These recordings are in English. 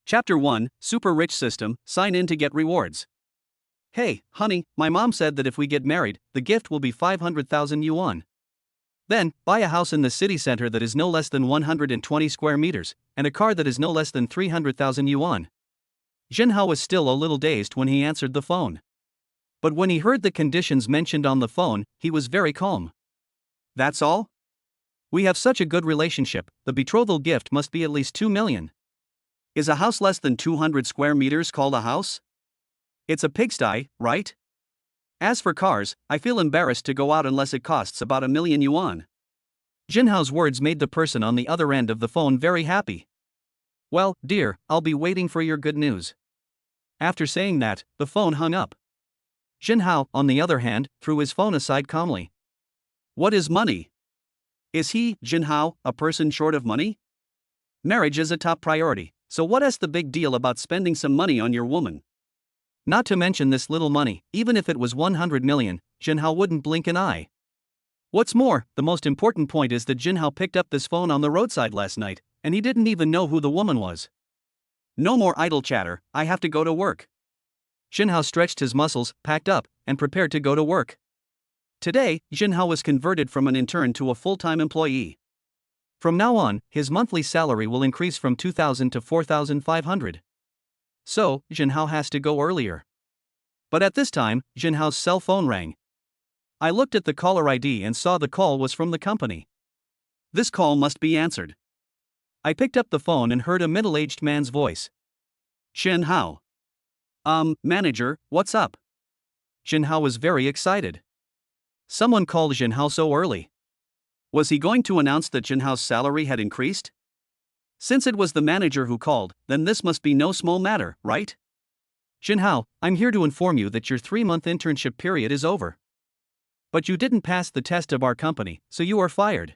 Chapter 1, Super Rich System, Sign in to get rewards. Hey, honey, my mom said that if we get married, the gift will be 500,000 yuan. Then, buy a house in the city center that is no less than 120 square meters, and a car that is no less than 300,000 yuan. Jinhao was still a little dazed when he answered the phone. But when he heard the conditions mentioned on the phone, he was very calm. That's all? We have such a good relationship, the betrothal gift must be at least 2 million. Is a house less than 200 square meters called a house? It's a pigsty, right? As for cars, I feel embarrassed to go out unless it costs about 1 million yuan. Jinhao's words made the person on the other end of the phone very happy. Well, dear, I'll be waiting for your good news. After saying that, the phone hung up. Jinhao, on the other hand, threw his phone aside calmly. What is money? Is he, Jinhao, a person short of money? Marriage is a top priority, so what is the big deal about spending some money on your woman? Not to mention this little money, even if it was 100 million, Jinhao wouldn't blink an eye. What's more, the most important point is that Jinhao picked up this phone on the roadside last night, and he didn't even know who the woman was. No more idle chatter, I have to go to work. Jinhao stretched his muscles, packed up, and prepared to go to work. Today, Jinhao was converted from an intern to a full-time employee. From now on, his monthly salary will increase from 2,000 to 4,500. So, Jinhao has to go earlier. But at this time, Jinhao's cell phone rang. I looked at the caller ID and saw the call was from the company. This call must be answered. I picked up the phone and heard a middle-aged man's voice. Jinhao. Manager, what's up? Jinhao was very excited. Someone called Jinhao so early. Was he going to announce that Jinhao's salary had increased? Since it was the manager who called, then this must be no small matter, right? Jinhao, I'm here to inform you that your 3-month internship period is over. But you didn't pass the test of our company, so you are fired.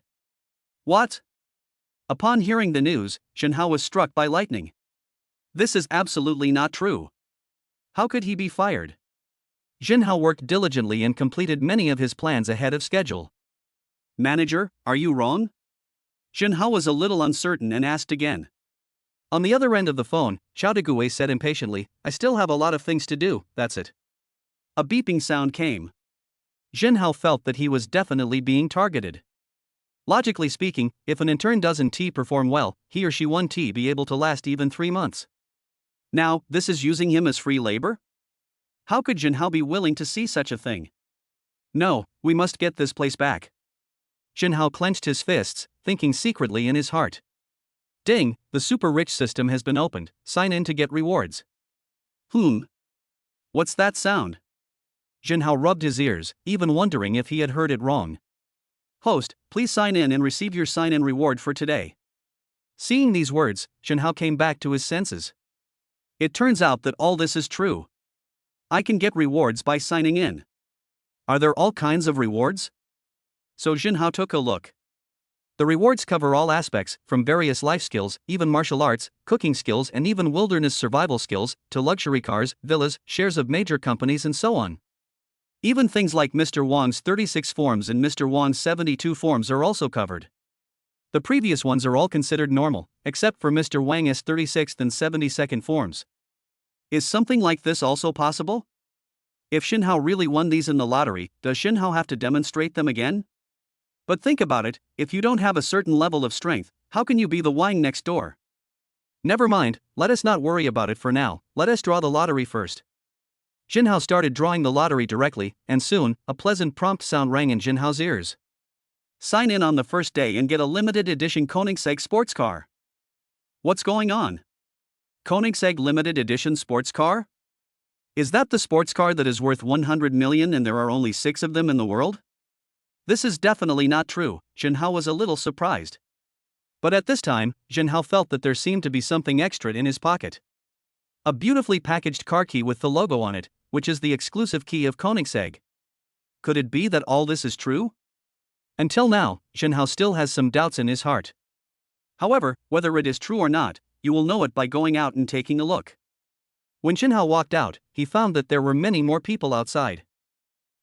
What? Upon hearing the news, Jinhao was struck by lightning. This is absolutely not true. How could he be fired? Jinhao worked diligently and completed many of his plans ahead of schedule. Manager, are you wrong? Jinhao was a little uncertain and asked again. On the other end of the phone, Xiaodague said impatiently, I still have a lot of things to do, that's it. A beeping sound came. Jinhao felt that he was definitely being targeted. Logically speaking, if an intern doesn't perform well, he or she won't be able to last even 3 months. Now, this is using him as free labor? How could Jinhao be willing to see such a thing? No, we must get this place back. Jinhao clenched his fists, thinking secretly in his heart. Ding, the super rich system has been opened, sign in to get rewards. What's that sound? Jinhao rubbed his ears, even wondering if he had heard it wrong. Host, please sign in and receive your sign-in reward for today. Seeing these words, Jinhao came back to his senses. It turns out that all this is true. I can get rewards by signing in. Are there all kinds of rewards? So Jinhao took a look. The rewards cover all aspects, from various life skills, even martial arts, cooking skills and even wilderness survival skills, to luxury cars, villas, shares of major companies and so on. Even things like Mr. Huang's 36 forms and Mr. Huang's 72 forms are also covered. The previous ones are all considered normal, except for Mr. Huang's 36th and 72nd forms. Is something like this also possible? If Jinhao really won these in the lottery, does Jinhao have to demonstrate them again? But think about it, if you don't have a certain level of strength, how can you be the Huang next door? Never mind, let us not worry about it for now, let us draw the lottery first. Jinhao started drawing the lottery directly, and soon, a pleasant prompt sound rang in Jinhao's ears. Sign in on the first day and get a limited edition Koenigsegg sports car. What's going on? Koenigsegg limited edition sports car? Is that the sports car that is worth 100 million and there are only 6 of them in the world? This is definitely not true, Jinhao was a little surprised. But at this time, Jinhao felt that there seemed to be something extra in his pocket. A beautifully packaged car key with the logo on it, which is the exclusive key of Koenigsegg. Could it be that all this is true? Until now, Jinhao still has some doubts in his heart. However, whether it is true or not, you will know it by going out and taking a look. When Jinhao walked out, he found that there were many more people outside.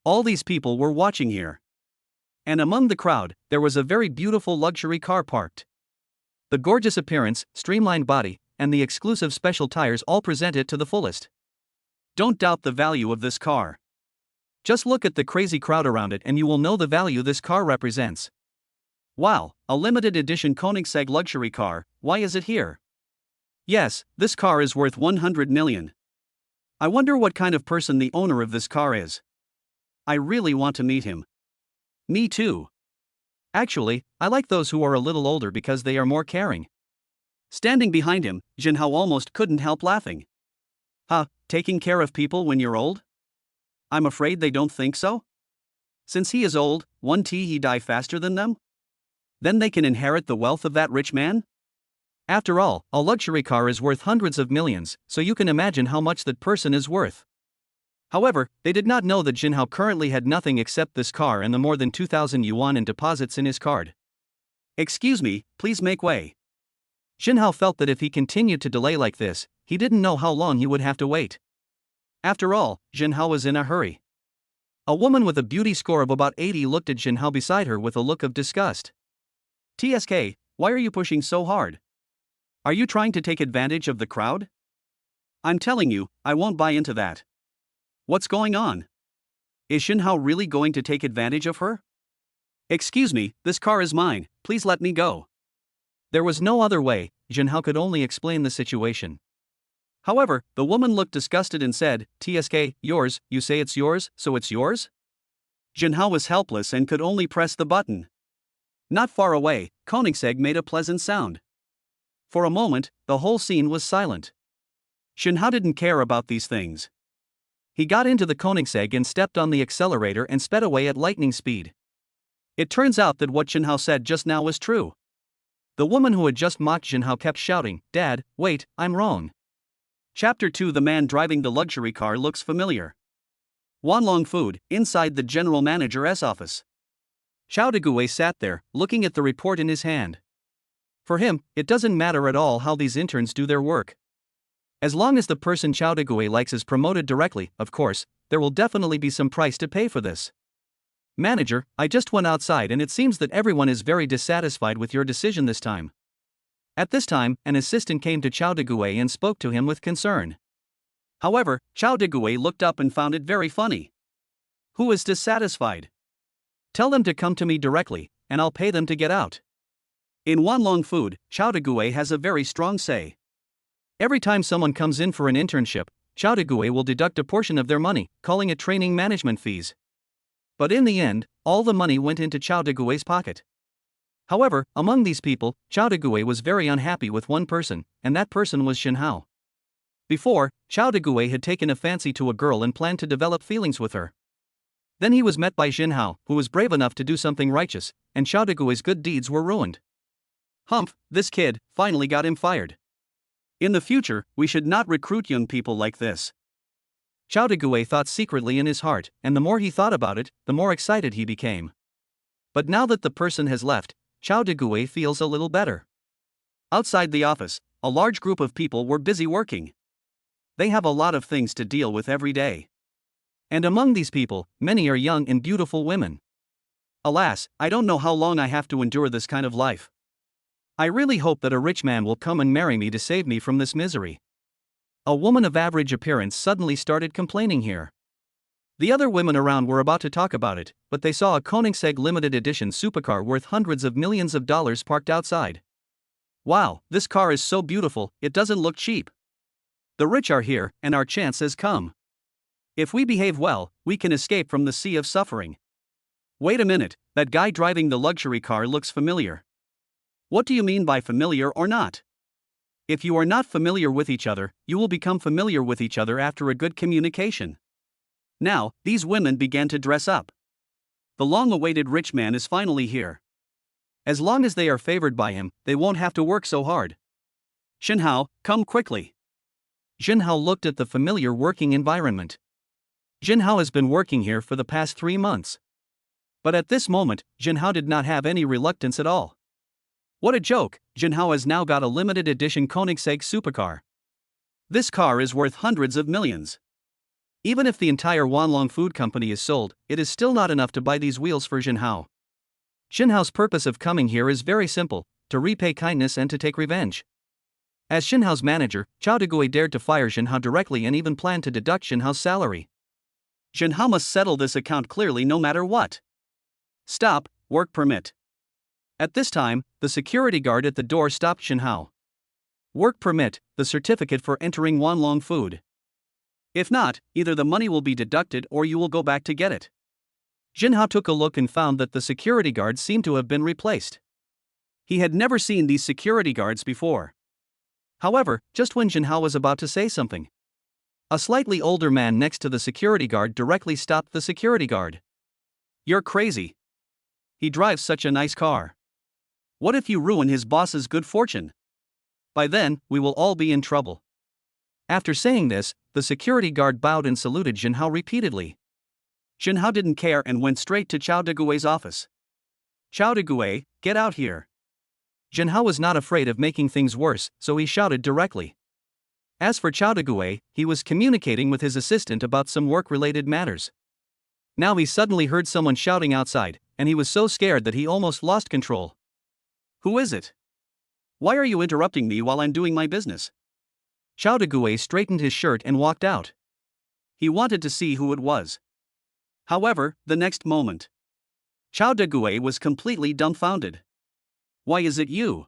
All these people were watching here. And among the crowd, there was a very beautiful luxury car parked. The gorgeous appearance, streamlined body, and the exclusive special tires all present it to the fullest. Don't doubt the value of this car. Just look at the crazy crowd around it and you will know the value this car represents. Wow, a limited edition Koenigsegg luxury car, why is it here? Yes, this car is worth 100 million. I wonder what kind of person the owner of this car is. I really want to meet him. Me too. Actually, I like those who are a little older because they are more caring. Standing behind him, Jinhao almost couldn't help laughing. Huh, taking care of people when you're old? I'm afraid they don't think so. Since he is old, won't he die faster than them? Then they can inherit the wealth of that rich man? After all, a luxury car is worth hundreds of millions, so you can imagine how much that person is worth. However, they did not know that Jinhao currently had nothing except this car and the more than 2,000 yuan in deposits in his card. Excuse me, please make way. Jinhao felt that if he continued to delay like this, he didn't know how long he would have to wait. After all, Jinhao was in a hurry. A woman with a beauty score of about 80 looked at Jinhao beside her with a look of disgust. TSK, why are you pushing so hard? Are you trying to take advantage of the crowd? I'm telling you, I won't buy into that. What's going on? Is Jinhao really going to take advantage of her? Excuse me, this car is mine, please let me go. There was no other way, Jinhao could only explain the situation. However, the woman looked disgusted and said, TSK, yours, you say it's yours, so it's yours? Jinhao was helpless and could only press the button. Not far away, Koenigsegg made a pleasant sound. For a moment, the whole scene was silent. Jinhao didn't care about these things. He got into the Koenigsegg and stepped on the accelerator and sped away at lightning speed. It turns out that what Jinhao said just now was true. The woman who had just mocked Jinhao kept shouting, Dad, wait, I'm wrong. Chapter 2. The man driving the luxury car looks familiar. Wanlong Food, inside the general manager's office. Xiao Degui sat there, looking at the report in his hand. For him, it doesn't matter at all how these interns do their work. As long as the person Xiao Degui likes is promoted directly, of course, there will definitely be some price to pay for this. Manager, I just went outside and it seems that everyone is very dissatisfied with your decision this time. At this time, an assistant came to Xiao Degui and spoke to him with concern. However, Xiao Degui looked up and found it very funny. Who is dissatisfied? Tell them to come to me directly, and I'll pay them to get out. In Wanlong Food, Xiao Degui has a very strong say. Every time someone comes in for an internship, Xiao Degui will deduct a portion of their money, calling it training management fees. But in the end, all the money went into Xiao Degui's pocket. However, among these people, Xiao Degui was very unhappy with one person, and that person was Jinhao. Before, Xiao Degui had taken a fancy to a girl and planned to develop feelings with her. Then he was met by Jinhao, who was brave enough to do something righteous, and Xiao Degui's good deeds were ruined. Humph, this kid finally got him fired. In the future, we should not recruit young people like this. Xiao Degui thought secretly in his heart, and the more he thought about it, the more excited he became. But now that the person has left, Xiao Degui feels a little better. Outside the office, a large group of people were busy working. They have a lot of things to deal with every day. And among these people, many are young and beautiful women. Alas, I don't know how long I have to endure this kind of life. I really hope that a rich man will come and marry me to save me from this misery. A woman of average appearance suddenly started complaining here. The other women around were about to talk about it, but they saw a Koenigsegg limited edition supercar worth hundreds of millions of dollars parked outside. Wow, this car is so beautiful, it doesn't look cheap. The rich are here, and our chance has come. If we behave well, we can escape from the sea of suffering. Wait a minute, that guy driving the luxury car looks familiar. What do you mean by familiar or not? If you are not familiar with each other, you will become familiar with each other after a good communication. Now, these women began to dress up. The long-awaited rich man is finally here. As long as they are favored by him, they won't have to work so hard. Jinhao, come quickly. Jinhao looked at the familiar working environment. Jinhao has been working here for the past 3 months. But at this moment, Jinhao did not have any reluctance at all. What a joke, Jinhao has now got a limited edition Koenigsegg supercar. This car is worth hundreds of millions. Even if the entire Wanlong Food Company is sold, it is still not enough to buy these wheels for Jinhao. Jinhao's purpose of coming here is very simple, to repay kindness and to take revenge. As Xinhao's manager, Chao Degui dared to fire Xinhao directly and even planned to deduct Xinhao's salary. Xinhao must settle this account clearly no matter what. Stop, work permit. At this time, the security guard at the door stopped Xinhao. Work permit, the certificate for entering Wanlong Food. If not, either the money will be deducted or you will go back to get it. Xinhao took a look and found that the security guard seemed to have been replaced. He had never seen these security guards before. However, just when Xinhao was about to say something, a slightly older man next to the security guard directly stopped the security guard. You're crazy. He drives such a nice car. What if you ruin his boss's good fortune? By then, we will all be in trouble. After saying this, the security guard bowed and saluted Xinhao repeatedly. Xinhao didn't care and went straight to Chao Degui's office. Chao Degui, get out here. Xinhao was not afraid of making things worse, so he shouted directly. As for Chao Degui, he was communicating with his assistant about some work-related matters. Now he suddenly heard someone shouting outside, and he was so scared that he almost lost control. Who is it? Why are you interrupting me while I'm doing my business? Chao Degui straightened his shirt and walked out. He wanted to see who it was. However, the next moment, Chao Degui was completely dumbfounded. Why is it you?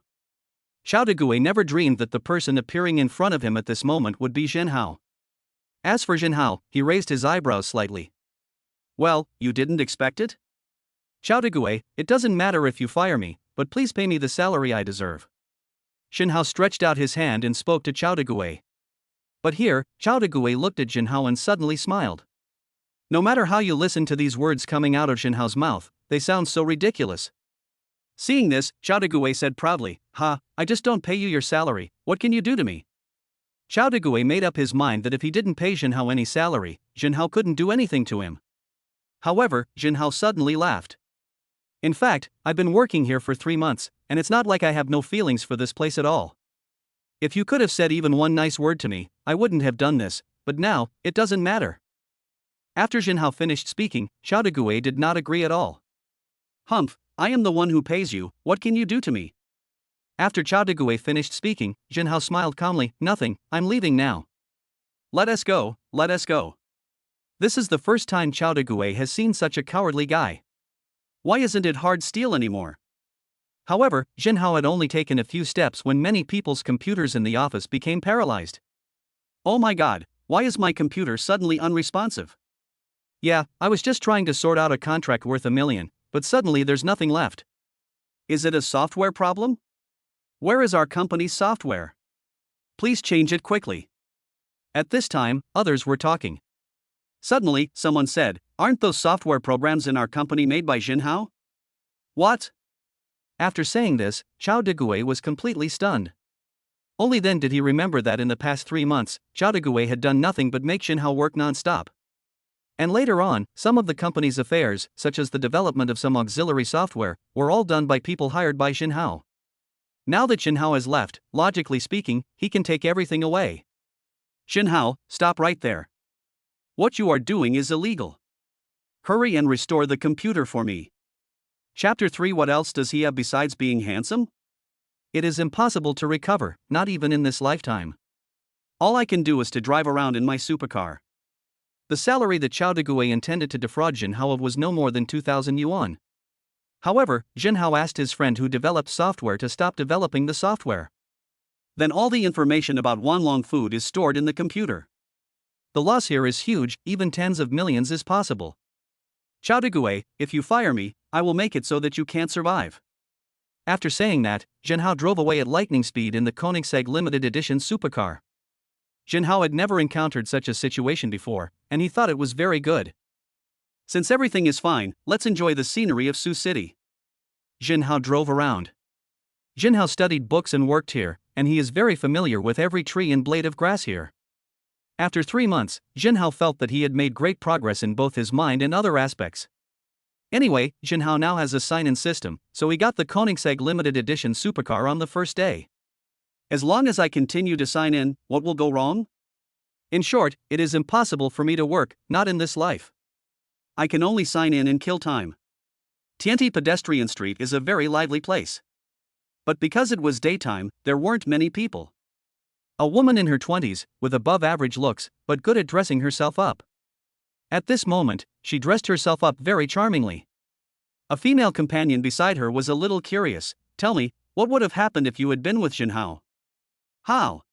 Chao Degui never dreamed that the person appearing in front of him at this moment would be Xinhao. As for Xinhao, he raised his eyebrows slightly. Well, you didn't expect it? Chao Degui, it doesn't matter if you fire me, but please pay me the salary I deserve. Xinhao stretched out his hand and spoke to Chao Degui. But here, Chao Degui looked at Xinhao and suddenly smiled. No matter how you listen to these words coming out of Xinhao's mouth, they sound so ridiculous. Seeing this, Chao Degui said proudly, I just don't pay you your salary, what can you do to me? Chao Degui made up his mind that if he didn't pay Xinhao any salary, Xinhao couldn't do anything to him. However, Xinhao suddenly laughed. In fact, I've been working here for 3 months, and it's not like I have no feelings for this place at all. If you could have said even one nice word to me, I wouldn't have done this, but now, it doesn't matter. After Xinhao finished speaking, Chao Degui did not agree at all. Humph, I am the one who pays you, what can you do to me? After Chao Degui finished speaking, Xinhao smiled calmly, nothing, I'm leaving now. Let us go, let us go. This is the first time Chao Degui has seen such a cowardly guy. Why isn't it hard steel anymore? However, Xinhao had only taken a few steps when many people's computers in the office became paralyzed. Oh my god, why is my computer suddenly unresponsive? Yeah, I was just trying to sort out a contract worth $1 million, but suddenly there's nothing left. Is it a software problem? Where is our company's software? Please change it quickly. At this time, others were talking. Suddenly, someone said, aren't those software programs in our company made by Xinhao? What? After saying this, Chao Degui was completely stunned. Only then did he remember that in the past 3 months, Chao Degui had done nothing but make Xinhao work non-stop. And later on, some of the company's affairs, such as the development of some auxiliary software, were all done by people hired by Xinhao. Now that Xinhao has left, logically speaking, he can take everything away. Xinhao, stop right there. What you are doing is illegal. Hurry and restore the computer for me. Chapter 3. What else does he have besides being handsome? It is impossible to recover, not even in this lifetime. All I can do is to drive around in my supercar. The salary that Chao Degui intended to defraud Xinhao of was no more than 2,000 yuan. However, Xinhao asked his friend who developed software to stop developing the software. Then all the information about Wanlong Food is stored in the computer. The loss here is huge, even tens of millions is possible. Chao Degui, if you fire me, I will make it so that you can't survive. After saying that, Xinhao drove away at lightning speed in the Koenigsegg limited edition supercar. Xinhao had never encountered such a situation before, and he thought it was very good. Since everything is fine, let's enjoy the scenery of Sioux City. Xinhao drove around. Xinhao studied books and worked here, and he is very familiar with every tree and blade of grass here. After 3 months, Xinhao felt that he had made great progress in both his mind and other aspects. Anyway, Xinhao now has a sign-in system, so he got the Koenigsegg limited edition supercar on the first day. As long as I continue to sign in, what will go wrong? In short, it is impossible for me to work, not in this life. I can only sign in and kill time. Tianti Pedestrian Street is a very lively place. But because it was daytime, there weren't many people. A woman in her 20s, with above-average looks, but good at dressing herself up. At this moment, she dressed herself up very charmingly. A female companion beside her was a little curious. Tell me, what would have happened if you had been with Jinhao? How?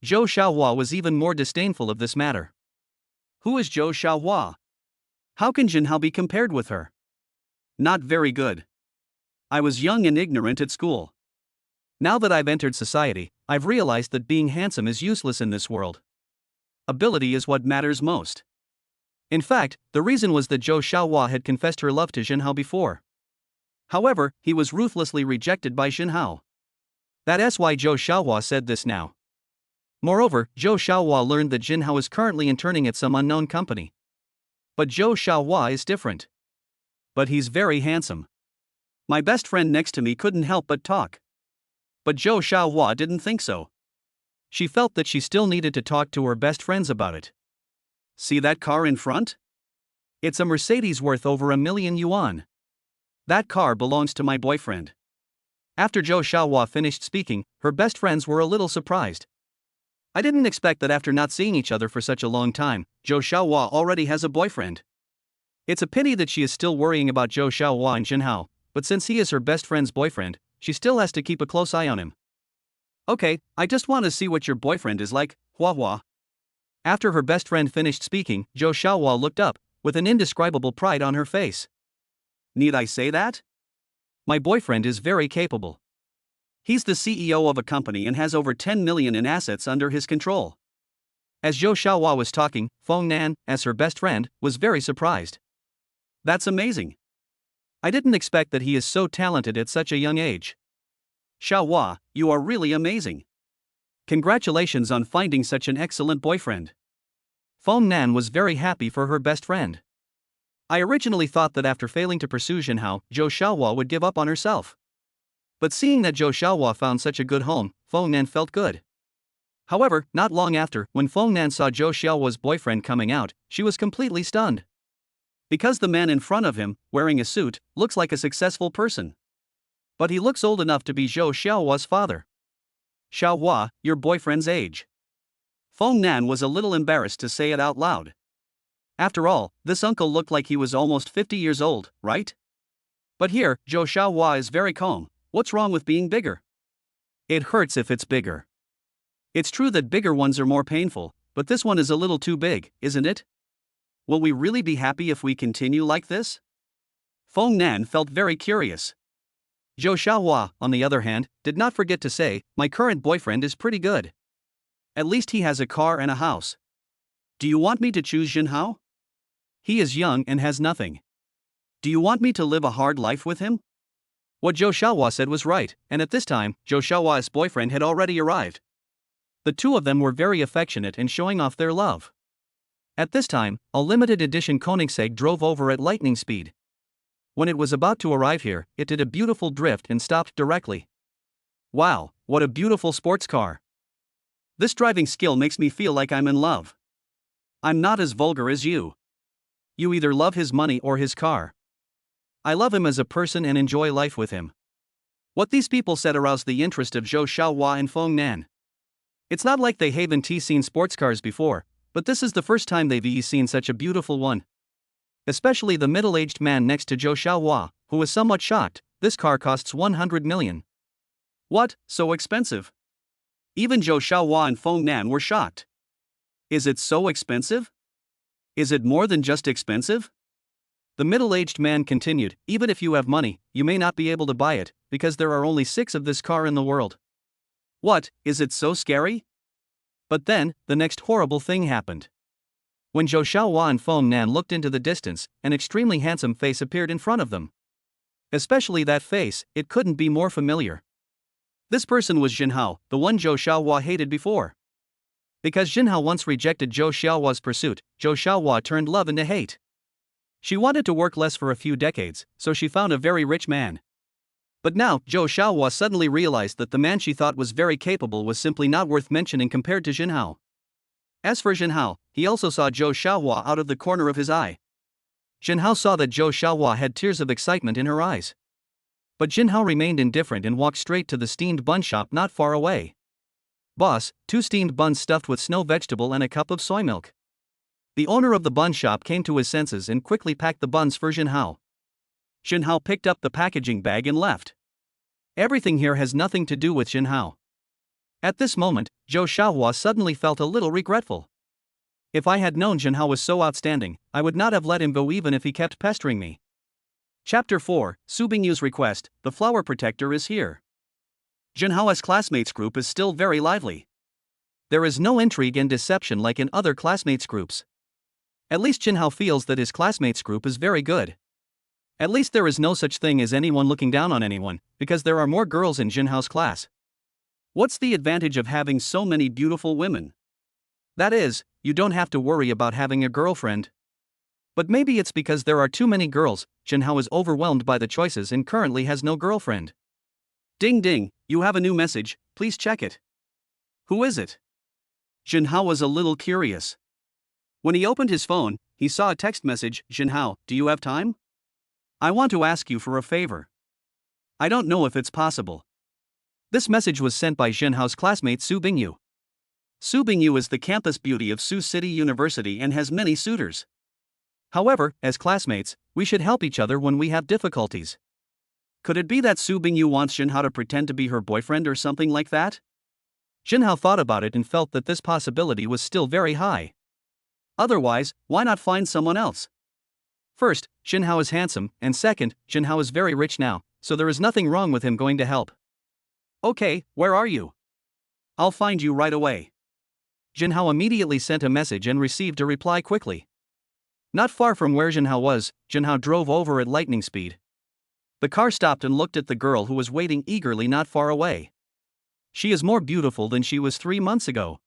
Zhou Xiaohua was even more disdainful of this matter. Who is Zhou Xiaohua? How can Jinhao be compared with her? Not very good. I was young and ignorant at school. Now that I've entered society, I've realized that being handsome is useless in this world. Ability is what matters most. In fact, the reason was that Zhou Xiaohua had confessed her love to Jinhao before. However, he was ruthlessly rejected by Jinhao. That's why Zhou Xiaohua said this now. Moreover, Zhou Xiaohua learned that Jinhao is currently interning at some unknown company. But Zhou Xiaohua is different. But he's very handsome. My best friend next to me couldn't help but talk. But Zhou Xiaohua didn't think so. She felt that she still needed to talk to her best friends about it. See that car in front? It's a Mercedes worth over 1 million yuan. That car belongs to my boyfriend. After Zhou Xiaohua finished speaking, her best friends were a little surprised. I didn't expect that after not seeing each other for such a long time, Zhou Xiaohua already has a boyfriend. It's a pity that she is still worrying about Zhou Xiaohua and Jinhao, but since he is her best friend's boyfriend, she still has to keep a close eye on him. Okay, I just want to see what your boyfriend is like, Hua. After her best friend finished speaking, Zhou Xiaohua looked up, with an indescribable pride on her face. Need I say that? My boyfriend is very capable. He's the CEO of a company and has over 10 million in assets under his control. As Zhou Xiaohua was talking, Feng Nan, as her best friend, was very surprised. That's amazing. I didn't expect that he is so talented at such a young age. Xiaohua, you are really amazing. Congratulations on finding such an excellent boyfriend. Feng Nan was very happy for her best friend. I originally thought that after failing to pursue Jinhao, Zhou Xiaohua would give up on herself. But seeing that Zhou Xiaohua found such a good home, Feng Nan felt good. However, not long after, when Feng Nan saw Zhou Xiaohua's boyfriend coming out, she was completely stunned. Because the man in front of him, wearing a suit, looks like a successful person. But he looks old enough to be Zhou Xiaohua's father. Xiaohua, your boyfriend's age. Feng Nan was a little embarrassed to say it out loud. After all, this uncle looked like he was almost 50 years old, right? But here, Zhou Xiaohua is very calm. What's wrong with being bigger? It hurts if it's bigger. It's true that bigger ones are more painful, but this one is a little too big, isn't it? Will we really be happy if we continue like this? Feng Nan felt very curious. Zhou Xiaohua, on the other hand, did not forget to say, my current boyfriend is pretty good. At least he has a car and a house. Do you want me to choose Jinhao? He is young and has nothing. Do you want me to live a hard life with him? What Zhou Xiaohua said was right, and at this time, Zhou Xiaohua's boyfriend had already arrived. The two of them were very affectionate and showing off their love. At this time, a limited edition Koenigsegg drove over at lightning speed. When it was about to arrive here, it did a beautiful drift and stopped directly. Wow, what a beautiful sports car. This driving skill makes me feel like I'm in love. I'm not as vulgar as you. You either love his money or his car. I love him as a person and enjoy life with him. What these people said aroused the interest of Zhou Xiaohua and Feng Nan. It's not like they haven't seen sports cars before, but this is the first time they've seen such a beautiful one. Especially the middle-aged man next to Zhou Xiaohua, who was somewhat shocked. This car costs 100 million. What, so expensive? Even Zhou Xiaohua and Feng Nan were shocked. Is it so expensive? Is it more than just expensive? The middle-aged man continued, even if you have money, you may not be able to buy it, because there are only 6 of this car in the world. What, is it so scary? But then, the next horrible thing happened. When Zhou Xiaohua and Feng Nan looked into the distance, an extremely handsome face appeared in front of them. Especially that face, it couldn't be more familiar. This person was Jinhao, the one Zhou Xiaohua hated before. Because Jinhao once rejected Zhou Xiaohua's pursuit, Zhou Xiaohua turned love into hate. She wanted to work less for a few decades, so she found a very rich man. But now, Zhou Xiaohua suddenly realized that the man she thought was very capable was simply not worth mentioning compared to Jinhao. As for Jinhao, he also saw Zhou Xiaohua out of the corner of his eye. Jinhao saw that Zhou Xiaohua had tears of excitement in her eyes. But Jinhao remained indifferent and walked straight to the steamed bun shop not far away. Boss, 2 steamed buns stuffed with snow vegetable and a cup of soy milk. The owner of the bun shop came to his senses and quickly packed the buns for Jinhao. Jinhao picked up the packaging bag and left. Everything here has nothing to do with Jinhao. At this moment, Zhou Xiaohua suddenly felt a little regretful. If I had known Jinhao was so outstanding, I would not have let him go even if he kept pestering me. Chapter 4, Su Bingyu's request, the flower protector is here. Jinhao's classmates group is still very lively. There is no intrigue and deception like in other classmates groups. At least Jinhao feels that his classmates group is very good. At least there is no such thing as anyone looking down on anyone, because there are more girls in Jinhao's class. What's the advantage of having so many beautiful women? That is, you don't have to worry about having a girlfriend. But maybe it's because there are too many girls. Jinhao is overwhelmed by the choices and currently has no girlfriend. Ding ding, you have a new message, please check it. Who is it? Jinhao was a little curious. When he opened his phone, he saw a text message. Jinhao, do you have time? I want to ask you for a favor. I don't know if it's possible. This message was sent by Jinhao's classmate Su Bingyu. Su Bingyu is the campus beauty of Sioux City University and has many suitors. However, as classmates, we should help each other when we have difficulties. Could it be that Su Bingyu wants Jinhao to pretend to be her boyfriend or something like that? Jinhao thought about it and felt that this possibility was still very high. Otherwise, why not find someone else? First, Jinhao is handsome, and second, Jinhao is very rich now, so there is nothing wrong with him going to help. Okay, where are you? I'll find you right away. Jinhao immediately sent a message and received a reply quickly. Not far from where Jinhao was, Jinhao drove over at lightning speed. The car stopped and looked at the girl who was waiting eagerly not far away. She is more beautiful than she was 3 months ago.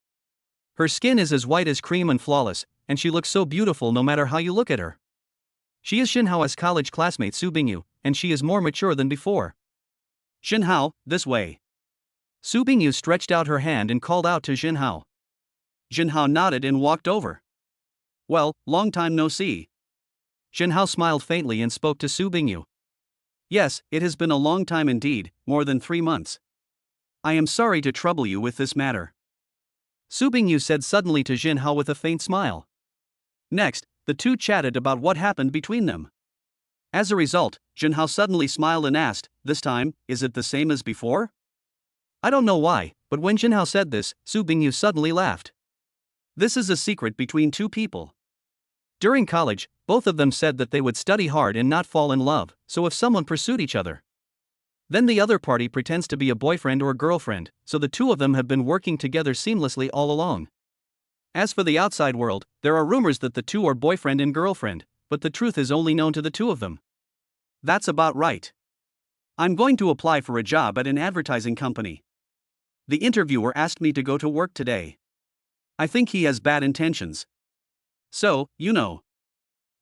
Her skin is as white as cream and flawless, and she looks so beautiful no matter how you look at her. She is Jinhao's college classmate Su Bingyu, and she is more mature than before. Jinhao, this way. Su Bingyu stretched out her hand and called out to Jinhao. Jinhao nodded and walked over. Well, long time no see. Jinhao smiled faintly and spoke to Su Bingyu. Yes, it has been a long time indeed, more than 3 months. I am sorry to trouble you with this matter. Su Bingyu said suddenly to Jinhao with a faint smile. Next, the two chatted about what happened between them. As a result, Jinhao suddenly smiled and asked, this time, is it the same as before? I don't know why, but when Jinhao said this, Su Bingyu suddenly laughed. This is a secret between two people. During college, both of them said that they would study hard and not fall in love, so if someone pursued each other, then the other party pretends to be a boyfriend or girlfriend, so the two of them have been working together seamlessly all along. As for the outside world, there are rumors that the two are boyfriend and girlfriend, but the truth is only known to the two of them. That's about right. I'm going to apply for a job at an advertising company. The interviewer asked me to go to work today. I think he has bad intentions. So, you know.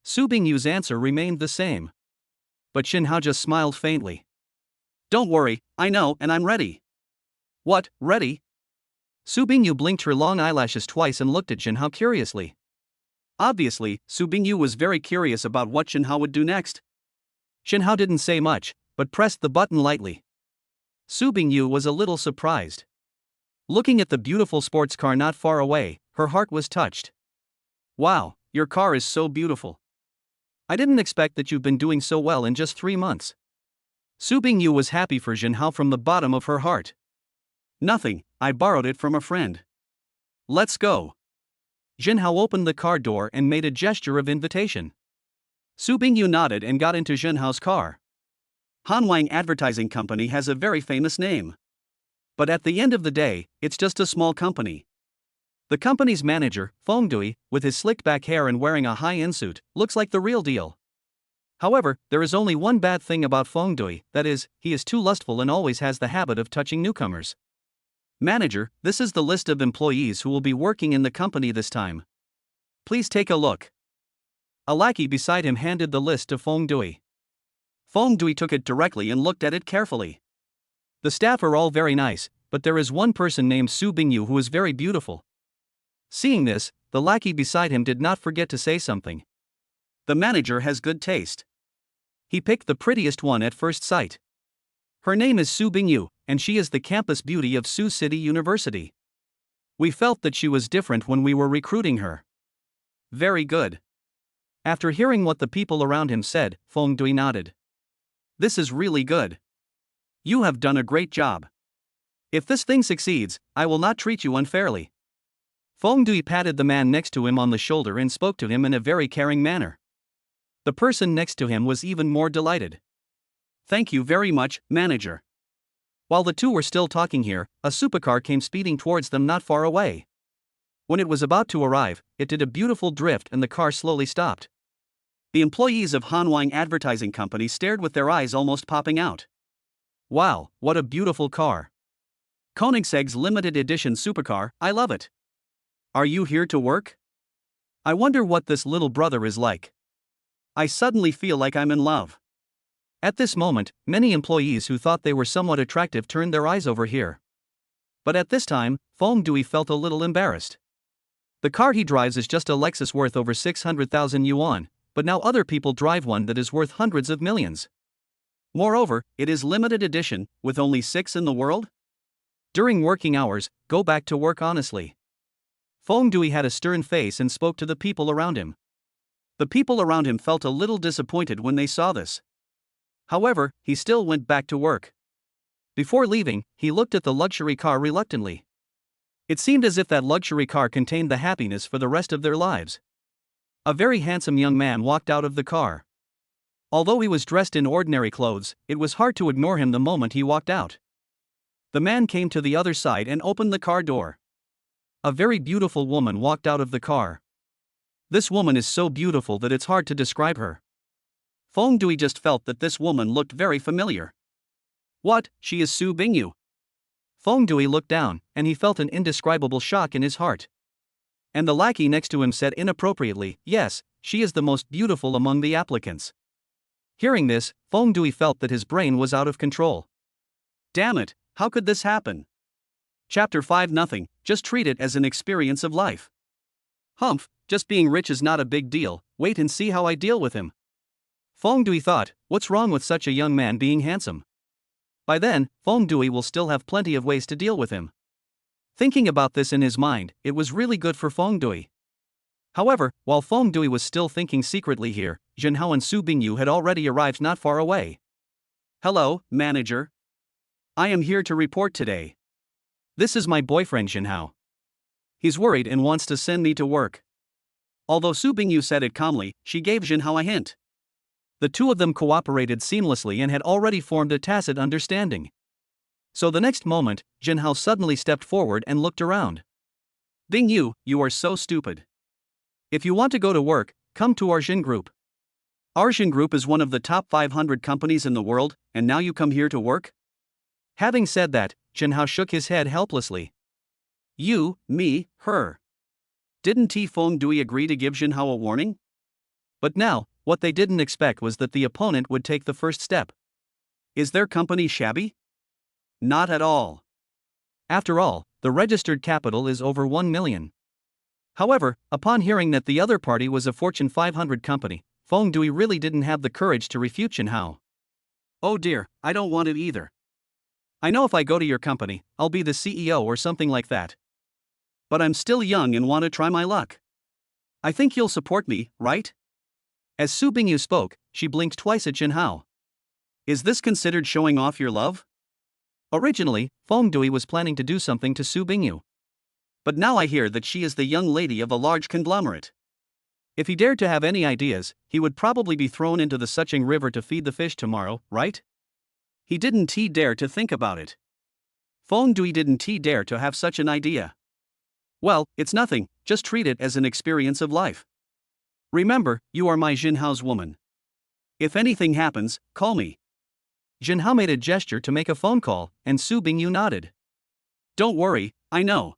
Su Bingyu's answer remained the same. But Jinhao just smiled faintly. Don't worry, I know and I'm ready. What, ready? Su Bingyu blinked her long eyelashes twice and looked at Jinhao curiously. Obviously, Su Bingyu was very curious about what Jinhao would do next. Jinhao didn't say much, but pressed the button lightly. Su Bingyu was a little surprised. Looking at the beautiful sports car not far away, her heart was touched. Wow, your car is so beautiful. I didn't expect that you've been doing so well in just 3 months. Su Bingyu was happy for Jinhao from the bottom of her heart. Nothing, I borrowed it from a friend. Let's go. Jinhao opened the car door and made a gesture of invitation. Su Bingyu nodded and got into Jinhao's car. Huang Advertising Company has a very famous name. But at the end of the day, it's just a small company. The company's manager, Feng, with his slicked back hair and wearing a high-end suit, looks like the real deal. However, there is only one bad thing about Feng, that is, he is too lustful and always has the habit of touching newcomers. Manager, this is the list of employees who will be working in the company this time. Please take a look. A lackey beside him handed the list to Feng. Feng took it directly and looked at it carefully. The staff are all very nice, but there is one person named Su Bingyu who is very beautiful. Seeing this, the lackey beside him did not forget to say something. The manager has good taste. He picked the prettiest one at first sight. Her name is Su Bingyu, and she is the campus beauty of Sioux City University. We felt that she was different when we were recruiting her. Very good. After hearing what the people around him said, Feng Dui nodded. This is really good. You have done a great job. If this thing succeeds, I will not treat you unfairly. Feng Dui patted the man next to him on the shoulder and spoke to him in a very caring manner. The person next to him was even more delighted. Thank you very much, manager. While the two were still talking here, a supercar came speeding towards them not far away. When it was about to arrive, it did a beautiful drift and the car slowly stopped. The employees of Huang Advertising Company stared with their eyes almost popping out. Wow, what a beautiful car. Koenigsegg's limited edition supercar, I love it. Are you here to work? I wonder what this little brother is like. I suddenly feel like I'm in love. At this moment, many employees who thought they were somewhat attractive turned their eyes over here. But at this time, Feng Dui felt a little embarrassed. The car he drives is just a Lexus worth over 600,000 yuan, but now other people drive one that is worth hundreds of millions. Moreover, it is limited edition, with only 6 in the world? During working hours, go back to work honestly. Feng Dui had a stern face and spoke to the people around him. The people around him felt a little disappointed when they saw this. However, he still went back to work. Before leaving, he looked at the luxury car reluctantly. It seemed as if that luxury car contained the happiness for the rest of their lives. A very handsome young man walked out of the car. Although he was dressed in ordinary clothes, it was hard to ignore him the moment he walked out. The man came to the other side and opened the car door. A very beautiful woman walked out of the car. This woman is so beautiful that it's hard to describe her. Feng Dui just felt that this woman looked very familiar. What, she is Su Bingyu? Feng Dui looked down, and he felt an indescribable shock in his heart. And the lackey next to him said inappropriately, yes, she is the most beautiful among the applicants. Hearing this, Feng Dui felt that his brain was out of control. Damn it, how could this happen? Chapter 5 Nothing, just treat it as an experience of life. Humph, just being rich is not a big deal, wait and see how I deal with him. Feng Dui thought, what's wrong with such a young man being handsome? By then, Feng Dui will still have plenty of ways to deal with him. Thinking about this in his mind, it was really good for Feng Dui. However, while Feng Dui was still thinking secretly here, Jinhao and Su Bingyu had already arrived not far away. Hello, manager. I am here to report today. This is my boyfriend Jinhao. He's worried and wants to send me to work. Although Su Bingyu said it calmly, she gave Jinhao a hint. The two of them cooperated seamlessly and had already formed a tacit understanding. So the next moment, Jinhao suddenly stepped forward and looked around. Bingyu, you are so stupid. If you want to go to work, come to Arjun Group. Arjun Group is one of the top 500 companies in the world, and now you come here to work? Having said that, Jinhao shook his head helplessly. You, me, her. Didn't Feng Dui agree to give Jinhao a warning? But now, what they didn't expect was that the opponent would take the first step. Is their company shabby? Not at all. After all, the registered capital is over 1 million. However, upon hearing that the other party was a Fortune 500 company, Feng Dui really didn't have the courage to refute Jinhao. Oh dear, I don't want it either. I know if I go to your company, I'll be the CEO or something like that. But I'm still young and want to try my luck. I think you'll support me, right? As Su Bingyu spoke, she blinked twice at Jinhao. Is this considered showing off your love? Originally, Feng Dui was planning to do something to Su Bingyu. But now I hear that she is the young lady of a large conglomerate. If he dared to have any ideas, he would probably be thrown into the Sucheng River to feed the fish tomorrow, right? He didn't dare to think about it. Feng Dui didn't dare to have such an idea. Well, it's nothing, just treat it as an experience of life. Remember, you are my Jinhao's woman. If anything happens, call me. Jinhao made a gesture to make a phone call, and Su Bingyu nodded. Don't worry, I know.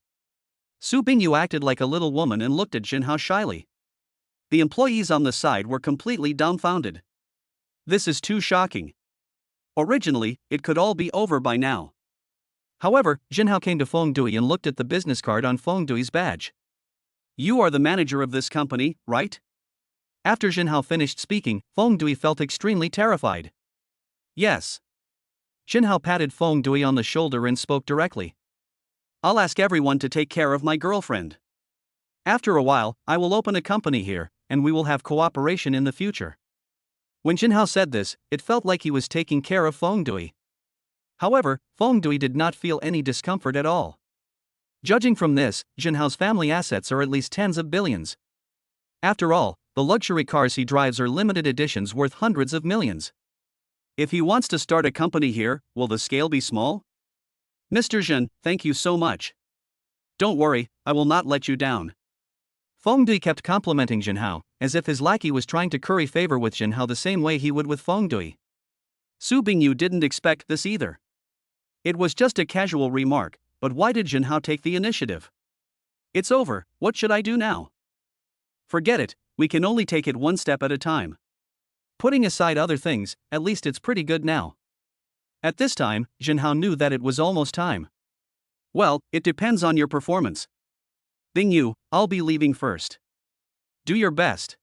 Su Bingyu acted like a little woman and looked at Jinhao shyly. The employees on the side were completely dumbfounded. This is too shocking. Originally, it could all be over by now. However, Jinhao came to Feng Dui and looked at the business card on Feng Dui's badge. You are the manager of this company, right? After Jinhao finished speaking, Feng Dui felt extremely terrified. Yes. Jinhao patted Feng Dui on the shoulder and spoke directly. I'll ask everyone to take care of my girlfriend. After a while, I will open a company here, and we will have cooperation in the future. When Jinhao said this, it felt like he was taking care of Feng Dui. However, Feng Dui did not feel any discomfort at all. Judging from this, Jinhao's family assets are at least tens of billions. After all, the luxury cars he drives are limited editions worth hundreds of millions. If he wants to start a company here, will the scale be small? Mr. Zhen, thank you so much. Don't worry, I will not let you down. Feng Dui kept complimenting Jinhao, as if his lackey was trying to curry favor with Jinhao the same way he would with Feng Dui. Su Bingyu didn't expect this either. It was just a casual remark, but why did Jinhao take the initiative? It's over, what should I do now? Forget it, we can only take it one step at a time. Putting aside other things, at least it's pretty good now. At this time, Jinhao knew that it was almost time. Well, it depends on your performance. Bingyu, I'll be leaving first. Do your best.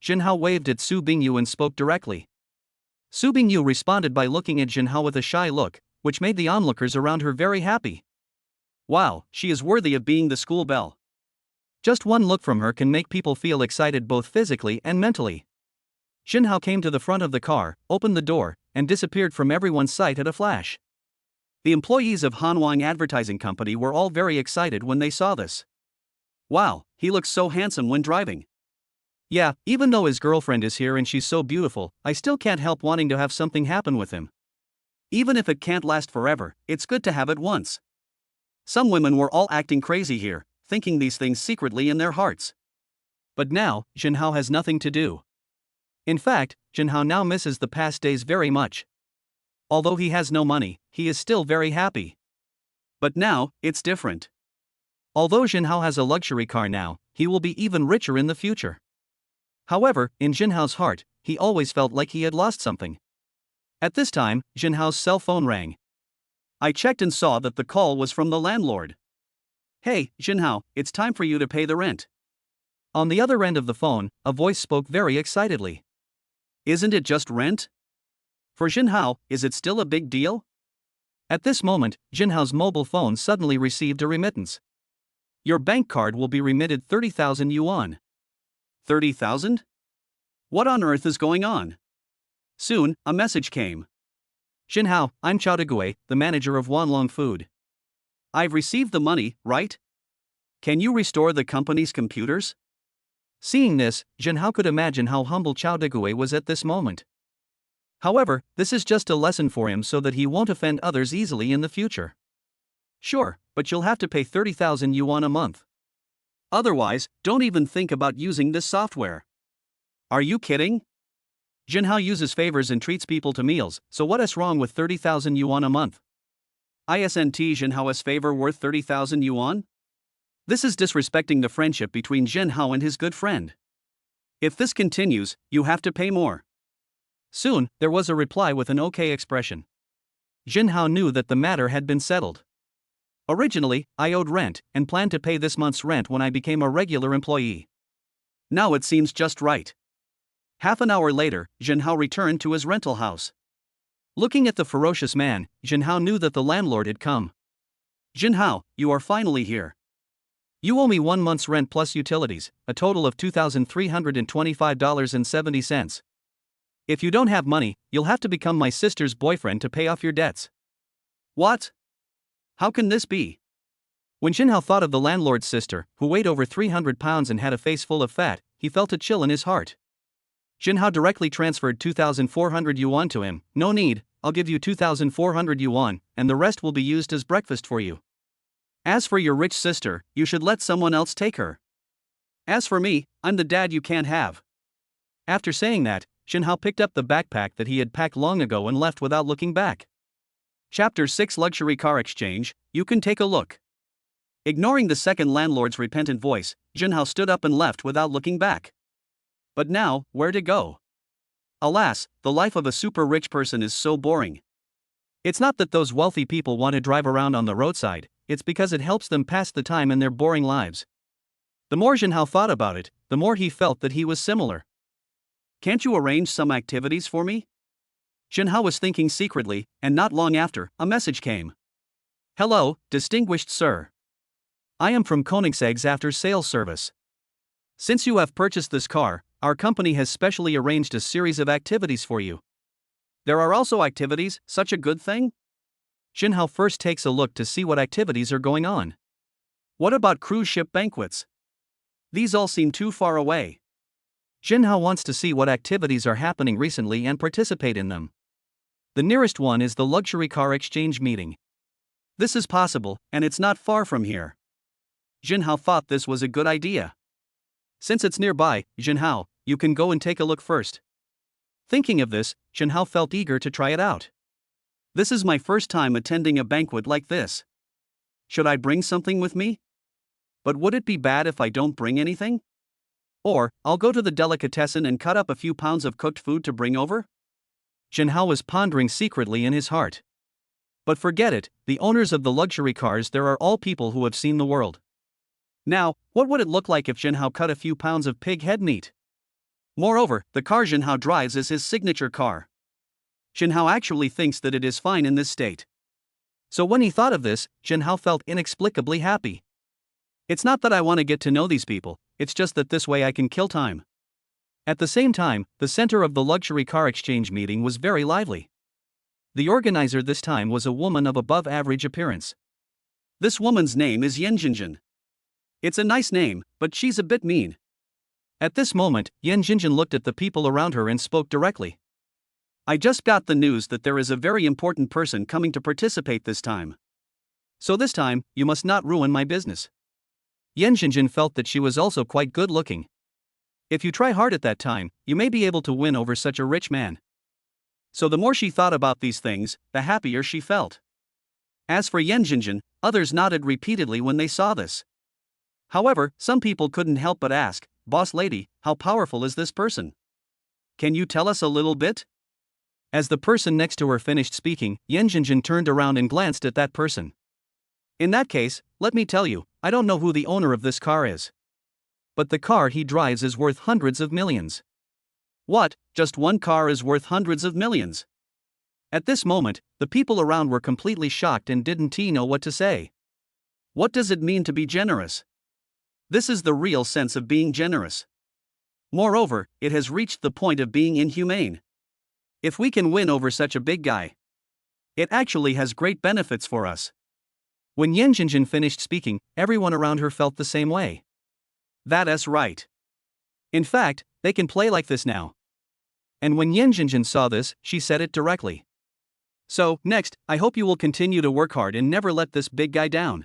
Jinhao waved at Su Bingyu and spoke directly. Su Bingyu responded by looking at Jinhao with a shy look, which made the onlookers around her very happy. Wow, she is worthy of being the school belle. Just one look from her can make people feel excited both physically and mentally. Jinhao came to the front of the car, opened the door, and disappeared from everyone's sight at a flash. The employees of Huang Advertising Company were all very excited when they saw this. Wow, he looks so handsome when driving. Yeah, even though his girlfriend is here and she's so beautiful, I still can't help wanting to have something happen with him. Even if it can't last forever, it's good to have it once. Some women were all acting crazy here, thinking these things secretly in their hearts. But now, Jinhao has nothing to do. In fact, Jinhao now misses the past days very much. Although he has no money, he is still very happy. But now, it's different. Although Jinhao has a luxury car now, he will be even richer in the future. However, in Jinhao's heart, he always felt like he had lost something. At this time, Jinhao's cell phone rang. I checked and saw that the call was from the landlord. Hey, Jinhao, it's time for you to pay the rent. On the other end of the phone, a voice spoke very excitedly. Isn't it just rent? For Jinhao, is it still a big deal? At this moment, Jinhao's mobile phone suddenly received a remittance. Your bank card will be remitted 30,000 yuan. 30,000? What on earth is going on? Soon, a message came. Jinhao, I'm Chao Degui, the manager of Wanlong Food. I've received the money, right? Can you restore the company's computers? Seeing this, Jinhao could imagine how humble Chao Degui was at this moment. However, this is just a lesson for him so that he won't offend others easily in the future. Sure, but you'll have to pay 30,000 yuan a month. Otherwise, don't even think about using this software. Are you kidding? Jinhao uses favors and treats people to meals, so what is wrong with 30,000 yuan a month? Isn't Jinhao's favor worth 30,000 yuan? This is disrespecting the friendship between Jinhao and his good friend. If this continues, you have to pay more. Soon, there was a reply with an okay expression. Jinhao knew that the matter had been settled. Originally, I owed rent and planned to pay this month's rent when I became a regular employee. Now it seems just right. Half an hour later, Jinhao returned to his rental house. Looking at the ferocious man, Jinhao knew that the landlord had come. Jinhao, you are finally here. You owe me 1 month's rent plus utilities, a total of $2,325.70. If you don't have money, you'll have to become my sister's boyfriend to pay off your debts. What? How can this be? When Jinhao thought of the landlord's sister, who weighed over 300 pounds and had a face full of fat, he felt a chill in his heart. Jinhao directly transferred 2,400 yuan to him. No need, I'll give you 2,400 yuan, and the rest will be used as breakfast for you. As for your rich sister, you should let someone else take her. As for me, I'm the dad you can't have. After saying that, Jinhao picked up the backpack that he had packed long ago and left without looking back. Chapter 6 Luxury Car Exchange, you can take a look. Ignoring the second landlord's repentant voice, Jinhao stood up and left without looking back. But now, where to go? Alas, the life of a super rich person is so boring. It's not that those wealthy people want to drive around on the roadside, it's because it helps them pass the time in their boring lives. The more Jinhao thought about it, the more he felt that he was similar. Can't you arrange some activities for me? Jinhao was thinking secretly, and not long after, a message came. Hello, distinguished sir. I am from Koenigsegg's after-sales service. Since you have purchased this car, our company has specially arranged a series of activities for you. There are also activities, such a good thing? Jinhao first takes a look to see what activities are going on. What about cruise ship banquets? These all seem too far away. Jinhao wants to see what activities are happening recently and participate in them. The nearest one is the luxury car exchange meeting. This is possible, and it's not far from here. Jinhao thought this was a good idea. Since it's nearby, Jinhao, you can go and take a look first. Thinking of this, Jinhao felt eager to try it out. This is my first time attending a banquet like this. Should I bring something with me? But would it be bad if I don't bring anything? Or, I'll go to the delicatessen and cut up a few pounds of cooked food to bring over? Jinhao was pondering secretly in his heart. But forget it, the owners of the luxury cars there are all people who have seen the world. Now, what would it look like if Jinhao cut a few pounds of pig head meat? Moreover, the car Jinhao drives is his signature car. Jinhao actually thinks that it is fine in this state. So when he thought of this, Jinhao felt inexplicably happy. It's not that I want to get to know these people, it's just that this way I can kill time. At the same time, the center of the luxury car exchange meeting was very lively. The organizer this time was a woman of above-average appearance. This woman's name is Yenjinjin. It's a nice name, but she's a bit mean. At this moment, Yenjinjin looked at the people around her and spoke directly. I just got the news that there is a very important person coming to participate this time. So this time, you must not ruin my business. Yenjinjin felt that she was also quite good-looking. If you try hard at that time, you may be able to win over such a rich man. So the more she thought about these things, the happier she felt. As for Yenjinjin, others nodded repeatedly when they saw this. However, some people couldn't help but ask, "Boss lady, how powerful is this person? Can you tell us a little bit?" As the person next to her finished speaking, Yenjinjin turned around and glanced at that person. In that case, let me tell you, I don't know who the owner of this car is. But the car he drives is worth hundreds of millions. What, just one car is worth hundreds of millions? At this moment, the people around were completely shocked and didn't know what to say. What does it mean to be generous? This is the real sense of being generous. Moreover, it has reached the point of being inhumane. If we can win over such a big guy, it actually has great benefits for us. When Yenjinjin finished speaking, everyone around her felt the same way. That's right. In fact, they can play like this now. And when Yenjinjin saw this, she said it directly. So, next, I hope you will continue to work hard and never let this big guy down.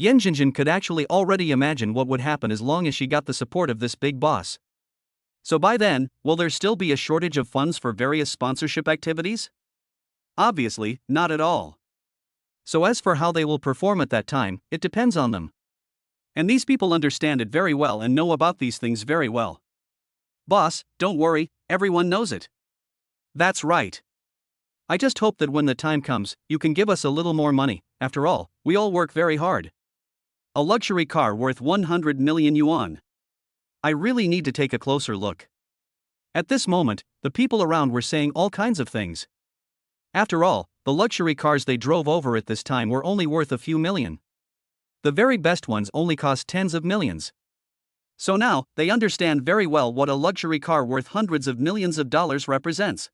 Yenjinjin could actually already imagine what would happen as long as she got the support of this big boss. So by then, will there still be a shortage of funds for various sponsorship activities? Obviously, not at all. So as for how they will perform at that time, it depends on them. And these people understand it very well and know about these things very well. Boss, don't worry, everyone knows it. That's right. I just hope that when the time comes, you can give us a little more money. After all, we all work very hard. A luxury car worth 100 million yuan. I really need to take a closer look. At this moment, the people around were saying all kinds of things. After all, the luxury cars they drove over at this time were only worth a few million. The very best ones only cost tens of millions. So now, they understand very well what a luxury car worth hundreds of millions of dollars represents.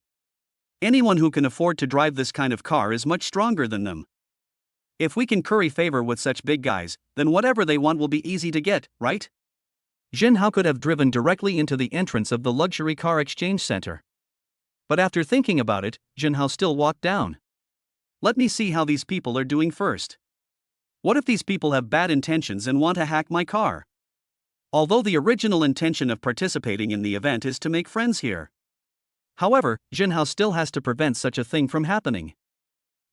Anyone who can afford to drive this kind of car is much stronger than them. If we can curry favor with such big guys, then whatever they want will be easy to get, right? Jinhao could have driven directly into the entrance of the luxury car exchange center. But after thinking about it, Jinhao still walked down. Let me see how these people are doing first. What if these people have bad intentions and want to hack my car? Although the original intention of participating in the event is to make friends here. However, Jinhao still has to prevent such a thing from happening.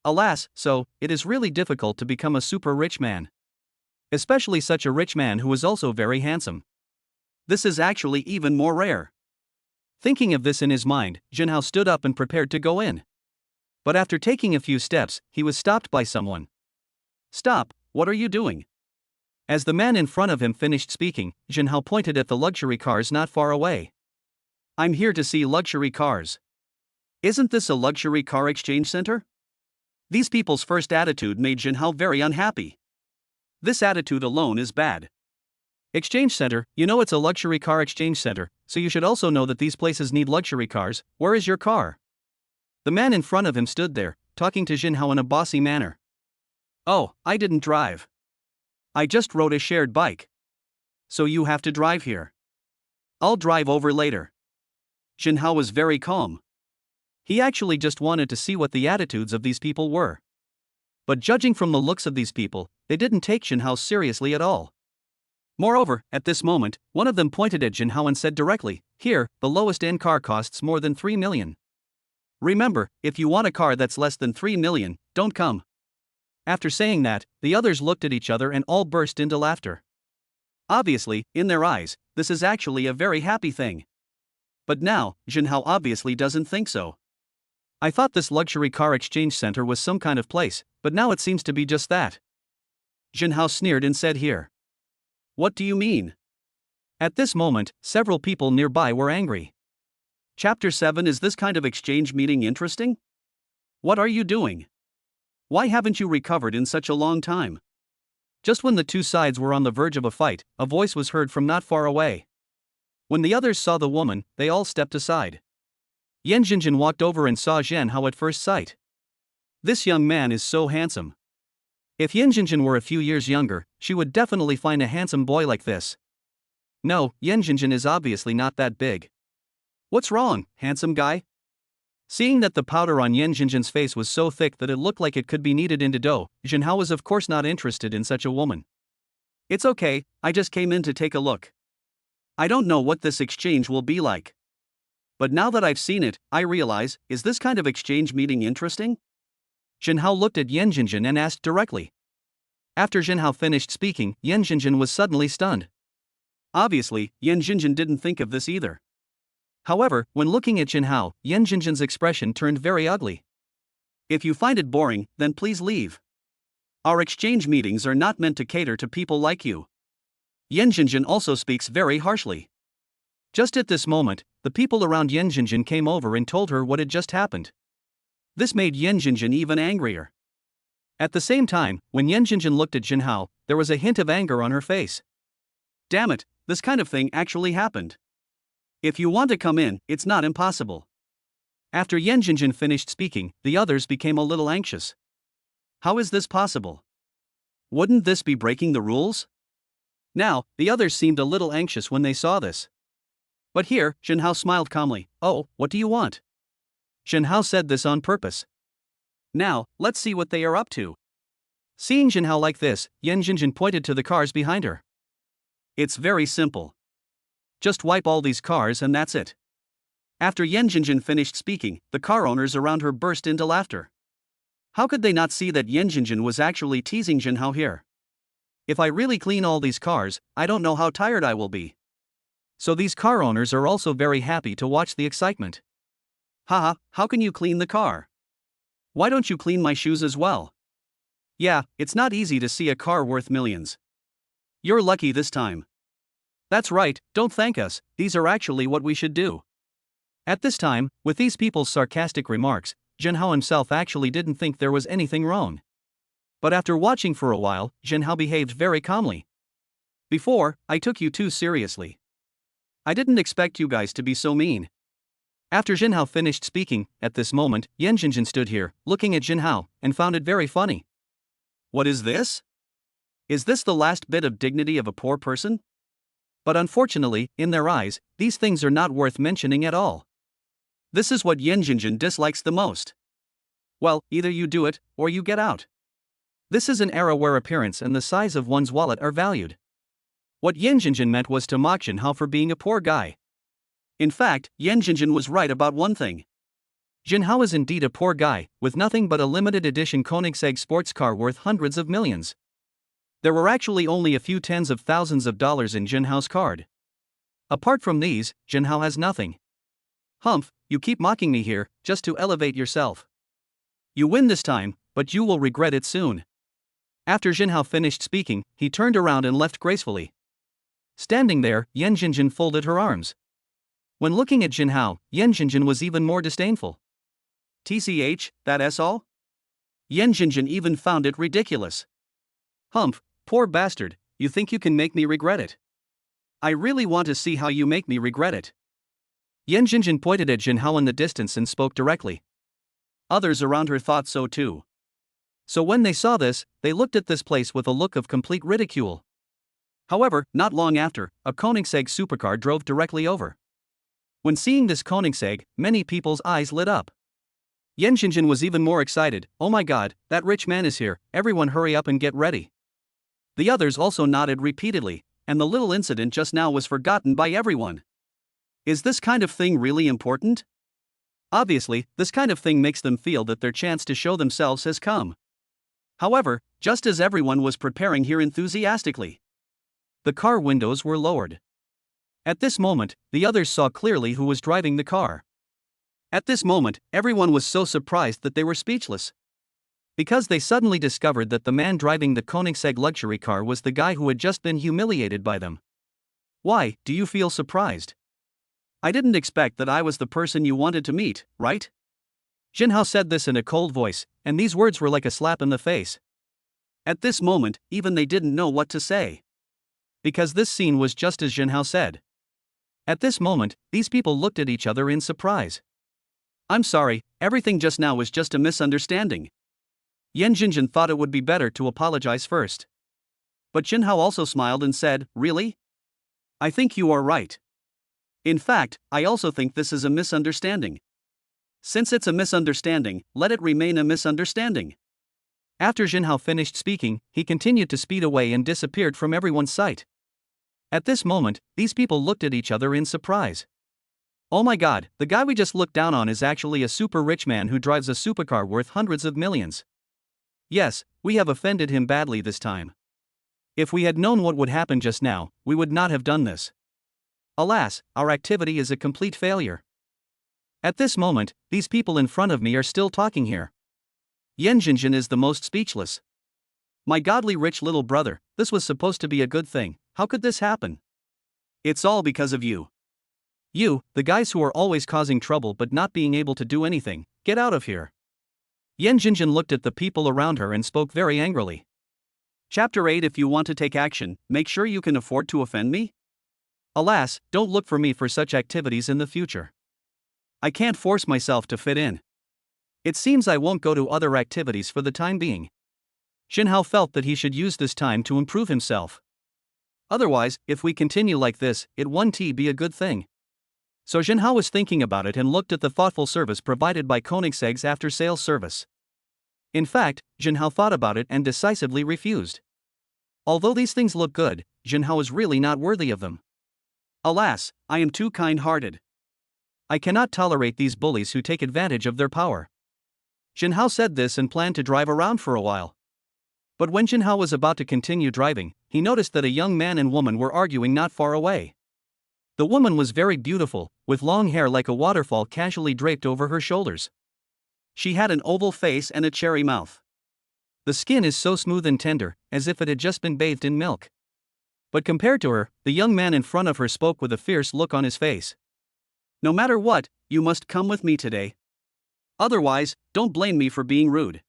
Alas, so, it is really difficult to become a super rich man. Especially such a rich man who is also very handsome. This is actually even more rare. Thinking of this in his mind, Jinhao stood up and prepared to go in. But after taking a few steps, he was stopped by someone. Stop, what are you doing? As the man in front of him finished speaking, Jinhao pointed at the luxury cars not far away. I'm here to see luxury cars. Isn't this a luxury car exchange center? These people's first attitude made Jinhao very unhappy. This attitude alone is bad. Exchange center, you know it's a luxury car exchange center, so you should also know that these places need luxury cars. Where is your car? The man in front of him stood there, talking to Jinhao in a bossy manner. Oh, I didn't drive. I just rode a shared bike. So you have to drive here. I'll drive over later. Jinhao was very calm. He actually just wanted to see what the attitudes of these people were. But judging from the looks of these people, they didn't take Jinhao seriously at all. Moreover, at this moment, one of them pointed at Jinhao and said directly, "Here, the lowest end car costs more than 3 million. Remember, if you want a car that's less than 3 million, don't come." After saying that, the others looked at each other and all burst into laughter. Obviously, in their eyes, this is actually a very happy thing. But now, Jinhao obviously doesn't think so. I thought this luxury car exchange center was some kind of place, but now it seems to be just that. Jinhao sneered and said, "Here." What do you mean? At this moment, several people nearby were angry. Chapter 7. Is this kind of exchange meeting interesting? What are you doing? Why haven't you recovered in such a long time? Just when the two sides were on the verge of a fight, a voice was heard from not far away. When the others saw the woman, they all stepped aside. Yan Jinjin walked over and saw Zhenhao at first sight. This young man is so handsome. If Yan Jinjin were a few years younger, she would definitely find a handsome boy like this. No, Yan Jinjin is obviously not that big. What's wrong, handsome guy? Seeing that the powder on Yan Jinjin's face was so thick that it looked like it could be kneaded into dough, Zhenhao was of course not interested in such a woman. It's okay, I just came in to take a look. I don't know what this exchange will be like. But now that I've seen it, I realize, is this kind of exchange meeting interesting? Zhenhao looked at Yan Jinjin and asked directly. After Zhenhao finished speaking, Yan Jinjin was suddenly stunned. Obviously, Yan Jinjin didn't think of this either. However, when looking at Zhenhao, Yan Jinjin's expression turned very ugly. If you find it boring, then please leave. Our exchange meetings are not meant to cater to people like you. Yan Jinjin also speaks very harshly. Just at this moment, the people around Yan Jinjin came over and told her what had just happened. This made Yan Jinjin even angrier. At the same time, when Yan Jinjin looked at Zhenhao, there was a hint of anger on her face. Damn it, this kind of thing actually happened. If you want to come in, it's not impossible. After Yan Jinjin finished speaking, the others became a little anxious. How is this possible? Wouldn't this be breaking the rules? Now, the others seemed a little anxious when they saw this. But here, Zhenhao smiled calmly. Oh, what do you want? Zhenhao said this on purpose. Now, let's see what they are up to. Seeing Zhenhao like this, Yan Jinjin pointed to the cars behind her. It's very simple. Just wipe all these cars and that's it. After Yan Jinjin finished speaking, the car owners around her burst into laughter. How could they not see that Yan Jinjin was actually teasing Zhenhao here? If I really clean all these cars, I don't know how tired I will be. So these car owners are also very happy to watch the excitement. Haha, how can you clean the car? Why don't you clean my shoes as well? Yeah, it's not easy to see a car worth millions. You're lucky this time. That's right, don't thank us, these are actually what we should do. At this time, with these people's sarcastic remarks, Zhenhao himself actually didn't think there was anything wrong. But after watching for a while, Zhenhao behaved very calmly. Before, I took you too seriously. I didn't expect you guys to be so mean. After Zhenhao finished speaking, at this moment, Yan Jinjin stood here, looking at Zhenhao, and found it very funny. What is this? Is this the last bit of dignity of a poor person? But unfortunately, in their eyes, these things are not worth mentioning at all. This is what Yan Jinjin dislikes the most. Well, either you do it, or you get out. This is an era where appearance and the size of one's wallet are valued. What Yan Jinjin meant was to mock Zhenhao for being a poor guy. In fact, Yan Jinjin was right about one thing. Zhenhao is indeed a poor guy, with nothing but a limited edition Koenigsegg sports car worth hundreds of millions. There were actually only a few tens of thousands of dollars in Zhenhao's card. Apart from these, Zhenhao has nothing. Humph, you keep mocking me here, just to elevate yourself. You win this time, but you will regret it soon. After Zhenhao finished speaking, he turned around and left gracefully. Standing there, Yan Jinjin folded her arms. When looking at Zhenhao, Yan Jinjin was even more disdainful. TCH, that's all? Yan Jinjin even found it ridiculous. Humph, poor bastard, you think you can make me regret it? I really want to see how you make me regret it. Yan Jinjin pointed at Jinhao in the distance and spoke directly. Others around her thought so too. So when they saw this, they looked at this place with a look of complete ridicule. However, not long after, a Koenigsegg supercar drove directly over. When seeing this Koenigsegg, many people's eyes lit up. Yan Jinjin was even more excited. Oh my god, that rich man is here, everyone hurry up and get ready. The others also nodded repeatedly, and the little incident just now was forgotten by everyone. Is this kind of thing really important? Obviously, this kind of thing makes them feel that their chance to show themselves has come. However, just as everyone was preparing here enthusiastically, the car windows were lowered. At this moment, the others saw clearly who was driving the car. At this moment, everyone was so surprised that they were speechless. Because they suddenly discovered that the man driving the Koenigsegg luxury car was the guy who had just been humiliated by them. Why, do you feel surprised? I didn't expect that I was the person you wanted to meet, right? Jinhao said this in a cold voice, and these words were like a slap in the face. At this moment, even they didn't know what to say. Because this scene was just as Jinhao said. At this moment, these people looked at each other in surprise. I'm sorry, everything just now was just a misunderstanding. Yan Jinjin thought it would be better to apologize first. But Jinhao also smiled and said, really? I think you are right. In fact, I also think this is a misunderstanding. Since it's a misunderstanding, let it remain a misunderstanding. After Jinhao finished speaking, he continued to speed away and disappeared from everyone's sight. At this moment, these people looked at each other in surprise. Oh my god, the guy we just looked down on is actually a super rich man who drives a supercar worth hundreds of millions. Yes, we have offended him badly this time. If we had known what would happen just now, we would not have done this. Alas, our activity is a complete failure. At this moment, these people in front of me are still talking here. Yan Jinjin is the most speechless. My godly rich little brother, this was supposed to be a good thing, how could this happen? It's all because of you. You, the guys who are always causing trouble but not being able to do anything, get out of here. Yan Jinjin looked at the people around her and spoke very angrily. Chapter 8. If you want to take action, make sure you can afford to offend me? Alas, don't look for me for such activities in the future. I can't force myself to fit in. It seems I won't go to other activities for the time being. Jinhao felt that he should use this time to improve himself. Otherwise, if we continue like this, it won't be a good thing. So Jinhao was thinking about it and looked at the thoughtful service provided by Koenigsegg's after-sales service. In fact, Jinhao thought about it and decisively refused. Although these things look good, Jinhao is really not worthy of them. Alas, I am too kind-hearted. I cannot tolerate these bullies who take advantage of their power. Jinhao said this and planned to drive around for a while. But when Jinhao was about to continue driving, he noticed that a young man and woman were arguing not far away. The woman was very beautiful, with long hair like a waterfall casually draped over her shoulders. She had an oval face and a cherry mouth. The skin is so smooth and tender, as if it had just been bathed in milk. But compared to her, the young man in front of her spoke with a fierce look on his face. No matter what, you must come with me today. Otherwise, don't blame me for being rude.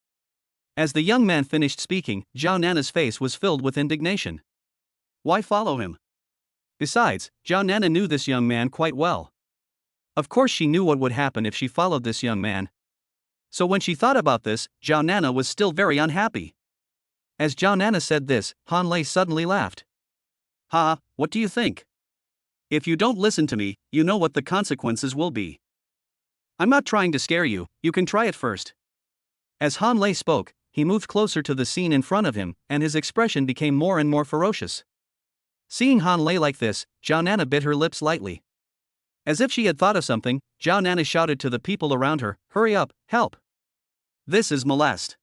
As the young man finished speaking, Zhao Nana's face was filled with indignation. Why follow him? Besides, Zhao Nana knew this young man quite well. Of course she knew what would happen if she followed this young man. So when she thought about this, Zhao Nana was still very unhappy. As Zhao Nana said this, Han Lei suddenly laughed. Ha, what do you think? If you don't listen to me, you know what the consequences will be. I'm not trying to scare you, you can try it first. As Han Lei spoke, he moved closer to the scene in front of him, and his expression became more and more ferocious. Seeing Han Lei like this, Zhao Nana bit her lips lightly. As if she had thought of something, Zhao Nana shouted to the people around her, hurry up, help! This is molest.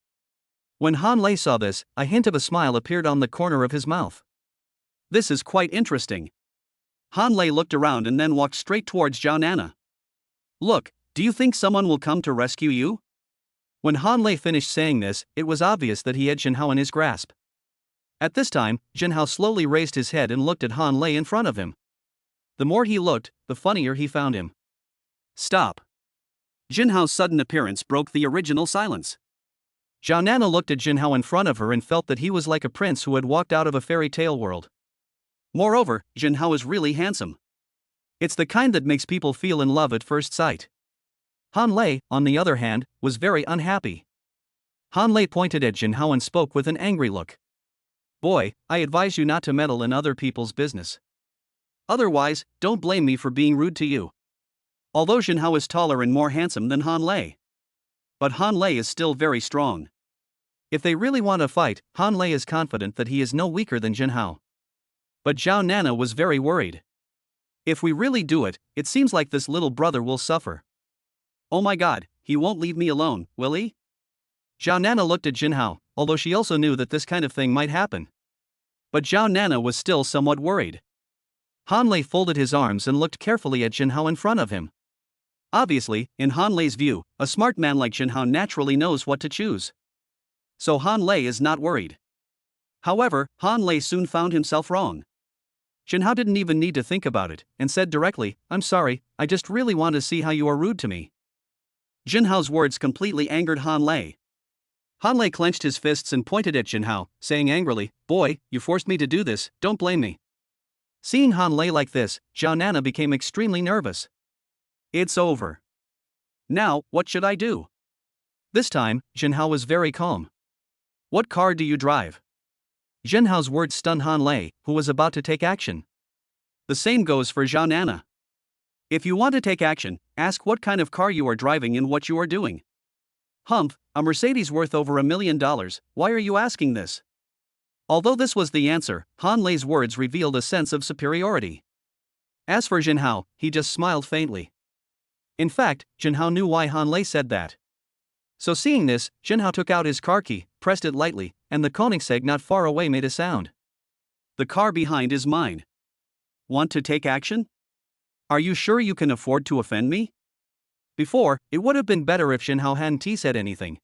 When Han Lei saw this, a hint of a smile appeared on the corner of his mouth. This is quite interesting. Han Lei looked around and then walked straight towards Zhao Nana. Look, do you think someone will come to rescue you? When Han Lei finished saying this, it was obvious that he had Jinhao in his grasp. At this time, Jinhao slowly raised his head and looked at Han Lei in front of him. The more he looked, the funnier he found him. Stop. Jinhao's sudden appearance broke the original silence. Zhao Nana looked at Jinhao in front of her and felt that he was like a prince who had walked out of a fairy tale world. Moreover, Jinhao is really handsome. It's the kind that makes people feel in love at first sight. Han Lei, on the other hand, was very unhappy. Han Lei pointed at Jinhao and spoke with an angry look. Boy, I advise you not to meddle in other people's business. Otherwise, don't blame me for being rude to you. Although Jinhao is taller and more handsome than Han Lei. But Han Lei is still very strong. If they really want to fight, Han Lei is confident that he is no weaker than Jinhao. But Zhao Nana was very worried. If we really do it, it seems like this little brother will suffer. Oh my god, he won't leave me alone, will he? Zhao Nana looked at Jinhao, although she also knew that this kind of thing might happen. But Zhao Nana was still somewhat worried. Han Lei folded his arms and looked carefully at Jinhao in front of him. Obviously, in Han Lei's view, a smart man like Jinhao naturally knows what to choose. So Han Lei is not worried. However, Han Lei soon found himself wrong. Jinhao didn't even need to think about it, and said directly, I'm sorry, I just really want to see how you are rude to me. Jinhao's words completely angered Han Lei. Han Lei clenched his fists and pointed at Jinhao, saying angrily, Boy, you forced me to do this, don't blame me. Seeing Han Lei like this, Zhao Nana became extremely nervous. It's over. Now, what should I do? This time, Jinhao was very calm. What car do you drive? Jinhao's words stunned Han Lei, who was about to take action. The same goes for Zhao Nana. If you want to take action, ask what kind of car you are driving and what you are doing. Humph, a Mercedes worth over $1 million, why are you asking this? Although this was the answer, Han Lei's words revealed a sense of superiority. As for Jinhao, he just smiled faintly. In fact, Jinhao knew why Han Lei said that. So seeing this, Jinhao took out his car key, pressed it lightly, and the Koenigsegg not far away made a sound. The car behind is mine. Want to take action? Are you sure you can afford to offend me? Before, it would have been better if Jinhao hadn't said anything.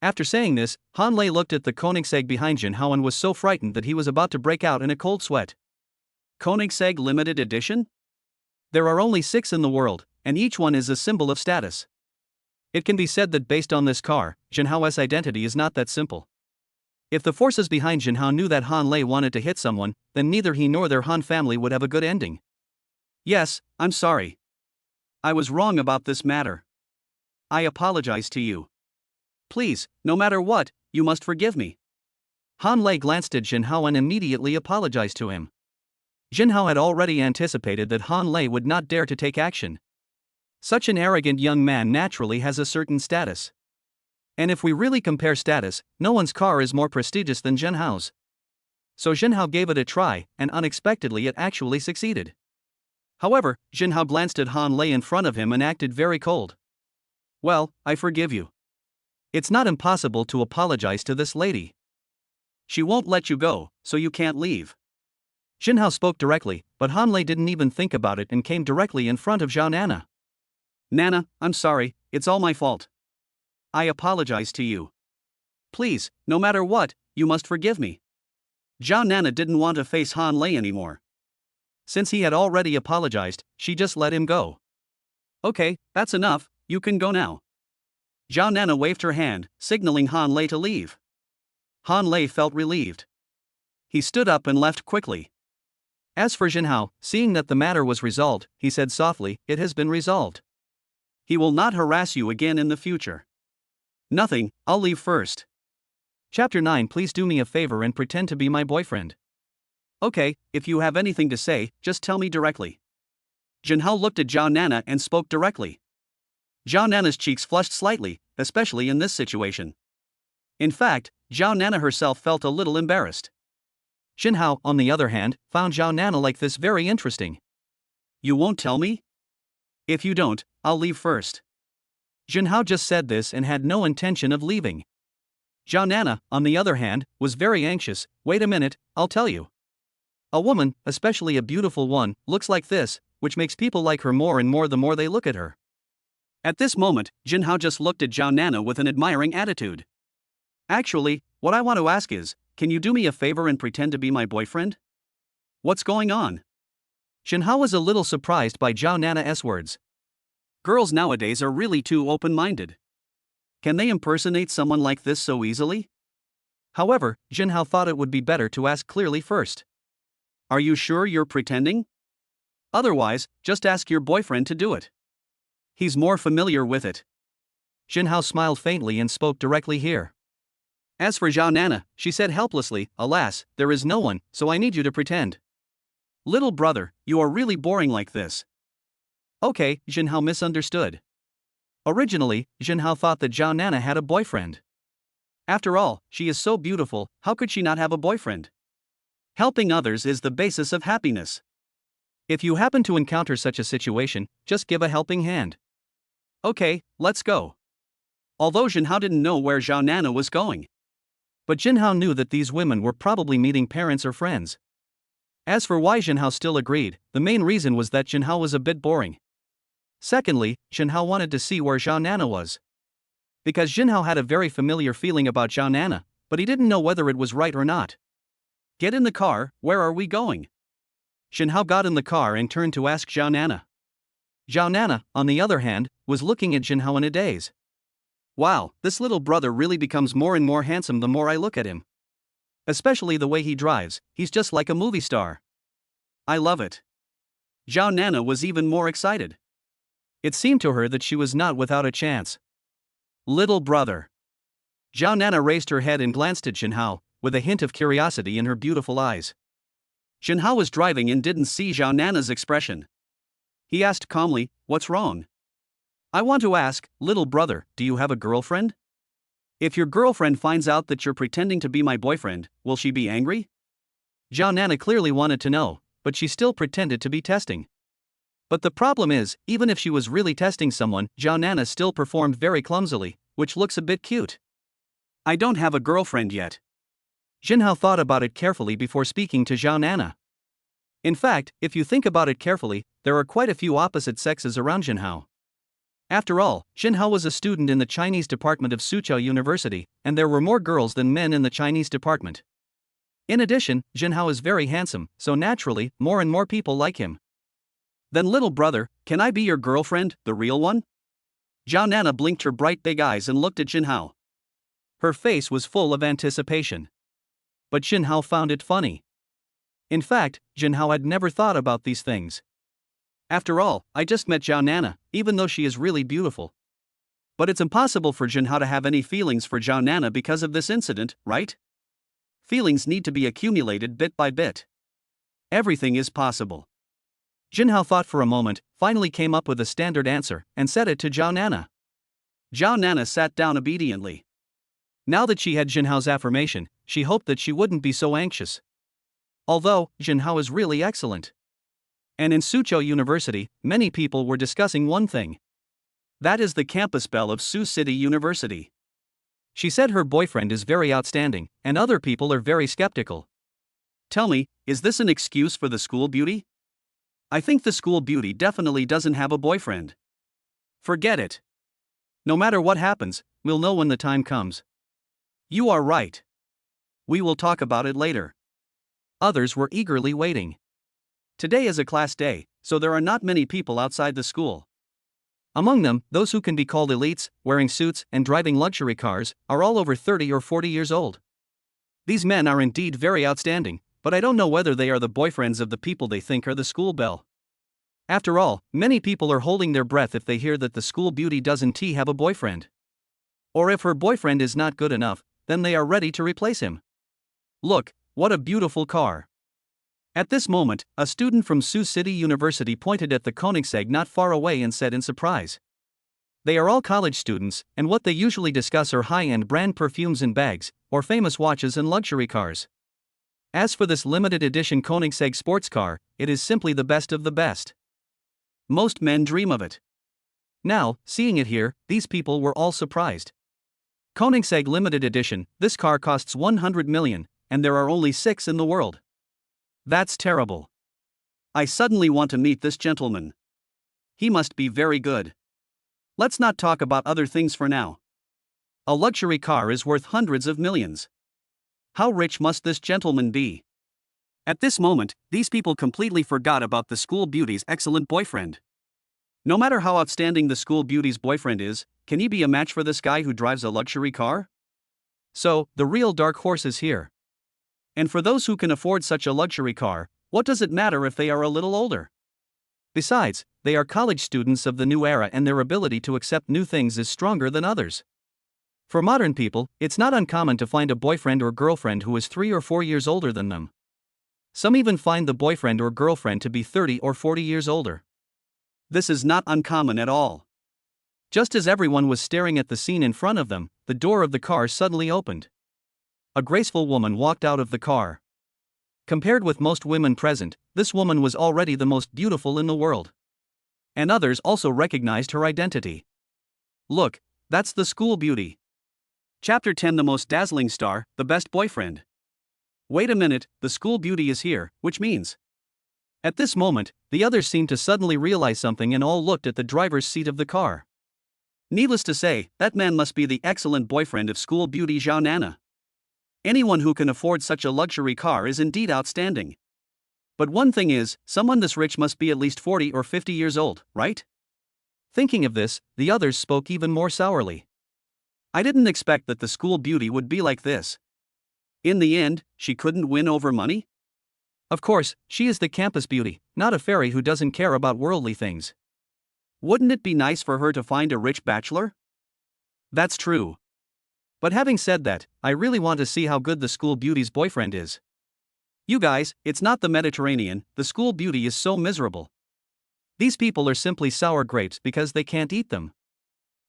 After saying this, Han Lei looked at the Koenigsegg behind Jinhao and was so frightened that he was about to break out in a cold sweat. Koenigsegg Limited Edition? There are only 6 in the world, and each one is a symbol of status. It can be said that based on this car, Jinhao's identity is not that simple. If the forces behind Jinhao knew that Han Lei wanted to hit someone, then neither he nor their Han family would have a good ending. Yes, I'm sorry. I was wrong about this matter. I apologize to you. Please, no matter what, you must forgive me. Han Lei glanced at Jinhao and immediately apologized to him. Jinhao had already anticipated that Han Lei would not dare to take action. Such an arrogant young man naturally has a certain status. And if we really compare status, no one's car is more prestigious than Jinhao's. So Jinhao gave it a try, and unexpectedly it actually succeeded. However, Jinhao glanced at Han Lei in front of him and acted very cold. Well, I forgive you. It's not impossible to apologize to this lady. She won't let you go, so you can't leave. Jinhao spoke directly, but Han Lei didn't even think about it and came directly in front of Zhao Nana. Nana, I'm sorry, it's all my fault. I apologize to you. Please, no matter what, you must forgive me. Zhao Nana didn't want to face Han Lei anymore. Since he had already apologized, she just let him go. Okay, that's enough, you can go now. Zhao Nana waved her hand, signaling Han Lei to leave. Han Lei felt relieved. He stood up and left quickly. As for Jinhao, seeing that the matter was resolved, he said softly, It has been resolved. He will not harass you again in the future. Nothing, I'll leave first. Chapter 9 Please do me a favor and pretend to be my boyfriend. Okay, if you have anything to say, just tell me directly. Jinhao looked at Zhao Nana and spoke directly. Zhao Nana's cheeks flushed slightly, especially in this situation. In fact, Zhao Nana herself felt a little embarrassed. Jinhao, on the other hand, found Zhao Nana like this very interesting. You won't tell me? If you don't, I'll leave first. Jinhao just said this and had no intention of leaving. Zhao Nana, on the other hand, was very anxious. Wait a minute, I'll tell you. A woman, especially a beautiful one, looks like this, which makes people like her more and more the more they look at her. At this moment, Jinhao just looked at Zhao Nana with an admiring attitude. Actually, what I want to ask is, can you do me a favor and pretend to be my boyfriend? What's going on? Jinhao was a little surprised by Zhao Nana's words. Girls nowadays are really too open-minded. Can they impersonate someone like this so easily? However, Jinhao thought it would be better to ask clearly first. Are you sure you're pretending? Otherwise, just ask your boyfriend to do it. He's more familiar with it. Jinhao smiled faintly and spoke directly here. As for Zhao Nana, she said helplessly, alas, there is no one, so I need you to pretend. Little brother, you are really boring like this. Okay, Jinhao misunderstood. Originally, Jinhao thought that Zhao Nana had a boyfriend. After all, she is so beautiful, how could she not have a boyfriend? Helping others is the basis of happiness. If you happen to encounter such a situation, just give a helping hand. Okay, let's go. Although Jinhao didn't know where Zhao Nana was going. But Jinhao knew that these women were probably meeting parents or friends. As for why Jinhao still agreed, the main reason was that Jinhao was a bit boring. Secondly, Jinhao wanted to see where Zhao Nana was. Because Jinhao had a very familiar feeling about Zhao Nana, but he didn't know whether it was right or not. Get in the car, where are we going? Jinhao got in the car and turned to ask Zhao Nana. Zhao Nana, on the other hand, was looking at Jinhao in a daze. Wow, this little brother really becomes more and more handsome the more I look at him. Especially the way he drives, he's just like a movie star. I love it. Zhao Nana was even more excited. It seemed to her that she was not without a chance. Little brother. Zhao Nana raised her head and glanced at Jinhao, with a hint of curiosity in her beautiful eyes. Jinhao was driving and didn't see Zhao Nana's expression. He asked calmly, "What's wrong?" I want to ask, little brother, do you have a girlfriend? If your girlfriend finds out that you're pretending to be my boyfriend, will she be angry? Zhao Nana clearly wanted to know, but she still pretended to be testing. But the problem is, even if she was really testing someone, Zhao Nana still performed very clumsily, which looks a bit cute. I don't have a girlfriend yet. Jinhao thought about it carefully before speaking to Zhao Nana. In fact, if you think about it carefully, there are quite a few opposite sexes around Jinhao. After all, Jinhao was a student in the Chinese department of Suzhou University, and there were more girls than men in the Chinese department. In addition, Jinhao is very handsome, so naturally, more and more people like him. Then little brother, can I be your girlfriend, the real one? Zhao Nana blinked her bright big eyes and looked at Jinhao. Her face was full of anticipation. But Jinhao found it funny. In fact, Jinhao had never thought about these things. After all, I just met Zhao Nana, even though she is really beautiful. But it's impossible for Jinhao to have any feelings for Zhao Nana because of this incident, right? Feelings need to be accumulated bit by bit. Everything is possible. Jinhao thought for a moment, finally came up with a standard answer, and said it to Zhao Nana. Zhao Nana sat down obediently. Now that she had Jinhao's affirmation, she hoped that she wouldn't be so anxious. Although, Jinhao is really excellent. And in Suzhou University, many people were discussing one thing. That is the campus belle of Sioux City University. She said her boyfriend is very outstanding, and other people are very skeptical. Tell me, is this an excuse for the school beauty? I think the school beauty definitely doesn't have a boyfriend. Forget it. No matter what happens, we'll know when the time comes. You are right. We will talk about it later. Others were eagerly waiting. Today is a class day, so there are not many people outside the school. Among them, those who can be called elites, wearing suits and driving luxury cars, are all over 30 or 40 years old. These men are indeed very outstanding, but I don't know whether they are the boyfriends of the people they think are the school belle. After all, many people are holding their breath if they hear that the school beauty doesn't have a boyfriend. Or if her boyfriend is not good enough, then they are ready to replace him. Look, what a beautiful car. At this moment, a student from Sioux City University pointed at the Koenigsegg not far away and said in surprise. They are all college students, and what they usually discuss are high-end brand perfumes and bags, or famous watches and luxury cars. As for this limited edition Koenigsegg sports car, it is simply the best of the best. Most men dream of it. Now, seeing it here, these people were all surprised. Koenigsegg limited edition, this car costs 100 million, and there are only 6 in the world. That's terrible. I suddenly want to meet this gentleman. He must be very good. Let's not talk about other things for now. A luxury car is worth hundreds of millions. How rich must this gentleman be? At this moment, these people completely forgot about the school beauty's excellent boyfriend. No matter how outstanding the school beauty's boyfriend is, can he be a match for this guy who drives a luxury car? So, the real dark horse is here. And for those who can afford such a luxury car, what does it matter if they are a little older? Besides, they are college students of the new era and their ability to accept new things is stronger than others. For modern people, it's not uncommon to find a boyfriend or girlfriend who is 3 or 4 years older than them. Some even find the boyfriend or girlfriend to be 30 or 40 years older. This is not uncommon at all. Just as everyone was staring at the scene in front of them, the door of the car suddenly opened. A graceful woman walked out of the car. Compared with most women present, this woman was already the most beautiful in the world. And others also recognized her identity. Look, that's the school beauty. Chapter 10: The most dazzling star, the best boyfriend. Wait a minute, the school beauty is here, which means. At this moment, the others seemed to suddenly realize something and all looked at the driver's seat of the car. Needless to say, that man must be the excellent boyfriend of school beauty Zhao Nana. Anyone who can afford such a luxury car is indeed outstanding. But one thing is, someone this rich must be at least 40 or 50 years old, right? Thinking of this, the others spoke even more sourly. I didn't expect that the school beauty would be like this. In the end, she couldn't win over money? Of course, she is the campus beauty, not a fairy who doesn't care about worldly things. Wouldn't it be nice for her to find a rich bachelor? That's true. But having said that, I really want to see how good the school beauty's boyfriend is. You guys, it's not the Mediterranean, the school beauty is so miserable. These people are simply sour grapes because they can't eat them.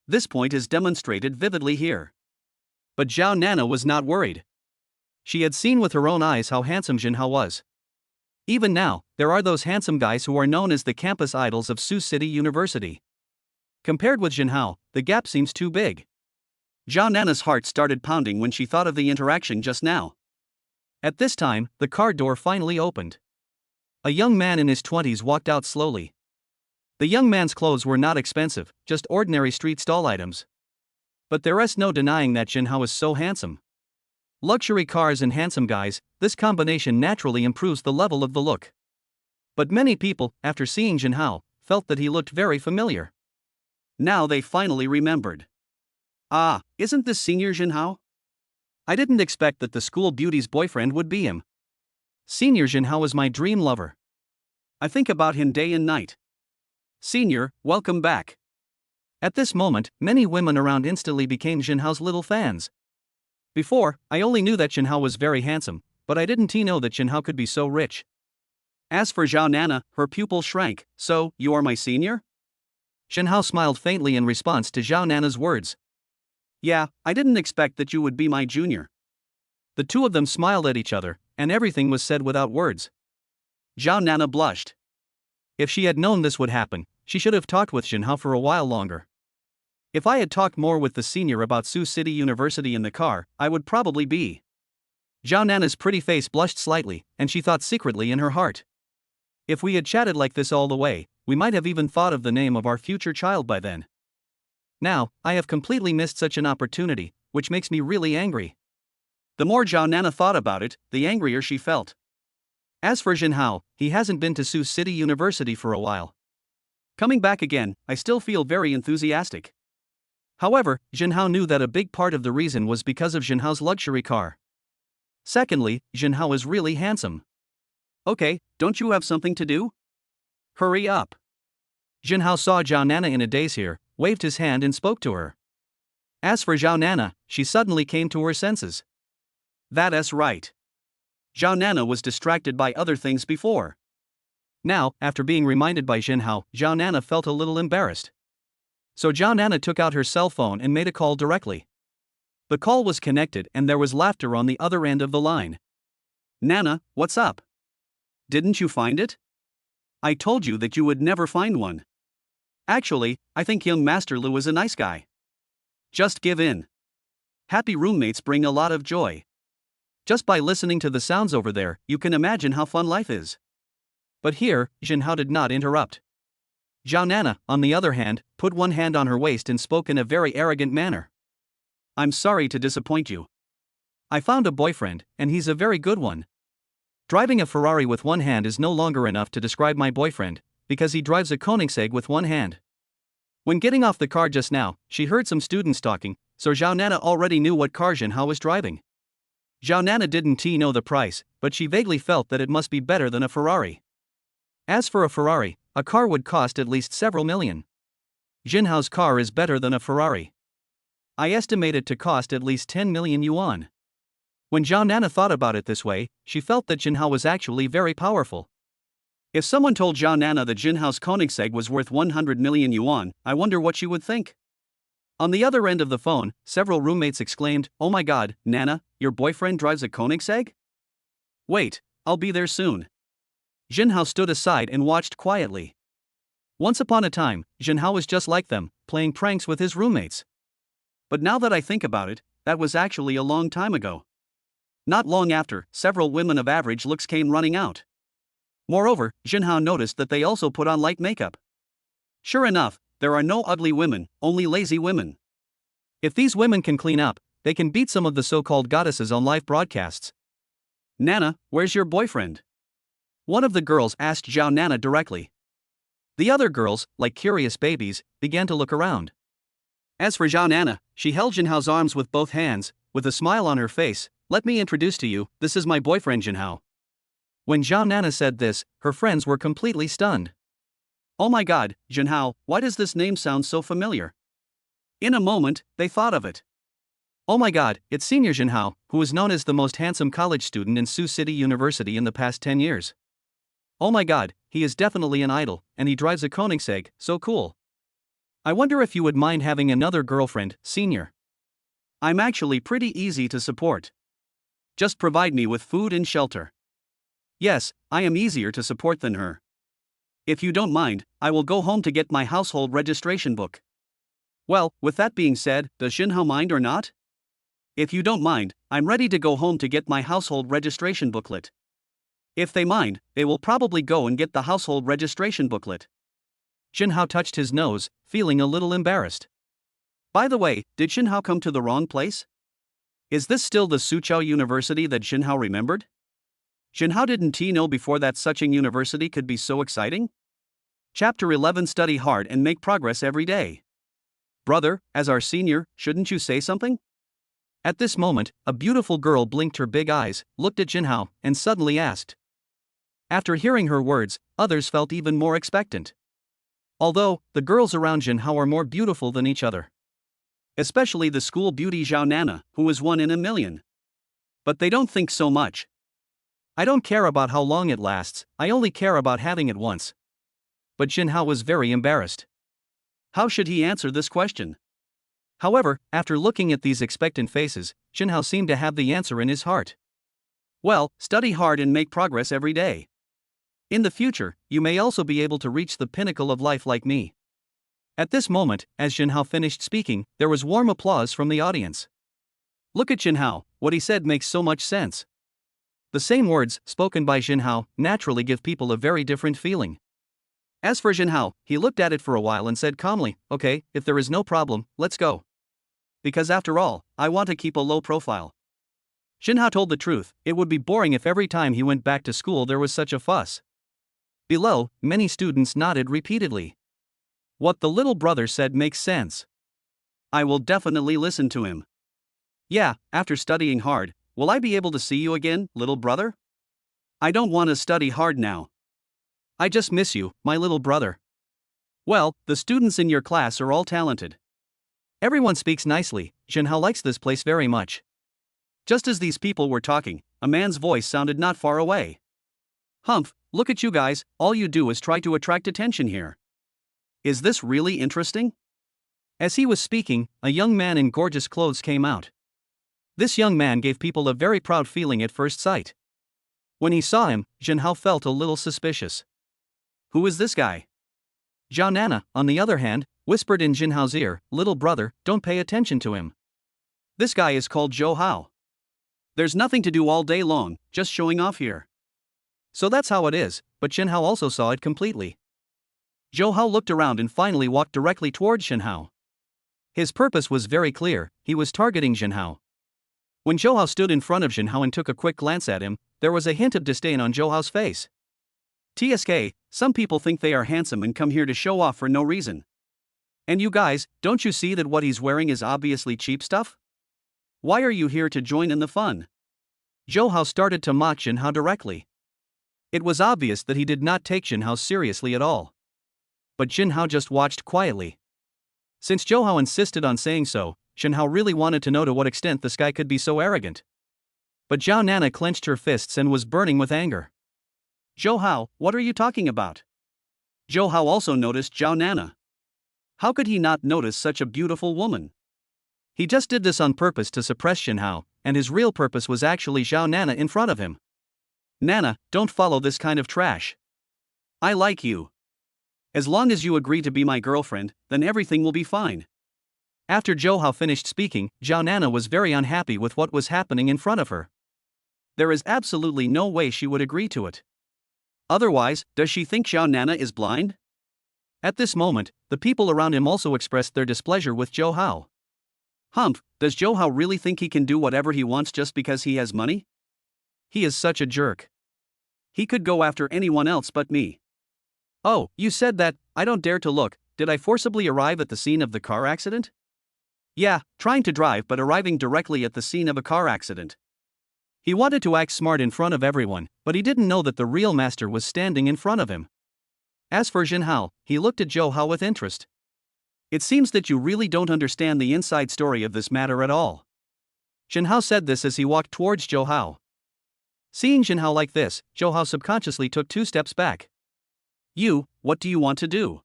This point is demonstrated vividly here. But Zhao Nana was not worried. She had seen with her own eyes how handsome Jinhao was. Even now, there are those handsome guys who are known as the campus idols of Sioux City University. Compared with Jinhao, the gap seems too big. Zhao Nana's heart started pounding when she thought of the interaction just now. At this time, the car door finally opened. A young man in his 20s walked out slowly. The young man's clothes were not expensive, just ordinary street stall items. But there is no denying that Jinhao is so handsome. Luxury cars and handsome guys, this combination naturally improves the level of the look. But many people, after seeing Jinhao, felt that he looked very familiar. Now they finally remembered. Ah, isn't this Senior Jinhao? I didn't expect that the school beauty's boyfriend would be him. Senior Jinhao is my dream lover. I think about him day and night. Senior, welcome back. At this moment, many women around instantly became Jinhao's little fans. Before, I only knew that Jinhao was very handsome, but I didn't know that Jinhao could be so rich. As for Zhao Nana, her pupil shrank. So, you are my senior? Jinhao smiled faintly in response to Zhao Nana's words. Yeah, I didn't expect that you would be my junior. The two of them smiled at each other, and everything was said without words. Zhao Nana blushed. If she had known this would happen, she should have talked with Jinhao for a while longer. If I had talked more with the senior about Sioux City University in the car, I would probably be. Zhao Nana's pretty face blushed slightly, and she thought secretly in her heart. If we had chatted like this all the way, we might have even thought of the name of our future child by then. Now, I have completely missed such an opportunity, which makes me really angry. The more Zhao Nana thought about it, the angrier she felt. As for Jinhao, he hasn't been to Sioux City University for a while. Coming back again, I still feel very enthusiastic. However, Jinhao knew that a big part of the reason was because of Jinhao's luxury car. Secondly, Jinhao is really handsome. Okay, don't you have something to do? Hurry up. Jinhao saw Zhao Nana in a daze here, waved his hand and spoke to her. As for Zhao Nana, she suddenly came to her senses. That's right. Zhao Nana was distracted by other things before. Now, after being reminded by Jinhao, Zhao Nana felt a little embarrassed. So Zhao Nana took out her cell phone and made a call directly. The call was connected and there was laughter on the other end of the line. Nana, what's up? Didn't you find it? I told you that you would never find one. Actually, I think young Master Lu is a nice guy. Just give in. Happy roommates bring a lot of joy. Just by listening to the sounds over there, you can imagine how fun life is. But here, Jinhao did not interrupt. Zhao Nana, on the other hand, put one hand on her waist and spoke in a very arrogant manner. I'm sorry to disappoint you. I found a boyfriend, and he's a very good one. Driving a Ferrari with one hand is no longer enough to describe my boyfriend. because he drives a Koenigsegg with one hand. When getting off the car just now, she heard some students talking, so Zhao Nana already knew what car Jinhao was driving. Zhao Nana didn't know the price, but she vaguely felt that it must be better than a Ferrari. As for a Ferrari, a car would cost at least several million. Jinhao's car is better than a Ferrari. I estimate it to cost at least 10 million yuan. When Zhao Nana thought about it this way, she felt that Jinhao was actually very powerful. If someone told Zhao Nana that Jinhao's Koenigsegg was worth 100 million yuan, I wonder what she would think. On the other end of the phone, several roommates exclaimed, "Oh my god, Nana, your boyfriend drives a Koenigsegg? Wait, I'll be there soon." Jinhao stood aside and watched quietly. Once upon a time, Jinhao was just like them, playing pranks with his roommates. But now that I think about it, that was actually a long time ago. Not long after, several women of average looks came running out. Moreover, Jinhao noticed that they also put on light makeup. Sure enough, there are no ugly women, only lazy women. If these women can clean up, they can beat some of the so-called goddesses on live broadcasts. "Nana, where's your boyfriend?" One of the girls asked Zhao Nana directly. The other girls, like curious babies, began to look around. As for Zhao Nana, she held Jinhao's arms with both hands, with a smile on her face. "Let me introduce to you, this is my boyfriend Jinhao." When Zhao Nana said this, her friends were completely stunned. "Oh my god, Jinhao, why does this name sound so familiar?" In a moment, they thought of it. "Oh my god, it's Senior Jinhao, who is known as the most handsome college student in Sioux City University in the past 10 years. Oh my god, he is definitely an idol, and he drives a Koenigsegg, so cool. I wonder if you would mind having another girlfriend, Senior. I'm actually pretty easy to support. Just provide me with food and shelter. Yes, I am easier to support than her. If you don't mind, I will go home to get my household registration book." Well, with that being said, does Jinhao mind or not? "If you don't mind, I'm ready to go home to get my household registration booklet." If they mind, they will probably go and get the household registration booklet. Jinhao touched his nose, feeling a little embarrassed. By the way, did Jinhao come to the wrong place? Is this still the Suzhou University that Jinhao remembered? Jinhao didn't know before that such a university could be so exciting? Chapter 11 Study hard and make progress every day. Brother, as our senior, shouldn't you say something? At this moment, a beautiful girl blinked her big eyes, looked at Jinhao, and suddenly asked. After hearing her words, others felt even more expectant. Although, the girls around Jinhao are more beautiful than each other. Especially the school beauty Zhao Nana, who is one in a million. But they don't think so much. I don't care about how long it lasts, I only care about having it once. But Jinhao was very embarrassed. How should he answer this question? However, after looking at these expectant faces, Jinhao seemed to have the answer in his heart. Well, study hard and make progress every day. In the future, you may also be able to reach the pinnacle of life like me. At this moment, as Jinhao finished speaking, there was warm applause from the audience. Look at Jinhao, what he said makes so much sense. The same words, spoken by Jinhao, naturally give people a very different feeling. As for Jinhao, he looked at it for a while and said calmly, "Okay, if there is no problem, let's go. Because after all, I want to keep a low profile." Jinhao told the truth, it would be boring if every time he went back to school there was such a fuss. Below, many students nodded repeatedly. What the little brother said makes sense. I will definitely listen to him. Yeah, after studying hard, will I be able to see you again, little brother? I don't want to study hard now. I just miss you, my little brother. Well, the students in your class are all talented. Everyone speaks nicely, Jinhao likes this place very much. Just as these people were talking, a man's voice sounded not far away. Humph, look at you guys, all you do is try to attract attention here. Is this really interesting? As he was speaking, a young man in gorgeous clothes came out. This young man gave people a very proud feeling at first sight. When he saw him, Jinhao felt a little suspicious. Who is this guy? Zhao Nana, on the other hand, whispered in Jinhao's ear, "Little brother, don't pay attention to him. This guy is called Zhou Hao. There's nothing to do all day long, just showing off here." So that's how it is, but Jinhao also saw it completely. Zhou Hao looked around and finally walked directly towards Jinhao. His purpose was very clear, he was targeting Jinhao. When Zhou Hao stood in front of Jinhao and took a quick glance at him, there was a hint of disdain on Zhou Hao's face. TSK, some people think they are handsome and come here to show off for no reason. And you guys, don't you see that what he's wearing is obviously cheap stuff? Why are you here to join in the fun? Zhou Hao started to mock Jin Hao directly. It was obvious that he did not take Jin Hao seriously at all. But Jin Hao just watched quietly. Since Zhou Hao insisted on saying so, Jin Hao really wanted to know to what extent this guy could be so arrogant. But Zhao Nana clenched her fists and was burning with anger. Zhou Hao, what are you talking about? Zhou Hao also noticed Zhao Nana. How could he not notice such a beautiful woman? He just did this on purpose to suppress Jin Hao, and his real purpose was actually Zhao Nana in front of him. Nana, don't follow this kind of trash. I like you. As long as you agree to be my girlfriend, then everything will be fine. After Zhou Hao finished speaking, Zhao Nana was very unhappy with what was happening in front of her. There is absolutely no way she would agree to it. Otherwise, does she think Zhao Nana is blind? At this moment, the people around him also expressed their displeasure with Zhou Hao. Humph, does Zhou Hao really think he can do whatever he wants just because he has money? He is such a jerk. He could go after anyone else but me. Oh, you said that, I don't dare to look, did I forcibly arrive at the scene of the car accident? Yeah, trying to drive but arriving directly at the scene of a car accident. He wanted to act smart in front of everyone, but he didn't know that the real master was standing in front of him. As for Jin Hao, he looked at Zhou Hao with interest. It seems that you really don't understand the inside story of this matter at all. Jin Hao said this as he walked towards Zhou Hao. Seeing Jin Hao like this, Zhou Hao subconsciously took 2 steps back. You, what do you want to do?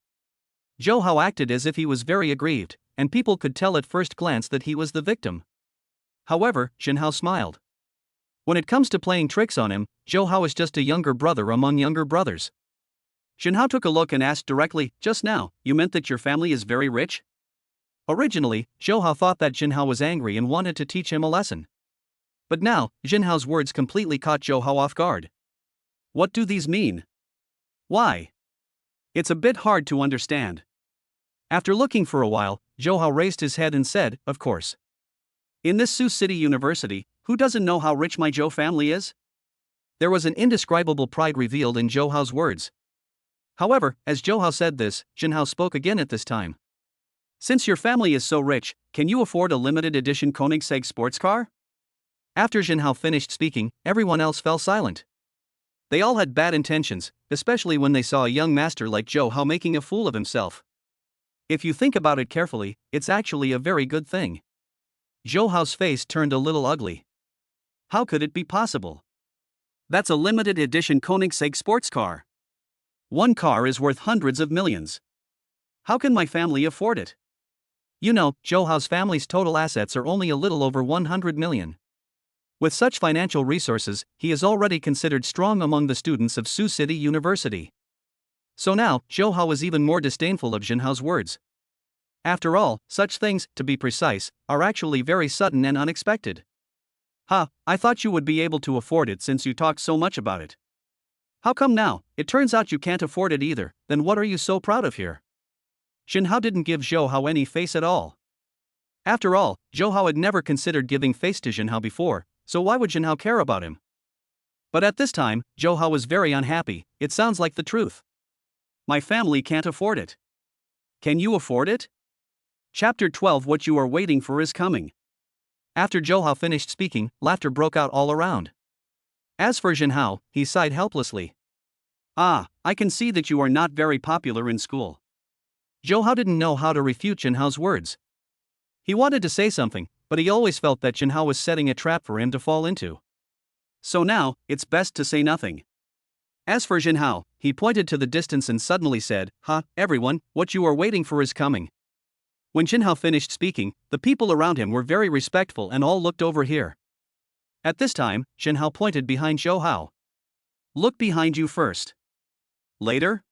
Zhou Hao acted as if he was very aggrieved, and people could tell at first glance that he was the victim. However, Jin Hao smiled. When it comes to playing tricks on him, Zhou Hao is just a younger brother among younger brothers. Jin Hao took a look and asked directly, just now, you meant that your family is very rich? Originally, Zhou Hao thought that Jin Hao was angry and wanted to teach him a lesson. But now, Jin Hao's words completely caught Zhou Hao off guard. What do these mean? Why? It's a bit hard to understand. After looking for a while, Zhou Hao raised his head and said, of course. In this Sioux City University, who doesn't know how rich my Zhou family is? There was an indescribable pride revealed in Zhou Hao's words. However, as Zhou Hao said this, Jin Hao spoke again at this time. Since your family is so rich, can you afford a limited edition Koenigsegg sports car? After Jin Hao finished speaking, everyone else fell silent. They all had bad intentions, especially when they saw a young master like Zhou Hao making a fool of himself. If you think about it carefully, it's actually a very good thing. Zhou Hao's face turned a little ugly. How could it be possible? That's a limited edition Koenigsegg sports car. One car is worth hundreds of millions. How can my family afford it? You know, Zhou Hao's family's total assets are only a little over 100 million. With such financial resources, he is already considered strong among the students of Sioux City University. So now, Zhou Hao was even more disdainful of Jin Hao's words. After all, such things, to be precise, are actually very sudden and unexpected. Ha, I thought you would be able to afford it since you talked so much about it. How come now, it turns out you can't afford it either, then what are you so proud of here? Jin Hao didn't give Zhou Hao any face at all. After all, Zhou Hao had never considered giving face to Jin Hao before, so why would Jin Hao care about him? But at this time, Zhou Hao was very unhappy. It sounds like the truth. My family can't afford it. Can you afford it? Chapter 12. What you are waiting for is coming. After Zhou Hao finished speaking, laughter broke out all around. As for Jin Hao, he sighed helplessly. Ah, I can see that you are not very popular in school. Zhou Hao didn't know how to refute Jin Hao's words. He wanted to say something, but he always felt that Jin Hao was setting a trap for him to fall into. So now, it's best to say nothing. As for Jin Hao, he pointed to the distance and suddenly said, "Ha, everyone, what you are waiting for is coming." When Jin Hao finished speaking, the people around him were very respectful and all looked over here. At this time, Jin Hao pointed behind Zhou Hao. Look behind you first. Later?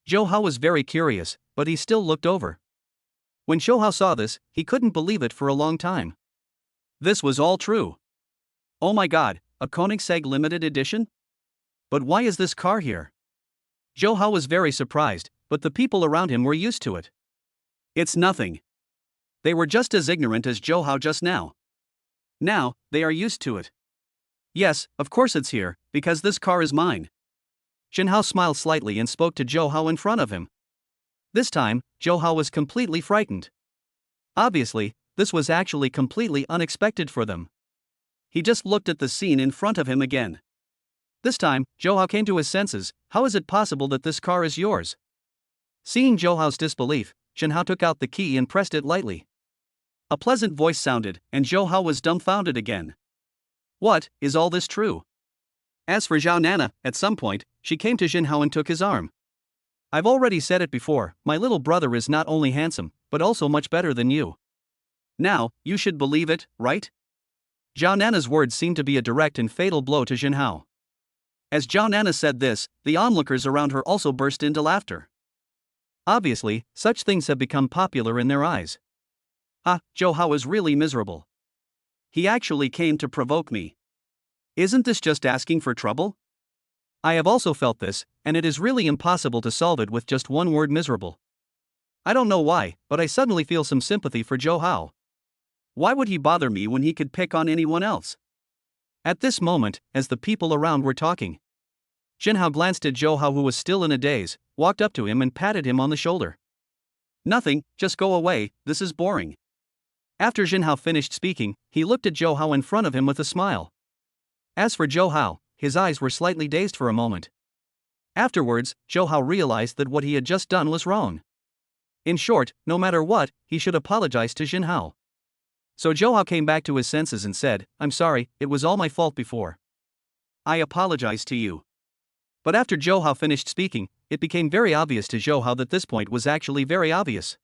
Zhou Hao was very curious, but he still looked over. When Zhou Hao saw this, he couldn't believe it for a long time. This was all true. Oh my god, a Koenigsegg limited edition? But why is this car here? Zhou Hao was very surprised, but the people around him were used to it. It's nothing. They were just as ignorant as Zhou Hao just now. Now, they are used to it. Yes, of course it's here, because this car is mine. Jinhao smiled slightly and spoke to Zhou Hao in front of him. This time, Zhou Hao was completely frightened. Obviously, this was actually completely unexpected for them. He just looked at the scene in front of him again. This time, Zhou Hao came to his senses. How is it possible that this car is yours? Seeing Zhou Hao's disbelief, Jinhao took out the key and pressed it lightly. A pleasant voice sounded, and Zhou Hao was dumbfounded again. What, is all this true? As for Zhao Nana, at some point, she came to Jinhao and took his arm. I've already said it before, my little brother is not only handsome, but also much better than you. Now, you should believe it, right? Zhao Nana's words seemed to be a direct and fatal blow to Jinhao. As Zhao Nana said this, the onlookers around her also burst into laughter. Obviously, such things have become popular in their eyes. Zhou Hao is really miserable. He actually came to provoke me. Isn't this just asking for trouble? I have also felt this, and it is really impossible to solve it with just one word: miserable. I don't know why, but I suddenly feel some sympathy for Zhou Hao. Why would he bother me when he could pick on anyone else? At this moment, as the people around were talking, Jinhao glanced at Zhou Hao, who was still in a daze, walked up to him and patted him on the shoulder. Nothing, just go away, this is boring. After Jinhao finished speaking, he looked at Zhou Hao in front of him with a smile. As for Zhou Hao, his eyes were slightly dazed for a moment. Afterwards, Zhou Hao realized that what he had just done was wrong. In short, no matter what, he should apologize to Jinhao. So Zhou Hao came back to his senses and said, I'm sorry, it was all my fault before. I apologize to you. But after Zhou Hao finished speaking, it became very obvious to Zhou Hao that this point was actually very obvious.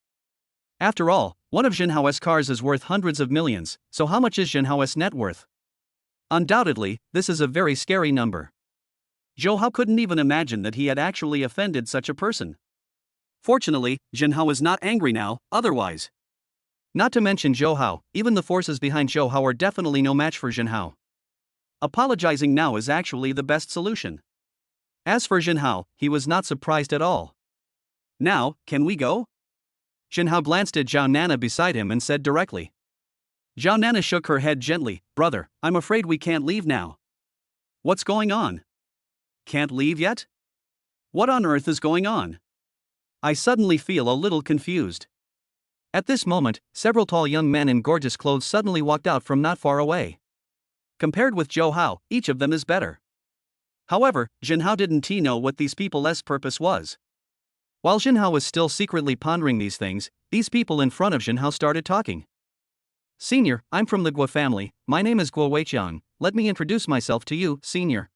After all, one of Jinhao's cars is worth hundreds of millions, so how much is Jinhao's net worth? Undoubtedly, this is a very scary number. Zhou Hao couldn't even imagine that he had actually offended such a person. Fortunately, Jinhao is not angry now, otherwise. Not to mention Zhou Hao, even the forces behind Zhou Hao are definitely no match for Jinhao. Apologizing now is actually the best solution. As for Jinhao, he was not surprised at all. Now, can we go? Jinhao glanced at Zhao Nana beside him and said directly. Zhao Nana shook her head gently. Brother, I'm afraid we can't leave now. What's going on? Can't leave yet? What on earth is going on? I suddenly feel a little confused. At this moment, several tall young men in gorgeous clothes suddenly walked out from not far away. Compared with Zhou Hao, each of them is better. However, Jinhao didn't know what these people's purpose was. While Jinhao was still secretly pondering these things, these people in front of Jinhao started talking. Senior, I'm from the Guo family, my name is Guo Weiqiang, let me introduce myself to you, Senior.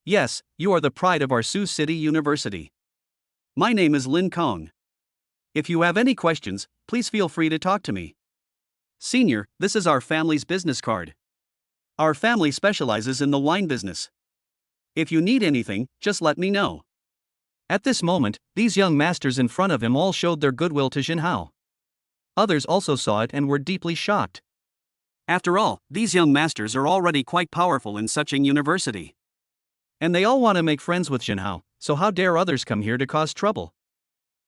Yes, you are the pride of our Sioux City University. My name is Lin Kong. If you have any questions, please feel free to talk to me. Senior, this is our family's business card. Our family specializes in the wine business. If you need anything, just let me know. At this moment, these young masters in front of him all showed their goodwill to Jinhao. Others also saw it and were deeply shocked. After all, these young masters are already quite powerful in such a university. And they all want to make friends with Jinhao, so how dare others come here to cause trouble?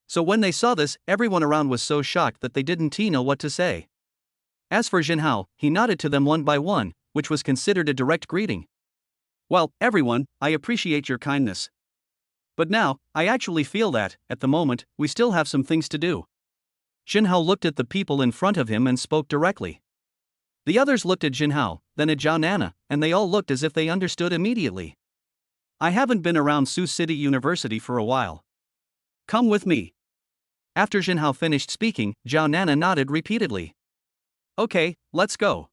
So when they saw this, everyone around was so shocked that they didn't know what to say. As for Jinhao, he nodded to them one by one, which was considered a direct greeting. Well, everyone, I appreciate your kindness. But now, I actually feel that, at the moment, we still have some things to do. Jinhao looked at the people in front of him and spoke directly. The others looked at Jinhao, then at Zhao Nana, and they all looked as if they understood immediately. I haven't been around Sioux City University for a while. Come with me. After Jinhao finished speaking, Zhao Nana nodded repeatedly. Okay, let's go.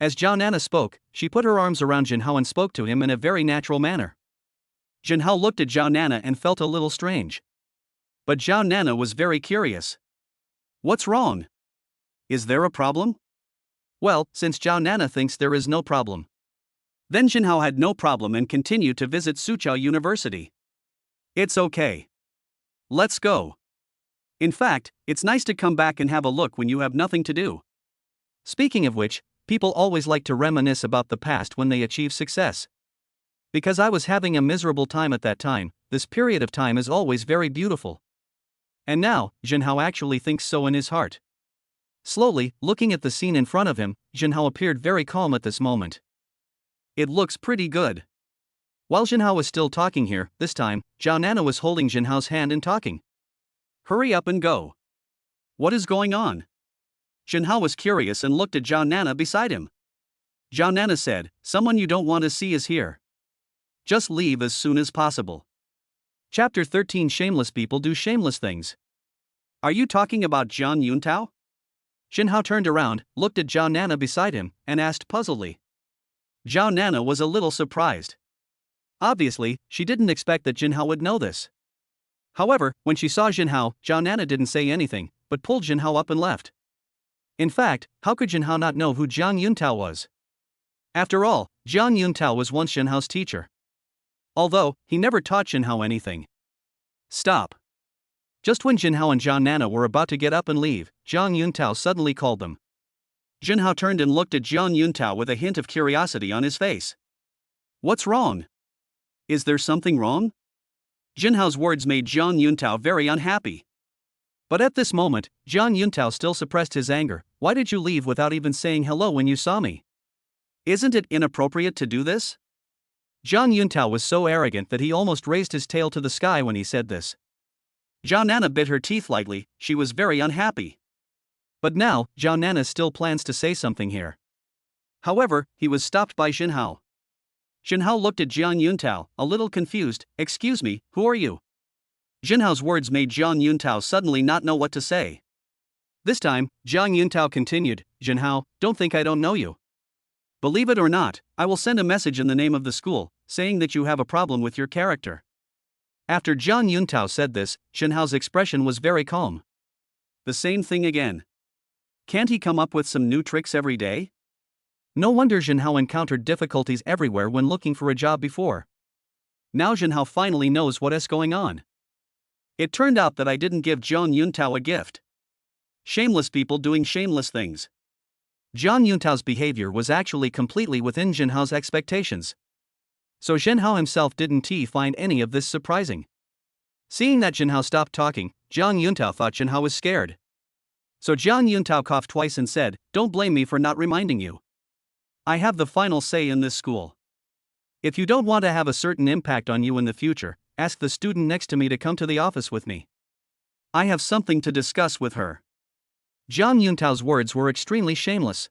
As Zhao Nana spoke, she put her arms around Jinhao and spoke to him in a very natural manner. Jinhao looked at Zhao Nana and felt a little strange. But Zhao Nana was very curious. What's wrong? Is there a problem? Well, since Zhao Nana thinks there is no problem, then Jinhao had no problem and continued to visit Soochow University. It's okay. Let's go. In fact, it's nice to come back and have a look when you have nothing to do. Speaking of which, people always like to reminisce about the past when they achieve success. Because I was having a miserable time at that time, this period of time is always very beautiful. And now, Jinhao actually thinks so in his heart. Slowly, looking at the scene in front of him, Jinhao appeared very calm at this moment. It looks pretty good. While Jinhao was still talking here, this time, Zhao Nana was holding Jinhao's hand and talking. Hurry up and go. What is going on? Jinhao was curious and looked at Zhao Nana beside him. Zhao Nana said, someone you don't want to see is here. Just leave as soon as possible. Chapter 13 Shameless people do shameless things. Are you talking about Zhang Yuntao? Jinhao turned around, looked at Zhao Nana beside him, and asked puzzledly. Zhao Nana was a little surprised. Obviously, she didn't expect that Jinhao would know this. However, when she saw Jinhao, Zhao Nana didn't say anything, but pulled Jinhao up and left. In fact, how could Jinhao not know who Zhang Yuntao was? After all, Zhang Yuntao was once Jinhao's teacher. Although, he never taught Jinhao anything. Stop. Just when Jinhao and Zhao Nana were about to get up and leave, Zhang Yuntao suddenly called them. Jinhao turned and looked at Zhang Yuntao with a hint of curiosity on his face. What's wrong? Is there something wrong? Jinhao's words made Zhang Yuntao very unhappy. But at this moment, Zhang Yuntao still suppressed his anger. Why did you leave without even saying hello when you saw me? Isn't it inappropriate to do this? Zhang Yuntao was so arrogant that he almost raised his tail to the sky when he said this. Zhao Nana bit her teeth lightly, she was very unhappy. But now, Zhao Nana still plans to say something here. However, he was stopped by Jinhao. Jinhao looked at Zhang Yuntao, a little confused. Excuse me, who are you? Jinhao's words made Zhang Yuntao suddenly not know what to say. This time, Zhang Yuntao continued, Jinhao, don't think I don't know you. Believe it or not, I will send a message in the name of the school, saying that you have a problem with your character. After Zhang Yuntao said this, Jinhao's expression was very calm. The same thing again. Can't he come up with some new tricks every day? No wonder Jinhao encountered difficulties everywhere when looking for a job before. Now Jinhao finally knows what is going on. It turned out that I didn't give Zhang Yuntao a gift. Shameless people doing shameless things. Zhang Yuntao's behavior was actually completely within Jinhao's expectations. So Jinhao himself didn't find any of this surprising. Seeing that Jinhao stopped talking, Zhang Yuntao thought Jinhao was scared. So Zhang Yuntao coughed twice and said, don't blame me for not reminding you. I have the final say in this school. If you don't want to have a certain impact on you in the future, ask the student next to me to come to the office with me. I have something to discuss with her. Zhang Yuntao's words were extremely shameless.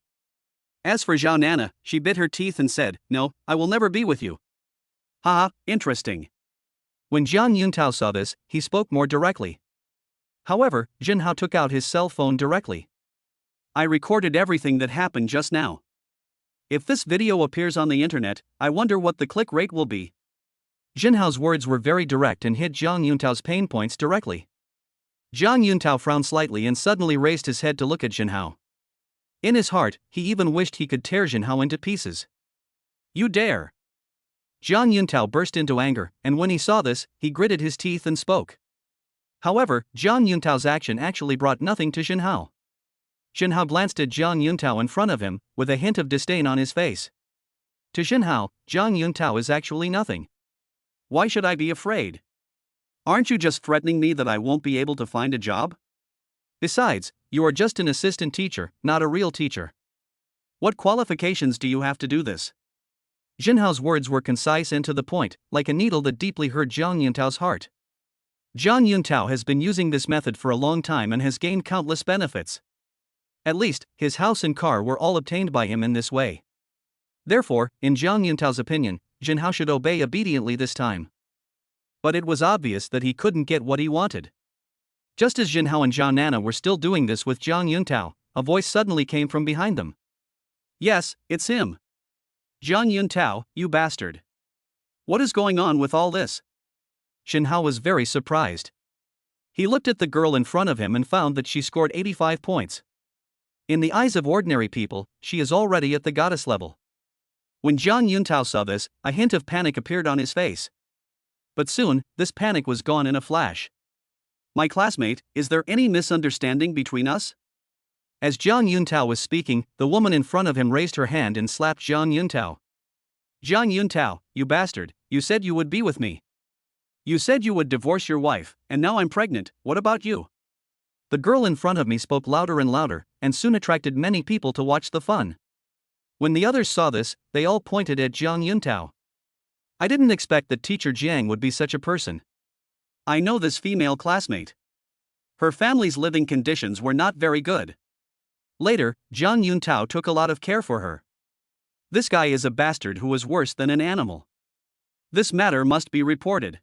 As for Zhao Nana, she bit her teeth and said, no, I will never be with you. Haha, interesting. When Zhang Yuntao saw this, he spoke more directly. However, Jinhao took out his cell phone directly. I recorded everything that happened just now. If this video appears on the internet, I wonder what the click rate will be. Jinhao's words were very direct and hit Zhang Yuntao's pain points directly. Zhang Yuntao frowned slightly and suddenly raised his head to look at Jinhao. In his heart, he even wished he could tear Jinhao into pieces. You dare! Zhang Yuntao burst into anger, and when he saw this, he gritted his teeth and spoke. However, Zhang Yuntao's action actually brought nothing to Jinhao. Jinhao glanced at Zhang Yuntao in front of him, with a hint of disdain on his face. To Jinhao, Zhang Yuntao is actually nothing. Why should I be afraid? Aren't you just threatening me that I won't be able to find a job? Besides, you are just an assistant teacher, not a real teacher. What qualifications do you have to do this? Jinhao's words were concise and to the point, like a needle that deeply hurt Zhang Yuntao's heart. Zhang Yuntao has been using this method for a long time and has gained countless benefits. At least, his house and car were all obtained by him in this way. Therefore, in Zhang Yuntao's opinion, Jinhao should obey obediently this time. But it was obvious that he couldn't get what he wanted. Just as Jinhao and Zhao Nana were still doing this with Zhang Yuntao, a voice suddenly came from behind them. Yes, it's him. Zhang Yuntao, you bastard. What is going on with all this? Jinhao was very surprised. He looked at the girl in front of him and found that she scored 85 points. In the eyes of ordinary people, she is already at the goddess level. When Zhang Yuntao saw this, a hint of panic appeared on his face. But soon, this panic was gone in a flash. My classmate, is there any misunderstanding between us? As Zhang Yuntao was speaking, the woman in front of him raised her hand and slapped Zhang Yuntao. Zhang Yuntao, you bastard, you said you would be with me. You said you would divorce your wife, and now I'm pregnant, what about you? The girl in front of me spoke louder and louder, and soon attracted many people to watch the fun. When the others saw this, they all pointed at Zhang Yuntao. I didn't expect that teacher Jiang would be such a person. I know this female classmate. Her family's living conditions were not very good. Later, Zhang Yuntao took a lot of care for her. This guy is a bastard who is worse than an animal. This matter must be reported.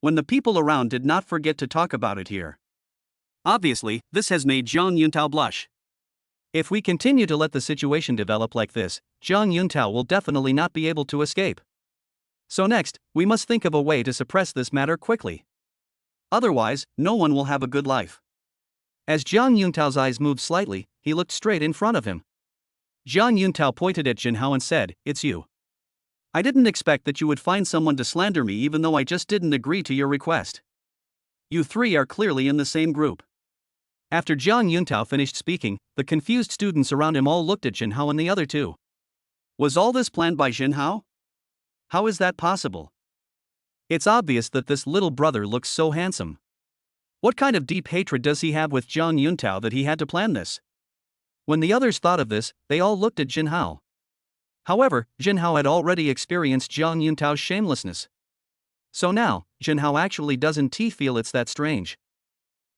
When the people around did not forget to talk about it here. Obviously, this has made Zhang Yuntao blush. If we continue to let the situation develop like this, Zhang Yuntao will definitely not be able to escape. So next, we must think of a way to suppress this matter quickly. Otherwise, no one will have a good life. As Zhang Yuntao's eyes moved slightly, he looked straight in front of him. Zhang Yuntao pointed at Jinhao and said, "It's you. I didn't expect that you would find someone to slander me even though I just didn't agree to your request. You three are clearly in the same group." After Zhang Yuntao finished speaking, the confused students around him all looked at Jinhao and the other two. Was all this planned by Jinhao? How is that possible? It's obvious that this little brother looks so handsome. What kind of deep hatred does he have with Zhang Yuntao that he had to plan this? When the others thought of this, they all looked at Jinhao. However, Jinhao had already experienced Zhang Yuntao's shamelessness. So now, Jinhao actually doesn't feel it's that strange.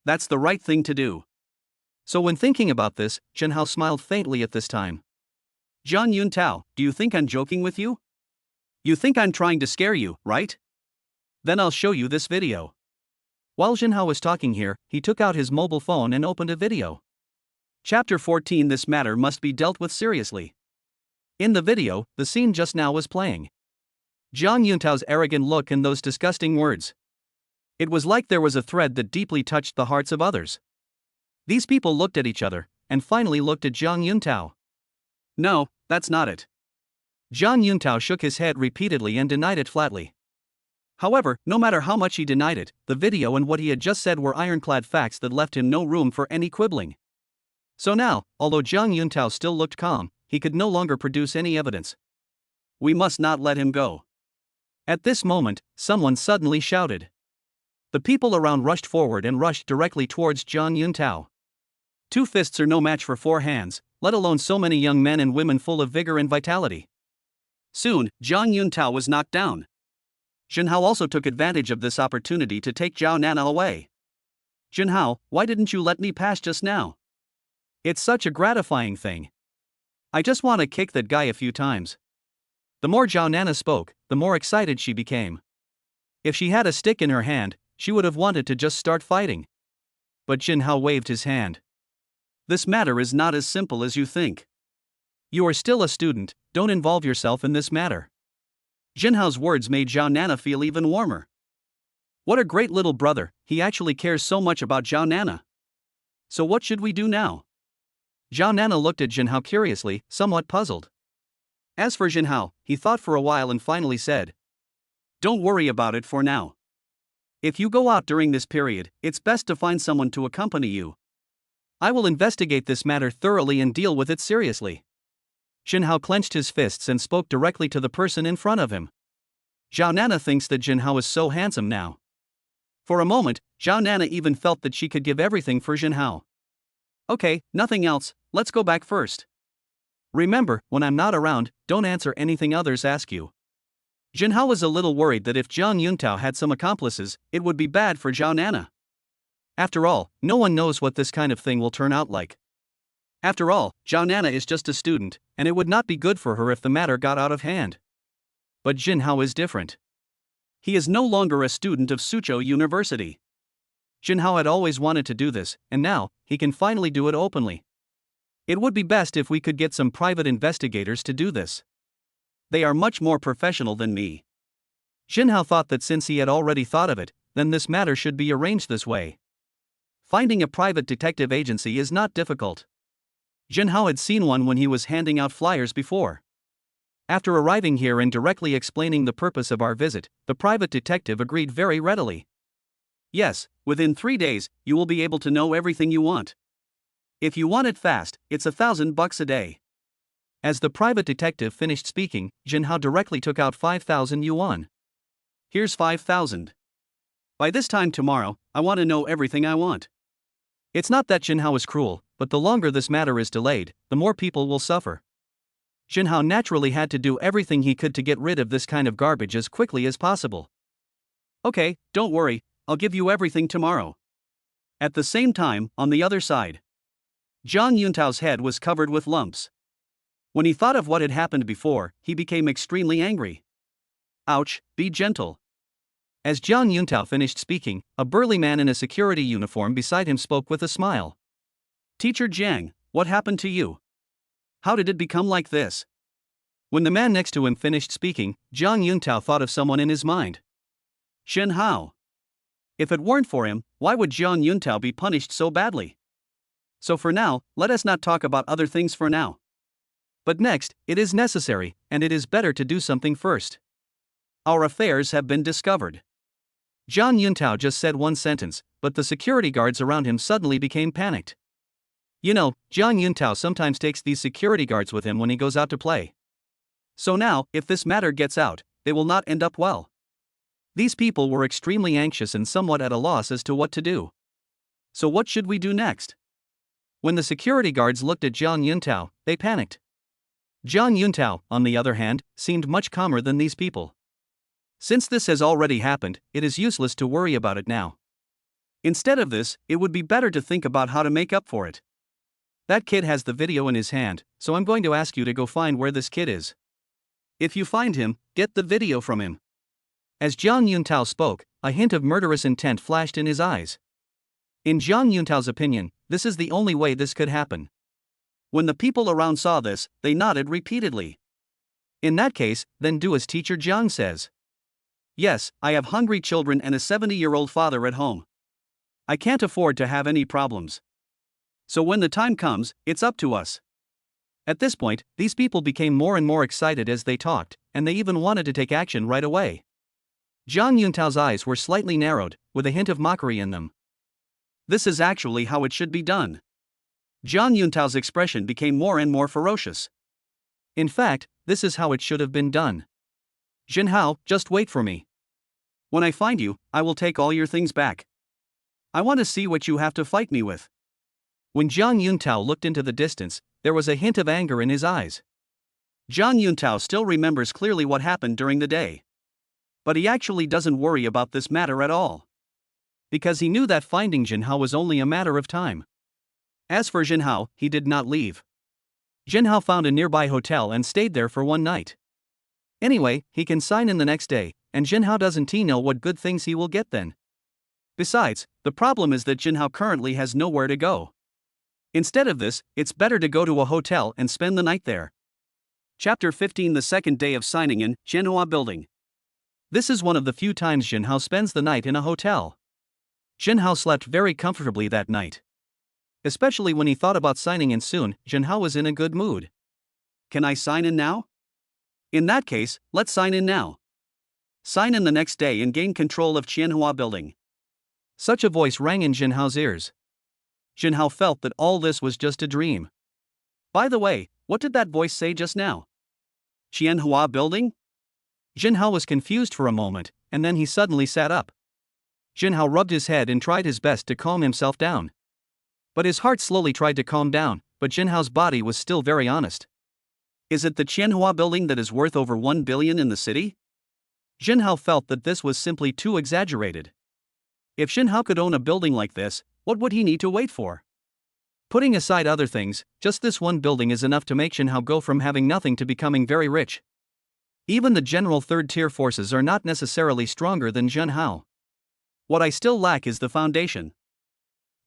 That's the right thing to do. So when thinking about this, Jinhao smiled faintly at this time. Zhang Yuntao, do you think I'm joking with you? You think I'm trying to scare you, right? Then I'll show you this video. While Jinhao was talking here, he took out his mobile phone and opened a video. Chapter 14. This matter must be dealt with seriously. In the video, the scene just now was playing. Zhang Yuntao's arrogant look and those disgusting words. It was like there was a thread that deeply touched the hearts of others. These people looked at each other, and finally looked at Zhang Yuntao. No, that's not it. Zhang Yuntao shook his head repeatedly and denied it flatly. However, no matter how much he denied it, the video and what he had just said were ironclad facts that left him no room for any quibbling. So now, although Zhang Yuntao still looked calm, he could no longer produce any evidence. We must not let him go. At this moment, someone suddenly shouted. The people around rushed forward and rushed directly towards Zhang Yuntao. 2 fists are no match for 4 hands, let alone so many young men and women full of vigor and vitality. Soon, Zhang Yuntao was knocked down. Jinhao also took advantage of this opportunity to take Zhao Nana away. Jinhao, why didn't you let me pass just now? It's such a gratifying thing. I just want to kick that guy a few times. The more Zhao Nana spoke, the more excited she became. If she had a stick in her hand, she would have wanted to just start fighting. But Jinhao waved his hand. This matter is not as simple as you think. You are still a student, don't involve yourself in this matter. Jinhao's words made Zhao Nana feel even warmer. What a great little brother, he actually cares so much about Zhao Nana. So what should we do now? Zhao Nana looked at Jinhao curiously, somewhat puzzled. As for Jinhao, he thought for a while and finally said, "Don't worry about it for now. If you go out during this period, it's best to find someone to accompany you. I will investigate this matter thoroughly and deal with it seriously." Jinhao clenched his fists and spoke directly to the person in front of him. Zhao Nana thinks that Jinhao is so handsome now. For a moment, Zhao Nana even felt that she could give everything for Jinhao. Okay, nothing else, let's go back first. Remember, when I'm not around, don't answer anything others ask you. Jinhao was a little worried that if Zhang Yuntao had some accomplices, it would be bad for Zhao Nana. After all, no one knows what this kind of thing will turn out like. After all, Zhao Nana is just a student, and it would not be good for her if the matter got out of hand. But Jinhao is different. He is no longer a student of Suzhou University. Jinhao had always wanted to do this, and now, he can finally do it openly. It would be best if we could get some private investigators to do this. They are much more professional than me. Jinhao thought that since he had already thought of it, then this matter should be arranged this way. Finding a private detective agency is not difficult. Jinhao had seen one when he was handing out flyers before. After arriving here and directly explaining the purpose of our visit, the private detective agreed very readily. Yes, within 3 days, you will be able to know everything you want. If you want it fast, it's $1,000 a day. As the private detective finished speaking, Jinhao directly took out 5,000 yuan. Here's 5,000. By this time tomorrow, I want to know everything I want. It's not that Jinhao is cruel, but the longer this matter is delayed, the more people will suffer. Jinhao naturally had to do everything he could to get rid of this kind of garbage as quickly as possible. Okay, don't worry, I'll give you everything tomorrow. At the same time, on the other side, Zhang Yuntao's head was covered with lumps. When he thought of what had happened before, he became extremely angry. Ouch, be gentle. As Zhang Yuntao finished speaking, a burly man in a security uniform beside him spoke with a smile. Teacher Jiang, what happened to you? How did it become like this? When the man next to him finished speaking, Zhang Yuntao thought of someone in his mind. Shen Hao. If it weren't for him, why would Zhang Yuntao be punished so badly? So for now, let us not talk about other things for now. But next, it is necessary, and it is better to do something first. Our affairs have been discovered. Zhang Yuntao just said one sentence, but the security guards around him suddenly became panicked. You know, Zhang Yuntao sometimes takes these security guards with him when he goes out to play. So now, if this matter gets out, they will not end up well. These people were extremely anxious and somewhat at a loss as to what to do. So what should we do next? When the security guards looked at Zhang Yuntao, they panicked. Zhang Yuntao, on the other hand, seemed much calmer than these people. Since this has already happened, it is useless to worry about it now. Instead of this, it would be better to think about how to make up for it. That kid has the video in his hand, so I'm going to ask you to go find where this kid is. If you find him, get the video from him. As Zhang Yuntao spoke, a hint of murderous intent flashed in his eyes. In Zhang Yuntao's opinion, this is the only way this could happen. When the people around saw this, they nodded repeatedly. In that case, then do as Teacher Zhang says. Yes, I have hungry children and a 70-year-old father at home. I can't afford to have any problems. So when the time comes, it's up to us. At this point, these people became more and more excited as they talked, and they even wanted to take action right away. Zhang Yuntao's eyes were slightly narrowed, with a hint of mockery in them. This is actually how it should be done. Zhang Yuntao's expression became more and more ferocious. In fact, this is how it should have been done. Jinhao, just wait for me. When I find you, I will take all your things back. I want to see what you have to fight me with. When Zhang Yuntao looked into the distance, there was a hint of anger in his eyes. Zhang Yuntao still remembers clearly what happened during the day. But he actually doesn't worry about this matter at all. Because he knew that finding Jinhao was only a matter of time. As for Jinhao, he did not leave. Jinhao found a nearby hotel and stayed there for one night. Anyway, he can sign in the next day, and Jinhao doesn't know what good things he will get then. Besides, the problem is that Jinhao currently has nowhere to go. Instead of this, it's better to go to a hotel and spend the night there. Chapter 15. The second day of signing in, Zhenhua Building. This is one of the few times Jinhao spends the night in a hotel. Jinhao slept very comfortably that night. Especially when he thought about signing in soon, Jinhao was in a good mood. Can I sign in now? In that case, let's sign in now. Sign in the next day and gain control of Zhenhua Building. Such a voice rang in Jinhao's ears. Jinhao felt that all this was just a dream. By the way, what did that voice say just now? Zhenhua Building? Jinhao was confused for a moment, and then he suddenly sat up. Jinhao rubbed his head and tried his best to calm himself down. But his heart slowly tried to calm down, but Jinhao's body was still very honest. Is it the Zhenhua Building that is worth over 1 billion in the city? Jinhao felt that this was simply too exaggerated. If Jinhao could own a building like this, what would he need to wait for? Putting aside other things, just this one building is enough to make Jinhao go from having nothing to becoming very rich. Even the general third-tier forces are not necessarily stronger than Jinhao. What I still lack is the foundation.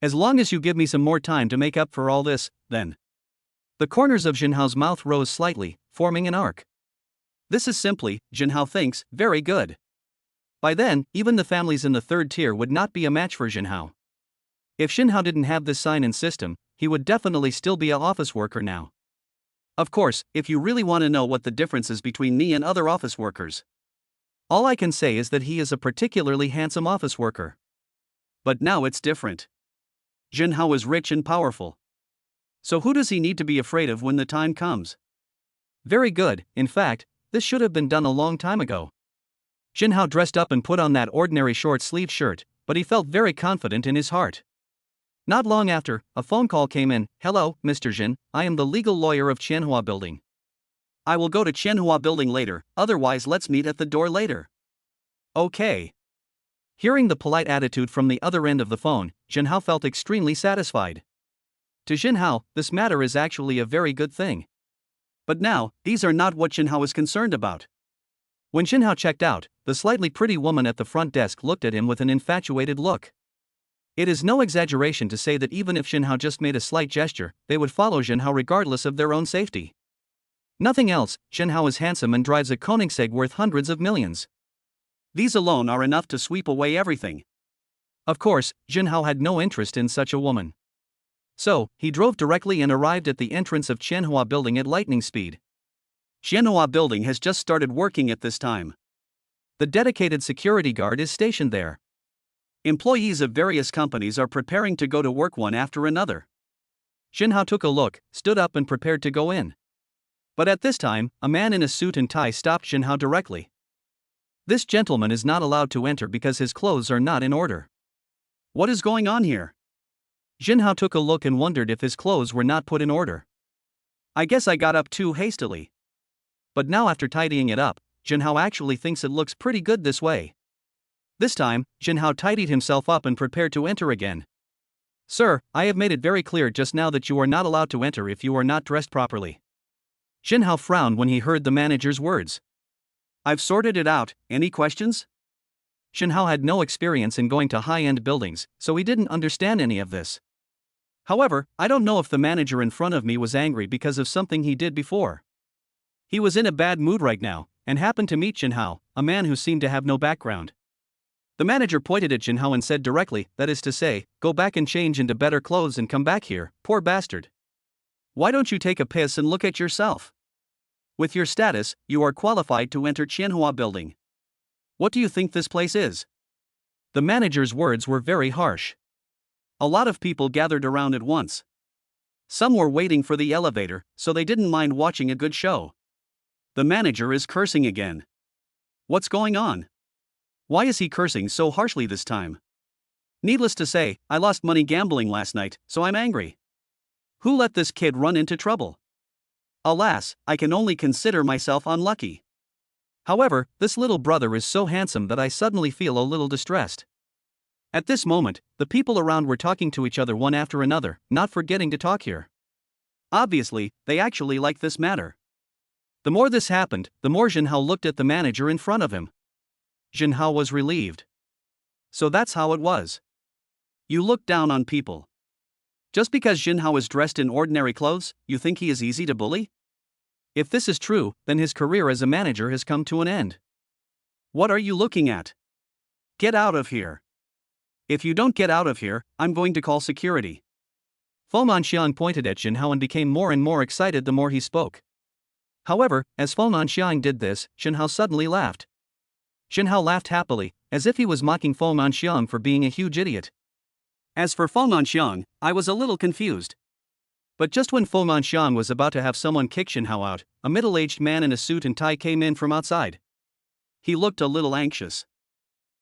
As long as you give me some more time to make up for all this, then. The corners of Jinhao's mouth rose slightly, forming an arc. This is simply, Jinhao thinks, very good. By then, even the families in the third tier would not be a match for Jinhao. If Jinhao didn't have this sign-in system, he would definitely still be an office worker now. Of course, if you really want to know what the difference is between me and other office workers, all I can say is that he is a particularly handsome office worker. But now it's different. Jinhao is rich and powerful. So who does he need to be afraid of when the time comes? Very good, in fact, this should have been done a long time ago. Jinhao dressed up and put on that ordinary short-sleeved shirt, but he felt very confident in his heart. Not long after, a phone call came in. Hello, Mr. Jin, I am the legal lawyer of Zhenhua Building. I will go to Qianhua building later, otherwise let's meet at the door later. Okay. Hearing the polite attitude from the other end of the phone, Jinhao felt extremely satisfied. To Jinhao, this matter is actually a very good thing. But now, these are not what Jinhao is concerned about. When Jinhao checked out, the slightly pretty woman at the front desk looked at him with an infatuated look. It is no exaggeration to say that even if Jinhao just made a slight gesture, they would follow Jinhao regardless of their own safety. Nothing else, Jinhao is handsome and drives a Koenigsegg worth hundreds of millions. These alone are enough to sweep away everything. Of course, Jinhao had no interest in such a woman. So, he drove directly and arrived at the entrance of Qianhua building at lightning speed. Qianhua building has just started working at this time. The dedicated security guard is stationed there. Employees of various companies are preparing to go to work one after another. Jinhao took a look, stood up and prepared to go in. But at this time, a man in a suit and tie stopped Jinhao directly. This gentleman is not allowed to enter because his clothes are not in order. What is going on here? Jinhao took a look and wondered if his clothes were not put in order. I guess I got up too hastily. But now after tidying it up, Jinhao actually thinks it looks pretty good this way. This time, Jinhao tidied himself up and prepared to enter again. Sir, I have made it very clear just now that you are not allowed to enter if you are not dressed properly. Jinhao frowned when he heard the manager's words. I've sorted it out, any questions? Jinhao had no experience in going to high-end buildings, so he didn't understand any of this. However, I don't know if the manager in front of me was angry because of something he did before. He was in a bad mood right now, and happened to meet Jinhao, a man who seemed to have no background. The manager pointed at Jinhao and said directly, that is to say, go back and change into better clothes and come back here, poor bastard. Why don't you take a piss and look at yourself? With your status, you are qualified to enter Qianhua building. What do you think this place is? The manager's words were very harsh. A lot of people gathered around at once. Some were waiting for the elevator, so they didn't mind watching a good show. The manager is cursing again. What's going on? Why is he cursing so harshly this time? Needless to say, I lost money gambling last night, so I'm angry. Who let this kid run into trouble? Alas, I can only consider myself unlucky. However, this little brother is so handsome that I suddenly feel a little distressed. At this moment, the people around were talking to each other one after another, not forgetting to talk here. Obviously, they actually like this matter. The more this happened, the more Jinhao looked at the manager in front of him. Jinhao was relieved. So that's how it was. You look down on people. Just because Jinhao is dressed in ordinary clothes, you think he is easy to bully? If this is true, then his career as a manager has come to an end. What are you looking at? Get out of here. If you don't get out of here, I'm going to call security. Fu Manxiang pointed at Jinhao and became more and more excited the more he spoke. However, as Fu Manxiang did this, Jinhao suddenly laughed. Jinhao laughed happily, as if he was mocking Fu Manxiang for being a huge idiot. As for Fu Manxiang, I was a little confused. But just when Fu Manxiang was about to have someone kick Jinhao out, a middle-aged man in a suit and tie came in from outside. He looked a little anxious.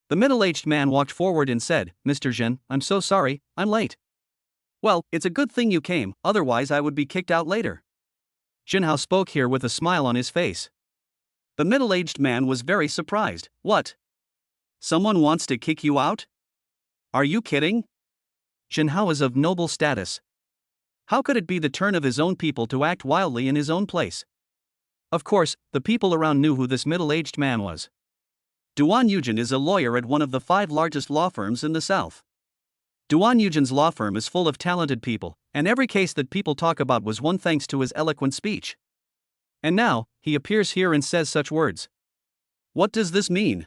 The middle-aged man walked forward and said, Mr. Jin, I'm so sorry, I'm late. Well, it's a good thing you came, otherwise I would be kicked out later. Jinhao spoke here with a smile on his face. The middle-aged man was very surprised. What? Someone wants to kick you out? Are you kidding? Jinhao is of noble status. How could it be the turn of his own people to act wildly in his own place? Of course, the people around knew who this middle-aged man was. Duan Yujin is a lawyer at one of the 5 largest law firms in the south. Duan Yujin's law firm is full of talented people, and every case that people talk about was won thanks to his eloquent speech. And now, he appears here and says such words. What does this mean?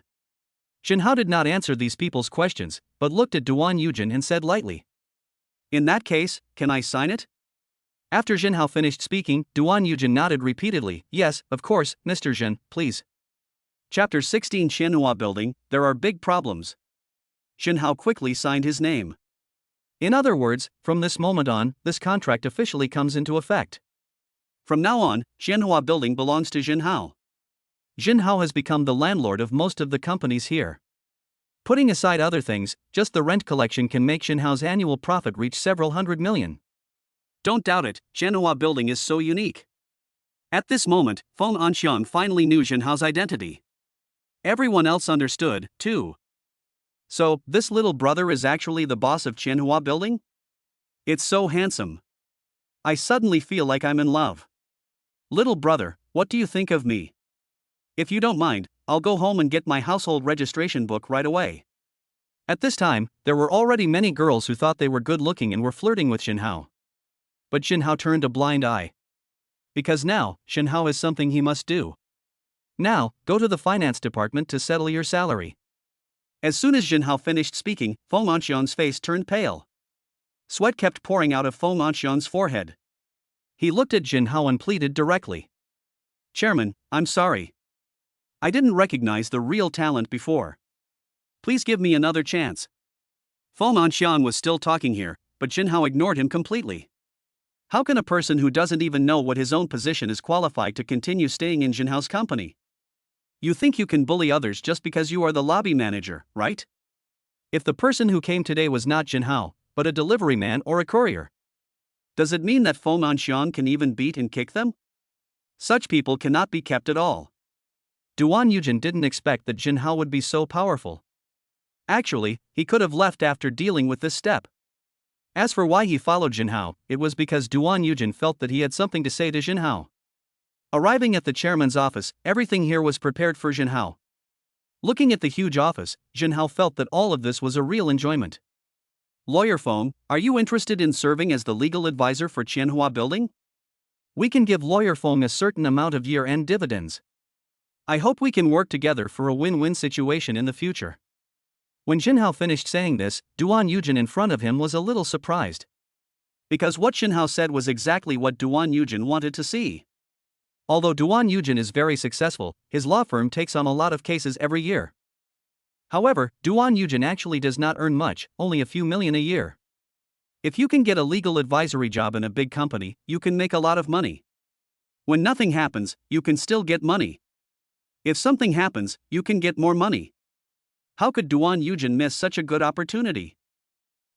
Jinhao did not answer these people's questions, but looked at Duan Yujin and said lightly. In that case, can I sign it? After Jinhao finished speaking, Duan Yujin nodded repeatedly. Yes, of course, Mr. Jin, please. Chapter 16 Qianhua Building, there are big problems. Jinhao quickly signed his name. In other words, from this moment on, this contract officially comes into effect. From now on, Qianhua Building belongs to Jinhao. Jinhao has become the landlord of most of the companies here. Putting aside other things, just the rent collection can make Jinhao's annual profit reach several hundred million. Don't doubt it, Qianhua Building is so unique. At this moment, Feng Anxiang finally knew Jinhao's identity. Everyone else understood, too. So, this little brother is actually the boss of Qianhua Building? It's so handsome. I suddenly feel like I'm in love. Little brother, what do you think of me? If you don't mind, I'll go home and get my household registration book right away. At this time, there were already many girls who thought they were good looking and were flirting with Jinhao. But Jinhao turned a blind eye. Because now, Jinhao has something he must do. Now, go to the finance department to settle your salary. As soon as Jinhao finished speaking, Feng Anxiang's face turned pale. Sweat kept pouring out of Feng Anxiang's forehead. He looked at Jinhao and pleaded directly. Chairman, I'm sorry. I didn't recognize the real talent before. Please give me another chance. Feng Anxiang was still talking here, but Jinhao ignored him completely. How can a person who doesn't even know what his own position is qualified to continue staying in Jinhao's company? You think you can bully others just because you are the lobby manager, right? If the person who came today was not Jinhao, but a delivery man or a courier, does it mean that Feng Anxiang can even beat and kick them? Such people cannot be kept at all. Duan Yujin didn't expect that Jinhao would be so powerful. Actually, he could have left after dealing with this step. As for why he followed Jinhao, it was because Duan Yujin felt that he had something to say to Jinhao. Arriving at the chairman's office, everything here was prepared for Jinhao. Looking at the huge office, Jinhao felt that all of this was a real enjoyment. Lawyer Feng, are you interested in serving as the legal advisor for Qianhua Building? We can give Lawyer Feng a certain amount of year-end dividends. I hope we can work together for a win-win situation in the future. When Jinhao finished saying this, Duan Yujin in front of him was a little surprised. Because what Jinhao said was exactly what Duan Yujin wanted to see. Although Duan Yujin is very successful, his law firm takes on a lot of cases every year. However, Duan Yujin actually does not earn much, only a few million a year. If you can get a legal advisory job in a big company, you can make a lot of money. When nothing happens, you can still get money. If something happens, you can get more money. How could Duan Yujin miss such a good opportunity?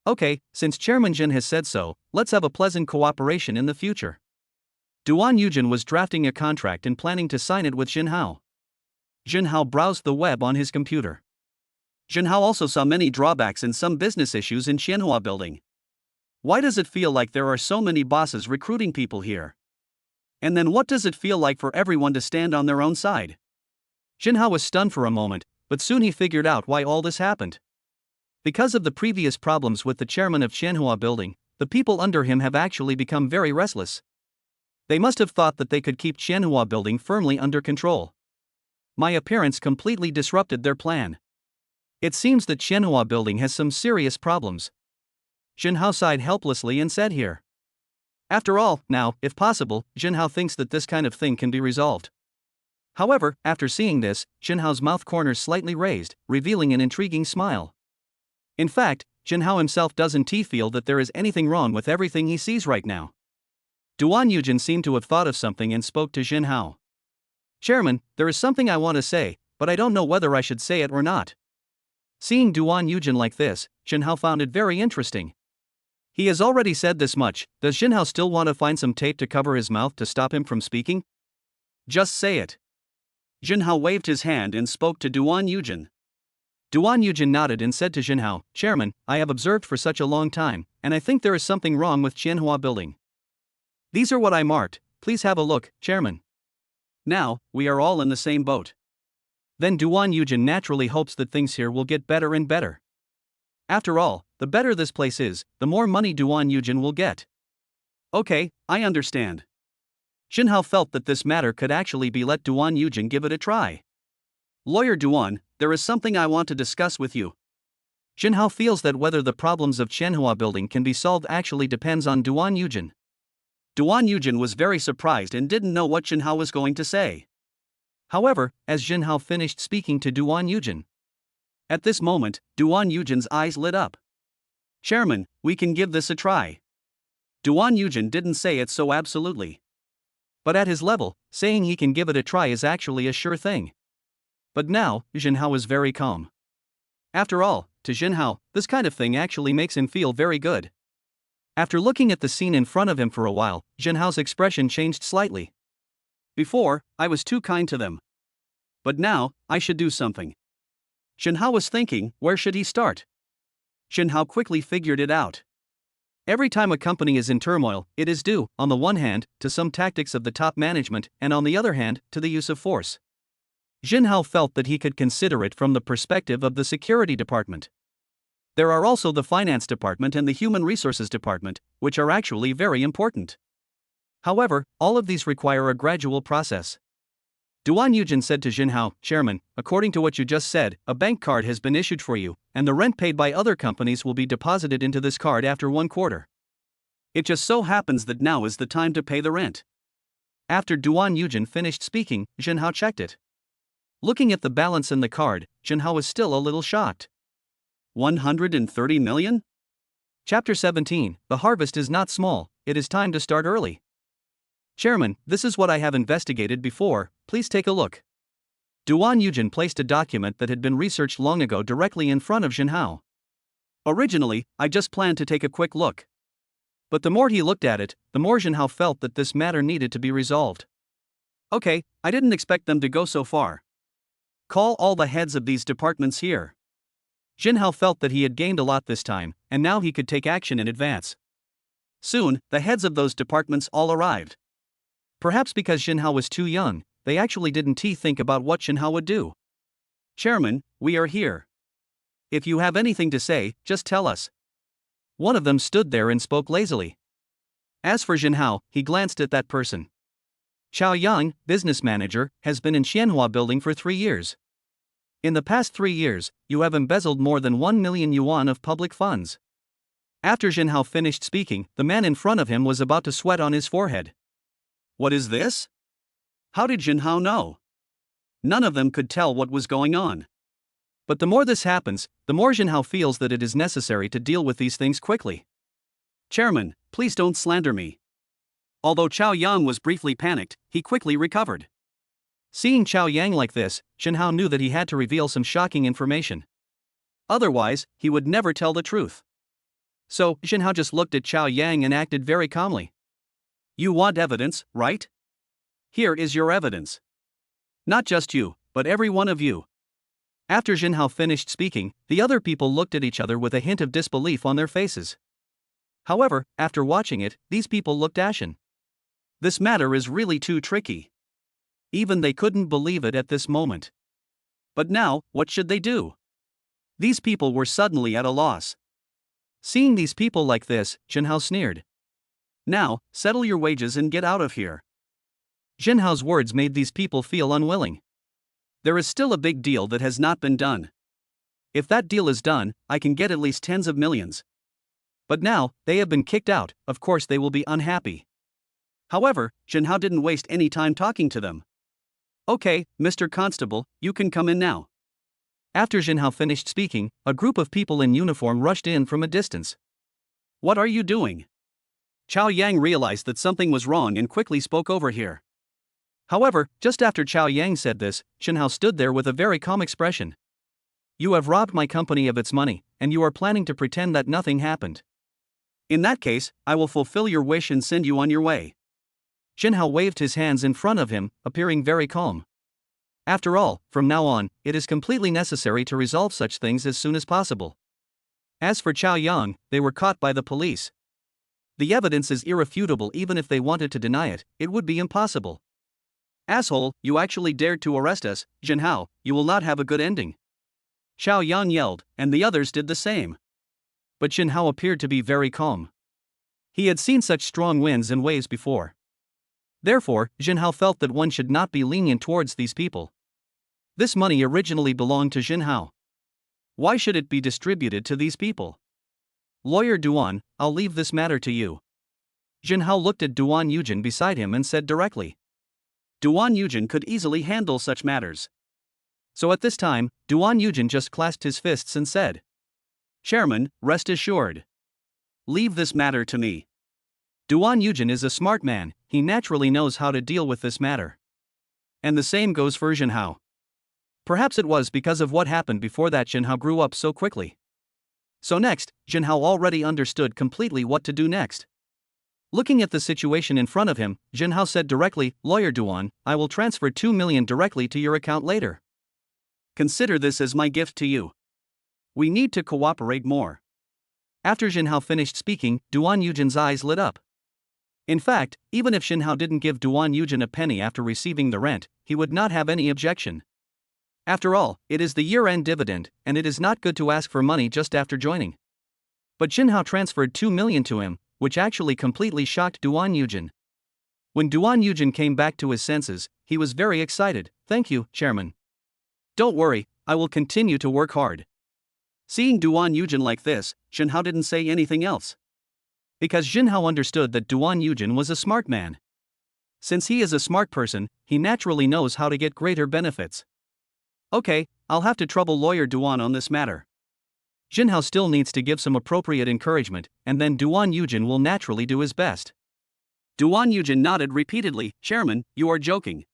Okay, since Chairman Jin has said so, let's have a pleasant cooperation in the future. Duan Yujin was drafting a contract and planning to sign it with Jinhao. Jinhao browsed the web on his computer. Jinhao also saw many drawbacks and some business issues in Qianhua Building. Why does it feel like there are so many bosses recruiting people here? And then what does it feel like for everyone to stand on their own side? Jinhao was stunned for a moment, but soon he figured out why all this happened. Because of the previous problems with the chairman of Qianhua Building, the people under him have actually become very restless. They must have thought that they could keep Qianhua Building firmly under control. My appearance completely disrupted their plan. It seems that Qianhua Building has some serious problems. Jinhao sighed helplessly and said here. After all, now, if possible, Jinhao thinks that this kind of thing can be resolved. However, after seeing this, Jinhao's mouth corners slightly raised, revealing an intriguing smile. In fact, Jinhao himself doesn't feel that there is anything wrong with everything he sees right now. Duan Yujin seemed to have thought of something and spoke to Jinhao. Chairman, there is something I want to say, but I don't know whether I should say it or not. Seeing Duan Yujin like this, Jinhao found it very interesting. He has already said this much, does Jinhao still want to find some tape to cover his mouth to stop him from speaking? Just say it. Jinhao waved his hand and spoke to Duan Yujin. Duan Yujin nodded and said to Jinhao, Chairman, I have observed for such a long time, and I think there is something wrong with Qianhua Building. These are what I marked, please have a look, Chairman. Now, we are all in the same boat. Then Duan Yujin naturally hopes that things here will get better and better. After all, the better this place is, the more money Duan Yujin will get. Okay, I understand. Jinhao felt that this matter could actually be let Duan Yujin give it a try. Lawyer Duan, there is something I want to discuss with you. Jinhao feels that whether the problems of Qianhua Building can be solved actually depends on Duan Yujin. Duan Yujin was very surprised and didn't know what Jinhao was going to say. However, as Jinhao finished speaking to Duan Yujin, at this moment, Duan Yujin's eyes lit up. Chairman, we can give this a try. Duan Yujin didn't say it so absolutely. But at his level, saying he can give it a try is actually a sure thing. But now, Jinhao is very calm. After all, to Jinhao, this kind of thing actually makes him feel very good. After looking at the scene in front of him for a while, Jinhao's expression changed slightly. Before, I was too kind to them. But now, I should do something. Jinhao was thinking, where should he start? Jinhao quickly figured it out. Every time a company is in turmoil, it is due, on the one hand, to some tactics of the top management, and on the other hand, to the use of force. Jinhao felt that he could consider it from the perspective of the security department. There are also the finance department and the human resources department, which are actually very important. However, all of these require a gradual process. Duan Yujin said to Jinhao, "Chairman, according to what you just said, a bank card has been issued for you, and the rent paid by other companies will be deposited into this card after 1 quarter. It just so happens that now is the time to pay the rent." After Duan Yujin finished speaking, Jinhao checked it. Looking at the balance in the card, Jinhao was still a little shocked. 130 million? Chapter 17, The harvest is not small, it is time to start early. "Chairman, this is what I have investigated before, please take a look." Duan Yujin placed a document that had been researched long ago directly in front of Jinhao. Originally, I just planned to take a quick look. But the more he looked at it, the more Jinhao felt that this matter needed to be resolved. Okay, I didn't expect them to go so far. Call all the heads of these departments here. Jinhao felt that he had gained a lot this time, and now he could take action in advance. Soon, the heads of those departments all arrived. Perhaps because Jinhao was too young, they actually didn't think about what Jinhao would do. "Chairman, we are here. If you have anything to say, just tell us." One of them stood there and spoke lazily. As for Jinhao, he glanced at that person. Chao Yang, business manager, has been in Xianhua building for 3 years. In the past 3 years, you have embezzled more than 1 million yuan of public funds. After Jinhao finished speaking, the man in front of him was about to sweat on his forehead. What is this? How did Jinhao know? None of them could tell what was going on. But the more this happens, the more Jinhao feels that it is necessary to deal with these things quickly. "Chairman, please don't slander me." Although Chao Yang was briefly panicked, he quickly recovered. Seeing Chao Yang like this, Jinhao knew that he had to reveal some shocking information. Otherwise, he would never tell the truth. So, Jinhao just looked at Chao Yang and acted very calmly. "You want evidence, right? Here is your evidence. Not just you, but every one of you." After Jinhao finished speaking, the other people looked at each other with a hint of disbelief on their faces. However, after watching it, these people looked ashen. This matter is really too tricky. Even they couldn't believe it at this moment. But now, what should they do? These people were suddenly at a loss. Seeing these people like this, Jinhao sneered. "Now, settle your wages and get out of here." Jinhao's words made these people feel unwilling. There is still a big deal that has not been done. If that deal is done, I can get at least tens of millions. But now, they have been kicked out, of course they will be unhappy. However, Jinhao didn't waste any time talking to them. "Okay, Mr. Constable, you can come in now." After Jinhao finished speaking, a group of people in uniform rushed in from a distance. "What are you doing?" Chao Yang realized that something was wrong and quickly spoke over here. However, just after Chao Yang said this, Jinhao stood there with a very calm expression. "You have robbed my company of its money, and you are planning to pretend that nothing happened. In that case, I will fulfill your wish and send you on your way." Jinhao waved his hands in front of him, appearing very calm. After all, from now on, it is completely necessary to resolve such things as soon as possible. As for Chao Yang, they were caught by the police. The evidence is irrefutable. Even if they wanted to deny it, it would be impossible. "Asshole, you actually dared to arrest us, Jinhao, you will not have a good ending." Chao Yang yelled, and the others did the same. But Jinhao appeared to be very calm. He had seen such strong winds and waves before. Therefore, Jinhao felt that one should not be lenient towards these people. This money originally belonged to Jinhao. Why should it be distributed to these people? "Lawyer Duan, I'll leave this matter to you." Jinhao looked at Duan Yujin beside him and said directly. Duan Yujin could easily handle such matters. So at this time, Duan Yujin just clasped his fists and said, "Chairman, rest assured. Leave this matter to me." Duan Yujin is a smart man, he naturally knows how to deal with this matter. And the same goes for Jinhao. Perhaps it was because of what happened before that Jinhao grew up so quickly. So next, Jinhao already understood completely what to do next. Looking at the situation in front of him, Jinhao said directly, "Lawyer Duan, I will transfer 2 million directly to your account later. Consider this as my gift to you. We need to cooperate more." After Jinhao finished speaking, Duan Yujin's eyes lit up. In fact, even if Jinhao didn't give Duan Yujin a penny after receiving the rent, he would not have any objection. After all, it is the year-end dividend, and it is not good to ask for money just after joining. But Jinhao transferred 2 million to him, which actually completely shocked Duan Yujin. When Duan Yujin came back to his senses, he was very excited. "Thank you, Chairman. Don't worry, I will continue to work hard." Seeing Duan Yujin like this, Jinhao didn't say anything else. Because Jinhao understood that Duan Yujin was a smart man. Since he is a smart person, he naturally knows how to get greater benefits. "Okay, I'll have to trouble Lawyer Duan on this matter." Jinhao still needs to give some appropriate encouragement, and then Duan Yujin will naturally do his best. Duan Yujin nodded repeatedly. "Chairman, you are joking.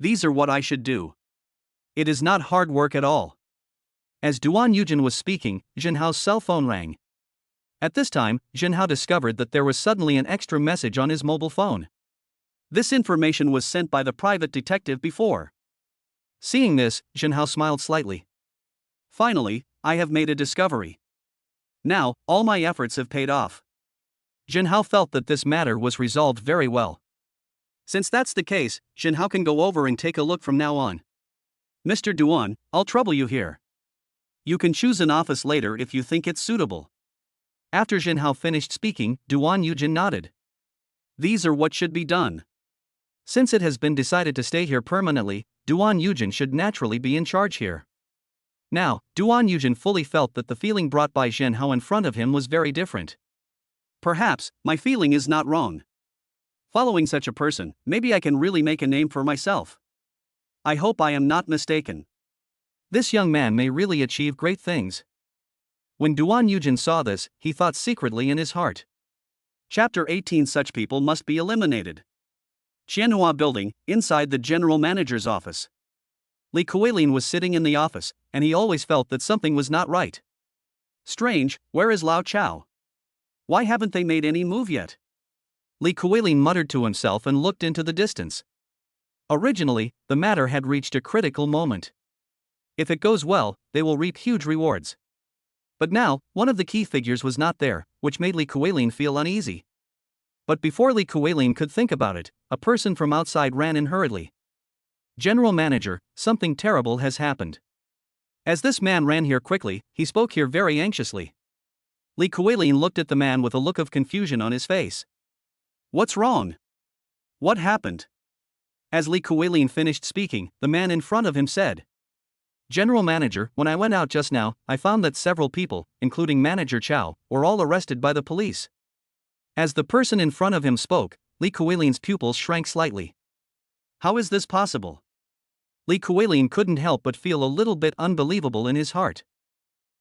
These are what I should do. It is not hard work at all." As Duan Yujin was speaking, Jinhao's cell phone rang. At this time, Jinhao discovered that there was suddenly an extra message on his mobile phone. This information was sent by the private detective before. Seeing this, Jinhao smiled slightly. "Finally, I have made a discovery. Now, all my efforts have paid off." Jinhao felt that this matter was resolved very well. Since that's the case, Jinhao can go over and take a look from now on. "Mr. Duan, I'll trouble you here. You can choose an office later if you think it's suitable." After Jinhao finished speaking, Duan Yujin nodded. "These are what should be done." Since it has been decided to stay here permanently, Duan Yujin should naturally be in charge here. Now, Duan Yujin fully felt that the feeling brought by Jinhao in front of him was very different. "Perhaps, my feeling is not wrong. Following such a person, maybe I can really make a name for myself. I hope I am not mistaken. This young man may really achieve great things." When Duan Yujin saw this, he thought secretly in his heart. Chapter 18. Such people must be eliminated. Qianhua Building, inside the general manager's office. Li Kuilin was sitting in the office, and he always felt that something was not right. "Strange, where is Lao Chao? Why haven't they made any move yet?" Li Kuilin muttered to himself and looked into the distance. Originally, the matter had reached a critical moment. If it goes well, they will reap huge rewards. But now, one of the key figures was not there, which made Li Kuilin feel uneasy. But before Li Kuilin could think about it, a person from outside ran in hurriedly. "General Manager, something terrible has happened." As this man ran here quickly, he spoke here very anxiously. Li Kuilin looked at the man with a look of confusion on his face. "What's wrong? What happened?" As Li Kuilin finished speaking, the man in front of him said, "General Manager, when I went out just now, I found that several people, including Manager Chao, were all arrested by the police." As the person in front of him spoke, Li Kuilin's pupils shrank slightly. How is this possible? Li Kuilin couldn't help but feel a little bit unbelievable in his heart.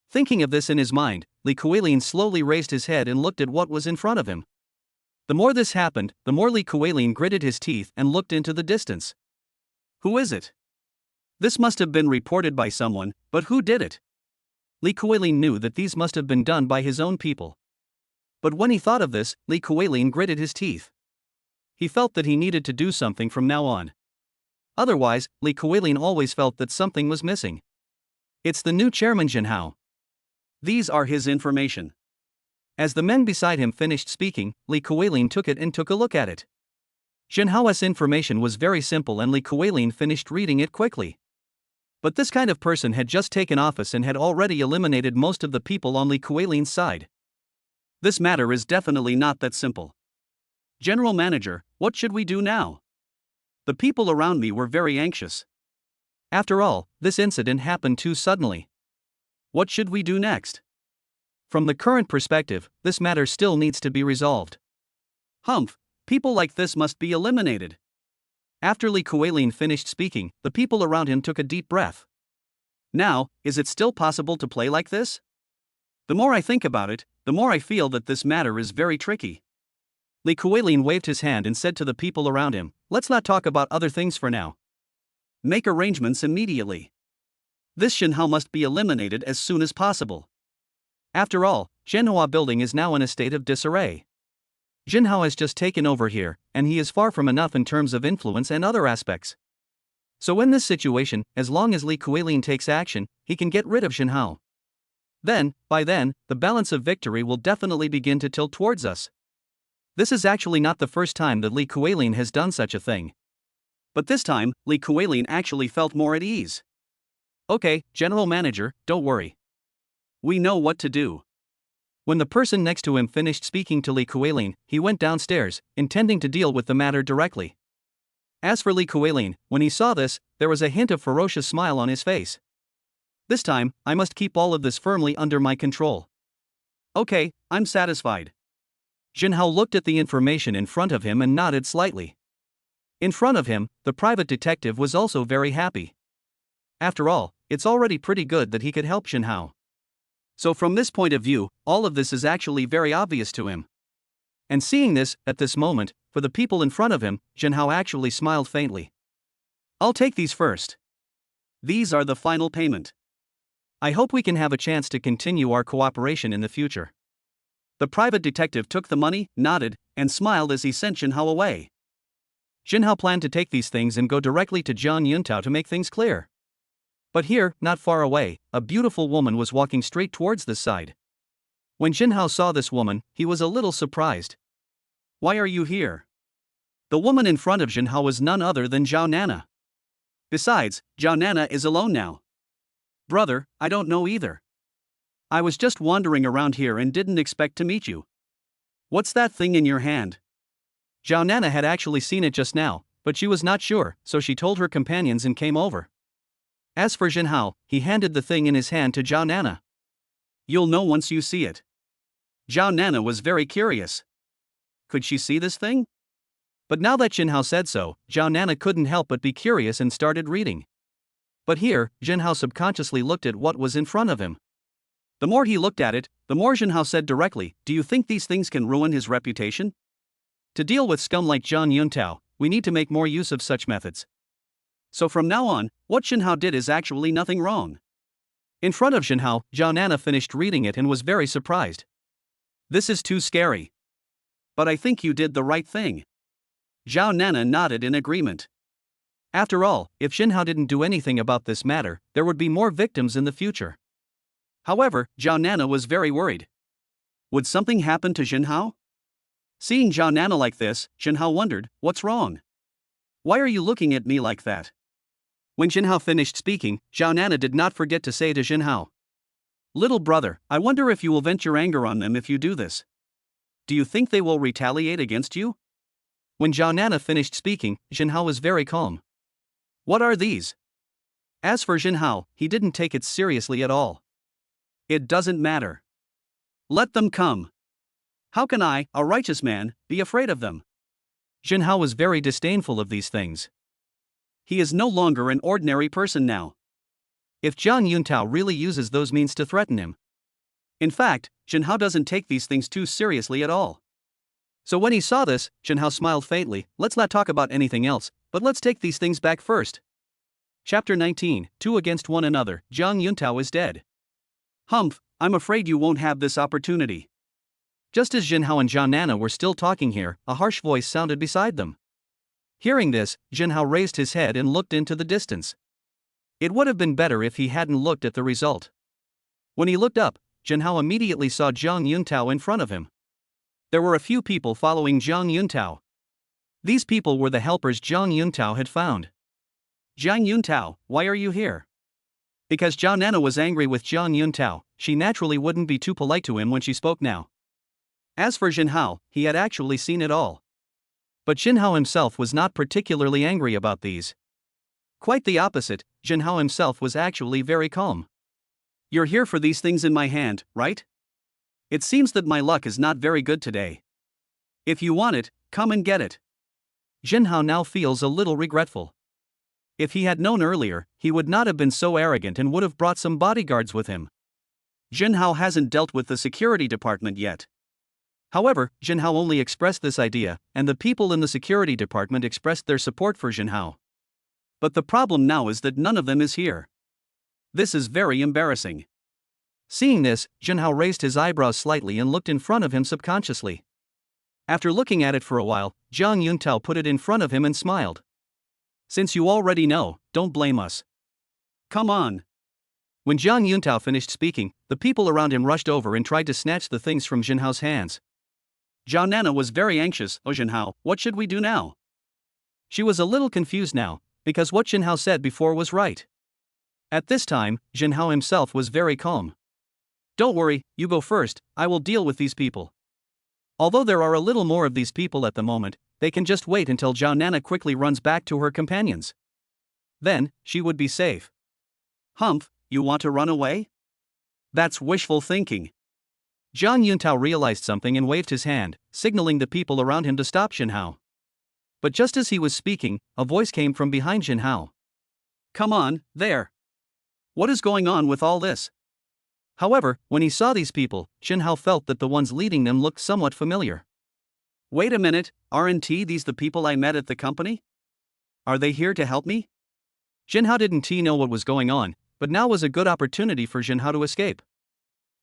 Thinking of this in his mind, Li Kuilin slowly raised his head and looked at what was in front of him. The more this happened, the more Li Kuilin gritted his teeth and looked into the distance. Who is it? This must have been reported by someone, but who did it? Li Kuilin knew that these must have been done by his own people. But when he thought of this, Li Kuilin gritted his teeth. He felt that he needed to do something from now on. Otherwise, Li Kuilin always felt that something was missing. It's the new chairman Jinhao. These are his information. As the men beside him finished speaking, Li Kuilin took it and took a look at it. Jinhao's information was very simple and Li Kuilin finished reading it quickly. But this kind of person had just taken office and had already eliminated most of the people on Li Kuilin's side. This matter is definitely not that simple. General Manager, what should we do now? The people around me were very anxious. After all, this incident happened too suddenly. What should we do next? From the current perspective, this matter still needs to be resolved. Humph, people like this must be eliminated. After Li Kuilin finished speaking, the people around him took a deep breath. Now, is it still possible to play like this? The more I think about it, the more I feel that this matter is very tricky. Li Kuilin waved his hand and said to the people around him, let's not talk about other things for now. Make arrangements immediately. This Jinhao must be eliminated as soon as possible. After all, Qianhua Building is now in a state of disarray. Jinhao has just taken over here, and he is far from enough in terms of influence and other aspects. So in this situation, as long as Li Kuelin takes action, he can get rid of Jinhao. By then, the balance of victory will definitely begin to tilt towards us. This is actually not the first time that Li Kuelin has done such a thing. But this time, Li Kuelin actually felt more at ease. Okay, General Manager, don't worry. We know what to do. When the person next to him finished speaking to Li Kuelin, he went downstairs, intending to deal with the matter directly. As for Li Kuelin, when he saw this, there was a hint of ferocious smile on his face. This time, I must keep all of this firmly under my control. Okay, I'm satisfied. Jinhao looked at the information in front of him and nodded slightly. In front of him, the private detective was also very happy. After all, it's already pretty good that he could help Jinhao. So from this point of view, all of this is actually very obvious to him. And seeing this, at this moment, for the people in front of him, Jinhao actually smiled faintly. I'll take these first. These are the final payment. I hope we can have a chance to continue our cooperation in the future. The private detective took the money, nodded, and smiled as he sent Jinhao away. Jinhao planned to take these things and go directly to Jiang Yuntao to make things clear. But here, not far away, a beautiful woman was walking straight towards this side. When Jinhao saw this woman, he was a little surprised. Why are you here? The woman in front of Jinhao was none other than Zhao Nana. Besides, Zhao Nana is alone now. Brother, I don't know either. I was just wandering around here and didn't expect to meet you. What's that thing in your hand? Zhao Nana had actually seen it just now, but she was not sure, so she told her companions and came over. As for Jinhao, he handed the thing in his hand to Zhao Nana. You'll know once you see it. Zhao Nana was very curious. Could she see this thing? But now that Jinhao said so, Zhao Nana couldn't help but be curious and started reading. But here, Jinhao subconsciously looked at what was in front of him. The more he looked at it, the more Jinhao said directly, do you think these things can ruin his reputation? To deal with scum like Jiang Yuntao, we need to make more use of such methods. So from now on, what Jinhao did is actually nothing wrong. In front of Jinhao, Zhao Nana finished reading it and was very surprised. This is too scary. But I think you did the right thing. Zhao Nana nodded in agreement. After all, if Jinhao didn't do anything about this matter, there would be more victims in the future. However, Zhao Nana was very worried. Would something happen to Jinhao? Seeing Zhao Nana like this, Jinhao wondered, what's wrong? Why are you looking at me like that? When Jinhao finished speaking, Zhao Nana did not forget to say to Jinhao, little brother, I wonder if you will vent your anger on them if you do this. Do you think they will retaliate against you? When Zhao Nana finished speaking, Jinhao was very calm. What are these? As for Jinhao, he didn't take it seriously at all. It doesn't matter. Let them come. How can I, a righteous man, be afraid of them? Jinhao was very disdainful of these things. He is no longer an ordinary person now. If Jiang Yuntao really uses those means to threaten him. In fact, Jinhao doesn't take these things too seriously at all. So when he saw this, Jinhao smiled faintly, let's not talk about anything else, but let's take these things back first. Chapter 19, Two Against One Another, Jiang Yuntao is dead. Humph, I'm afraid you won't have this opportunity. Just as Jinhao and Zhao Nana were still talking here, a harsh voice sounded beside them. Hearing this, Jinhao raised his head and looked into the distance. It would have been better if he hadn't looked at the result. When he looked up, Jinhao immediately saw Jiang Yuntao in front of him. There were a few people following Jiang Yuntao. These people were the helpers Jiang Yuntao had found. Jiang Yuntao, why are you here? Because Zhao Nana was angry with Jiang Yuntao, she naturally wouldn't be too polite to him when she spoke now. As for Jinhao, he had actually seen it all. But Jinhao himself was not particularly angry about these. Quite the opposite, Jinhao himself was actually very calm. You're here for these things in my hand, right? It seems that my luck is not very good today. If you want it, come and get it. Jinhao now feels a little regretful. If he had known earlier, he would not have been so arrogant and would have brought some bodyguards with him. Jinhao hasn't dealt with the security department yet. However, Jinhao only expressed this idea, and the people in the security department expressed their support for Jinhao. But the problem now is that none of them is here. This is very embarrassing. Seeing this, Jinhao raised his eyebrows slightly and looked in front of him subconsciously. After looking at it for a while, Zhang Yuntao put it in front of him and smiled. Since you already know, don't blame us. Come on. When Zhang Yuntao finished speaking, the people around him rushed over and tried to snatch the things from Jinhao's hands. Zhao Nana was very anxious. Oh Jinhao, what should we do now? She was a little confused now, because what Jinhao said before was right. At this time, Jinhao himself was very calm. Don't worry, you go first, I will deal with these people. Although there are a little more of these people at the moment, they can just wait until Zhao Nana quickly runs back to her companions. Then, she would be safe. Humph, you want to run away? That's wishful thinking. Zhang Yuntao realized something and waved his hand, signaling the people around him to stop Jinhao. But just as he was speaking, a voice came from behind Jinhao. Come on, there. What is going on with all this? However, when he saw these people, Jinhao felt that the ones leading them looked somewhat familiar. Wait a minute, aren't these the people I met at the company? Are they here to help me? Jinhao didn't know what was going on, but now was a good opportunity for Jinhao to escape.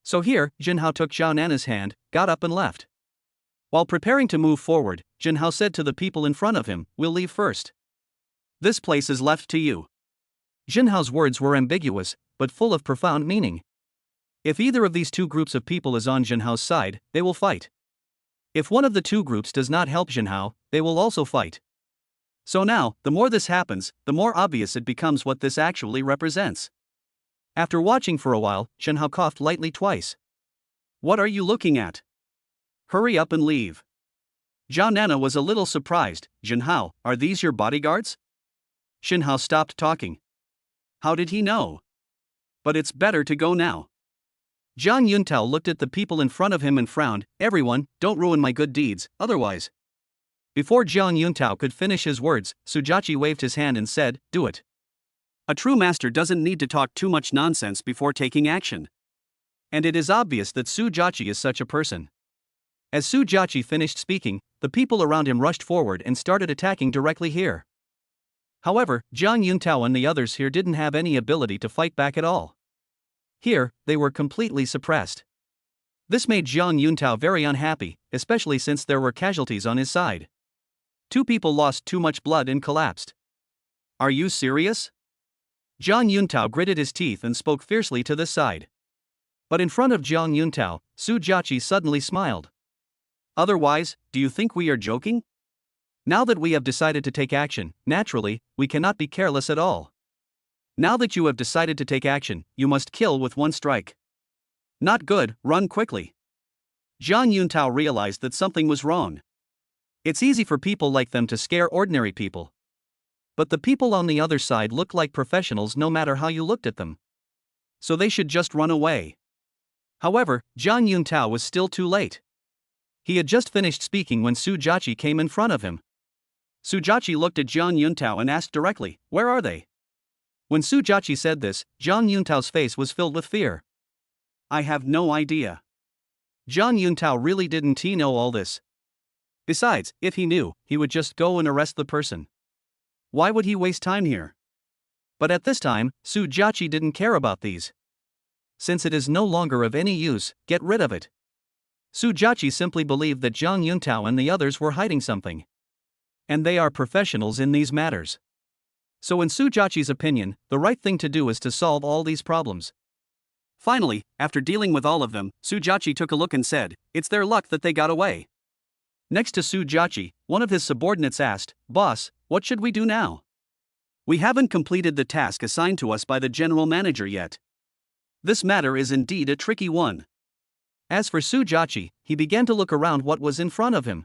So here, Jinhao took Zhao Nana's hand, got up and left. While preparing to move forward, Jinhao said to the people in front of him, "We'll leave first. This place is left to you." Jinhao's words were ambiguous, but full of profound meaning. If either of these two groups of people is on Jinhao's side, they will fight. If one of the two groups does not help Jinhao, they will also fight. So now, the more this happens, the more obvious it becomes what this actually represents. After watching for a while, Jinhao coughed lightly twice. What are you looking at? Hurry up and leave. Zhao Nana was a little surprised. Jinhao, are these your bodyguards? Jinhao stopped talking. How did he know? But it's better to go now. Zhang Yuntao looked at the people in front of him and frowned. Everyone, don't ruin my good deeds, otherwise. Before Zhang Yuntao could finish his words, Sujachi waved his hand and said, do it. A true master doesn't need to talk too much nonsense before taking action. And it is obvious that Sujachi is such a person. As Sujachi finished speaking, the people around him rushed forward and started attacking directly here. However, Zhang Yuntao and the others here didn't have any ability to fight back at all. Here, they were completely suppressed. This made Zhang Yuntao very unhappy, especially since there were casualties on his side. Two people lost too much blood and collapsed. Are you serious? Zhang Yuntao gritted his teeth and spoke fiercely to this side. But in front of Zhang Yuntao, Sujachi suddenly smiled. Otherwise, do you think we are joking? Now that we have decided to take action, naturally, we cannot be careless at all. Now that you have decided to take action, you must kill with one strike. Not good, run quickly. Zhang Yuntao realized that something was wrong. It's easy for people like them to scare ordinary people. But the people on the other side looked like professionals no matter how you looked at them. So they should just run away. However, Zhang Yuntao was still too late. He had just finished speaking when Sujachi came in front of him. Sujachi looked at Zhang Yuntao and asked directly, where are they? When Sujachi said this, Zhang Yuntao's face was filled with fear. I have no idea. Zhang Yuntao really didn't know all this. Besides, if he knew, he would just go and arrest the person. Why would he waste time here? But at this time, Sujachi didn't care about these. Since it is no longer of any use, get rid of it. Sujachi simply believed that Zhang Yuntao and the others were hiding something. And they are professionals in these matters. So in Sujachi's opinion, the right thing to do is to solve all these problems. Finally, after dealing with all of them, Sujachi took a look and said, it's their luck that they got away. Next to Sujachi, one of his subordinates asked, Boss, what should we do now? We haven't completed the task assigned to us by the general manager yet. This matter is indeed a tricky one. As for Sujachi, he began to look around what was in front of him.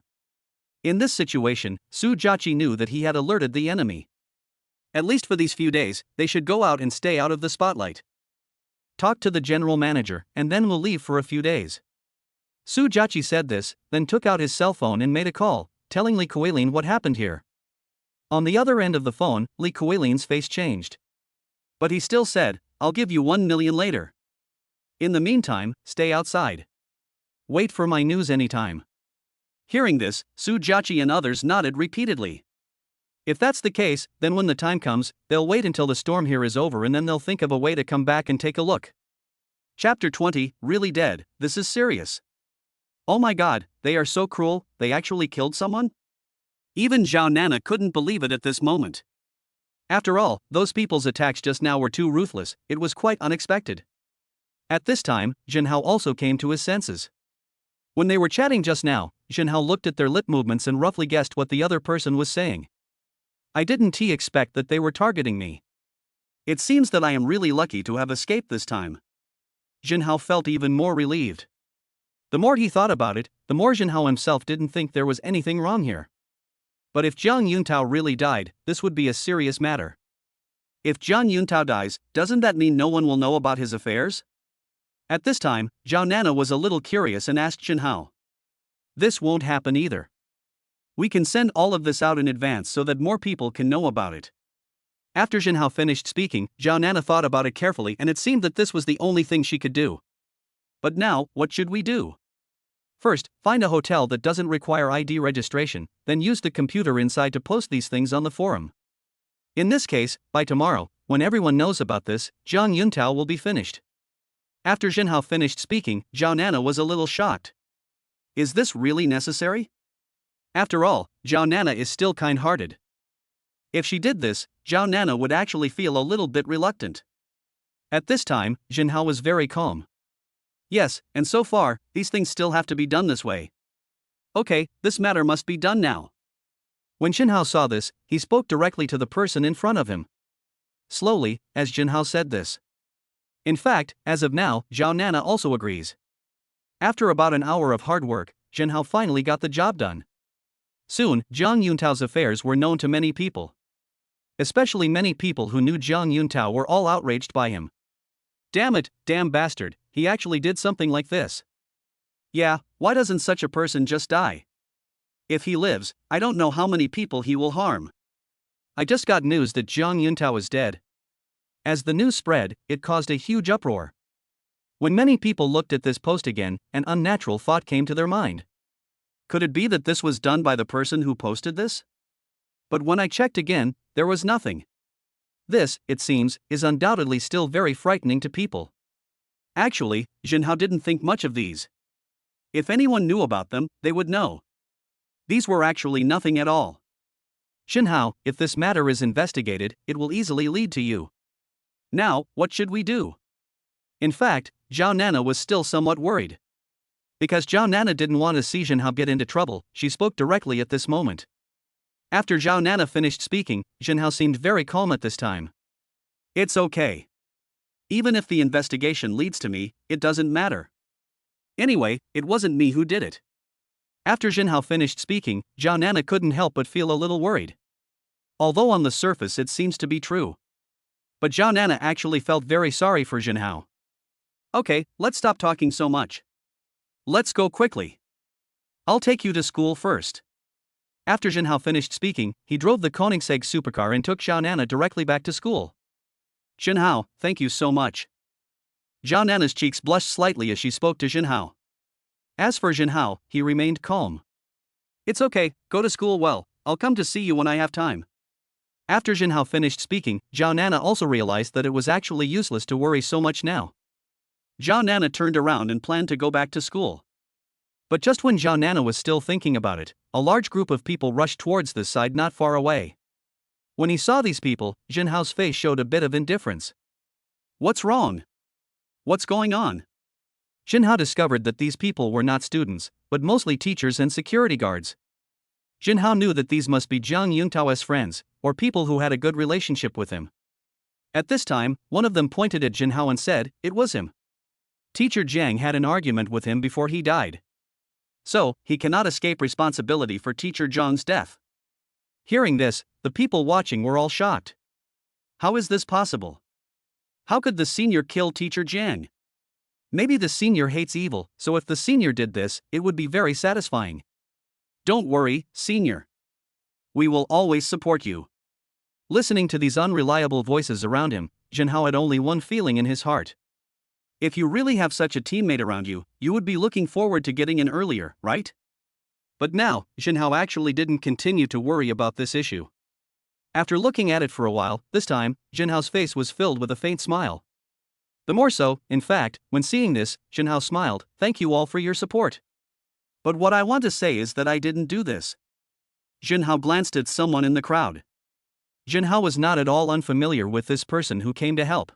In this situation, Sujachi knew that he had alerted the enemy. At least for these few days, they should go out and stay out of the spotlight. Talk to the general manager, and then we'll leave for a few days. Sujachi said this, then took out his cell phone and made a call, telling Li Kuilin what happened here. On the other end of the phone, Li Kuilin's face changed. But he still said, I'll give you 1 million later. In the meantime, stay outside. Wait for my news anytime. Hearing this, Sujachi and others nodded repeatedly. If that's the case, then when the time comes, they'll wait until the storm here is over and then they'll think of a way to come back and take a look. Chapter 20, Really Dead, this is serious. Oh my god, they are so cruel, they actually killed someone? Even Zhao Nana couldn't believe it at this moment. After all, those people's attacks just now were too ruthless, it was quite unexpected. At this time, Jinhao also came to his senses. When they were chatting just now, Jinhao looked at their lip movements and roughly guessed what the other person was saying. I didn't expect that they were targeting me. It seems that I am really lucky to have escaped this time. Jinhao felt even more relieved. The more he thought about it, the more Jinhao himself didn't think there was anything wrong here. But if Zhang Yuntao really died, this would be a serious matter. If Zhang Yuntao dies, doesn't that mean no one will know about his affairs? At this time, Zhao Nana was a little curious and asked Jinhao. This won't happen either. We can send all of this out in advance so that more people can know about it. After Jinhao finished speaking, Zhao Nana thought about it carefully and it seemed that this was the only thing she could do. But now, what should we do? First, find a hotel that doesn't require ID registration, then use the computer inside to post these things on the forum. In this case, by tomorrow, when everyone knows about this, Zhang Yuntao will be finished. After Jinhao finished speaking, Zhao Nana was a little shocked. Is this really necessary? After all, Zhao Nana is still kind-hearted. If she did this, Zhao Nana would actually feel a little bit reluctant. At this time, Jinhao was very calm. Yes, and so far, these things still have to be done this way. Okay, this matter must be done now. When Jinhao saw this, he spoke directly to the person in front of him. Slowly, as Jinhao said this. In fact, as of now, Zhao Nana also agrees. After about an hour of hard work, Jinhao finally got the job done. Soon, Zhang Yuntao's affairs were known to many people. Especially many people who knew Zhang Yuntao were all outraged by him. Damn it, damn bastard, he actually did something like this. Yeah, why doesn't such a person just die? If he lives, I don't know how many people he will harm. I just got news that Zhang Yuntao is dead. As the news spread, it caused a huge uproar. When many people looked at this post again, an unnatural thought came to their mind. Could it be that this was done by the person who posted this? But when I checked again, there was nothing. This, it seems, is undoubtedly still very frightening to people. Actually, Jinhao didn't think much of these. If anyone knew about them, they would know. These were actually nothing at all. Jinhao, if this matter is investigated, it will easily lead to you. Now, what should we do? In fact, Zhao Nana was still somewhat worried. Because Zhao Nana didn't want to see Jinhao get into trouble, she spoke directly at this moment. After Zhao Nana finished speaking, Jinhao seemed very calm at this time. It's okay. Even if the investigation leads to me, it doesn't matter. Anyway, it wasn't me who did it. After Jinhao finished speaking, Zhao Nana couldn't help but feel a little worried. Although on the surface it seems to be true. But Zhao Nana actually felt very sorry for Jinhao. Okay, let's stop talking so much. Let's go quickly. I'll take you to school first. After Jinhao finished speaking, he drove the Koenigsegg supercar and took Zhao Nana directly back to school. Jinhao, thank you so much. Zhao Nana's cheeks blushed slightly as she spoke to Jinhao. As for Jinhao, he remained calm. It's okay, go to school well, I'll come to see you when I have time. After Jinhao finished speaking, Zhao Nana also realized that it was actually useless to worry so much now. Zhao Nana turned around and planned to go back to school. But just when Zhao Nana was still thinking about it, a large group of people rushed towards this side not far away. When he saw these people, Jinhao's face showed a bit of indifference. What's wrong? What's going on? Jinhao discovered that these people were not students, but mostly teachers and security guards. Jinhao knew that these must be Zhang Yuntao's friends, or people who had a good relationship with him. At this time, one of them pointed at Jinhao and said, it was him. Teacher Jiang had an argument with him before he died. So, he cannot escape responsibility for Teacher Zhang's death. Hearing this, the people watching were all shocked. How is this possible? How could the senior kill Teacher Jiang? Maybe the senior hates evil, so if the senior did this, it would be very satisfying. Don't worry, senior. We will always support you. Listening to these unreliable voices around him, Jinhao had only one feeling in his heart. If you really have such a teammate around you, you would be looking forward to getting in earlier, right? But now, Jinhao actually didn't continue to worry about this issue. After looking at it for a while, this time, Jinhao's face was filled with a faint smile. The more so, in fact, when seeing this, Jinhao smiled, thank you all for your support. But what I want to say is that I didn't do this. Jinhao glanced at someone in the crowd. Jinhao was not at all unfamiliar with this person who came to help.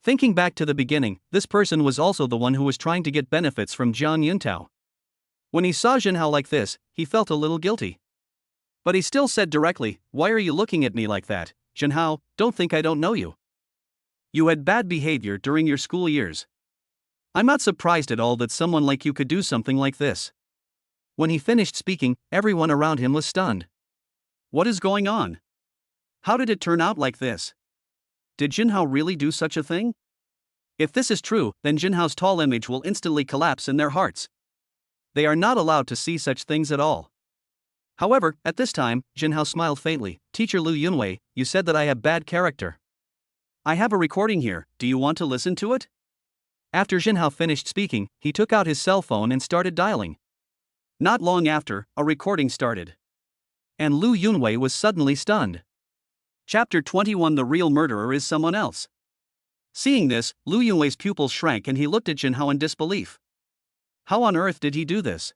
Thinking back to the beginning, this person was also the one who was trying to get benefits from Jiang Yuntao. When he saw Jinhao like this, he felt a little guilty. But he still said directly, "Why are you looking at me like that, Jinhao? Don't think I don't know you. You had bad behavior during your school years. I'm not surprised at all that someone like you could do something like this." When he finished speaking, everyone around him was stunned. What is going on? How did it turn out like this? Did Jinhao really do such a thing? If this is true, then Jinhao's tall image will instantly collapse in their hearts. They are not allowed to see such things at all. However, at this time, Jinhao smiled faintly. "Teacher Lu Yunwei, you said that I have bad character. I have a recording here, do you want to listen to it?" After Jinhao finished speaking, he took out his cell phone and started dialing. Not long after, a recording started. And Lu Yunwei was suddenly stunned. Chapter 21: The real murderer is someone else. Seeing this, Lu Yunwei's pupils shrank and he looked at Jinhao in disbelief. How on earth did he do this?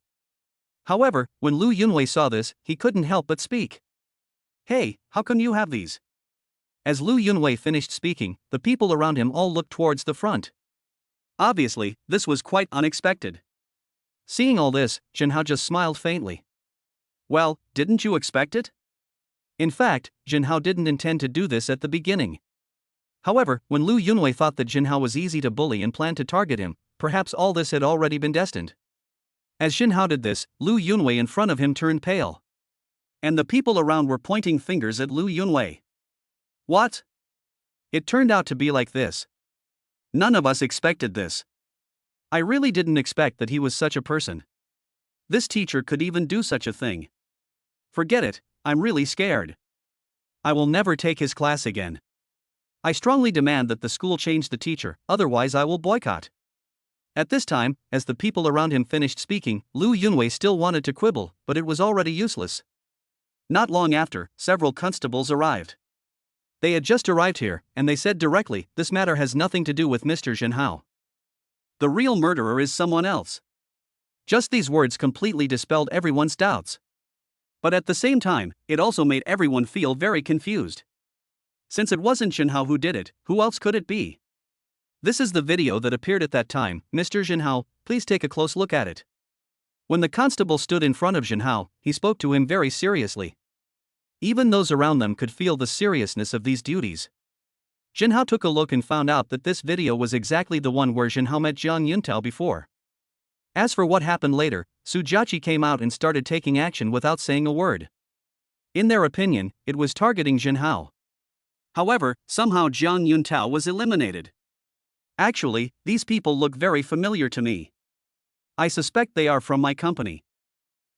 However, when Lu Yunwei saw this, he couldn't help but speak. "Hey, how come you have these?" As Lu Yunwei finished speaking, the people around him all looked towards the front. Obviously, this was quite unexpected. Seeing all this, Jinhao just smiled faintly. Well, didn't you expect it? In fact, Jinhao didn't intend to do this at the beginning. However, when Lu Yunwei thought that Jinhao was easy to bully and planned to target him, perhaps all this had already been destined. As Jinhao did this, Lu Yunwei in front of him turned pale. And the people around were pointing fingers at Lu Yunwei. What? It turned out to be like this. None of us expected this. I really didn't expect that he was such a person. This teacher could even do such a thing. Forget it, I'm really scared. I will never take his class again. I strongly demand that the school change the teacher, otherwise I will boycott. At this time, as the people around him finished speaking, Lu Yunwei still wanted to quibble, but it was already useless. Not long after, several constables arrived. They had just arrived here, and they said directly, "This matter has nothing to do with Mr. Jinhao. The real murderer is someone else." Just these words completely dispelled everyone's doubts. But at the same time, it also made everyone feel very confused. Since it wasn't Jinhao who did it, who else could it be? This is the video that appeared at that time. "Mr. Jinhao, please take a close look at it." When the constable stood in front of Jinhao, he spoke to him very seriously. Even those around them could feel the seriousness of these duties. Jinhao took a look and found out that this video was exactly the one where Jinhao met Jiang Yuntao before. As for what happened later, Sujiachi came out and started taking action without saying a word. In their opinion, it was targeting Jinhao. However, somehow Jiang Yuntao was eliminated. Actually, these people look very familiar to me. I suspect they are from my company.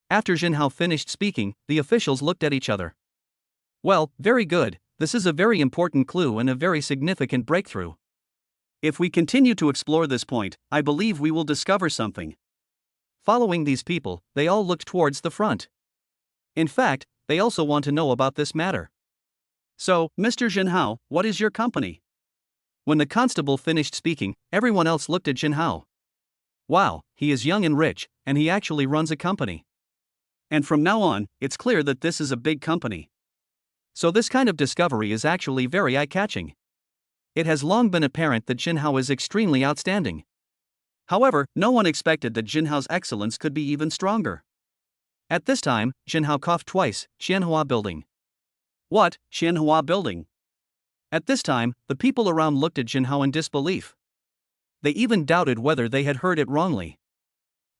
After Jinhao finished speaking, the officials looked at each other. Well, very good, this is a very important clue and a very significant breakthrough. If we continue to explore this point, I believe we will discover something. Following these people, they all looked towards the front. In fact, they also want to know about this matter. So, Mr. Jinhao, what is your company? When the constable finished speaking, everyone else looked at Jinhao. Wow, he is young and rich, and he actually runs a company. And from now on, it's clear that this is a big company. So this kind of discovery is actually very eye-catching. It has long been apparent that Jinhao is extremely outstanding. However, no one expected that Jinhao's excellence could be even stronger. At this time, Jinhao coughed twice. Xianhua Building. What, Xianhua Building? At this time, the people around looked at Jinhao in disbelief. They even doubted whether they had heard it wrongly.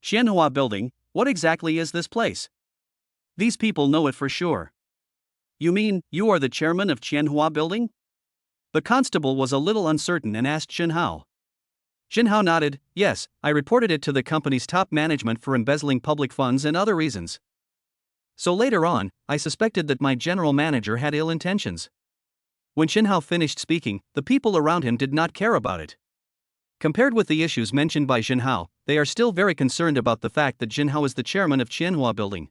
Xianhua Building, what exactly is this place? These people know it for sure. You mean, you are the chairman of Qianhua Building? The constable was a little uncertain and asked Jinhao. Jinhao nodded. Yes, I reported it to the company's top management for embezzling public funds and other reasons. So later on, I suspected that my general manager had ill intentions. When Jinhao finished speaking, the people around him did not care about it. Compared with the issues mentioned by Jinhao, they are still very concerned about the fact that Jinhao is the chairman of Qianhua Building.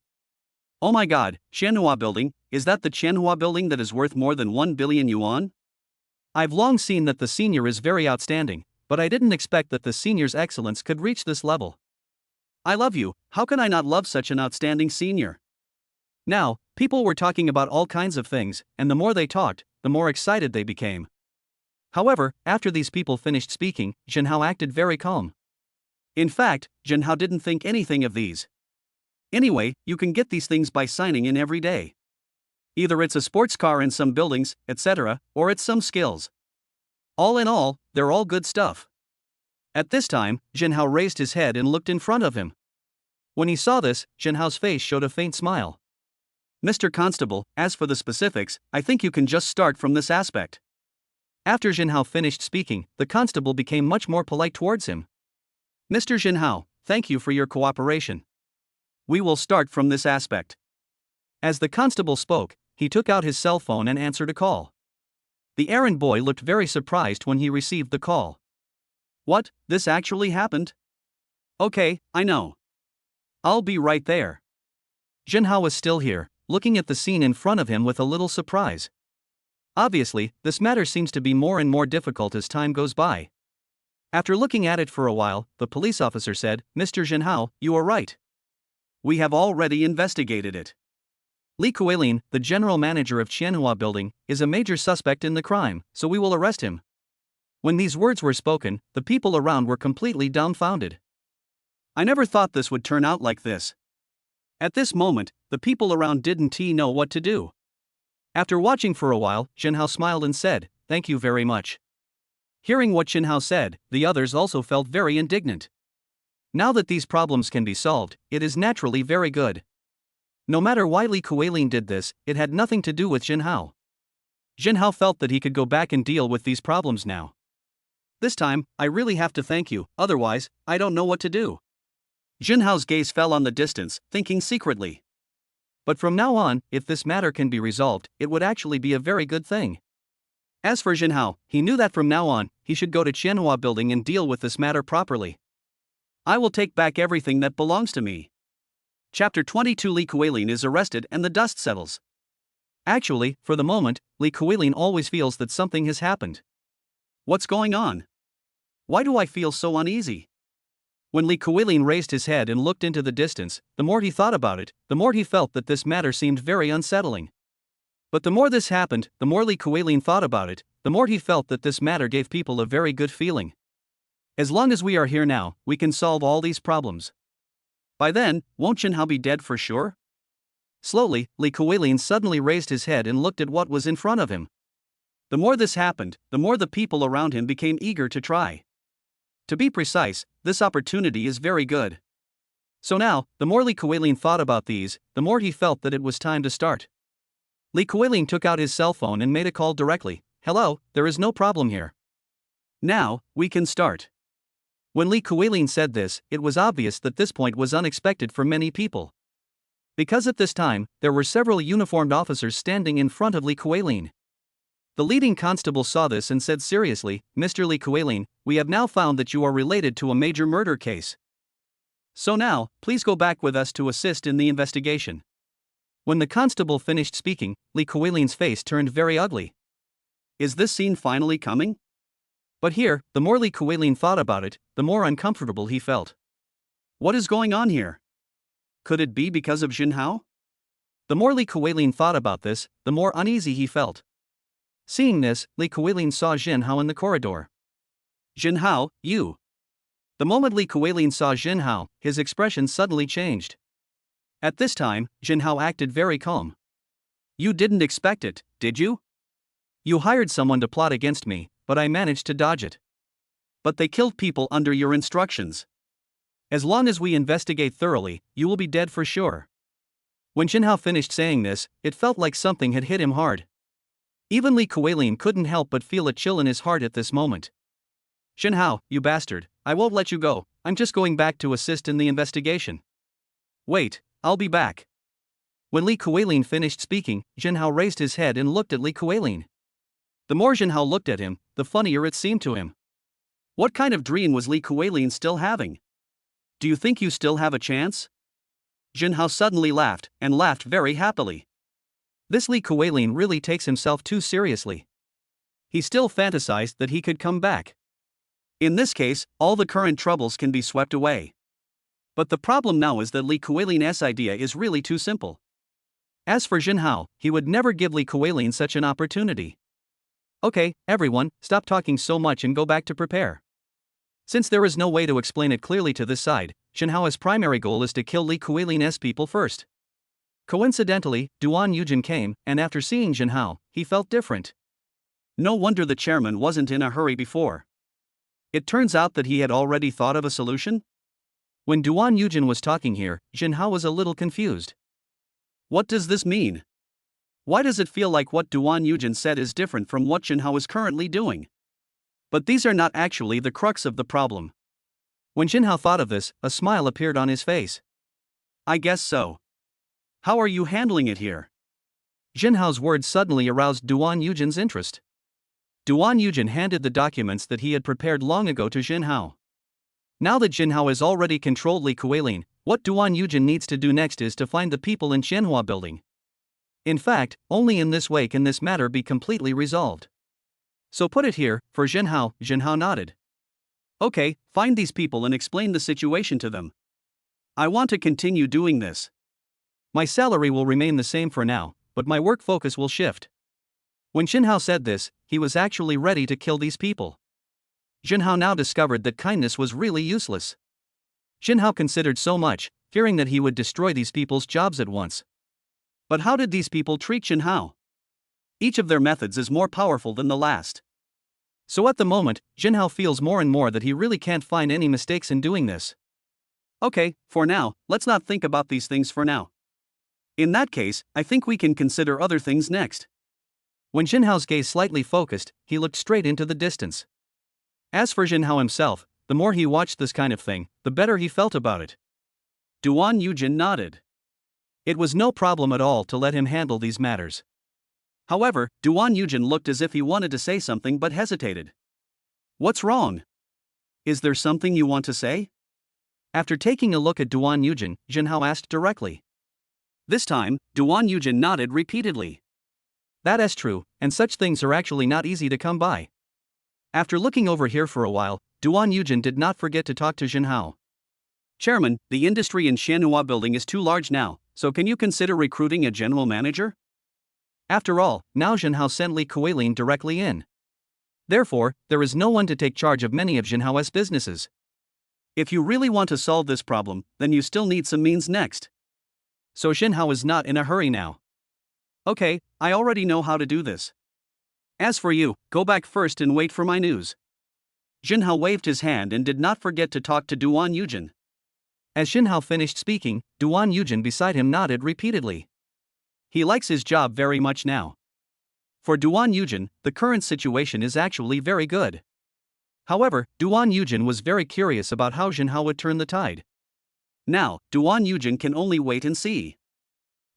Oh my god, Qianhua Building, is that the Qianhua Building that is worth more than 1 billion yuan? I've long seen that the senior is very outstanding, but I didn't expect that the senior's excellence could reach this level. I love you, how can I not love such an outstanding senior? Now, people were talking about all kinds of things, and the more they talked, the more excited they became. However, after these people finished speaking, Jinhao acted very calm. In fact, Jinhao didn't think anything of these. Anyway, you can get these things by signing in every day. Either it's a sports car in some buildings, etc., or it's some skills. All in all, they're all good stuff. At this time, Jinhao raised his head and looked in front of him. When he saw this, Jinhao's face showed a faint smile. Mr. Constable, as for the specifics, I think you can just start from this aspect. After Jinhao finished speaking, the constable became much more polite towards him. Mr. Jinhao, thank you for your cooperation. We will start from this aspect. As the constable spoke, he took out his cell phone and answered a call. The errand boy looked very surprised when he received the call. What, this actually happened? Okay, I know. I'll be right there. Jinhao was still here, looking at the scene in front of him with a little surprise. Obviously, this matter seems to be more and more difficult as time goes by. After looking at it for a while, the police officer said, Mr. Jinhao, you are right. We have already investigated it. Li Kuelin, the general manager of Qianhua Building, is a major suspect in the crime, so we will arrest him. When these words were spoken, the people around were completely dumbfounded. I never thought this would turn out like this. At this moment, the people around didn't know what to do. After watching for a while, Jinhao smiled and said, Thank you very much. Hearing what Jinhao said, the others also felt very indignant. Now that these problems can be solved, it is naturally very good. No matter why Li Kuelin did this, it had nothing to do with Jinhao. Jinhao felt that he could go back and deal with these problems now. This time, I really have to thank you, otherwise, I don't know what to do. Jinhao's gaze fell on the distance, thinking secretly. But from now on, if this matter can be resolved, it would actually be a very good thing. As for Jinhao, he knew that from now on, he should go to Qianhua Building and deal with this matter properly. I will take back everything that belongs to me. Chapter 22 Li Kuelin is arrested and the dust settles. Actually, for the moment, Li Kuelin always feels that something has happened. What's going on? Why do I feel so uneasy? When Li Kuelin raised his head and looked into the distance, the more he thought about it, the more he felt that this matter seemed very unsettling. But the more this happened, the more Li Kuelin thought about it, the more he felt that this matter gave people a very good feeling. As long as we are here now, we can solve all these problems. By then, won't Jinhao be dead for sure? Slowly, Li Kuelin suddenly raised his head and looked at what was in front of him. The more this happened, the more the people around him became eager to try. To be precise, this opportunity is very good. So now, the more Li Kuelin thought about these, the more he felt that it was time to start. Li Kuelin took out his cell phone and made a call directly. Hello, there is no problem here. Now, we can start. When Li Kuelin said this, it was obvious that this point was unexpected for many people. Because at this time, there were several uniformed officers standing in front of Li Kuelin. The leading constable saw this and said seriously, Mr. Li Kuelin, we have now found that you are related to a major murder case. So now, please go back with us to assist in the investigation. When the constable finished speaking, Li Kuelin's face turned very ugly. Is this scene finally coming? But here, the more Li Kuelin thought about it, the more uncomfortable he felt. What is going on here? Could it be because of Jinhao? The more Li Kuelin thought about this, the more uneasy he felt. Seeing this, Li Kuelin saw Jinhao in the corridor. Jinhao, you. The moment Li Kuelin saw Jinhao, his expression suddenly changed. At this time, Jinhao acted very calm. You didn't expect it, did you? You hired someone to plot against me, but I managed to dodge it. But they killed people under your instructions. As long as we investigate thoroughly, you will be dead for sure. When Jinhao finished saying this, it felt like something had hit him hard. Even Li Kuelin couldn't help but feel a chill in his heart at this moment. Jinhao, you bastard, I won't let you go, I'm just going back to assist in the investigation. Wait, I'll be back. When Li Kuelin finished speaking, Jinhao raised his head and looked at Li Kuelin. The more Jinhao looked at him, the funnier it seemed to him. What kind of dream was Li Kuelin still having? Do you think you still have a chance? Jinhao suddenly laughed, and laughed very happily. This Li Kuelin really takes himself too seriously. He still fantasized that he could come back. In this case, all the current troubles can be swept away. But the problem now is that Li Kuelin's idea is really too simple. As for Jinhao, he would never give Li Kuelin such an opportunity. Okay, everyone, stop talking so much and go back to prepare. Since there is no way to explain it clearly to this side, Jinhao's primary goal is to kill Li Kuelin's people first. Coincidentally, Duan Yujin came, and after seeing Jinhao, he felt different. No wonder the chairman wasn't in a hurry before. It turns out that he had already thought of a solution? When Duan Yujin was talking here, Jinhao was a little confused. What does this mean? Why does it feel like what Duan Yujin said is different from what Jinhao is currently doing? But these are not actually the crux of the problem. When Jinhao thought of this, a smile appeared on his face. I guess so. How are you handling it here? Jinhao's words suddenly aroused Duan Yujin's interest. Duan Yujin handed the documents that he had prepared long ago to Jinhao. Now that Jinhao has already controlled Li Kuelin, what Duan Yujin needs to do next is to find the people in Qianhua building. In fact, only in this way can this matter be completely resolved. So put it here, for Jinhao. Jinhao nodded. Okay, find these people and explain the situation to them. I want to continue doing this. My salary will remain the same for now, but my work focus will shift. When Jinhao said this, he was actually ready to kill these people. Jinhao now discovered that kindness was really useless. Jinhao considered so much, fearing that he would destroy these people's jobs at once. But how did these people treat Jinhao? Each of their methods is more powerful than the last. So at the moment, Jinhao feels more and more that he really can't find any mistakes in doing this. Okay, for now, let's not think about these things for now. In that case, I think we can consider other things next. When Jinhao's gaze slightly focused, he looked straight into the distance. As for Jinhao himself, the more he watched this kind of thing, the better he felt about it. Duan Yujin nodded. It was no problem at all to let him handle these matters. However, Duan Yujin looked as if he wanted to say something but hesitated. What's wrong? Is there something you want to say? After taking a look at Duan Yujin, Jinhao asked directly. This time, Duan Yujin nodded repeatedly. That is true, and such things are actually not easy to come by. After looking over here for a while, Duan Yujin did not forget to talk to Jinhao. Chairman, the industry in Qianhua building is too large now, so can you consider recruiting a general manager? After all, now Jinhao sent Li Kuelin directly in. Therefore, there is no one to take charge of many of Jinhao's businesses. If you really want to solve this problem, then you still need some means next. So Jinhao is not in a hurry now. Okay, I already know how to do this. As for you, go back first and wait for my news. Jinhao waved his hand and did not forget to talk to Duan Yujin. As Jinhao finished speaking, Duan Yujin beside him nodded repeatedly. He likes his job very much now. For Duan Yujin, the current situation is actually very good. However, Duan Yujin was very curious about how Jinhao would turn the tide. Now, Duan Yujin can only wait and see.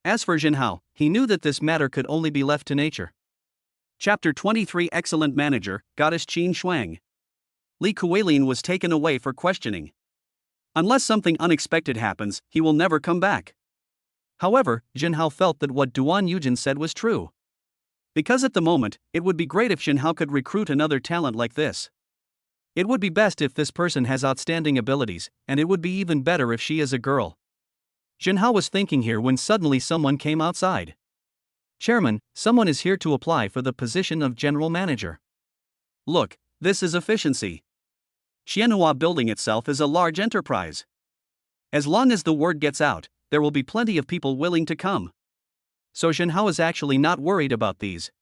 As for Jinhao, he knew that this matter could only be left to nature. Chapter 23 Excellent Manager, Goddess Qin Shuang. Li Kuelin was taken away for questioning. Unless something unexpected happens, he will never come back. However, Jinhao felt that what Duan Yujin said was true. Because at the moment, it would be great if Jinhao could recruit another talent like this. It would be best if this person has outstanding abilities, and it would be even better if she is a girl. Jinhao was thinking here when suddenly someone came outside. Chairman, someone is here to apply for the position of general manager. Look, this is efficiency. Qianhua building itself is a large enterprise. As long as the word gets out, there will be plenty of people willing to come. So Jinhao is actually not worried about these.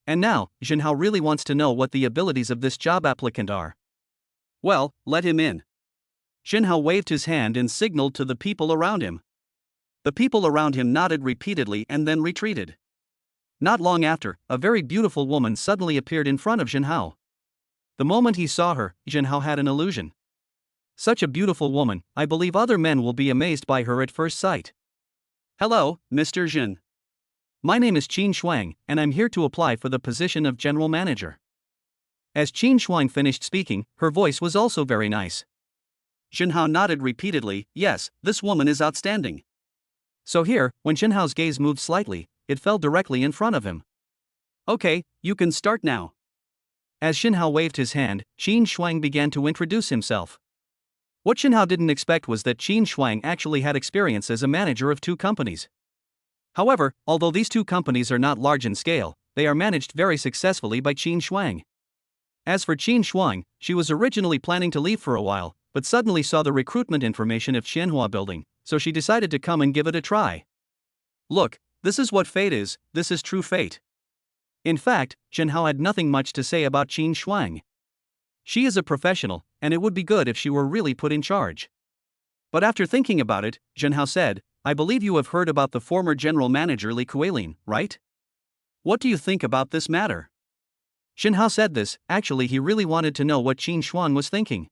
And now, Jinhao really wants to know what the abilities of this job applicant are. Well, let him in. Jinhao waved his hand and signaled to the people around him. The people around him nodded repeatedly and then retreated. Not long after, a very beautiful woman suddenly appeared in front of Jinhao. The moment he saw her, Jinhao had an illusion. Such a beautiful woman, I believe other men will be amazed by her at first sight. Hello, Mr. Jin. My name is Qin Shuang, and I'm here to apply for the position of general manager. As Qin Shuang finished speaking, her voice was also very nice. Jinhao nodded repeatedly. Yes, this woman is outstanding. So here, when Jinhao's gaze moved slightly, it fell directly in front of him. Okay, you can start now. As Jinhao waved his hand, Qin Shuang began to introduce himself. What Jinhao didn't expect was that Qin Shuang actually had experience as a manager of two companies. However, although these two companies are not large in scale, they are managed very successfully by Qin Shuang. As for Qin Shuang, she was originally planning to leave for a while, but suddenly saw the recruitment information of Qianhua Building, so she decided to come and give it a try. Look, this is what fate is, this is true fate. In fact, Jinhao had nothing much to say about Qin Shuang. She is a professional, and it would be good if she were really put in charge. But after thinking about it, Jinhao said, I believe you have heard about the former general manager Li Kuelin, right? What do you think about this matter? Jinhao said this, actually he really wanted to know what Qin Shuang was thinking.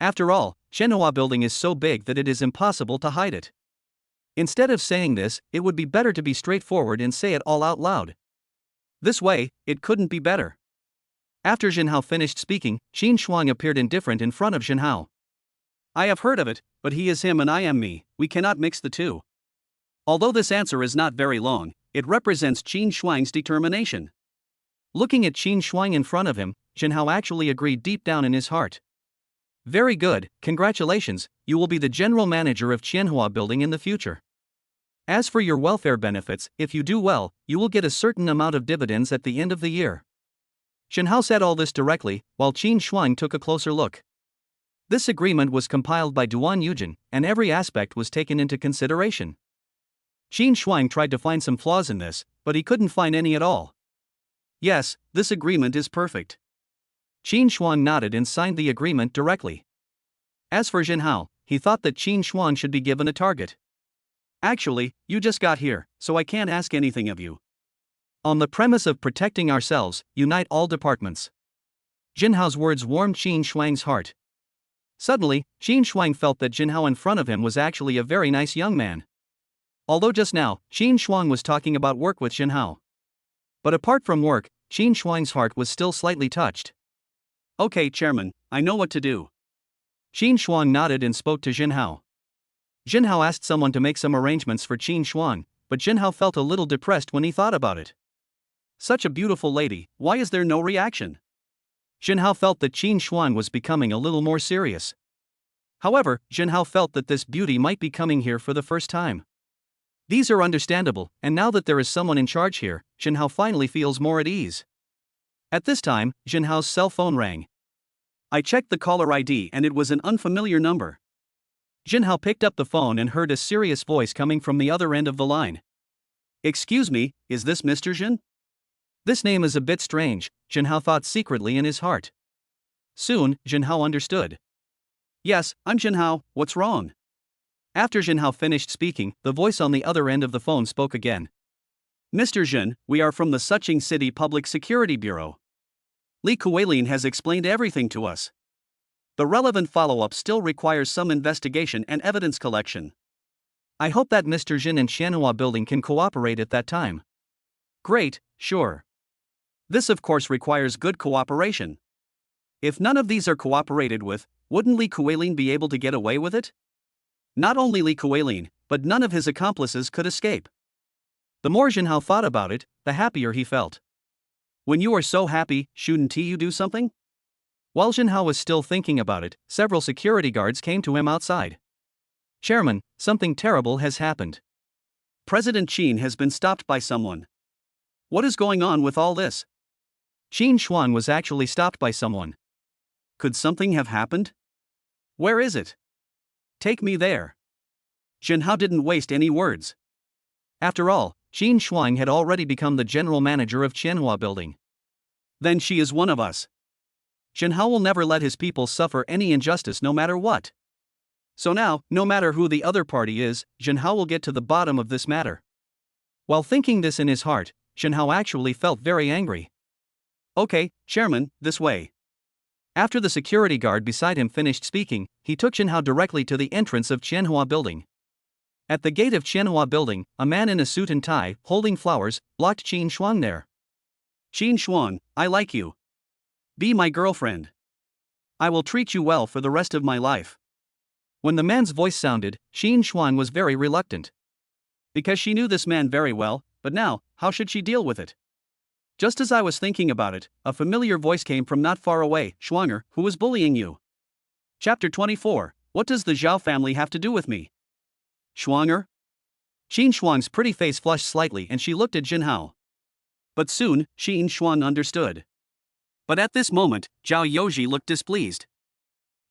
After all, Qianhua Building is so big that it is impossible to hide it. Instead of saying this, it would be better to be straightforward and say it all out loud. This way, it couldn't be better. After Jinhao finished speaking, Qin Shuang appeared indifferent in front of Jinhao. I have heard of it, but he is him and I am me, we cannot mix the two. Although this answer is not very long, it represents Qin Shuang's determination. Looking at Qin Shuang in front of him, Jinhao actually agreed deep down in his heart. Very good, congratulations, you will be the general manager of Qianhua Building in the future. As for your welfare benefits, if you do well, you will get a certain amount of dividends at the end of the year. Jinhao said all this directly, while Qin Shuang took a closer look. This agreement was compiled by Duan Yujin, and every aspect was taken into consideration. Qin Shuang tried to find some flaws in this, but he couldn't find any at all. Yes, this agreement is perfect. Qin Shuang nodded and signed the agreement directly. As for Jinhao, he thought that Qin Shuang should be given a target. Actually, you just got here, so I can't ask anything of you. On the premise of protecting ourselves, unite all departments. Jinhao's words warmed Qin Shuang's heart. Suddenly, Qin Shuang felt that Jinhao in front of him was actually a very nice young man. Although just now, Qin Shuang was talking about work with Jinhao. But apart from work, Qin Shuang's heart was still slightly touched. Okay, Chairman, I know what to do. Qin Shuang nodded and spoke to Jinhao. Jinhao asked someone to make some arrangements for Qin Shuang, but Jinhao felt a little depressed when he thought about it. Such a beautiful lady, why is there no reaction? Jinhao felt that Qin Shuang was becoming a little more serious. However, Jinhao felt that this beauty might be coming here for the first time. These are understandable, and now that there is someone in charge here, Jinhao finally feels more at ease. At this time, Jinhao's cell phone rang. I checked the caller ID and it was an unfamiliar number. Jinhao picked up the phone and heard a serious voice coming from the other end of the line. Excuse me, is this Mr. Jin? This name is a bit strange, Jinhao thought secretly in his heart. Soon, Jinhao understood. Yes, I'm Jinhao, what's wrong? After Jinhao finished speaking, the voice on the other end of the phone spoke again. Mr. Jin, we are from the Suqing City Public Security Bureau. Li Kuelin has explained everything to us. The relevant follow-up still requires some investigation and evidence collection. I hope that Mr. Jin and Qianhua Building can cooperate at that time. Great, sure. This of course requires good cooperation. If none of these are cooperated with, wouldn't Li Kuelin be able to get away with it? Not only Li Kuelin, but none of his accomplices could escape. The more Jinhao thought about it, the happier he felt. When you are so happy, shouldn't you do something? While Jinhao was still thinking about it, several security guards came to him outside. Chairman, something terrible has happened. President Qin has been stopped by someone. What is going on with all this? Qin Shuang was actually stopped by someone. Could something have happened? Where is it? Take me there. Jinhao didn't waste any words. After all, Qin Shuang had already become the general manager of Qianhua Building. Then she is one of us. Jinhao will never let his people suffer any injustice no matter what. So now, no matter who the other party is, Jinhao will get to the bottom of this matter. While thinking this in his heart, Jinhao actually felt very angry. Okay, Chairman, this way. After the security guard beside him finished speaking, he took Jinhao directly to the entrance of Qianhua Building. At the gate of Qianhua Building, a man in a suit and tie, holding flowers, blocked Qin Shuang there. Qin Shuang, I like you. Be my girlfriend. I will treat you well for the rest of my life. When the man's voice sounded, Qin Shuang was very reluctant. Because she knew this man very well, but now, how should she deal with it? Just as I was thinking about it, a familiar voice came from not far away, Shuanger, who was bullying you. Chapter 24, What does the Zhao family have to do with me? Shuanger? Qin Shuang's pretty face flushed slightly and she looked at Jinhao. But soon, Qin Shuang understood. But at this moment, Zhao Youji looked displeased.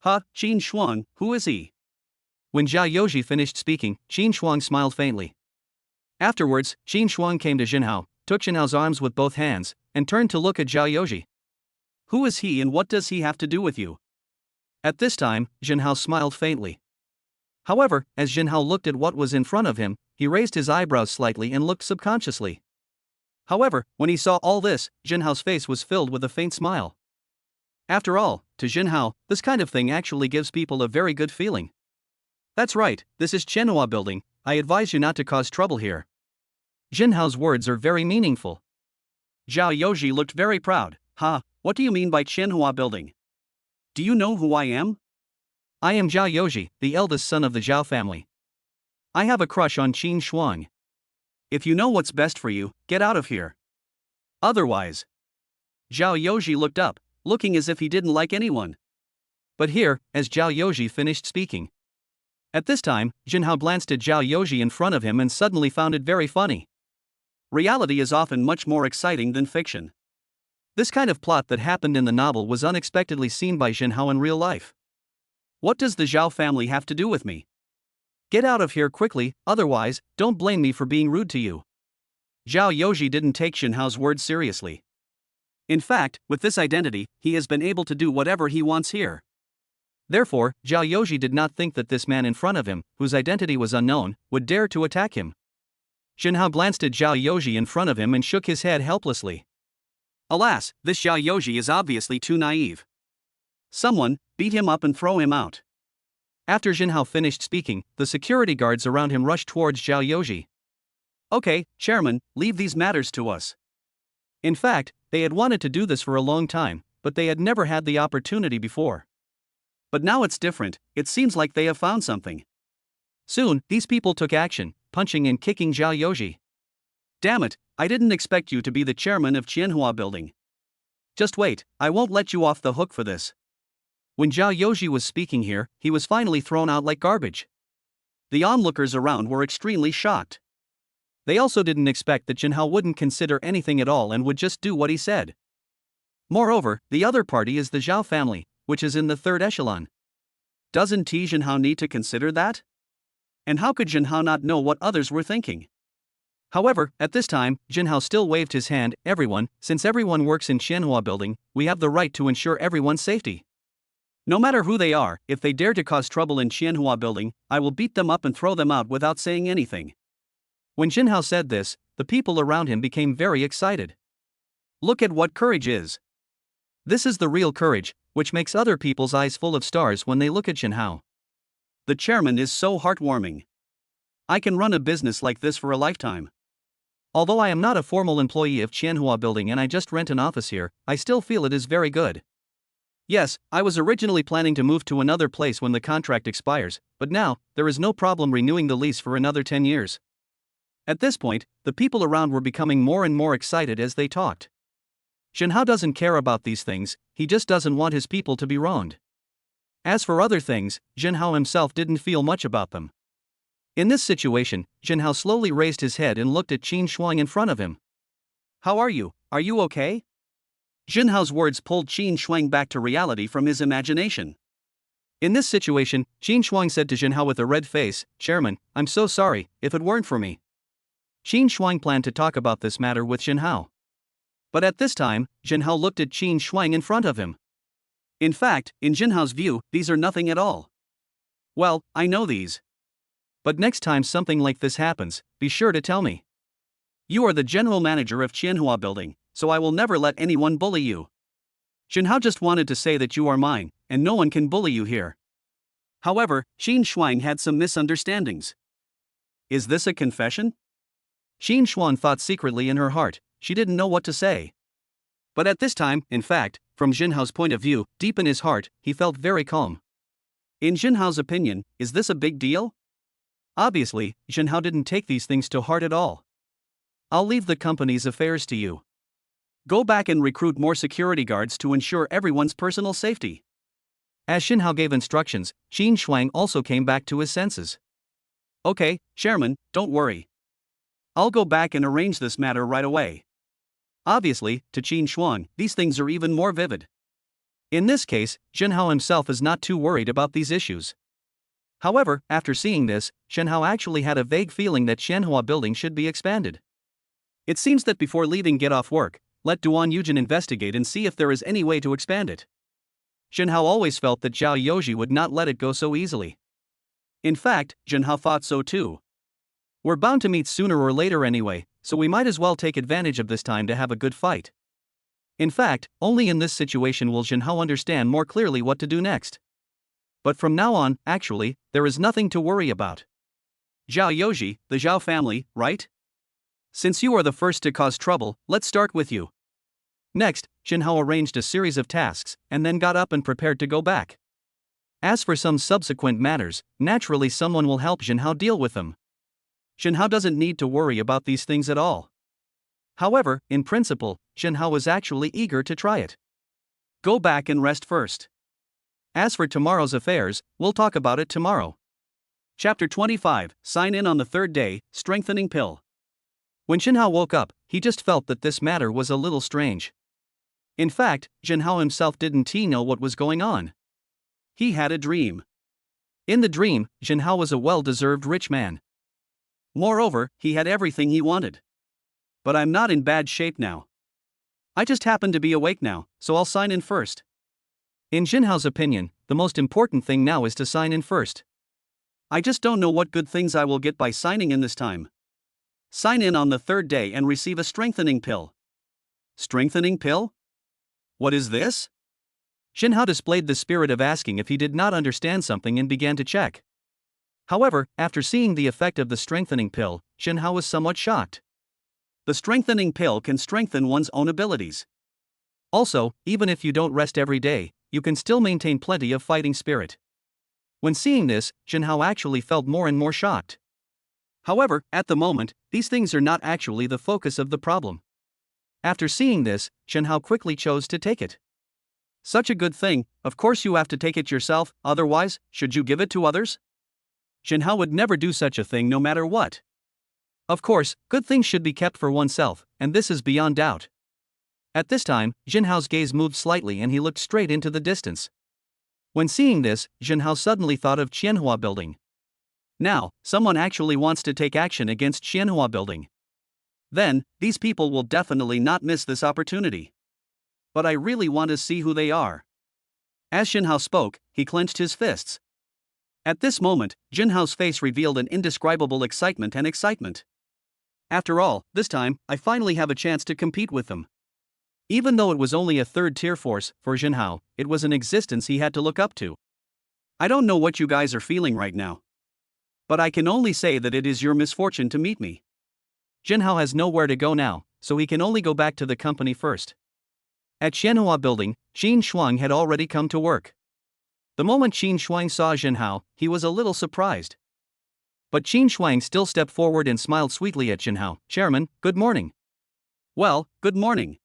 Qin Shuang, who is he? When Zhao Youji finished speaking, Qin Shuang smiled faintly. Afterwards, Qin Shuang came to Jinhao, took Jinhao's arms with both hands, and turned to look at Zhao Youji. Who is he and what does he have to do with you? At this time, Jinhao smiled faintly. However, as Jinhao looked at what was in front of him, he raised his eyebrows slightly and looked subconsciously. However, when he saw all this, Jinhao's face was filled with a faint smile. After all, to Jinhao, this kind of thing actually gives people a very good feeling. That's right, this is Qianhua building, I advise you not to cause trouble here. Jinhao's words are very meaningful. Zhao Youji looked very proud. What do you mean by Qianhua building? Do you know who I am? I am Zhao Youji, the eldest son of the Zhao family. I have a crush on Qin Shuang. If you know what's best for you, get out of here. Otherwise. Zhao Youji looked up, looking as if he didn't like anyone. But here, as Zhao Youji finished speaking. At this time, Jinhao glanced at Zhao Youji in front of him and suddenly found it very funny. Reality is often much more exciting than fiction. This kind of plot that happened in the novel was unexpectedly seen by Jinhao in real life. What does the Zhao family have to do with me? Get out of here quickly, otherwise, don't blame me for being rude to you. Zhao Youji didn't take Jinhao's words seriously. In fact, with this identity, he has been able to do whatever he wants here. Therefore, Zhao Youji did not think that this man in front of him, whose identity was unknown, would dare to attack him. Jinhao glanced at Zhao Youji in front of him and shook his head helplessly. Alas, this Zhao Youji is obviously too naive. Someone, beat him up and throw him out. After Jinhao finished speaking, the security guards around him rushed towards Zhao Youji. Okay, Chairman, leave these matters to us. In fact, they had wanted to do this for a long time, but they had never had the opportunity before. But now it's different, it seems like they have found something. Soon, these people took action, punching and kicking Zhao Youji. Damn it, I didn't expect you to be the chairman of Qianhua building. Just wait, I won't let you off the hook for this. When Zhao Youji was speaking here, he was finally thrown out like garbage. The onlookers around were extremely shocked. They also didn't expect that Jinhao wouldn't consider anything at all and would just do what he said. Moreover, the other party is the Zhao family, which is in the third echelon. Doesn't Jinhao need to consider that? And how could Jinhao not know what others were thinking? However, at this time, Jinhao still waved his hand. Everyone, since everyone works in Qianhua building, we have the right to ensure everyone's safety. No matter who they are, if they dare to cause trouble in Qianhua building, I will beat them up and throw them out without saying anything. When Jinhao said this, the people around him became very excited. Look at what courage is. This is the real courage, which makes other people's eyes full of stars when they look at Jinhao. The chairman is so heartwarming. I can run a business like this for a lifetime. Although I am not a formal employee of Qianhua building and I just rent an office here, I still feel it is very good. Yes, I was originally planning to move to another place when the contract expires, but now, there is no problem renewing the lease for another 10 years. At this point, the people around were becoming more and more excited as they talked. Jinhao doesn't care about these things, he just doesn't want his people to be wronged. As for other things, Jinhao himself didn't feel much about them. In this situation, Jinhao slowly raised his head and looked at Qin Shuang in front of him. How are you okay? Jinhao's words pulled Qin Shuang back to reality from his imagination. In this situation, Qin Shuang said to Jinhao with a red face, Chairman, I'm so sorry, if it weren't for me. Qin Shuang planned to talk about this matter with Jinhao. But at this time, Jinhao looked at Qin Shuang in front of him. In fact, in Jinhao's view, these are nothing at all. Well, I know these. But next time something like this happens, be sure to tell me. You are the general manager of Qianhua building, so I will never let anyone bully you. Jinhao just wanted to say that you are mine, and no one can bully you here. However, Qin Shuang had some misunderstandings. Is this a confession? Qin Shuang thought secretly in her heart, she didn't know what to say. But at this time, in fact, from Jinhao's point of view, deep in his heart, he felt very calm. In Jinhao's opinion, is this a big deal? Obviously, Jinhao didn't take these things to heart at all. I'll leave the company's affairs to you. Go back and recruit more security guards to ensure everyone's personal safety. As Xinhao gave instructions, Qin Shuang also came back to his senses. Okay, Chairman, don't worry. I'll go back and arrange this matter right away. Obviously, to Qin Shuang, these things are even more vivid. In this case, Xinhao himself is not too worried about these issues. However, after seeing this, Xinhao actually had a vague feeling that Xianhua building should be expanded. It seems that before leaving Get Off Work, let Duan Yujin investigate and see if there is any way to expand it. Xinhao always felt that Zhao Yoji would not let it go so easily. In fact, Xinhao thought so too. We're bound to meet sooner or later anyway, so we might as well take advantage of this time to have a good fight. In fact, only in this situation will Xinhao understand more clearly what to do next. But from now on, actually, there is nothing to worry about. Zhao Yoji, the Zhao family, right? Since you are the first to cause trouble, let's start with you. Next, Xinhao arranged a series of tasks, and then got up and prepared to go back. As for some subsequent matters, naturally someone will help Xinhao deal with them. Xinhao doesn't need to worry about these things at all. However, in principle, Xinhao was actually eager to try it. Go back and rest first. As for tomorrow's affairs, we'll talk about it tomorrow. Chapter 25, Sign in on the third day, Strengthening Pill. When Xinhao woke up, he just felt that this matter was a little strange. In fact, Xinhao himself didn't know what was going on. He had a dream. In the dream, Xinhao was a well-deserved rich man. Moreover, he had everything he wanted. But I'm not in bad shape now. I just happen to be awake now, so I'll sign in first. In Xinhao's opinion, the most important thing now is to sign in first. I just don't know what good things I will get by signing in this time. Sign in on the third day and receive a strengthening pill. Strengthening pill? What is this? Xinhao displayed the spirit of asking if he did not understand something and began to check. However, after seeing the effect of the strengthening pill, Xinhao was somewhat shocked. The strengthening pill can strengthen one's own abilities. Also, even if you don't rest every day, you can still maintain plenty of fighting spirit. When seeing this, Xinhao actually felt more and more shocked. However, at the moment, these things are not actually the focus of the problem. After seeing this, Xinhao quickly chose to take it. Such a good thing, of course you have to take it yourself, otherwise, should you give it to others? Xinhao would never do such a thing no matter what. Of course, good things should be kept for oneself, and this is beyond doubt. At this time, Xinhao's gaze moved slightly and he looked straight into the distance. When seeing this, Xinhao suddenly thought of Qianhua building. Now, someone actually wants to take action against Qianhua building. Then, these people will definitely not miss this opportunity. But I really want to see who they are. As Xinhao spoke, he clenched his fists. At this moment, Xinhao's face revealed an indescribable excitement. After all, this time, I finally have a chance to compete with them. Even though it was only a third-tier force, for Xinhao, it was an existence he had to look up to. I don't know what you guys are feeling right now. But I can only say that it is your misfortune to meet me. Xinhao has nowhere to go now, so he can only go back to the company first. At Xianhua building, Qin Shuang had already come to work. The moment Qin Shuang saw Xinhao, he was a little surprised. But Qin Shuang still stepped forward and smiled sweetly at Xinhao. Chairman, good morning. Well, good morning.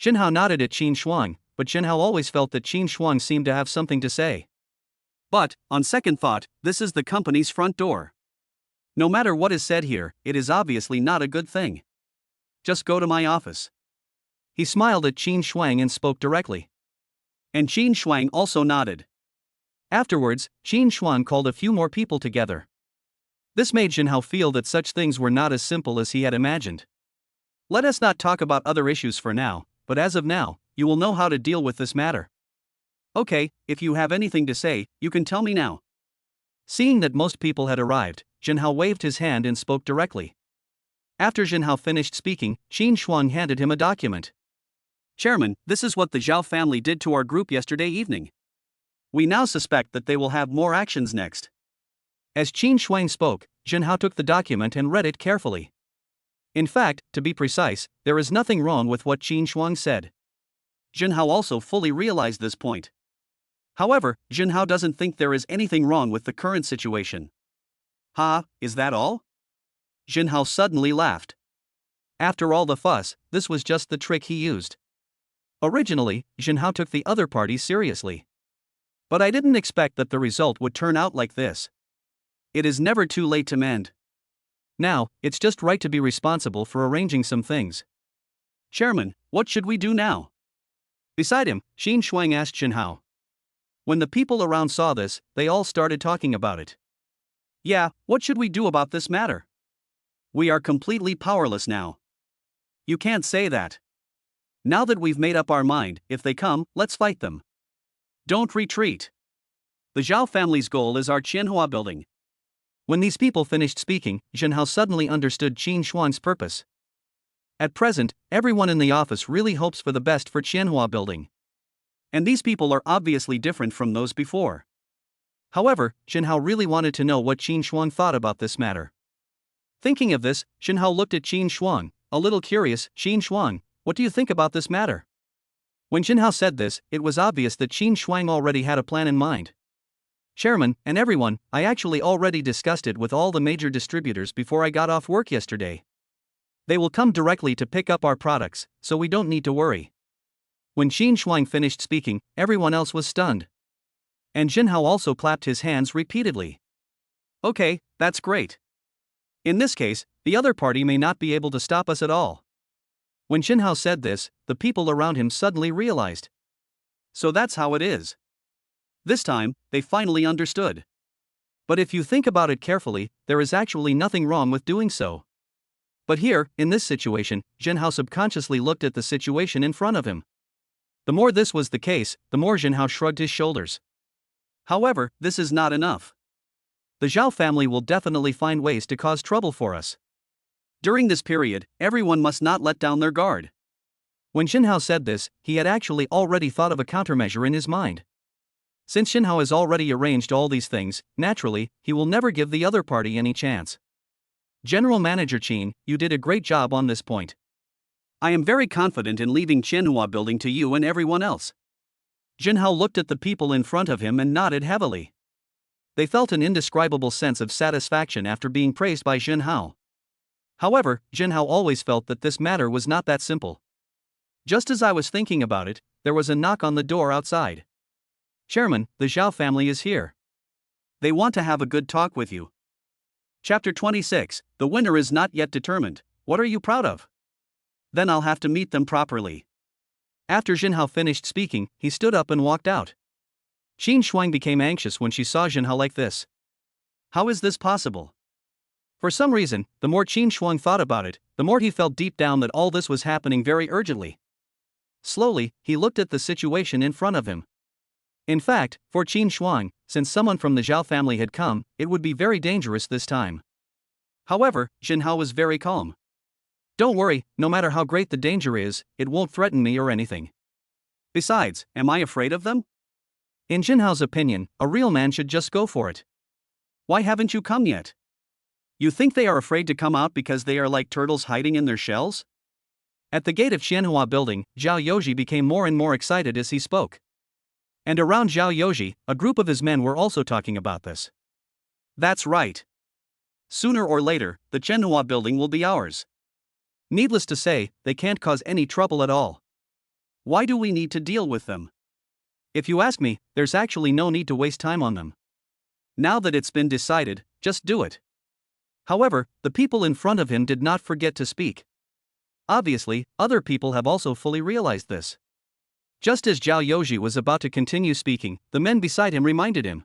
Xinhao nodded at Qin Shuang, but Xinhao always felt that Qin Shuang seemed to have something to say. But, on second thought, this is the company's front door. No matter what is said here, it is obviously not a good thing. Just go to my office. He smiled at Qin Shuang and spoke directly. And Qin Shuang also nodded. Afterwards, Qin Shuang called a few more people together. This made Xinhao feel that such things were not as simple as he had imagined. Let us not talk about other issues for now, but as of now, you will know how to deal with this matter. Okay, if you have anything to say, you can tell me now. Seeing that most people had arrived, Xinhao waved his hand and spoke directly. After Xinhao finished speaking, Qin Shuang handed him a document. Chairman, this is what the Zhao family did to our group yesterday evening. We now suspect that they will have more actions next. As Qin Shuang spoke, Xinhao took the document and read it carefully. In fact, to be precise, there is nothing wrong with what Qin Shuang said. Xinhao also fully realized this point. However, Xinhao doesn't think there is anything wrong with the current situation. Ha, is that all? Xinhao suddenly laughed. After all the fuss, this was just the trick he used. Originally, Xinhao took the other party seriously. But I didn't expect that the result would turn out like this. It is never too late to mend. Now, it's just right to be responsible for arranging some things. Chairman, what should we do now? Beside him, Huang asked Jinhao. When the people around saw this, they all started talking about it. Yeah, what should we do about this matter? We are completely powerless now. You can't say that. Now that we've made up our mind, if they come, let's fight them. Don't retreat. The Zhao family's goal is our Qianhua building. When these people finished speaking, Jinhao suddenly understood Qin Shuang's purpose. At present, everyone in the office really hopes for the best for Qianhua building. And these people are obviously different from those before. However, Jinhao really wanted to know what Qin Shuang thought about this matter. Thinking of this, Jinhao looked at Qin Shuang, a little curious. Qin Shuang, what do you think about this matter? When Jinhao said this, it was obvious that Qin Shuang already had a plan in mind. Chairman, and everyone, I actually already discussed it with all the major distributors before I got off work yesterday. They will come directly to pick up our products, so we don't need to worry. When Qin Shuang finished speaking, everyone else was stunned. And Jinhao also clapped his hands repeatedly. Okay, that's great. In this case, the other party may not be able to stop us at all. When Jinhao said this, the people around him suddenly realized. So that's how it is. This time, they finally understood. But if you think about it carefully, there is actually nothing wrong with doing so. But here, in this situation, Jinhao subconsciously looked at the situation in front of him. The more this was the case, the more Jinhao shrugged his shoulders. However, this is not enough. The Zhao family will definitely find ways to cause trouble for us. During this period, everyone must not let down their guard. When Jinhao said this, he had actually already thought of a countermeasure in his mind. Since Jinhao has already arranged all these things, naturally, he will never give the other party any chance. General Manager Qin, you did a great job on this point. I am very confident in leaving Qianhua building to you and everyone else. Jinhao looked at the people in front of him and nodded heavily. They felt an indescribable sense of satisfaction after being praised by Jinhao. However, Jinhao always felt that this matter was not that simple. Just as I was thinking about it, there was a knock on the door outside. Chairman, the Zhao family is here. They want to have a good talk with you. Chapter 26, the winner is not yet determined. What are you proud of? Then I'll have to meet them properly. After Jinhao finished speaking, he stood up and walked out. Qin Shuang became anxious when she saw Jinhao like this. How is this possible? For some reason, the more Qin Shuang thought about it, the more he felt deep down that all this was happening very urgently. Slowly, he looked at the situation in front of him. In fact, for Qin Shuang, since someone from the Zhao family had come, it would be very dangerous this time. However, Jinhao was very calm. Don't worry, no matter how great the danger is, it won't threaten me or anything. Besides, am I afraid of them? In Jinhao's opinion, a real man should just go for it. Why haven't you come yet? You think they are afraid to come out because they are like turtles hiding in their shells? At the gate of Qianhua building, Zhao Youji became more and more excited as he spoke. And around Zhao Youji, a group of his men were also talking about this. That's right. Sooner or later, the Qianhua building will be ours. Needless to say, they can't cause any trouble at all. Why do we need to deal with them? If you ask me, there's actually no need to waste time on them. Now that it's been decided, just do it. However, the people in front of him did not forget to speak. Obviously, other people have also fully realized this. Just as Zhao Youji was about to continue speaking, the men beside him reminded him.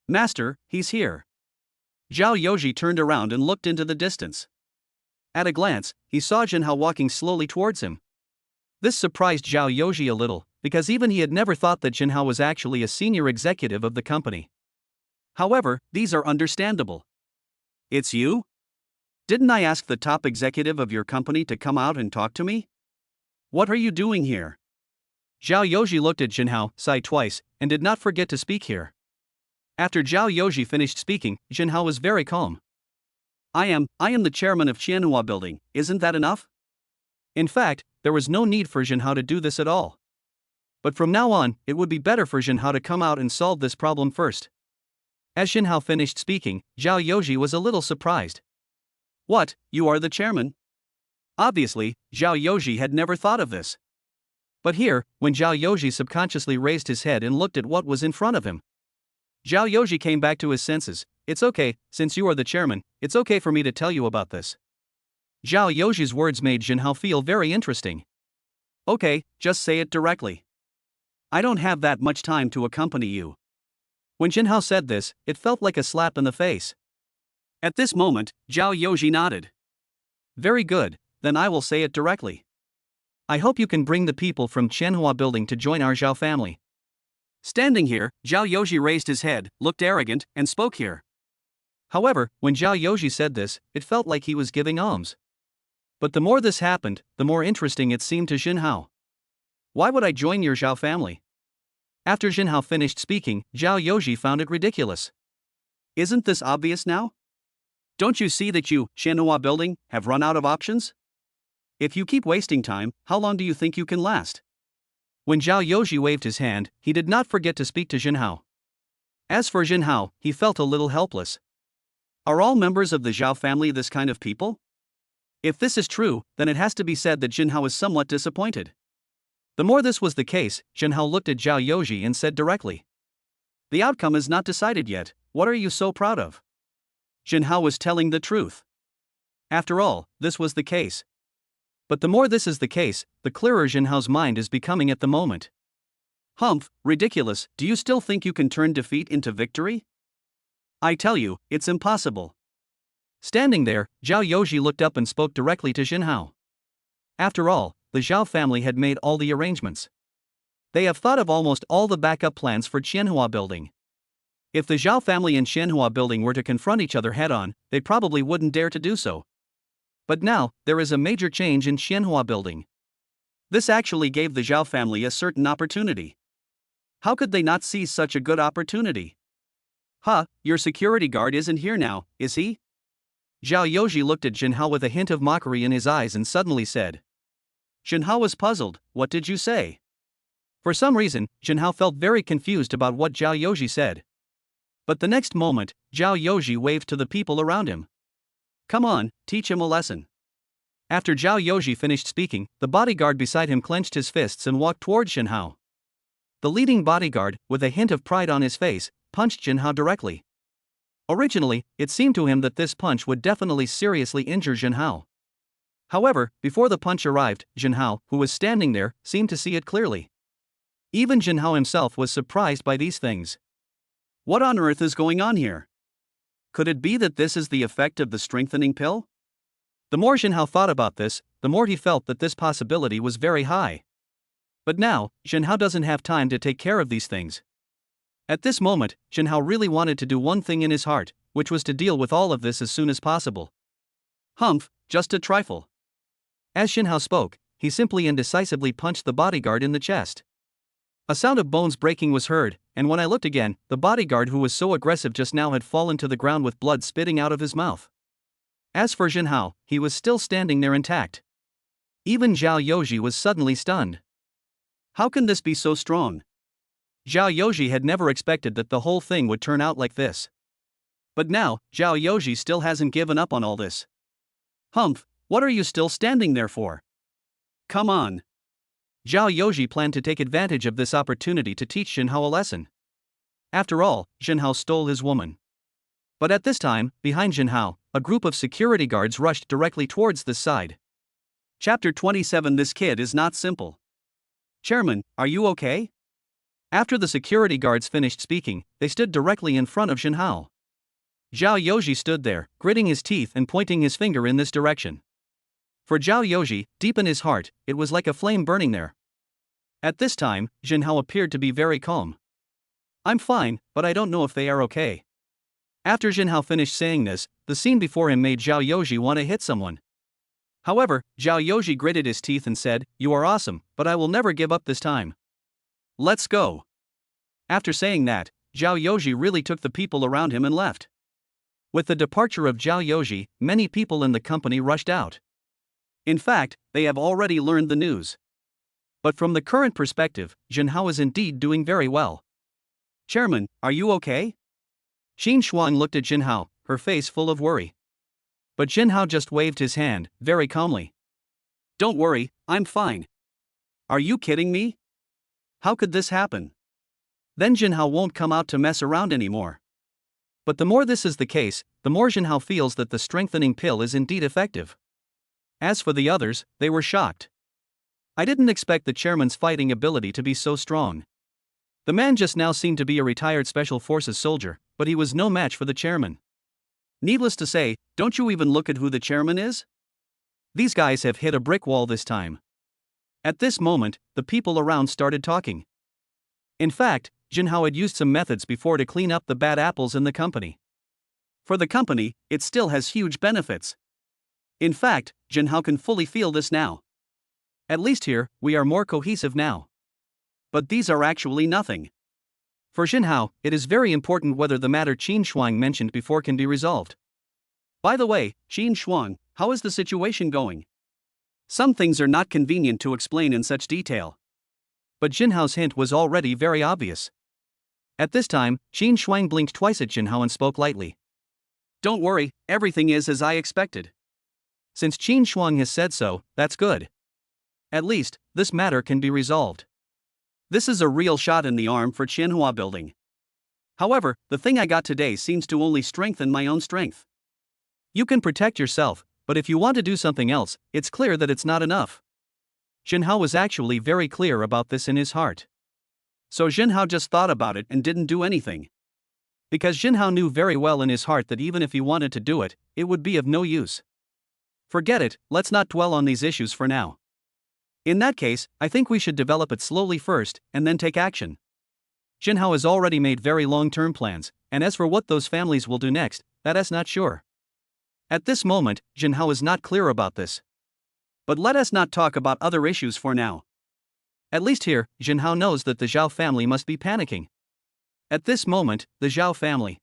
Master, he's here. Zhao Youji turned around and looked into the distance. At a glance, he saw Jinhao walking slowly towards him. This surprised Zhao Youji a little, because even he had never thought that Jinhao was actually a senior executive of the company. However, these are understandable. It's you? Didn't I ask the top executive of your company to come out and talk to me? What are you doing here? Zhao Youji looked at Jinhao, sighed twice, and did not forget to speak here. After Zhao Youji finished speaking, Jinhao was very calm. I am the chairman of Qianhua building, isn't that enough? In fact, there was no need for Jinhao to do this at all. But from now on, it would be better for Jinhao to come out and solve this problem first. As Jinhao finished speaking, Zhao Youji was a little surprised. What, you are the chairman? Obviously, Zhao Youji had never thought of this. But here, when Zhao Yoji subconsciously raised his head and looked at what was in front of him, Zhao Yoji came back to his senses. It's okay, since you are the chairman, it's okay for me to tell you about this. Zhao Yoji's words made Jinhao feel very interesting. Okay, just say it directly. I don't have that much time to accompany you. When Jinhao said this, it felt like a slap in the face. At this moment, Zhao Yoji nodded. Very good, then I will say it directly. I hope you can bring the people from Qianhua building to join our Zhao family. Standing here, Zhao Yoji raised his head, looked arrogant, and spoke here. However, when Zhao Yoji said this, it felt like he was giving alms. But the more this happened, the more interesting it seemed to Jinhao. Why would I join your Zhao family? After Jinhao finished speaking, Zhao Yoji found it ridiculous. Isn't this obvious now? Don't you see that you, Qianhua building, have run out of options? If you keep wasting time, how long do you think you can last? When Zhao Yoji waved his hand, he did not forget to speak to Jinhao. As for Jinhao, he felt a little helpless. Are all members of the Zhao family this kind of people? If this is true, then it has to be said that Jinhao is somewhat disappointed. The more this was the case, Jinhao looked at Zhao Yoji and said directly. The outcome is not decided yet, what are you so proud of? Jinhao was telling the truth. After all, this was the case. But the more this is the case, the clearer Jinhao's mind is becoming at the moment. Humph, ridiculous, do you still think you can turn defeat into victory? I tell you, it's impossible. Standing there, Zhao Yoji looked up and spoke directly to Jinhao. After all, the Zhao family had made all the arrangements. They have thought of almost all the backup plans for Qianhua building. If the Zhao family and Qianhua building were to confront each other head-on, they probably wouldn't dare to do so. But now, there is a major change in Qianhua building. This actually gave the Zhao family a certain opportunity. How could they not seize such a good opportunity? Your security guard isn't here now, is he? Zhao Yoji looked at Jinhao with a hint of mockery in his eyes and suddenly said. Jinhao was puzzled, what did you say? For some reason, Jinhao felt very confused about what Zhao Yoji said. But the next moment, Zhao Yoji waved to the people around him. Come on, teach him a lesson. After Zhao Yoji finished speaking, the bodyguard beside him clenched his fists and walked toward Jinhao. The leading bodyguard, with a hint of pride on his face, punched Jinhao directly. Originally, it seemed to him that this punch would definitely seriously injure Jinhao. However, before the punch arrived, Jinhao, who was standing there, seemed to see it clearly. Even Jinhao himself was surprised by these things. What on earth is going on here? Could it be that this is the effect of the strengthening pill? The more Jinhao thought about this, the more he felt that this possibility was very high. But now, Jinhao doesn't have time to take care of these things. At this moment, Jinhao really wanted to do one thing in his heart, which was to deal with all of this as soon as possible. Humph, just a trifle. As Jinhao spoke, he simply and decisively punched the bodyguard in the chest. A sound of bones breaking was heard, and when I looked again, the bodyguard who was so aggressive just now had fallen to the ground with blood spitting out of his mouth. As for Jinhao, he was still standing there intact. Even Zhao Yoji was suddenly stunned. How can this be so strong? Zhao Yoji had never expected that the whole thing would turn out like this. But now, Zhao Yoji still hasn't given up on all this. Humph, what are you still standing there for? Come on. Zhao Yoji planned to take advantage of this opportunity to teach Jinhao a lesson. After all, Jinhao stole his woman. But at this time, behind Jinhao, a group of security guards rushed directly towards this side. Chapter 27. This kid is not simple. Chairman, are you okay? After the security guards finished speaking, they stood directly in front of Jinhao. Zhao Yoji stood there, gritting his teeth and pointing his finger in this direction. For Zhao Yoji, deep in his heart, it was like a flame burning there. At this time, Jinhao appeared to be very calm. I'm fine, but I don't know if they are okay. After Jinhao finished saying this, the scene before him made Zhao Yoji want to hit someone. However, Zhao Yoji gritted his teeth and said, You are awesome, but I will never give up this time. Let's go. After saying that, Zhao Yoji really took the people around him and left. With the departure of Zhao Yoji, many people in the company rushed out. In fact, they have already learned the news. But from the current perspective, Jinhao is indeed doing very well. Chairman, are you okay? Huang looked at Jinhao, her face full of worry. But Jinhao just waved his hand, very calmly. Don't worry, I'm fine. Are you kidding me? How could this happen? Then Jinhao won't come out to mess around anymore. But the more this is the case, the more Jinhao feels that the strengthening pill is indeed effective. As for the others, they were shocked. I didn't expect the chairman's fighting ability to be so strong. The man just now seemed to be a retired special forces soldier, but he was no match for the chairman. Needless to say, don't you even look at who the chairman is? These guys have hit a brick wall this time. At this moment, the people around started talking. In fact, Jinhao had used some methods before to clean up the bad apples in the company. For the company, it still has huge benefits. In fact, Jinhao can fully feel this now. At least here, we are more cohesive now. But these are actually nothing. For Jinhao, it is very important whether the matter Qin Shuang mentioned before can be resolved. By the way, Qin Shuang, how is the situation going? Some things are not convenient to explain in such detail. But Jinhao's hint was already very obvious. At this time, Qin Shuang blinked twice at Jinhao and spoke lightly. Don't worry, everything is as I expected. Since Qin Shuang has said so, that's good. At least, this matter can be resolved. This is a real shot in the arm for Qianhua building. However, the thing I got today seems to only strengthen my own strength. You can protect yourself, but if you want to do something else, it's clear that it's not enough. Jinhao was actually very clear about this in his heart. So Jinhao just thought about it and didn't do anything. Because Jinhao knew very well in his heart that even if he wanted to do it, it would be of no use. Forget it, let's not dwell on these issues for now. In that case, I think we should develop it slowly first, and then take action. Jinhao has already made very long-term plans, and as for what those families will do next, that is not sure. At this moment, Jinhao is not clear about this. But let us not talk about other issues for now. At least here, Jinhao knows that the Zhao family must be panicking. At this moment, the Zhao family.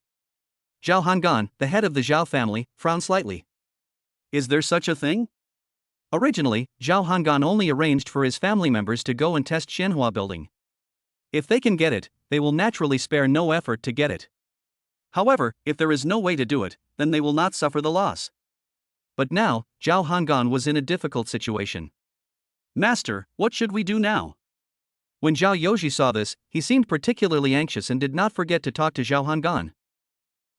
Zhao Hangan, the head of the Zhao family, frowned slightly. Is there such a thing? Originally, Zhao Hangan only arranged for his family members to go and test Qianhua building. If they can get it, they will naturally spare no effort to get it. However, if there is no way to do it, then they will not suffer the loss. But now, Zhao Hangan was in a difficult situation. Master, what should we do now? When Zhao Yoji saw this, he seemed particularly anxious and did not forget to talk to Zhao Hangan.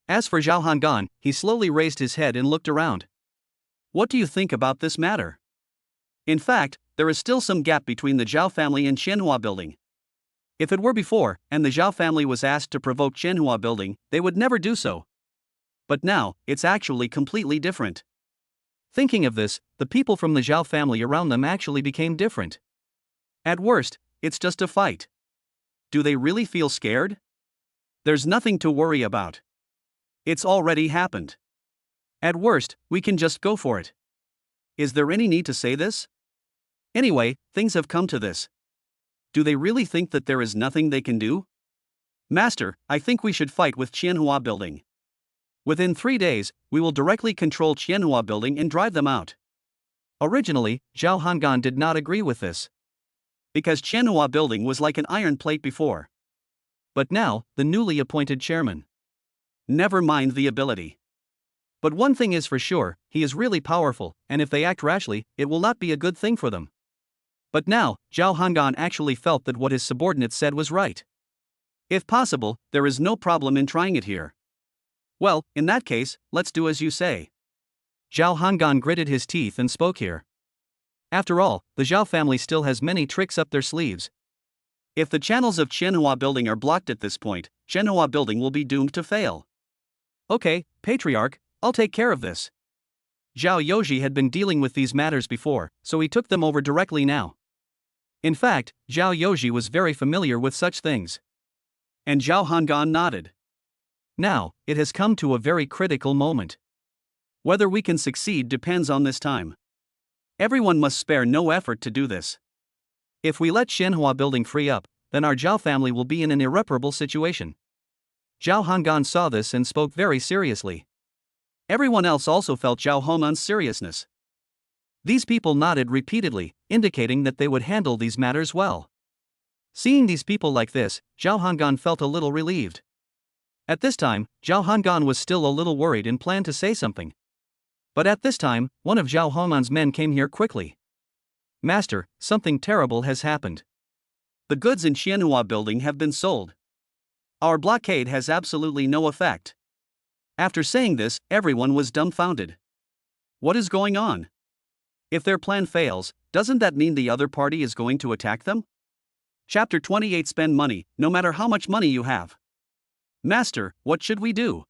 As for Zhao Hangan, he slowly raised his head and looked around. What do you think about this matter? In fact, there is still some gap between the Zhao family and Qianhua building. If it were before, and the Zhao family was asked to provoke Qianhua building, they would never do so. But now, it's actually completely different. Thinking of this, the people from the Zhao family around them actually became different. At worst, it's just a fight. Do they really feel scared? There's nothing to worry about. It's already happened. At worst, we can just go for it. Is there any need to say this? Anyway, things have come to this. Do they really think that there is nothing they can do? Master, I think we should fight with Qianhua building. Within 3 days, we will directly control Qianhua building and drive them out. Originally, Zhao Hangan did not agree with this. Because Qianhua building was like an iron plate before. But now, the newly appointed chairman. Never mind the ability. But one thing is for sure, he is really powerful, and if they act rashly, it will not be a good thing for them. But now, Zhao Hangan actually felt that what his subordinate said was right. If possible, there is no problem in trying it here. Well, in that case, let's do as you say. Zhao Hangan gritted his teeth and spoke here. After all, the Zhao family still has many tricks up their sleeves. If the channels of Qianhua building are blocked at this point, Qianhua building will be doomed to fail. Okay, Patriarch, I'll take care of this. Zhao Yoji had been dealing with these matters before, so he took them over directly now. In fact, Zhao Yoji was very familiar with such things. And Zhao Hangan nodded. Now, it has come to a very critical moment. Whether we can succeed depends on this time. Everyone must spare no effort to do this. If we let Qianhua building free up, then our Zhao family will be in an irreparable situation. Zhao Hangan saw this and spoke very seriously. Everyone else also felt Zhao Hangan's seriousness. These people nodded repeatedly, indicating that they would handle these matters well. Seeing these people like this, Zhao Hangan felt a little relieved. At this time, Zhao Hangan was still a little worried and planned to say something. But at this time, one of Zhao Hangan's men came here quickly. "Master, something terrible has happened. The goods in Xianhua building have been sold. Our blockade has absolutely no effect." After saying this, everyone was dumbfounded. What is going on? If their plan fails, doesn't that mean the other party is going to attack them? Chapter 28. Spend money, no matter how much money you have. "Master, what should we do?"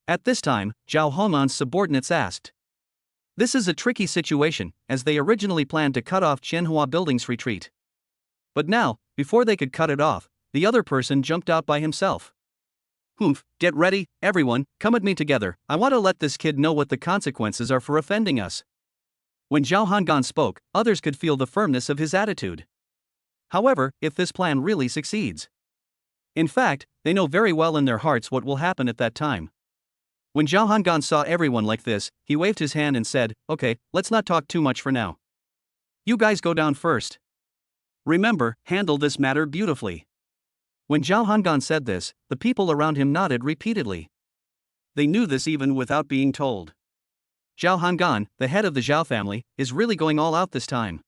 At this time, Zhao Hong'an's subordinates asked. This is a tricky situation, as they originally planned to cut off Xianhua Building's retreat. But now, before they could cut it off, the other person jumped out by himself. "Humph, get ready, everyone, come at me together. I want to let this kid know what the consequences are for offending us." When Zhao Hong'an spoke, others could feel the firmness of his attitude. However, if this plan really succeeds. In fact, they know very well in their hearts what will happen at that time. When Zhao Hong'an saw everyone like this, he waved his hand and said, "Okay, let's not talk too much for now. You guys go down first. Remember, handle this matter beautifully." When Zhao Hong'an said this, the people around him nodded repeatedly. They knew this even without being told. Zhao Hong'an, the head of the Zhao family, is really going all out this time.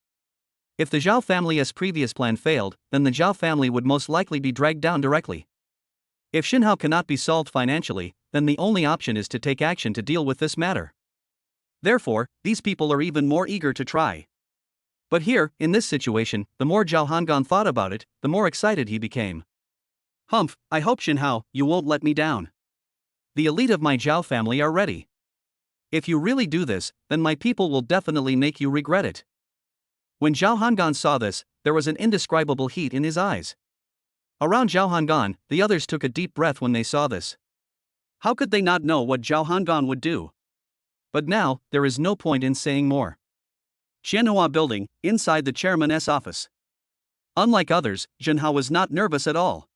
If the Zhao family's previous plan failed, then the Zhao family would most likely be dragged down directly. If Xinhao cannot be solved financially, then the only option is to take action to deal with this matter. Therefore, these people are even more eager to try. But here, in this situation, the more Zhao Hong'an thought about it, the more excited he became. "Humph, I hope Xinhao, you won't let me down. The elite of my Zhao family are ready. If you really do this, then my people will definitely make you regret it." When Zhao Hong'an saw this, there was an indescribable heat in his eyes. Around Zhao Hong'an, the others took a deep breath when they saw this. How could they not know what Zhao Hong'an would do? But now, there is no point in saying more. Xianhua Building, inside the chairman's office. Unlike others, Xinhao was not nervous at all.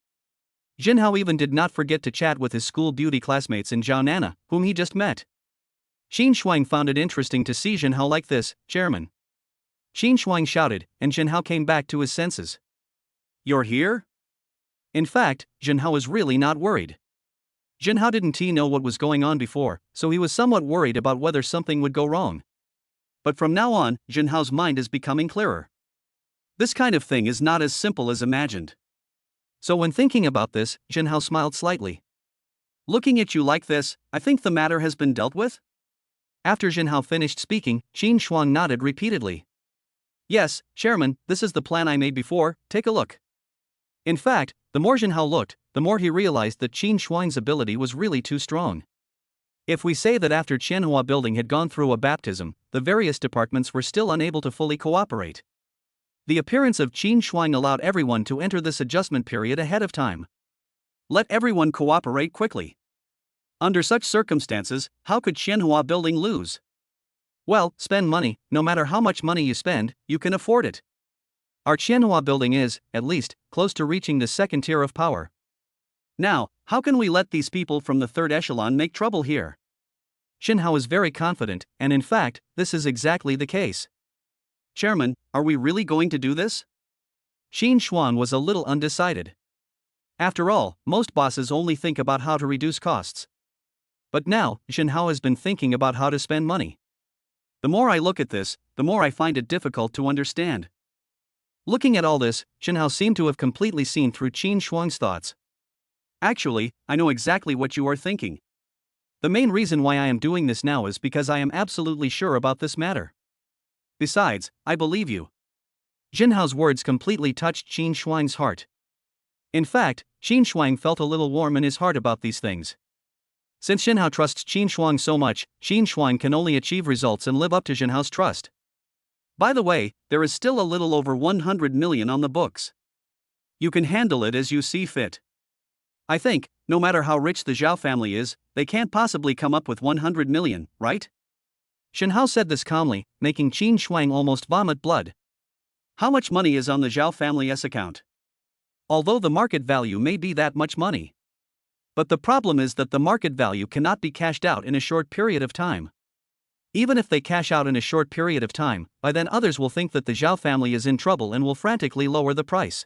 Xinhao even did not forget to chat with his school beauty classmates in Zhaonana, whom he just met. Xin Shuang found it interesting to see Xinhao like this, "Chairman." Xin Shuang shouted, and Xinhao came back to his senses. "You're here?" In fact, Xinhao was really not worried. Xinhao didn't know what was going on before, so he was somewhat worried about whether something would go wrong. But from now on, Xinhao's mind is becoming clearer. This kind of thing is not as simple as imagined. So when thinking about this, Xinhao smiled slightly. "Looking at you like this, I think the matter has been dealt with?" After Xinhao finished speaking, Xin Shuang nodded repeatedly. "Yes, Chairman, this is the plan I made before, take a look." In fact, the more Xinhao looked, the more he realized that Xin Shuang's ability was really too strong. If we say that after Xianhua Building had gone through a baptism, the various departments were still unable to fully cooperate. The appearance of Xin Shuang allowed everyone to enter this adjustment period ahead of time. Let everyone cooperate quickly. Under such circumstances, how could Xianhua Building lose? Well, spend money, no matter how much money you spend, you can afford it. Our Xianhua Building is, at least, close to reaching the second tier of power. Now, how can we let these people from the third echelon make trouble here? Xinhao is very confident, and in fact, this is exactly the case. "Chairman, are we really going to do this?" Xin Shuang was a little undecided. After all, most bosses only think about how to reduce costs. But now, Xinhao has been thinking about how to spend money. The more I look at this, the more I find it difficult to understand. Looking at all this, Xinhao seemed to have completely seen through Xin Shuang's thoughts. "Actually, I know exactly what you are thinking. The main reason why I am doing this now is because I am absolutely sure about this matter. Besides, I believe you." Xinhao's words completely touched Xin Shuang's heart. In fact, Xin Shuang felt a little warm in his heart about these things. Since Xinhao trusts Xin Shuang so much, Xin Shuang can only achieve results and live up to Xinhao's trust. By the way, there is still a little over 100 million on the books. You can handle it as you see fit. I think, no matter how rich the Zhao family is, they can't possibly come up with 100 million, right? Xinhao said this calmly, making Xin Shuang almost vomit blood. How much money is on the Zhao family's account? Although the market value may be that much money. But the problem is that the market value cannot be cashed out in a short period of time. Even if they cash out in a short period of time, by then others will think that the Zhao family is in trouble and will frantically lower the price.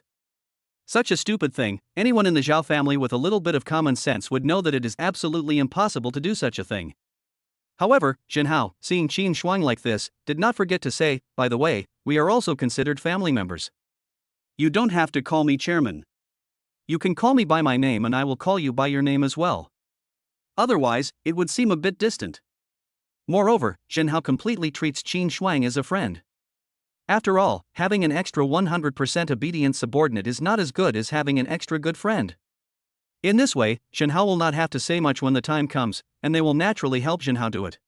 Such a stupid thing, anyone in the Zhao family with a little bit of common sense would know that it is absolutely impossible to do such a thing. However, Jinhao, seeing Qin Shuang like this, did not forget to say, by the way, we are also considered family members. You don't have to call me chairman. You can call me by my name and I will call you by your name as well. Otherwise, it would seem a bit distant. Moreover, Jinhao completely treats Qin Shuang as a friend. After all, having an extra 100% obedient subordinate is not as good as having an extra good friend. In this way, Jinhao will not have to say much when the time comes, and they will naturally help Jinhao do it.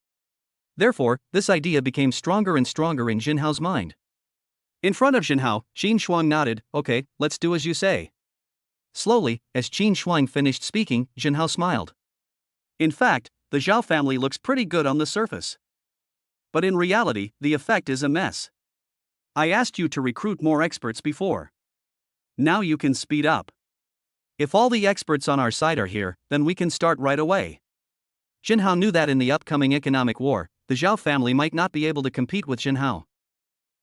Therefore, this idea became stronger and stronger in Jinhao's mind. In front of Jinhao, Qin Shuang nodded, okay, let's do as you say. Slowly, as Qin Shuang finished speaking, Jinhao smiled. In fact, the Zhao family looks pretty good on the surface. But in reality, the effect is a mess. I asked you to recruit more experts before. Now you can speed up. If all the experts on our side are here, then we can start right away. Jinhao knew that in the upcoming economic war, the Zhao family might not be able to compete with Jinhao.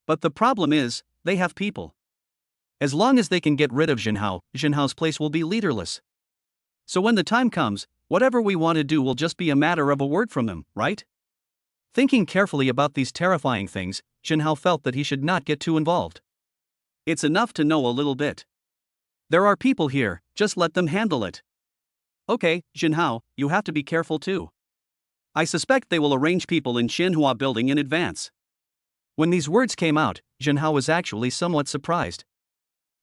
But the problem is, they have people. As long as they can get rid of Jinhao, Jinhao's place will be leaderless. So when the time comes, whatever we want to do will just be a matter of a word from them, right? Thinking carefully about these terrifying things, Jinhao felt that he should not get too involved. It's enough to know a little bit. There are people here, just let them handle it. Okay, Jinhao, you have to be careful too. I suspect they will arrange people in Xinhua building in advance. When these words came out, Jinhao was actually somewhat surprised.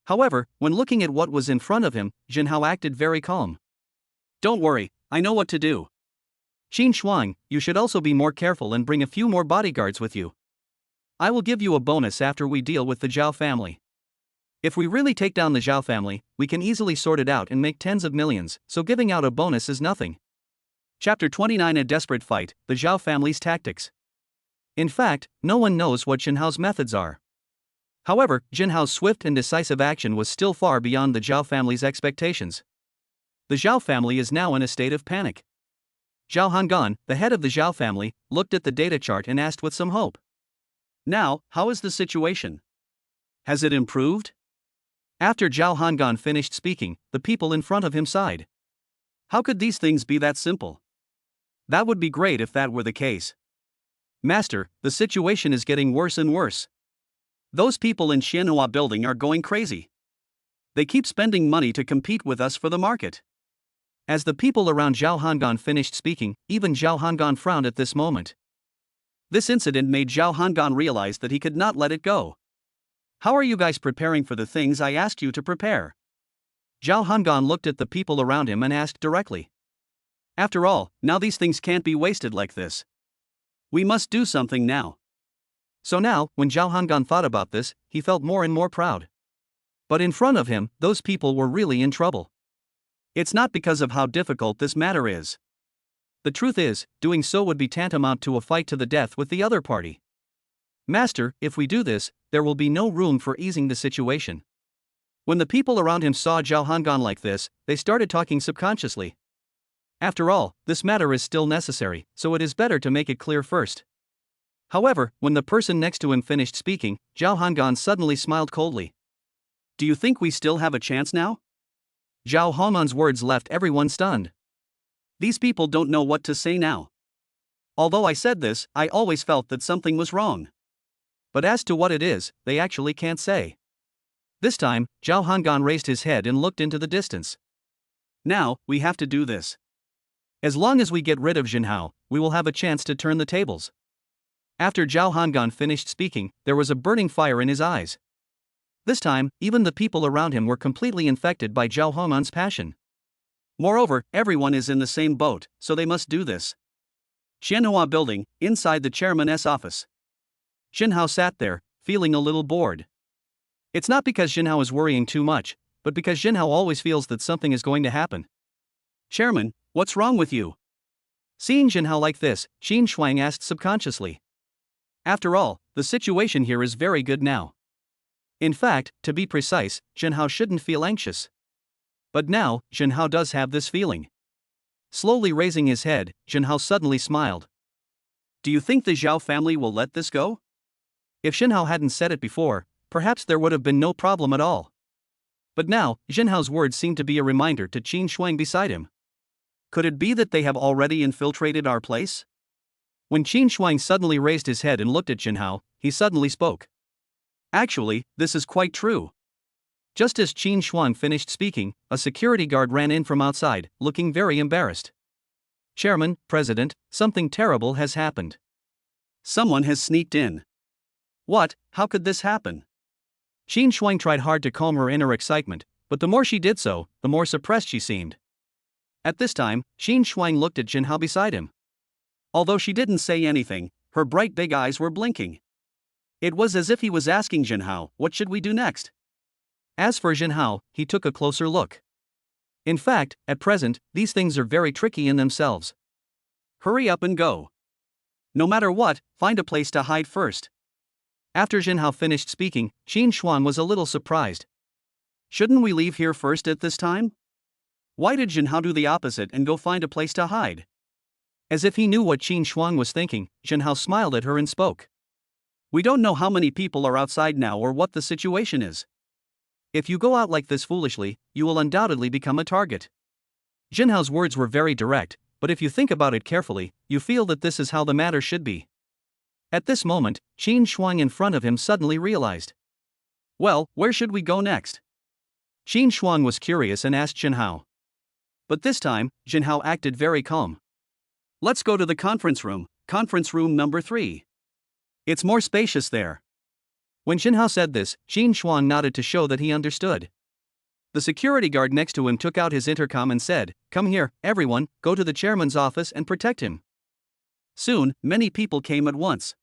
However, when looking at what was in front of him, Jinhao acted very calm. Don't worry, I know what to do. Qin Shuang, you should also be more careful and bring a few more bodyguards with you. I will give you a bonus after we deal with the Zhao family. If we really take down the Zhao family, we can easily sort it out and make tens of millions, so giving out a bonus is nothing. Chapter 29: A Desperate Fight, the Zhao family's tactics. In fact, no one knows what Jinhao's methods are. However, Jinhao's swift and decisive action was still far beyond the Zhao family's expectations. The Zhao family is now in a state of panic. Zhao Hangan, the head of the Zhao family, looked at the data chart and asked with some hope. Now, how is the situation? Has it improved? After Zhao Hangan finished speaking, the people in front of him sighed. How could these things be that simple? That would be great if that were the case. Master, the situation is getting worse and worse. Those people in Xinhua building are going crazy. They keep spending money to compete with us for the market. As the people around Zhao Hangan finished speaking, even Zhao Hangan frowned at this moment. This incident made Zhao Hangan realize that he could not let it go. How are you guys preparing for the things I asked you to prepare? Zhao Hangan looked at the people around him and asked directly. After all, now these things can't be wasted like this. We must do something now. So now, when Zhao Hangan thought about this, he felt more and more proud. But in front of him, those people were really in trouble. It's not because of how difficult this matter is. The truth is, doing so would be tantamount to a fight to the death with the other party. Master, if we do this, there will be no room for easing the situation. When the people around him saw Zhao Hangan like this, they started talking subconsciously. After all, this matter is still necessary, so it is better to make it clear first. However, when the person next to him finished speaking, Zhao Hangan suddenly smiled coldly. Do you think we still have a chance now? Zhao Hangan's words left everyone stunned. These people don't know what to say now. Although I said this, I always felt that something was wrong. But as to what it is, they actually can't say. This time, Zhao Hangan raised his head and looked into the distance. Now, we have to do this. As long as we get rid of Jinhao, we will have a chance to turn the tables. After Zhao Hangan finished speaking, there was a burning fire in his eyes. This time, even the people around him were completely infected by Zhao Hangan's passion. Moreover, everyone is in the same boat, so they must do this. Xinhua building, inside the chairman's office. Jinhao sat there, feeling a little bored. It's not because Jinhao is worrying too much, but because Jinhao always feels that something is going to happen. Chairman, what's wrong with you? Seeing Jinhao like this, Qin Shuang asked subconsciously. After all, the situation here is very good now. In fact, to be precise, Jinhao shouldn't feel anxious. But now, Jinhao does have this feeling. Slowly raising his head, Jinhao suddenly smiled. Do you think the Zhao family will let this go? If Jinhao hadn't said it before, perhaps there would have been no problem at all. But now, Jinhao's words seemed to be a reminder to Qin Shuang beside him. Could it be that they have already infiltrated our place? When Qin Shuang suddenly raised his head and looked at Jinhao, he suddenly spoke. Actually, this is quite true. Just as Qin Shuang finished speaking, a security guard ran in from outside, looking very embarrassed. Chairman, President, something terrible has happened. Someone has sneaked in. What? How could this happen? Qin Shuang tried hard to calm her inner excitement, but the more she did so, the more suppressed she seemed. At this time, Qin Shuang looked at Jinhao beside him. Although she didn't say anything, her bright big eyes were blinking. It was as if he was asking Jinhao, what should we do next? As for Jinhao, he took a closer look. In fact, at present, these things are very tricky in themselves. Hurry up and go. No matter what, find a place to hide first. After Jinhao finished speaking, Qin Shuang was a little surprised. Shouldn't we leave here first at this time? Why did Jinhao do the opposite and go find a place to hide? As if he knew what Qin Shuang was thinking, Jinhao smiled at her and spoke. We don't know how many people are outside now or what the situation is. If you go out like this foolishly, you will undoubtedly become a target. Jinhao's words were very direct, but if you think about it carefully, you feel that this is how the matter should be. At this moment, Qin Shuang in front of him suddenly realized. Well, where should we go next? Qin Shuang was curious and asked Jinhao. But this time, Jinhao acted very calm. Let's go to the conference room number 3. It's more spacious there. When Jinhao said this, Qin Shuang nodded to show that he understood. The security guard next to him took out his intercom and said, Come here, everyone, go to the chairman's office and protect him. Soon, many people came at once.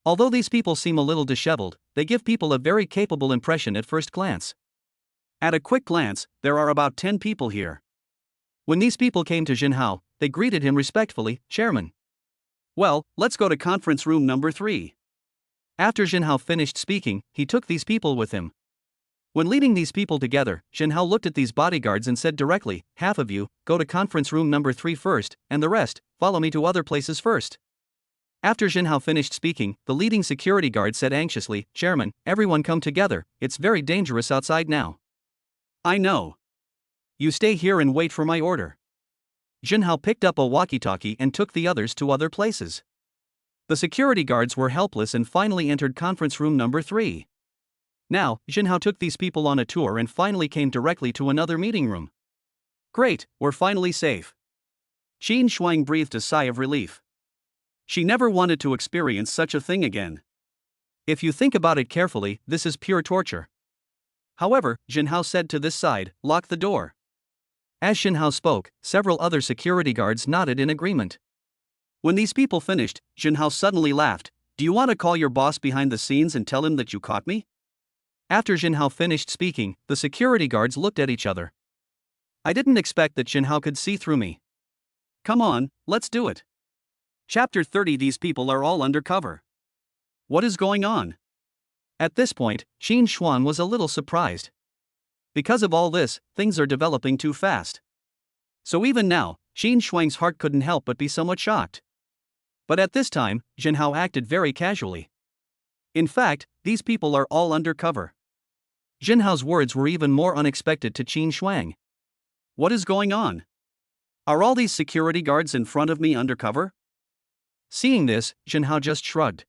Although these people seem a little disheveled, they give people a very capable impression at first glance. At a quick glance, there are about 10 people here. When these people came to Jinhao, they greeted him respectfully, Chairman. Well, let's go to conference room number 3. After Jinhao finished speaking, he took these people with him. When leading these people together, Jinhao looked at these bodyguards and said directly, Half of you, go to conference room number 3 first, and the rest, follow me to other places first. After Jinhao finished speaking, the leading security guard said anxiously, Chairman, everyone come together, it's very dangerous outside now. I know. You stay here and wait for my order. Jinhao picked up a walkie-talkie and took the others to other places. The security guards were helpless and finally entered conference room number 3. Now, Jinhao took these people on a tour and finally came directly to another meeting room. Great, we're finally safe. Qin Shuang breathed a sigh of relief. She never wanted to experience such a thing again. If you think about it carefully, this is pure torture. However, Jinhao said to this side, lock the door. As Jinhao spoke, several other security guards nodded in agreement. When these people finished, Jinhao suddenly laughed. Do you want to call your boss behind the scenes and tell him that you caught me? After Jinhao finished speaking, the security guards looked at each other. I didn't expect that Jinhao could see through me. Come on, let's do it. Chapter 30. These people are all undercover. What is going on? At this point, Qin Shuang was a little surprised. Because of all this, things are developing too fast. So even now, Qin Shuang's heart couldn't help but be somewhat shocked. But at this time, Jinhao acted very casually. In fact, these people are all undercover. Jinhao's words were even more unexpected to Qin Shuang. What is going on? Are all these security guards in front of me undercover? Seeing this, Jinhao just shrugged.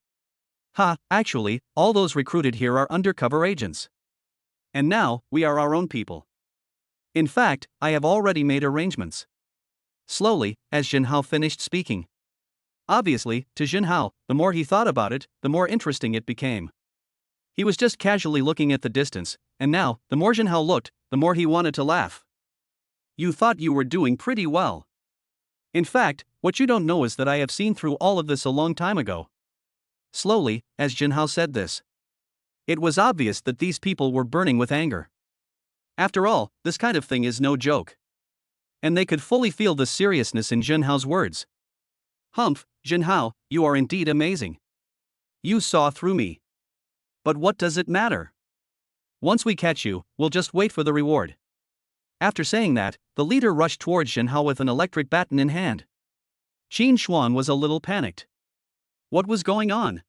Actually, all those recruited here are undercover agents. And now, we are our own people. In fact, I have already made arrangements. Slowly, as Jinhao finished speaking. Obviously, to Jinhao, the more he thought about it, the more interesting it became. He was just casually looking at the distance, and now, the more Jinhao looked, the more he wanted to laugh. You thought you were doing pretty well. In fact, what you don't know is that I have seen through all of this a long time ago. Slowly, as Jinhao said this. It was obvious that these people were burning with anger. After all, this kind of thing is no joke. And they could fully feel the seriousness in Jinhao's words. Humph, Jinhao, you are indeed amazing. You saw through me. But what does it matter? Once we catch you, we'll just wait for the reward. After saying that, the leader rushed towards Jinhao with an electric baton in hand. Qin Shuang was a little panicked. What was going on?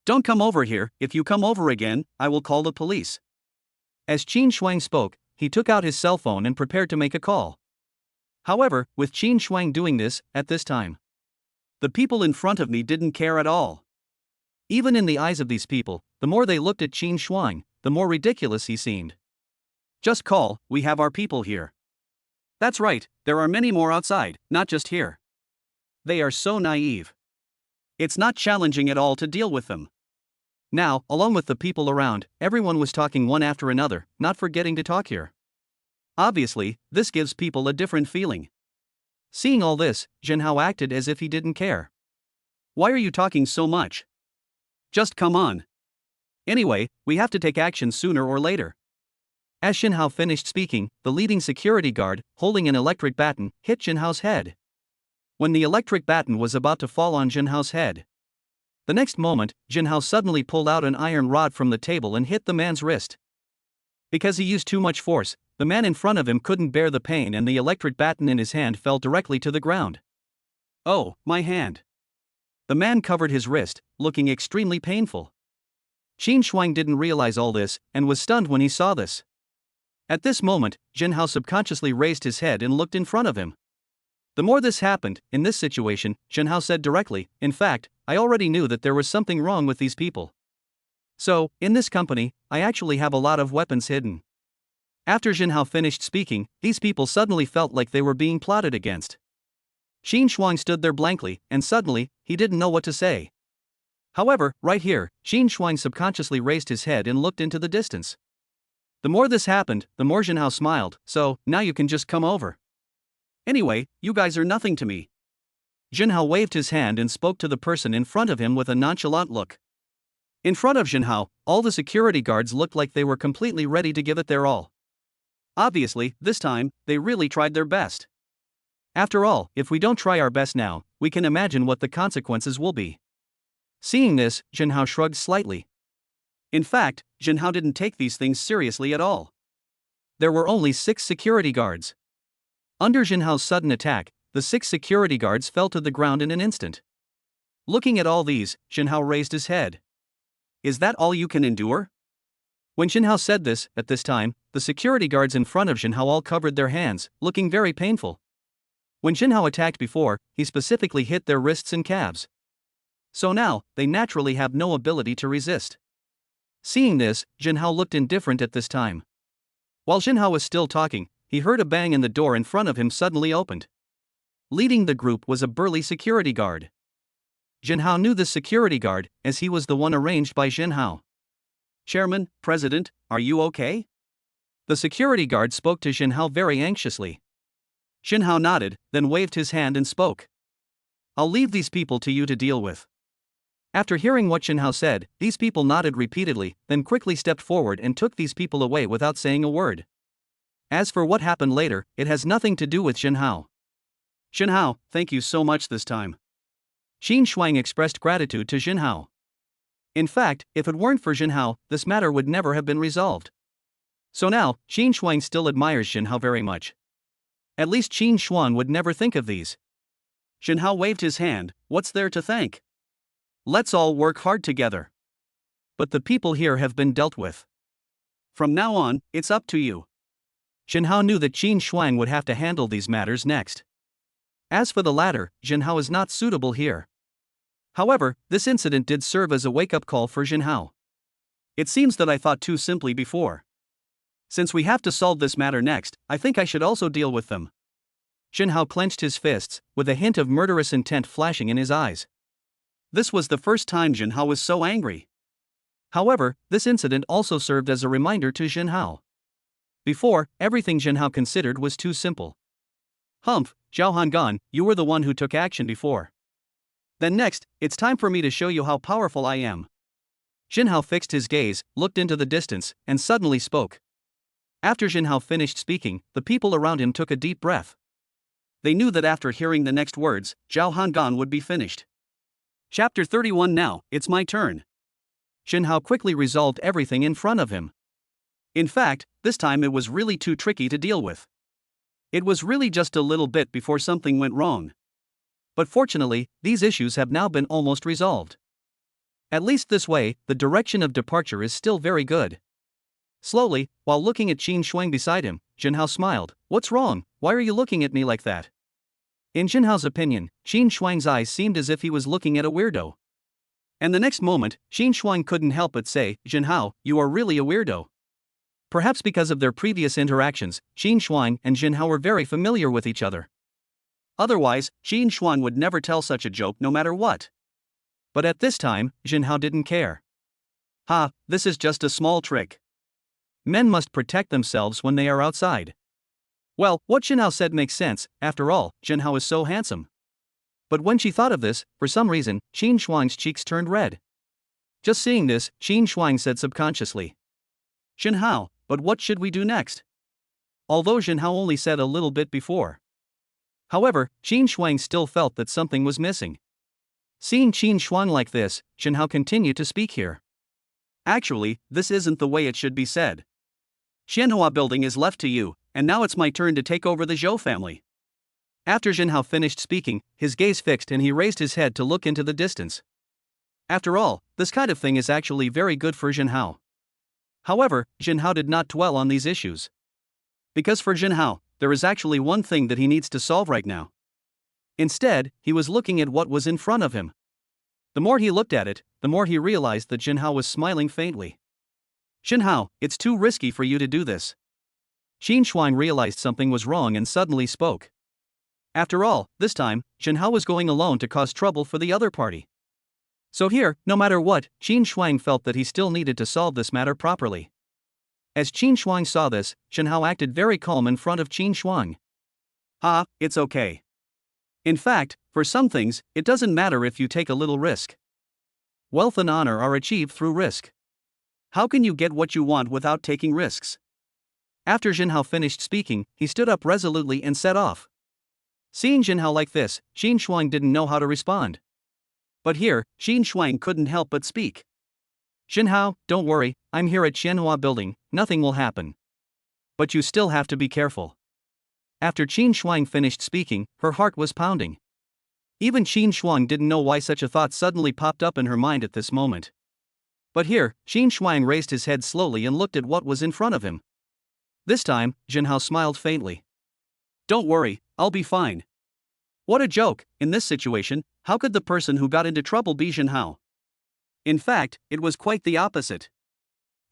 Don't come over here, if you come over again, I will call the police. As Qin Shuang spoke, he took out his cell phone and prepared to make a call. However, with Qin Shuang doing this, at this time, The people in front of me didn't care at all. Even in the eyes of these people, the more they looked at Qin Shuang, the more ridiculous he seemed. Just call, we have our people here. That's right, there are many more outside, not just here. They are so naive. It's not challenging at all to deal with them. Now, along with the people around, everyone was talking one after another, not forgetting to talk here. Obviously, this gives people a different feeling. Seeing all this, Jinhao acted as if he didn't care. Why are you talking so much? Just come on. Anyway, we have to take action sooner or later. As Jinhao finished speaking, the leading security guard, holding an electric baton, hit Jinhao's head. When the electric baton was about to fall on Jinhao's head, the next moment, Jinhao suddenly pulled out an iron rod from the table and hit the man's wrist. Because he used too much force, the man in front of him couldn't bear the pain and the electric baton in his hand fell directly to the ground. Oh, my hand. The man covered his wrist, looking extremely painful. Qin Shuang didn't realize all this and was stunned when he saw this. At this moment, Jinhao subconsciously raised his head and looked in front of him. The more this happened, in this situation, Jinhao said directly, in fact, I already knew that there was something wrong with these people. So, in this company, I actually have a lot of weapons hidden. After Jinhao finished speaking, these people suddenly felt like they were being plotted against. Qin Shuang stood there blankly, and suddenly, he didn't know what to say. However, right here, Qin Shuang subconsciously raised his head and looked into the distance. The more this happened, the more Jinhao smiled, so, now you can just come over. Anyway, you guys are nothing to me. Jinhao waved his hand and spoke to the person in front of him with a nonchalant look. In front of Jinhao, all the security guards looked like they were completely ready to give it their all. Obviously, this time, they really tried their best. After all, if we don't try our best now, we can imagine what the consequences will be. Seeing this, Jinhao shrugged slightly. In fact, Jinhao didn't take these things seriously at all. There were only 6 security guards. Under Jinhao's sudden attack, the 6 security guards fell to the ground in an instant. Looking at all these, Jinhao raised his head. Is that all you can endure? When Jinhao said this, at this time, the security guards in front of Jinhao all covered their hands, looking very painful. When Jinhao attacked before, he specifically hit their wrists and calves. So now, they naturally have no ability to resist. Seeing this, Jinhao looked indifferent at this time. While Jinhao was still talking, he heard a bang and the door in front of him suddenly opened. Leading the group was a burly security guard. Jinhao knew this security guard, as he was the one arranged by Jinhao. Chairman, President, are you okay? The security guard spoke to Jinhao very anxiously. Jinhao nodded, then waved his hand and spoke. I'll leave these people to you to deal with. After hearing what Jinhao said, these people nodded repeatedly, then quickly stepped forward and took these people away without saying a word. As for what happened later, it has nothing to do with Jinhao. Jinhao, thank you so much this time. Qin Shuang expressed gratitude to Jinhao. In fact, if it weren't for Jinhao, this matter would never have been resolved. So now, Qin Shuang still admires Jinhao very much. At least Qin Shuang would never think of these. Jinhao waved his hand, what's there to thank? Let's all work hard together. But the people here have been dealt with. From now on, it's up to you. Jinhao knew that Qin Shuang would have to handle these matters next. As for the latter, Jinhao is not suitable here. However, this incident did serve as a wake-up call for Jinhao. It seems that I thought too simply before. Since we have to solve this matter next, I think I should also deal with them. Jinhao clenched his fists, with a hint of murderous intent flashing in his eyes. This was the first time Jinhao was so angry. However, this incident also served as a reminder to Jinhao. Before, everything Jinhao considered was too simple. Humph, Zhao Hangan, you were the one who took action before. Then next, it's time for me to show you how powerful I am. Jinhao fixed his gaze, looked into the distance, and suddenly spoke. After Jinhao finished speaking, the people around him took a deep breath. They knew that after hearing the next words, Zhao Hangan would be finished. Chapter 31 Now, it's my turn. Jinhao quickly resolved everything in front of him. In fact, this time it was really too tricky to deal with. It was really just a little bit before something went wrong. But fortunately, these issues have now been almost resolved. At least this way, the direction of departure is still very good. Slowly, while looking at Qin Shuang beside him, Jinhao smiled. What's wrong? Why are you looking at me like that? In Jinhao's opinion, Qin Shuang's eyes seemed as if he was looking at a weirdo. And the next moment, Qin Shuang couldn't help but say, Jinhao, you are really a weirdo. Perhaps because of their previous interactions, Qin Shuang and Jinhao were very familiar with each other. Otherwise, Qin Shuang would never tell such a joke no matter what. But at this time, Jinhao didn't care. Ha, this is just a small trick. Men must protect themselves when they are outside. Well, what Jinhao said makes sense, after all, Jinhao is so handsome. But when she thought of this, for some reason, Qin Shuang's cheeks turned red. Just seeing this, Qin Shuang said subconsciously, Jinhao, but what should we do next? Although Jinhao only said a little bit before. However, Qin Shuang still felt that something was missing. Seeing Qin Shuang like this, Jinhao continued to speak here. Actually, this isn't the way it should be said. Xianhua building is left to you, and now it's my turn to take over the Zhou family. After Jinhao finished speaking, his gaze fixed and he raised his head to look into the distance. After all, this kind of thing is actually very good for Jinhao. However, Jinhao did not dwell on these issues. Because for Jinhao, there is actually one thing that he needs to solve right now. Instead, he was looking at what was in front of him. The more he looked at it, the more he realized that Jinhao was smiling faintly. Jinhao, it's too risky for you to do this. Qin Shuang realized something was wrong and suddenly spoke. After all, this time, Jinhao was going alone to cause trouble for the other party. So here, no matter what, Qin Shuang felt that he still needed to solve this matter properly. As Qin Shuang saw this, Jinhao acted very calm in front of Qin Shuang. Ha, it's okay. In fact, for some things, it doesn't matter if you take a little risk. Wealth and honor are achieved through risk. How can you get what you want without taking risks? After Jinhao finished speaking, he stood up resolutely and set off. Seeing Jinhao like this, Qin Shuang didn't know how to respond. But here, Qin Shuang couldn't help but speak. Jinhao, don't worry, I'm here at Xianhua building, nothing will happen. But you still have to be careful. After Qin Shuang finished speaking, her heart was pounding. Even Qin Shuang didn't know why such a thought suddenly popped up in her mind at this moment. But here, Qin Shuang raised his head slowly and looked at what was in front of him. This time, Jinhao smiled faintly. Don't worry, I'll be fine. What a joke, in this situation, how could the person who got into trouble be Jinhao? In fact, it was quite the opposite.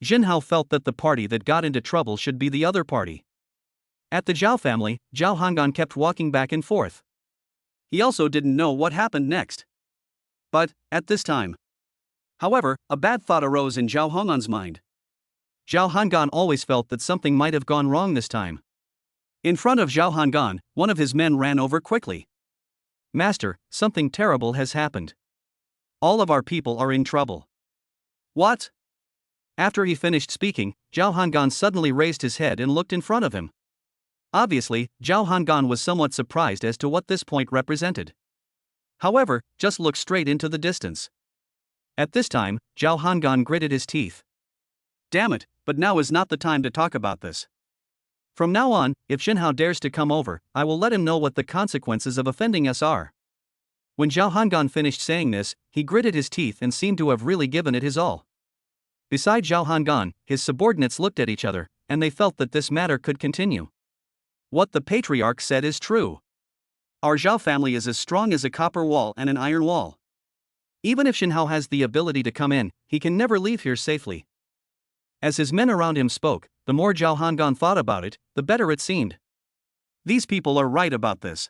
Jinhao felt that the party that got into trouble should be the other party. At the Zhao family, Zhao Hangan kept walking back and forth. He also didn't know what happened next. But, at this time. However, a bad thought arose in Zhao Hangan's mind. Zhao Hangan always felt that something might have gone wrong this time. In front of Zhao Hangan, one of his men ran over quickly. Master, something terrible has happened. All of our people are in trouble. What? After he finished speaking, Zhao Hangan suddenly raised his head and looked in front of him. Obviously, Zhao Hangan was somewhat surprised as to what this point represented. However, just looked straight into the distance. At this time, Zhao Hangan gritted his teeth. Damn it, but now is not the time to talk about this. From now on, if Jinhao dares to come over, I will let him know what the consequences of offending us are. When Zhao Hangan finished saying this, he gritted his teeth and seemed to have really given it his all. Beside Zhao Hangan, his subordinates looked at each other, and they felt that this matter could continue. What the patriarch said is true. Our Zhao family is as strong as a copper wall and an iron wall. Even if Jinhao has the ability to come in, he can never leave here safely. As his men around him spoke, the more Zhao Hangan thought about it, the better it seemed. These people are right about this.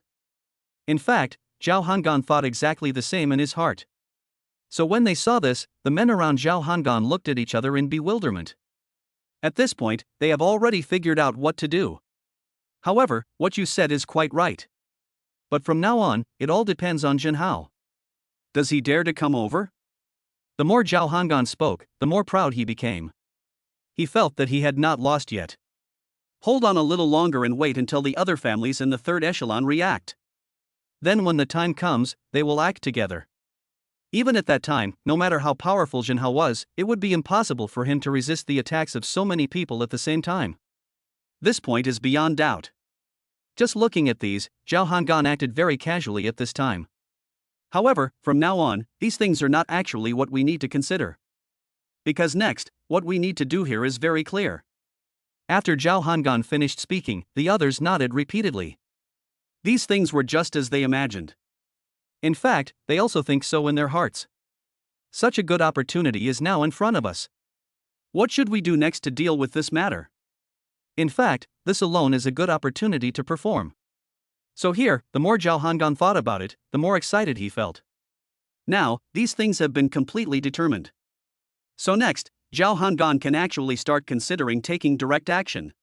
In fact, Zhao Hangan thought exactly the same in his heart. So when they saw this, the men around Zhao Hangan looked at each other in bewilderment. At this point, they have already figured out what to do. However, what you said is quite right. But from now on, it all depends on Jinhao. Does he dare to come over? The more Zhao Hangan spoke, the more proud he became. He felt that he had not lost yet. Hold on a little longer and wait until the other families in the third echelon react. Then when the time comes, they will act together. Even at that time, no matter how powerful Jinhao was, it would be impossible for him to resist the attacks of so many people at the same time. This point is beyond doubt. Just looking at these, Zhao Hangan acted very casually at this time. However, from now on, these things are not actually what we need to consider. Because next, what we need to do here is very clear. After Zhao Hangan finished speaking, the others nodded repeatedly. These things were just as they imagined. In fact, they also think so in their hearts. Such a good opportunity is now in front of us. What should we do next to deal with this matter? In fact, this alone is a good opportunity to perform. So here, the more Zhao Hangan thought about it, the more excited he felt. Now, these things have been completely determined. So next, Zhao Hangan can actually start considering taking direct action.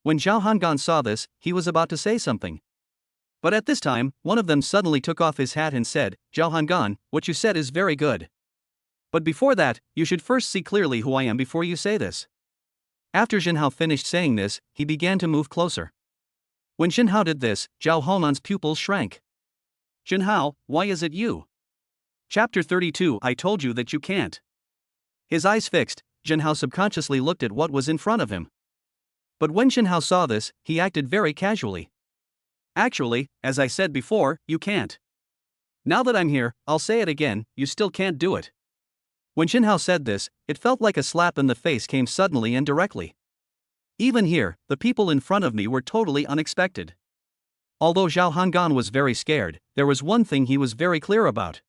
When Zhao Hangan saw this, he was about to say something. But at this time, one of them suddenly took off his hat and said, "Zhao Hangan, what you said is very good. But before that, you should first see clearly who I am before you say this." After Jinhao finished saying this, he began to move closer. When Jinhao did this, Zhao Honan's pupils shrank. "Jinhao, why is it you?" Chapter 32 I told you that you can't. His eyes fixed, Jinhao subconsciously looked at what was in front of him. But when Jinhao saw this, he acted very casually. "Actually, as I said before, you can't. Now that I'm here, I'll say it again, you still can't do it." When Jinhao said this, it felt like a slap in the face came suddenly and directly. Even here, the people in front of me were totally unexpected. Although Zhao Hangan was very scared, there was one thing he was very clear about.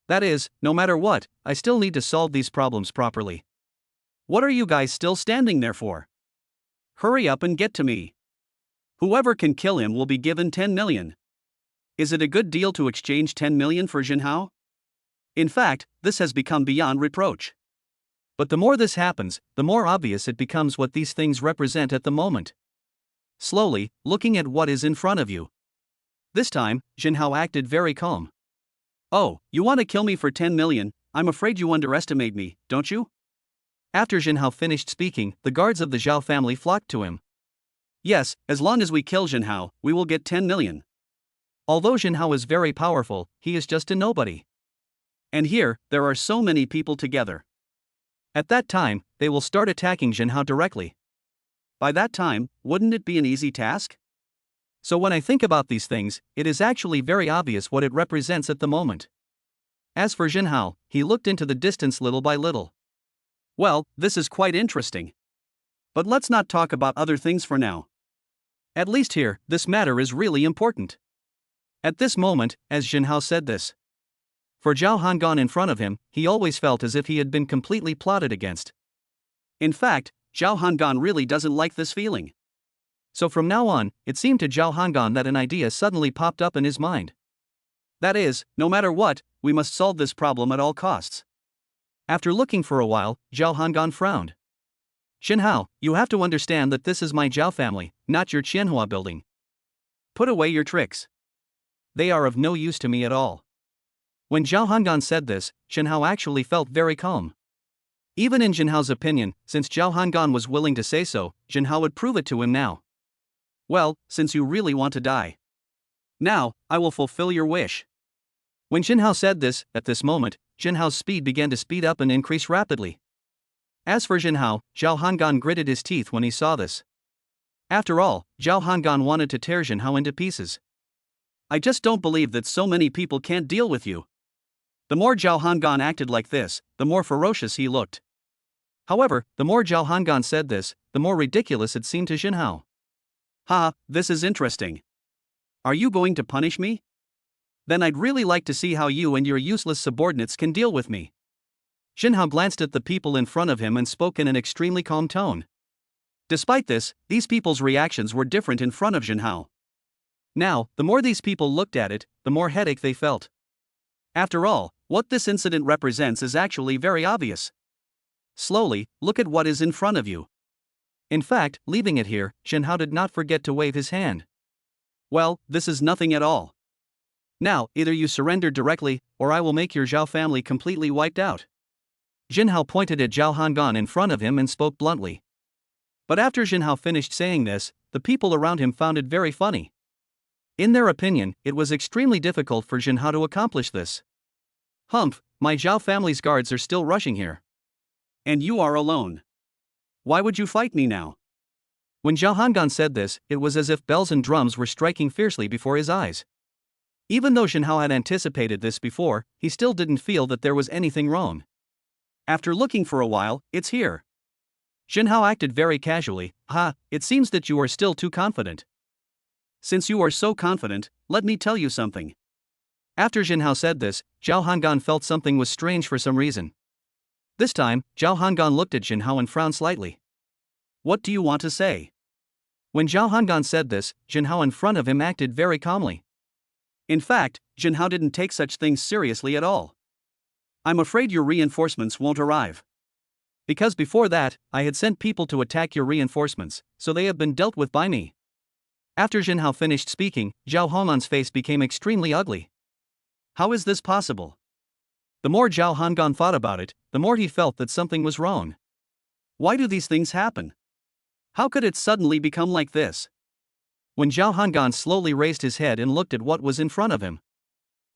That is, no matter what, I still need to solve these problems properly. What are you guys still standing there for? Hurry up and get to me. Whoever can kill him will be given 10 million. Is it a good deal to exchange 10 million for Jinhao? In fact, this has become beyond reproach. But the more this happens, the more obvious it becomes what these things represent at the moment. Slowly, looking at what is in front of you. This time, Jinhao acted very calm. "Oh, you want to kill me for 10 million, I'm afraid you underestimate me, don't you?" After Jinhao finished speaking, the guards of the Zhao family flocked to him. "Yes, as long as we kill Jinhao, we will get 10 million. Although Jinhao is very powerful, he is just a nobody. And here, there are so many people together. At that time, they will start attacking Jinhao directly. By that time, wouldn't it be an easy task? So when I think about these things, it is actually very obvious what it represents at the moment." As for Jinhao, he looked into the distance little by little. "Well, this is quite interesting. But let's not talk about other things for now. At least here, this matter is really important." At this moment, as Jinhao said this, for Zhao Hangan in front of him, he always felt as if he had been completely plotted against. In fact, Zhao Hangan really doesn't like this feeling. So from now on, it seemed to Zhao Hangan that an idea suddenly popped up in his mind. That is, no matter what, we must solve this problem at all costs. After looking for a while, Zhao Hangan frowned. "Jinhao, you have to understand that this is my Zhao family, not your Qianhua building. Put away your tricks. They are of no use to me at all." When Zhao Hangan said this, Jinhao actually felt very calm. Even in Jinhao's opinion, since Zhao Hangan was willing to say so, Jinhao would prove it to him now. "Well, since you really want to die. Now, I will fulfill your wish." When Jinhao said this, at this moment, Jinhao's speed began to speed up and increase rapidly. As for Jinhao, Zhao Hangan gritted his teeth when he saw this. After all, Zhao Hangan wanted to tear Jinhao into pieces. "I just don't believe that so many people can't deal with you." The more Zhao Hangan acted like this, the more ferocious he looked. However, the more Zhao Hangan said this, the more ridiculous it seemed to Jinhao. "Ha, this is interesting. Are you going to punish me? Then I'd really like to see how you and your useless subordinates can deal with me." Jinhao glanced at the people in front of him and spoke in an extremely calm tone. Despite this, these people's reactions were different in front of Jinhao. Now, the more these people looked at it, the more headache they felt. After all, what this incident represents is actually very obvious. Slowly, look at what is in front of you. In fact, leaving it here, Jinhao did not forget to wave his hand. "Well, this is nothing at all. Now, either you surrender directly, or I will make your Zhao family completely wiped out." Jinhao pointed at Zhao Hangan in front of him and spoke bluntly. But after Jinhao finished saying this, the people around him found it very funny. In their opinion, it was extremely difficult for Jinhao to accomplish this. "Humph, my Zhao family's guards are still rushing here. And you are alone. Why would you fight me now?" When Zhao Hangan said this, it was as if bells and drums were striking fiercely before his eyes. Even though Jinhao had anticipated this before, he still didn't feel that there was anything wrong. After looking for a while, "It's here." Jinhao acted very casually. "Ha, it seems that you are still too confident. Since you are so confident, let me tell you something. After Jinhao said this, Zhao Hangan felt something was strange for some reason. This time, Zhao Hangan looked at Jinhao and frowned slightly. What do you want to say? When Zhao Hangan said this, Jinhao in front of him acted very calmly. In fact, Jinhao didn't take such things seriously at all. I'm afraid your reinforcements won't arrive. Because before that, I had sent people to attack your reinforcements, so they have been dealt with by me. After Jinhao finished speaking, Zhao Hong'an's face became extremely ugly. How is this possible? The more Zhao Hangan thought about it, the more he felt that something was wrong. Why do these things happen? How could it suddenly become like this? When Zhao Hangan slowly raised his head and looked at what was in front of him.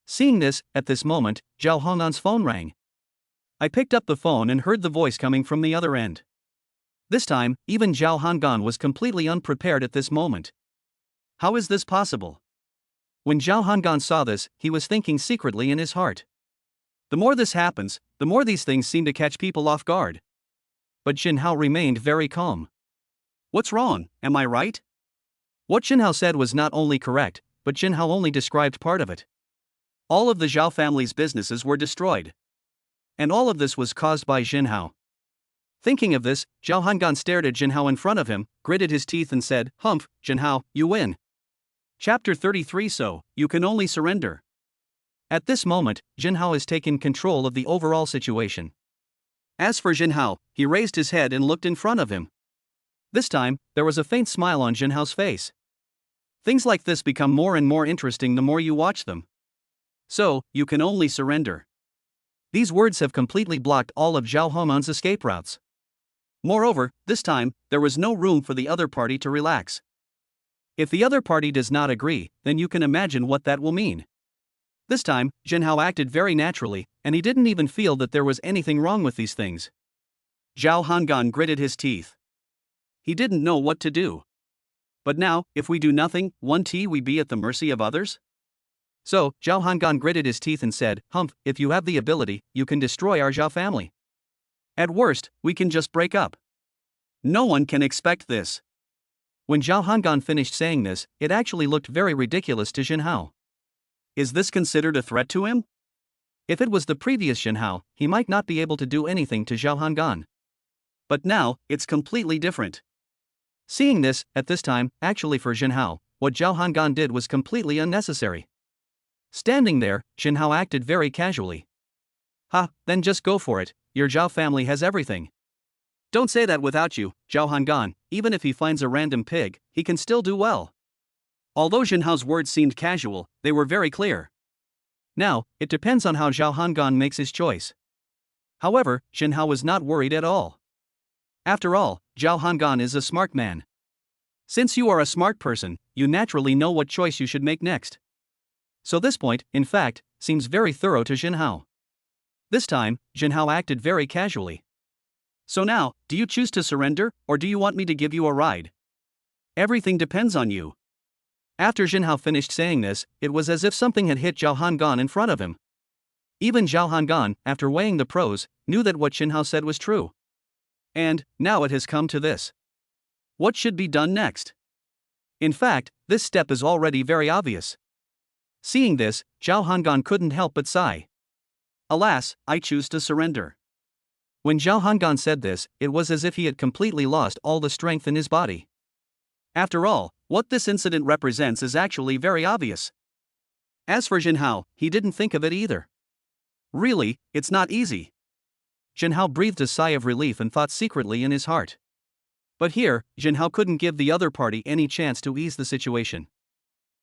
Seeing this, at this moment, Zhao Hong'an's phone rang. I picked up the phone and heard the voice coming from the other end. This time, even Zhao Hangan was completely unprepared at this moment. How is this possible? When Zhao Hangan saw this, he was thinking secretly in his heart. The more this happens, the more these things seem to catch people off guard. But Jinhao remained very calm. What's wrong, am I right? What Jinhao said was not only correct, but Jinhao only described part of it. All of the Zhao family's businesses were destroyed. And all of this was caused by Jinhao. Thinking of this, Zhao Hangan stared at Jinhao in front of him, gritted his teeth and said, "Humph, Jinhao, you win." Chapter 33. So, you can only surrender. At this moment, Jinhao has taken control of the overall situation. As for Jinhao, he raised his head and looked in front of him. This time, there was a faint smile on Jinhao's face. Things like this become more and more interesting the more you watch them. So, you can only surrender. These words have completely blocked all of Zhao Hong'an's escape routes. Moreover, this time, there was no room for the other party to relax. If the other party does not agree, then you can imagine what that will mean. This time, Jinhao acted very naturally, and he didn't even feel that there was anything wrong with these things. Zhao Hangan gritted his teeth. He didn't know what to do. But now, if we do nothing, we be at the mercy of others? So, Zhao Hangan gritted his teeth and said, "Humph, if you have the ability, you can destroy our Zhao family. At worst, we can just break up. No one can expect this." When Zhao Hangan finished saying this, it actually looked very ridiculous to Jinhao. Is this considered a threat to him? If it was the previous Jinhao, he might not be able to do anything to Zhao Hangan. But now, it's completely different. Seeing this, at this time, actually for Jinhao, what Zhao Hangan did was completely unnecessary. Standing there, Jinhao acted very casually. "Ha, then just go for it, your Zhao family has everything. Don't say that without you, Zhao Hangan, even if he finds a random pig, he can still do well." Although Jinhao's words seemed casual, they were very clear. Now, it depends on how Zhao Hangan makes his choice. However, Jinhao was not worried at all. After all, Zhao Hangan is a smart man. Since you are a smart person, you naturally know what choice you should make next. So this point, in fact, seems very thorough to Jinhao. This time, Jinhao acted very casually. "So now, do you choose to surrender, or do you want me to give you a ride? Everything depends on you." After Jinhao finished saying this, it was as if something had hit Zhao Hangan in front of him. Even Zhao Hangan, after weighing the pros, knew that what Jinhao said was true. And, now it has come to this. What should be done next? In fact, this step is already very obvious. Seeing this, Zhao Hangan couldn't help but sigh. "Alas, I choose to surrender." When Zhao Hangan said this, it was as if he had completely lost all the strength in his body. After all, what this incident represents is actually very obvious. As for Jinhao, he didn't think of it either. Really, it's not easy. Jinhao breathed a sigh of relief and thought secretly in his heart. But here, Jinhao couldn't give the other party any chance to ease the situation.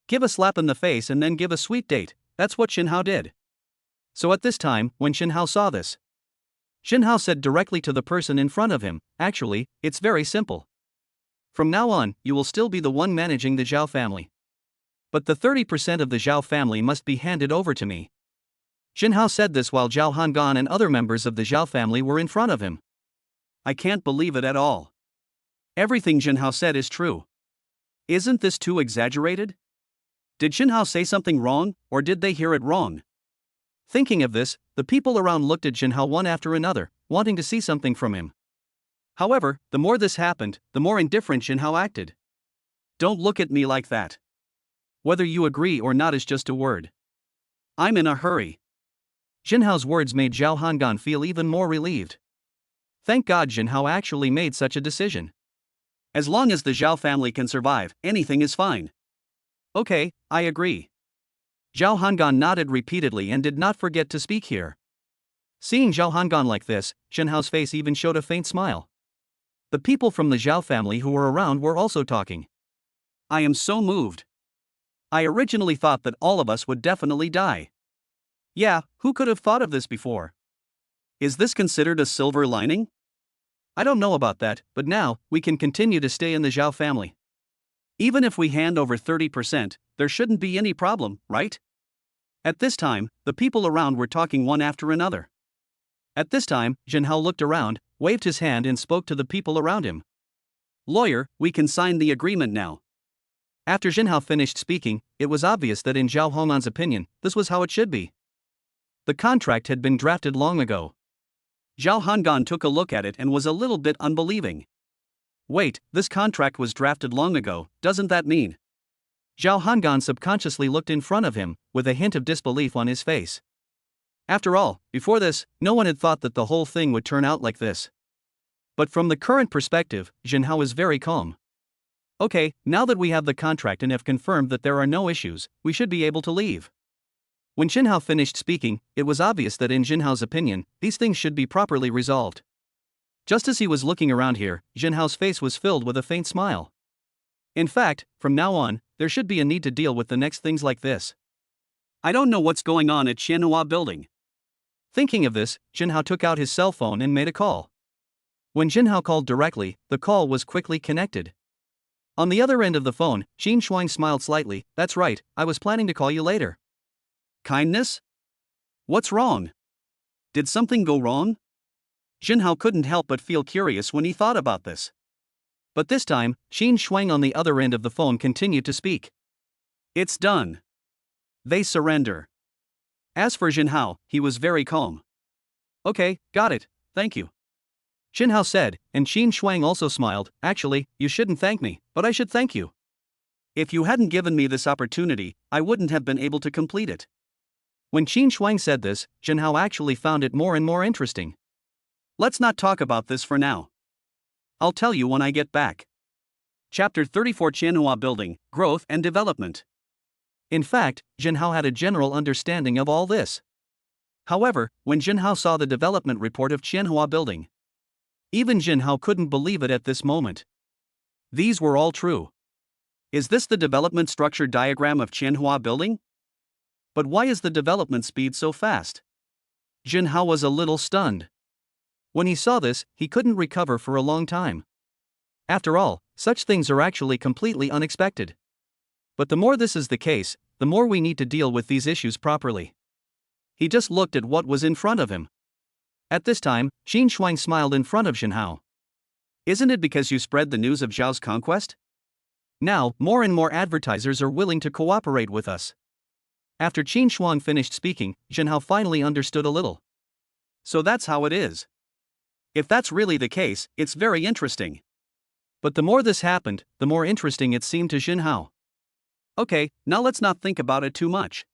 Give a slap in the face and then give a sweet date, that's what Jinhao did. So at this time, when Jinhao saw this, Jinhao said directly to the person in front of him, "Actually, it's very simple. From now on, you will still be the one managing the Zhao family. But the 30% of the Zhao family must be handed over to me." Jinhao said this while Zhao Hangan and other members of the Zhao family were in front of him. I can't believe it at all. Everything Jinhao said is true. Isn't this too exaggerated? Did Jinhao say something wrong, or did they hear it wrong? Thinking of this, the people around looked at Jinhao one after another, wanting to see something from him. However, the more this happened, the more indifferent Jinhao acted. "Don't look at me like that. Whether you agree or not is just a word. I'm in a hurry. Jinhao's words made Zhao Hangan feel even more relieved. Thank God Jinhao actually made such a decision. As long as the Zhao family can survive, anything is fine. Okay, I agree. Zhao Hangan nodded repeatedly and did not forget to speak here. Seeing Zhao Hangan like this, Jinhao's face even showed a faint smile. The people from the Zhao family who were around were also talking. I am so moved. I originally thought that all of us would definitely die. Yeah, who could have thought of this before? Is this considered a silver lining? I don't know about that, but now, we can continue to stay in the Zhao family. Even if we hand over 30%, there shouldn't be any problem, right? At this time, the people around were talking one after another. At this time, Jinhao looked around, waved his hand and spoke to the people around him. Lawyer, we can sign the agreement now. After Jinhao finished speaking, it was obvious that in Zhao Hong'an's opinion, this was how it should be. The contract had been drafted long ago. Zhao Hangan took a look at it and was a little bit unbelieving. Wait, this contract was drafted long ago, doesn't that mean? Zhao Hangan subconsciously looked in front of him, with a hint of disbelief on his face. After all, before this, no one had thought that the whole thing would turn out like this. But from the current perspective, Jinhao is very calm. Okay, now that we have the contract and have confirmed that there are no issues, we should be able to leave. When Jinhao finished speaking, it was obvious that in Jinhao's opinion, these things should be properly resolved. Just as he was looking around here, Jinhao's face was filled with a faint smile. In fact, from now on, there should be a need to deal with the next things like this. I don't know what's going on at Qianhua building. Thinking of this, Jinhao took out his cell phone and made a call. When Jinhao called directly, the call was quickly connected. On the other end of the phone, Qin Shuang smiled slightly. That's right, I was planning to call you later. Kindness? What's wrong? Did something go wrong? Jinhao couldn't help but feel curious when he thought about this. But this time, Qin Shuang on the other end of the phone continued to speak. It's done. They surrender. As for Jinhao, he was very calm. Okay, got it, thank you. Jinhao said, and Qin Shuang also smiled. Actually, you shouldn't thank me, but I should thank you. If you hadn't given me this opportunity, I wouldn't have been able to complete it. When Qin Shuang said this, Jinhao actually found it more and more interesting. Let's not talk about this for now. I'll tell you when I get back. Chapter 34 Qianhua Building, Growth and Development. In fact, Jinhao had a general understanding of all this. However, when Jinhao saw the development report of Qianhua Building, even Jinhao couldn't believe it at this moment. These were all true. Is this the development structure diagram of Qianhua Building? But why is the development speed so fast? Jinhao was a little stunned. When he saw this, he couldn't recover for a long time. After all, such things are actually completely unexpected. But the more this is the case, the more we need to deal with these issues properly. He just looked at what was in front of him. At this time, Qin Shuang smiled in front of Jinhao. Isn't it because you spread the news of Zhao's conquest? Now, more and more advertisers are willing to cooperate with us. After Qin Shuang finished speaking, Jinhao finally understood a little. So that's how it is. If that's really the case, it's very interesting. But the more this happened, the more interesting it seemed to Jinhao. Okay, now let's not think about it too much.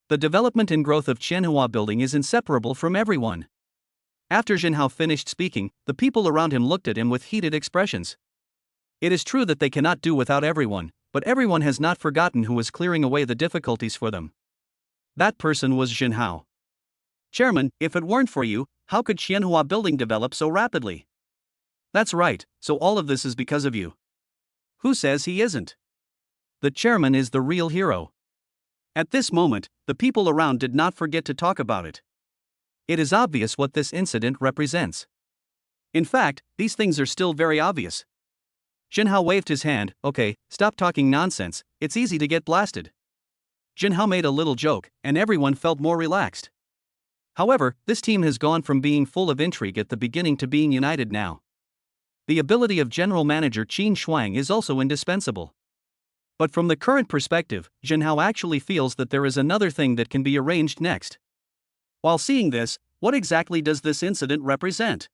The development and growth of Qianhua Building is inseparable from everyone. After Jinhao finished speaking, the people around him looked at him with heated expressions. It is true that they cannot do without everyone, but everyone has not forgotten who was clearing away the difficulties for them. That person was Jinhao. Chairman, if it weren't for you, how could Qianhua Building develop so rapidly? That's right, so all of this is because of you. Who says he isn't? The chairman is the real hero. At this moment, the people around did not forget to talk about it. It is obvious what this incident represents. In fact, these things are still very obvious. Jinhao waved his hand. Okay, stop talking nonsense, it's easy to get blasted. Jinhao made a little joke, and everyone felt more relaxed. However, this team has gone from being full of intrigue at the beginning to being united now. The ability of General Manager Qin Shuang is also indispensable. But from the current perspective, Jinhao actually feels that there is another thing that can be arranged next. While seeing this, what exactly does this incident represent?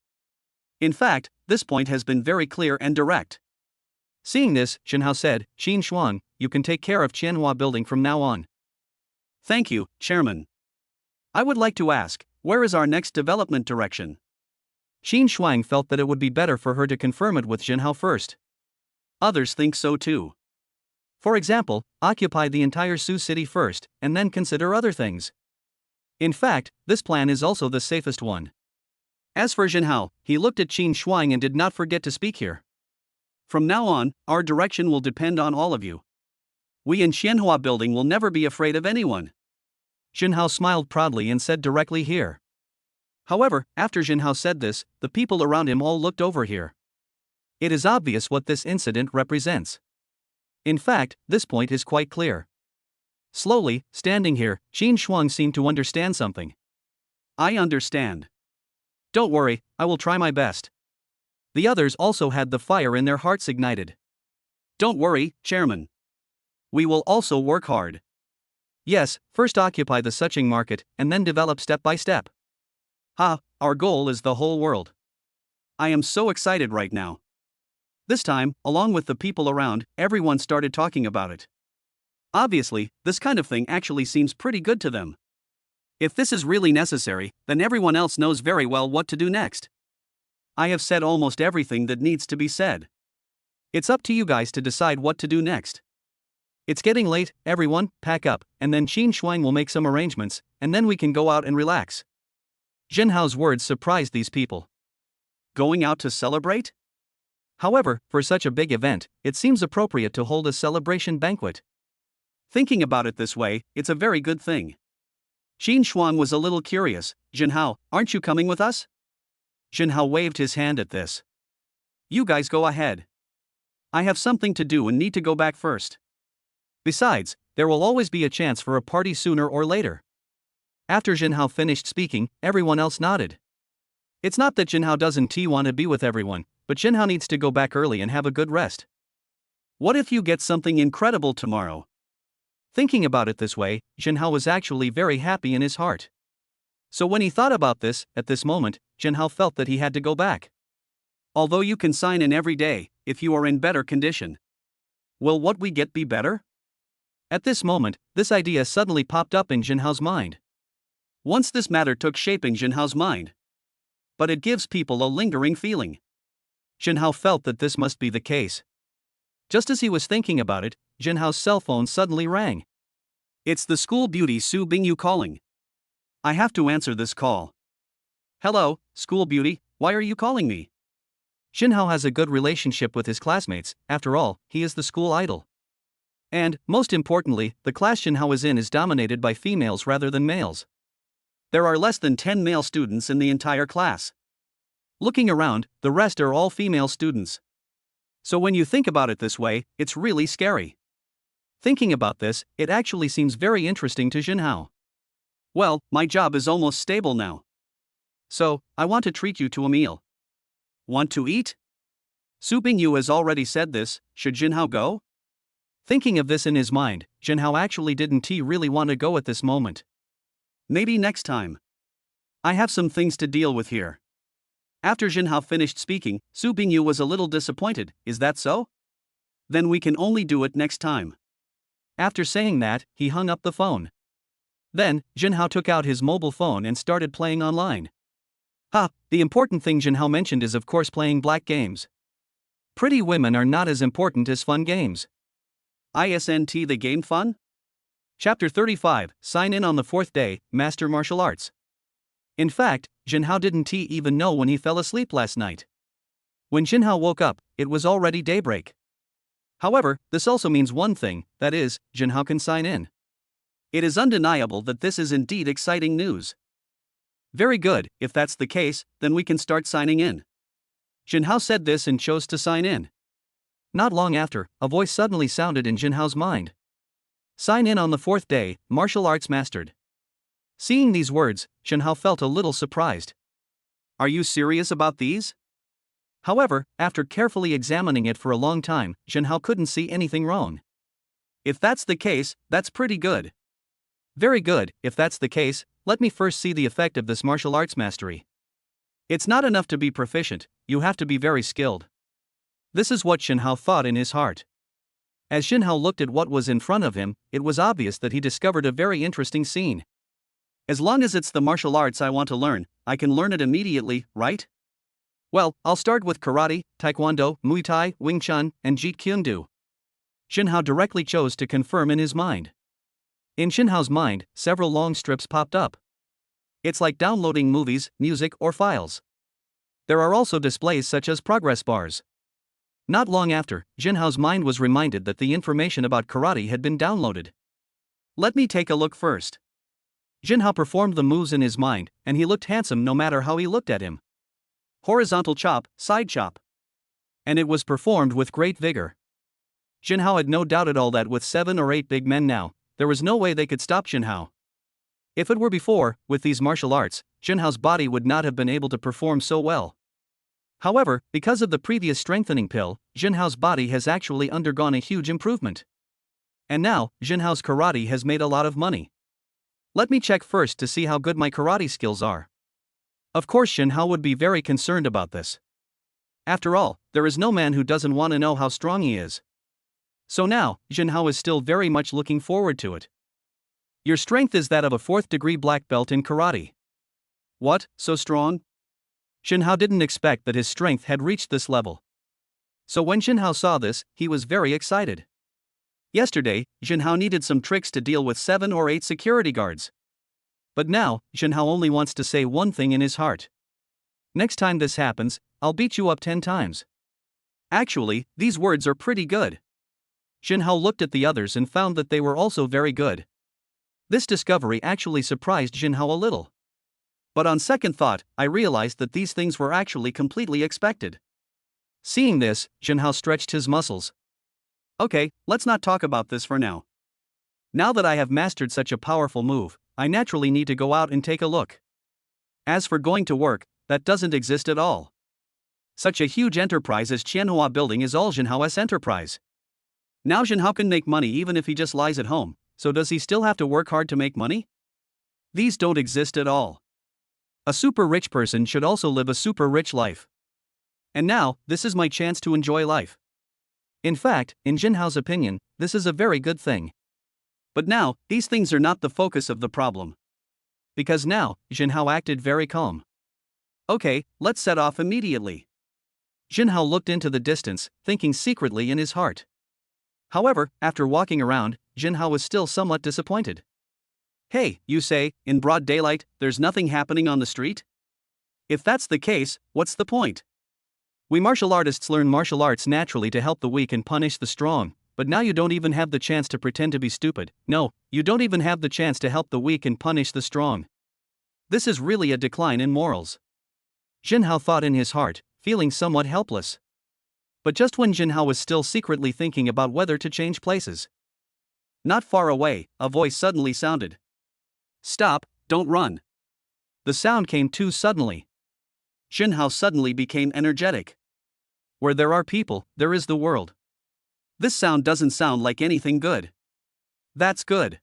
In fact, this point has been very clear and direct. Seeing this, Jinhao said, Xin Shuang, you can take care of Qianhua building from now on. Thank you, Chairman. I would like to ask, where is our next development direction? Xin Shuang felt that it would be better for her to confirm it with Jinhao first. Others think so too. For example, occupy the entire Su city first, and then consider other things. In fact, this plan is also the safest one. As for Jinhao, he looked at Xin Shuang and did not forget to speak here. From now on, our direction will depend on all of you. We in Qianhua building will never be afraid of anyone. Jinhao smiled proudly and said directly here. However, after Jinhao said this, the people around him all looked over here. It is obvious what this incident represents. In fact, this point is quite clear. Slowly, standing here, Xin Shuang seemed to understand something. I understand. Don't worry, I will try my best. The others also had the fire in their hearts ignited. Don't worry, Chairman. We will also work hard. Yes, first occupy the Suching market, and then develop step by step. Our goal is the whole world. I am so excited right now. This time, along with the people around, everyone started talking about it. Obviously, this kind of thing actually seems pretty good to them. If this is really necessary, then everyone else knows very well what to do next. I have said almost everything that needs to be said. It's up to you guys to decide what to do next. It's getting late, everyone, pack up, and then Xin Shuang will make some arrangements, and then we can go out and relax. Jinhao's words surprised these people. Going out to celebrate? However, for such a big event, it seems appropriate to hold a celebration banquet. Thinking about it this way, it's a very good thing. Xin Shuang was a little curious. Jinhao, aren't you coming with us? Jinhao waved his hand at this. You guys go ahead. I have something to do and need to go back first. Besides, there will always be a chance for a party sooner or later. After Jinhao finished speaking, everyone else nodded. It's not that Jinhao doesn't want to be with everyone, but Jinhao needs to go back early and have a good rest. What if you get something incredible tomorrow? Thinking about it this way, Jinhao was actually very happy in his heart. So when he thought about this, at this moment, Jinhao felt that he had to go back. Although you can sign in every day, if you are in better condition. Will what we get be better? At this moment, this idea suddenly popped up in Jinhao's mind. Once this matter took shape in Jinhao's mind. But it gives people a lingering feeling. Jinhao felt that this must be the case. Just as he was thinking about it, Jinhao's cell phone suddenly rang. It's the school beauty Su Bingyu calling. I have to answer this call. Hello, school beauty, why are you calling me? Jinhao has a good relationship with his classmates, after all, he is the school idol. And, most importantly, the class Jinhao is in is dominated by females rather than males. There are less than 10 male students in the entire class. Looking around, the rest are all female students. So when you think about it this way, it's really scary. Thinking about this, it actually seems very interesting to Jinhao. Well, my job is almost stable now. So, I want to treat you to a meal. Want to eat? Su Bingyu has already said this, should Jinhao go? Thinking of this in his mind, Jinhao actually didn't really want to go at this moment. Maybe next time. I have some things to deal with here. After Jinhao finished speaking, Su Bingyu was a little disappointed. Is that so? Then we can only do it next time. After saying that, he hung up the phone. Then, Jinhao took out his mobile phone and started playing online. The important thing Jinhao mentioned is of course playing black games. Pretty women are not as important as fun games. Isn't the game fun? Chapter 35, Sign in on the 4th day, Master Martial Arts. In fact, Jinhao didn't even know when he fell asleep last night. When Jinhao woke up, it was already daybreak. However, this also means one thing, that is, Jinhao can sign in. It is undeniable that this is indeed exciting news. Very good, if that's the case, then we can start signing in. Jinhao said this and chose to sign in. Not long after, a voice suddenly sounded in Jinhao's mind. Sign in on the 4th day, martial arts mastered. Seeing these words, Jinhao felt a little surprised. Are you serious about these? However, after carefully examining it for a long time, Jinhao couldn't see anything wrong. If that's the case, that's pretty good. Very good, if that's the case, let me first see the effect of this martial arts mastery. It's not enough to be proficient, you have to be very skilled. This is what Xinhao thought in his heart. As Xinhao looked at what was in front of him, it was obvious that he discovered a very interesting scene. As long as it's the martial arts I want to learn, I can learn it immediately, right? Well, I'll start with karate, taekwondo, muay thai, wing chun, and jeet kune do. Xinhao directly chose to confirm in his mind. In Xinhao's mind, several long strips popped up. It's like downloading movies, music, or files. There are also displays such as progress bars. Not long after, Xinhao's mind was reminded that the information about karate had been downloaded. Let me take a look first. Xinhao performed the moves in his mind, and he looked handsome no matter how he looked at him. Horizontal chop, side chop. And it was performed with great vigor. Xinhao had no doubt at all that with 7 or 8 big men now, there was no way they could stop Xinhao. If it were before, with these martial arts, Xinhao's body would not have been able to perform so well. However, because of the previous strengthening pill, Xinhao's body has actually undergone a huge improvement. And now, Xinhao's karate has made a lot of money. Let me check first to see how good my karate skills are. Of course, Xinhao would be very concerned about this. After all, there is no man who doesn't want to know how strong he is. So now, Xinhao is still very much looking forward to it. Your strength is that of a 4th-degree black belt in karate. What, so strong? Xinhao didn't expect that his strength had reached this level. So when Xinhao saw this, he was very excited. Yesterday, Xinhao needed some tricks to deal with 7 or 8 security guards. But now, Xinhao only wants to say one thing in his heart. Next time this happens, I'll beat you up 10 times. Actually, these words are pretty good. Xinhao looked at the others and found that they were also very good. This discovery actually surprised Xinhao a little. But on second thought, I realized that these things were actually completely expected. Seeing this, Xinhao stretched his muscles. Okay, let's not talk about this for now. Now that I have mastered such a powerful move, I naturally need to go out and take a look. As for going to work, that doesn't exist at all. Such a huge enterprise as Qianhua Building is all Xinhao's enterprise. Now Xinhao can make money even if he just lies at home, so does he still have to work hard to make money? These don't exist at all. A super rich person should also live a super rich life. And now, this is my chance to enjoy life. In fact, in Xinhao's opinion, this is a very good thing. But now, these things are not the focus of the problem. Because now, Xinhao acted very calm. Okay, let's set off immediately. Xinhao looked into the distance, thinking secretly in his heart. However, after walking around, Xinhao was still somewhat disappointed. Hey, you say, in broad daylight, there's nothing happening on the street? If that's the case, what's the point? We martial artists learn martial arts naturally to help the weak and punish the strong, but now you don't even have the chance to pretend to be stupid. No, you don't even have the chance to help the weak and punish the strong. This is really a decline in morals. Xinhao thought in his heart, feeling somewhat helpless. But just when Xinhao was still secretly thinking about whether to change places. Not far away, a voice suddenly sounded. Stop, don't run. The sound came too suddenly. Xinhao suddenly became energetic. Where there are people, there is the world. This sound doesn't sound like anything good. That's good.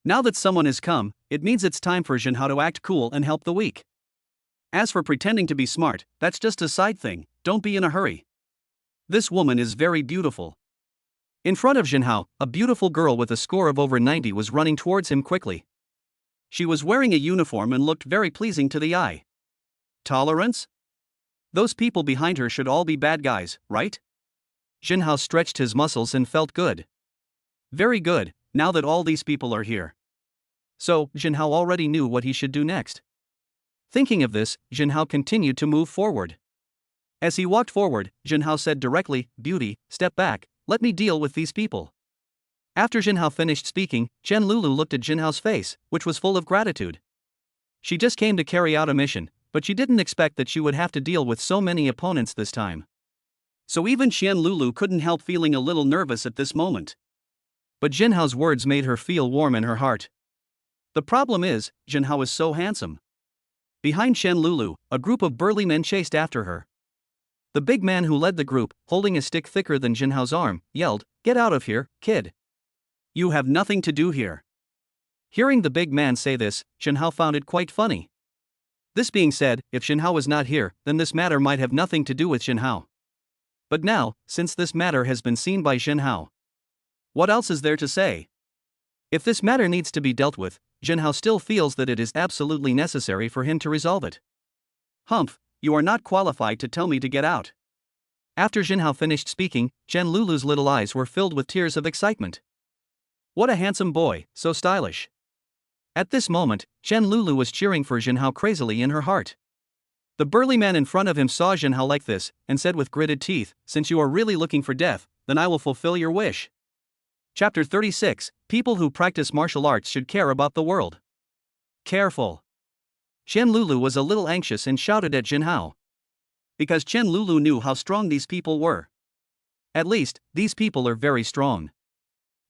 Now that someone has come, it means it's time for Xinhao to act cool and help the weak. As for pretending to be smart, that's just a side thing, don't be in a hurry. This woman is very beautiful. In front of Xinhao, a beautiful girl with a score of over 90 was running towards him quickly. She was wearing a uniform and looked very pleasing to the eye. Tolerance? Those people behind her should all be bad guys, right? Xinhao stretched his muscles and felt good. Very good, now that all these people are here. So, Xinhao already knew what he should do next. Thinking of this, Xinhao continued to move forward. As he walked forward, Xinhao said directly, "Beauty, step back, let me deal with these people." After Xinhao finished speaking, Chen Lulu looked at Xinhao's face, which was full of gratitude. She just came to carry out a mission, but she didn't expect that she would have to deal with so many opponents this time. So even Chen Lulu couldn't help feeling a little nervous at this moment. But Xinhao's words made her feel warm in her heart. The problem is, Xinhao is so handsome. Behind Chen Lulu, a group of burly men chased after her. The big man who led the group, holding a stick thicker than Xinhao's arm, yelled, "Get out of here, kid. You have nothing to do here." Hearing the big man say this, Xinhao found it quite funny. This being said, if Xinhao was not here, then this matter might have nothing to do with Xinhao. But now, since this matter has been seen by Jinhao, what else is there to say? If this matter needs to be dealt with, Jinhao still feels that it is absolutely necessary for him to resolve it. Humph, you are not qualified to tell me to get out. After Jinhao finished speaking, Chen Lulu's little eyes were filled with tears of excitement. What a handsome boy, so stylish. At this moment, Chen Lulu was cheering for Jinhao crazily in her heart. The burly man in front of him saw Jinhao like this, and said with gritted teeth, "Since you are really looking for death, then I will fulfill your wish." Chapter 36, People who practice martial arts should care about the world. Careful. Chen Lulu was a little anxious and shouted at Jinhao. Because Chen Lulu knew how strong these people were. At least, these people are very strong.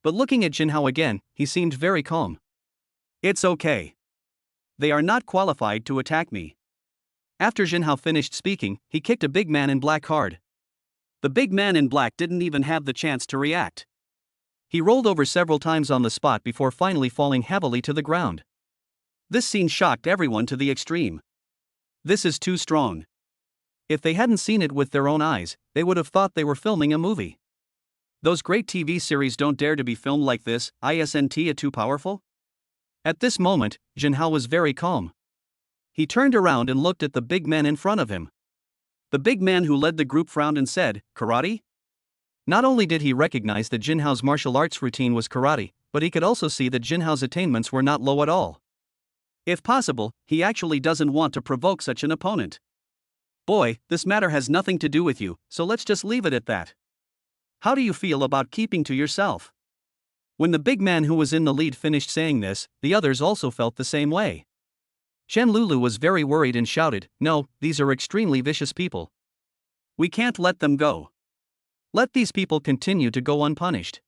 But looking at Jinhao again, he seemed very calm. It's okay. They are not qualified to attack me. After Jinhao finished speaking, he kicked a big man in black hard. The big man in black didn't even have the chance to react. He rolled over several times on the spot before finally falling heavily to the ground. This scene shocked everyone to the extreme. This is too strong. If they hadn't seen it with their own eyes, they would have thought they were filming a movie. Those great TV series don't dare to be filmed like this. Isn't it too powerful? At this moment, Jinhao was very calm. He turned around and looked at the big man in front of him. The big man who led the group frowned and said, "Karate?" Not only did he recognize that Jinhao's martial arts routine was karate, but he could also see that Jinhao's attainments were not low at all. If possible, he actually doesn't want to provoke such an opponent. Boy, this matter has nothing to do with you, so let's just leave it at that. How do you feel about keeping to yourself? When the big man who was in the lead finished saying this, the others also felt the same way. Chen Lulu was very worried and shouted, "No, these are extremely vicious people. We can't let them go. Let these people continue to go unpunished."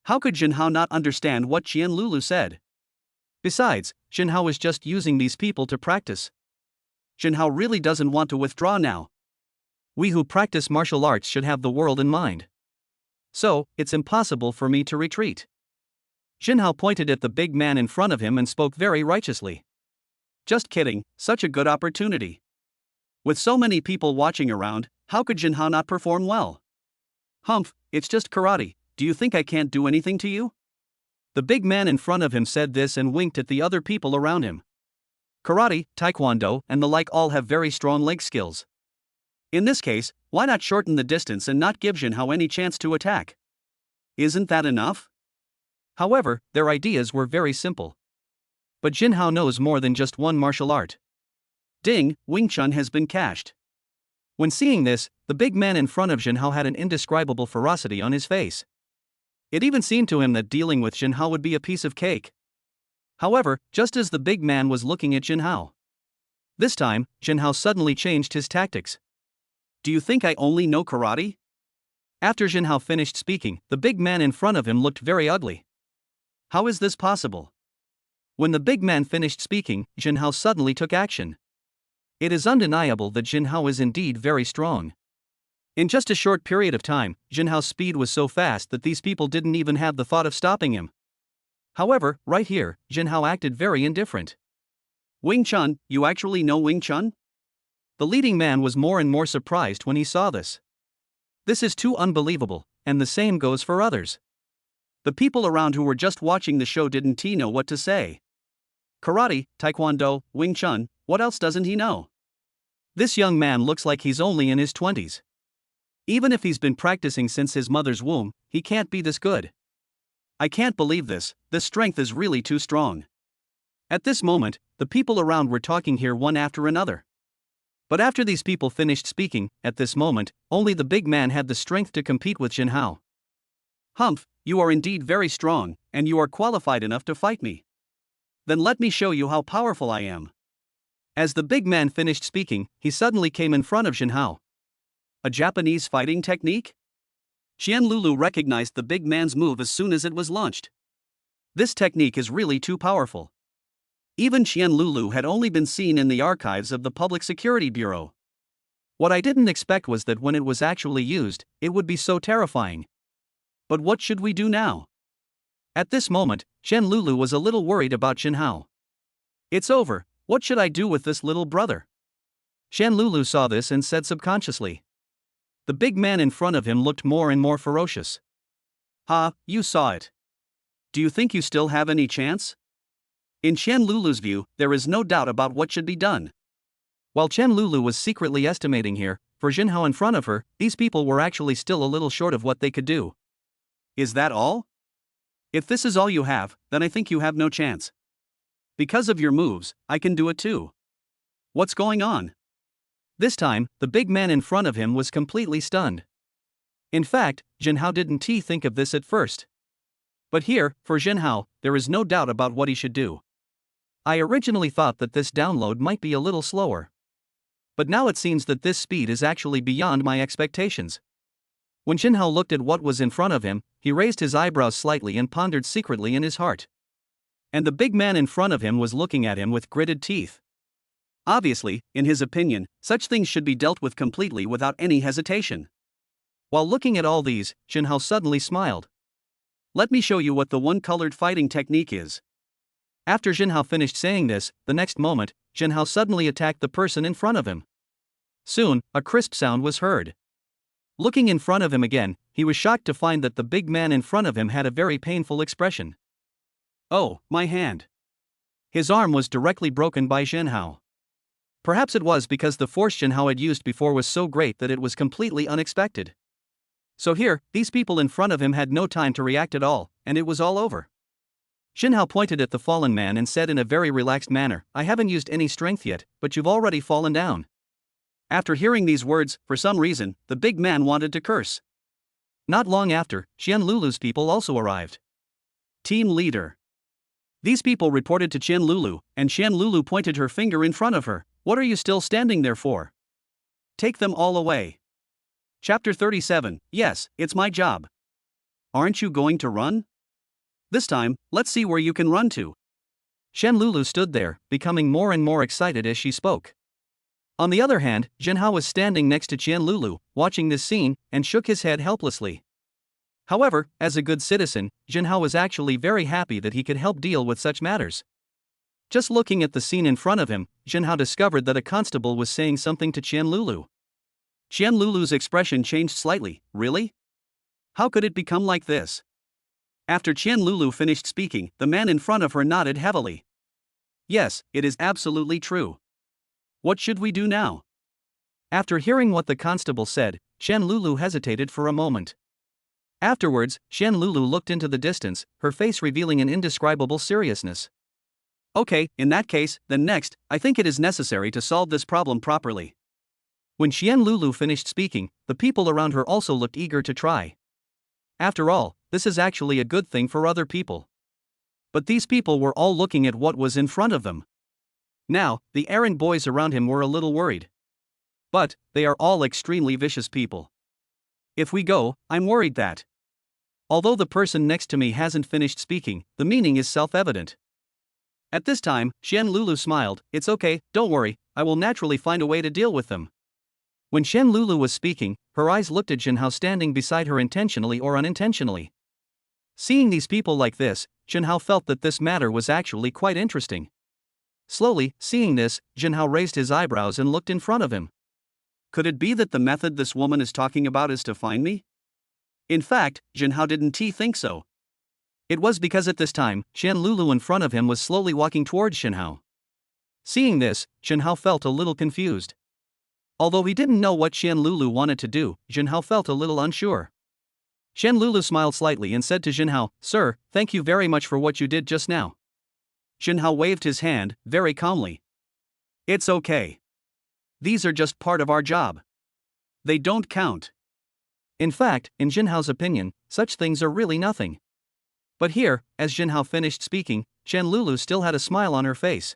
How could Jinhao not understand what Chen Lulu said? Besides, Jinhao was just using these people to practice. Jinhao really doesn't want to withdraw now. We who practice martial arts should have the world in mind. So, it's impossible for me to retreat. Jinhao pointed at the big man in front of him and spoke very righteously. Just kidding, such a good opportunity. With so many people watching around, how could Jinhao not perform well? Humph, it's just karate, do you think I can't do anything to you? The big man in front of him said this and winked at the other people around him. Karate, taekwondo, and the like all have very strong leg skills. In this case, why not shorten the distance and not give Jinhao any chance to attack? Isn't that enough? However, their ideas were very simple. But Jinhao knows more than just one martial art. Ding, Wing Chun has been cashed. When seeing this, the big man in front of Jinhao had an indescribable ferocity on his face. It even seemed to him that dealing with Jinhao would be a piece of cake. However, just as the big man was looking at Jinhao, this time, Jinhao suddenly changed his tactics. Do you think I only know karate? After Jinhao finished speaking, the big man in front of him looked very ugly. How is this possible? When the big man finished speaking, Jinhao suddenly took action. It is undeniable that Jinhao is indeed very strong. In just a short period of time, Jinhao's speed was so fast that these people didn't even have the thought of stopping him. However, right here, Jinhao acted very indifferent. Wing Chun, you actually know Wing Chun? The leading man was more and more surprised when he saw this. This is too unbelievable, and the same goes for others. The people around who were just watching the show didn't know what to say. Karate, taekwondo, Wing Chun, what else doesn't he know? This young man looks like he's only in his 20s. Even if he's been practicing since his mother's womb, he can't be this good. I can't believe this strength is really too strong. At this moment, the people around were talking here one after another. But after these people finished speaking, at this moment, only the big man had the strength to compete with Jinhao. Humph, you are indeed very strong, and you are qualified enough to fight me. Then let me show you how powerful I am. As the big man finished speaking, he suddenly came in front of Jinhao. A Japanese fighting technique? Chen Lulu recognized the big man's move as soon as it was launched. This technique is really too powerful. Even Chen Lulu had only been seen in the archives of the Public Security Bureau. What I didn't expect was that when it was actually used, it would be so terrifying. But what should we do now? At this moment, Chen Lulu was a little worried about Jinhao. It's over, what should I do with this little brother? Chen Lulu saw this and said subconsciously. The big man in front of him looked more and more ferocious. "Ha, you saw it. Do you think you still have any chance?" In Qian Lulu's view, there is no doubt about what should be done. While Qian Lulu was secretly estimating here, for Jinhao in front of her, these people were actually still a little short of what they could do. "Is that all? If this is all you have, then I think you have no chance. Because of your moves, I can do it too. What's going on?" This time, the big man in front of him was completely stunned. In fact, Jinhao didn't think of this at first. But here, for Jinhao, there is no doubt about what he should do. I originally thought that this download might be a little slower. But now it seems that this speed is actually beyond my expectations. When Jinhao looked at what was in front of him, he raised his eyebrows slightly and pondered secretly in his heart. And the big man in front of him was looking at him with gritted teeth. Obviously, in his opinion, such things should be dealt with completely without any hesitation. While looking at all these, Jinhao suddenly smiled. "Let me show you what the one-colored fighting technique is." After Jinhao finished saying this, the next moment, Jinhao suddenly attacked the person in front of him. Soon, a crisp sound was heard. Looking in front of him again, he was shocked to find that the big man in front of him had a very painful expression. "Oh, my hand." His arm was directly broken by Jinhao. Perhaps it was because the force Jinhao had used before was so great that it was completely unexpected. So here, these people in front of him had no time to react at all, and it was all over. Jinhao pointed at the fallen man and said in a very relaxed manner, "I haven't used any strength yet, but you've already fallen down." After hearing these words, for some reason, the big man wanted to curse. Not long after, Qian Lulu's people also arrived. Team leader. These people reported to Qian Lulu, and Qian Lulu pointed her finger in front of her. "What are you still standing there for? Take them all away." Chapter 37, yes, it's my job. Aren't you going to run? This time, let's see where you can run to. Qian Lulu stood there, becoming more and more excited as she spoke. On the other hand, Jinhao was standing next to Qian Lulu, watching this scene, and shook his head helplessly. However, as a good citizen, Jinhao was actually very happy that he could help deal with such matters. Just looking at the scene in front of him, Jinhao discovered that a constable was saying something to Qian Lulu. Qian Lulu's expression changed slightly. "Really? How could it become like this?" After Qian Lulu finished speaking, the man in front of her nodded heavily. "Yes, it is absolutely true. What should we do now?" After hearing what the constable said, Qian Lulu hesitated for a moment. Afterwards, Qian Lulu looked into the distance, her face revealing an indescribable seriousness. "Okay, in that case, then next, I think it is necessary to solve this problem properly." When Qian Lulu finished speaking, the people around her also looked eager to try. After all, this is actually a good thing for other people. But these people were all looking at what was in front of them. Now, the errand boys around him were a little worried. But, they are all extremely vicious people. If we go, I'm worried that. Although the person next to me hasn't finished speaking, the meaning is self-evident. At this time, Qian Lulu smiled. "It's okay, don't worry, I will naturally find a way to deal with them." When Qian Lulu was speaking, her eyes looked at Jinhao standing beside her intentionally or unintentionally. Seeing these people like this, Jinhao felt that this matter was actually quite interesting. Slowly, seeing this, Jinhao raised his eyebrows and looked in front of him. Could it be that the method this woman is talking about is to find me? In fact, Jinhao didn't think so. It was because at this time, Qian Lulu in front of him was slowly walking towards Jinhao. Seeing this, Jinhao felt a little confused. Although he didn't know what Qian Lulu wanted to do, Jinhao felt a little unsure. Qian Lulu smiled slightly and said to Jinhao, "Sir, thank you very much for what you did just now." Jinhao waved his hand, very calmly. "It's okay. These are just part of our job. They don't count." In fact, in Jinhao's opinion, such things are really nothing. But here, as Jinhao finished speaking, Qian Lulu still had a smile on her face.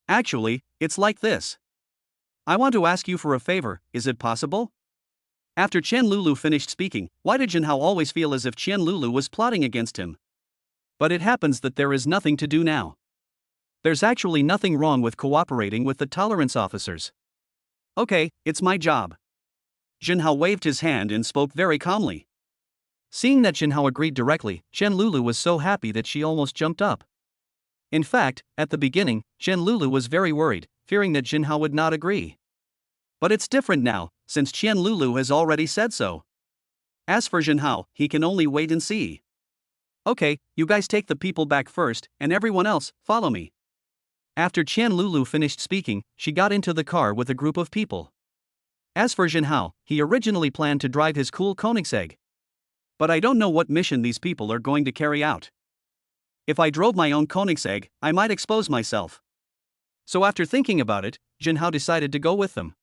"Actually, it's like this. I want to ask you for a favor, is it possible?" After Qian Lulu finished speaking, why did Jinhao always feel as if Qian Lulu was plotting against him? But it happens that there is nothing to do now. There's actually nothing wrong with cooperating with the tolerance officers. "Okay, it's my job." Jinhao waved his hand and spoke very calmly. Seeing that Jinhao agreed directly, Qian Lulu was so happy that she almost jumped up. In fact, at the beginning, Qian Lulu was very worried, fearing that Jinhao would not agree. But it's different now, since Qian Lulu has already said so. As for Jinhao, he can only wait and see. Okay, you guys take the people back first, and everyone else, follow me. After Qian Lulu finished speaking, she got into the car with a group of people. As for Jinhao, he originally planned to drive his cool Koenigsegg. But I don't know what mission these people are going to carry out. If I drove my own Koenigsegg, I might expose myself. So after thinking about it, Jinhao decided to go with them.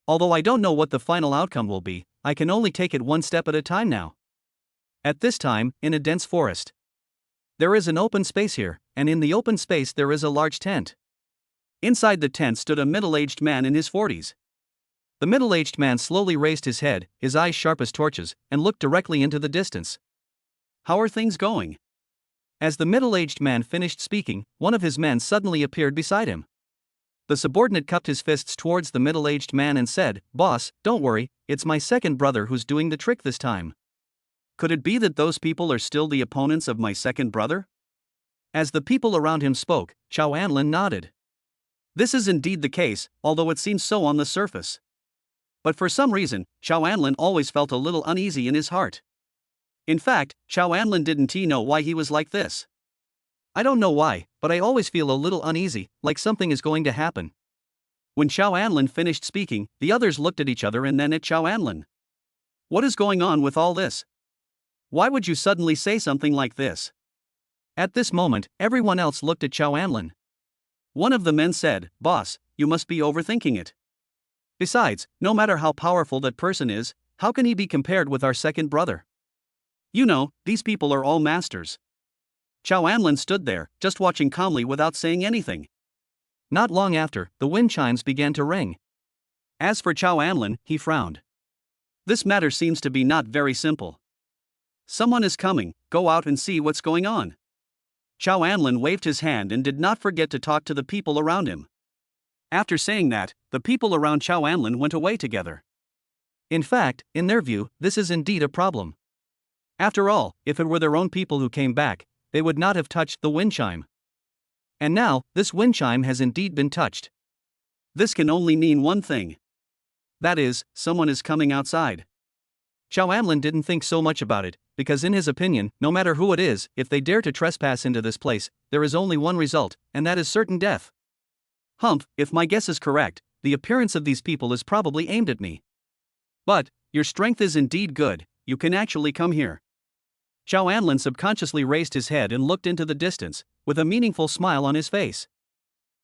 Although I don't know what the final outcome will be, I can only take it one step at a time now. At this time, in a dense forest. There is an open space here, and in the open space there is a large tent. Inside the tent stood a middle-aged man in his 40s. The middle-aged man slowly raised his head, his eyes sharp as torches, and looked directly into the distance. How are things going? As the middle-aged man finished speaking, one of his men suddenly appeared beside him. The subordinate cupped his fists towards the middle-aged man and said, "Boss, don't worry, it's my second brother who's doing the trick this time." Could it be that those people are still the opponents of my second brother? As the people around him spoke, Chao Anlin nodded. This is indeed the case, although it seems so on the surface. But for some reason, Chao Anlin always felt a little uneasy in his heart. In fact, Chao Anlin didn't know why he was like this. I don't know why, but I always feel a little uneasy, like something is going to happen. When Chao Anlin finished speaking, the others looked at each other and then at Chao Anlin. What is going on with all this? Why would you suddenly say something like this? At this moment, everyone else looked at Chao Anlin. One of the men said, "Boss, you must be overthinking it. Besides, no matter how powerful that person is, how can he be compared with our second brother? You know, these people are all masters." Chao Anlin stood there, just watching calmly without saying anything. Not long after, the wind chimes began to ring. As for Chao Anlin, he frowned. This matter seems to be not very simple. Someone is coming, go out and see what's going on. Chao Anlin waved his hand and did not forget to talk to the people around him. After saying that, the people around Chao Anlin went away together. In fact, in their view, this is indeed a problem. After all, if it were their own people who came back, they would not have touched the wind chime. And now, this wind chime has indeed been touched. This can only mean one thing. That is, someone is coming outside. Chao Anlin didn't think so much about it, because in his opinion, no matter who it is, if they dare to trespass into this place, there is only one result, and that is certain death. Humph, if my guess is correct, the appearance of these people is probably aimed at me. But, your strength is indeed good, you can actually come here. Chao Anlin subconsciously raised his head and looked into the distance, with a meaningful smile on his face.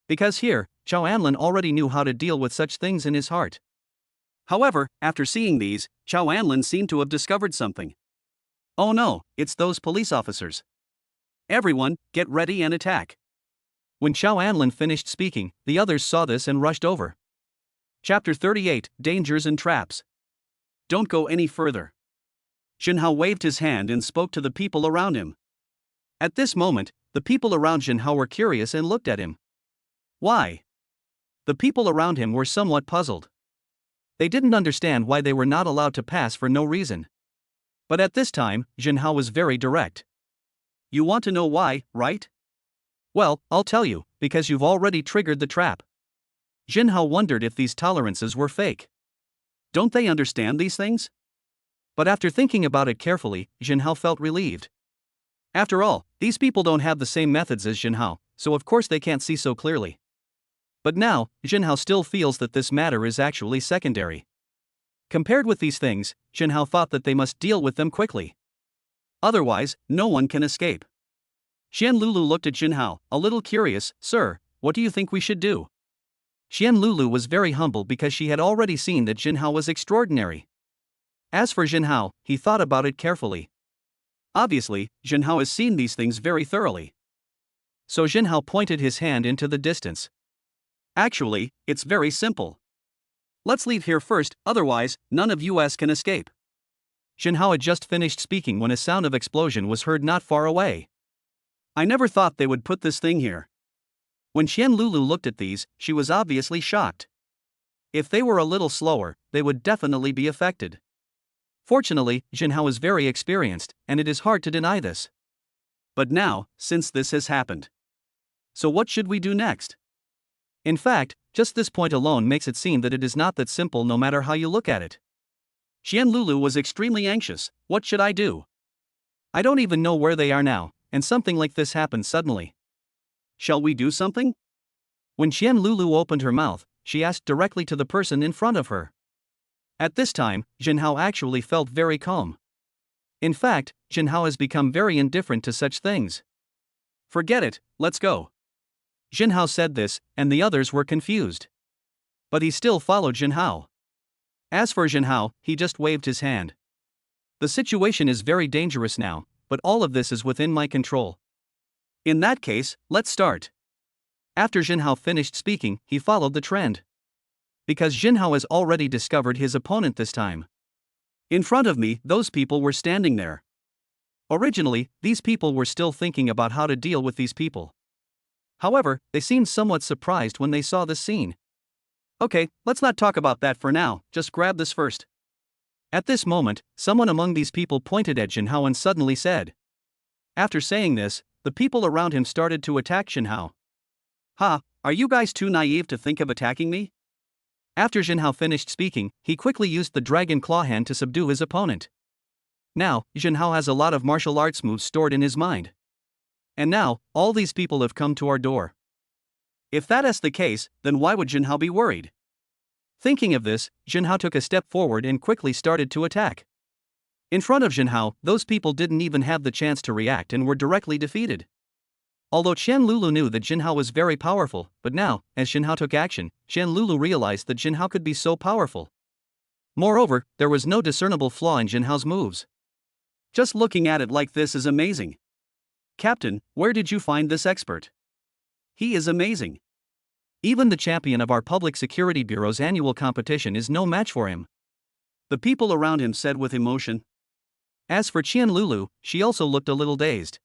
Because here, Chao Anlin already knew how to deal with such things in his heart. However, after seeing these, Chao Anlin seemed to have discovered something. Oh no, it's those police officers. Everyone, get ready and attack. When Chao Anlin finished speaking, the others saw this and rushed over. Chapter 38, Dangers and Traps. Don't go any further. Jinhao waved his hand and spoke to the people around him. At this moment, the people around Jinhao were curious and looked at him. Why? The people around him were somewhat puzzled. They didn't understand why they were not allowed to pass for no reason. But at this time, Jinhao was very direct. You want to know why, right? Well, I'll tell you, because you've already triggered the trap. Jinhao wondered if these tolerances were fake. Don't they understand these things? But after thinking about it carefully, Jinhao felt relieved. After all, these people don't have the same methods as Jinhao, so of course they can't see so clearly. But now, Jinhao still feels that this matter is actually secondary. Compared with these things, Jinhao thought that they must deal with them quickly. Otherwise, no one can escape. Qian Lulu looked at Jinhao, a little curious. "Sir, what do you think we should do?" Qian Lulu was very humble because she had already seen that Jinhao was extraordinary. As for Jinhao, he thought about it carefully. Obviously, Jinhao has seen these things very thoroughly. So Jinhao pointed his hand into the distance. Actually, it's very simple. Let's leave here first, otherwise, none of us can escape. Jinhao had just finished speaking when a sound of explosion was heard not far away. I never thought they would put this thing here. When Qian Lulu looked at these, she was obviously shocked. If they were a little slower, they would definitely be affected. Fortunately, Jinhao is very experienced, and it is hard to deny this. But now, since this has happened. So what should we do next? In fact, just this point alone makes it seem that it is not that simple no matter how you look at it. Qianlulu was extremely anxious. What should I do? I don't even know where they are now, and something like this happened suddenly. Shall we do something? When Qianlulu opened her mouth, she asked directly to the person in front of her. At this time, Jinhao actually felt very calm. In fact, Jinhao has become very indifferent to such things. Forget it, let's go. Jinhao said this, and the others were confused. But he still followed Jinhao. As for Jinhao, he just waved his hand. The situation is very dangerous now, but all of this is within my control. In that case, let's start. After Jinhao finished speaking, he followed the trend. Because Jinhao has already discovered his opponent this time. In front of me, those people were standing there. Originally, these people were still thinking about how to deal with these people. However, they seemed somewhat surprised when they saw this scene. Okay, let's not talk about that for now, just grab this first. At this moment, someone among these people pointed at Jinhao and suddenly said. After saying this, the people around him started to attack Jinhao. Ha, are you guys too naive to think of attacking me? After Jinhao finished speaking, he quickly used the dragon claw hand to subdue his opponent. Now, Jinhao has a lot of martial arts moves stored in his mind. And now, all these people have come to our door. If that is the case, then why would Jinhao be worried? Thinking of this, Jinhao took a step forward and quickly started to attack. In front of Jinhao, those people didn't even have the chance to react and were directly defeated. Although Qianlulu knew that Jinhao was very powerful, but now, as Jinhao took action, Qianlulu realized that Jinhao could be so powerful. Moreover, there was no discernible flaw in Jinhao's moves. Just looking at it like this is amazing. Captain, where did you find this expert? He is amazing. Even the champion of our Public Security Bureau's annual competition is no match for him. The people around him said with emotion. As for Qianlulu, she also looked a little dazed.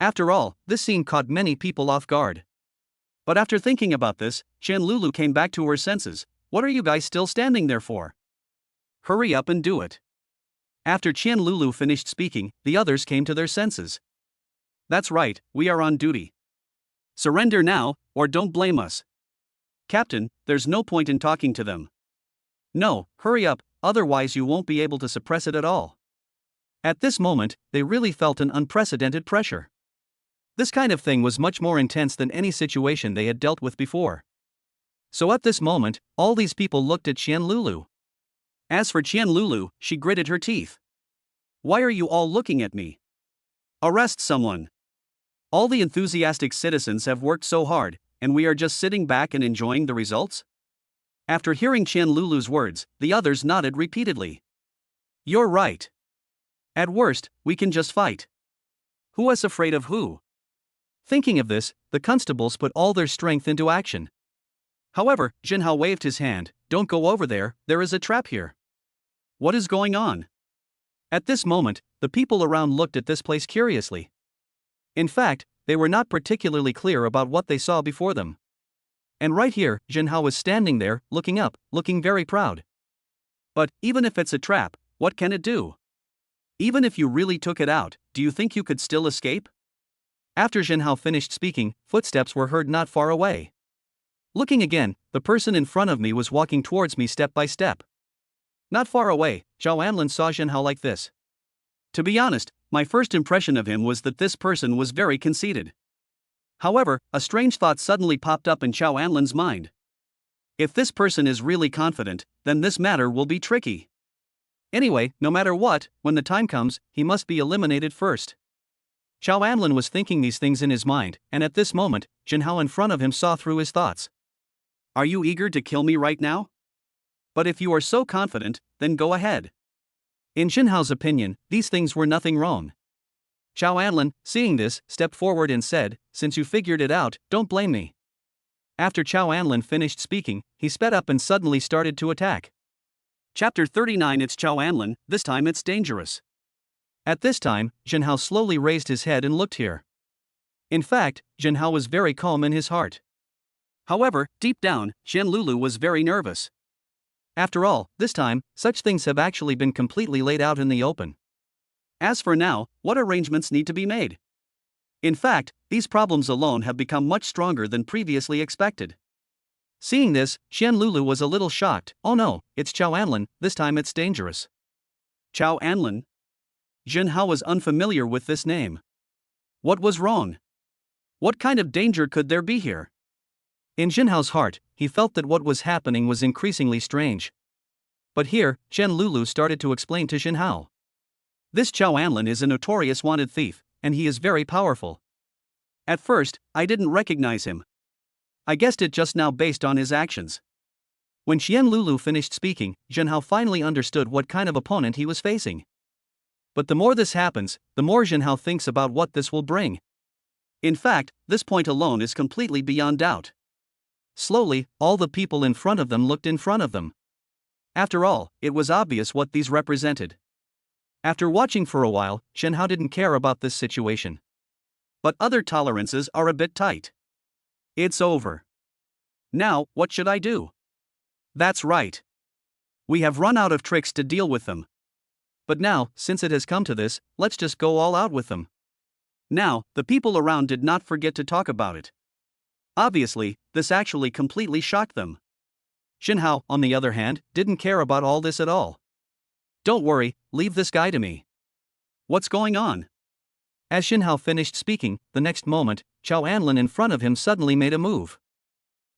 After all, this scene caught many people off guard. But after thinking about this, Qianlulu came back to her senses. What are you guys still standing there for? Hurry up and do it. After Qianlulu finished speaking, the others came to their senses. That's right, we are on duty. Surrender now, or don't blame us. Captain, there's no point in talking to them. No, hurry up, otherwise you won't be able to suppress it at all. At this moment, they really felt an unprecedented pressure. This kind of thing was much more intense than any situation they had dealt with before. So at this moment, all these people looked at Qianlulu. As for Qianlulu, she gritted her teeth. Why are you all looking at me? Arrest someone. All the enthusiastic citizens have worked so hard, and we are just sitting back and enjoying the results? After hearing Qianlulu's words, the others nodded repeatedly. You're right. At worst, we can just fight. Who is afraid of who? Thinking of this, the constables put all their strength into action. However, Jinhao waved his hand. Don't go over there, there is a trap here. What is going on? At this moment, the people around looked at this place curiously. In fact, they were not particularly clear about what they saw before them. And right here, Jinhao was standing there, looking up, looking very proud. But, even if it's a trap, what can it do? Even if you really took it out, do you think you could still escape? After Jinhao finished speaking, footsteps were heard not far away. Looking again, the person in front of me was walking towards me step by step. Not far away, Zhao Anlin saw Jinhao like this. To be honest, my first impression of him was that this person was very conceited. However, a strange thought suddenly popped up in Zhao Anlin's mind. If this person is really confident, then this matter will be tricky. Anyway, no matter what, when the time comes, he must be eliminated first. Zhao Anlin was thinking these things in his mind, and at this moment, Jinhao in front of him saw through his thoughts. Are you eager to kill me right now? But if you are so confident, then go ahead. In Jinhao's opinion, these things were nothing wrong. Zhao Anlin, seeing this, stepped forward and said, since you figured it out, don't blame me. After Zhao Anlin finished speaking, he sped up and suddenly started to attack. Chapter 39. It's Zhao Anlin, this time it's dangerous. At this time, Jinhao slowly raised his head and looked here. In fact, Jinhao was very calm in his heart. However, deep down, Qianlulu was very nervous. After all, this time, such things have actually been completely laid out in the open. As for now, what arrangements need to be made? In fact, these problems alone have become much stronger than previously expected. Seeing this, Qian Lulu was a little shocked. Oh no, it's Chao Anlin, this time it's dangerous. Chao Anlin? Jin Hao was unfamiliar with this name. What was wrong? What kind of danger could there be here? In Jin Hao's heart, he felt that what was happening was increasingly strange. But here, Qian Lulu started to explain to Jin Hao. This Chao Anlin is a notorious wanted thief, and he is very powerful. At first, I didn't recognize him. I guessed it just now based on his actions. When Qian Lulu finished speaking, Jin Hao finally understood what kind of opponent he was facing. But the more this happens, the more Jin Hao thinks about what this will bring. In fact, this point alone is completely beyond doubt. Slowly, all the people in front of them looked in front of them. After all, it was obvious what these represented. After watching for a while, Jin Hao didn't care about this situation. But other tolerances are a bit tight. It's over. Now, what should I do? That's right. We have run out of tricks to deal with them. But now, since it has come to this, let's just go all out with them. Now, the people around did not forget to talk about it. Obviously, this actually completely shocked them. Jin Hao, on the other hand, didn't care about all this at all. Don't worry, leave this guy to me. What's going on? As Jin Hao finished speaking, the next moment, Chao Anlin in front of him suddenly made a move.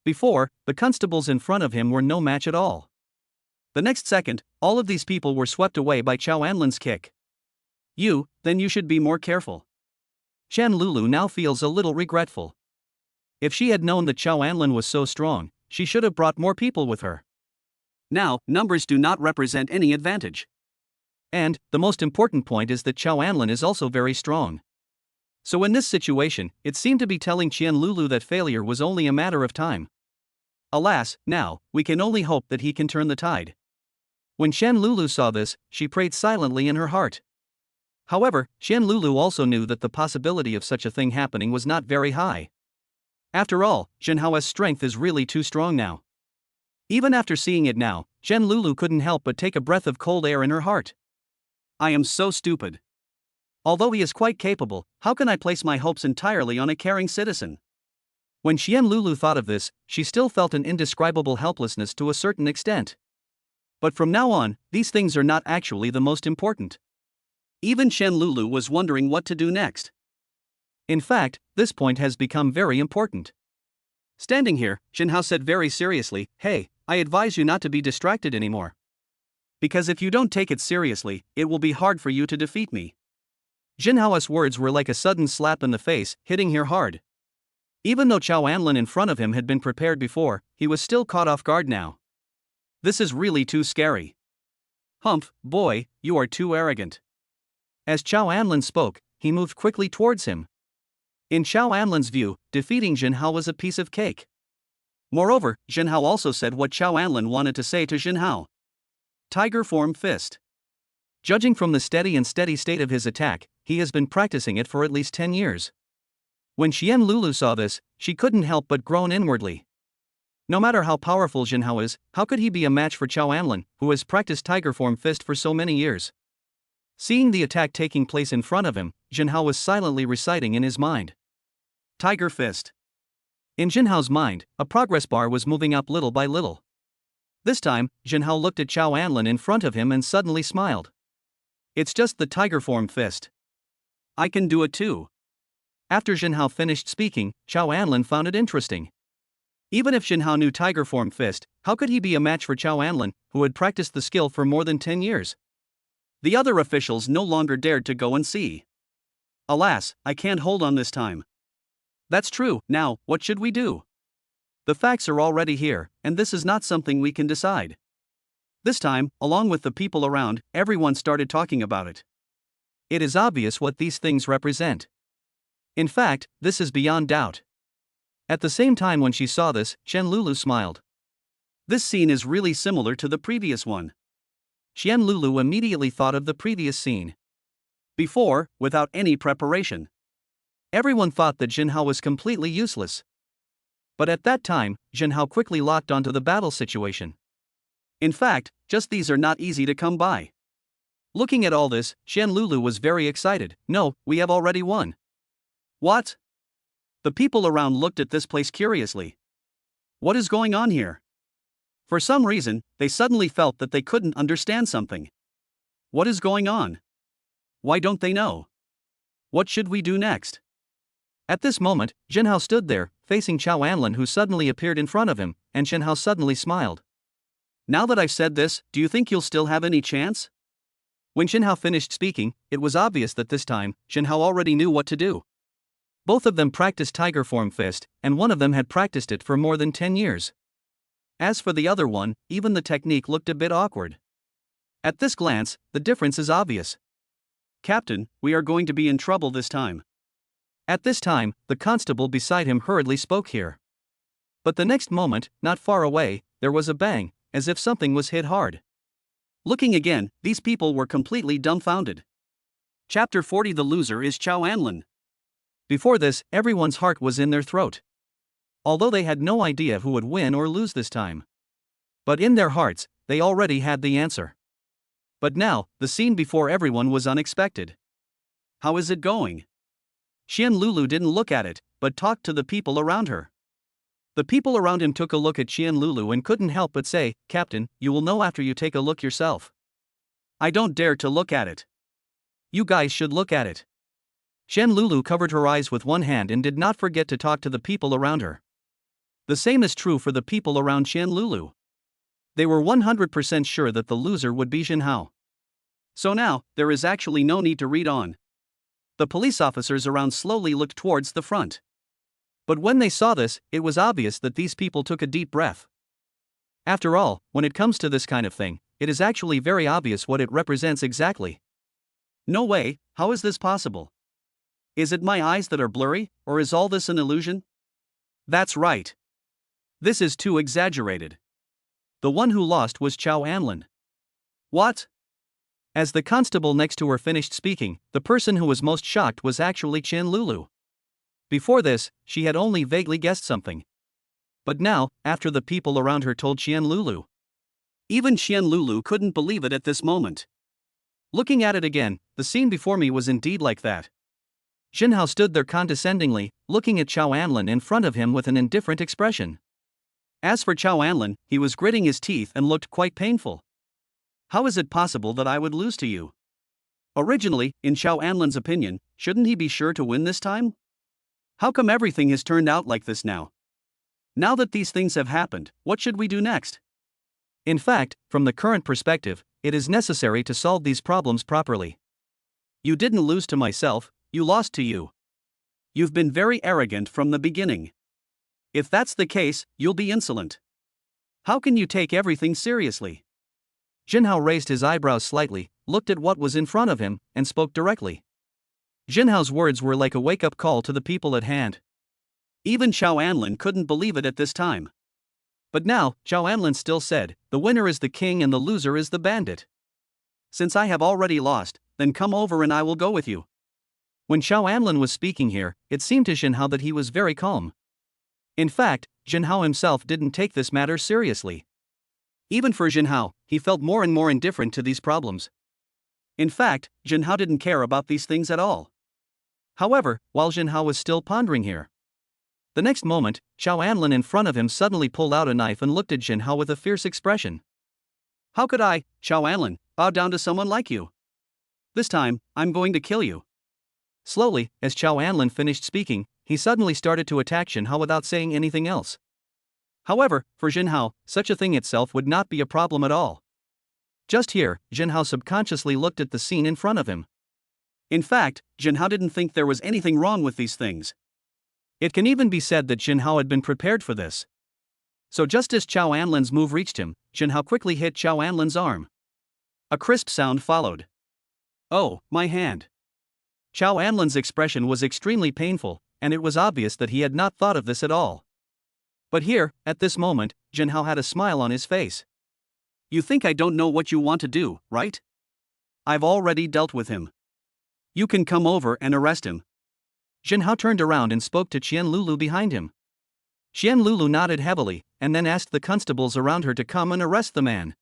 Before, the constables in front of him were no match at all. The next second, all of these people were swept away by Chao Anlin's kick. Then you should be more careful. Qian Lulu now feels a little regretful. If she had known that Chao Anlin was so strong, she should have brought more people with her. Now, numbers do not represent any advantage. And, the most important point is that Chao Anlin is also very strong. So in this situation, it seemed to be telling Qian Lulu that failure was only a matter of time. Alas, now, we can only hope that he can turn the tide. When Qian Lulu saw this, she prayed silently in her heart. However, Qian Lulu also knew that the possibility of such a thing happening was not very high. After all, Jin Hao's strength is really too strong now. Even after seeing it now, Qian Lulu couldn't help but take a breath of cold air in her heart. I am so stupid. Although he is quite capable, how can I place my hopes entirely on a caring citizen? When Qian Lulu thought of this, she still felt an indescribable helplessness to a certain extent. But from now on, these things are not actually the most important. Even Qian Lulu was wondering what to do next. In fact, this point has become very important. Standing here, Jin Hao said very seriously, "Hey, I advise you not to be distracted anymore. Because if you don't take it seriously, it will be hard for you to defeat me." Jin Hao's words were like a sudden slap in the face, hitting her hard. Even though Chao Anlin in front of him had been prepared before, he was still caught off guard now. This is really too scary. Humph, boy, you are too arrogant. As Chao Anlin spoke, he moved quickly towards him. In Chao Anlin's view, defeating Jin Hao was a piece of cake. Moreover, Jin Hao also said what Chao Anlin wanted to say to Jin Hao. Tiger form fist. Judging from the steady state of his attack, he has been practicing it for at least 10 years. When Qian Lulu saw this, she couldn't help but groan inwardly. No matter how powerful Jin Hao is, how could he be a match for Chao Anlin, who has practiced tiger form fist for so many years? Seeing the attack taking place in front of him, Jin Hao was silently reciting in his mind. Tiger fist. In Jin Hao's mind, a progress bar was moving up little by little. This time, Jin Hao looked at Chao Anlin in front of him and suddenly smiled. It's just the tiger form fist. I can do it too. After Jin Hao finished speaking, Chao Anlin found it interesting. Even if Jin Hao knew tiger form fist, how could he be a match for Chao Anlin, who had practiced the skill for more than 10 years? The other officials no longer dared to go and see. Alas, I can't hold on this time. That's true. Now, what should we do? The facts are already here, and this is not something we can decide. This time, along with the people around, everyone started talking about it. It is obvious what these things represent. In fact, this is beyond doubt. At the same time when she saw this, Qian Lulu smiled. This scene is really similar to the previous one. Qian Lulu immediately thought of the previous scene. Before, without any preparation. Everyone thought that Jin Hao was completely useless. But at that time, Jin Hao quickly locked onto the battle situation. In fact, just these are not easy to come by. Looking at all this, Qian Lulu was very excited. No, we have already won. What? The people around looked at this place curiously. What is going on here? For some reason, they suddenly felt that they couldn't understand something. What is going on? Why don't they know? What should we do next? At this moment, Jinhao stood there, facing Chao Anlin, who suddenly appeared in front of him, and Jinhao suddenly smiled. Now that I've said this, do you think you'll still have any chance? When Jinhao finished speaking, it was obvious that this time, Jinhao already knew what to do. Both of them practiced tiger form fist, and one of them had practiced it for more than 10 years. As for the other one, even the technique looked a bit awkward. At this glance, the difference is obvious. Captain, we are going to be in trouble this time. At this time, the constable beside him hurriedly spoke here. But the next moment, not far away, there was a bang, as if something was hit hard. Looking again, these people were completely dumbfounded. Chapter 40. The loser is Chao Anlin. Before this, everyone's heart was in their throat. Although they had no idea who would win or lose this time. But in their hearts, they already had the answer. But now, the scene before everyone was unexpected. How is it going? Xian Lulu didn't look at it, but talked to the people around her. The people around him took a look at Xian Lulu and couldn't help but say, Captain, you will know after you take a look yourself. I don't dare to look at it. You guys should look at it. Xian Lulu covered her eyes with one hand and did not forget to talk to the people around her. The same is true for the people around Xian Lulu. They were 100% sure that the loser would be Jinhao. So now, there is actually no need to read on. The police officers around slowly looked towards the front. But when they saw this, it was obvious that these people took a deep breath. After all, when it comes to this kind of thing, it is actually very obvious what it represents exactly. No way, how is this possible? Is it my eyes that are blurry, or is all this an illusion? That's right. This is too exaggerated. The one who lost was Chao Anlin. What? As the constable next to her finished speaking, the person who was most shocked was actually Qian Lulu. Before this, she had only vaguely guessed something. But now, after the people around her told Qian Lulu. Even Qian Lulu couldn't believe it at this moment. Looking at it again, the scene before me was indeed like that. Jinhao stood there condescendingly, looking at Chao Anlin in front of him with an indifferent expression. As for Chao Anlin, he was gritting his teeth and looked quite painful. How is it possible that I would lose to you? Originally, in Chao Anlin's opinion, shouldn't he be sure to win this time? How come everything has turned out like this now? Now that these things have happened, what should we do next? In fact, from the current perspective, it is necessary to solve these problems properly. You didn't lose to myself, you lost to you. You've been very arrogant from the beginning. If that's the case, you'll be insolent. How can you take everything seriously? Jinhao raised his eyebrows slightly, looked at what was in front of him, and spoke directly. Jinhao's words were like a wake-up call to the people at hand. Even Chao Anlin couldn't believe it at this time. But now, Chao Anlin still said, the winner is the king and the loser is the bandit. Since I have already lost, then come over and I will go with you. When Chao Anlin was speaking here, it seemed to Jinhao that he was very calm. In fact, Jinhao himself didn't take this matter seriously. Even for Jinhao, he felt more and more indifferent to these problems. In fact, Jinhao didn't care about these things at all. However, while Jinhao was still pondering here, the next moment, Chao Anlin in front of him suddenly pulled out a knife and looked at Jinhao with a fierce expression. How could I, Chao Anlin, bow down to someone like you? This time, I'm going to kill you. Slowly, as Chao Anlin finished speaking, he suddenly started to attack Jinhao without saying anything else. However, for Jinhao, such a thing itself would not be a problem at all. Just here, Jinhao subconsciously looked at the scene in front of him. In fact, Jinhao didn't think there was anything wrong with these things. It can even be said that Jinhao had been prepared for this. So just as Chao Anlin's move reached him, Jinhao quickly hit Chao Anlin's arm. A crisp sound followed. Oh, my hand. Chao Anlin's expression was extremely painful, and it was obvious that he had not thought of this at all. But here, at this moment, Jinhao had a smile on his face. You think I don't know what you want to do, right? I've already dealt with him. You can come over and arrest him. Jinhao turned around and spoke to Qian Lulu behind him. Qian Lulu nodded heavily, and then asked the constables around her to come and arrest the man.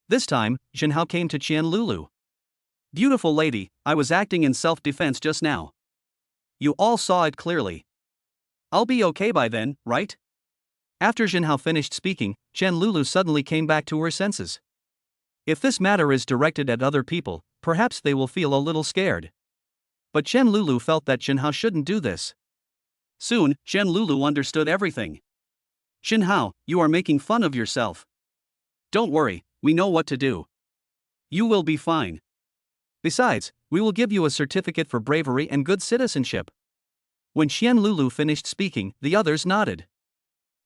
This time, Jinhao came to Qian Lulu. Beautiful lady, I was acting in self-defense just now. You all saw it clearly. I'll be okay by then, right? After Jinhao finished speaking, Chen Lulu suddenly came back to her senses. If this matter is directed at other people, perhaps they will feel a little scared. But Chen Lulu felt that Jinhao shouldn't do this. Soon, Chen Lulu understood everything. Jinhao, you are making fun of yourself. Don't worry, we know what to do. You will be fine. Besides, we will give you a certificate for bravery and good citizenship. When Chen Lulu finished speaking, the others nodded.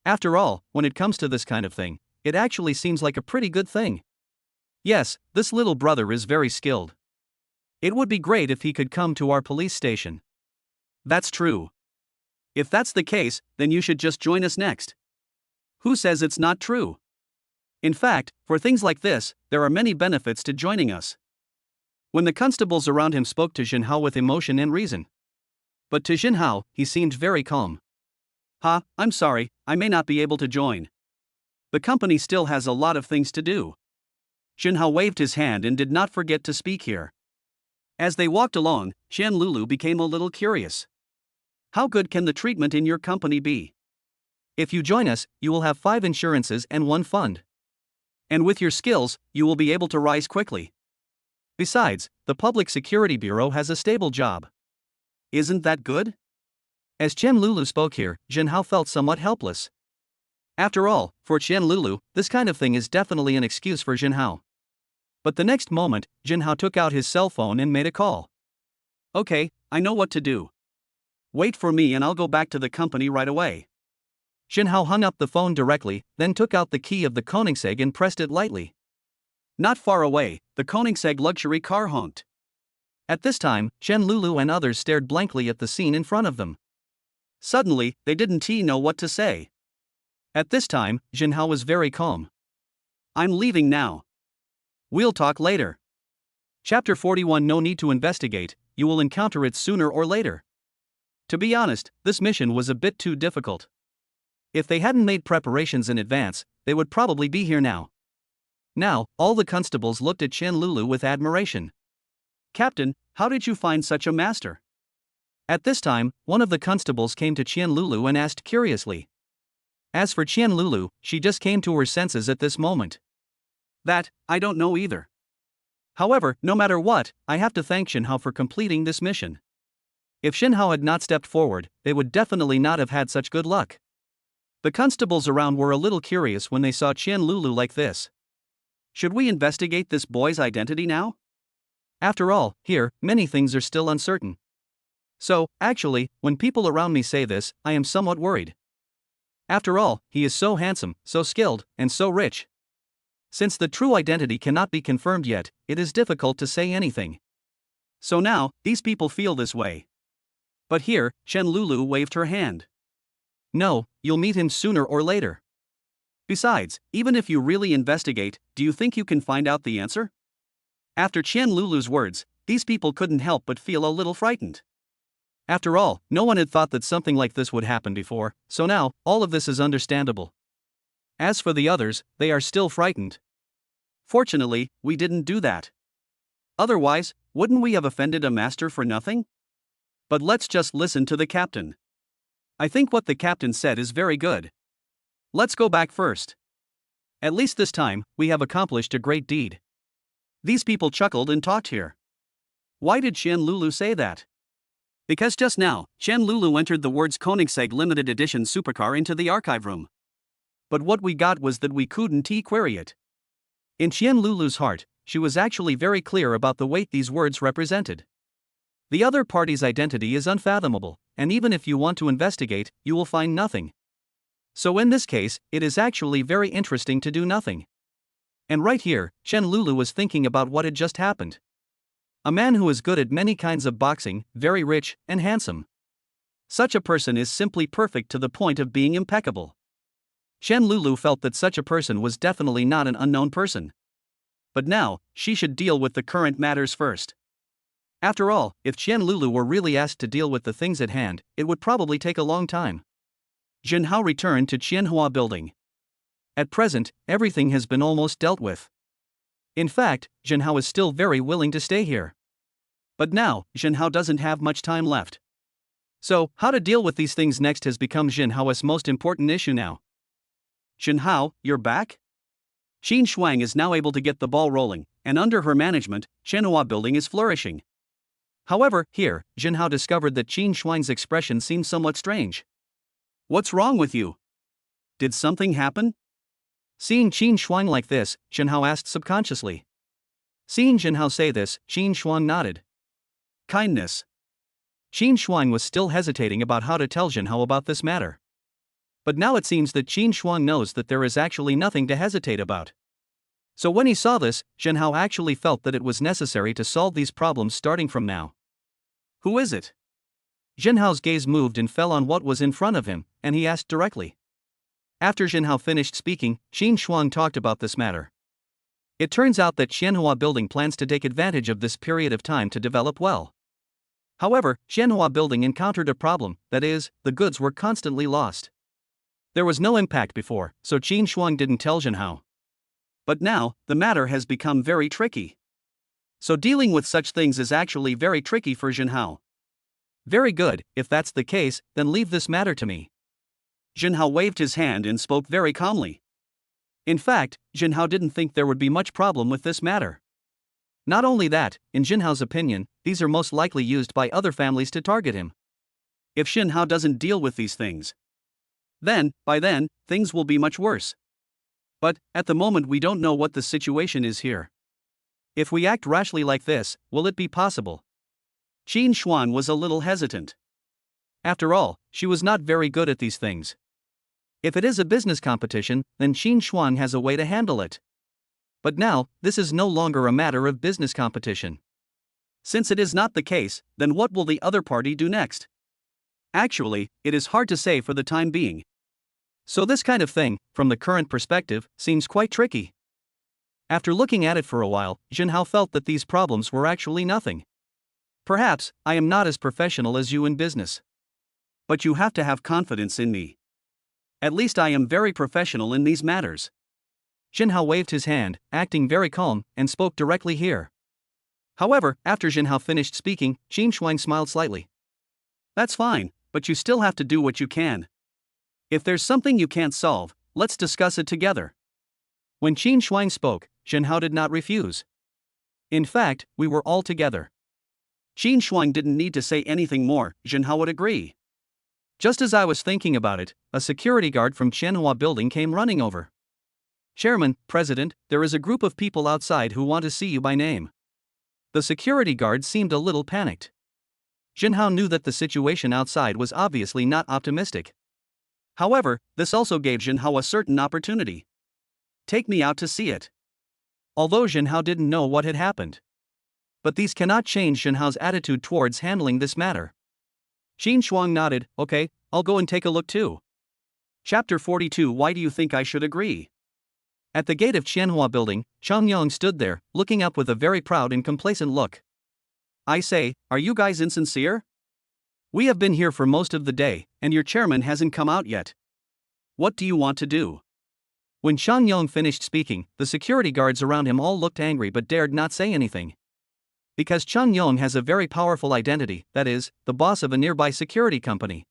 After all, when it comes to this kind of thing, it actually seems like a pretty good thing. Yes, this little brother is very skilled. It would be great if he could come to our police station. That's true. If that's the case, then you should just join us next. Who says it's not true? In fact, for things like this, there are many benefits to joining us. When the constables around him spoke to Jinhao with emotion and reason. But to Jinhao, he seemed very calm. I'm sorry, I may not be able to join. The company still has a lot of things to do. Jinhao waved his hand and did not forget to speak here. As they walked along, Chen Lulu became a little curious. How good can the treatment in your company be? If you join us, you will have 5 insurances and 1 fund. And with your skills, you will be able to rise quickly. Besides, the Public Security Bureau has a stable job. Isn't that good? As Chen Lulu spoke here, Jinhao felt somewhat helpless. After all, for Chen Lulu, this kind of thing is definitely an excuse for Jinhao. But the next moment, Jinhao took out his cell phone and made a call. Okay, I know what to do. Wait for me and I'll go back to the company right away. Jinhao hung up the phone directly, then took out the key of the Koenigsegg and pressed it lightly. Not far away, the Koenigsegg luxury car honked. At this time, Chen Lulu and others stared blankly at the scene in front of them. Suddenly, they didn't know what to say. At this time, Jinhao was very calm. I'm leaving now. We'll talk later. Chapter 41. No need to investigate, you will encounter it sooner or later. To be honest, this mission was a bit too difficult. If they hadn't made preparations in advance, they would probably be here now. Now, all the constables looked at Chen Lulu with admiration. Captain, how did you find such a master? At this time, one of the constables came to Chen Lulu and asked curiously. As for Chen Lulu, she just came to her senses at this moment. That, I don't know either. However, no matter what, I have to thank Jinhao for completing this mission. If Jinhao had not stepped forward, they would definitely not have had such good luck. The constables around were a little curious when they saw Chen Lulu like this. Should we investigate this boy's identity now? After all, here, many things are still uncertain. So, actually, when people around me say this, I am somewhat worried. After all, he is so handsome, so skilled, and so rich. Since the true identity cannot be confirmed yet, it is difficult to say anything. So now, these people feel this way. But here, Chen Lulu waved her hand. No, you'll meet him sooner or later. Besides, even if you really investigate, do you think you can find out the answer? After Chen Lulu's words, these people couldn't help but feel a little frightened. After all, no one had thought that something like this would happen before, so now, all of this is understandable. As for the others, they are still frightened. Fortunately, we didn't do that. Otherwise, wouldn't we have offended a master for nothing? But let's just listen to the captain. I think what the captain said is very good. Let's go back first. At least this time, we have accomplished a great deed. These people chuckled and talked here. Why did Chen Lulu say that? Because just now, Chen Lulu entered the words Koenigsegg limited edition supercar into the archive room. But what we got was that we couldn't query it. In Chen Lulu's heart, she was actually very clear about the weight these words represented. The other party's identity is unfathomable, and even if you want to investigate, you will find nothing. So in this case, it is actually very interesting to do nothing. And right here, Chen Lulu was thinking about what had just happened. A man who is good at many kinds of boxing, very rich, and handsome. Such a person is simply perfect to the point of being impeccable. Chen Lulu felt that such a person was definitely not an unknown person. But now, she should deal with the current matters first. After all, if Chen Lulu were really asked to deal with the things at hand, it would probably take a long time. Jinhao returned to Qianhua building. At present, everything has been almost dealt with. In fact, Jinhao is still very willing to stay here. But now, Jinhao doesn't have much time left. So, how to deal with these things next has become Jinhao's most important issue now. Jinhao, you're back? Qin Shuang is now able to get the ball rolling, and under her management, Shenhua building is flourishing. However, here, Jinhao discovered that Qin Shuang's expression seemed somewhat strange. What's wrong with you? Did something happen? Seeing Qin Shuang like this, Jinhao asked subconsciously. Seeing Jinhao say this, Qin Shuang nodded. Kindness. Qin Shuang was still hesitating about how to tell Jinhao about this matter. But now it seems that Qin Shuang knows that there is actually nothing to hesitate about. So when he saw this, Jinhao actually felt that it was necessary to solve these problems starting from now. Who is it? Jinhao's gaze moved and fell on what was in front of him, and he asked directly. After Jinhao finished speaking, Qin Shuang talked about this matter. It turns out that Shenhua Building plans to take advantage of this period of time to develop well. However, Shenhua Building encountered a problem, that is, the goods were constantly lost. There was no impact before, so Qin Shuang didn't tell Jinhao. But now, the matter has become very tricky. So dealing with such things is actually very tricky for Jinhao. Very good, if that's the case, then leave this matter to me. Jinhao waved his hand and spoke very calmly. In fact, Jinhao didn't think there would be much problem with this matter. Not only that, in Jinhao's opinion, these are most likely used by other families to target him. If Jinhao doesn't deal with these things, by then, things will be much worse. But, at the moment we don't know what the situation is here. If we act rashly like this, will it be possible? Qin Shuang was a little hesitant. After all, she was not very good at these things. If it is a business competition, then Qin Shuang has a way to handle it. But now, this is no longer a matter of business competition. Since it is not the case, then what will the other party do next? Actually, it is hard to say for the time being. So this kind of thing, from the current perspective, seems quite tricky. After looking at it for a while, Jinhao felt that these problems were actually nothing. Perhaps, I am not as professional as you in business. But you have to have confidence in me. At least I am very professional in these matters. Jinhao waved his hand, acting very calm, and spoke directly here. However, after Jinhao finished speaking, Qin Shuang smiled slightly. That's fine, but you still have to do what you can. If there's something you can't solve, let's discuss it together. When Qin Shuang spoke, Jinhao did not refuse. In fact, we were all together. Qin Shuang didn't need to say anything more, Jinhao would agree. Just as I was thinking about it, a security guard from Shenhua Building came running over. Chairman, President, there is a group of people outside who want to see you by name. The security guard seemed a little panicked. Jinhao knew that the situation outside was obviously not optimistic. However, this also gave Jinhao a certain opportunity. Take me out to see it. Although Jinhao didn't know what had happened. But these cannot change Jinhao's attitude towards handling this matter. Qin Shuang nodded, okay, I'll go and take a look too. Chapter 42. Why do you think I should agree? At the gate of Shenhua Building, Chang Yong stood there, looking up with a very proud and complacent look. I say, are you guys insincere? We have been here for most of the day, and your chairman hasn't come out yet. What do you want to do? When Chang Yong finished speaking, the security guards around him all looked angry but dared not say anything. Because Chang Yong has a very powerful identity, that is, the boss of a nearby security company.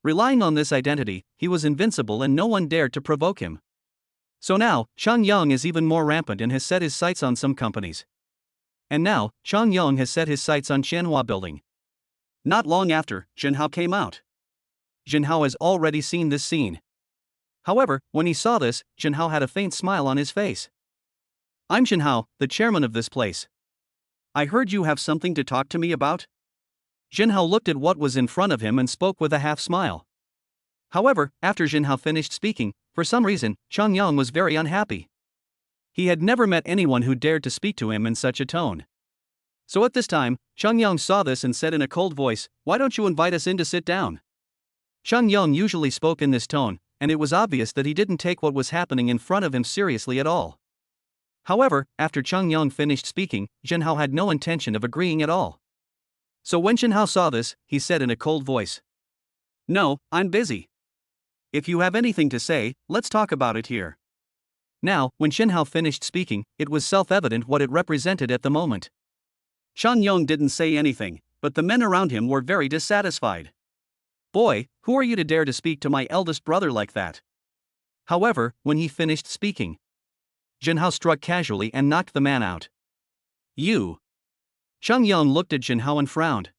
Relying on this identity, he was invincible and no one dared to provoke him. So now, Chang Yong is even more rampant and has set his sights on some companies. And now, Chang Yong has set his sights on Shenhua Building. Not long after, Jinhao came out. Jinhao has already seen this scene. However, when he saw this, Jinhao had a faint smile on his face. I'm Jinhao, the chairman of this place. I heard you have something to talk to me about? Jinhao looked at what was in front of him and spoke with a half smile. However, after Jinhao finished speaking, for some reason, Chang Yong was very unhappy. He had never met anyone who dared to speak to him in such a tone. So at this time, Chang Yong saw this and said in a cold voice, why don't you invite us in to sit down? Chang Yong usually spoke in this tone, and it was obvious that he didn't take what was happening in front of him seriously at all. However, after Chang Yong finished speaking, Jinhao had no intention of agreeing at all. So when Jinhao saw this, he said in a cold voice, no, I'm busy. If you have anything to say, let's talk about it here. Now, when Jinhao finished speaking, it was self-evident what it represented at the moment. Chang Yong didn't say anything, but the men around him were very dissatisfied. Boy, who are you to dare to speak to my eldest brother like that? However, when he finished speaking, Jinhao struck casually and knocked the man out. You. Changyang looked at Jinhao and frowned.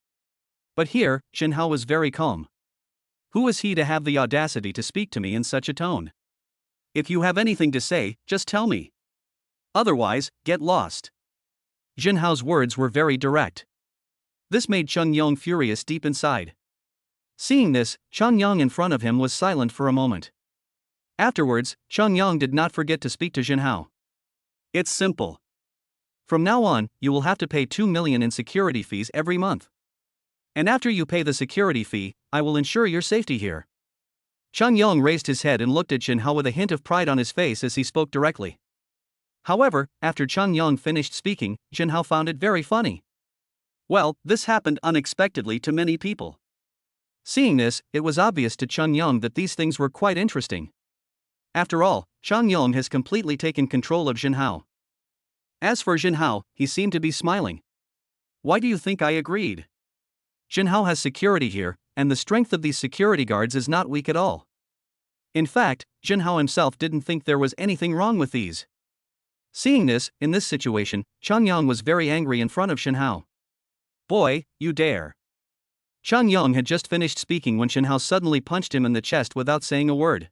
But here, Jinhao was very calm. Who is he to have the audacity to speak to me in such a tone? If you have anything to say, just tell me. Otherwise, get lost. Jinhao's words were very direct. This made Changyang furious deep inside. Seeing this, Changyang in front of him was silent for a moment. Afterwards, Changyang did not forget to speak to Jinhao. It's simple. From now on, you will have to pay 2 million in security fees every month. And after you pay the security fee, I will ensure your safety here. Changyang raised his head and looked at Jinhao with a hint of pride on his face as he spoke directly. However, after Changyang finished speaking, Jinhao found it very funny. Well, this happened unexpectedly to many people. Seeing this, it was obvious to Changyang that these things were quite interesting. After all, Changyang has completely taken control of Jinhao. As for Jinhao, he seemed to be smiling. Why do you think I agreed? Jinhao has security here, and the strength of these security guards is not weak at all. In fact, Jinhao himself didn't think there was anything wrong with these. Seeing this, in this situation, Changyang was very angry in front of Jinhao. Boy, you dare. Changyang had just finished speaking when Jinhao suddenly punched him in the chest without saying a word.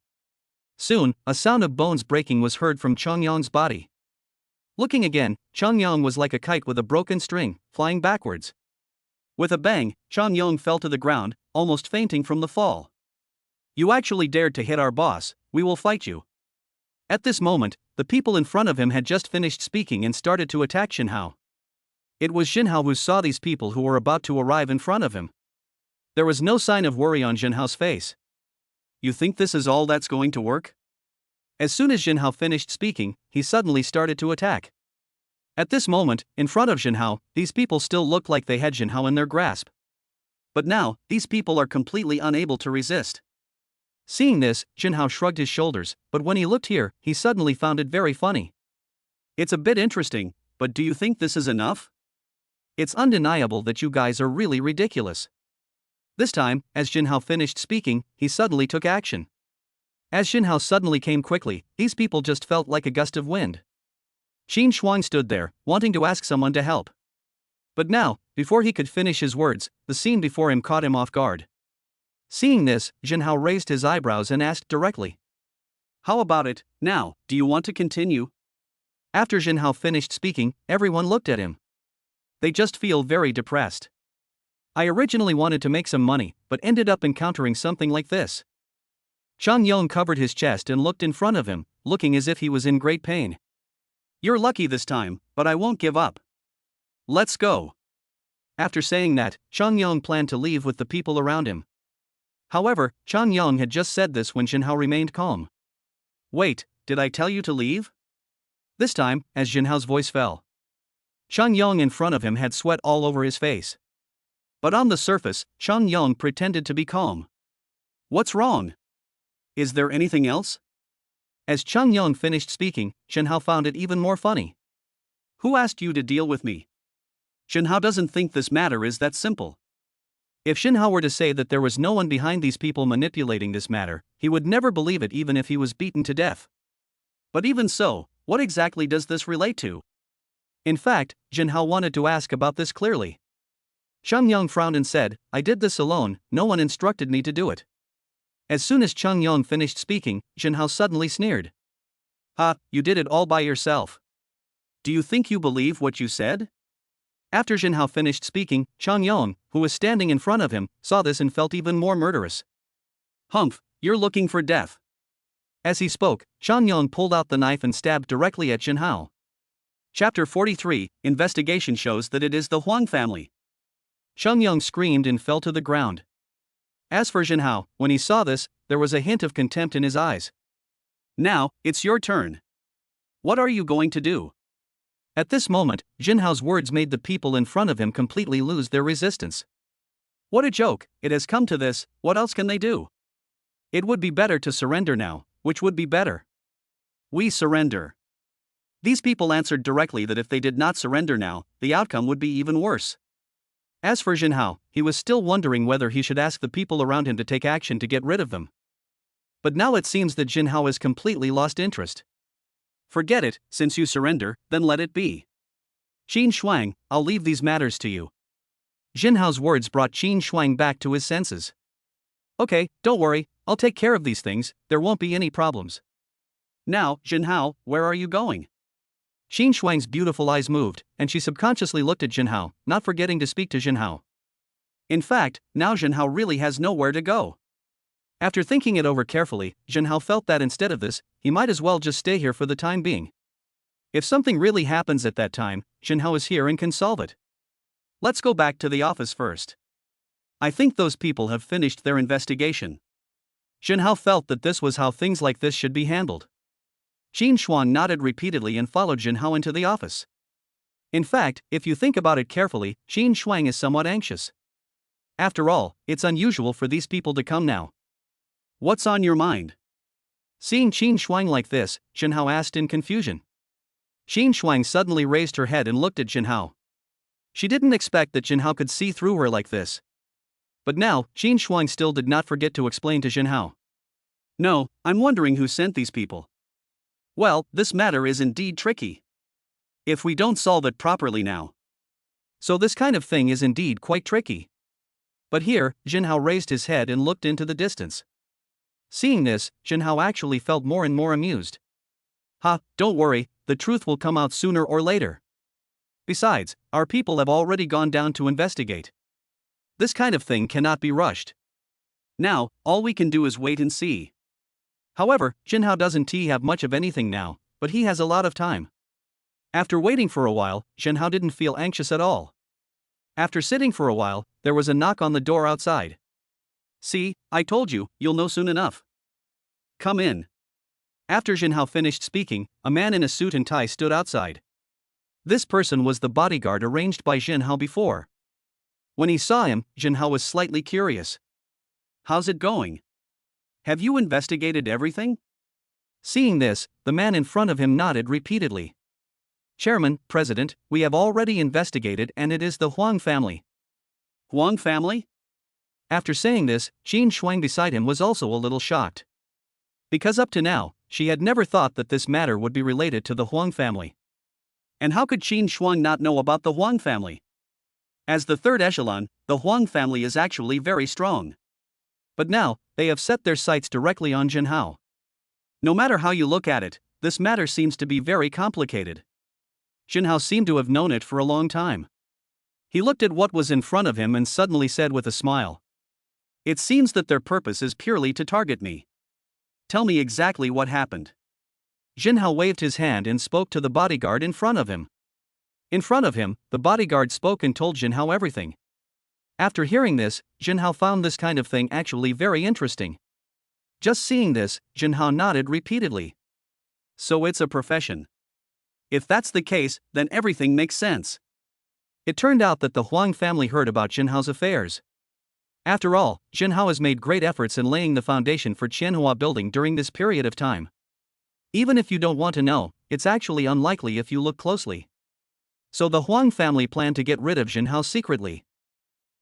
Soon, a sound of bones breaking was heard from Changyang's body. Looking again, Changyang was like a kite with a broken string, flying backwards. With a bang, Changyang fell to the ground, almost fainting from the fall. You actually dared to hit our boss, we will fight you. At this moment, the people in front of him had just finished speaking and started to attack Jinhao. It was Jinhao who saw these people who were about to arrive in front of him. There was no sign of worry on Jinhao's face. You think this is all that's going to work? As soon as Jinhao finished speaking, he suddenly started to attack. At this moment, in front of Jinhao, these people still looked like they had Jinhao in their grasp. But now, these people are completely unable to resist. Seeing this, Jinhao shrugged his shoulders, but when he looked here, he suddenly found it very funny. It's a bit interesting, but do you think this is enough? It's undeniable that you guys are really ridiculous. This time, as Jinhao finished speaking, he suddenly took action. As Jinhao suddenly came quickly, these people just felt like a gust of wind. Huang stood there, wanting to ask someone to help. But now, before he could finish his words, the scene before him caught him off guard. Seeing this, Jinhao raised his eyebrows and asked directly. How about it, now, do you want to continue? After Jinhao finished speaking, everyone looked at him. They just feel very depressed. I originally wanted to make some money, but ended up encountering something like this. Changyang covered his chest and looked in front of him, looking as if he was in great pain. You're lucky this time, but I won't give up. Let's go. After saying that, Changyang planned to leave with the people around him. However, Changyang had just said this when Jinhao remained calm. Wait, did I tell you to leave? This time, as Jinhao's voice fell, Changyang in front of him had sweat all over his face. But on the surface, Changyang pretended to be calm. What's wrong? Is there anything else? As Changyang finished speaking, Jinhao found it even more funny. Who asked you to deal with me? Jinhao doesn't think this matter is that simple. If Jinhao were to say that there was no one behind these people manipulating this matter, he would never believe it even if he was beaten to death. But even so, what exactly does this relate to? In fact, Jinhao wanted to ask about this clearly. Changyang frowned and said, I did this alone, no one instructed me to do it. As soon as Changyang finished speaking, Jinhao suddenly sneered. Ha, you did it all by yourself. Do you think you believe what you said? After Jinhao finished speaking, Changyang, who was standing in front of him, saw this and felt even more murderous. Humph, you're looking for death. As he spoke, Changyang pulled out the knife and stabbed directly at Jinhao. Chapter 43, Investigation shows that it is the Huang family. Changyang screamed and fell to the ground. As for Jinhao, when he saw this, there was a hint of contempt in his eyes. Now, it's your turn. What are you going to do? At this moment, Jinhao's words made the people in front of him completely lose their resistance. What a joke, it has come to this, what else can they do? It would be better to surrender now, which would be better? We surrender. These people answered directly that if they did not surrender now, the outcome would be even worse. As for Jinhao, he was still wondering whether he should ask the people around him to take action to get rid of them. But now it seems that Jinhao has completely lost interest. Forget it, since you surrender, then let it be. Qin Shuang, I'll leave these matters to you. Jinhao's words brought Qin Shuang back to his senses. Okay, don't worry, I'll take care of these things, there won't be any problems. Now, Jinhao, where are you going? Qin Shuang's beautiful eyes moved, and she subconsciously looked at Jinhao, not forgetting to speak to Jinhao. In fact, now Jinhao really has nowhere to go. After thinking it over carefully, Jinhao felt that instead of this, he might as well just stay here for the time being. If something really happens at that time, Jinhao is here and can solve it. Let's go back to the office first. I think those people have finished their investigation. Jinhao felt that this was how things like this should be handled. Qin Shuang nodded repeatedly and followed Jinhao into the office. In fact, if you think about it carefully, Qin Shuang is somewhat anxious. After all, it's unusual for these people to come now. What's on your mind? Seeing Qin Shuang like this, Jinhao asked in confusion. Qin Shuang suddenly raised her head and looked at Jinhao. She didn't expect that Jinhao could see through her like this. But now, Qin Shuang still did not forget to explain to Jinhao. No, I'm wondering who sent these people. Well, this matter is indeed tricky. If we don't solve it properly now. So this kind of thing is indeed quite tricky. But here, Jinhao raised his head and looked into the distance. Seeing this, Jinhao actually felt more and more amused. Don't worry, the truth will come out sooner or later. Besides, our people have already gone down to investigate. This kind of thing cannot be rushed. Now, all we can do is wait and see. However, Jinhao doesn't have much of anything now, but he has a lot of time. After waiting for a while, Jinhao didn't feel anxious at all. After sitting for a while, there was a knock on the door outside. See, I told you, you'll know soon enough. Come in. After Jinhao finished speaking, a man in a suit and tie stood outside. This person was the bodyguard arranged by Jinhao before. When he saw him, Jinhao was slightly curious. How's it going? Have you investigated everything? Seeing this, the man in front of him nodded repeatedly. Chairman, President, we have already investigated and it is the Huang family. Huang family? After saying this, Qin Shuang beside him was also a little shocked. Because up to now, she had never thought that this matter would be related to the Huang family. And how could Qin Shuang not know about the Huang family? As the third echelon, the Huang family is actually very strong. But now, they have set their sights directly on Jinhao. No matter how you look at it, this matter seems to be very complicated. Jinhao seemed to have known it for a long time. He looked at what was in front of him and suddenly said with a smile. It seems that their purpose is purely to target me. Tell me exactly what happened. Jinhao waved his hand and spoke to the bodyguard in front of him. In front of him, the bodyguard spoke and told Jinhao everything. After hearing this, Jinhao found this kind of thing actually very interesting. Just seeing this, Jinhao nodded repeatedly. So it's a profession. If that's the case, then everything makes sense. It turned out that the Huang family heard about Jinhao's affairs. After all, Jinhao has made great efforts in laying the foundation for Qianhua building during this period of time. Even if you don't want to know, it's actually unlikely if you look closely. So the Huang family planned to get rid of Jinhao secretly.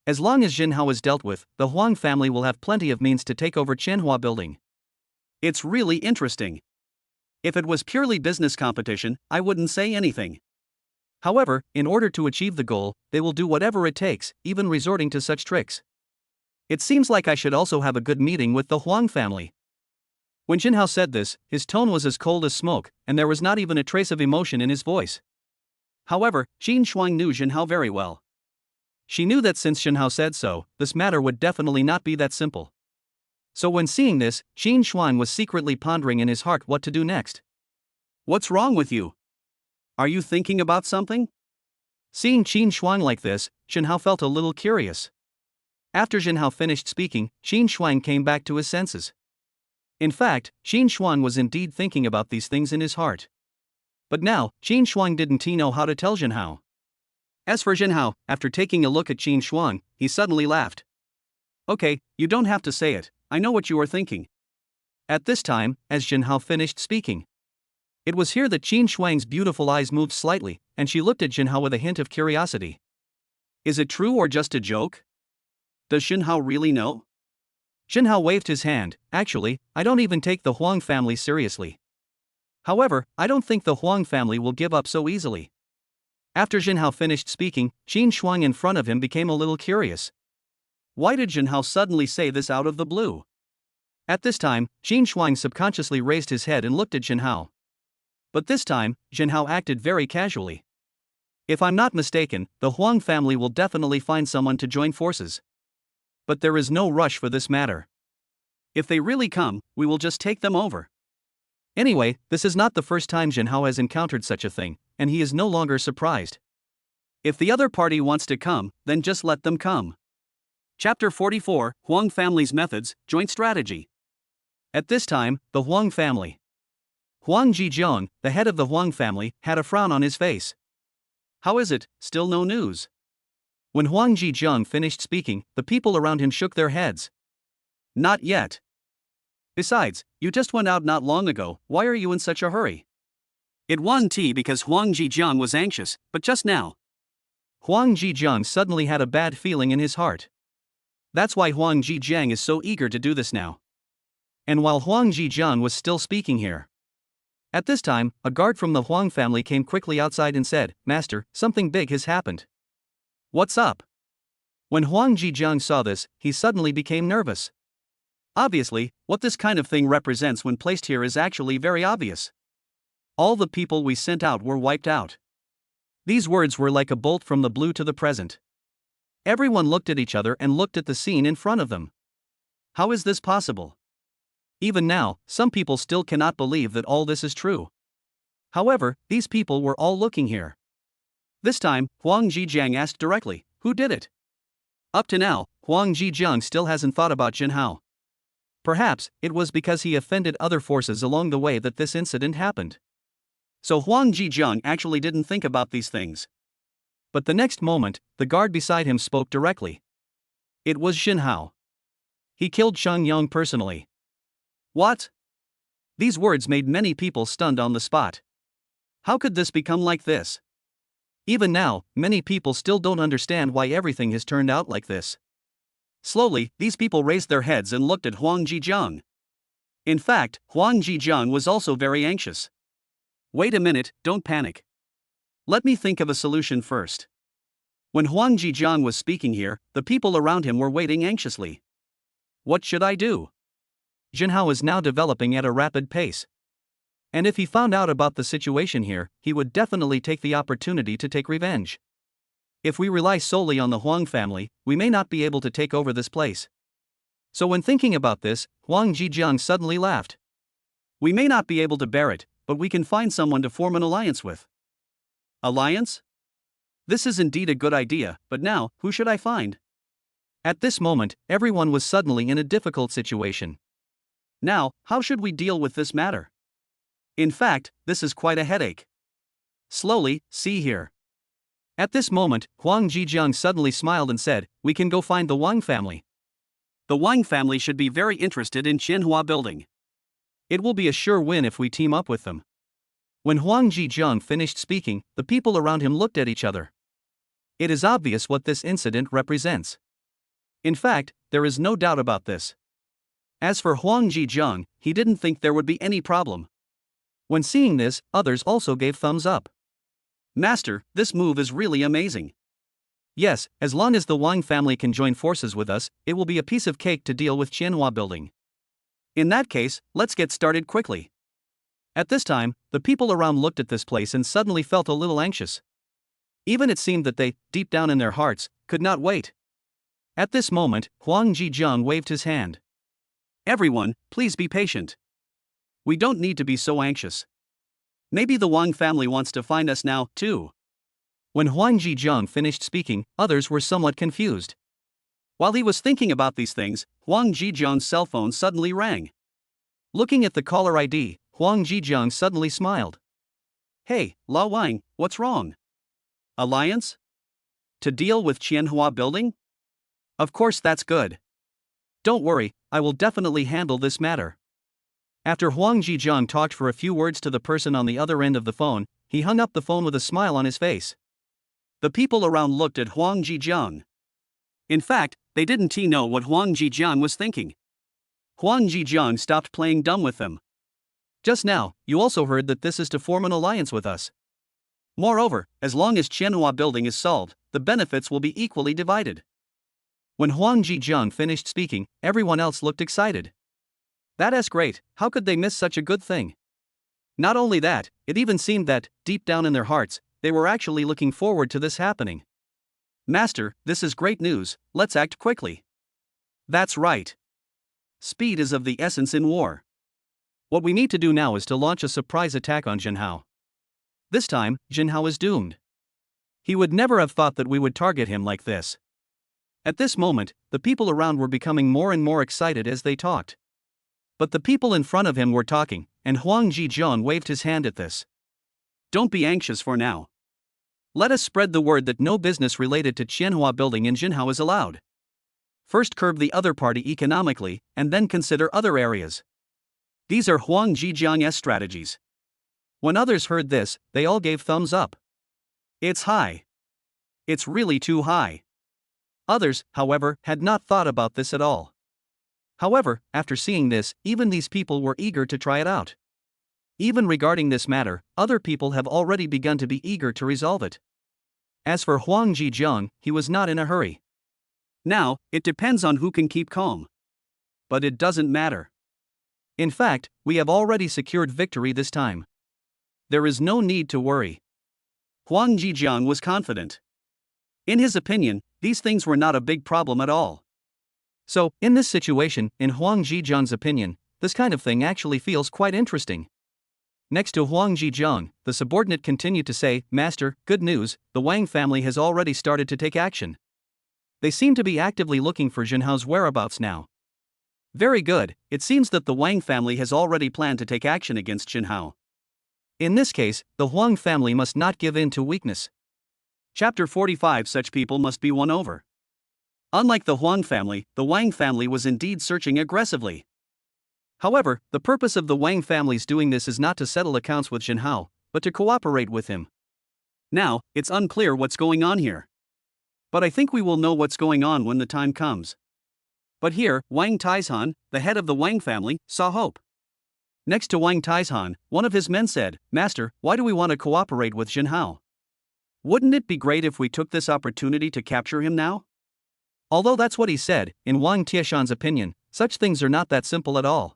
As long as Jinhao is dealt with, the Huang family will have plenty of means to take over Qianhua building. It's really interesting. If it was purely business competition, I wouldn't say anything. However, in order to achieve the goal, they will do whatever it takes, even resorting to such tricks. It seems like I should also have a good meeting with the Huang family. When Jinhao said this, his tone was as cold as smoke, and there was not even a trace of emotion in his voice. However, Qin Shuang knew Jinhao very well. She knew that since Jinhao said so, this matter would definitely not be that simple. So when seeing this, Qin Shuang was secretly pondering in his heart what to do next. What's wrong with you? Are you thinking about something? Seeing Qin Shuang like this, Jinhao felt a little curious. After Jinhao finished speaking, Qin Shuang came back to his senses. In fact, Qin Shuang was indeed thinking about these things in his heart. But now, Qin Shuang didn't know how to tell Jinhao. As for Jinhao, after taking a look at Qin Shuang, he suddenly laughed. Okay, you don't have to say it, I know what you are thinking. At this time, as Jinhao finished speaking, it was here that Qin Shuang's beautiful eyes moved slightly, and she looked at Jinhao with a hint of curiosity. Is it true or just a joke? Does Jinhao really know? Jinhao waved his hand. Actually, I don't even take the Huang family seriously. However, I don't think the Huang family will give up so easily. After Jinhao finished speaking, Qin Shuang in front of him became a little curious. Why did Jinhao suddenly say this out of the blue? At this time, Qin Shuang subconsciously raised his head and looked at Jinhao. But this time, Jinhao acted very casually. If I'm not mistaken, the Huang family will definitely find someone to join forces. But there is no rush for this matter. If they really come, we will just take them over. Anyway, this is not the first time Jinhao has encountered such a thing, and he is no longer surprised. If the other party wants to come, then just let them come. Chapter 44, Huang Family's Methods, Joint Strategy. At this time, the Huang family. Huang Zhejiang, the head of the Huang family, had a frown on his face. How is it, still no news? When Huang Zhejiang finished speaking, the people around him shook their heads. Not yet. Besides, you just went out not long ago, why are you in such a hurry? It won tea because Huang Zhejiang was anxious, but just now. Huang Zhejiang suddenly had a bad feeling in his heart. That's why Huang Zhejiang is so eager to do this now. And while Huang Zhejiang was still speaking here. At this time, a guard from the Huang family came quickly outside and said, Master, something big has happened. What's up? When Huang Zhejiang saw this, he suddenly became nervous. Obviously, what this kind of thing represents when placed here is actually very obvious. All the people we sent out were wiped out. These words were like a bolt from the blue to the present. Everyone looked at each other and looked at the scene in front of them. How is this possible? Even now, some people still cannot believe that all this is true. However, these people were all looking here. This time, Huang Zhejiang asked directly, who did it? Up to now, Huang Zhejiang still hasn't thought about Jinhao. Perhaps, it was because he offended other forces along the way that this incident happened. So Huang Zhejiang actually didn't think about these things. But the next moment, the guard beside him spoke directly. It was Jinhao. He killed Sheng Yang personally. What? These words made many people stunned on the spot. How could this become like this? Even now, many people still don't understand why everything has turned out like this. Slowly, these people raised their heads and looked at Huang Zhejiang. In fact, Huang Zhejiang was also very anxious. Wait a minute, don't panic. Let me think of a solution first. When Huang Zhejiang was speaking here, the people around him were waiting anxiously. What should I do? Jinhao is now developing at a rapid pace. And if he found out about the situation here, he would definitely take the opportunity to take revenge. If we rely solely on the Huang family, we may not be able to take over this place. So when thinking about this, Huang Zhejiang suddenly laughed. We may not be able to bear it, but we can find someone to form an alliance with. Alliance? This is indeed a good idea, but now, who should I find? At this moment, everyone was suddenly in a difficult situation. Now, how should we deal with this matter? In fact, this is quite a headache. Slowly, see here. At this moment, Huang Zhejiang suddenly smiled and said, we can go find the Wang family. The Wang family should be very interested in Qianhua building. It will be a sure win if we team up with them. When Huang Zhejiang finished speaking, the people around him looked at each other. It is obvious what this incident represents. In fact, there is no doubt about this. As for Huang Zhejiang, he didn't think there would be any problem. When seeing this, others also gave thumbs up. Master, this move is really amazing. Yes, as long as the Wang family can join forces with us, it will be a piece of cake to deal with Qianhua building. In that case, let's get started quickly. At this time, the people around looked at this place and suddenly felt a little anxious. Even it seemed that they, deep down in their hearts, could not wait. At this moment, Huang Zhejiang waved his hand. Everyone, please be patient. We don't need to be so anxious. Maybe the Wang family wants to find us now, too. When Huang Zhejiang finished speaking, others were somewhat confused. While he was thinking about these things, Huang Zhejiang's cell phone suddenly rang. Looking at the caller ID, Huang Zhejiang suddenly smiled. Hey, La Wang, what's wrong? Alliance? To deal with Qianhua building? Of course that's good. Don't worry, I will definitely handle this matter. After Huang Zhejiang talked for a few words to the person on the other end of the phone, he hung up the phone with a smile on his face. The people around looked at Huang Zhejiang. In fact, they didn't know what Huang Zhejiang was thinking. Huang Jijiang stopped playing dumb with them. Just now, you also heard that this is to form an alliance with us. Moreover, as long as Qianhua building is solved, the benefits will be equally divided. When Huang Jijiang finished speaking, everyone else looked excited. That's great, how could they miss such a good thing? Not only that, it even seemed that, deep down in their hearts, they were actually looking forward to this happening. Master, this is great news, let's act quickly. That's right. Speed is of the essence in war. What we need to do now is to launch a surprise attack on Jinhao. This time, Jinhao is doomed. He would never have thought that we would target him like this. At this moment, the people around were becoming more and more excited as they talked. But the people in front of him were talking, and Huang Jijiang waved his hand at this. Don't be anxious for now. Let us spread the word that no business related to Qianhua building in Jinhao is allowed. First curb the other party economically, and then consider other areas. These are Huang Jijiang's strategies. When others heard this, they all gave thumbs up. It's high. It's really too high. Others, however, had not thought about this at all. However, after seeing this, even these people were eager to try it out. Even regarding this matter, other people have already begun to be eager to resolve it. As for Huang Jijiang, he was not in a hurry. Now, it depends on who can keep calm. But it doesn't matter. In fact, we have already secured victory this time. There is no need to worry. Huang Jijiang was confident. In his opinion, these things were not a big problem at all. So, in this situation, in Huang Jijiang's opinion, this kind of thing actually feels quite interesting. Next to Huang Jijiang, the subordinate continued to say, Master, good news, the Wang family has already started to take action. They seem to be actively looking for Jinhao's whereabouts now. Very good, it seems that the Wang family has already planned to take action against Jinhao. In this case, the Huang family must not give in to weakness. Chapter 45. Such people must be won over. Unlike the Huang family, the Wang family was indeed searching aggressively. However, the purpose of the Wang family's doing this is not to settle accounts with Jinhao, but to cooperate with him. Now, it's unclear what's going on here. But I think we will know what's going on when the time comes. But here, Wang Taishan, the head of the Wang family, saw hope. Next to Wang Taishan, one of his men said, Master, why do we want to cooperate with Jinhao? Wouldn't it be great if we took this opportunity to capture him now? Although that's what he said, in Wang Tieshan's opinion, such things are not that simple at all.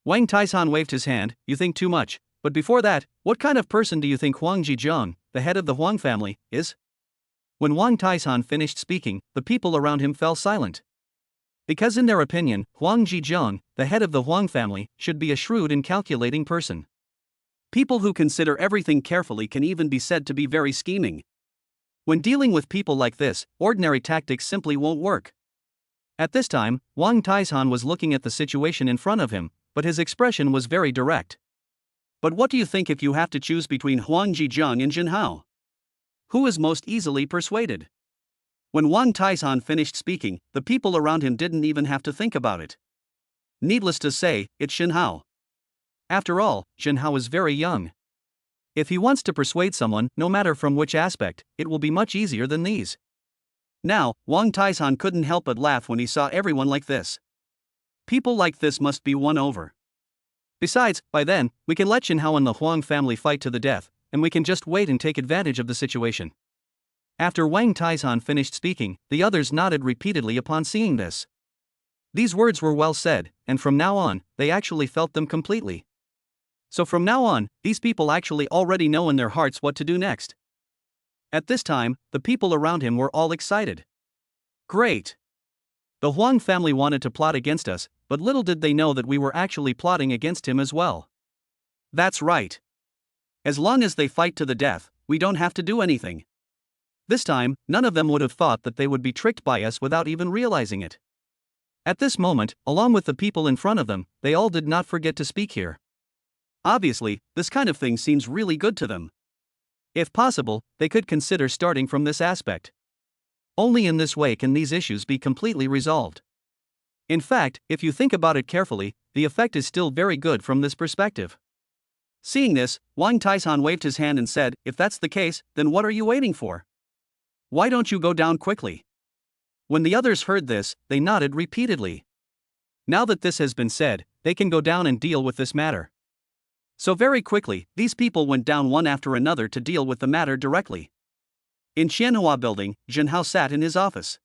Wang Taishan waved his hand, you think too much, but before that, what kind of person do you think Huang Jijiang, the head of the Huang family, is? When Wang Taishan finished speaking, the people around him fell silent. Because in their opinion, Huang Jijiang, the head of the Huang family, should be a shrewd and calculating person. People who consider everything carefully can even be said to be very scheming. When dealing with people like this, ordinary tactics simply won't work. At this time, Wang Taishan was looking at the situation in front of him, but his expression was very direct. But what do you think if you have to choose between Huang Jijiang and Jinhao? Who is most easily persuaded? When Wang Taishan finished speaking, the people around him didn't even have to think about it. Needless to say, it's Jinhao. After all, Jinhao is very young. If he wants to persuade someone, no matter from which aspect, it will be much easier than these. Now, Wang Taishan couldn't help but laugh when he saw everyone like this. People like this must be won over. Besides, by then, we can let Jinhao and the Huang family fight to the death, and we can just wait and take advantage of the situation. After Wang Taishan finished speaking, the others nodded repeatedly upon seeing this. These words were well said, and from now on, they actually felt them completely. So from now on, these people actually already know in their hearts what to do next. At this time, the people around him were all excited. Great! The Huang family wanted to plot against us, but little did they know that we were actually plotting against him as well. That's right. As long as they fight to the death, we don't have to do anything. This time, none of them would have thought that they would be tricked by us without even realizing it. At this moment, along with the people in front of them, they all did not forget to speak here. Obviously, this kind of thing seems really good to them. If possible, they could consider starting from this aspect. Only in this way can these issues be completely resolved. In fact, if you think about it carefully, the effect is still very good from this perspective. Seeing this, Wang Taishan waved his hand and said, if that's the case, then what are you waiting for? Why don't you go down quickly? When the others heard this, they nodded repeatedly. Now that this has been said, they can go down and deal with this matter. So very quickly, these people went down one after another to deal with the matter directly. In Qianhua building, Jinhao sat in his office.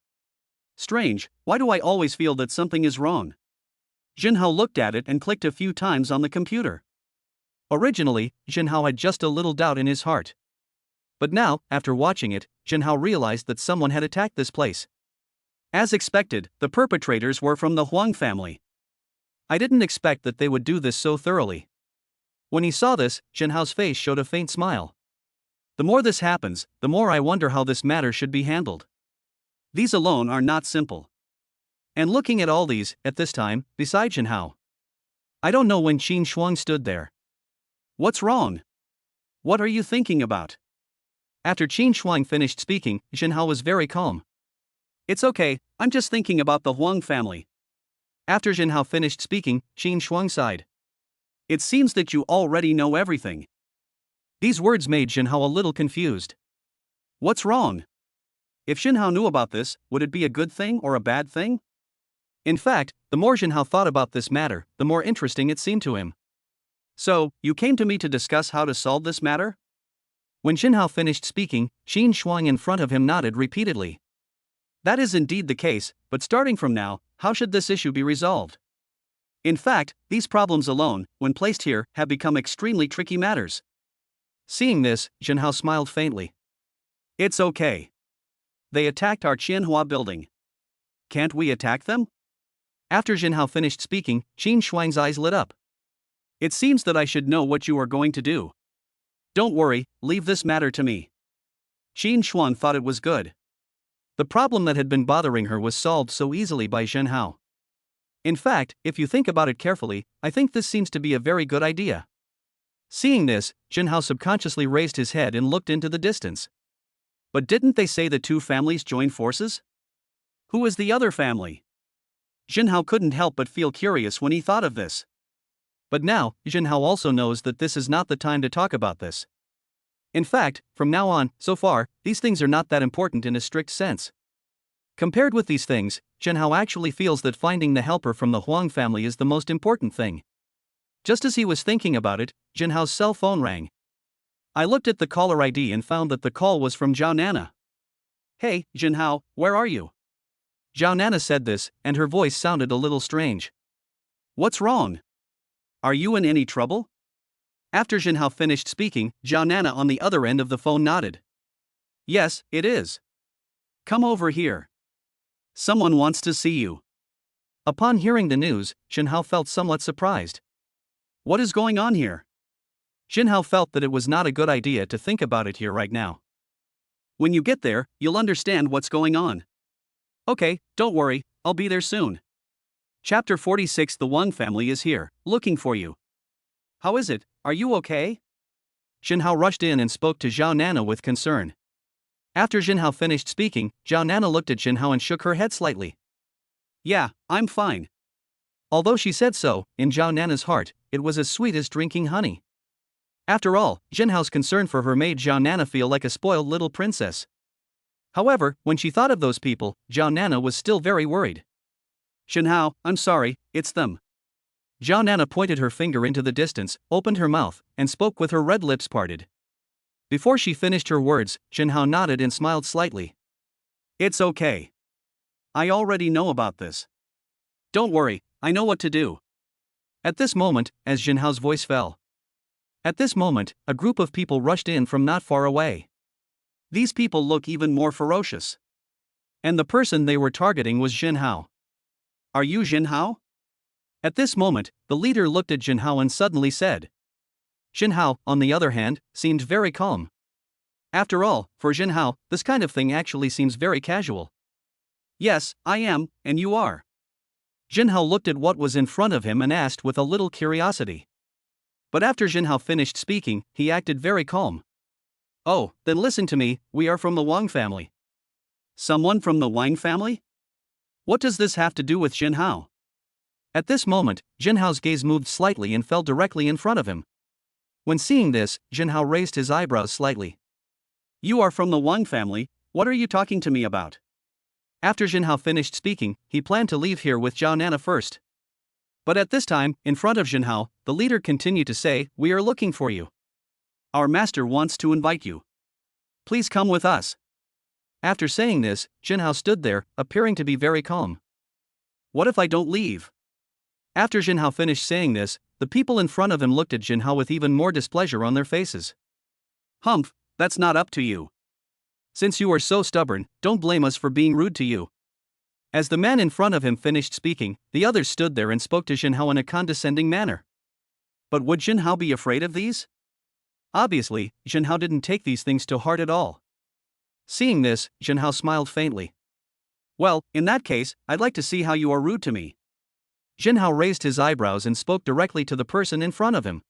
Strange, why do I always feel that something is wrong? Jinhao looked at it and clicked a few times on the computer. Originally, Jinhao had just a little doubt in his heart. But now, after watching it, Jinhao realized that someone had attacked this place. As expected, the perpetrators were from the Huang family. I didn't expect that they would do this so thoroughly. When he saw this, Jinhao's face showed a faint smile. The more this happens, the more I wonder how this matter should be handled. These alone are not simple. And looking at all these, at this time, besides Jinhao, I don't know when Qin Shuang stood there. What's wrong? What are you thinking about? After Qin Shuang finished speaking, Jinhao was very calm. It's okay, I'm just thinking about the Huang family. After Jinhao finished speaking, Qin Shuang sighed. It seems that you already know everything. These words made Jinhao a little confused. What's wrong? If Jinhao knew about this, would it be a good thing or a bad thing? In fact, the more Jinhao thought about this matter, the more interesting it seemed to him. So, you came to me to discuss how to solve this matter? When Jinhao finished speaking, Qin Shuang in front of him nodded repeatedly. That is indeed the case, but starting from now, how should this issue be resolved? In fact, these problems alone, when placed here, have become extremely tricky matters. Seeing this, Jinhao smiled faintly. It's okay. They attacked our Qianhua building. Can't we attack them? After Jinhao finished speaking, Qin Shuang's eyes lit up. It seems that I should know what you are going to do. Don't worry, leave this matter to me. Qin Shuang thought it was good. The problem that had been bothering her was solved so easily by Jinhao. In fact, if you think about it carefully, I think this seems to be a very good idea. Seeing this, Jinhao subconsciously raised his head and looked into the distance. But didn't they say the two families joined forces? Who is the other family? Jinhao couldn't help but feel curious when he thought of this. But now, Jinhao also knows that this is not the time to talk about this. In fact, from now on, so far, these things are not that important in a strict sense. Compared with these things, Jinhao actually feels that finding the helper from the Huang family is the most important thing. Just as he was thinking about it, Jinhao's cell phone rang. I looked at the caller ID and found that the call was from Zhao Nana. Hey, Jinhao, where are you? Zhao Nana said this, and her voice sounded a little strange. What's wrong? Are you in any trouble? After Jinhao finished speaking, Zhao Nana on the other end of the phone nodded. Yes, it is. Come over here. Someone wants to see you. Upon hearing the news, Jinhao felt somewhat surprised. What is going on here? Jinhao felt that it was not a good idea to think about it here right now. When you get there, you'll understand what's going on. Okay, don't worry, I'll be there soon. Chapter 46. The Huang family is here, looking for you. How is it, are you okay? Jinhao rushed in and spoke to Zhao Nana with concern. After Jinhao finished speaking, Zhao Nana looked at Jinhao and shook her head slightly. Yeah, I'm fine. Although she said so, in Zhao Nana's heart, it was as sweet as drinking honey. After all, Jinhao's concern for her made Zhao Nana feel like a spoiled little princess. However, when she thought of those people, Zhao Nana was still very worried. Jinhao, I'm sorry, it's them. Zhao Nana pointed her finger into the distance, opened her mouth, and spoke with her red lips parted. Before she finished her words, Jinhao nodded and smiled slightly. It's okay. I already know about this. Don't worry, I know what to do. At this moment, as Jinhao's voice fell. At this moment, a group of people rushed in from not far away. These people look even more ferocious. And the person they were targeting was Jinhao. Are you Jinhao? At this moment, the leader looked at Jinhao and suddenly said. Jinhao, on the other hand, seemed very calm. After all, for Jinhao, this kind of thing actually seems very casual. Yes, I am, and you are. Jinhao looked at what was in front of him and asked with a little curiosity. But after Jinhao finished speaking, he acted very calm. Oh, then listen to me, we are from the Huang family. Someone from the Huang family? What does this have to do with Jinhao? At this moment, Jinhao's gaze moved slightly and fell directly in front of him. When seeing this, Jinhao raised his eyebrows slightly. You are from the Huang family, what are you talking to me about? After Jinhao finished speaking, he planned to leave here with Zhao Nana first. But at this time, in front of Jinhao, the leader continued to say, "We are looking for you. Our master wants to invite you. Please come with us." After saying this, Jinhao stood there, appearing to be very calm. "What if I don't leave?" After Jinhao finished saying this, the people in front of him looked at Jinhao with even more displeasure on their faces. "Humph, that's not up to you. Since you are so stubborn, don't blame us for being rude to you." As the man in front of him finished speaking, the others stood there and spoke to Jinhao in a condescending manner. But would Jinhao be afraid of these? Obviously, Jinhao didn't take these things to heart at all. Seeing this, Jinhao smiled faintly. "Well, in that case, I'd like to see how you are rude to me." Jinhao raised his eyebrows and spoke directly to the person in front of him.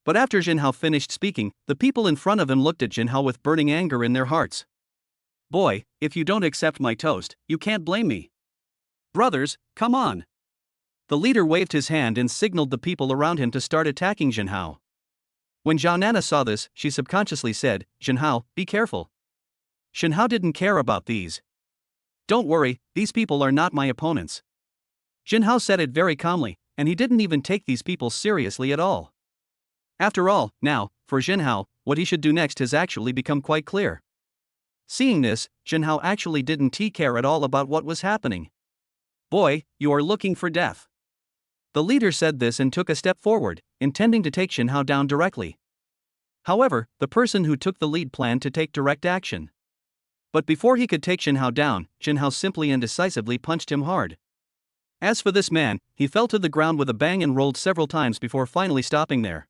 But after Jinhao finished speaking, the people in front of him looked at Jinhao with burning anger in their hearts. "Boy, if you don't accept my toast, you can't blame me. Brothers, come on." The leader waved his hand and signaled the people around him to start attacking Jinhao. When Zhao Nana saw this, she subconsciously said, "Jinhao, be careful." Jinhao didn't care about these. "Don't worry, these people are not my opponents." Jinhao said it very calmly, and he didn't even take these people seriously at all. After all, now, for Jinhao, what he should do next has actually become quite clear. Seeing this, Jinhao actually didn't care at all about what was happening. "Boy, you are looking for death." The leader said this and took a step forward, intending to take Jinhao down directly. However, the person who took the lead planned to take direct action. But before he could take Jinhao down, Jinhao simply and decisively punched him hard. As for this man, he fell to the ground with a bang and rolled several times before finally stopping there.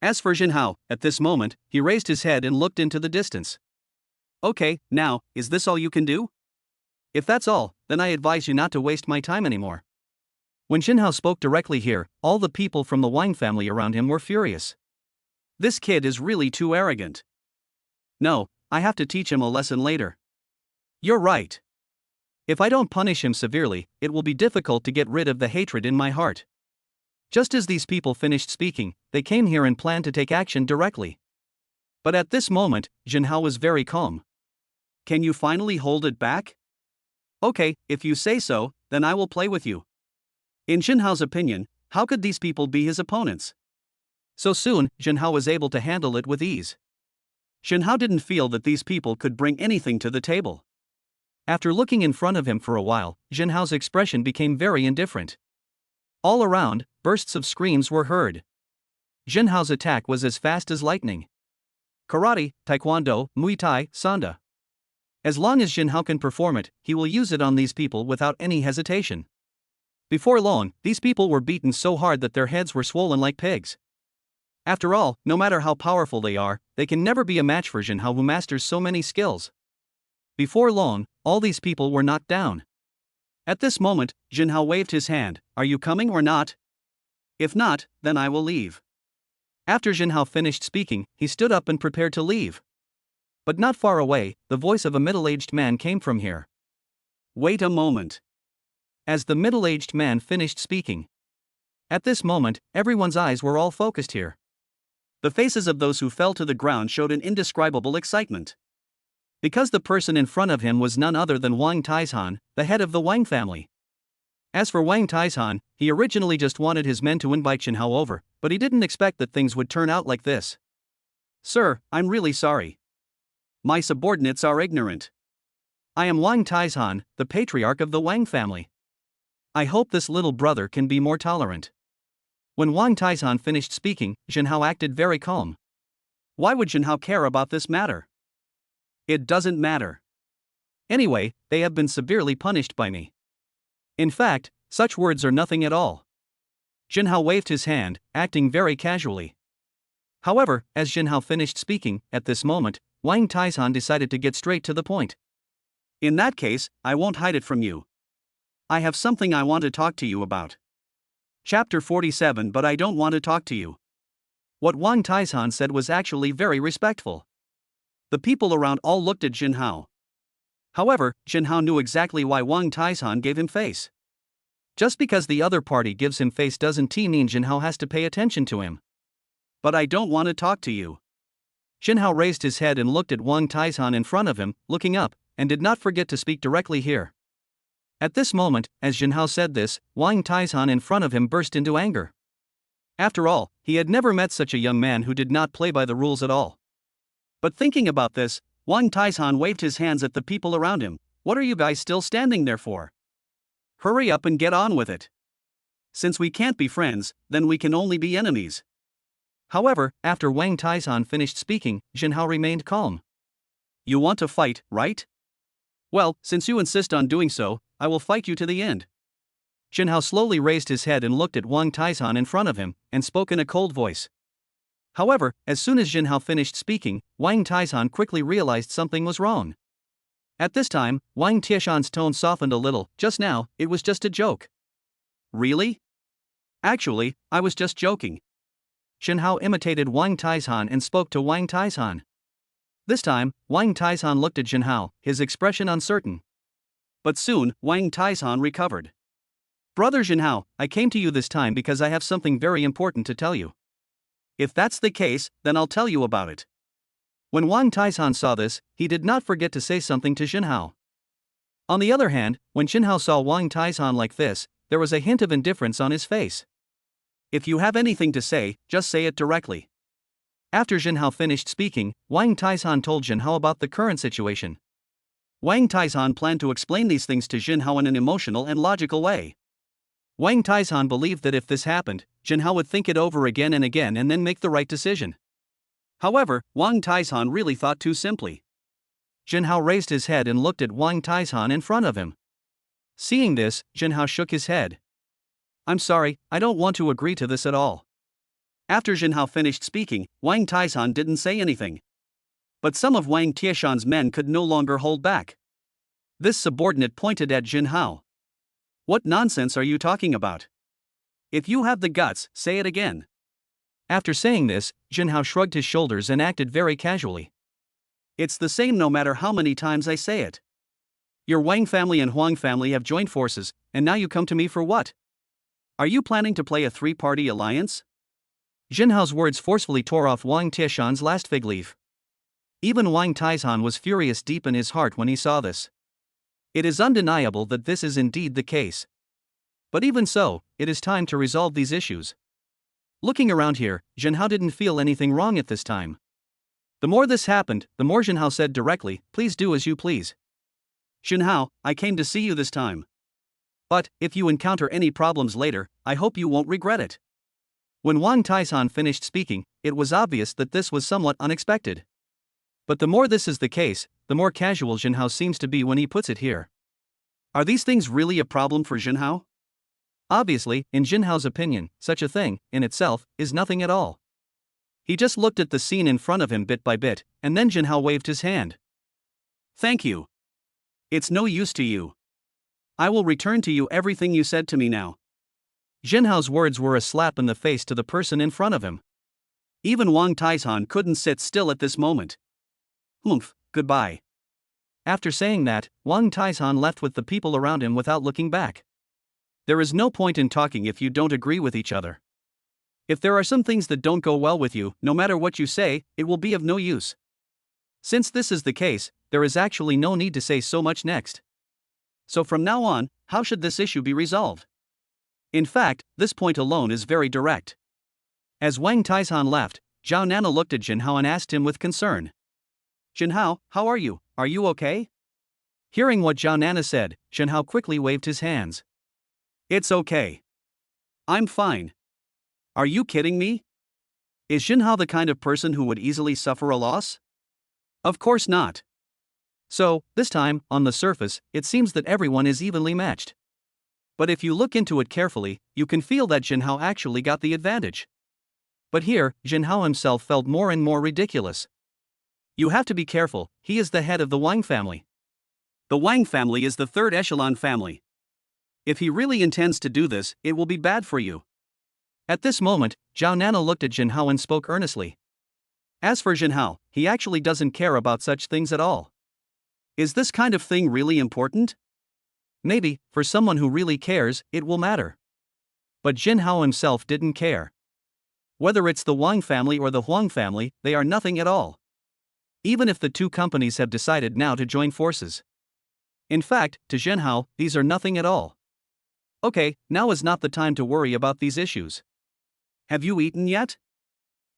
As for Jinhao, at this moment, he raised his head and looked into the distance. "Okay, now, is this all you can do? If that's all, then I advise you not to waste my time anymore." When Jinhao spoke directly here, all the people from the Huang family around him were furious. "This kid is really too arrogant. No, I have to teach him a lesson later." "You're right. If I don't punish him severely, it will be difficult to get rid of the hatred in my heart." Just as these people finished speaking, they came here and planned to take action directly. But at this moment, Jinhao was very calm. "Can you finally hold it back? Okay, if you say so, then I will play with you." In Jinhao's opinion, how could these people be his opponents? So soon, Jinhao was able to handle it with ease. Jinhao didn't feel that these people could bring anything to the table. After looking in front of him for a while, Jinhao's expression became very indifferent. All around, bursts of screams were heard. Jinhao's attack was as fast as lightning. Karate, Taekwondo, Muay Thai, Sanda. As long as Jinhao can perform it, he will use it on these people without any hesitation. Before long, these people were beaten so hard that their heads were swollen like pigs. After all, no matter how powerful they are, they can never be a match for Jinhao, who masters so many skills. Before long, all these people were knocked down. At this moment, Jinhao waved his hand. "Are you coming or not? If not, then I will leave." After Jinhao finished speaking, he stood up and prepared to leave. But not far away, the voice of a middle-aged man came from here. "Wait a moment." As the middle-aged man finished speaking. At this moment, everyone's eyes were all focused here. The faces of those who fell to the ground showed an indescribable excitement. Because the person in front of him was none other than Wang Taishan, the head of the Huang family. As for Wang Taishan, he originally just wanted his men to invite Jinhao over, but he didn't expect that things would turn out like this. "Sir, I'm really sorry. My subordinates are ignorant. I am Wang Taishan, the patriarch of the Huang family. I hope this little brother can be more tolerant." When Wang Taishan finished speaking, Jinhao acted very calm. Why would Jinhao care about this matter? It doesn't matter. Anyway, they have been severely punished by me. In fact, such words are nothing at all. Jinhao waved his hand, acting very casually. However, as Jinhao finished speaking, at this moment, Wang Taishan decided to get straight to the point. "In that case, I won't hide it from you. I have something I want to talk to you about." Chapter 47. But I don't want to talk to you. What Wang Taishan said was actually very respectful. The people around all looked at Jinhao. However, Jinhao knew exactly why Wang Taishan gave him face. Just because the other party gives him face doesn't mean Jinhao has to pay attention to him. "But I don't want to talk to you." Jinhao raised his head and looked at Wang Taishan in front of him, looking up, and did not forget to speak directly here. At this moment, as Jinhao said this, Wang Taishan in front of him burst into anger. After all, he had never met such a young man who did not play by the rules at all. But thinking about this, Wang Taishan waved his hands at the people around him. What are you guys still standing there for? Hurry up and get on with it. Since we can't be friends, then we can only be enemies. However, after Wang Taishan finished speaking, Jinhao remained calm. You want to fight, right? Well, since you insist on doing so, I will fight you to the end. Jinhao slowly raised his head and looked at Wang Taishan in front of him, and spoke in a cold voice. However, as soon as Jinhao finished speaking, Wang Taishan quickly realized something was wrong. At this time, Wang Taishan's tone softened a little. Just now, it was just a joke. Really? Actually, I was just joking. Jinhao imitated Wang Taishan and spoke to Wang Taishan. This time, Wang Taishan looked at Jinhao, his expression uncertain. But soon, Wang Taishan recovered. Brother Jinhao, I came to you this time because I have something very important to tell you. If that's the case, then I'll tell you about it. When Wang Taishan saw this, he did not forget to say something to Jinhao. On the other hand, when Jinhao saw Wang Taishan like this, there was a hint of indifference on his face. If you have anything to say, just say it directly. After Jinhao finished speaking, Wang Taishan told Jinhao about the current situation. Wang Taishan planned to explain these things to Jinhao in an emotional and logical way. Wang Taishan believed that if this happened, Jinhao would think it over again and again and then make the right decision. However, Wang Taishan really thought too simply. Jinhao raised his head and looked at Wang Taishan in front of him. Seeing this, Jinhao shook his head. I'm sorry, I don't want to agree to this at all. After Jinhao finished speaking, Wang Taishan didn't say anything. But some of Wang Taishan's men could no longer hold back. This subordinate pointed at Jinhao. What nonsense are you talking about? If you have the guts, say it again. After saying this, Jinhao shrugged his shoulders and acted very casually. It's the same no matter how many times I say it. Your Wang family and Huang family have joined forces, and now you come to me for what? Are you planning to play a three-party alliance? Jinhao's words forcefully tore off Wang Taishan's last fig leaf. Even Wang Taishan was furious deep in his heart when he saw this. It is undeniable that this is indeed the case. But even so, it is time to resolve these issues. Looking around here, Jinhao didn't feel anything wrong at this time. The more this happened, the more Jinhao said directly, please do as you please. Jinhao, I came to see you this time. But, if you encounter any problems later, I hope you won't regret it. When Wang Taishan finished speaking, it was obvious that this was somewhat unexpected. But the more this is the case, the more casual Jinhao seems to be when he puts it here. Are these things really a problem for Jinhao? Obviously, in Jinhao's opinion, such a thing, in itself, is nothing at all. He just looked at the scene in front of him bit by bit, and then Jinhao waved his hand. Thank you. It's no use to you. I will return to you everything you said to me now. Jinhao's words were a slap in the face to the person in front of him. Even Wang Taishan couldn't sit still at this moment. Humph, goodbye. After saying that, Wang Taishan left with the people around him without looking back. There is no point in talking if you don't agree with each other. If there are some things that don't go well with you, no matter what you say, it will be of no use. Since this is the case, there is actually no need to say so much next. So from now on, how should this issue be resolved? In fact, this point alone is very direct. As Wang Taishan left, Zhao Nana looked at Jinhao and asked him with concern. Jinhao, how are you? Are you okay? Hearing what Zhao Nana said, Jinhao quickly waved his hands. It's okay. I'm fine. Are you kidding me? Is Jinhao the kind of person who would easily suffer a loss? Of course not. So, this time, on the surface, it seems that everyone is evenly matched. But if you look into it carefully, you can feel that Jinhao actually got the advantage. But here, Jinhao himself felt more and more ridiculous. You have to be careful, he is the head of the Wang family. The Wang family is the third echelon family. If he really intends to do this, it will be bad for you. At this moment, Zhao Nana looked at Jinhao and spoke earnestly. As for Jinhao, he actually doesn't care about such things at all. Is this kind of thing really important? Maybe, for someone who really cares, it will matter. But Jinhao himself didn't care. Whether it's the Wang family or the Huang family, they are nothing at all. Even if the two companies have decided now to join forces. In fact, to Zhenhao, these are nothing at all. Okay, now is not the time to worry about these issues. Have you eaten yet?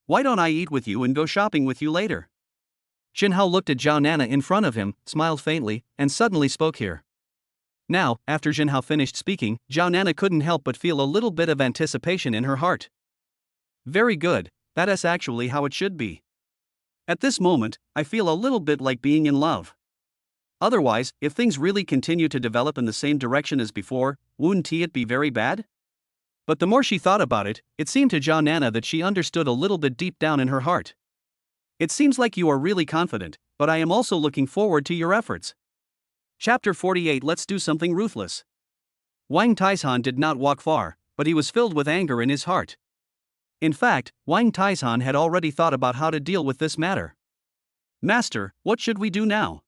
Why don't I eat with you and go shopping with you later? Zhenhao looked at Zhao Nana in front of him, smiled faintly, and suddenly spoke here. Now, after Zhenhao finished speaking, Zhao Nana couldn't help but feel a little bit of anticipation in her heart. Very good, that is actually how it should be. At this moment, I feel a little bit like being in love. Otherwise, if things really continue to develop in the same direction as before, wouldn't it be very bad? But the more she thought about it, it seemed to Zhao Nana that she understood a little bit deep down in her heart. It seems like you are really confident, but I am also looking forward to your efforts. Chapter 48. Let's do something ruthless. Wang Taishan did not walk far, but he was filled with anger in his heart. In fact, Wang Taishan had already thought about how to deal with this matter. Master, what should we do now?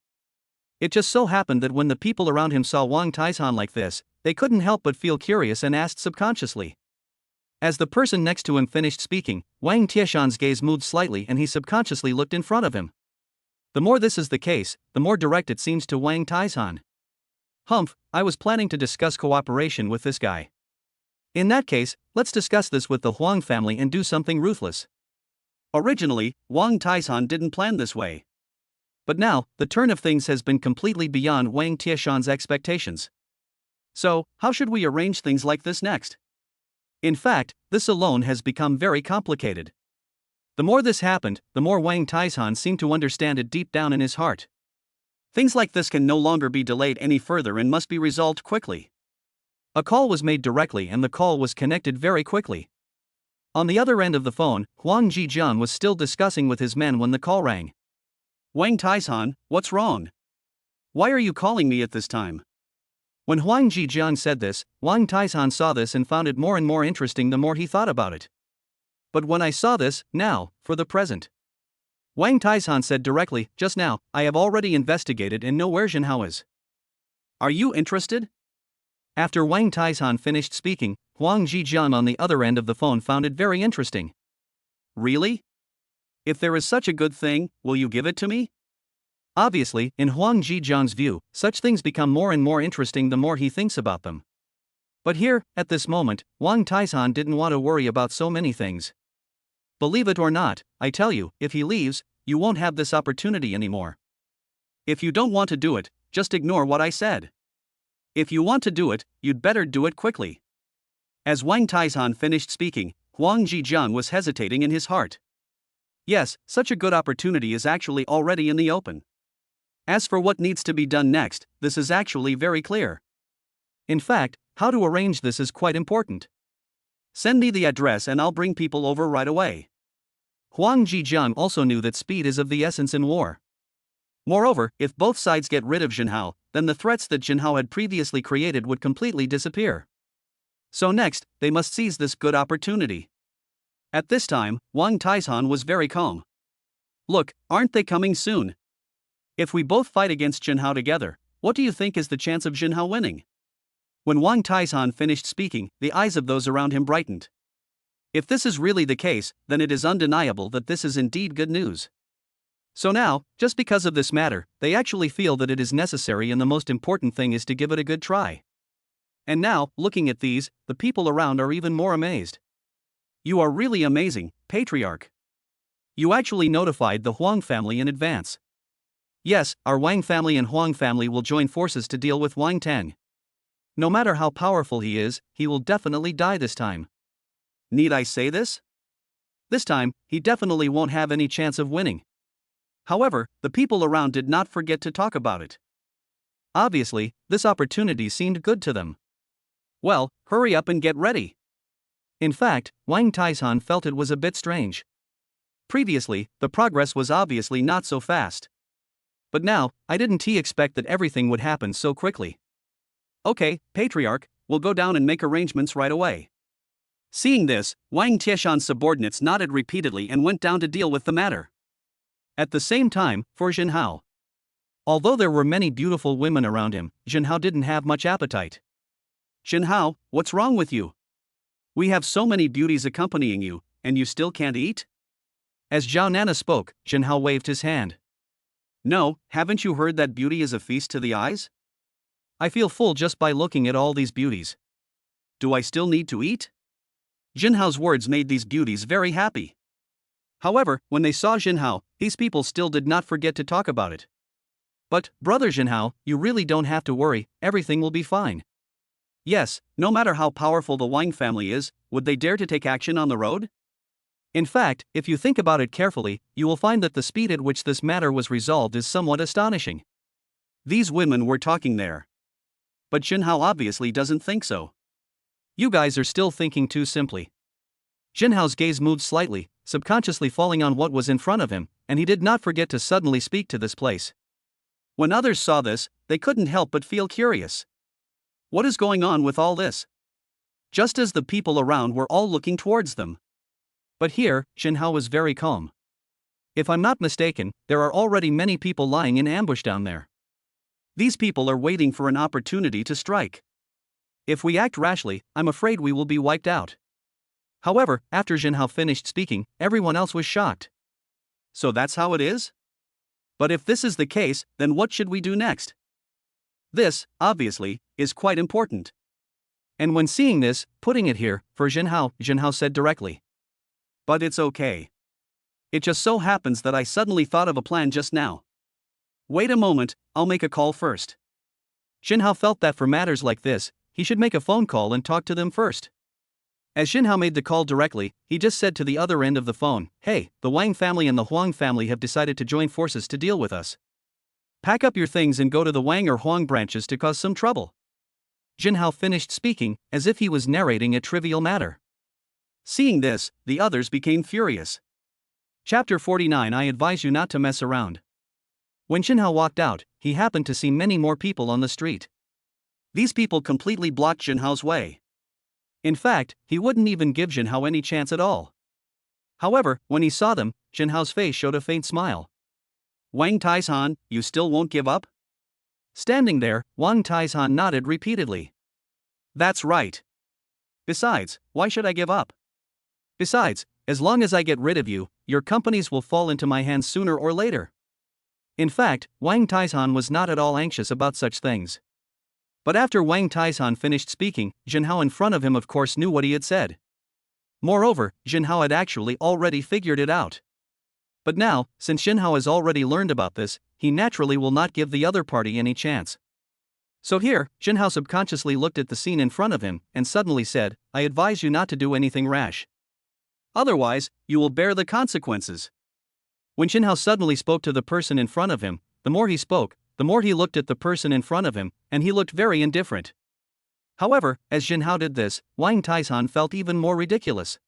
It just so happened that when the people around him saw Wang Taishan like this, they couldn't help but feel curious and asked subconsciously. As the person next to him finished speaking, Wang Taishan's gaze moved slightly and he subconsciously looked in front of him. The more this is the case, the more direct it seems to Wang Taishan. Humph, I was planning to discuss cooperation with this guy. In that case, let's discuss this with the Huang family and do something ruthless. Originally, Wang Taishan didn't plan this way. But now, the turn of things has been completely beyond Wang Taishan's expectations. So, how should we arrange things like this next? In fact, this alone has become very complicated. The more this happened, the more Wang Taishan seemed to understand it deep down in his heart. Things like this can no longer be delayed any further and must be resolved quickly. A call was made directly and the call was connected very quickly. On the other end of the phone, Huang Jijian was still discussing with his men when the call rang. Wang Taishan, what's wrong? Why are you calling me at this time? When Huang Jijian said this, Wang Taishan saw this and found it more and more interesting the more he thought about it. But when I saw this, now, for the present. Wang Taishan said directly, just now, I have already investigated and know where Zhenhao is. Are you interested? After Wang Taishan finished speaking, Huang Jijian on the other end of the phone found it very interesting. Really? If there is such a good thing, will you give it to me? Obviously, in Huang Jijian's view, such things become more and more interesting the more he thinks about them. But here, at this moment, Wang Taishan didn't want to worry about so many things. Believe it or not, I tell you, if he leaves, you won't have this opportunity anymore. If you don't want to do it, just ignore what I said. If you want to do it, you'd better do it quickly. As Wang Taishan finished speaking, Huang Jijian was hesitating in his heart. Yes, such a good opportunity is actually already in the open. As for what needs to be done next, this is actually very clear. In fact, how to arrange this is quite important. Send me the address and I'll bring people over right away. Huang Jijian also knew that speed is of the essence in war. Moreover, if both sides get rid of Zhenhao, then the threats that Zhenhao had previously created would completely disappear. So next, they must seize this good opportunity. At this time, Wang Taishan was very calm. Look, aren't they coming soon? If we both fight against Zhenhao together, what do you think is the chance of Zhenhao winning? When Wang Taishan finished speaking, the eyes of those around him brightened. If this is really the case, then it is undeniable that this is indeed good news. So now, just because of this matter, they actually feel that it is necessary and the most important thing is to give it a good try. And now, looking at these, the people around are even more amazed. You are really amazing, Patriarch. You actually notified the Huang family in advance. Yes, our Wang family and Huang family will join forces to deal with Wang Teng. No matter how powerful he is, he will definitely die this time. Need I say this? This time, he definitely won't have any chance of winning. However, the people around did not forget to talk about it. Obviously, this opportunity seemed good to them. Well, hurry up and get ready. In fact, Wang Taishan felt it was a bit strange. Previously, the progress was obviously not so fast. But now, I didn't expect that everything would happen so quickly. Okay, Patriarch, we'll go down and make arrangements right away. Seeing this, Wang Taishan's subordinates nodded repeatedly and went down to deal with the matter. At the same time, for Zhenhao. Although there were many beautiful women around him, Zhenhao didn't have much appetite. Zhenhao, what's wrong with you? We have so many beauties accompanying you, and you still can't eat? As Zhao Nana spoke, Zhenhao waved his hand. No, haven't you heard that beauty is a feast to the eyes? I feel full just by looking at all these beauties. Do I still need to eat? Jinhao's words made these beauties very happy. However, when they saw Jinhao, these people still did not forget to talk about it. But, brother Jinhao, you really don't have to worry, everything will be fine. Yes, no matter how powerful the Huang family is, would they dare to take action on the road? In fact, if you think about it carefully, you will find that the speed at which this matter was resolved is somewhat astonishing. These women were talking there. But Jinhao obviously doesn't think so. You guys are still thinking too simply. Jinhao's gaze moved slightly, subconsciously falling on what was in front of him, and he did not forget to suddenly speak to this place. When others saw this, they couldn't help but feel curious. What is going on with all this? Just as the people around were all looking towards them. But here, Jinhao was very calm. If I'm not mistaken, there are already many people lying in ambush down there. These people are waiting for an opportunity to strike. If we act rashly, I'm afraid we will be wiped out. However, after Jinhao finished speaking, everyone else was shocked. So that's how it is? But if this is the case, then what should we do next? This, obviously, is quite important. And when seeing this, putting it here, for Jinhao said directly. But it's okay. It just so happens that I suddenly thought of a plan just now. Wait a moment, I'll make a call first. Jinhao felt that for matters like this, he should make a phone call and talk to them first. As Jinhao made the call directly, he just said to the other end of the phone, "Hey, the Wang family and the Huang family have decided to join forces to deal with us. Pack up your things and go to the Wang or Huang branches to cause some trouble." Jinhao finished speaking, as if he was narrating a trivial matter. Seeing this, the others became furious. Chapter 49. I advise you not to mess around. When Jinhao walked out, he happened to see many more people on the street. These people completely blocked Jinhao's way. In fact, he wouldn't even give Jinhao any chance at all. However, when he saw them, Jinhao's face showed a faint smile. "Wang Taishan, you still won't give up?" Standing there, Wang Taishan nodded repeatedly. "That's right. Besides, why should I give up? Besides, as long as I get rid of you, your companies will fall into my hands sooner or later." In fact, Wang Taishan was not at all anxious about such things. But after Wang Taishan finished speaking, Jinhao in front of him of course knew what he had said. Moreover, Jinhao had actually already figured it out. But now, since Jinhao has already learned about this, he naturally will not give the other party any chance. So here, Jinhao subconsciously looked at the scene in front of him, and suddenly said, "I advise you not to do anything rash. Otherwise, you will bear the consequences." When Jinhao suddenly spoke to the person in front of him, the more he spoke, the more he looked at the person in front of him, and he looked very indifferent. However, as Jinhao did this, Wang Taishan felt even more ridiculous.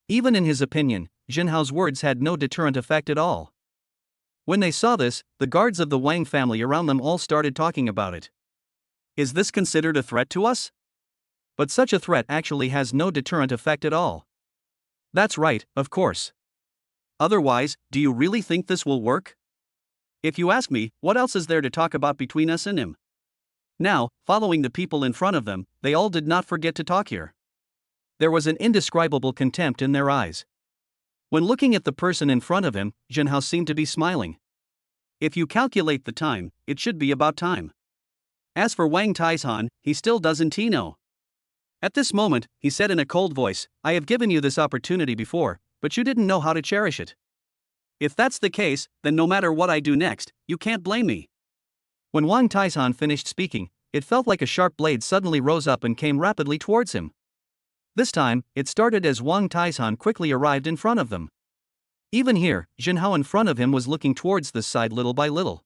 Even in his opinion, Jinhao's words had no deterrent effect at all. When they saw this, the guards of the Wang family around them all started talking about it. Is this considered a threat to us? But such a threat actually has no deterrent effect at all. That's right, of course. Otherwise, do you really think this will work? If you ask me, what else is there to talk about between us and him? Now, following the people in front of them, they all did not forget to talk here. There was an indescribable contempt in their eyes. When looking at the person in front of him, Jinhao seemed to be smiling. If you calculate the time, it should be about time. As for Wang Taishan, he still doesn't know. At this moment, he said in a cold voice, "I have given you this opportunity before, but you didn't know how to cherish it. If that's the case, then no matter what I do next, you can't blame me." When Wang Taishan finished speaking, it felt like a sharp blade suddenly rose up and came rapidly towards him. This time, it started as Wang Taishan quickly arrived in front of them. Even here, Jinhao in front of him was looking towards this side little by little.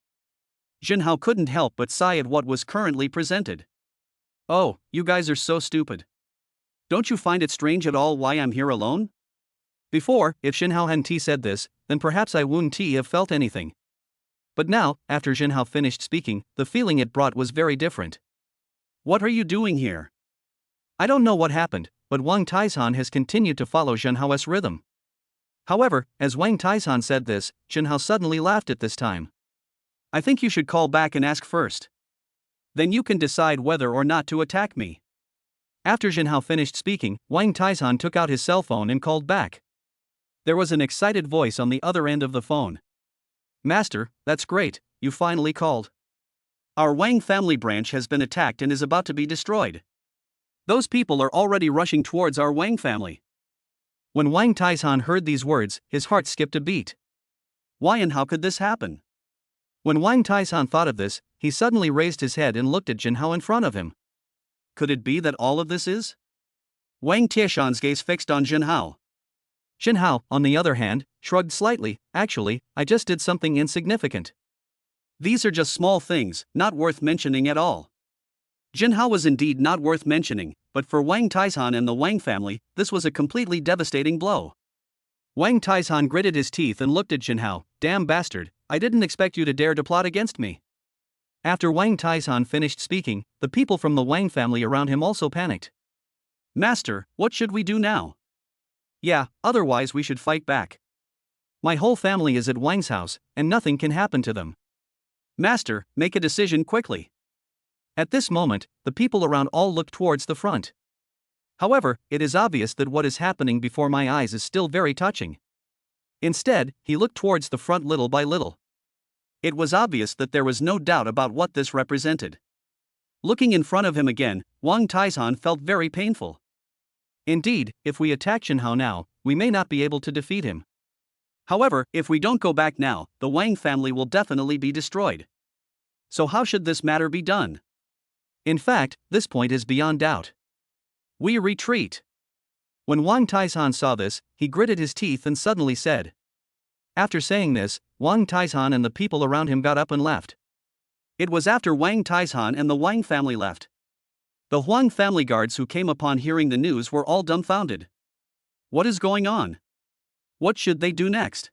Jinhao couldn't help but sigh at what was currently presented. "Oh, you guys are so stupid. Don't you find it strange at all why I'm here alone?" Before, if Jinhao hadn't said this, then perhaps I wouldn't have felt anything. But now, after Jinhao finished speaking, the feeling it brought was very different. "What are you doing here?" I don't know what happened, but Wang Taishan has continued to follow Jinhao's rhythm. However, as Wang Taishan said this, Jinhao suddenly laughed at this time. "I think you should call back and ask first. Then you can decide whether or not to attack me." After Jinhao finished speaking, Wang Taishan took out his cell phone and called back. There was an excited voice on the other end of the phone. "Master, that's great, you finally called. Our Wang family branch has been attacked and is about to be destroyed. Those people are already rushing towards our Wang family. When Wang Taishan heard these words, his heart skipped a beat. Why and how could this happen? When Wang Taishan thought of this, he suddenly raised his head and looked at Jinhao in front of him. Could it be that all of this is? Wang Taishan's gaze fixed on Jinhao. Jinhao, on the other hand, shrugged slightly. Actually, I just did something insignificant. These are just small things, not worth mentioning at all. Jinhao was indeed not worth mentioning, but for Wang Taishan and the Wang family, this was a completely devastating blow. Wang Taishan gritted his teeth and looked at Jinhao. Damn bastard, I didn't expect you to dare to plot against me. After Wang Taishan finished speaking, the people from the Wang family around him also panicked. Master, what should we do now? Yeah, otherwise we should fight back. My whole family is at Wang's house, and nothing can happen to them. Master, make a decision quickly. At this moment, the people around all looked towards the front. However, it is obvious that what is happening before my eyes is still very touching. Instead, he looked towards the front little by little. It was obvious that there was no doubt about what this represented. Looking in front of him again, Wang Taishan felt very painful. Indeed, if we attack Jinhao now, we may not be able to defeat him. However, if we don't go back now, the Wang family will definitely be destroyed. So how should this matter be done? In fact, this point is beyond doubt. We retreat. When Wang Taishan saw this, he gritted his teeth and suddenly said. After saying this, Wang Taishan and the people around him got up and left. It was after Wang Taishan and the Wang family left. The Huang family guards who came upon hearing the news were all dumbfounded. What is going on? What should they do next?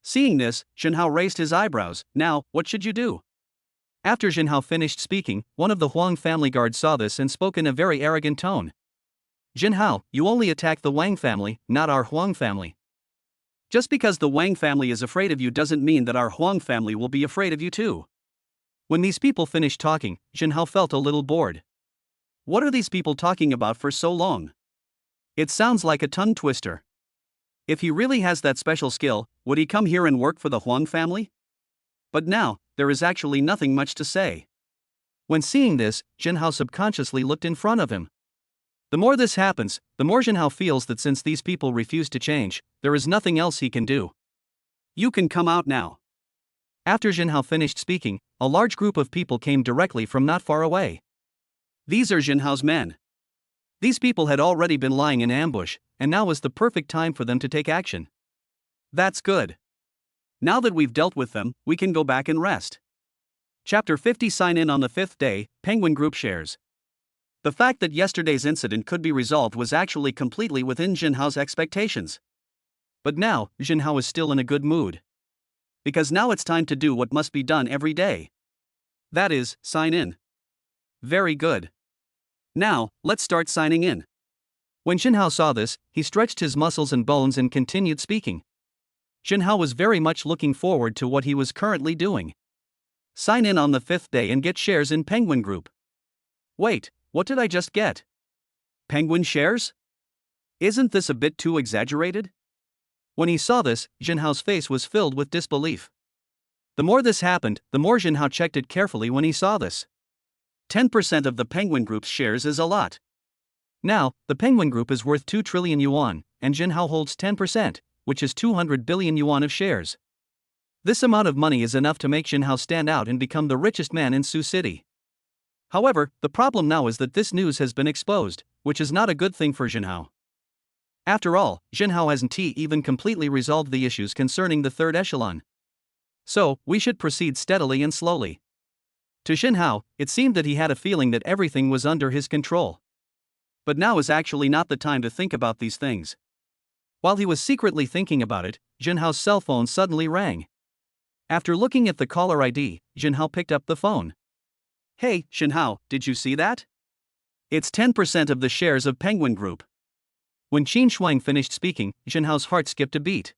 Seeing this, Jinhao raised his eyebrows. Now, what should you do? After Jinhao finished speaking, one of the Huang family guards saw this and spoke in a very arrogant tone. Jinhao, you only attack the Wang family, not our Huang family. Just because the Wang family is afraid of you doesn't mean that our Huang family will be afraid of you too. When these people finished talking, Jinhao felt a little bored. What are these people talking about for so long? It sounds like a tongue twister. If he really has that special skill, would he come here and work for the Huang family? But now, there is actually nothing much to say. When seeing this, Jinhao subconsciously looked in front of him. The more this happens, the more Jinhao feels that since these people refuse to change, there is nothing else he can do. You can come out now. After Jinhao finished speaking, a large group of people came directly from not far away. These are Jinhao's men. These people had already been lying in ambush, and now was the perfect time for them to take action. That's good. Now that we've dealt with them, we can go back and rest. Chapter 50. Sign in on the 5th day, Penguin Group shares. The fact that yesterday's incident could be resolved was actually completely within Jinhao's expectations. But now, Jinhao is still in a good mood. Because now it's time to do what must be done every day. That is, sign in. Very good. Now, let's start signing in. When Jinhao saw this, he stretched his muscles and bones and continued speaking. Jinhao was very much looking forward to what he was currently doing. Sign in on the 5th day and get shares in Penguin Group. Wait, what did I just get? Penguin shares? Isn't this a bit too exaggerated? When he saw this, Jinhao's face was filled with disbelief. The more this happened, the more Jinhao checked it carefully when he saw this. 10% of the Penguin Group's shares is a lot. Now, the Penguin Group is worth 2 trillion yuan, and Jinhao holds 10%, which is 200 billion yuan of shares. This amount of money is enough to make Jinhao stand out and become the richest man in Sioux City. However, the problem now is that this news has been exposed, which is not a good thing for Jinhao. After all, Jinhao hasn't even completely resolved the issues concerning the third echelon. So, we should proceed steadily and slowly. To Jinhao, it seemed that he had a feeling that everything was under his control. But now is actually not the time to think about these things. While he was secretly thinking about it, Jinhao's cell phone suddenly rang. After looking at the caller ID, Jinhao picked up the phone. Hey, Jinhao, did you see that? It's 10% of the shares of Penguin Group. When Qin Shuang finished speaking, Jinhao's heart skipped a beat.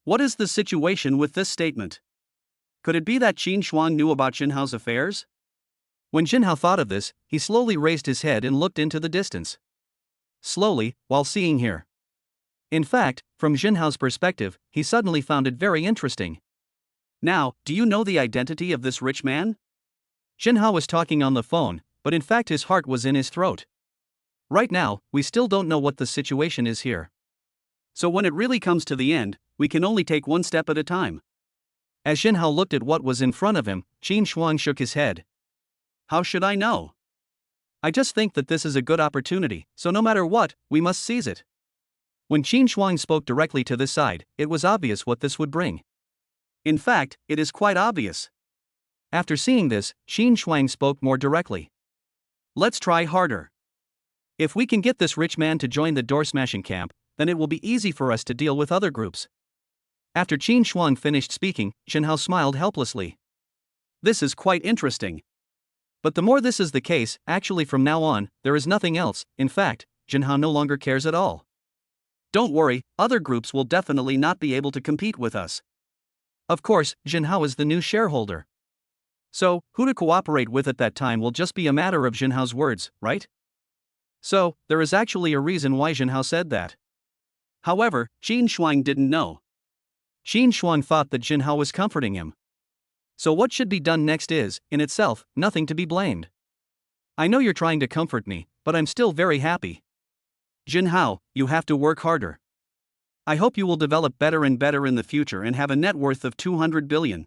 What is the situation with this statement? Could it be that Qin Shuang knew about Jinhao's affairs? When Jinhao thought of this, he slowly raised his head and looked into the distance. Slowly, while seeing here. In fact, from Jinhao's perspective, he suddenly found it very interesting. Now, do you know the identity of this rich man? Jinhao was talking on the phone, but in fact his heart was in his throat. Right now, we still don't know what the situation is here. So when it really comes to the end, we can only take one step at a time. As Jinhao looked at what was in front of him, Huang shook his head. How should I know? I just think that this is a good opportunity, so no matter what, we must seize it. When Huang spoke directly to this side, it was obvious what this would bring. In fact, it is quite obvious. After seeing this, Huang spoke more directly. Let's try harder. If we can get this rich man to join the door-smashing camp, then it will be easy for us to deal with other groups. After Huang finished speaking, Jinhao smiled helplessly. This is quite interesting. But the more this is the case, actually from now on, there is nothing else. In fact, Jinhao no longer cares at all. Don't worry, other groups will definitely not be able to compete with us. Of course, Jinhao is the new shareholder. So, who to cooperate with at that time will just be a matter of Jinhao's words, right? So, there is actually a reason why Jinhao said that. However, Huang didn't know. Huang thought that Jinhao was comforting him. So what should be done next is, in itself, nothing to be blamed. I know you're trying to comfort me, but I'm still very happy. Jinhao, you have to work harder. I hope you will develop better and better in the future and have a net worth of 200 billion.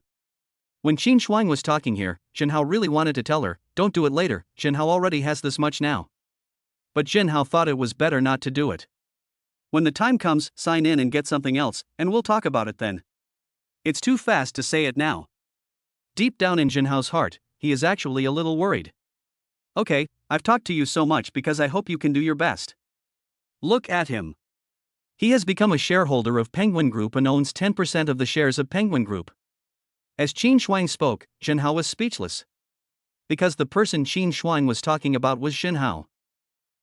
When Huang was talking here, Jinhao really wanted to tell her, don't do it later, Jinhao already has this much now. But Jinhao thought it was better not to do it. When the time comes, sign in and get something else, and we'll talk about it then. It's too fast to say it now. Deep down in Jinhao's heart, he is actually a little worried. Okay, I've talked to you so much because I hope you can do your best. Look at him. He has become a shareholder of Penguin Group and owns 10% of the shares of Penguin Group. As Huang spoke, Jinhao was speechless. Because the person Huang was talking about was Jinhao.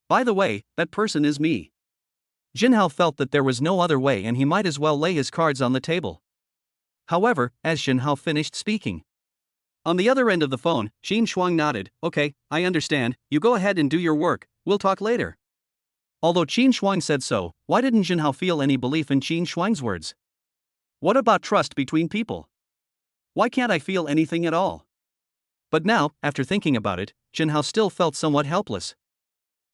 By the way, that person is me. Jinhao felt that there was no other way and he might as well lay his cards on the table. However, as Jinhao finished speaking, on the other end of the phone, Huang nodded, okay, I understand, you go ahead and do your work, we'll talk later. Although Huang said so, why didn't Jinhao feel any belief in Huang's words? What about trust between people? Why can't I feel anything at all? But now, after thinking about it, Jinhao still felt somewhat helpless.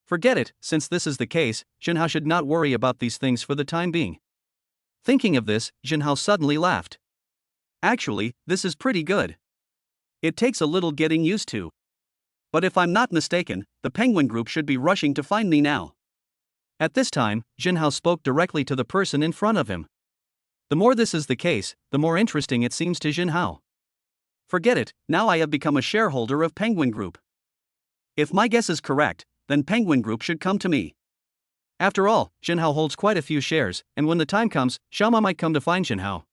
Forget it, since this is the case, Jinhao should not worry about these things for the time being. Thinking of this, Jinhao suddenly laughed. Actually, this is pretty good. It takes a little getting used to. But if I'm not mistaken, the Penguin Group should be rushing to find me now. At this time, Jinhao spoke directly to the person in front of him. The more this is the case, the more interesting it seems to Jinhao. Forget it, now I have become a shareholder of Penguin Group. If my guess is correct, then Penguin Group should come to me. After all, Jinhao holds quite a few shares, and when the time comes, Xiaoma might come to find Jinhao.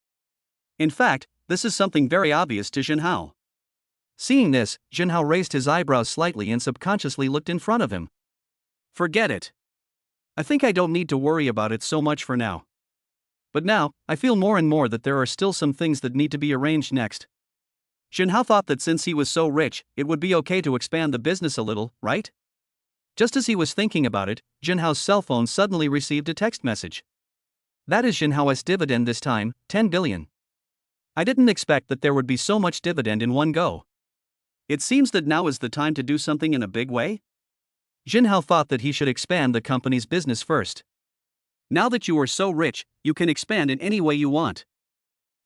In fact, this is something very obvious to Jinhao. Seeing this, Jinhao raised his eyebrows slightly and subconsciously looked in front of him. Forget it. I think I don't need to worry about it so much for now. But now, I feel more and more that there are still some things that need to be arranged next. Jinhao thought that since he was so rich, it would be okay to expand the business a little, right? Just as he was thinking about it, Jinhao's cell phone suddenly received a text message. That is Jinhao's dividend this time, 10 billion. I didn't expect that there would be so much dividend in one go. It seems that now is the time to do something in a big way? Jinhao thought that he should expand the company's business first. Now that you are so rich, you can expand in any way you want.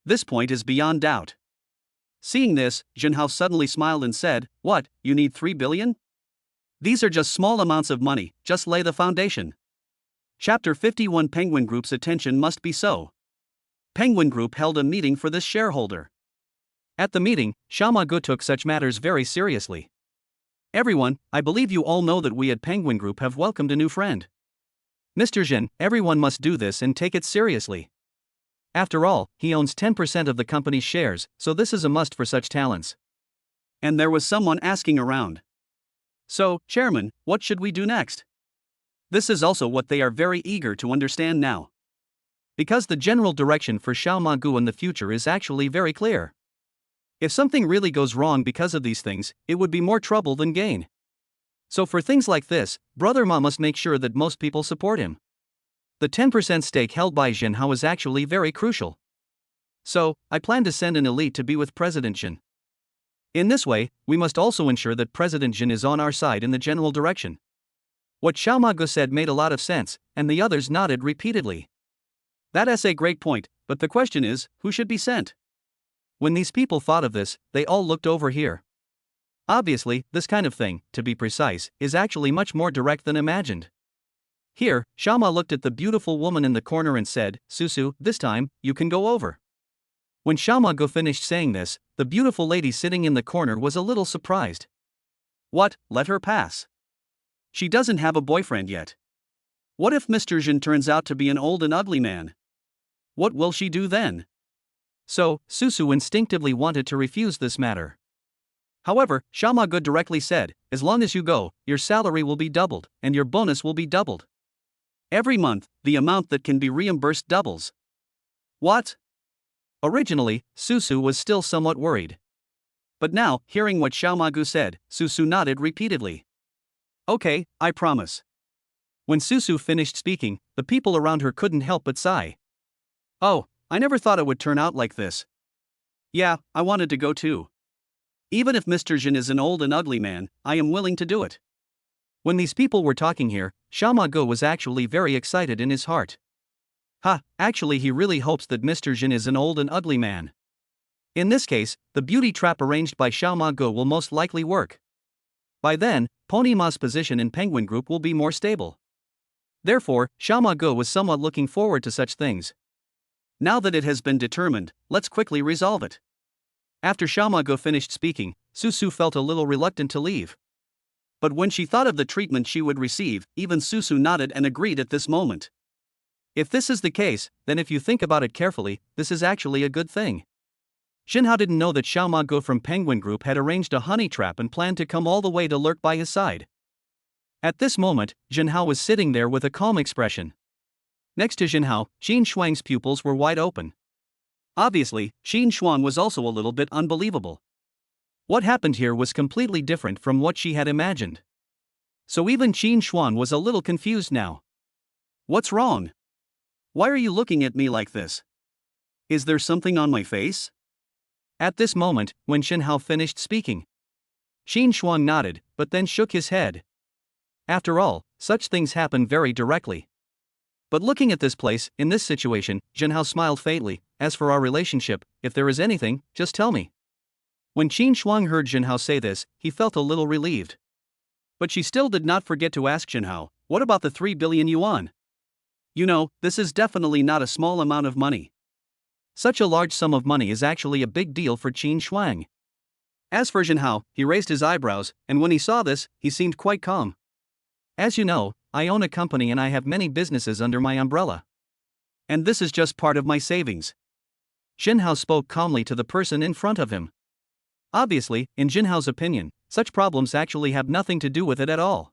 This point is beyond doubt. Seeing this, Jinhao suddenly smiled and said, what, you need 3 billion? These are just small amounts of money, just lay the foundation. Chapter 51 Penguin Group's attention must be so. Penguin Group held a meeting for this shareholder. At the meeting, Xiaoma Gu took such matters very seriously. Everyone, I believe you all know that we at Penguin Group have welcomed a new friend. Mr. Jin, everyone must do this and take it seriously. After all, he owns 10% of the company's shares, so this is a must for such talents. And there was someone asking around. So, Chairman, what should we do next? This is also what they are very eager to understand now. Because the general direction for Xiaoma Gu in the future is actually very clear. If something really goes wrong because of these things, it would be more trouble than gain. So for things like this, Brother Ma must make sure that most people support him. The 10% stake held by Jinhao is actually very crucial. So, I plan to send an elite to be with President Jin. In this way, we must also ensure that President Jin is on our side in the general direction. What Xiaomago said made a lot of sense, and the others nodded repeatedly. That's a great point, but the question is, who should be sent? When these people thought of this, they all looked over here. Obviously, this kind of thing, to be precise, is actually much more direct than imagined. Here, Xiaoma looked at the beautiful woman in the corner and said, Susu, this time, you can go over. When Xiaomago finished saying this, the beautiful lady sitting in the corner was a little surprised. What, let her pass? She doesn't have a boyfriend yet. What if Mr. Jin turns out to be an old and ugly man? What will she do then? So, Susu instinctively wanted to refuse this matter. However, Xiaomago directly said, as long as you go, your salary will be doubled, and your bonus will be doubled. Every month, the amount that can be reimbursed doubles. What? Originally, Susu was still somewhat worried. But now, hearing what Xiaomago said, Susu nodded repeatedly. Okay, I promise. When Susu finished speaking, the people around her couldn't help but sigh. Oh, I never thought it would turn out like this. Yeah, I wanted to go too. Even if Mr. Jin is an old and ugly man, I am willing to do it. When these people were talking here, Xiaomago was actually very excited in his heart. Actually he really hopes that Mr. Jin is an old and ugly man. In this case, the beauty trap arranged by Xiaomago will most likely work. By then, Pony Ma's position in Penguin Group will be more stable. Therefore, Xiaomago was somewhat looking forward to such things. Now that it has been determined, let's quickly resolve it. After Xiaomago finished speaking, Susu felt a little reluctant to leave. But when she thought of the treatment she would receive, even Susu nodded and agreed at this moment. If this is the case, then if you think about it carefully, this is actually a good thing. Jinhao didn't know that Xiaomago from Penguin Group had arranged a honey trap and planned to come all the way to lurk by his side. At this moment, Jinhao was sitting there with a calm expression. Next to Jinhao, Qin Shuang's pupils were wide open. Obviously, Qin Shuang was also a little bit unbelievable. What happened here was completely different from what she had imagined. So even Qin Shuang was a little confused now. What's wrong? Why are you looking at me like this? Is there something on my face? At this moment, when Jinhao finished speaking, Qin Shuang nodded, but then shook his head. After all, such things happen very directly. But looking at this place, in this situation, Jinhao smiled faintly. As for our relationship, if there is anything, just tell me. When Qin Shuang heard Jinhao say this, he felt a little relieved. But she still did not forget to ask Jinhao, what about the 3 billion yuan? You know, this is definitely not a small amount of money. Such a large sum of money is actually a big deal for Qin Shuang. As for Jinhao, he raised his eyebrows, and when he saw this, he seemed quite calm. As you know, I own a company and I have many businesses under my umbrella. And this is just part of my savings. Jinhao spoke calmly to the person in front of him. Obviously, in Jinhao's opinion, such problems actually have nothing to do with it at all.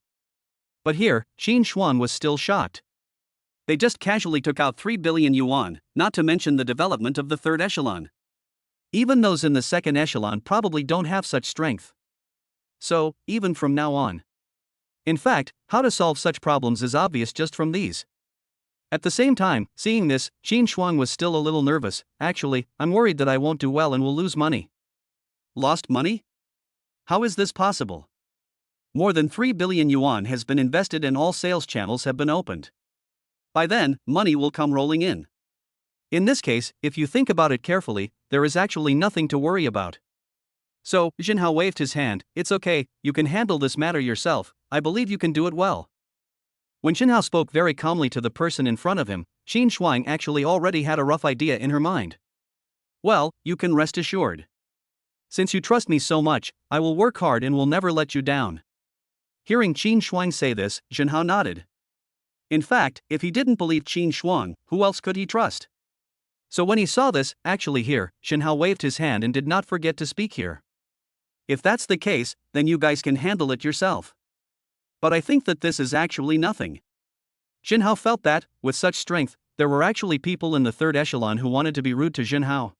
But here, Qin Shuang was still shocked. They just casually took out 3 billion yuan, not to mention the development of the third echelon. Even those in the second echelon probably don't have such strength. So, even from now on. In fact, how to solve such problems is obvious just from these. At the same time, seeing this, Qin Shuang was still a little nervous. Actually, I'm worried that I won't do well and will lose money. Lost money? How is this possible? More than 3 billion yuan has been invested and all sales channels have been opened. By then, money will come rolling in. In this case, if you think about it carefully, there is actually nothing to worry about. So, Jinhao waved his hand. It's okay, you can handle this matter yourself, I believe you can do it well. When Jinhao spoke very calmly to the person in front of him, Qin Shuang actually already had a rough idea in her mind. Well, you can rest assured. Since you trust me so much, I will work hard and will never let you down. Hearing Qin Shuang say this, Jinhao nodded. In fact, if he didn't believe Qin Shuang, who else could he trust? So when he saw this, actually here, Jinhao waved his hand and did not forget to speak here. If that's the case, then you guys can handle it yourself. But I think that this is actually nothing. Jinhao felt that, with such strength, there were actually people in the third echelon who wanted to be rude to Jinhao.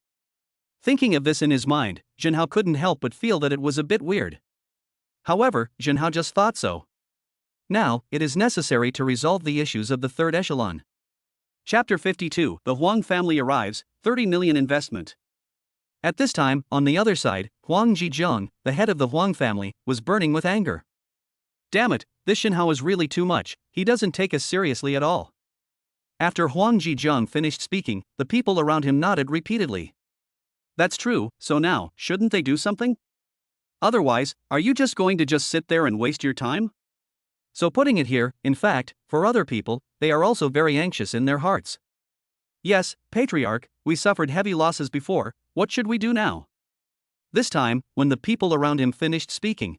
Thinking of this in his mind, Jinhao couldn't help but feel that it was a bit weird. However, Jinhao just thought so. Now, it is necessary to resolve the issues of the third echelon. Chapter 52, The Huang family arrives, 30 million investment. At this time, on the other side, Huang Zhejiang, the head of the Huang family, was burning with anger. Damn it, this Shenhao is really too much, he doesn't take us seriously at all. After Huang Zhejiang finished speaking, the people around him nodded repeatedly. That's true, so now, shouldn't they do something? Otherwise, are you just going to just sit there and waste your time? So putting it here, in fact, for other people, they are also very anxious in their hearts. Yes, Patriarch, we suffered heavy losses before, what should we do now? This time, when the people around him finished speaking.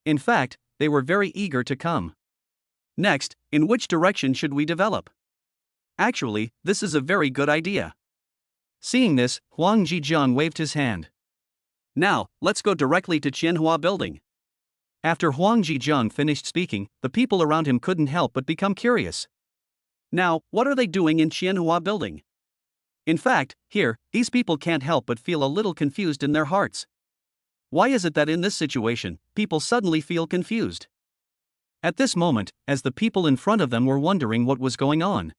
In fact, they were very eager to come. Next, in which direction should we develop? Actually, this is a very good idea. Seeing this, Huang Zhejiang waved his hand. Now, let's go directly to Qianhua Building. After Huang Zhejiang finished speaking, the people around him couldn't help but become curious. Now, what are they doing in Qianhua Building? In fact, here, these people can't help but feel a little confused in their hearts. Why is it that in this situation, people suddenly feel confused? At this moment, as the people in front of them were wondering what was going on.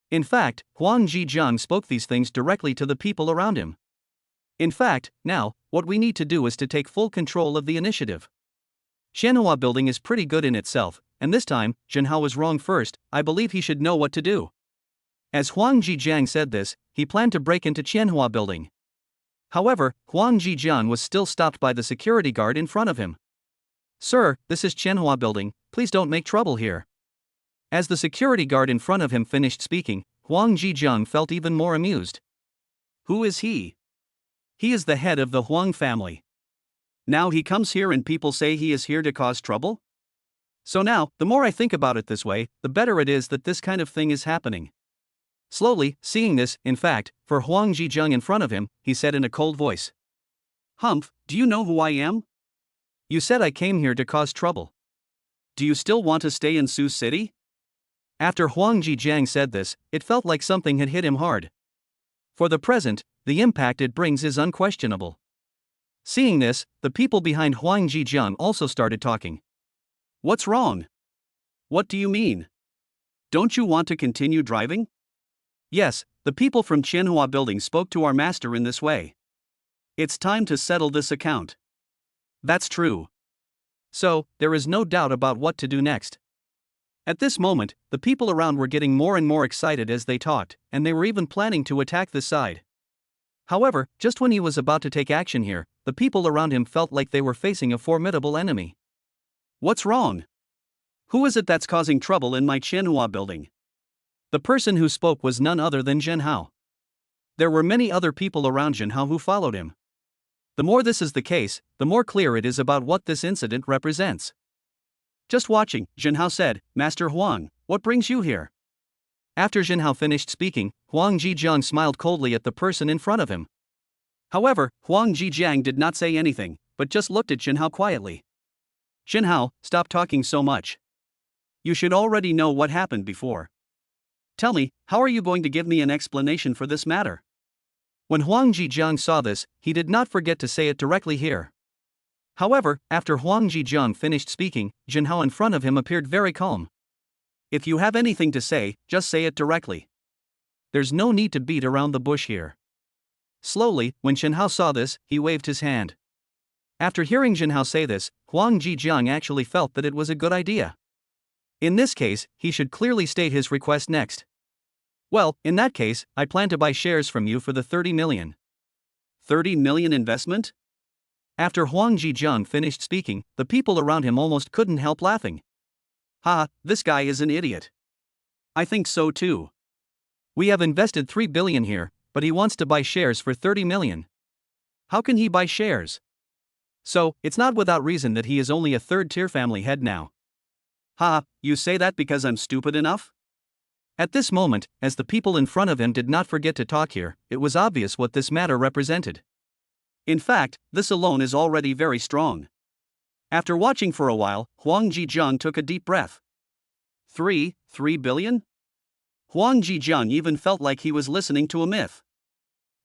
In fact, Huang Zhejiang spoke these things directly to the people around him. In fact, now, what we need to do is to take full control of the initiative. Qianhua Building is pretty good in itself, and this time, Zhenhao was wrong first, I believe he should know what to do. As Huang Zhejiang said this, he planned to break into Qianhua Building. However, Huang Zhejiang was still stopped by the security guard in front of him. Sir, this is Qianhua Building, please don't make trouble here. As the security guard in front of him finished speaking, Huang Zhejiang felt even more amused. Who is he? He is the head of the Huang family. Now he comes here and people say he is here to cause trouble? So now, the more I think about it this way, the better it is that this kind of thing is happening. Slowly, seeing this, in fact, for Huang Zhejiang in front of him, he said in a cold voice. Humph, do you know who I am? You said I came here to cause trouble. Do you still want to stay in Sioux City? After Huang Zhejiang said this, it felt like something had hit him hard. For the present, the impact it brings is unquestionable. Seeing this, the people behind Huang Zhejiang also started talking. What's wrong? What do you mean? Don't you want to continue driving? Yes, the people from Qianhua Building spoke to our master in this way. It's time to settle this account. That's true. So, there is no doubt about what to do next. At this moment, the people around were getting more and more excited as they talked, and they were even planning to attack this side. However, just when he was about to take action here, the people around him felt like they were facing a formidable enemy. What's wrong? Who is it that's causing trouble in my Qianhua Building? The person who spoke was none other than Zhenhao. There were many other people around Zhenhao who followed him. The more this is the case, the more clear it is about what this incident represents. Just watching, Zhenhao said, Master Huang, what brings you here? After Zhenhao finished speaking, Huang Zhejiang smiled coldly at the person in front of him. However, Huang Zhejiang did not say anything, but just looked at Zhenhao quietly. Zhenhao, stop talking so much. You should already know what happened before. Tell me, how are you going to give me an explanation for this matter? When Huang Zhejiang saw this, he did not forget to say it directly here. However, after Huang Zhejiang finished speaking, Zhenhao in front of him appeared very calm. If you have anything to say, just say it directly. There's no need to beat around the bush here. Slowly, when Zhenhao saw this, he waved his hand. After hearing Zhenhao say this, Huang Zhejiang actually felt that it was a good idea. In this case, he should clearly state his request next. Well, in that case, I plan to buy shares from you for the 30 million. 30 million investment? After Huang Zhejiang finished speaking, the people around him almost couldn't help laughing. Ha, this guy is an idiot. I think so too. We have invested 3 billion here, but he wants to buy shares for 30 million. How can he buy shares? So, it's not without reason that he is only a third-tier family head now. Ha, you say that because I'm stupid enough? At this moment, as the people in front of him did not forget to talk here, it was obvious what this matter represented. In fact, this alone is already very strong. After watching for a while, Huang Zhejiang took a deep breath. 3 billion? Huang Zhejiang even felt like he was listening to a myth.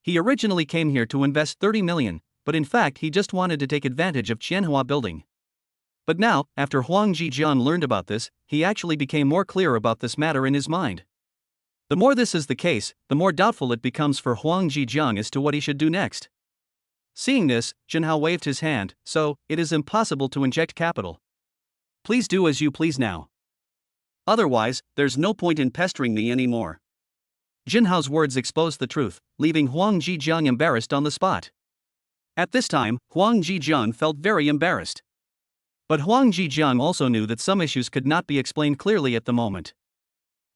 He originally came here to invest 30 million, but in fact he just wanted to take advantage of Qianhua Building. But now, after Huang Zhejiang learned about this, he actually became more clear about this matter in his mind. The more this is the case, the more doubtful it becomes for Huang Zhejiang as to what he should do next. Seeing this, Jinhao waved his hand, so, it is impossible to inject capital. Please do as you please now. Otherwise, there's no point in pestering me anymore. Jinhao's words exposed the truth, leaving Huang Zhejiang embarrassed on the spot. At this time, Huang Zhejiang felt very embarrassed. But Huang Zhejiang also knew that some issues could not be explained clearly at the moment.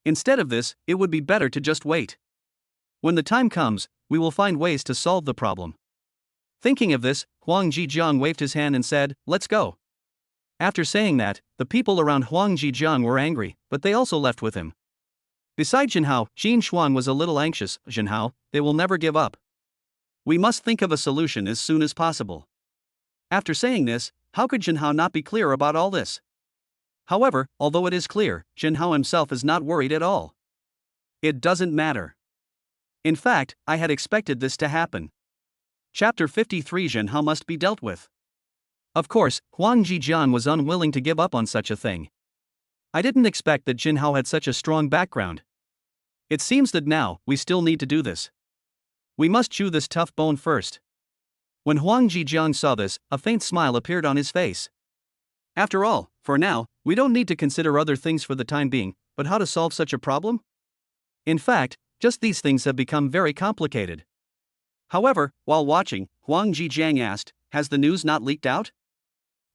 Instead of this, it would be better to just wait. When the time comes, we will find ways to solve the problem. Thinking of this, Huang Zhejiang waved his hand and said, "Let's go." After saying that, the people around Huang Zhejiang were angry, but they also left with him. Beside Jinhao, Jin Xuan was a little anxious. Jinhao, they will never give up. We must think of a solution as soon as possible. After saying this, how could Jinhao not be clear about all this? However, although it is clear, Jinhao himself is not worried at all. It doesn't matter. In fact, I had expected this to happen. Chapter 53 Jinhao must be dealt with. Of course, Huang Zhejiang was unwilling to give up on such a thing. I didn't expect that Jinhao had such a strong background. It seems that now, we still need to do this. We must chew this tough bone first. When Huang Zhejiang saw this, a faint smile appeared on his face. After all, for now, we don't need to consider other things for the time being, but how to solve such a problem? In fact, just these things have become very complicated. However, while watching, Huang Zhejiang asked, "Has the news not leaked out?"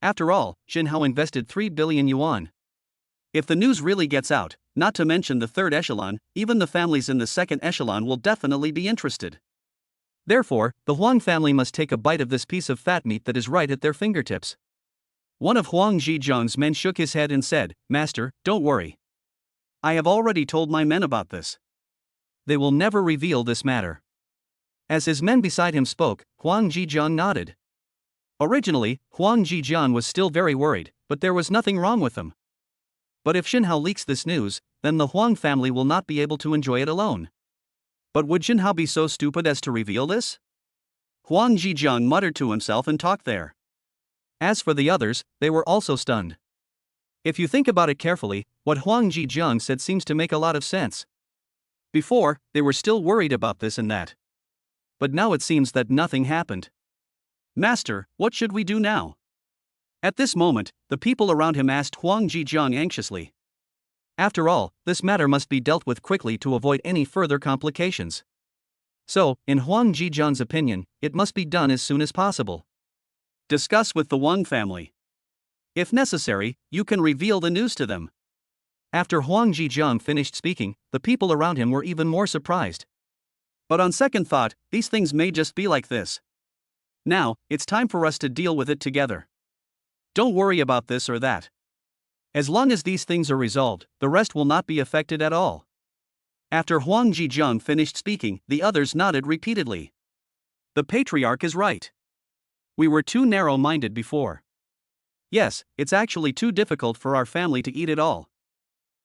After all, Jinhao invested 3 billion yuan. If the news really gets out, not to mention the third echelon, even the families in the second echelon will definitely be interested. Therefore, the Huang family must take a bite of this piece of fat meat that is right at their fingertips. One of Huang Zhejiang's men shook his head and said, "Master, don't worry. I have already told my men about this. They will never reveal this matter." As his men beside him spoke, Huang Zhejiang nodded. Originally, Huang Zhejiang was still very worried, but there was nothing wrong with him. But if Jinhao leaks this news, then the Huang family will not be able to enjoy it alone. But would Jinhao be so stupid as to reveal this? Huang Zhejiang muttered to himself and talked there. As for the others, they were also stunned. If you think about it carefully, what Huang Zhejiang said seems to make a lot of sense. Before, they were still worried about this and that. But now it seems that nothing happened. "Master, what should we do now?" At this moment, the people around him asked Huang Zhejiang anxiously. After all, this matter must be dealt with quickly to avoid any further complications. So, in Huang Zhejiang's opinion, it must be done as soon as possible. Discuss with the Huang family. If necessary, you can reveal the news to them. After Huang Zhejiang finished speaking, the people around him were even more surprised. But on second thought, these things may just be like this. Now, it's time for us to deal with it together. Don't worry about this or that. As long as these things are resolved, the rest will not be affected at all. After Huang Zhejiang finished speaking, the others nodded repeatedly. The patriarch is right. We were too narrow-minded before. Yes, it's actually too difficult for our family to eat it all.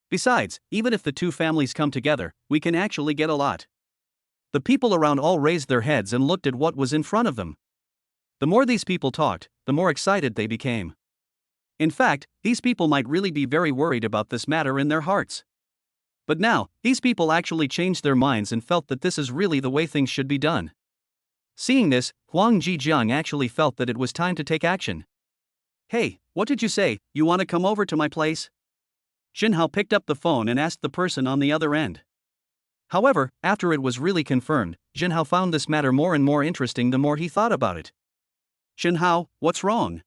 Besides, even if the two families come together, we can actually get a lot. The people around all raised their heads and looked at what was in front of them. The more these people talked, the more excited they became. In fact, these people might really be very worried about this matter in their hearts. But now, these people actually changed their minds and felt that this is really the way things should be done. Seeing this, Huang Zhejiang actually felt that it was time to take action. "Hey, what did you say? You want to come over to my place?" Jinhao picked up the phone and asked the person on the other end. However, after it was really confirmed, Jinhao found this matter more and more interesting the more he thought about it. "Jinhao, what's wrong?"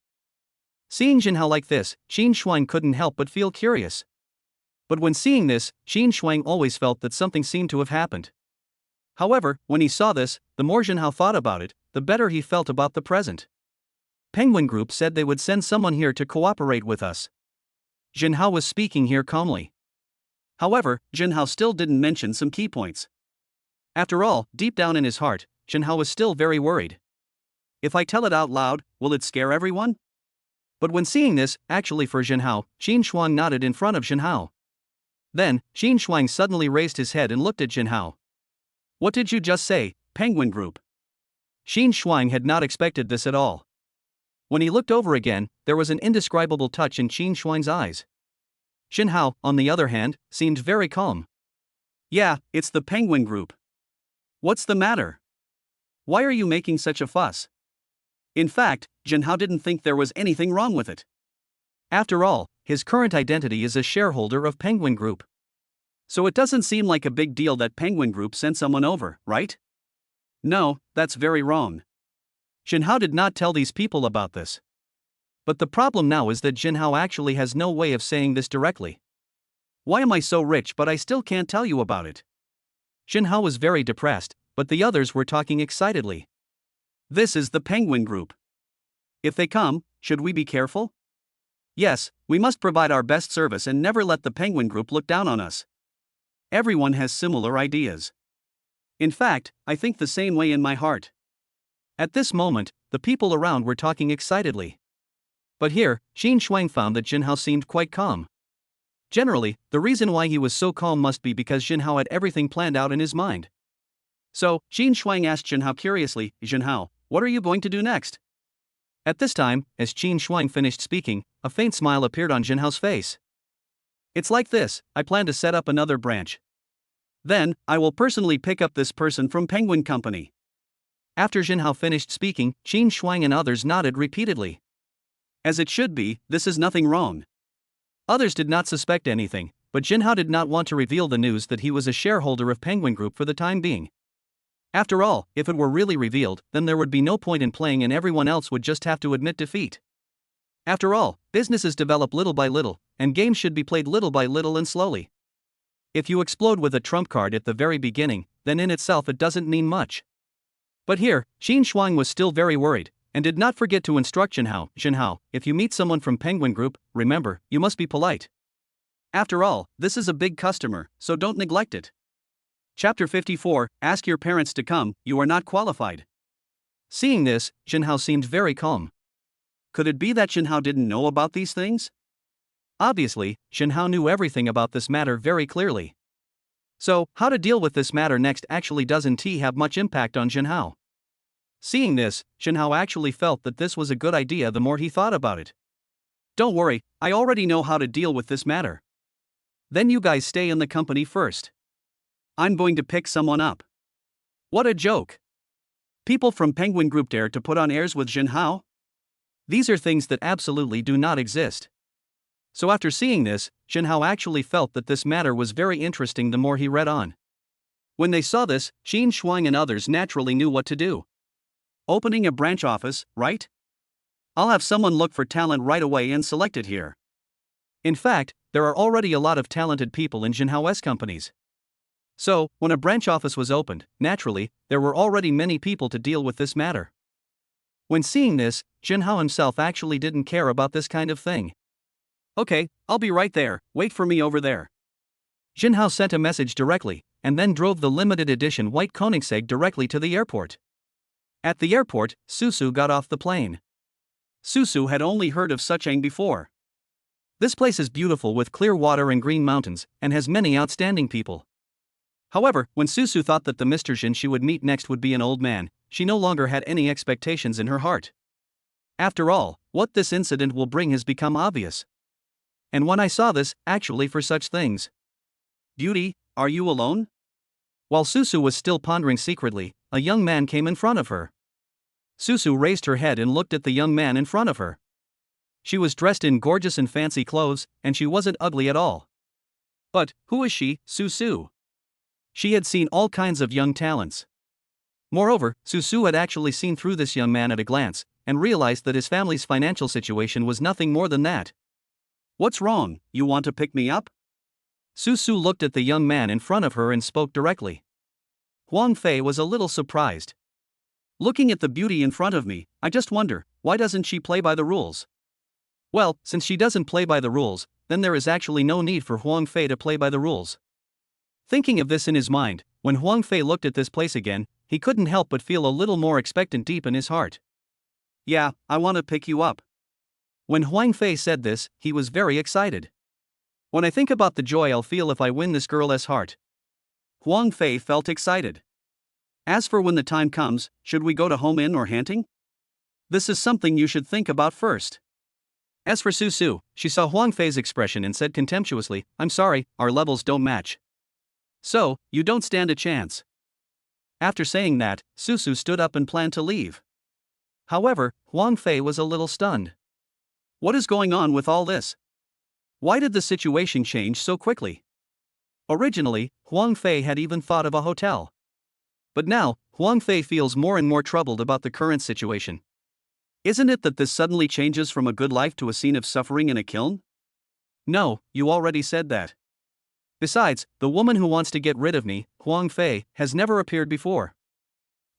Seeing Jinhao like this, Qin Shuang couldn't help but feel curious. But when seeing this, Qin Shuang always felt that something seemed to have happened. However, when he saw this, the more Jinhao thought about it, the better he felt about the present. Penguin Group said they would send someone here to cooperate with us. Jinhao was speaking here calmly. However, Jinhao still didn't mention some key points. After all, deep down in his heart, Jinhao was still very worried. If I tell it out loud, will it scare everyone? But when seeing this, actually for Jinhao, Qin Shuang nodded in front of Jinhao. Then, Qin Shuang suddenly raised his head and looked at Jinhao. "What did you just say, Penguin Group?" Qin Shuang had not expected this at all. When he looked over again, there was an indescribable touch in Qin Shuang's eyes. Jinhao, on the other hand, seemed very calm. "Yeah, it's the Penguin Group. What's the matter? Why are you making such a fuss?" In fact, Jinhao didn't think there was anything wrong with it. After all, his current identity is a shareholder of Penguin Group. So it doesn't seem like a big deal that Penguin Group sent someone over, right? No, that's very wrong. Jinhao did not tell these people about this. But the problem now is that Jinhao actually has no way of saying this directly. Why am I so rich but I still can't tell you about it? Jinhao was very depressed, but the others were talking excitedly. This is the Penguin Group. If they come, should we be careful? Yes, we must provide our best service and never let the Penguin Group look down on us. Everyone has similar ideas. In fact, I think the same way in my heart. At this moment, the people around were talking excitedly. But here, Huang found that Jinhao seemed quite calm. Generally, the reason why he was so calm must be because Jinhao had everything planned out in his mind. So, Huang asked Jinhao curiously, "Jinhao, what are you going to do next?" At this time, as Huang finished speaking, a faint smile appeared on Jinhao's face. It's like this, I plan to set up another branch. Then, I will personally pick up this person from Penguin Company. After Jinhao finished speaking, Huang and others nodded repeatedly. As it should be, this is nothing wrong. Others did not suspect anything, but Jinhao did not want to reveal the news that he was a shareholder of Penguin Group for the time being. After all, if it were really revealed, then there would be no point in playing and everyone else would just have to admit defeat. After all, businesses develop little by little, and games should be played little by little and slowly. If you explode with a trump card at the very beginning, then in itself it doesn't mean much. But here, Huang was still very worried, and did not forget to instruct Jinhao, if you meet someone from Penguin Group, remember, you must be polite. After all, this is a big customer, so don't neglect it. Chapter 54, Ask your parents to come, you are not qualified. Seeing this, Jinhao seemed very calm. Could it be that Jinhao didn't know about these things? Obviously, Jinhao knew everything about this matter very clearly. So, how to deal with this matter next actually doesn't have much impact on Jinhao. Seeing this, Jinhao actually felt that this was a good idea the more he thought about it. Don't worry, I already know how to deal with this matter. Then you guys stay in the company first. I'm going to pick someone up. What a joke. People from Penguin Group dare to put on airs with Jinhao? These are things that absolutely do not exist. So after seeing this, Jinhao actually felt that this matter was very interesting the more he read on. When they saw this, Huang and others naturally knew what to do. Opening a branch office, right? I'll have someone look for talent right away and select it here. In fact, there are already a lot of talented people in Jinhao's companies. So, when a branch office was opened, naturally, there were already many people to deal with this matter. When seeing this, Jinhao himself actually didn't care about this kind of thing. Okay, I'll be right there, wait for me over there. Jinhao sent a message directly, and then drove the limited edition white Koenigsegg directly to the airport. At the airport, Susu got off the plane. Susu had only heard of Suchang before. This place is beautiful with clear water and green mountains, and has many outstanding people. However, when Susu thought that the Mr. Jin she would meet next would be an old man, she no longer had any expectations in her heart. After all, what this incident will bring has become obvious. And when I saw this, actually for such things. Beauty, are you alone? While Susu was still pondering secretly, a young man came in front of her. Susu raised her head and looked at the young man in front of her. She was dressed in gorgeous and fancy clothes, and she wasn't ugly at all. But, who is she, Susu? She had seen all kinds of young talents. Moreover, Susu had actually seen through this young man at a glance, and realized that his family's financial situation was nothing more than that. What's wrong, you want to pick me up? Susu looked at the young man in front of her and spoke directly. Huang Fei was a little surprised. Looking at the beauty in front of me, I just wonder, why doesn't she play by the rules? Well, since she doesn't play by the rules, then there is actually no need for Huang Fei to play by the rules. Thinking of this in his mind, when Huang Fei looked at this place again, he couldn't help but feel a little more expectant deep in his heart. Yeah, I want to pick you up. When Huang Fei said this, he was very excited. When I think about the joy I'll feel if I win this girl's heart. Huang Fei felt excited. As for when the time comes, should we go to home inn or hunting? This is something you should think about first. As for Susu, she saw Huang Fei's expression and said contemptuously, I'm sorry, our levels don't match. So, you don't stand a chance. After saying that, Susu stood up and planned to leave. However, Huang Fei was a little stunned. What is going on with all this? Why did the situation change so quickly? Originally, Huang Fei had even thought of a hotel. But now, Huang Fei feels more and more troubled about the current situation. Isn't it that this suddenly changes from a good life to a scene of suffering in a kiln? No, you already said that. Besides, the woman who wants to get rid of me, Huang Fei, has never appeared before.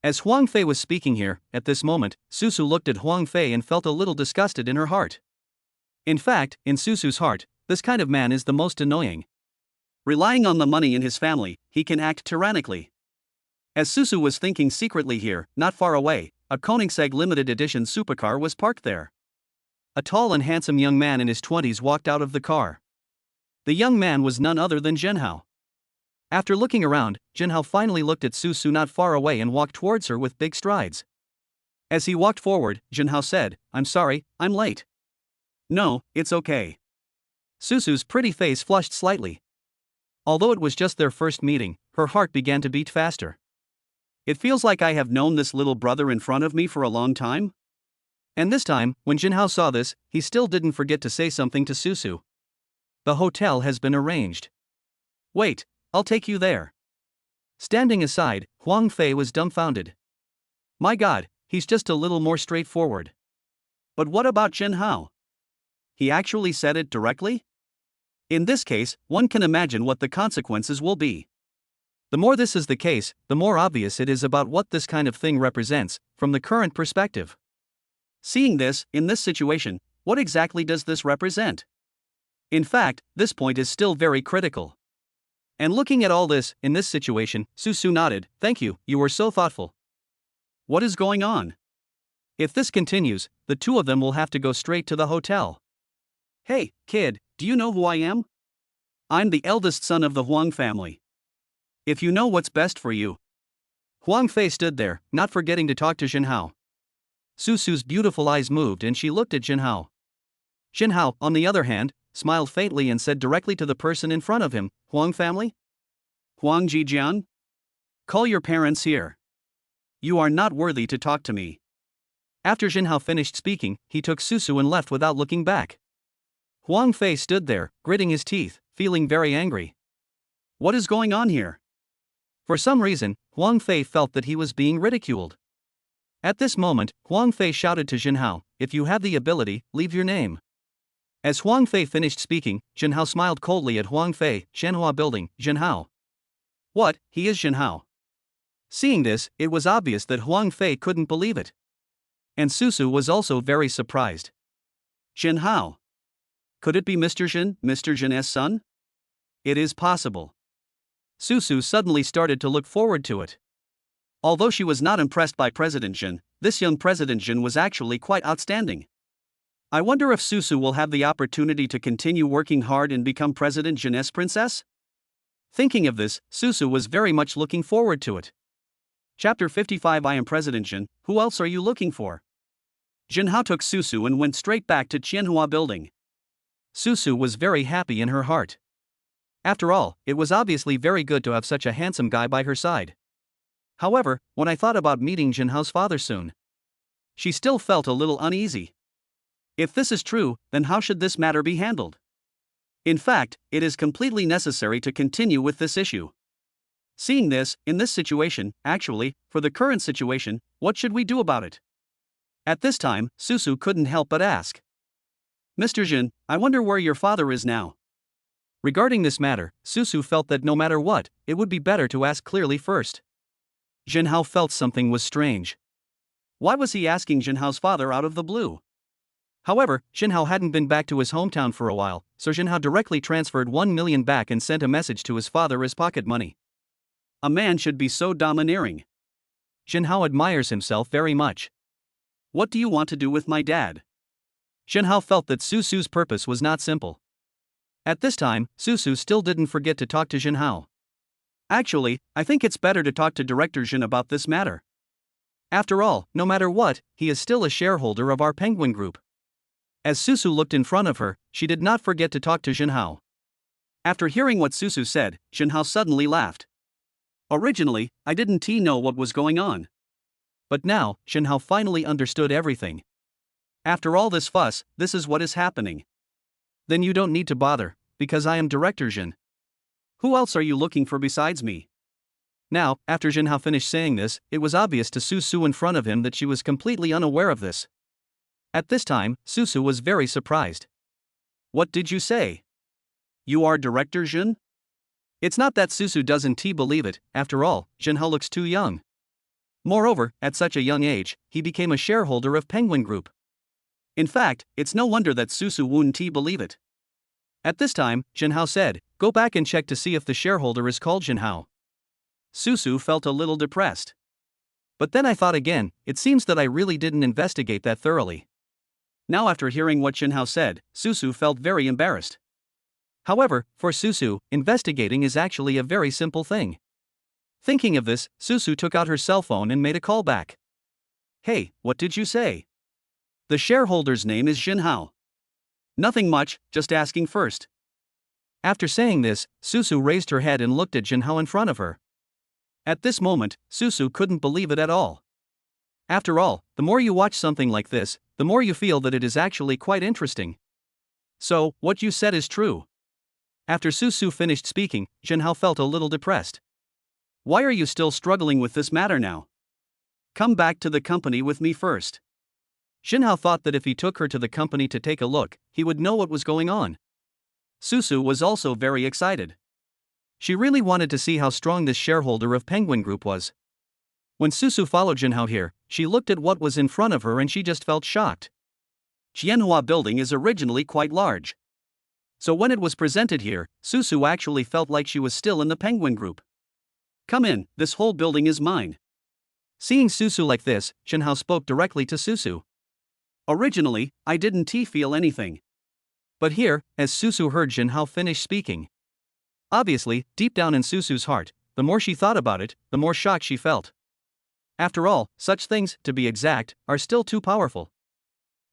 As Huang Fei was speaking here, at this moment, Susu looked at Huang Fei and felt a little disgusted in her heart. In fact, in Susu's heart, this kind of man is the most annoying. Relying on the money in his family, he can act tyrannically. As Susu was thinking secretly here, not far away, a Koenigsegg limited edition supercar was parked there. A tall and handsome young man in his 20s walked out of the car. The young man was none other than Zhenhao. After looking around, Zhenhao finally looked at Susu not far away and walked towards her with big strides. As he walked forward, Zhenhao said, "I'm sorry, I'm late." "No, it's okay." Susu's pretty face flushed slightly. Although it was just their first meeting, her heart began to beat faster. It feels like I have known this little brother in front of me for a long time. And this time, when Zhenhao saw this, he still didn't forget to say something to Susu. "The hotel has been arranged. Wait, I'll take you there." Standing aside, Huang Fei was dumbfounded. My God, he's just a little more straightforward. But what about Zhenhao? He actually said it directly? In this case, one can imagine what the consequences will be. The more this is the case, the more obvious it is about what this kind of thing represents, from the current perspective. Seeing this, in this situation, what exactly does this represent? In fact, this point is still very critical. And looking at all this, in this situation, Susu nodded, "Thank you, you were so thoughtful." What is going on? If this continues, the two of them will have to go straight to the hotel. "Hey, kid, do you know who I am? I'm the eldest son of the Huang family. If you know what's best for you." Huang Fei stood there, not forgetting to talk to Zhenhao. Susu's beautiful eyes moved and she looked at Zhenhao. Zhenhao, on the other hand, smiled faintly and said directly to the person in front of him, "Huang family? Huang Jijian? Call your parents here. You are not worthy to talk to me." After Zhenhao finished speaking, he took Susu and left without looking back. Huang Fei stood there, gritting his teeth, feeling very angry. What is going on here? For some reason, Huang Fei felt that he was being ridiculed. At this moment, Huang Fei shouted to Zhenhao, "If you have the ability, leave your name." As Huang Fei finished speaking, Zhenhao smiled coldly at Huang Fei, "Shanhua building, Zhenhao." What, he is Zhenhao? Seeing this, it was obvious that Huang Fei couldn't believe it. And Susu was also very surprised. Zhenhao? Could it be Mr. Zhen's son? It is possible. Susu suddenly started to look forward to it. Although she was not impressed by President Zhen, this young President Zhen was actually quite outstanding. I wonder if Susu will have the opportunity to continue working hard and become President Zhen's princess? Thinking of this, Susu was very much looking forward to it. Chapter 55. I am President Zhen, who else are you looking for? Zhenhao took Susu and went straight back to Qianhua building. Susu was very happy in her heart. After all, it was obviously very good to have such a handsome guy by her side. However, when I thought about meeting Zhenhao's father soon, she still felt a little uneasy. If this is true, then how should this matter be handled? In fact, it is completely necessary to continue with this issue. Seeing this, in this situation, actually, for the current situation, what should we do about it? At this time, Susu couldn't help but ask. Mr. Zhen, I wonder where your father is now. Regarding this matter, Susu felt that no matter what, it would be better to ask clearly first. Zhenhao felt something was strange. Why was he asking Zhenhao's father out of the blue? However, Zhenhao hadn't been back to his hometown for a while, so Zhenhao directly transferred 1 million back and sent a message to his father as pocket money. A man should be so domineering. Zhenhao admires himself very much. What do you want to do with my dad? Zhenhao felt that Susu's purpose was not simple. At this time, Susu still didn't forget to talk to Zhenhao. Actually, I think it's better to talk to Director Zhen about this matter. After all, no matter what, he is still a shareholder of our Penguin Group. As Susu looked in front of her, she did not forget to talk to Zhenhao. After hearing what Susu said, Zhenhao suddenly laughed. Originally, I didn't know what was going on. But now, Jinhao finally understood everything. After all this fuss, this is what is happening. Then you don't need to bother, because I am Director Jin. Who else are you looking for besides me? Now, after Jinhao finished saying this, it was obvious to Susu in front of him that she was completely unaware of this. At this time, Susu was very surprised. What did you say? You are Director Jin? It's not that Susu doesn't believe it, after all, Jinhao looks too young. Moreover, at such a young age, he became a shareholder of Penguin Group. In fact, it's no wonder that Susu wouldn't believe it. At this time, Jinhao said, "Go back and check to see if the shareholder is called Jinhao." Susu felt a little depressed. But then I thought again, it seems that I really didn't investigate that thoroughly. Now after hearing what Jinhao said, Susu felt very embarrassed. However, for Susu, investigating is actually a very simple thing. Thinking of this, Susu took out her cell phone and made a call back. Hey, what did you say? The shareholder's name is Jinhao. Nothing much, just asking first. After saying this, Susu raised her head and looked at Jinhao in front of her. At this moment, Susu couldn't believe it at all. After all, the more you watch something like this, the more you feel that it is actually quite interesting. So, what you said is true. After Susu finished speaking, Jinhao felt a little depressed. Why are you still struggling with this matter now? Come back to the company with me first. Jinhao thought that if he took her to the company to take a look, he would know what was going on. Susu was also very excited. She really wanted to see how strong this shareholder of Penguin Group was. When Susu followed Jinhao here, she looked at what was in front of her and she just felt shocked. Jianhua building is originally quite large. So when it was presented here, Susu actually felt like she was still in the Penguin Group. Come in, this whole building is mine. Seeing Susu like this, Jinhao spoke directly to Susu. Originally, I didn't feel anything. But here, as Susu heard Jinhao finish speaking. Obviously, deep down in Susu's heart, the more she thought about it, the more shock she felt. After all, such things, to be exact, are still too powerful.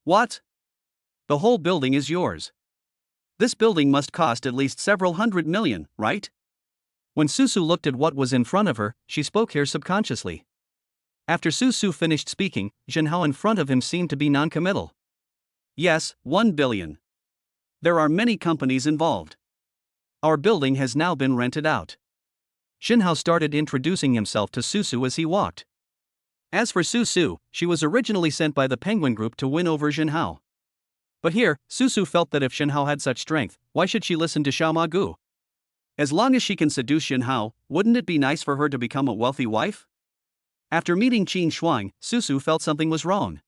What? The whole building is yours. This building must cost at least several hundred million, right? When Susu looked at what was in front of her, she spoke here subconsciously. After Susu finished speaking, Jinhao in front of him seemed to be non-committal. Yes, 1 billion. There are many companies involved. Our building has now been rented out. Jinhao started introducing himself to Susu as he walked. As for Susu, she was originally sent by the Penguin Group to win over Jinhao. But here, Susu felt that if Jinhao had such strength, why should she listen to Xiao Magu? As long as she can seduce Jinhao, wouldn't it be nice for her to become a wealthy wife? After meeting Qin Shuang, Susu felt something was wrong.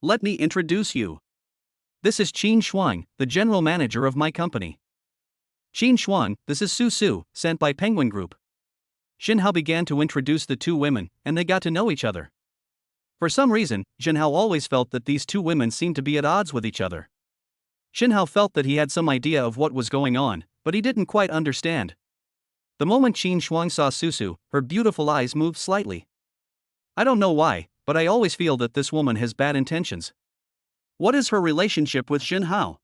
Let me introduce you. This is Qin Shuang, the general manager of my company. Qin Shuang, this is Susu, sent by Penguin Group. Jinhao began to introduce the two women, and they got to know each other. For some reason, Jinhao always felt that these two women seemed to be at odds with each other. Jinhao felt that he had some idea of what was going on, but he didn't quite understand. The moment Qin Shuang saw Susu, her beautiful eyes moved slightly. I don't know why, but I always feel that this woman has bad intentions. What is her relationship with Jinhao?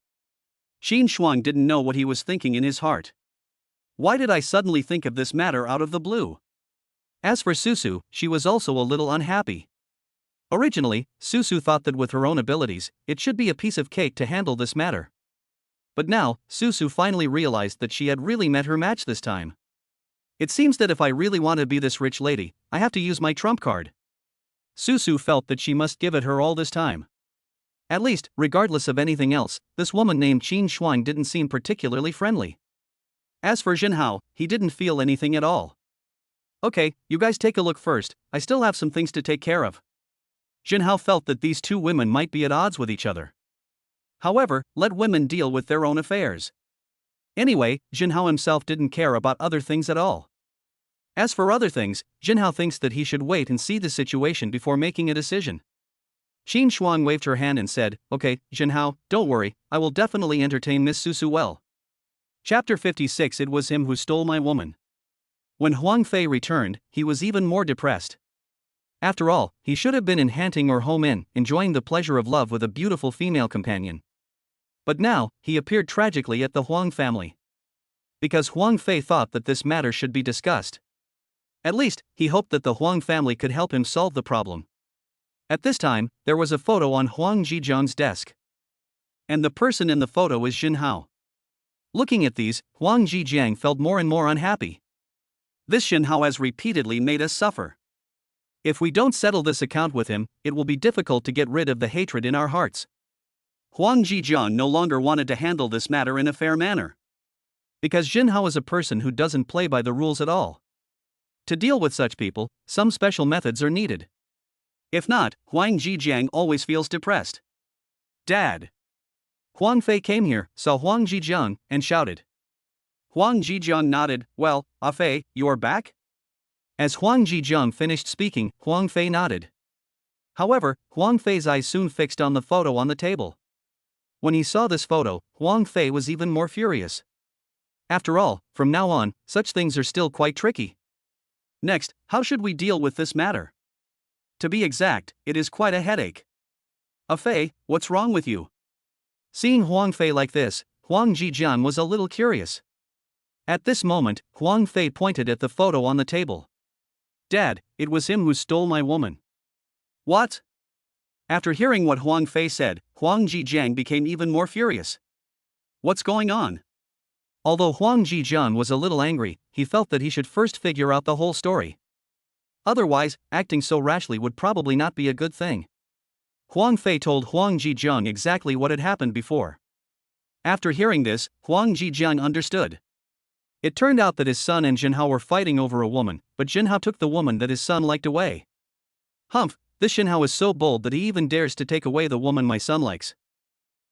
Qin Shuang didn't know what he was thinking in his heart. Why did I suddenly think of this matter out of the blue? As for Susu, she was also a little unhappy. Originally, Susu thought that with her own abilities, it should be a piece of cake to handle this matter. But now, Susu finally realized that she had really met her match this time. It seems that if I really want to be this rich lady, I have to use my trump card. Susu felt that she must give it her all this time. At least, regardless of anything else, this woman named Qin Shuang didn't seem particularly friendly. As for Jinhao, he didn't feel anything at all. Okay, you guys take a look first, I still have some things to take care of. Jinhao felt that these two women might be at odds with each other. However, let women deal with their own affairs. Anyway, Jinhao himself didn't care about other things at all. As for other things, Jinhao thinks that he should wait and see the situation before making a decision. Qin Shuang waved her hand and said, Okay, Jinhao, don't worry, I will definitely entertain Miss Susu well. Chapter 56 It was him who stole my woman. When Huang Fei returned, he was even more depressed. After all, he should have been in Hanting or Home Inn, enjoying the pleasure of love with a beautiful female companion. But now, he appeared tragically at the Huang family. Because Huang Fei thought that this matter should be discussed. At least, he hoped that the Huang family could help him solve the problem. At this time, there was a photo on Huang Zhejiang's desk. And the person in the photo is Jinhao. Looking at these, Huang Zhejiang felt more and more unhappy. This Jinhao has repeatedly made us suffer. If we don't settle this account with him, it will be difficult to get rid of the hatred in our hearts. Huang Zhejiang no longer wanted to handle this matter in a fair manner. Because Jinhao is a person who doesn't play by the rules at all. To deal with such people, some special methods are needed. If not, Huang Zhejiang always feels depressed. Dad! Huang Fei came here, saw Huang Zhejiang, and shouted. Huang Zhejiang nodded. Well, Fei, you're back? As Huang Zhejiang finished speaking, Huang Fei nodded. However, Huang Fei's eyes soon fixed on the photo on the table. When he saw this photo, Huang Fei was even more furious. After all, from now on, such things are still quite tricky. Next, how should we deal with this matter? To be exact, it is quite a headache. Fei, what's wrong with you? Seeing Huang Fei like this, Huang Zhejiang was a little curious. At this moment, Huang Fei pointed at the photo on the table. Dad, it was him who stole my woman. What? After hearing what Huang Fei said, Huang Zhejiang became even more furious. What's going on? Although Huang Zhejiang was a little angry, he felt that he should first figure out the whole story. Otherwise, acting so rashly would probably not be a good thing. Huang Fei told Huang Zhejiang exactly what had happened before. After hearing this, Huang Zhejiang understood. It turned out that his son and Jinhao were fighting over a woman, but Jinhao took the woman that his son liked away. Humph, this Jinhao is so bold that he even dares to take away the woman my son likes.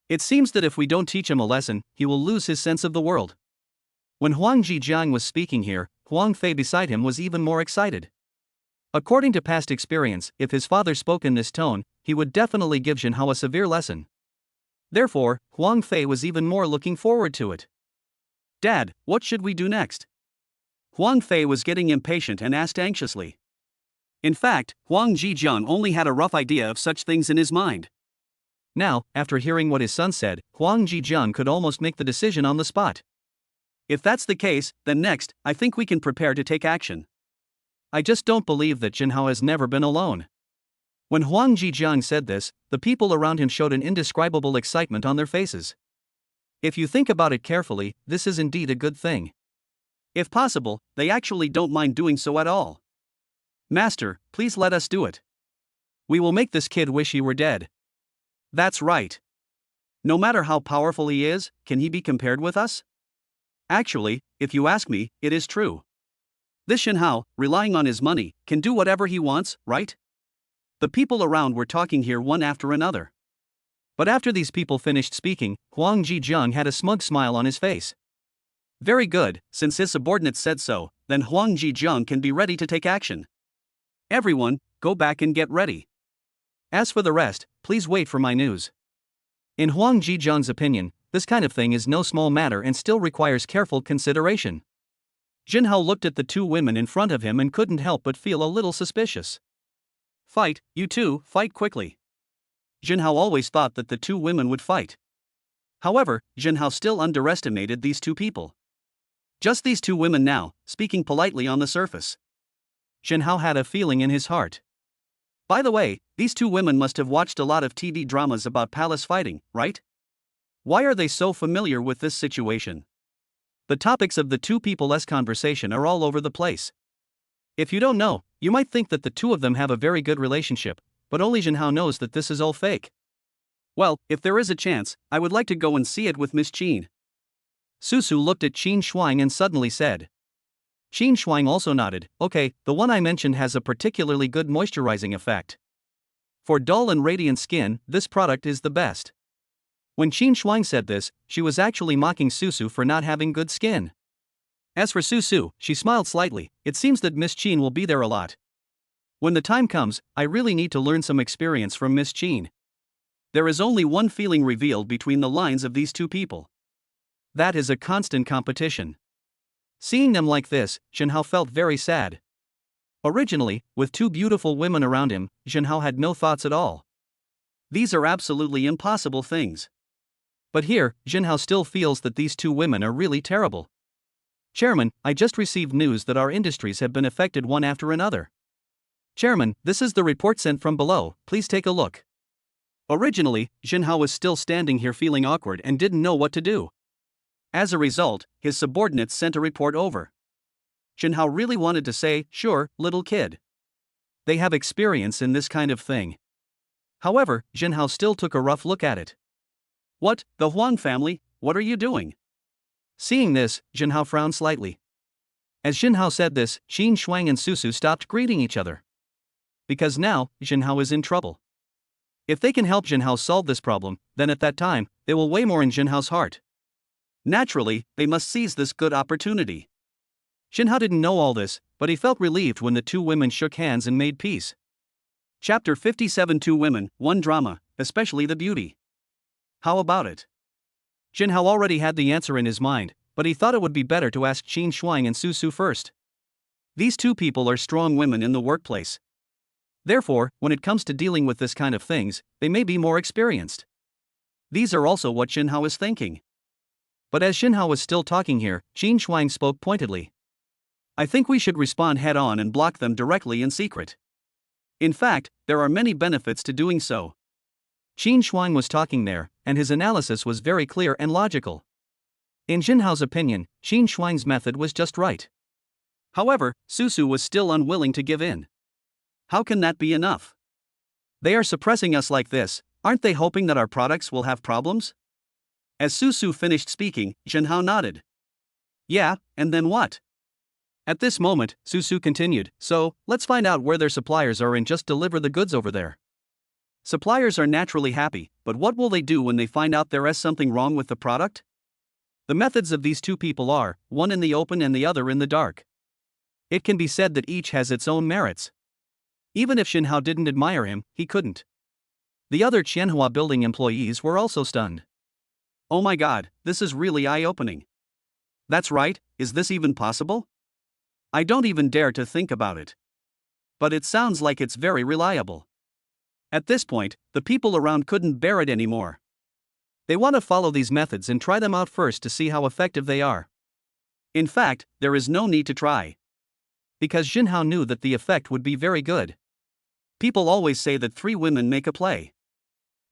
It seems that if we don't teach him a lesson, he will lose his sense of the world. When Huang Zhejiang was speaking here, Huang Fei beside him was even more excited. According to past experience, if his father spoke in this tone, he would definitely give Jinhao a severe lesson. Therefore, Huang Fei was even more looking forward to it. Dad, what should we do next? Huang Fei was getting impatient and asked anxiously. In fact, Huang Zhejiang only had a rough idea of such things in his mind. Now, after hearing what his son said, Huang Zhejiang could almost make the decision on the spot. If that's the case, then next, I think we can prepare to take action. I just don't believe that Jinhao has never been alone. When Huang Zhejiang said this, the people around him showed an indescribable excitement on their faces. If you think about it carefully, this is indeed a good thing. If possible, they actually don't mind doing so at all. Master, please let us do it. We will make this kid wish he were dead. That's right. No matter how powerful he is, can he be compared with us? Actually, if you ask me, it is true. This Jinhao, relying on his money, can do whatever he wants, right? The people around were talking here one after another. But after these people finished speaking, Huang Zhejiang had a smug smile on his face. Very good, since his subordinates said so, then Huang Zhejiang can be ready to take action. Everyone, go back and get ready. As for the rest, please wait for my news. In Huang Zhejiang's opinion, this kind of thing is no small matter and still requires careful consideration. Jinhao looked at the two women in front of him and couldn't help but feel a little suspicious. Fight, you two, fight quickly. Jinhao always thought that the two women would fight. However, Jinhao still underestimated these two people. Just these two women now, speaking politely on the surface. Jinhao had a feeling in his heart. By the way, these two women must have watched a lot of TV dramas about palace fighting, right? Why are they so familiar with this situation? The topics of the two people's conversation are all over the place. If you don't know, you might think that the two of them have a very good relationship, but only Jinhao knows that this is all fake. Well, if there is a chance, I would like to go and see it with Miss Qin. Susu looked at Qin Shuang and suddenly said. Qin Shuang also nodded. Okay, the one I mentioned has a particularly good moisturizing effect. For dull and radiant skin, this product is the best. When Qin Shuang said this, she was actually mocking Susu for not having good skin. As for Susu, she smiled slightly. It seems that Miss Qin will be there a lot. When the time comes, I really need to learn some experience from Miss Qin. There is only one feeling revealed between the lines of these two people. That is a constant competition. Seeing them like this, Jinhao felt very sad. Originally, with two beautiful women around him, Jinhao had no thoughts at all. These are absolutely impossible things. But here, Jinhao still feels that these two women are really terrible. Chairman, I just received news that our industries have been affected one after another. Chairman, this is the report sent from below, please take a look. Originally, Jinhao was still standing here feeling awkward and didn't know what to do. As a result, his subordinates sent a report over. Jinhao really wanted to say, sure, little kid. They have experience in this kind of thing. However, Jinhao still took a rough look at it. What, the Huang family, what are you doing? Seeing this, Jinhao frowned slightly. As Jinhao said this, Qin Shuang and Susu stopped greeting each other. Because now, Jinhao is in trouble. If they can help Jinhao solve this problem, then at that time, they will weigh more in Jinhao's heart. Naturally, they must seize this good opportunity. Jinhao didn't know all this, but he felt relieved when the two women shook hands and made peace. Chapter 57. Two women, one drama, especially the beauty. How about it? Jinhao already had the answer in his mind, but he thought it would be better to ask Qin Shuang and Susu first. These two people are strong women in the workplace. Therefore, when it comes to dealing with this kind of things, they may be more experienced. These are also what Jinhao is thinking. But as Jinhao was still talking here, Qin Shuang spoke pointedly. I think we should respond head-on and block them directly in secret. In fact, there are many benefits to doing so. Qin Shuang was talking there, and his analysis was very clear and logical. In Jinhao's opinion, Qin Shuang's method was just right. However, Susu was still unwilling to give in. How can that be enough? They are suppressing us like this, aren't they hoping that our products will have problems? As Susu finished speaking, Jinhao nodded. Yeah, and then what? At this moment, Susu continued, so, let's find out where their suppliers are and just deliver the goods over there. Suppliers are naturally happy, but what will they do when they find out there is something wrong with the product? The methods of these two people are, one in the open and the other in the dark. It can be said that each has its own merits. Even if Jinhao didn't admire him, he couldn't. The other Qianhua building employees were also stunned. Oh my god, this is really eye-opening. That's right, is this even possible? I don't even dare to think about it. But it sounds like it's very reliable. At this point, the people around couldn't bear it anymore. They want to follow these methods and try them out first to see how effective they are. In fact, there is no need to try. Because Jinhao knew that the effect would be very good. People always say that 3 women make a play.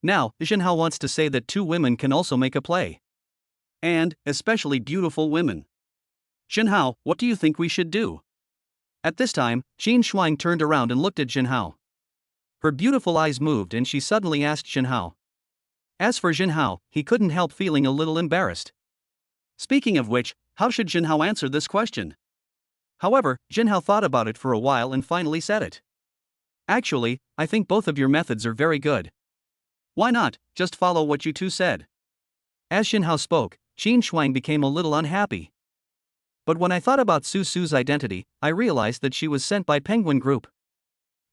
Now, Jinhao wants to say that 2 women can also make a play. And, especially beautiful women. Jinhao, what do you think we should do? At this time, Qin Shuang turned around and looked at Jinhao. Her beautiful eyes moved and she suddenly asked Jinhao. As for Jinhao, he couldn't help feeling a little embarrassed. Speaking of which, how should Jinhao answer this question? However, Jinhao thought about it for a while and finally said it. Actually, I think both of your methods are very good. Why not, just follow what you two said? As Jinhao spoke, Qin Shuang became a little unhappy. But when I thought about Susu's identity, I realized that she was sent by Penguin Group.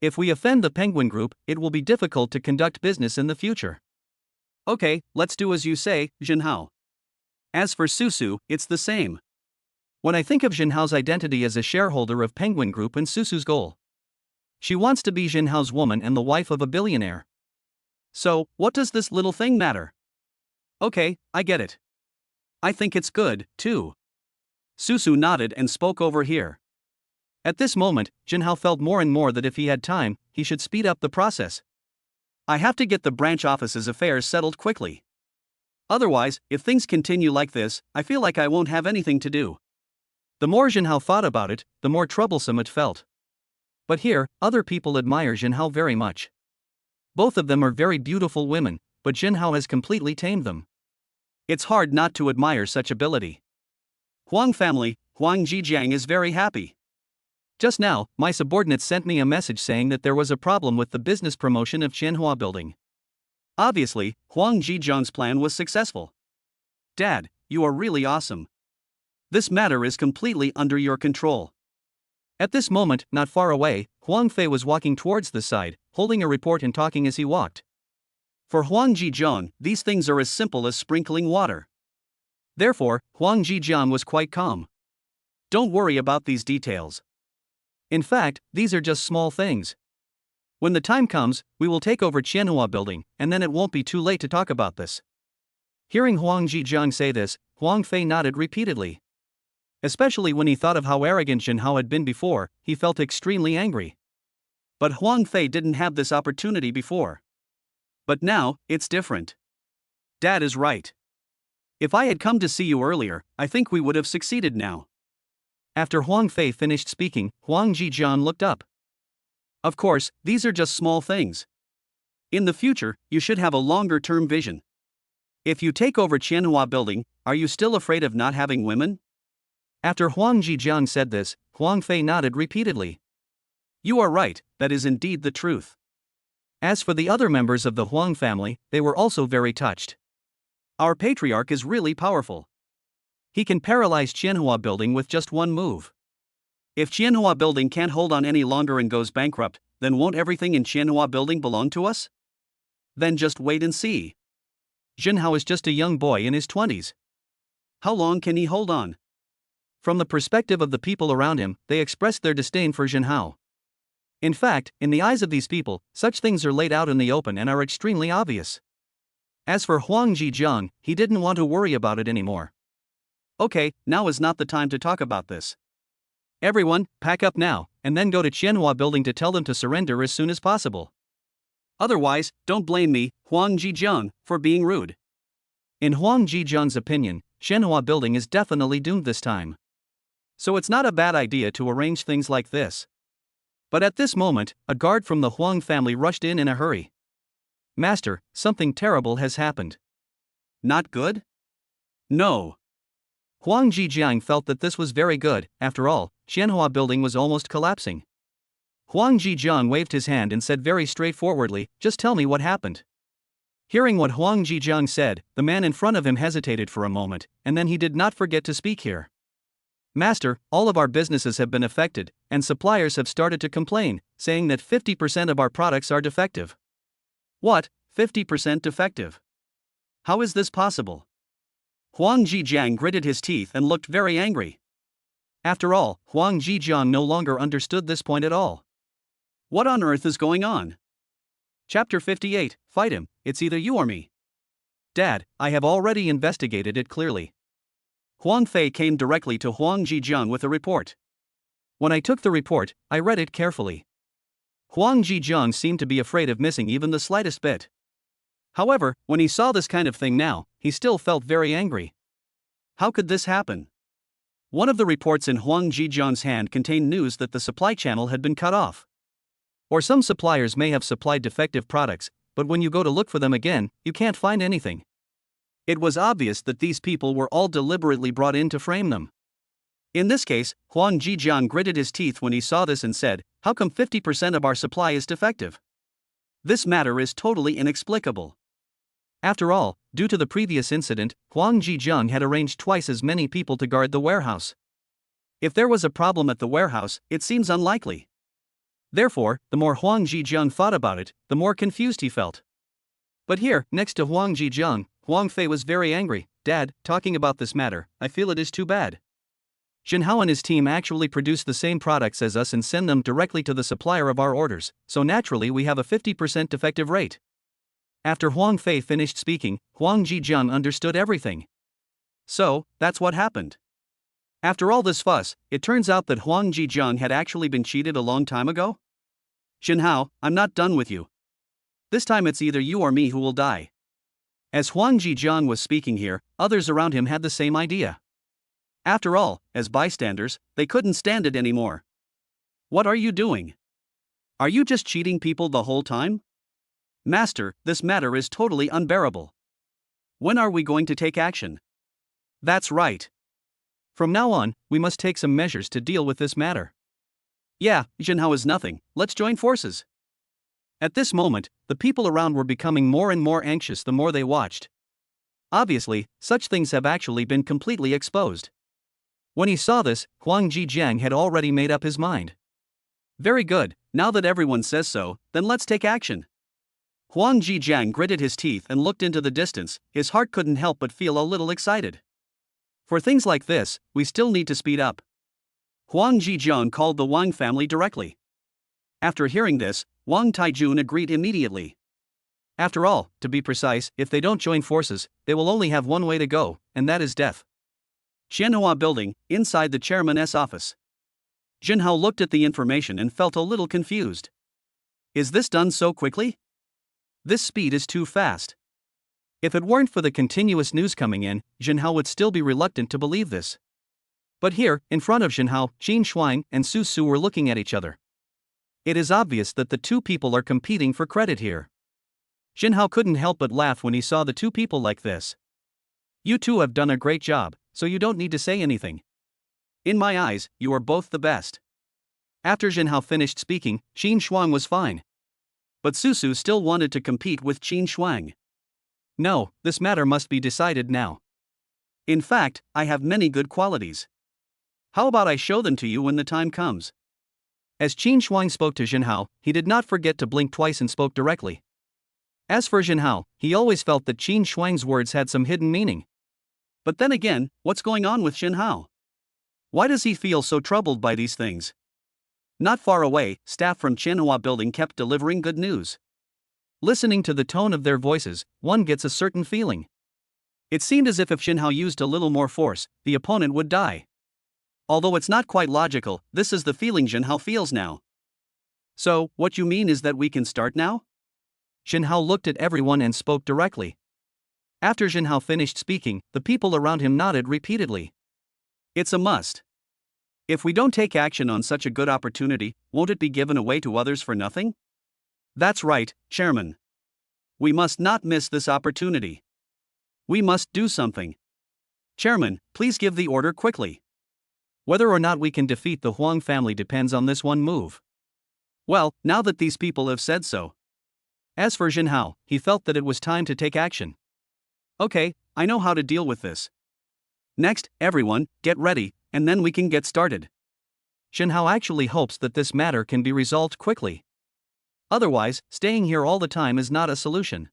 If we offend the Penguin Group, it will be difficult to conduct business in the future. Okay, let's do as you say, Jinhao. As for Susu, it's the same. When I think of Jinhao's identity as a shareholder of Penguin Group and Susu's goal, she wants to be Jinhao's woman and the wife of a billionaire. So, what does this little thing matter? Okay, I get it. I think it's good, too. Susu nodded and spoke over here. At this moment, Jinhao felt more and more that if he had time, he should speed up the process. I have to get the branch office's affairs settled quickly. Otherwise, if things continue like this, I feel like I won't have anything to do. The more Jinhao thought about it, the more troublesome it felt. But here, other people admire Jinhao very much. Both of them are very beautiful women, but Jinhao has completely tamed them. It's hard not to admire such ability. Huang family, Huang Jijiang is very happy. Just now, my subordinate sent me a message saying that there was a problem with the business promotion of Qianhua building. Obviously, Huang Jijiang's plan was successful. Dad, you are really awesome. This matter is completely under your control. At this moment, not far away, Huang Fei was walking towards the side, holding a report and talking as he walked. For Huang Jijiang, these things are as simple as sprinkling water. Therefore, Huang Jijiang was quite calm. Don't worry about these details. In fact, these are just small things. When the time comes, we will take over Qianhua building, and then it won't be too late to talk about this. Hearing Huang Jijiang say this, Huang Fei nodded repeatedly. Especially when he thought of how arrogant Jinhao had been before, he felt extremely angry. But Huang Fei didn't have this opportunity before. But now, it's different. Dad is right. If I had come to see you earlier, I think we would have succeeded now. After Huang Fei finished speaking, Huang Jijian looked up. Of course, these are just small things. In the future, you should have a longer-term vision. If you take over Qianhua Building, are you still afraid of not having women? After Huang Jijiang said this, Huang Fei nodded repeatedly. You are right, that is indeed the truth. As for the other members of the Huang family, they were also very touched. Our patriarch is really powerful. He can paralyze Qianhua Building with just one move. If Qianhua Building can't hold on any longer and goes bankrupt, then won't everything in Qianhua Building belong to us? Then just wait and see. Jinhao is just a young boy in his 20s. How long can he hold on? From the perspective of the people around him, they expressed their disdain for Jinhao. In fact, in the eyes of these people, such things are laid out in the open and are extremely obvious. As for Huang Jijiang, he didn't want to worry about it anymore. Okay, now is not the time to talk about this. Everyone, pack up now, and then go to Qianhua Building to tell them to surrender as soon as possible. Otherwise, don't blame me, Huang Jijiang, for being rude. In Huang Jijiang's opinion, Qianhua Building is definitely doomed this time. So it's not a bad idea to arrange things like this. But at this moment, a guard from the Huang family rushed in a hurry. Master, something terrible has happened. Not good? No. Huang Jijiang felt that this was very good. After all, Qianhua Building was almost collapsing. Huang Jijiang waved his hand and said very straightforwardly, just tell me what happened. Hearing what Huang Jijiang said, the man in front of him hesitated for a moment, and then he did not forget to speak here. Master, all of our businesses have been affected, and suppliers have started to complain, saying that 50% of our products are defective. What, 50% defective? How is this possible? Huang Jijiang gritted his teeth and looked very angry. After all, Huang Jijiang no longer understood this point at all. What on earth is going on? Chapter 58, Fight him, it's either you or me. Dad, I have already investigated it clearly. Huang Fei came directly to Huang Jijiang with a report. When I took the report, I read it carefully. Huang Jijiang seemed to be afraid of missing even the slightest bit. However, when he saw this kind of thing now, he still felt very angry. How could this happen? One of the reports in Huang Jijiang's hand contained news that the supply channel had been cut off. Or some suppliers may have supplied defective products, but when you go to look for them again, you can't find anything. It was obvious that these people were all deliberately brought in to frame them. In this case, Huang Jijiang gritted his teeth when he saw this and said, how come 50% of our supply is defective? This matter is totally inexplicable. After all, due to the previous incident, Huang Jijiang had arranged twice as many people to guard the warehouse. If there was a problem at the warehouse, it seems unlikely. Therefore, the more Huang Jijiang thought about it, the more confused he felt. But here, next to Huang Jijiang, Huang Fei was very angry. Dad, talking about this matter, I feel it is too bad. Jinhao and his team actually produce the same products as us and send them directly to the supplier of our orders, so naturally we have a 50% defective rate. After Huang Fei finished speaking, Huang Jijiang understood everything. So, that's what happened. After all this fuss, it turns out that Huang Jijiang had actually been cheated a long time ago? Jinhao, I'm not done with you. This time it's either you or me who will die. As Huang Jijiang was speaking here, others around him had the same idea. After all, as bystanders, they couldn't stand it anymore. What are you doing? Are you just cheating people the whole time? Master, this matter is totally unbearable. When are we going to take action? That's right. From now on, we must take some measures to deal with this matter. Yeah, Jinhao is nothing, let's join forces. At this moment, the people around were becoming more and more anxious the more they watched. Obviously, such things have actually been completely exposed. When he saw this, Huang Jijiang had already made up his mind. Very good, now that everyone says so, then let's take action. Huang Jijiang gritted his teeth and looked into the distance, his heart couldn't help but feel a little excited. For things like this, we still need to speed up. Huang Jijiang called the Wang family directly. After hearing this, Wang Taijun agreed immediately. After all, to be precise, if they don't join forces, they will only have one way to go, and that is death. Qianhua Building, inside the chairman's office. Jinhao looked at the information and felt a little confused. Is this done so quickly? This speed is too fast. If it weren't for the continuous news coming in, Jinhao would still be reluctant to believe this. But here, in front of Jinhao, Qin Shuang and Su Su were looking at each other. It is obvious that the two people are competing for credit here. Jinhao couldn't help but laugh when he saw the two people like this. You two have done a great job, so you don't need to say anything. In my eyes, you are both the best. After Jinhao finished speaking, Qin Shuang was fine. But Su Su still wanted to compete with Qin Shuang. No, this matter must be decided now. In fact, I have many good qualities. How about I show them to you when the time comes? As Qin Shuang spoke to Jinhao, he did not forget to blink twice and spoke directly. As for Jinhao, he always felt that Qin Shuang's words had some hidden meaning. But then again, what's going on with Jinhao? Why does he feel so troubled by these things? Not far away, staff from Qianhua building kept delivering good news. Listening to the tone of their voices, one gets a certain feeling. It seemed as if Jinhao used a little more force, the opponent would die. Although it's not quite logical, this is the feeling Jinhao feels now. So, what you mean is that we can start now? Jinhao looked at everyone and spoke directly. After Jinhao finished speaking, the people around him nodded repeatedly. It's a must. If we don't take action on such a good opportunity, won't it be given away to others for nothing? That's right, Chairman. We must not miss this opportunity. We must do something. Chairman, please give the order quickly. Whether or not we can defeat the Huang family depends on this one move. Well, now that these people have said so. As for Jinhao, he felt that it was time to take action. Okay, I know how to deal with this. Next, everyone, get ready, and then we can get started. Jinhao actually hopes that this matter can be resolved quickly. Otherwise, staying here all the time is not a solution.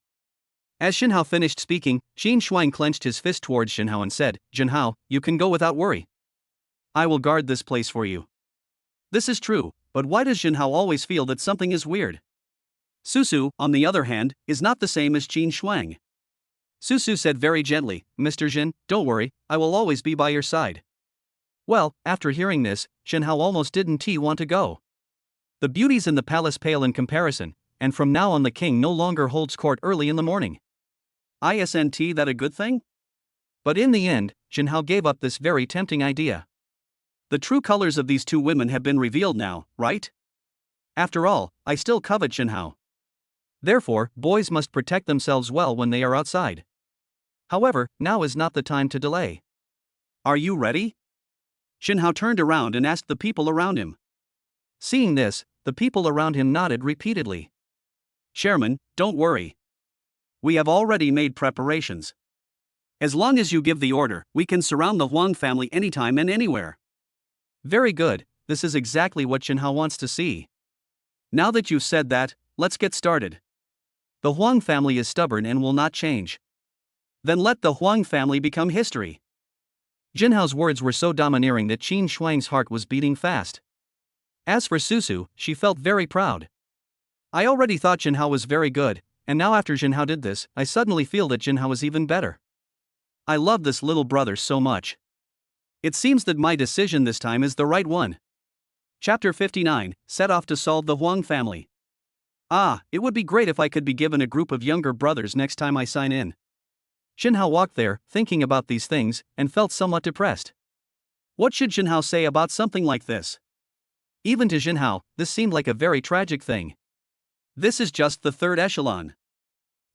As Jinhao finished speaking, Qin Shuang clenched his fist towards Jinhao and said, Jinhao, you can go without worry. I will guard this place for you. This is true, but why does Jinhao always feel that something is weird? Su Su, on the other hand, is not the same as Qin Shuang. Su Su said very gently, Mr. Jin, don't worry, I will always be by your side. Well, after hearing this, Jinhao almost didn't want to go. The beauties in the palace pale in comparison, and from now on the king no longer holds court early in the morning. Isn't that a good thing? But in the end, Jinhao gave up this very tempting idea. The true colors of these two women have been revealed now, right? After all, I still covet Jinhao. Therefore, boys must protect themselves well when they are outside. However, now is not the time to delay. Are you ready? Jinhao turned around and asked the people around him. Seeing this, the people around him nodded repeatedly. Chairman, don't worry. We have already made preparations. As long as you give the order, we can surround the Huang family anytime and anywhere. Very good, this is exactly what Jinhao wants to see. Now that you've said that, let's get started. The Huang family is stubborn and will not change. Then let the Huang family become history. Jinhao's words were so domineering that Qin Shuang's heart was beating fast. As for Su Su, she felt very proud. I already thought Jinhao was very good, and now after Jinhao did this, I suddenly feel that Jinhao is even better. I love this little brother so much. It seems that my decision this time is the right one. Chapter 59, set off to solve the Huang family. Ah, it would be great if I could be given a group of younger brothers next time I sign in. Jinhao walked there, thinking about these things, and felt somewhat depressed. What should Jinhao say about something like this? Even to Jinhao, this seemed like a very tragic thing. This is just the third echelon.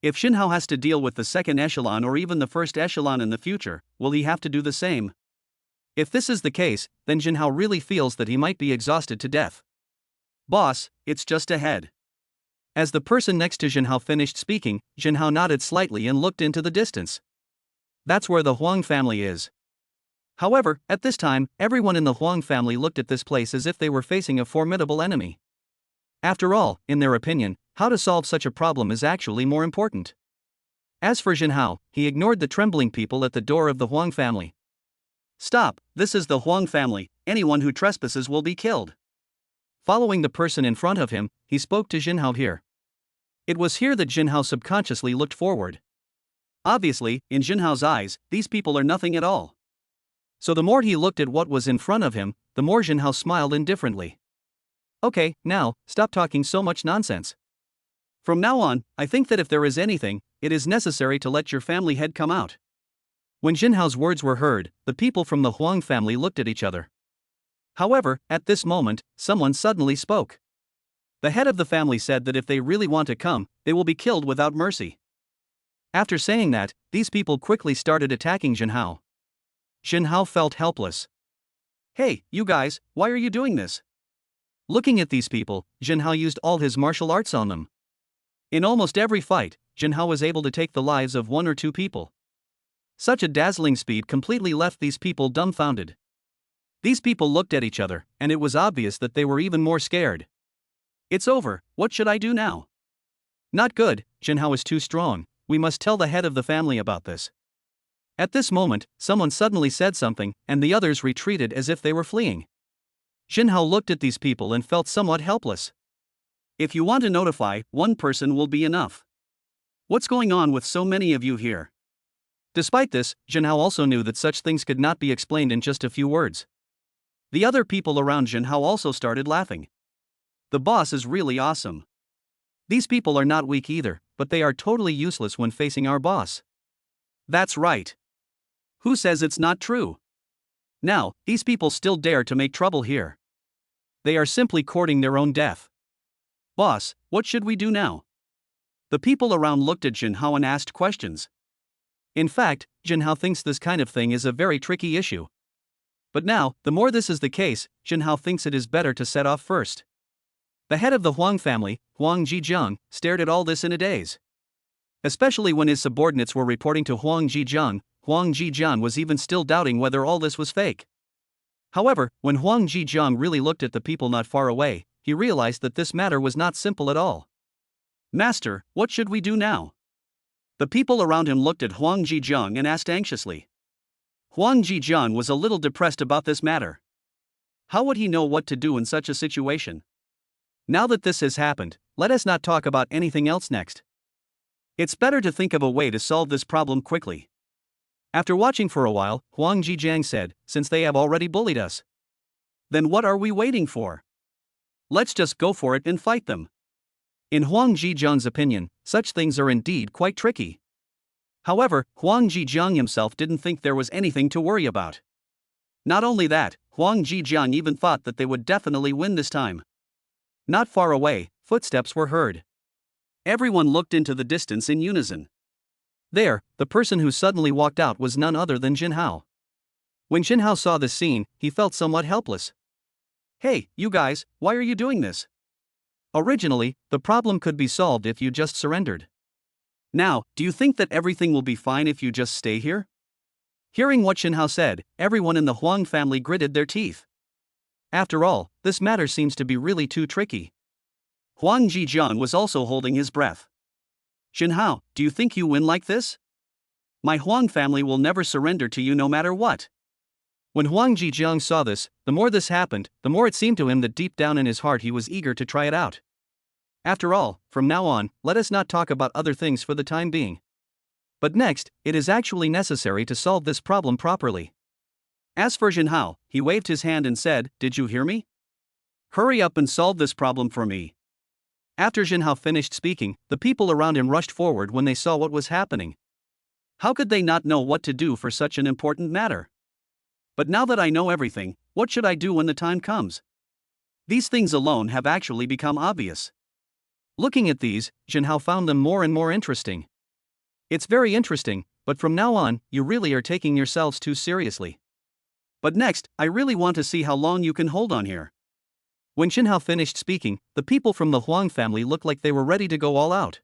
If Jinhao has to deal with the second echelon or even the first echelon in the future, will he have to do the same? If this is the case, then Jinhao really feels that he might be exhausted to death. Boss, it's just ahead. As the person next to Jinhao finished speaking, Jinhao nodded slightly and looked into the distance. That's where the Huang family is. However, at this time, everyone in the Huang family looked at this place as if they were facing a formidable enemy. After all, in their opinion, how to solve such a problem is actually more important. As for Jinhao, he ignored the trembling people at the door of the Huang family. Stop, this is the Huang family, anyone who trespasses will be killed. Following the person in front of him, he spoke to Jinhao here. It was here that Jinhao subconsciously looked forward. Obviously, in Jinhao's eyes, these people are nothing at all. So the more he looked at what was in front of him, the more Jinhao smiled indifferently. Okay, now, stop talking so much nonsense. From now on, I think that if there is anything, it is necessary to let your family head come out. When Jinhao's words were heard, the people from the Huang family looked at each other. However, at this moment, someone suddenly spoke. The head of the family said that if they really want to come, they will be killed without mercy. After saying that, these people quickly started attacking Jinhao. Jinhao felt helpless. Hey, you guys, why are you doing this? Looking at these people, Jinhao used all his martial arts on them. In almost every fight, Jinhao was able to take the lives of one or two people. Such a dazzling speed completely left these people dumbfounded. These people looked at each other, and it was obvious that they were even more scared. It's over, what should I do now? Not good, Jinhao is too strong, we must tell the head of the family about this. At this moment, someone suddenly said something, and the others retreated as if they were fleeing. Jinhao looked at these people and felt somewhat helpless. If you want to notify, one person will be enough. What's going on with so many of you here? Despite this, Jinhao also knew that such things could not be explained in just a few words. The other people around Jinhao also started laughing. The boss is really awesome. These people are not weak either, but they are totally useless when facing our boss. That's right. Who says it's not true? Now, these people still dare to make trouble here. They are simply courting their own death. Boss, what should we do now? The people around looked at Jinhao and asked questions. In fact, Jinhao thinks this kind of thing is a very tricky issue. But now, the more this is the case, Jinhao thinks it is better to set off first. The head of the Huang family, Huang Zhejiang, stared at all this in a daze. Especially when his subordinates were reporting to Huang Zhejiang was even still doubting whether all this was fake. However, when Huang Zhejiang really looked at the people not far away, he realized that this matter was not simple at all. Master, what should we do now? The people around him looked at Huang Zhejiang and asked anxiously. Huang Zhejiang was a little depressed about this matter. How would he know what to do in such a situation? Now that this has happened, let us not talk about anything else next. It's better to think of a way to solve this problem quickly. After watching for a while, Huang Zhejiang said, since they have already bullied us, then what are we waiting for? Let's just go for it and fight them. In Huang Zhejiang's opinion, such things are indeed quite tricky. However, Huang Zhejiang himself didn't think there was anything to worry about. Not only that, Huang Zhejiang even thought that they would definitely win this time. Not far away, footsteps were heard. Everyone looked into the distance in unison. There, the person who suddenly walked out was none other than Jinhao. When Jinhao saw this scene, he felt somewhat helpless. Hey, you guys, why are you doing this? Originally, the problem could be solved if you just surrendered. Now, do you think that everything will be fine if you just stay here? Hearing what Jinhao said, everyone in the Huang family gritted their teeth. After all, this matter seems to be really too tricky. Huang Zhejiang was also holding his breath. Jinhao, do you think you win like this? My Huang family will never surrender to you no matter what. When Huang Zhejiang saw this, the more this happened, the more it seemed to him that deep down in his heart he was eager to try it out. After all, from now on, let us not talk about other things for the time being. But next, it is actually necessary to solve this problem properly. As for Jinhao, he waved his hand and said, did you hear me? Hurry up and solve this problem for me. After Jinhao finished speaking, the people around him rushed forward when they saw what was happening. How could they not know what to do for such an important matter? But now that I know everything, what should I do when the time comes? These things alone have actually become obvious. Looking at these, Jinhao found them more and more interesting. It's very interesting, but from now on, you really are taking yourselves too seriously. But next, I really want to see how long you can hold on here. When Jinhao finished speaking, the people from the Huang family looked like they were ready to go all out.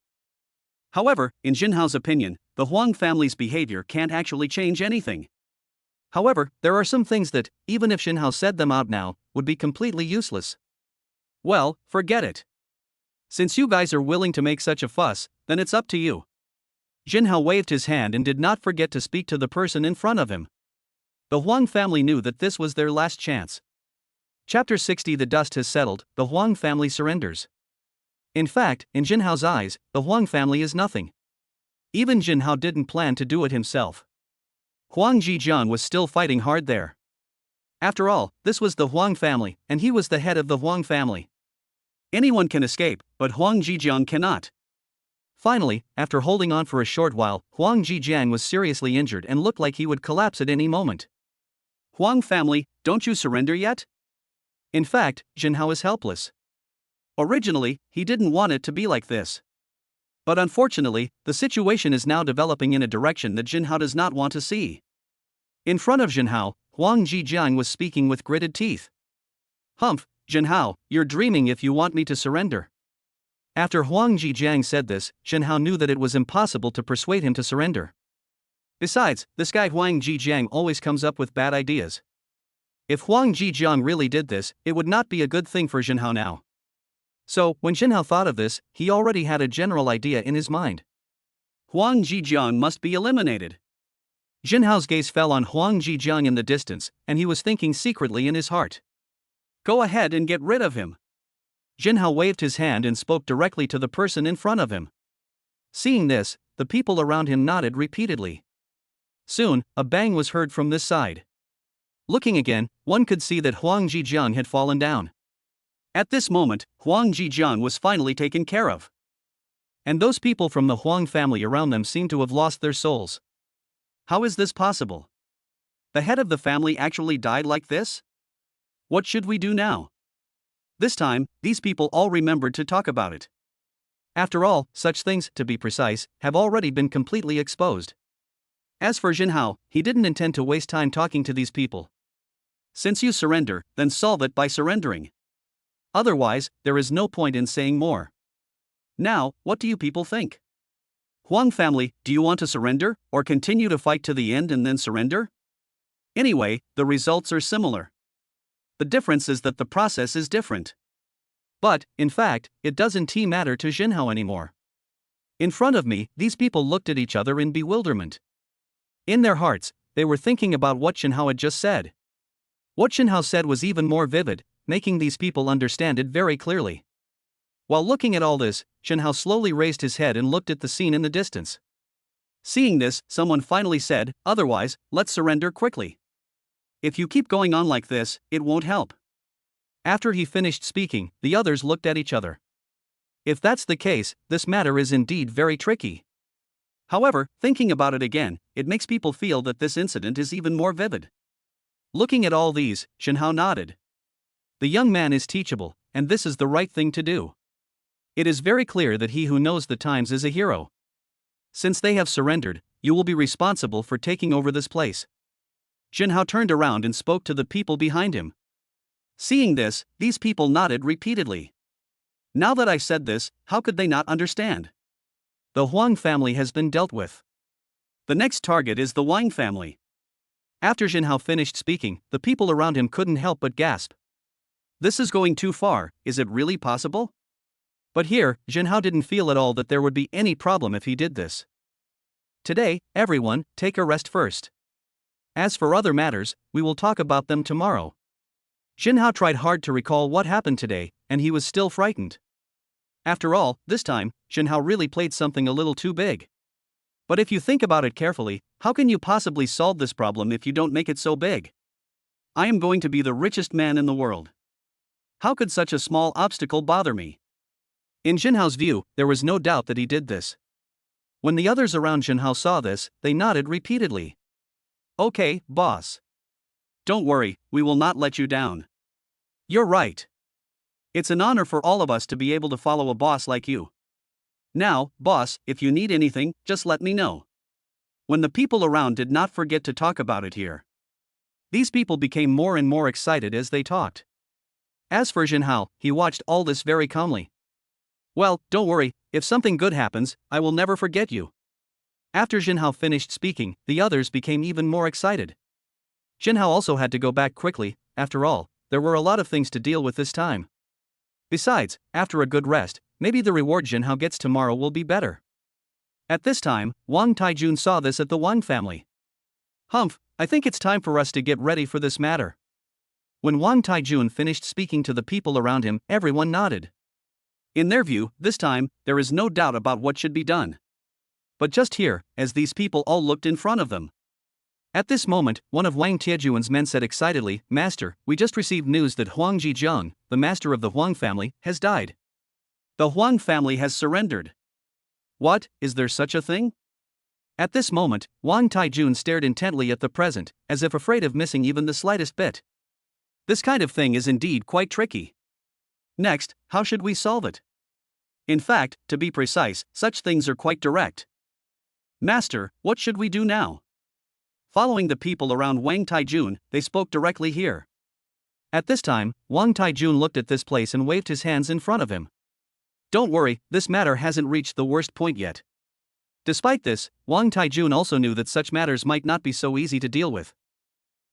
However, in Jinhao's opinion, the Huang family's behavior can't actually change anything. However, there are some things that, even if Jinhao said them out now, would be completely useless. Well, forget it. Since you guys are willing to make such a fuss, then it's up to you. Jinhao waved his hand and did not forget to speak to the person in front of him. The Huang family knew that this was their last chance. Chapter 60. The dust has settled, the Huang family surrenders. In fact, in Jinhao's eyes, the Huang family is nothing. Even Jinhao didn't plan to do it himself. Huang Zhejiang was still fighting hard there. After all, this was the Huang family, and he was the head of the Huang family. Anyone can escape, but Huang Zhejiang cannot. Finally, after holding on for a short while, Huang Zhejiang was seriously injured and looked like he would collapse at any moment. Huang family, don't you surrender yet? In fact, Jinhao is helpless. Originally, he didn't want it to be like this. But unfortunately, the situation is now developing in a direction that Jinhao does not want to see. In front of Jinhao, Huang Zhejiang was speaking with gritted teeth. Humph, Jinhao, you're dreaming if you want me to surrender. After Huang Zhejiang said this, Jinhao knew that it was impossible to persuade him to surrender. Besides, this guy Huang Zhejiang always comes up with bad ideas. If Huang Zhejiang really did this, it would not be a good thing for Jinhao now. So, when Jinhao thought of this, he already had a general idea in his mind. Huang Zhejiang must be eliminated. Jinhao's gaze fell on Huang Zhejiang in the distance, and he was thinking secretly in his heart. Go ahead and get rid of him. Jinhao waved his hand and spoke directly to the person in front of him. Seeing this, the people around him nodded repeatedly. Soon, a bang was heard from this side. Looking again, one could see that Huang Zhejiang had fallen down. At this moment, Huang Zhejiang was finally taken care of. And those people from the Huang family around them seemed to have lost their souls. How is this possible? The head of the family actually died like this? What should we do now? This time, these people all remembered to talk about it. After all, such things, to be precise, have already been completely exposed. As for Jinhao, he didn't intend to waste time talking to these people. Since you surrender, then solve it by surrendering. Otherwise, there is no point in saying more. Now, what do you people think? Huang family, do you want to surrender, or continue to fight to the end and then surrender? Anyway, the results are similar. The difference is that the process is different. But, in fact, it doesn't matter to Jinhao anymore. In front of me, these people looked at each other in bewilderment. In their hearts, they were thinking about what Jinhao had just said. What Jinhao said was even more vivid, making these people understand it very clearly. While looking at all this, Jinhao slowly raised his head and looked at the scene in the distance. Seeing this, someone finally said, otherwise, let's surrender quickly. If you keep going on like this, it won't help. After he finished speaking, the others looked at each other. If that's the case, this matter is indeed very tricky. However, thinking about it again, it makes people feel that this incident is even more vivid. Looking at all these, Jinhao nodded. The young man is teachable, and this is the right thing to do. It is very clear that he who knows the times is a hero. Since they have surrendered, you will be responsible for taking over this place. Jinhao turned around and spoke to the people behind him. Seeing this, these people nodded repeatedly. Now that I've said this, how could they not understand? The Huang family has been dealt with. The next target is the Wang family. After Jinhao finished speaking, the people around him couldn't help but gasp. This is going too far, is it really possible? But here, Jinhao didn't feel at all that there would be any problem if he did this. Today, everyone, take a rest first. As for other matters, we will talk about them tomorrow. Jinhao tried hard to recall what happened today, and he was still frightened. After all, this time, Jinhao really played something a little too big. But if you think about it carefully, how can you possibly solve this problem if you don't make it so big? I am going to be the richest man in the world. How could such a small obstacle bother me? In Jinhao's view, there was no doubt that he did this. When the others around Jinhao saw this, they nodded repeatedly. Okay, boss. Don't worry, we will not let you down. You're right. It's an honor for all of us to be able to follow a boss like you. Now, boss, if you need anything, just let me know. When the people around did not forget to talk about it here. These people became more and more excited as they talked. As for Jinhao, he watched all this very calmly. Well, don't worry, if something good happens, I will never forget you. After Jinhao finished speaking, the others became even more excited. Jinhao also had to go back quickly, after all, there were a lot of things to deal with this time. Besides, after a good rest, maybe the reward Jinhao gets tomorrow will be better. At this time, Wang Taijun saw this at the Wang family. Humph, I think it's time for us to get ready for this matter. When Wang Taijun finished speaking to the people around him, everyone nodded. In their view, this time, there is no doubt about what should be done. But just here, as these people all looked in front of them. At this moment, one of Wang Tiejuan's men said excitedly, Master, we just received news that Huang Zhejiang, the master of the Huang family, has died. The Huang family has surrendered. What, is there such a thing? At this moment, Wang Taijun stared intently at the present, as if afraid of missing even the slightest bit. This kind of thing is indeed quite tricky. Next, how should we solve it? In fact, to be precise, such things are quite direct. Master, what should we do now? Following the people around Wang Taijun, they spoke directly here. At this time, Wang Taijun looked at this place and waved his hands in front of him. Don't worry, this matter hasn't reached the worst point yet. Despite this, Wang Taijun also knew that such matters might not be so easy to deal with.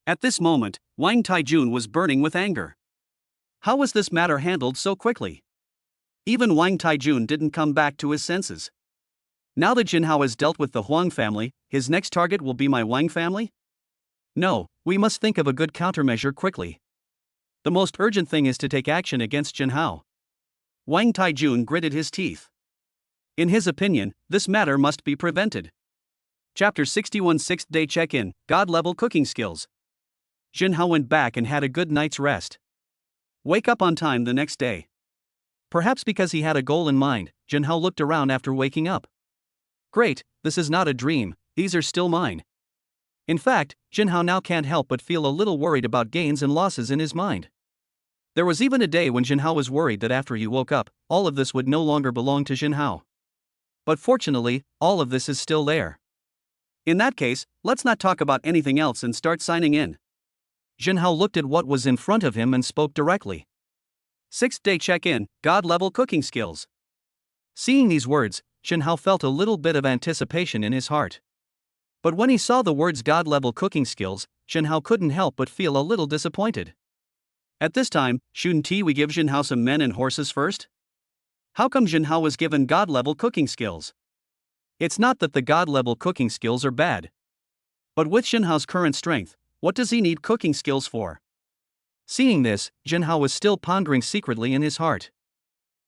At this moment, Wang Taijun was burning with anger. How was this matter handled so quickly? Even Wang Taijun didn't come back to his senses. Now that Jinhao has dealt with the Huang family, his next target will be my Wang family? No, we must think of a good countermeasure quickly. The most urgent thing is to take action against Jinhao. Wang Taijun gritted his teeth. In his opinion, this matter must be prevented. Chapter 61 6th Day Check-in, God-Level Cooking Skills. Jinhao went back and had a good night's rest. Wake up on time the next day. Perhaps because he had a goal in mind, Jinhao looked around after waking up. Great, this is not a dream, these are still mine. In fact, Jinhao now can't help but feel a little worried about gains and losses in his mind. There was even a day when Jinhao was worried that after he woke up, all of this would no longer belong to Jinhao. But fortunately, all of this is still there. In that case, let's not talk about anything else and start signing in. Jinhao looked at what was in front of him and spoke directly. 6th Day Check-in, God-Level Cooking Skills. Seeing these words, Jinhao felt a little bit of anticipation in his heart. But when he saw the words God-Level Cooking Skills, Jinhao couldn't help but feel a little disappointed. At this time, shouldn't we give Jinhao some men and horses first? How come Jinhao was given God-level cooking skills? It's not that the God-level cooking skills are bad. But with Jinhao's current strength, what does he need cooking skills for? Seeing this, Jinhao was still pondering secretly in his heart.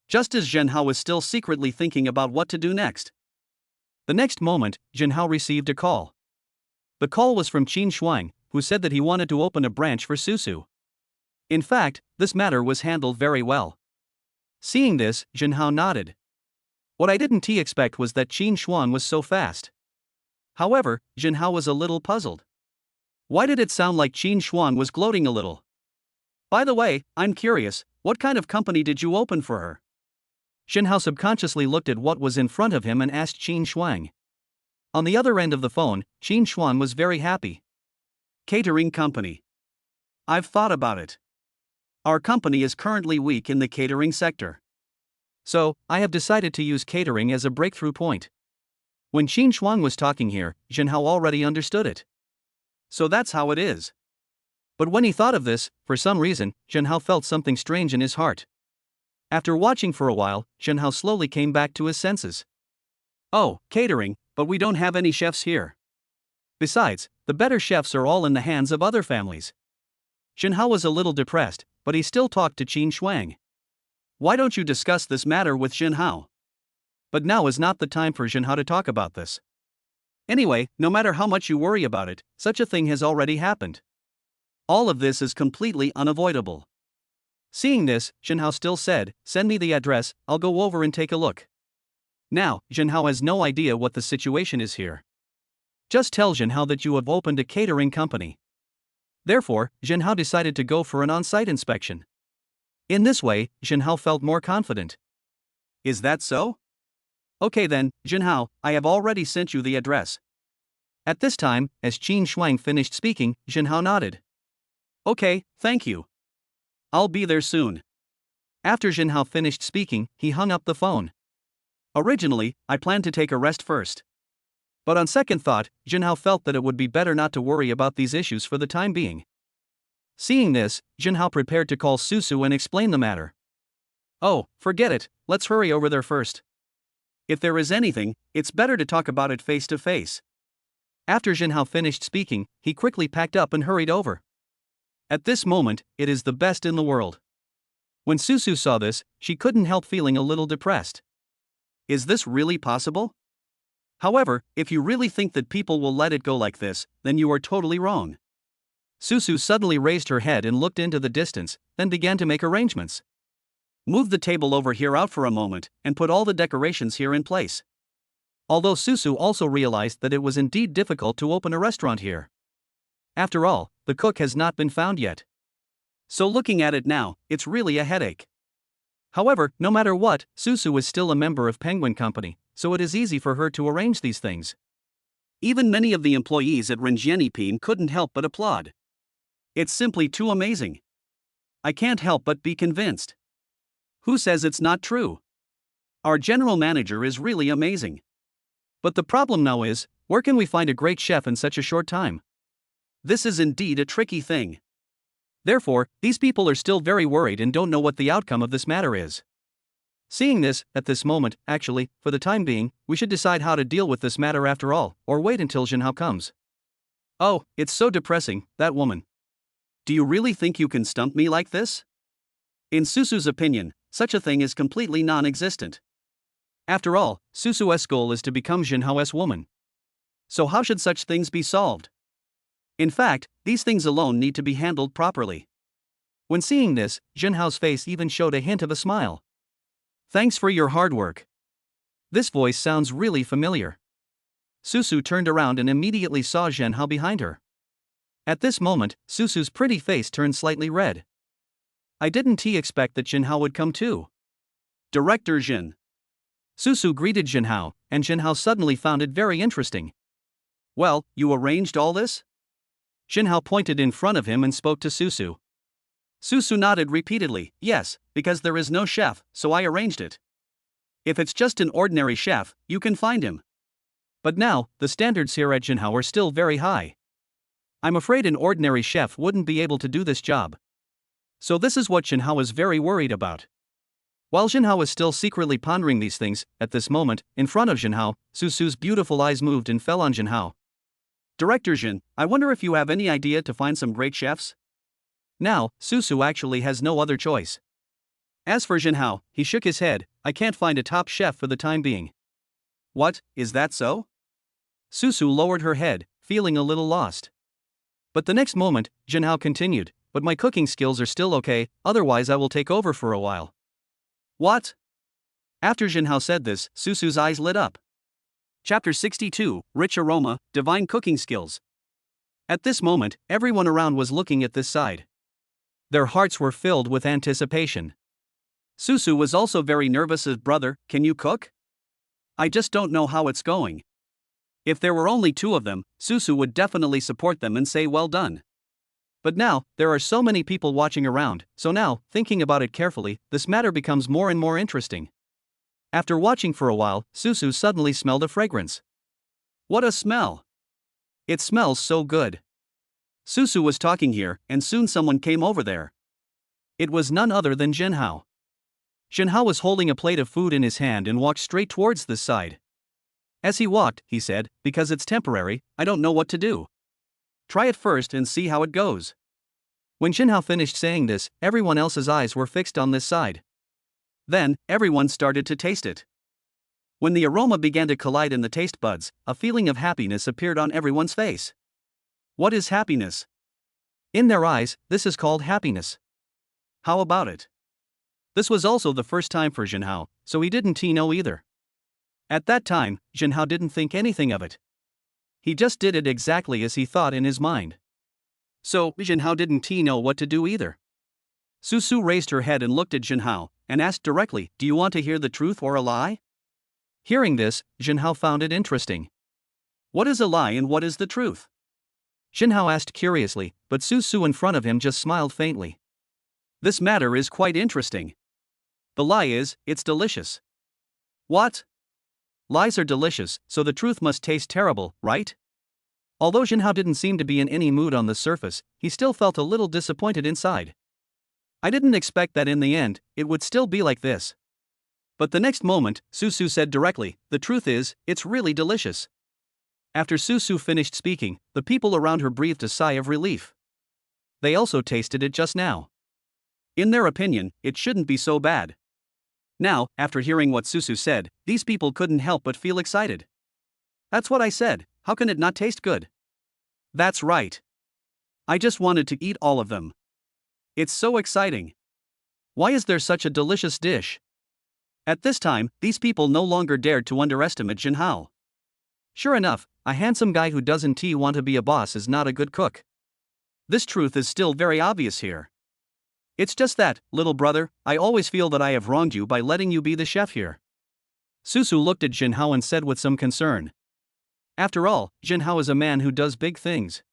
Just as Jinhao was still secretly thinking about what to do next. The next moment, Jinhao received a call. The call was from Qin Shuang, who said that he wanted to open a branch for Susu. In fact, this matter was handled very well. Seeing this, Jinhao nodded. What I didn't expect was that Qin Shuang was so fast. However, Jinhao was a little puzzled. Why did it sound like Qin Shuang was gloating a little? By the way, I'm curious, what kind of company did you open for her? Jinhao subconsciously looked at what was in front of him and asked Qin Shuang. On the other end of the phone, Qin Shuang was very happy. Catering company. I've thought about it. Our company is currently weak in the catering sector. So, I have decided to use catering as a breakthrough point. When Qin Shuang was talking here, Jinhao already understood it. So that's how it is. But when he thought of this, for some reason, Jinhao felt something strange in his heart. After watching for a while, Jinhao slowly came back to his senses. Oh, catering, but we don't have any chefs here. Besides, the better chefs are all in the hands of other families. Jinhao was a little depressed, but he still talked to Qin Shuang. Why don't you discuss this matter with Jinhao? But now is not the time for Jinhao to talk about this. Anyway, no matter how much you worry about it, such a thing has already happened. All of this is completely unavoidable. Seeing this, Jinhao still said, "Send me the address, I'll go over and take a look." Now, Jinhao has no idea what the situation is here. Just tell Jinhao that you have opened a catering company. Therefore, Jinhao decided to go for an on-site inspection. In this way, Jinhao felt more confident. Is that so? Okay then, Jinhao, I have already sent you the address. At this time, as Qin Shuang finished speaking, Jinhao nodded. Okay, thank you. I'll be there soon. After Jinhao finished speaking, he hung up the phone. Originally, I planned to take a rest first. But on second thought, Jinhao felt that it would be better not to worry about these issues for the time being. Seeing this, Jinhao prepared to call Susu and explain the matter. Oh, forget it, let's hurry over there first. If there is anything, it's better to talk about it face to face. After Jinhao finished speaking, he quickly packed up and hurried over. At this moment, it is the best in the world. When Susu saw this, she couldn't help feeling a little depressed. Is this really possible? However, if you really think that people will let it go like this, then you are totally wrong. Susu suddenly raised her head and looked into the distance, then began to make arrangements. Move the table over here out for a moment, and put all the decorations here in place. Although Susu also realized that it was indeed difficult to open a restaurant here. After all, the cook has not been found yet. So looking at it now, it's really a headache. However, no matter what, Susu is still a member of Penguin Company, so it is easy for her to arrange these things. Even many of the employees at Renjienipin couldn't help but applaud. It's simply too amazing. I can't help but be convinced. Who says it's not true? Our general manager is really amazing. But the problem now is, where can we find a great chef in such a short time? This is indeed a tricky thing. Therefore, these people are still very worried and don't know what the outcome of this matter is. Seeing this, at this moment, actually, for the time being, we should decide how to deal with this matter after all, or wait until Jinhao comes. Oh, it's so depressing, that woman. Do you really think you can stump me like this? In Susu's opinion, such a thing is completely non-existent. After all, Susu's goal is to become Jinhao's woman. So how should such things be solved? In fact, these things alone need to be handled properly. When seeing this, Jinhao's face even showed a hint of a smile. Thanks for your hard work. This voice sounds really familiar. Susu turned around and immediately saw Jinhao behind her. At this moment, Susu's pretty face turned slightly red. I didn't expect that Jinhao would come too. Director Jin. Susu greeted Jinhao, and Jinhao suddenly found it very interesting. Well, you arranged all this? Jinhao pointed in front of him and spoke to Susu. Susu nodded repeatedly, yes, because there is no chef, so I arranged it. If it's just an ordinary chef, you can find him. But now, the standards here at Jinhao are still very high. I'm afraid an ordinary chef wouldn't be able to do this job. So this is what Jinhao is very worried about. While Jinhao is still secretly pondering these things, at this moment, in front of Jinhao, Susu's beautiful eyes moved and fell on Jinhao. Director Jin, I wonder if you have any idea to find some great chefs? Now, Susu actually has no other choice. As for Jinhao, he shook his head, I can't find a top chef for the time being. What, is that so? Susu lowered her head, feeling a little lost. But the next moment, Jinhao continued, but my cooking skills are still okay, otherwise I will take over for a while. What? After Jinhao said this, Susu's eyes lit up. Chapter 62, Rich Aroma, Divine Cooking Skills. At this moment, everyone around was looking at this side. Their hearts were filled with anticipation. Susu was also very nervous as brother, can you cook? I just don't know how it's going. If there were only two of them, Susu would definitely support them and say well done. But now, there are so many people watching around, so now, thinking about it carefully, this matter becomes more and more interesting. After watching for a while, Susu suddenly smelled a fragrance. What a smell! It smells so good. Susu was talking here, and soon someone came over there. It was none other than Jinhao. Jinhao was holding a plate of food in his hand and walked straight towards this side. As he walked, he said, because it's temporary, I don't know what to do. Try it first and see how it goes. When Jinhao finished saying this, everyone else's eyes were fixed on this side. Then, everyone started to taste it. When the aroma began to collide in the taste buds, a feeling of happiness appeared on everyone's face. What is happiness? In their eyes, this is called happiness. How about it? This was also the first time for Jinhao, so he didn't know either. At that time, Jinhao didn't think anything of it. He just did it exactly as he thought in his mind. So, Jinhao didn't know what to do either. Susu raised her head and looked at Jinhao, and asked directly, do you want to hear the truth or a lie? Hearing this, Jinhao found it interesting. What is a lie and what is the truth? Jinhao asked curiously, but Susu in front of him just smiled faintly. This matter is quite interesting. The lie is, it's delicious. What? Lies are delicious, so the truth must taste terrible, right? Although Jinhao didn't seem to be in any mood on the surface, he still felt a little disappointed inside. I didn't expect that in the end, it would still be like this. But the next moment, Susu said directly, the truth is, it's really delicious. After Susu finished speaking, the people around her breathed a sigh of relief. They also tasted it just now. In their opinion, it shouldn't be so bad. Now, after hearing what Susu said, these people couldn't help but feel excited. That's what I said, how can it not taste good? That's right. I just wanted to eat all of them. It's so exciting. Why is there such a delicious dish? At this time, these people no longer dared to underestimate Jinhao. Sure enough, a handsome guy who doesn't want to be a boss is not a good cook. This truth is still very obvious here. It's just that, little brother, I always feel that I have wronged you by letting you be the chef here. Susu looked at Jinhao and said with some concern. After all, Jinhao is a man who does big things.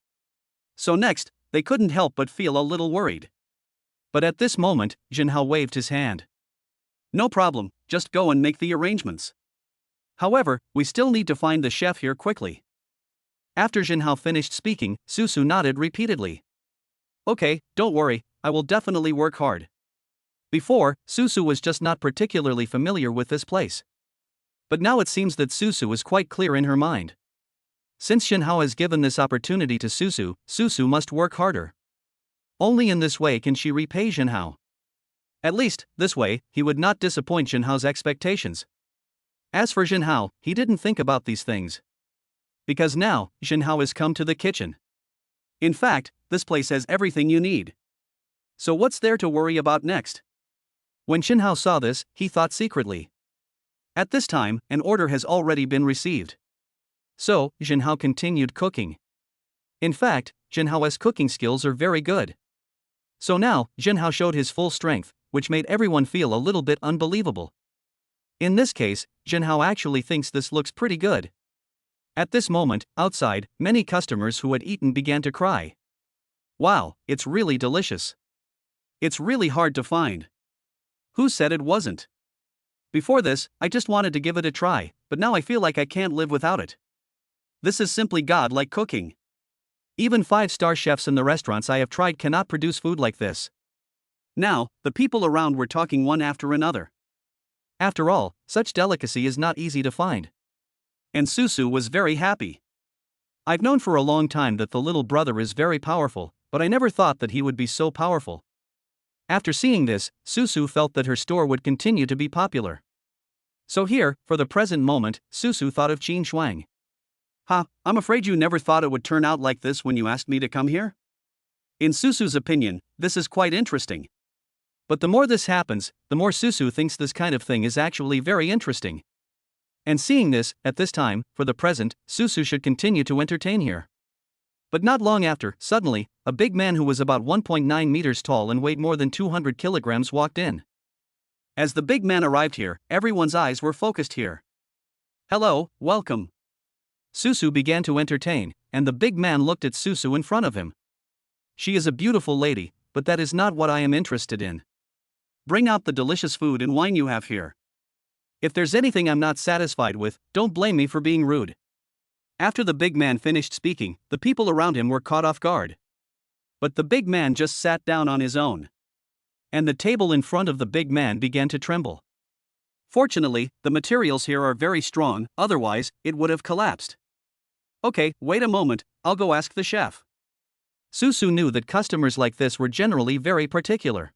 So next, they couldn't help but feel a little worried. But at this moment, Jinhao waved his hand. No problem, just go and make the arrangements. However, we still need to find the chef here quickly. After Jinhao finished speaking, Susu nodded repeatedly. Okay, don't worry, I will definitely work hard. Before, Susu was just not particularly familiar with this place. But now it seems that Susu is quite clear in her mind. Since Jinhao has given this opportunity to Susu, Susu must work harder. Only in this way can she repay Jinhao. At least, this way, he would not disappoint Jinhao's expectations. As for Jinhao, he didn't think about these things. Because now, Jinhao has come to the kitchen. In fact, this place has everything you need. So what's there to worry about next? When Jinhao saw this, he thought secretly. At this time, an order has already been received. So, Jinhao continued cooking. In fact, Jinhao's cooking skills are very good. So now, Jinhao showed his full strength, which made everyone feel a little bit unbelievable. In this case, Jinhao actually thinks this looks pretty good. At this moment, outside, many customers who had eaten began to cry. Wow, it's really delicious. It's really hard to find. Who said it wasn't? Before this, I just wanted to give it a try, but now I feel like I can't live without it. This is simply God-like cooking. Even 5-star chefs in the restaurants I have tried cannot produce food like this. Now, the people around were talking one after another. After all, such delicacy is not easy to find. And Susu was very happy. I've known for a long time that the little brother is very powerful, but I never thought that he would be so powerful. After seeing this, Susu felt that her store would continue to be popular. So here, for the present moment, Susu thought of Qin Shuang. I'm afraid you never thought it would turn out like this when you asked me to come here? In Susu's opinion, this is quite interesting. But the more this happens, the more Susu thinks this kind of thing is actually very interesting. And seeing this, at this time, for the present, Susu should continue to entertain here. But not long after, suddenly, a big man who was about 1.9 meters tall and weighed more than 200 kilograms walked in. As the big man arrived here, everyone's eyes were focused here. Hello, welcome. Susu began to entertain, and the big man looked at Susu in front of him. She is a beautiful lady, but that is not what I am interested in. Bring out the delicious food and wine you have here. If there's anything I'm not satisfied with, don't blame me for being rude. After the big man finished speaking, the people around him were caught off guard. But the big man just sat down on his own. And the table in front of the big man began to tremble. Fortunately, the materials here are very strong, otherwise, it would have collapsed. Okay, wait a moment, I'll go ask the chef. Susu knew that customers like this were generally very particular.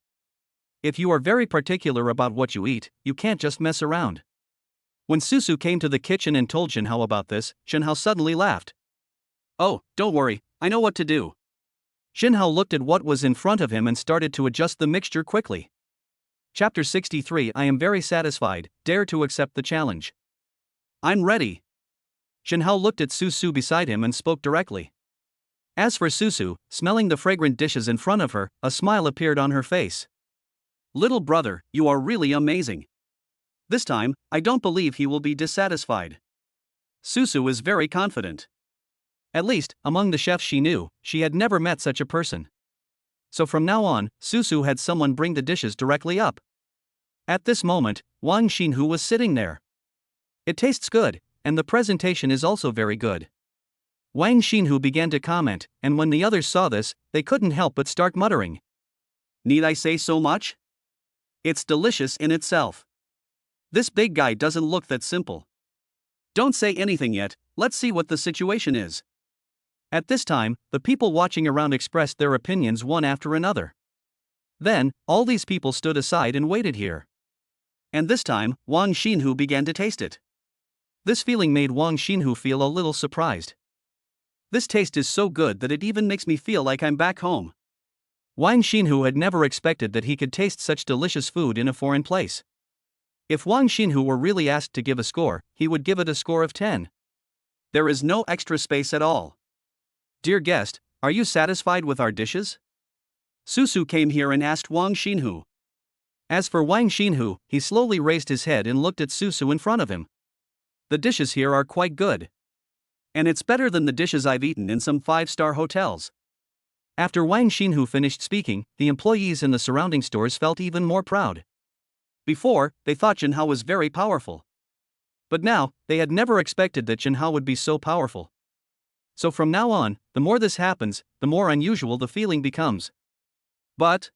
If you are very particular about what you eat, you can't just mess around. When Susu came to the kitchen and told Jinhao about this, Jinhao suddenly laughed. Oh, don't worry, I know what to do. Jinhao looked at what was in front of him and started to adjust the mixture quickly. Chapter 63 I am very satisfied, dare to accept the challenge. I'm ready. Jinhao looked at Susu beside him and spoke directly. As for Susu, smelling the fragrant dishes in front of her, a smile appeared on her face. Little brother, you are really amazing. This time, I don't believe he will be dissatisfied. Susu is very confident. At least, among the chefs she knew, she had never met such a person. So from now on, Susu had someone bring the dishes directly up. At this moment, Wang Xinhu was sitting there. It tastes good, and the presentation is also very good. Wang Xinhu began to comment, and when the others saw this, they couldn't help but start muttering. Need I say so much? It's delicious in itself. This big guy doesn't look that simple. Don't say anything yet, let's see what the situation is. At this time, the people watching around expressed their opinions one after another. Then, all these people stood aside and waited here. And this time, Wang Xinhu began to taste it. This feeling made Wang Xinhu feel a little surprised. This taste is so good that it even makes me feel like I'm back home. Wang Xinhu had never expected that he could taste such delicious food in a foreign place. If Wang Xinhu were really asked to give a score, he would give it a score of 10. There is no extra space at all. Dear guest, are you satisfied with our dishes? Susu came here and asked Wang Xinhu. As for Wang Xinhu, he slowly raised his head and looked at Susu in front of him. The dishes here are quite good. And it's better than the dishes I've eaten in some 5-star hotels. After Wang Xinhu finished speaking, the employees in the surrounding stores felt even more proud. Before, they thought Jinhao was very powerful. But now, they had never expected that Jinhao would be so powerful. So from now on, the more this happens, the more unusual the feeling becomes. But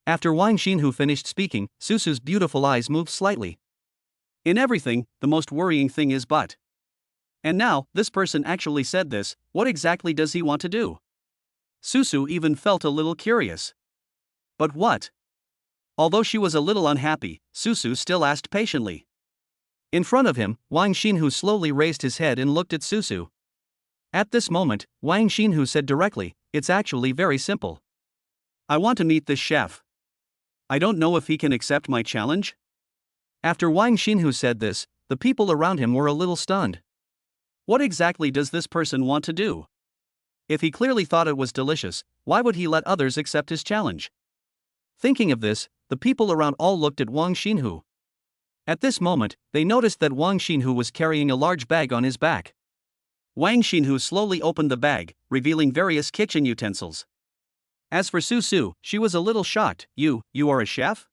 after Wang Xinhu finished speaking, Susu's beautiful eyes moved slightly. In everything, the most worrying thing is but. And now, this person actually said this, what exactly does he want to do? Susu even felt a little curious. But what? Although she was a little unhappy, Susu still asked patiently. In front of him, Wang Xinhu slowly raised his head and looked at Susu. At this moment, Wang Xinhu said directly, it's actually very simple. I want to meet this chef. I don't know if he can accept my challenge. After Wang Xinhu said this, the people around him were a little stunned. What exactly does this person want to do? If he clearly thought it was delicious, why would he let others accept his challenge? Thinking of this, the people around all looked at Wang Xinhu. At this moment, they noticed that Wang Xinhu was carrying a large bag on his back. Wang Xinhu slowly opened the bag, revealing various kitchen utensils. As for Susu, she was a little shocked. You are a chef?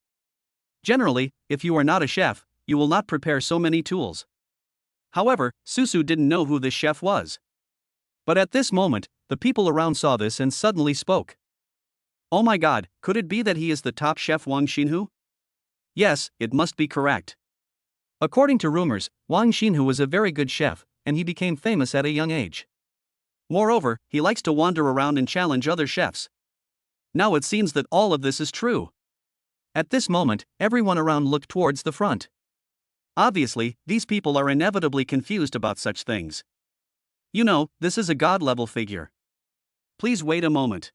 Generally, if you are not a chef, you will not prepare so many tools. However, Susu didn't know who this chef was. But at this moment, the people around saw this and suddenly spoke. Oh my god, could it be that he is the top chef Wang Xinhu? Yes, it must be correct. According to rumors, Wang Xinhu was a very good chef, and he became famous at a young age. Moreover, he likes to wander around and challenge other chefs. Now it seems that all of this is true. At this moment, everyone around looked towards the front. Obviously, these people are inevitably confused about such things. You know, this is a god-level figure. Please wait a moment.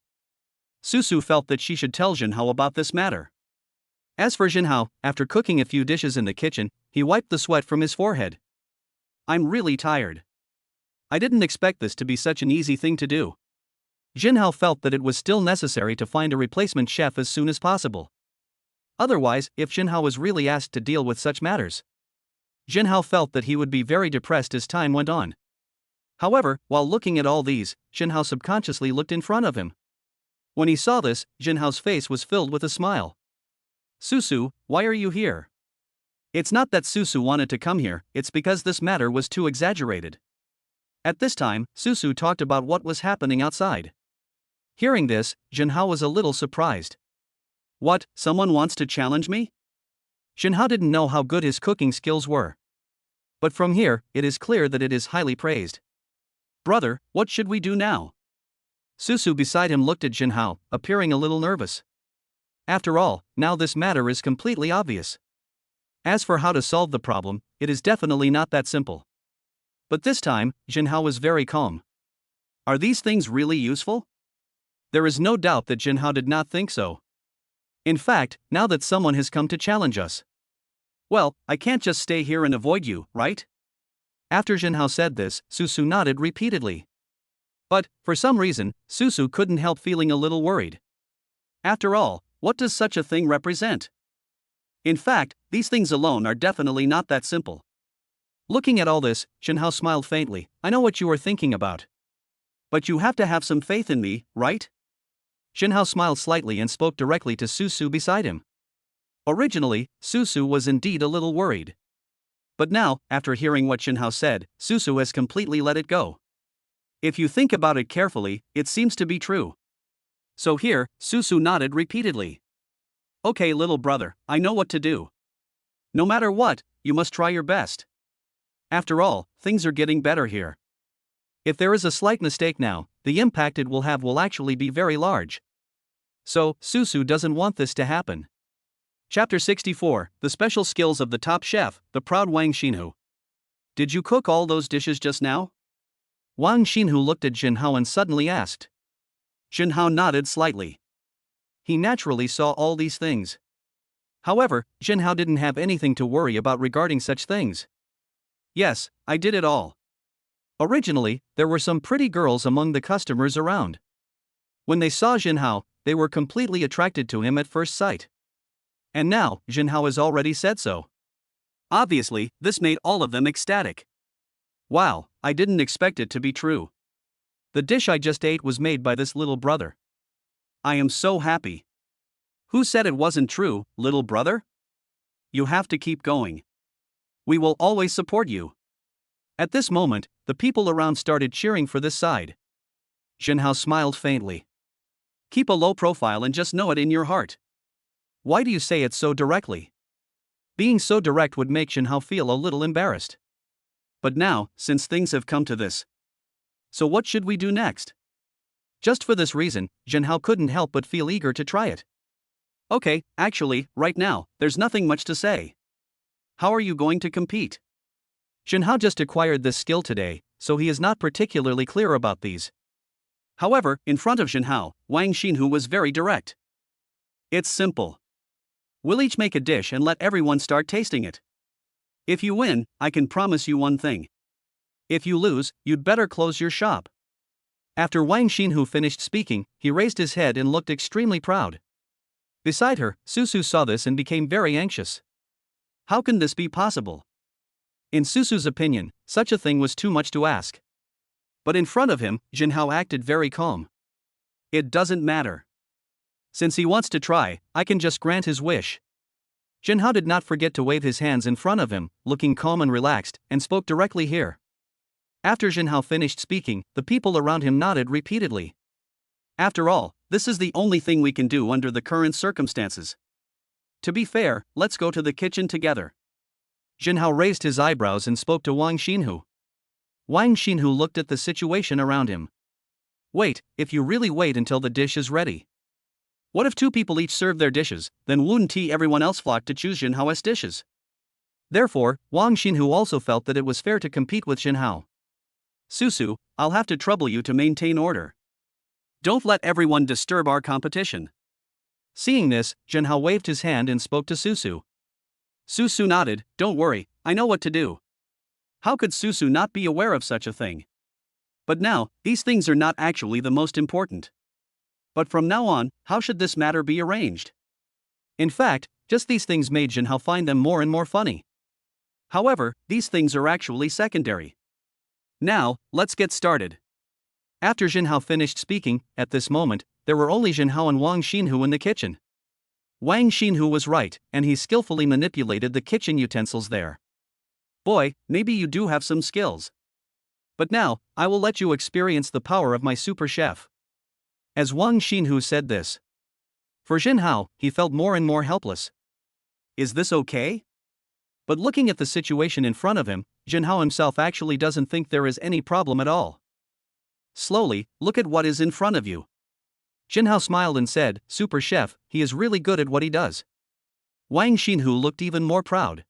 Susu felt that she should tell Jinhao about this matter. As for Jinhao, after cooking a few dishes in the kitchen, he wiped the sweat from his forehead. I'm really tired. I didn't expect this to be such an easy thing to do. Jinhao felt that it was still necessary to find a replacement chef as soon as possible. Otherwise, if Jinhao was really asked to deal with such matters, Jinhao felt that he would be very depressed as time went on. However, while looking at all these, Jinhao subconsciously looked in front of him. When he saw this, Jinhao's face was filled with a smile. Susu, why are you here? It's not that Susu wanted to come here, it's because this matter was too exaggerated. At this time, Susu talked about what was happening outside. Hearing this, Jinhao was a little surprised. What, someone wants to challenge me? Jinhao didn't know how good his cooking skills were. But from here, it is clear that it is highly praised. Brother, what should we do now? Susu beside him looked at Jinhao, appearing a little nervous. After all, now this matter is completely obvious. As for how to solve the problem, it is definitely not that simple. But this time, Jinhao was very calm. Are these things really useful? There is no doubt that Jinhao did not think so. In fact, now that someone has come to challenge us. Well, I can't just stay here and avoid you, right? After Jinhao said this, Susu nodded repeatedly. But, for some reason, Susu couldn't help feeling a little worried. After all, what does such a thing represent? In fact, these things alone are definitely not that simple. Looking at all this, Jinhao smiled faintly. I know what you are thinking about. But you have to have some faith in me, right? Jinhao smiled slightly and spoke directly to Susu beside him. Originally, Susu was indeed a little worried. But now, after hearing what Jinhao said, Susu has completely let it go. If you think about it carefully, it seems to be true. So here, Susu nodded repeatedly. Okay, little brother, I know what to do. No matter what, you must try your best. After all, things are getting better here. If there is a slight mistake now, the impact it will have will actually be very large. So, Susu doesn't want this to happen. Chapter 64, The Special Skills of the Top Chef, the Proud Wang Xinhu. Did you cook all those dishes just now? Wang Xinhu looked at Jinhao and suddenly asked. Jinhao nodded slightly. he naturally saw all these things. However, Jinhao didn't have anything to worry about regarding such things. Yes, I did it all. Originally, there were some pretty girls among the customers around. When they saw Jinhao, they were completely attracted to him at first sight. And now, Jinhao has already said so. Obviously, this made all of them ecstatic. Wow, I didn't expect it to be true. The dish I just ate was made by this little brother. I am so happy. Who said it wasn't true, little brother? You have to keep going. We will always support you. At this moment, the people around started cheering for this side. Jinhao smiled faintly. Keep a low profile and just know it in your heart. Why do you say it so directly? Being so direct would make Jinhao feel a little embarrassed. But now, since things have come to this. So what should we do next? Just for this reason, Jinhao couldn't help but feel eager to try it. Okay, actually, right now, there's nothing much to say. How are you going to compete? Jinhao just acquired this skill today, so he is not particularly clear about these. However, in front of Jinhao, Wang Xinhu was very direct. It's simple. We'll each make a dish and let everyone start tasting it. If you win, I can promise you one thing. If you lose, you'd better close your shop. After Wang Xinhu finished speaking, he raised his head and looked extremely proud. Beside her, Susu saw this and became very anxious. How can this be possible? In Susu's opinion, such a thing was too much to ask. But in front of him, Jinhao acted very calm. It doesn't matter. Since he wants to try, I can just grant his wish. Jinhao did not forget to wave his hands in front of him, looking calm and relaxed, and spoke directly here. After Jinhao finished speaking, the people around him nodded repeatedly. After all, this is the only thing we can do under the current circumstances. To be fair, let's go to the kitchen together. Jinhao raised his eyebrows and spoke to Wang Xinhu. Wang Xinhu looked at the situation around him. Wait, if you really wait until the dish is ready. What if two people each serve their dishes, then wouldn't everyone else flock to choose Jinhao's dishes? Therefore, Wang Xinhu also felt that it was fair to compete with Jinhao. Susu, I'll have to trouble you to maintain order. Don't let everyone disturb our competition. Seeing this, Jinhao waved his hand and spoke to Susu. Susu nodded, don't worry, I know what to do. How could Susu not be aware of such a thing? But now, these things are not actually the most important. But from now on, how should this matter be arranged? In fact, just these things made Jinhao find them more and more funny. However, these things are actually secondary. Now, let's get started. After Jinhao finished speaking, at this moment, there were only Jinhao and Wang Xinhu in the kitchen. Wang Xinhu was right, and he skillfully manipulated the kitchen utensils there. Boy, maybe you do have some skills. But now, I will let you experience the power of my super chef. As Wang Xinhu said this. For Jinhao, he felt more and more helpless. Is this okay? But looking at the situation in front of him, Jinhao himself actually doesn't think there is any problem at all. Slowly, look at what is in front of you. Jinhao smiled and said, Super chef, he is really good at what he does. Wang Xinhu looked even more proud.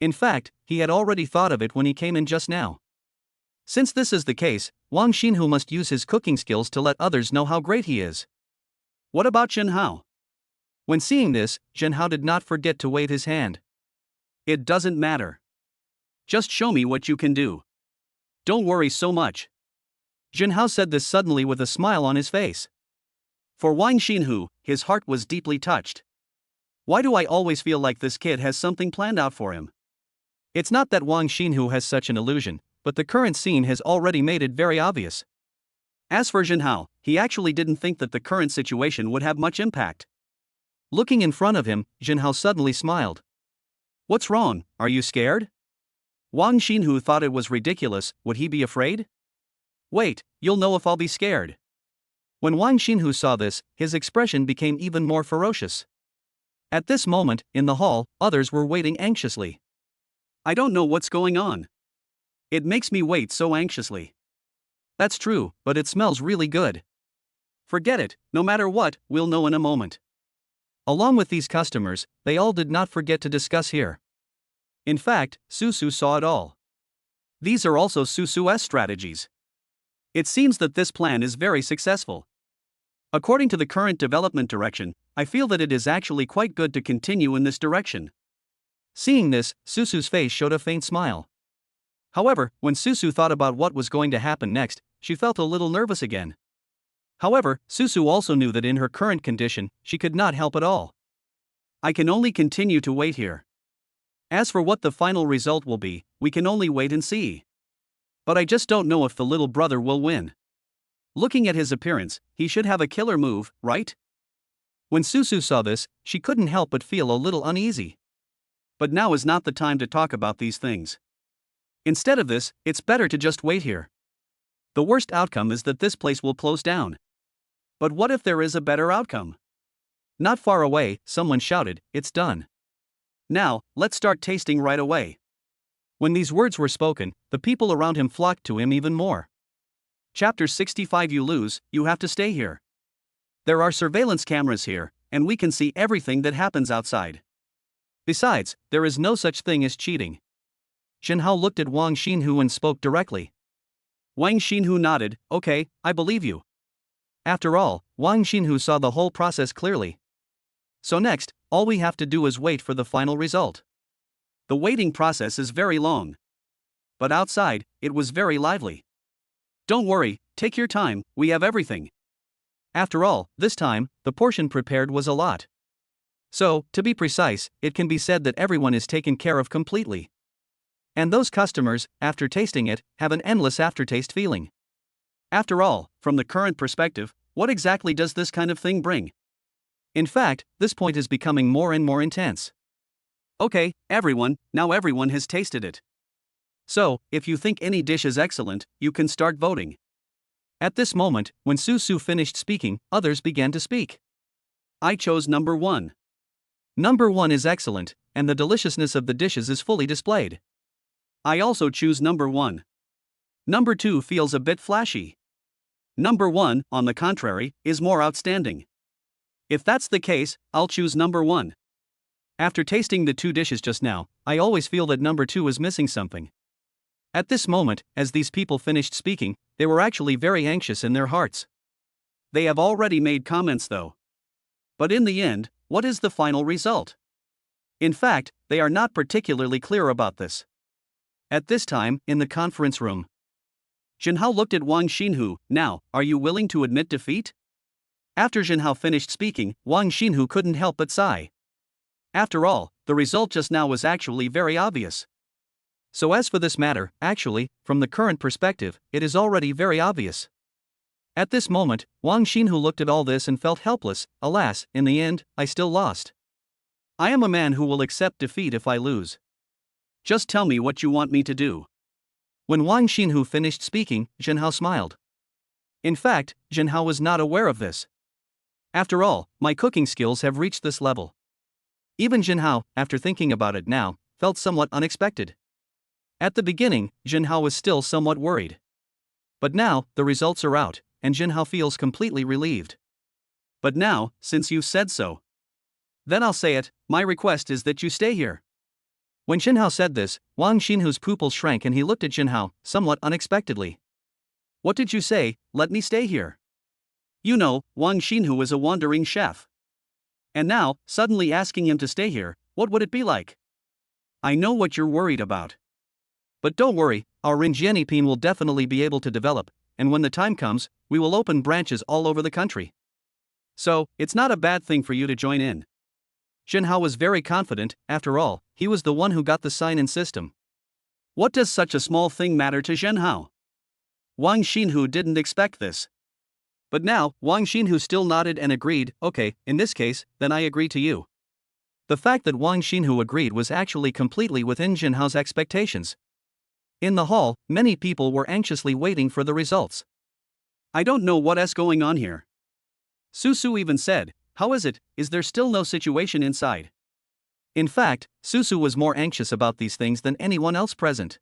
In fact, he had already thought of it when he came in just now. Since this is the case, Wang Xinhu must use his cooking skills to let others know how great he is. What about Jinhao? When seeing this, Jinhao did not forget to wave his hand. It doesn't matter. Just show me what you can do. Don't worry so much. Jinhao said this suddenly with a smile on his face. For Wang Xinhu, his heart was deeply touched. Why do I always feel like this kid has something planned out for him? It's not that Wang Xinhu has such an illusion, but the current scene has already made it very obvious. As for Jinhao, he actually didn't think that the current situation would have much impact. Looking in front of him, Jinhao suddenly smiled. What's wrong, are you scared? Wang Xinhu thought it was ridiculous, would he be afraid? Wait, you'll know if I'll be scared. When Wang Xinhu saw this, his expression became even more ferocious. At this moment, in the hall, others were waiting anxiously. I don't know what's going on. It makes me wait so anxiously. That's true, but it smells really good. Forget it, no matter what, we'll know in a moment. Along with these customers, they all did not forget to discuss here. In fact, Susu saw it all. These are also Susu's strategies. It seems that this plan is very successful. According to the current development direction, I feel that it is actually quite good to continue in this direction. Seeing this, Susu's face showed a faint smile. However, when Susu thought about what was going to happen next, she felt a little nervous again. However, Susu also knew that in her current condition, she could not help at all. I can only continue to wait here. As for what the final result will be, we can only wait and see. But I just don't know if the little brother will win. Looking at his appearance, he should have a killer move, right? When Susu saw this, she couldn't help but feel a little uneasy. But now is not the time to talk about these things. Instead of this, it's better to just wait here. The worst outcome is that this place will close down. But what if there is a better outcome? Not far away, someone shouted, "It's done. Now, let's start tasting right away." When these words were spoken, the people around him flocked to him even more. Chapter 65. You lose, you have to stay here. There are surveillance cameras here, and we can see everything that happens outside. Besides, there is no such thing as cheating. Jinhao looked at Wang Xinhu and spoke directly. Wang Xinhu nodded, "Okay, I believe you." After all, Wang Xinhu saw the whole process clearly. So next, all we have to do is wait for the final result. The waiting process is very long. But outside, it was very lively. Don't worry, take your time, we have everything. After all, this time, the portion prepared was a lot. So, to be precise, it can be said that everyone is taken care of completely. And those customers, after tasting it, have an endless aftertaste feeling. After all, from the current perspective, what exactly does this kind of thing bring? In fact, this point is becoming more and more intense. Okay, everyone, now everyone has tasted it. So, if you think any dish is excellent, you can start voting. At this moment, when Susu finished speaking, others began to speak. I chose number 1. Number 1 is excellent, and the deliciousness of the dishes is fully displayed. I also choose number 1. Number 2 feels a bit flashy. Number 1, on the contrary, is more outstanding. If that's the case, I'll choose number 1. After tasting the 2 dishes just now, I always feel that number 2 is missing something. At this moment, as these people finished speaking, they were actually very anxious in their hearts. They have already made comments though. But in the end, what is the final result? In fact, they are not particularly clear about this. At this time, in the conference room, Jinhao looked at Wang Xinhu. "Now, are you willing to admit defeat?" After Jinhao finished speaking, Wang Xinhu couldn't help but sigh. After all, the result just now was actually very obvious. So as for this matter, actually, from the current perspective, it is already very obvious. At this moment, Wang Xinhu looked at all this and felt helpless. Alas, in the end, I still lost. I am a man who will accept defeat if I lose. Just tell me what you want me to do. When Wang Xinhu finished speaking, Jinhao smiled. In fact, Jinhao was not aware of this. After all, my cooking skills have reached this level. Even Jinhao, after thinking about it now, felt somewhat unexpected. At the beginning, Jinhao was still somewhat worried. But now, the results are out, and Jinhao feels completely relieved. But now, since you've said so, then I'll say it, my request is that you stay here. When Jinhao said this, Wang Xinhu's pupils shrank and he looked at Jinhao, somewhat unexpectedly. What did you say, let me stay here? You know, Wang Xinhu is a wandering chef. And now, suddenly asking him to stay here, what would it be like? I know what you're worried about. But don't worry, our Rinjianipin will definitely be able to develop, and when the time comes, we will open branches all over the country. So, it's not a bad thing for you to join in. Jinhao was very confident. After all, he was the one who got the sign-in system. What does such a small thing matter to Jinhao? Wang Xinhu didn't expect this. But now, Wang Xinhu still nodded and agreed. Okay, in this case, then I agree to you. The fact that Wang Xinhu agreed was actually completely within Jinhao's expectations. In the hall, many people were anxiously waiting for the results. I don't know what is going on here. Susu even said, how is it, is there still no situation inside? In fact, Susu was more anxious about these things than anyone else present.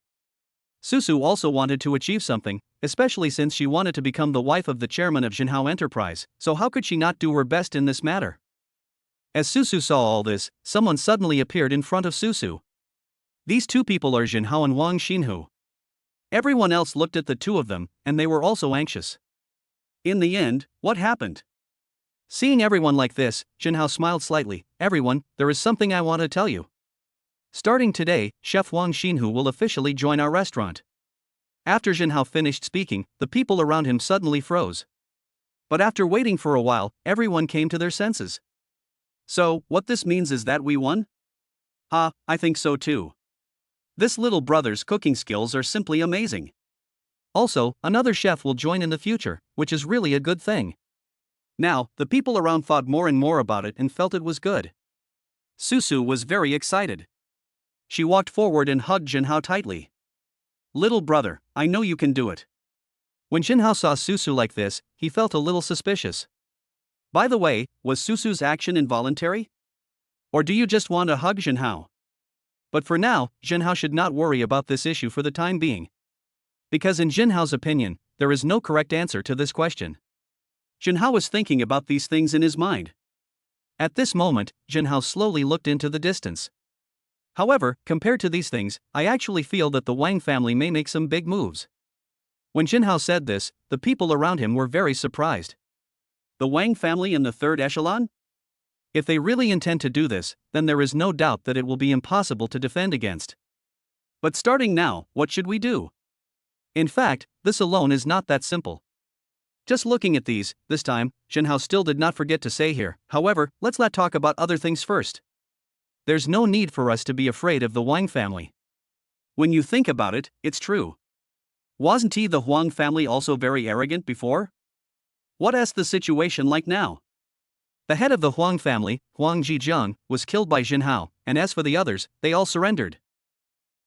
Susu also wanted to achieve something, especially since she wanted to become the wife of the chairman of Jinhao Enterprise, so how could she not do her best in this matter? As Susu saw all this, someone suddenly appeared in front of Susu. These 2 people are Jinhao and Wang Xinhu. Everyone else looked at the 2 of them, and they were also anxious. In the end, what happened? Seeing everyone like this, Jinhao smiled slightly. Everyone, there is something I want to tell you. Starting today, Chef Huang Xinhu will officially join our restaurant. After Jinhao finished speaking, the people around him suddenly froze. But after waiting for a while, everyone came to their senses. So, what this means is that we won? I think so too. This little brother's cooking skills are simply amazing. Also, another chef will join in the future, which is really a good thing. Now, the people around thought more and more about it and felt it was good. Susu was very excited. She walked forward and hugged Jinhao tightly. Little brother, I know you can do it. When Jinhao saw Susu like this, he felt a little suspicious. By the way, was Susu's action involuntary? Or do you just want to hug Jinhao? But for now, Jinhao should not worry about this issue for the time being. Because in Jinhao's opinion, there is no correct answer to this question. Jinhao was thinking about these things in his mind. At this moment, Jinhao slowly looked into the distance. However, compared to these things, I actually feel that the Wang family may make some big moves. When Jinhao said this, the people around him were very surprised. The Wang family in the third echelon? If they really intend to do this, then there is no doubt that it will be impossible to defend against. But starting now, what should we do? In fact, this alone is not that simple. Just looking at these, this time, Jinhao still did not forget to say here, however, let's talk about other things first. There's no need for us to be afraid of the Wang family. When you think about it, it's true. Wasn't the Huang family also very arrogant before? What is the situation like now? The head of the Huang family, Huang Zhejiang, was killed by Jinhao, and as for the others, they all surrendered.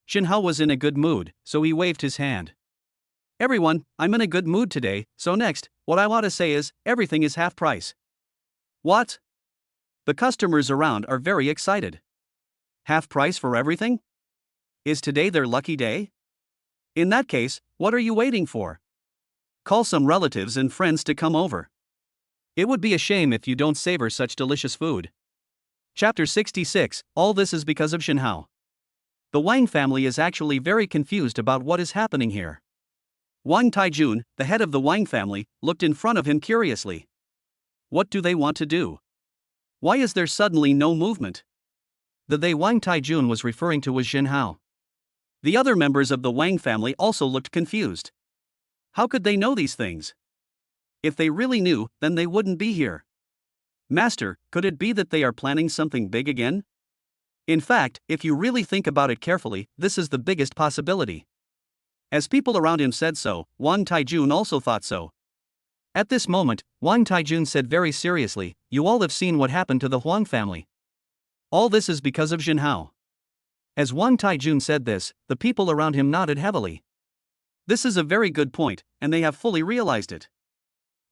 Jinhao was in a good mood, so he waved his hand. Everyone, I'm in a good mood today, so next, what I want to say is, everything is half price. What? The customers around are very excited. Half price for everything? Is today their lucky day? In that case, what are you waiting for? Call some relatives and friends to come over. It would be a shame if you don't savor such delicious food. Chapter 66, all this is because of Jinhao. The Wang family is actually very confused about what is happening here. Wang Taijun, the head of the Wang family, looked in front of him curiously. What do they want to do? Why is there suddenly no movement? The they Wang Taijun was referring to was Jinhao. The other members of the Wang family also looked confused. How could they know these things? If they really knew, then they wouldn't be here. Master, could it be that they are planning something big again? In fact, if you really think about it carefully, this is the biggest possibility. As people around him said so, Wang Taijun also thought so. At this moment, Wang Taijun said very seriously, you all have seen what happened to the Huang family. All this is because of Jinhao. As Wang Taijun said this, the people around him nodded heavily. This is a very good point, and they have fully realized it.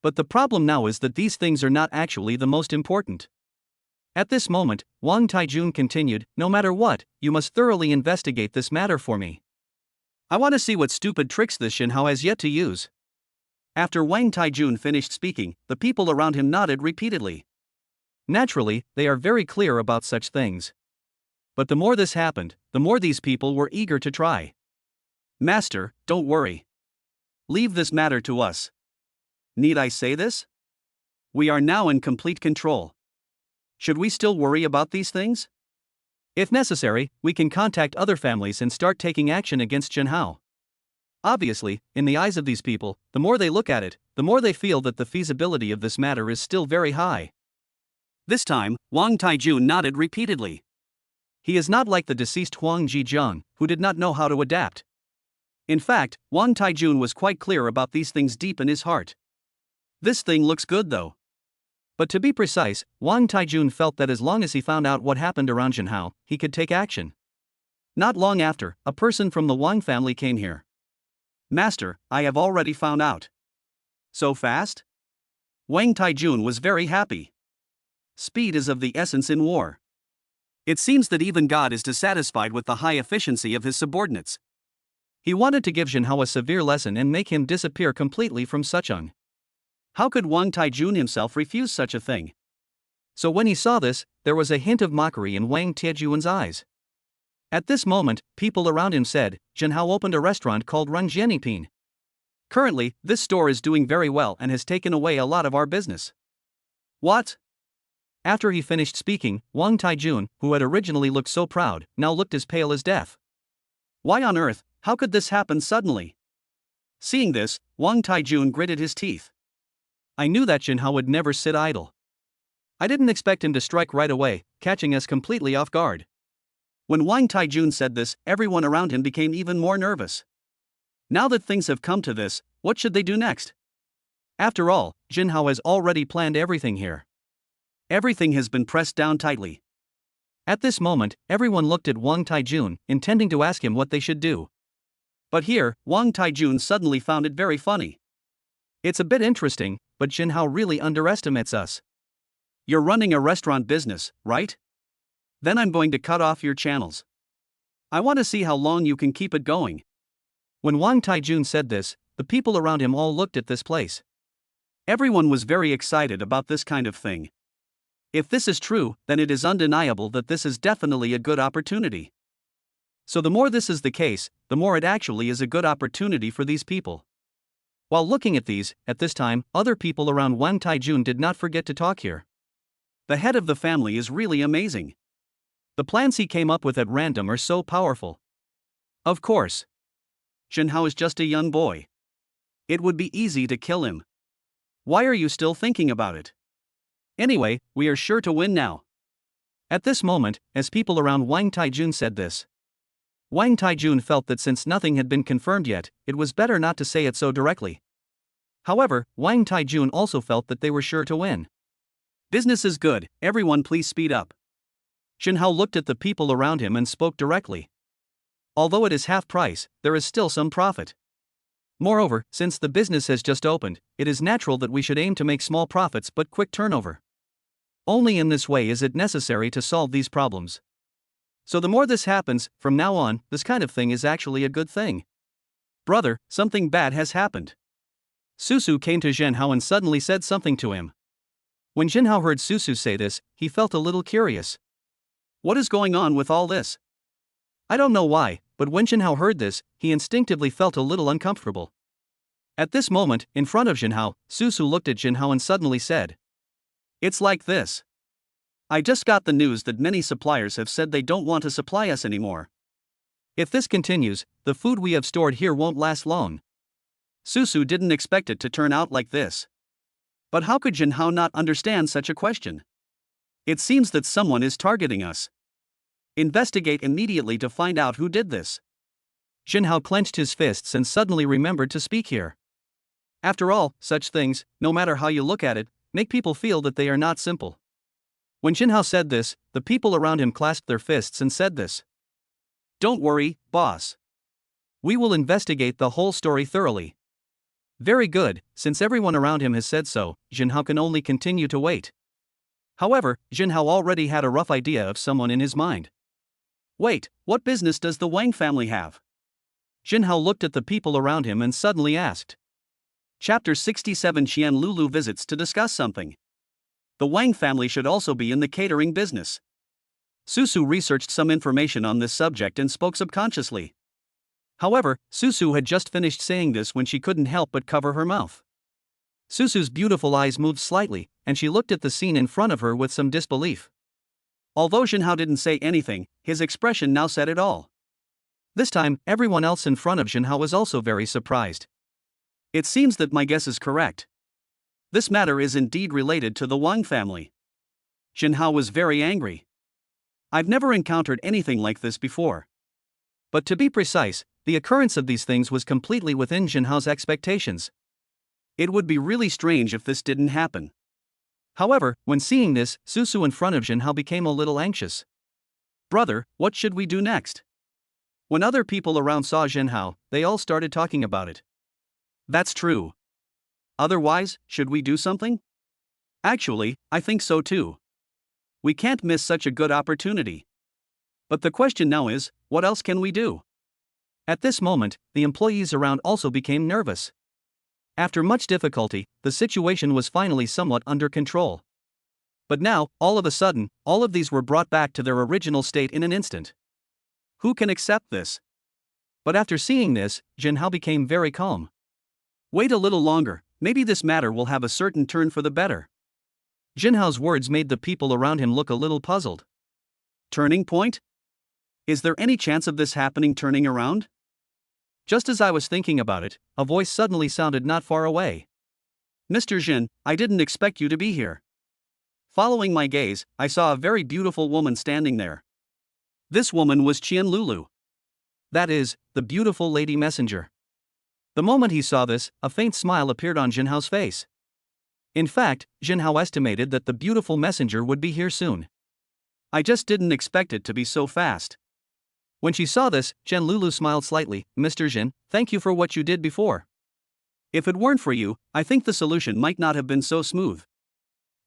But the problem now is that these things are not actually the most important. At this moment, Wang Taijun continued, no matter what, you must thoroughly investigate this matter for me. I want to see what stupid tricks this Jinhao has yet to use. After Wang Taijun finished speaking, the people around him nodded repeatedly. Naturally, they are very clear about such things. But the more this happened, the more these people were eager to try. Master, don't worry. Leave this matter to us. Need I say this? We are now in complete control. Should we still worry about these things? If necessary, we can contact other families and start taking action against Jinhao. Obviously, in the eyes of these people, the more they look at it, the more they feel that the feasibility of this matter is still very high. This time, Wang Taijun nodded repeatedly. He is not like the deceased Huang Zhejiang, who did not know how to adapt. In fact, Wang Taijun was quite clear about these things deep in his heart. This thing looks good though. But to be precise, Wang Taijun felt that as long as he found out what happened around Jinhao, he could take action. Not long after, a person from the Wang family came here. Master, I have already found out. So fast? Wang Taijun was very happy. Speed is of the essence in war. It seems that even God is dissatisfied with the high efficiency of his subordinates. He wanted to give Jinhao a severe lesson and make him disappear completely from Sucheng. How could Wang Taijun himself refuse such a thing? So when he saw this, there was a hint of mockery in Wang Taijun's eyes. At this moment, people around him said, Jinhao opened a restaurant called Run Jianipin. Currently, this store is doing very well and has taken away a lot of our business. What? After he finished speaking, Wang Taijun, who had originally looked so proud, now looked as pale as death. Why on earth, how could this happen suddenly? Seeing this, Wang Taijun gritted his teeth. I knew that Jinhao would never sit idle. I didn't expect him to strike right away, catching us completely off guard. When Wang Taijun said this, everyone around him became even more nervous. Now that things have come to this, what should they do next? After all, Jinhao has already planned everything here. Everything has been pressed down tightly. At this moment, everyone looked at Wang Taijun, intending to ask him what they should do. But here, Wang Taijun suddenly found it very funny. It's a bit interesting, but Jinhao really underestimates us. You're running a restaurant business, right? Then I'm going to cut off your channels. I want to see how long you can keep it going. When Wang Taijun said this, the people around him all looked at this place. Everyone was very excited about this kind of thing. If this is true, then it is undeniable that this is definitely a good opportunity. So the more this is the case, the more it actually is a good opportunity for these people. While looking at these, at this time, other people around Wang Taijun did not forget to talk here. The head of the family is really amazing. The plans he came up with at random are so powerful. Of course. Jinhao is just a young boy. It would be easy to kill him. Why are you still thinking about it? Anyway, we are sure to win now. At this moment, as people around Wang Taijun said this, Wang Taijun felt that since nothing had been confirmed yet, it was better not to say it so directly. However, Wang Taijun also felt that they were sure to win. Business is good, everyone please speed up. Jinhao looked at the people around him and spoke directly. Although it is half price, there is still some profit. Moreover, since the business has just opened, it is natural that we should aim to make small profits but quick turnover. Only in this way is it necessary to solve these problems. So the more this happens, from now on, this kind of thing is actually a good thing. Brother, something bad has happened. Susu came to Jinhao and suddenly said something to him. When Jinhao heard Susu say this, he felt a little curious. What is going on with all this? I don't know why, but when Jinhao heard this, he instinctively felt a little uncomfortable. At this moment, in front of Jinhao, Susu looked at Jinhao and suddenly said, It's like this. I just got the news that many suppliers have said they don't want to supply us anymore. If this continues, the food we have stored here won't last long. Susu didn't expect it to turn out like this. But how could Jinhao not understand such a question? It seems that someone is targeting us. Investigate immediately to find out who did this. Jinhao clenched his fists and suddenly remembered to speak here. After all, such things, no matter how you look at it, make people feel that they are not simple. When Jinhao said this, the people around him clasped their fists and said this. Don't worry, boss. We will investigate the whole story thoroughly. Very good, since everyone around him has said so, Jinhao can only continue to wait. However, Jinhao already had a rough idea of someone in his mind. Wait, what business does the Wang family have? Jinhao looked at the people around him and suddenly asked. Chapter 67 Qian Lulu visits to discuss something. The Wang family should also be in the catering business. Susu researched some information on this subject and spoke subconsciously. However, Susu had just finished saying this when she couldn't help but cover her mouth. Susu's beautiful eyes moved slightly, and she looked at the scene in front of her with some disbelief. Although Jinhao didn't say anything, his expression now said it all. This time, everyone else in front of Jinhao was also very surprised. It seems that my guess is correct. This matter is indeed related to the Wang family. Jinhao was very angry. I've never encountered anything like this before. But to be precise, the occurrence of these things was completely within Jinhao's expectations. It would be really strange if this didn't happen. However, when seeing this, Susu in front of Jinhao became a little anxious. Brother, what should we do next? When other people around saw Jinhao, they all started talking about it. That's true. Otherwise, should we do something? Actually, I think so too. We can't miss such a good opportunity. But the question now is, what else can we do? At this moment, the employees around also became nervous. After much difficulty, the situation was finally somewhat under control. But now, all of a sudden, all of these were brought back to their original state in an instant. Who can accept this? But after seeing this, Jinhao became very calm. Wait a little longer, maybe this matter will have a certain turn for the better. Jinhao's words made the people around him look a little puzzled. Turning point? Is there any chance of this happening turning around? Just as I was thinking about it, a voice suddenly sounded not far away. Mr. Jin, I didn't expect you to be here. Following my gaze, I saw a very beautiful woman standing there. This woman was Qian Lulu. That is, the beautiful lady messenger. The moment he saw this, a faint smile appeared on Jinhao's face. In fact, Jinhao estimated that the beautiful messenger would be here soon. I just didn't expect it to be so fast. When she saw this, Qian Lulu smiled slightly. Mr. Jin, thank you for what you did before. If it weren't for you, I think the solution might not have been so smooth.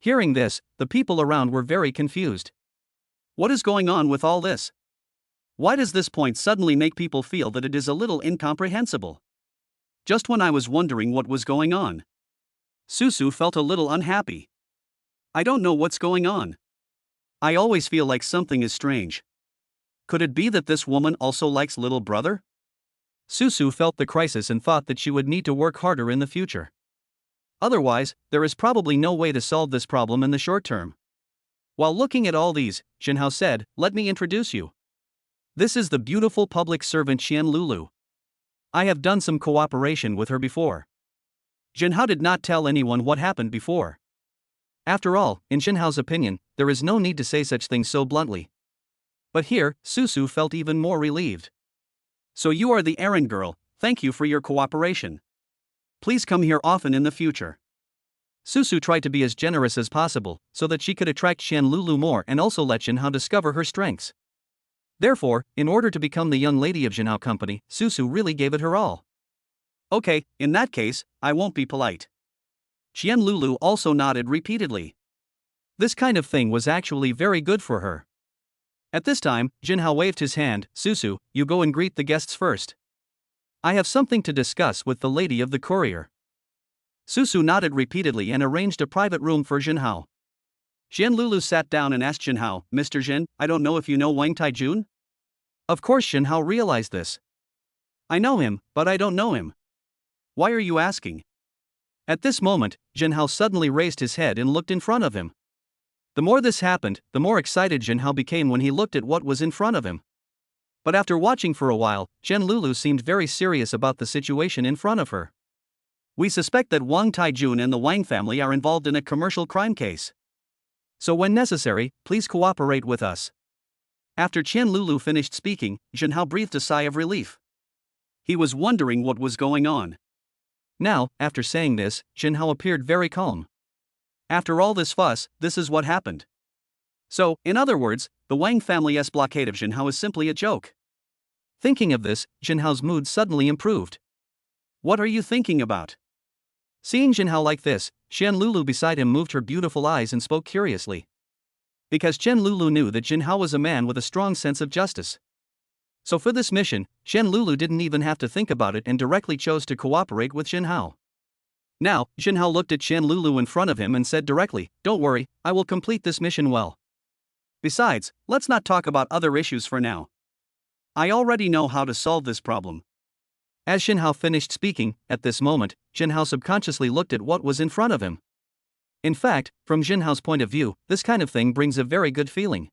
Hearing this, the people around were very confused. What is going on with all this? Why does this point suddenly make people feel that it is a little incomprehensible? Just when I was wondering what was going on, Susu felt a little unhappy. I don't know what's going on. I always feel like something is strange. Could it be that this woman also likes little brother? Susu felt the crisis and thought that she would need to work harder in the future. Otherwise, there is probably no way to solve this problem in the short term. While looking at all these, Jinhao said, "Let me introduce you. This is the beautiful public servant Qian Lulu. I have done some cooperation with her before." Jinhao did not tell anyone what happened before. After all, in Jinhao's opinion, there is no need to say such things so bluntly. But here, Susu felt even more relieved. So you are the errand girl, thank you for your cooperation. Please come here often in the future. Susu tried to be as generous as possible, so that she could attract Qian Lulu more and also let Jinhao discover her strengths. Therefore, in order to become the young lady of Jinhao Company, Susu really gave it her all. Okay, in that case, I won't be polite. Qian Lulu also nodded repeatedly. This kind of thing was actually very good for her. At this time, Jinhao waved his hand. Susu, you go and greet the guests first. I have something to discuss with the lady of the courier. Susu nodded repeatedly and arranged a private room for Jinhao. Qian Lulu sat down and asked Jinhao, Mr. Jin, I don't know if you know Wang Taijun? Of course Jinhao realized this. I know him, but I don't know him. Why are you asking? At this moment, Jinhao suddenly raised his head and looked in front of him. The more this happened, the more excited Jinhao became when he looked at what was in front of him. But after watching for a while, Qian Lulu seemed very serious about the situation in front of her. We suspect that Wang Taijun and the Wang family are involved in a commercial crime case. So when necessary, please cooperate with us. After Qian Lulu finished speaking, Jinhao breathed a sigh of relief. He was wondering what was going on. Now, after saying this, Jinhao appeared very calm. After all this fuss, this is what happened. So, in other words, the Wang family's blockade of Jinhao is simply a joke. Thinking of this, Jinhao's mood suddenly improved. What are you thinking about? Seeing Jinhao like this, Qian Lulu beside him moved her beautiful eyes and spoke curiously. Because Qian Lulu knew that Jinhao was a man with a strong sense of justice. So for this mission, Qian Lulu didn't even have to think about it and directly chose to cooperate with Jinhao. Now, Jinhao looked at Qian Lulu in front of him and said directly, don't worry, I will complete this mission well. Besides, let's not talk about other issues for now. I already know how to solve this problem. As Jinhao finished speaking, at this moment, Jinhao subconsciously looked at what was in front of him. In fact, from Jinhao's point of view, this kind of thing brings a very good feeling.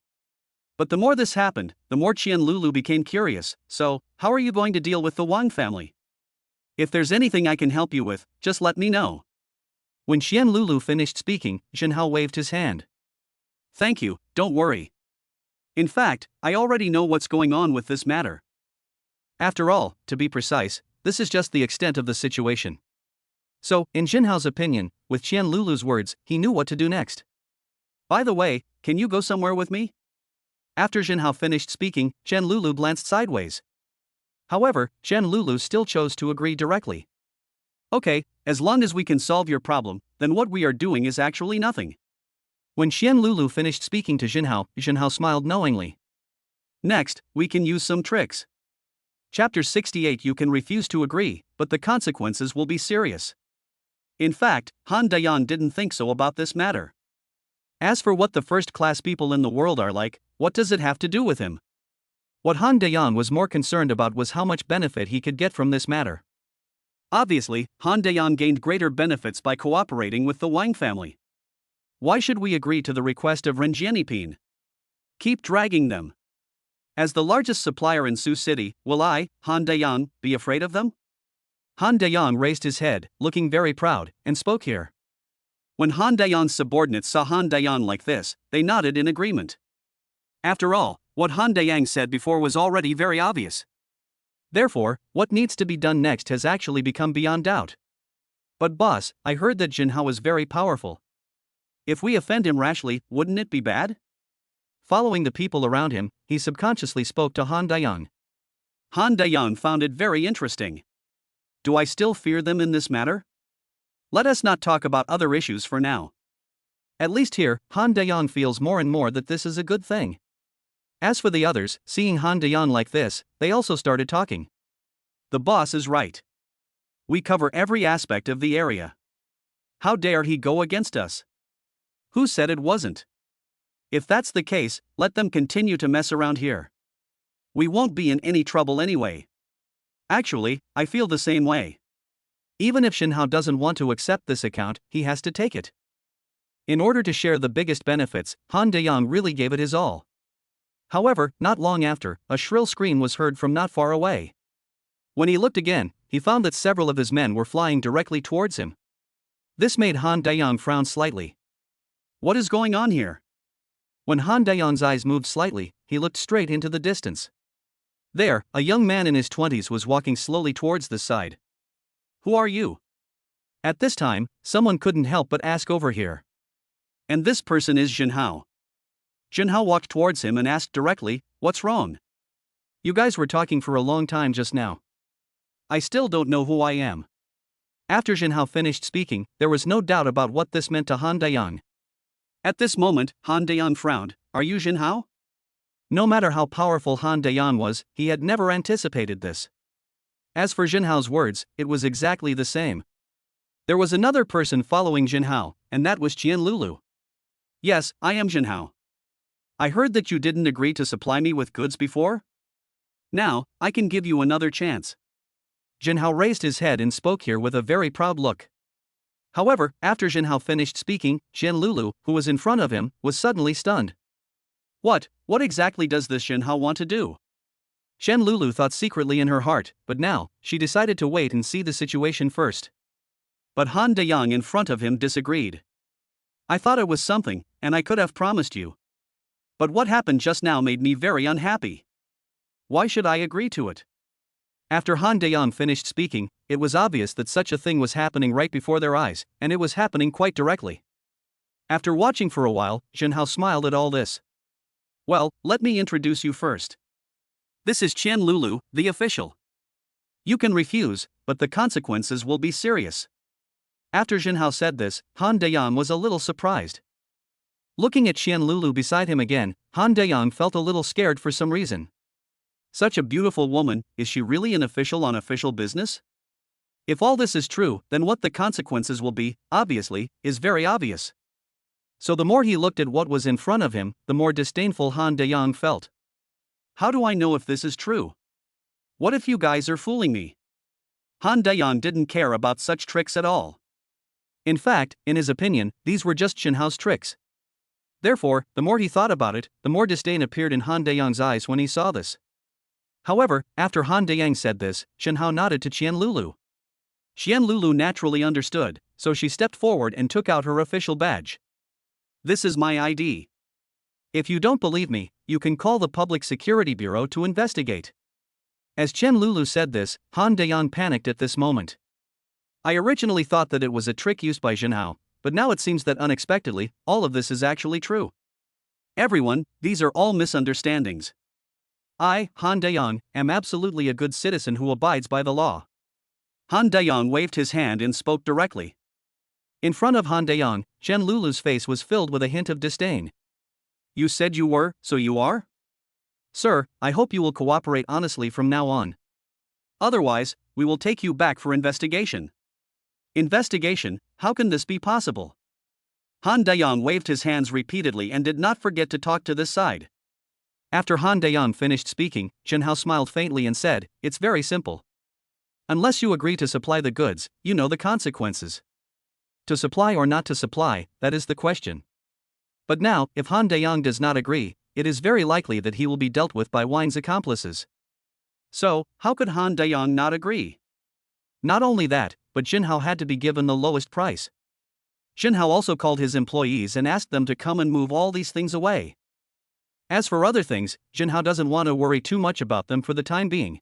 But the more this happened, the more Qian Lulu became curious. So, how are you going to deal with the Wang family? If there's anything I can help you with, just let me know. When Qian Lulu finished speaking, Jinhao waved his hand. Thank you, don't worry. In fact, I already know what's going on with this matter. After all, to be precise, this is just the extent of the situation. So, in Jinhao's opinion, with Qian Lulu's words, he knew what to do next. By the way, can you go somewhere with me? After Jinhao finished speaking, Qian Lulu glanced sideways. However, Qian Lulu still chose to agree directly. Okay, as long as we can solve your problem, then what we are doing is actually nothing. When Qian Lulu finished speaking to Jinhao, Jinhao smiled knowingly. Next, we can use some tricks. Chapter 68. You can refuse to agree, but the consequences will be serious. In fact, Han Dayan didn't think so about this matter. As for what the first-class people in the world are like, what does it have to do with him? What Han Dayan was more concerned about was how much benefit he could get from this matter. Obviously, Han Dayan gained greater benefits by cooperating with the Wang family. Why should we agree to the request of Renjianipin? Keep dragging them. As the largest supplier in Sioux City, will I, Han Dayang, be afraid of them? Han Dayang raised his head, looking very proud, and spoke here. When Han Dayang's subordinates saw Han Dayang like this, they nodded in agreement. After all, what Han Dayang said before was already very obvious. Therefore, what needs to be done next has actually become beyond doubt. But boss, I heard that Jinhao is very powerful. If we offend him rashly, wouldn't it be bad? Following the people around him, he subconsciously spoke to Han Dayang. Han Dayang found it very interesting. Do I still fear them in this matter? Let us not talk about other issues for now. At least here, Han Dayang feels more and more that this is a good thing. As for the others, seeing Han Dayang like this, they also started talking. The boss is right. We cover every aspect of the area. How dare he go against us? Who said it wasn't? If that's the case, let them continue to mess around here. We won't be in any trouble anyway. Actually, I feel the same way. Even if Jinhao doesn't want to accept this account, he has to take it. In order to share the biggest benefits, Han Dayang really gave it his all. However, not long after, a shrill scream was heard from not far away. When he looked again, he found that several of his men were flying directly towards him. This made Han Dayang frown slightly. What is going on here? When Han Dayang's eyes moved slightly, he looked straight into the distance. There, a young man in his 20s was walking slowly towards the side. Who are you? At this time, someone couldn't help but ask over here. And this person is Jinhao. Jinhao walked towards him and asked directly, "What's wrong? You guys were talking for a long time just now. I still don't know who I am." After Jinhao finished speaking, there was no doubt about what this meant to Han Dayang. At this moment, Han Dayang frowned. Are you Jinhao? No matter how powerful Han Dayang was, he had never anticipated this. As for Jinhao's words, it was exactly the same. There was another person following Jinhao, and that was Qianlulu. Yes, I am Jinhao. I heard that you didn't agree to supply me with goods before? Now, I can give you another chance. Jinhao raised his head and spoke here with a very proud look. However, after Jinhao finished speaking, Qianlulu, who was in front of him, was suddenly stunned. What exactly does this Jinhao want to do? Qianlulu thought secretly in her heart, but now, she decided to wait and see the situation first. But Han Dayang in front of him disagreed. I thought it was something, and I could have promised you. But what happened just now made me very unhappy. Why should I agree to it? After Han Dayang finished speaking, it was obvious that such a thing was happening right before their eyes, and it was happening quite directly. After watching for a while, Jinhao smiled at all this. Well, let me introduce you first. This is Qianlulu, the official. You can refuse, but the consequences will be serious. After Jinhao said this, Han Dayang was a little surprised. Looking at Qianlulu beside him again, Han Dayang felt a little scared for some reason. Such a beautiful woman, is she really an official on official business? If all this is true, then what the consequences will be, obviously, is very obvious. So the more he looked at what was in front of him, the more disdainful Han Dayang felt. How do I know if this is true? What if you guys are fooling me? Han Dayang didn't care about such tricks at all. In fact, in his opinion, these were just Jinhao's tricks. Therefore, the more he thought about it, the more disdain appeared in Han Dayang's eyes when he saw this. However, after Han Dayang said this, Jinhao nodded to Qianlulu. Qianlulu naturally understood, so she stepped forward and took out her official badge. This is my ID. If you don't believe me, you can call the Public Security Bureau to investigate. As Qianlulu said this, Han Dayang panicked at this moment. I originally thought that it was a trick used by Jinhao, but now it seems that unexpectedly, all of this is actually true. Everyone, these are all misunderstandings. I, Han Dayang, am absolutely a good citizen who abides by the law. Han Dayang waved his hand and spoke directly. In front of Han Dayang, Qianlulu's face was filled with a hint of disdain. You said you were, so you are? Sir, I hope you will cooperate honestly from now on. Otherwise, we will take you back for investigation. Investigation? How can this be possible? Han Dayang waved his hands repeatedly and did not forget to talk to this side. After Han Dayang finished speaking, Jinhao smiled faintly and said, It's very simple. Unless you agree to supply the goods, you know the consequences. To supply or not to supply, that is the question. But now, if Han Dayang does not agree, it is very likely that he will be dealt with by Wang's accomplices. So, how could Han Dayang not agree? Not only that, but Jinhao had to be given the lowest price. Jinhao also called his employees and asked them to come and move all these things away. As for other things, Jinhao doesn't want to worry too much about them for the time being.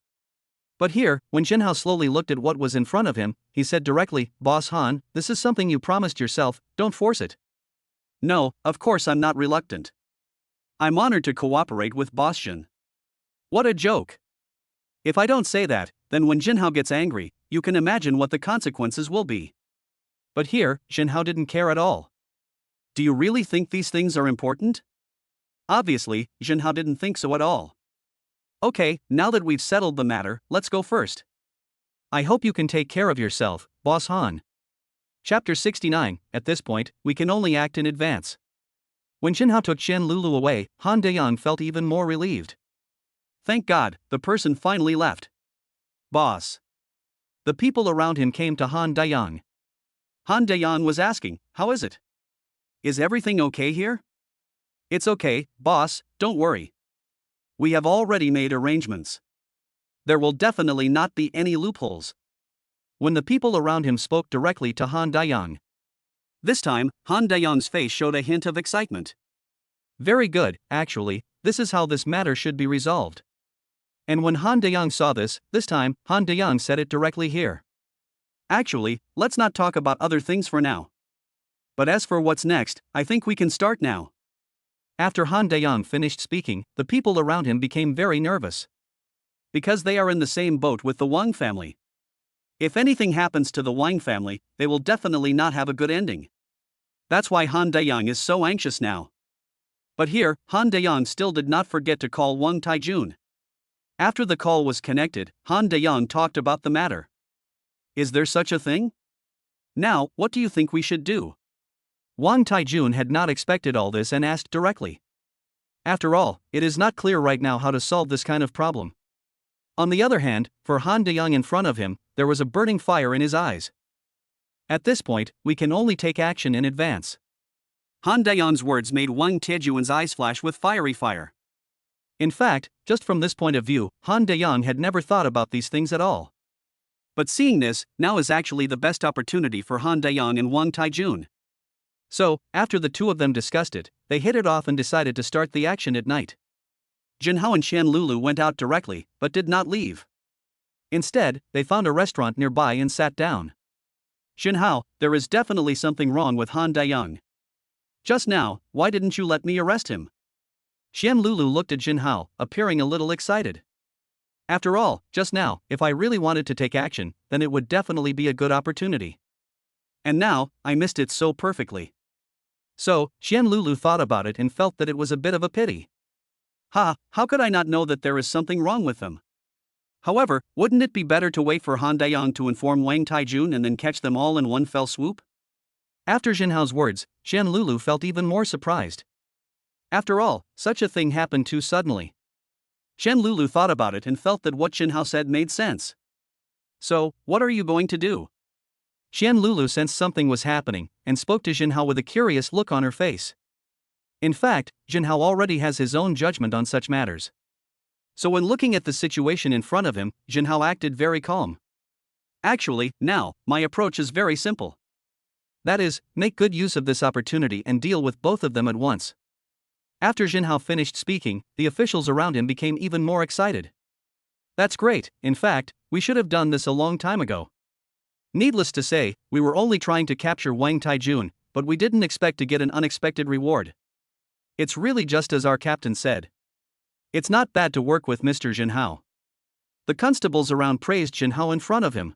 But here, when Jinhao slowly looked at what was in front of him, he said directly, "Boss Han, this is something you promised yourself, don't force it." "No, of course I'm not reluctant. I'm honored to cooperate with Boss Jin." What a joke. If I don't say that, then when Jinhao gets angry, you can imagine what the consequences will be. But here, Jinhao didn't care at all. Do you really think these things are important? Obviously, Jinhao didn't think so at all. Okay, now that we've settled the matter, let's go first. I hope you can take care of yourself, Boss Han. Chapter 69. At this point, we can only act in advance. When Jinhao took Chen Lulu away, Han Dayang felt even more relieved. Thank God, the person finally left. Boss. The people around him came to Han Dayang. Han Dayang was asking, "How is it? Is everything okay here?" "It's okay, boss, don't worry. We have already made arrangements. There will definitely not be any loopholes." When the people around him spoke directly to Han Dayang. This time, Han Dayang's face showed a hint of excitement. Very good, actually, this is how this matter should be resolved. And when Han Dayang saw this time, Han Dayang said it directly here. Actually, let's not talk about other things for now. But as for what's next, I think we can start now. After Han Dayang finished speaking, the people around him became very nervous. Because they are in the same boat with the Huang family. If anything happens to the Huang family, they will definitely not have a good ending. That's why Han Dayang is so anxious now. But here, Han Dayang still did not forget to call Wang Taijun. After the call was connected, Han Dayang talked about the matter. Is there such a thing? Now, what do you think we should do? Wang Taijun had not expected all this and asked directly. After all, it is not clear right now how to solve this kind of problem. On the other hand, for Han Dayang in front of him, there was a burning fire in his eyes. At this point, we can only take action in advance. Han Dayang's words made Wang Taijun's eyes flash with fiery fire. In fact, just from this point of view, Han Dayang had never thought about these things at all. But seeing this, now is actually the best opportunity for Han Dayang and Wang Taijun. So, after the two of them discussed it, they hit it off and decided to start the action at night. Jinhao and Chen Lulu went out directly, but did not leave. Instead, they found a restaurant nearby and sat down. Jinhao, there is definitely something wrong with Han Dayang. Just now, why didn't you let me arrest him? Chen Lulu looked at Jinhao, appearing a little excited. After all, just now, if I really wanted to take action, then it would definitely be a good opportunity. And now, I missed it so perfectly. So, Chen Lulu thought about it and felt that it was a bit of a pity. How could I not know that there is something wrong with them? However, wouldn't it be better to wait for Han Dayang to inform Wang Taijun and then catch them all in one fell swoop? After Jinhao's words, Chen Lulu felt even more surprised. After all, such a thing happened too suddenly. Chen Lulu thought about it and felt that what Jinhao said made sense. So, what are you going to do? Chen Lulu sensed something was happening, and spoke to Jinhao with a curious look on her face. In fact, Jinhao already has his own judgment on such matters. So when looking at the situation in front of him, Jinhao acted very calm. Actually, now, my approach is very simple. That is, make good use of this opportunity and deal with both of them at once. After Jinhao finished speaking, the officials around him became even more excited. That's great, in fact, we should have done this a long time ago. Needless to say, we were only trying to capture Wang Taijun, but we didn't expect to get an unexpected reward. It's really just as our captain said. It's not bad to work with Mr. Jinhao. The constables around praised Jinhao in front of him.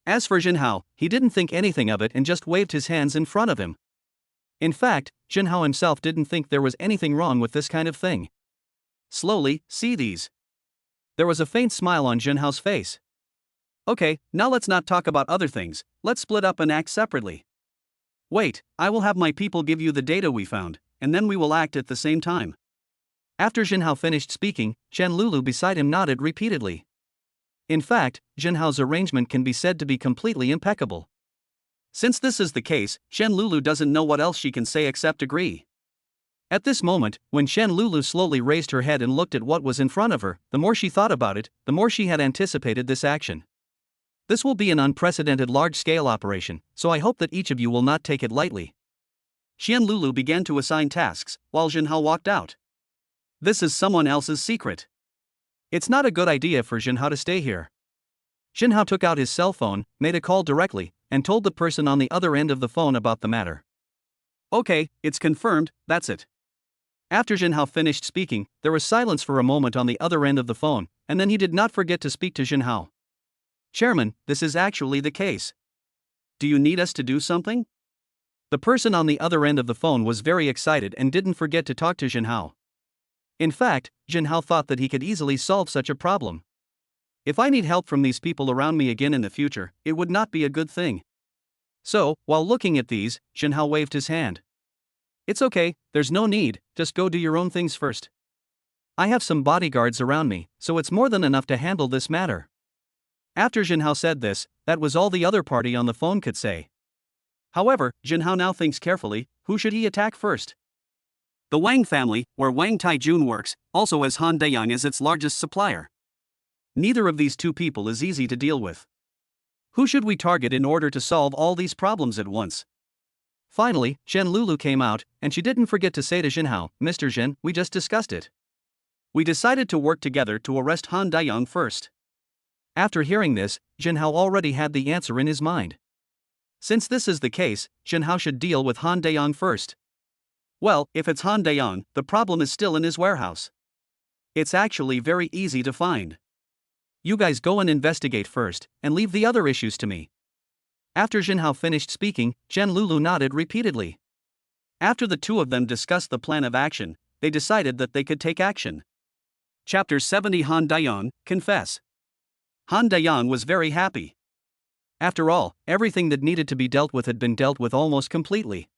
As for Jinhao, he didn't think anything of it and just waved his hands in front of him. In fact, Jinhao himself didn't think there was anything wrong with this kind of thing. Slowly, see these. There was a faint smile on Jinhao's face. Okay, now let's not talk about other things, let's split up and act separately. Wait, I will have my people give you the data we found, and then we will act at the same time. After Jinhao finished speaking, Chen Lulu beside him nodded repeatedly. In fact, Jinhao's arrangement can be said to be completely impeccable. Since this is the case, Shen Lulu doesn't know what else she can say except agree. At this moment, when Shen Lulu slowly raised her head and looked at what was in front of her, the more she thought about it, the more she had anticipated this action. This will be an unprecedented large-scale operation, so I hope that each of you will not take it lightly. Shen Lulu began to assign tasks, while Jinhao walked out. This is someone else's secret. It's not a good idea for Jinhao to stay here. Jinhao took out his cell phone, made a call directly, and told the person on the other end of the phone about the matter. Okay, it's confirmed, that's it. After Jinhao finished speaking, there was silence for a moment on the other end of the phone, and then he did not forget to speak to Jinhao. Chairman, this is actually the case. Do you need us to do something? The person on the other end of the phone was very excited and didn't forget to talk to Jinhao. In fact, Jinhao thought that he could easily solve such a problem. If I need help from these people around me again in the future, it would not be a good thing. So, while looking at these, Jinhao waved his hand. It's okay, there's no need, just go do your own things first. I have some bodyguards around me, so it's more than enough to handle this matter. After Jinhao said this, that was all the other party on the phone could say. However, Jinhao now thinks carefully, who should he attack first? The Wang family, where Wang Taijun works, also has Han Dayang as its largest supplier. Neither of these two people is easy to deal with. Who should we target in order to solve all these problems at once? Finally, Shen Lulu came out, and she didn't forget to say to Jinhao, Mr. Zhen, we just discussed it. We decided to work together to arrest Han Dayang first. After hearing this, Jinhao already had the answer in his mind. Since this is the case, Jinhao should deal with Han Dayang first. Well, if it's Han Dayang, the problem is still in his warehouse. It's actually very easy to find. You guys go and investigate first, and leave the other issues to me. After Jinhao finished speaking, Shen Lulu nodded repeatedly. After the two of them discussed the plan of action, they decided that they could take action. Chapter 70 Han Dayang, Confess. Han Dayang was very happy. After all, everything that needed to be dealt with had been dealt with almost completely.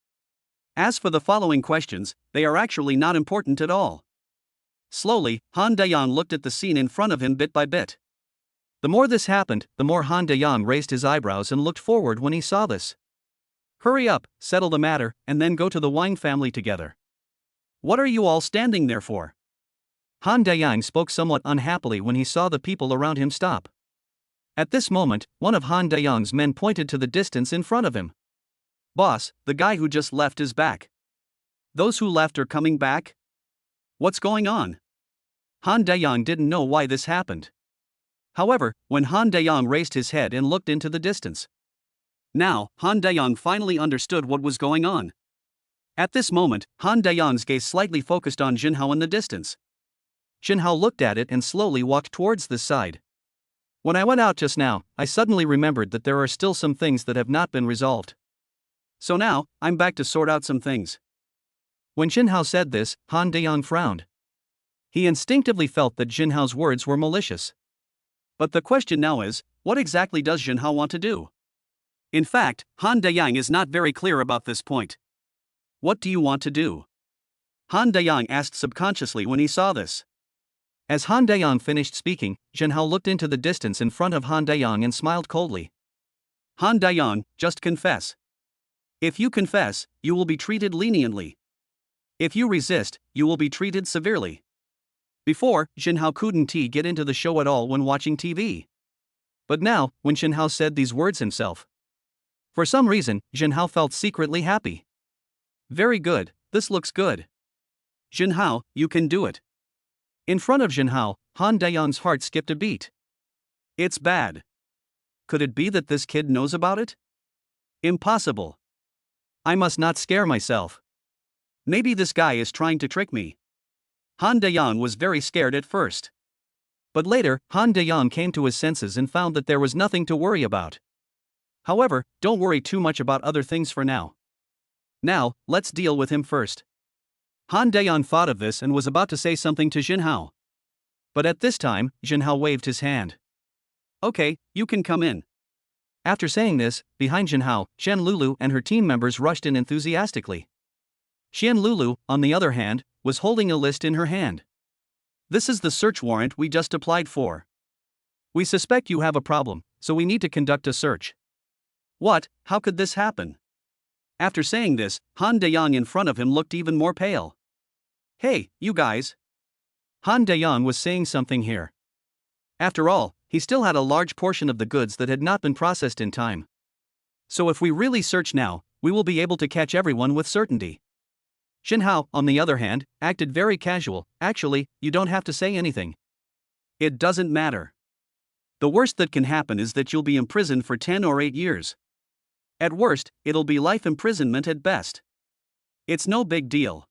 As for the following questions, they are actually not important at all. Slowly, Han Dayang looked at the scene in front of him bit by bit. The more this happened, the more Han Dayang raised his eyebrows and looked forward when he saw this. Hurry up, settle the matter, and then go to the Wang family together. What are you all standing there for? Han Dayang spoke somewhat unhappily when he saw the people around him stop. At this moment, one of Han Dayang's men pointed to the distance in front of him. Boss, the guy who just left is back. Those who left are coming back? What's going on? Han Dayang didn't know why this happened. However, when Han Dayang raised his head and looked into the distance. Now, Han Dayang finally understood what was going on. At this moment, Han Dayang's gaze slightly focused on Jinhao in the distance. Jinhao looked at it and slowly walked towards this side. When I went out just now, I suddenly remembered that there are still some things that have not been resolved. So now, I'm back to sort out some things. When Jinhao said this, Han Dayang frowned. He instinctively felt that Jinhao's words were malicious. But the question now is, what exactly does Jinhao want to do? In fact, Han Dayang is not very clear about this point. What do you want to do? Han Dayang asked subconsciously when he saw this. As Han Dayang finished speaking, Jinhao looked into the distance in front of Han Dayang and smiled coldly. Han Dayang, just confess. If you confess, you will be treated leniently. If you resist, you will be treated severely. Before, Jinhao couldn't get into the show at all when watching TV. But now, when Jinhao said these words himself. For some reason, Jinhao felt secretly happy. Very good, this looks good. Jinhao, you can do it. In front of Jinhao, Han Dayang's heart skipped a beat. It's bad. Could it be that this kid knows about it? Impossible. I must not scare myself. Maybe this guy is trying to trick me. Han Dayang was very scared at first. But later, Han Dayang came to his senses and found that there was nothing to worry about. However, don't worry too much about other things for now. Now, let's deal with him first. Han Dayang thought of this and was about to say something to Jinhao. But at this time, Jinhao waved his hand. Okay, you can come in. After saying this, behind Jinhao, Shen Lulu and her team members rushed in enthusiastically. Shen Lulu, on the other hand, was holding a list in her hand. This is the search warrant we just applied for. We suspect you have a problem, so we need to conduct a search. What? How could this happen? After saying this, Han Dayang in front of him looked even more pale. Hey, you guys. Han Dayang was saying something here. After all, he still had a large portion of the goods that had not been processed in time. So if we really search now, we will be able to catch everyone with certainty. Xin Hao, on the other hand, acted very casual. Actually, you don't have to say anything. It doesn't matter. The worst that can happen is that you'll be imprisoned for 10 or 8 years. At worst, it'll be life imprisonment at best. It's no big deal.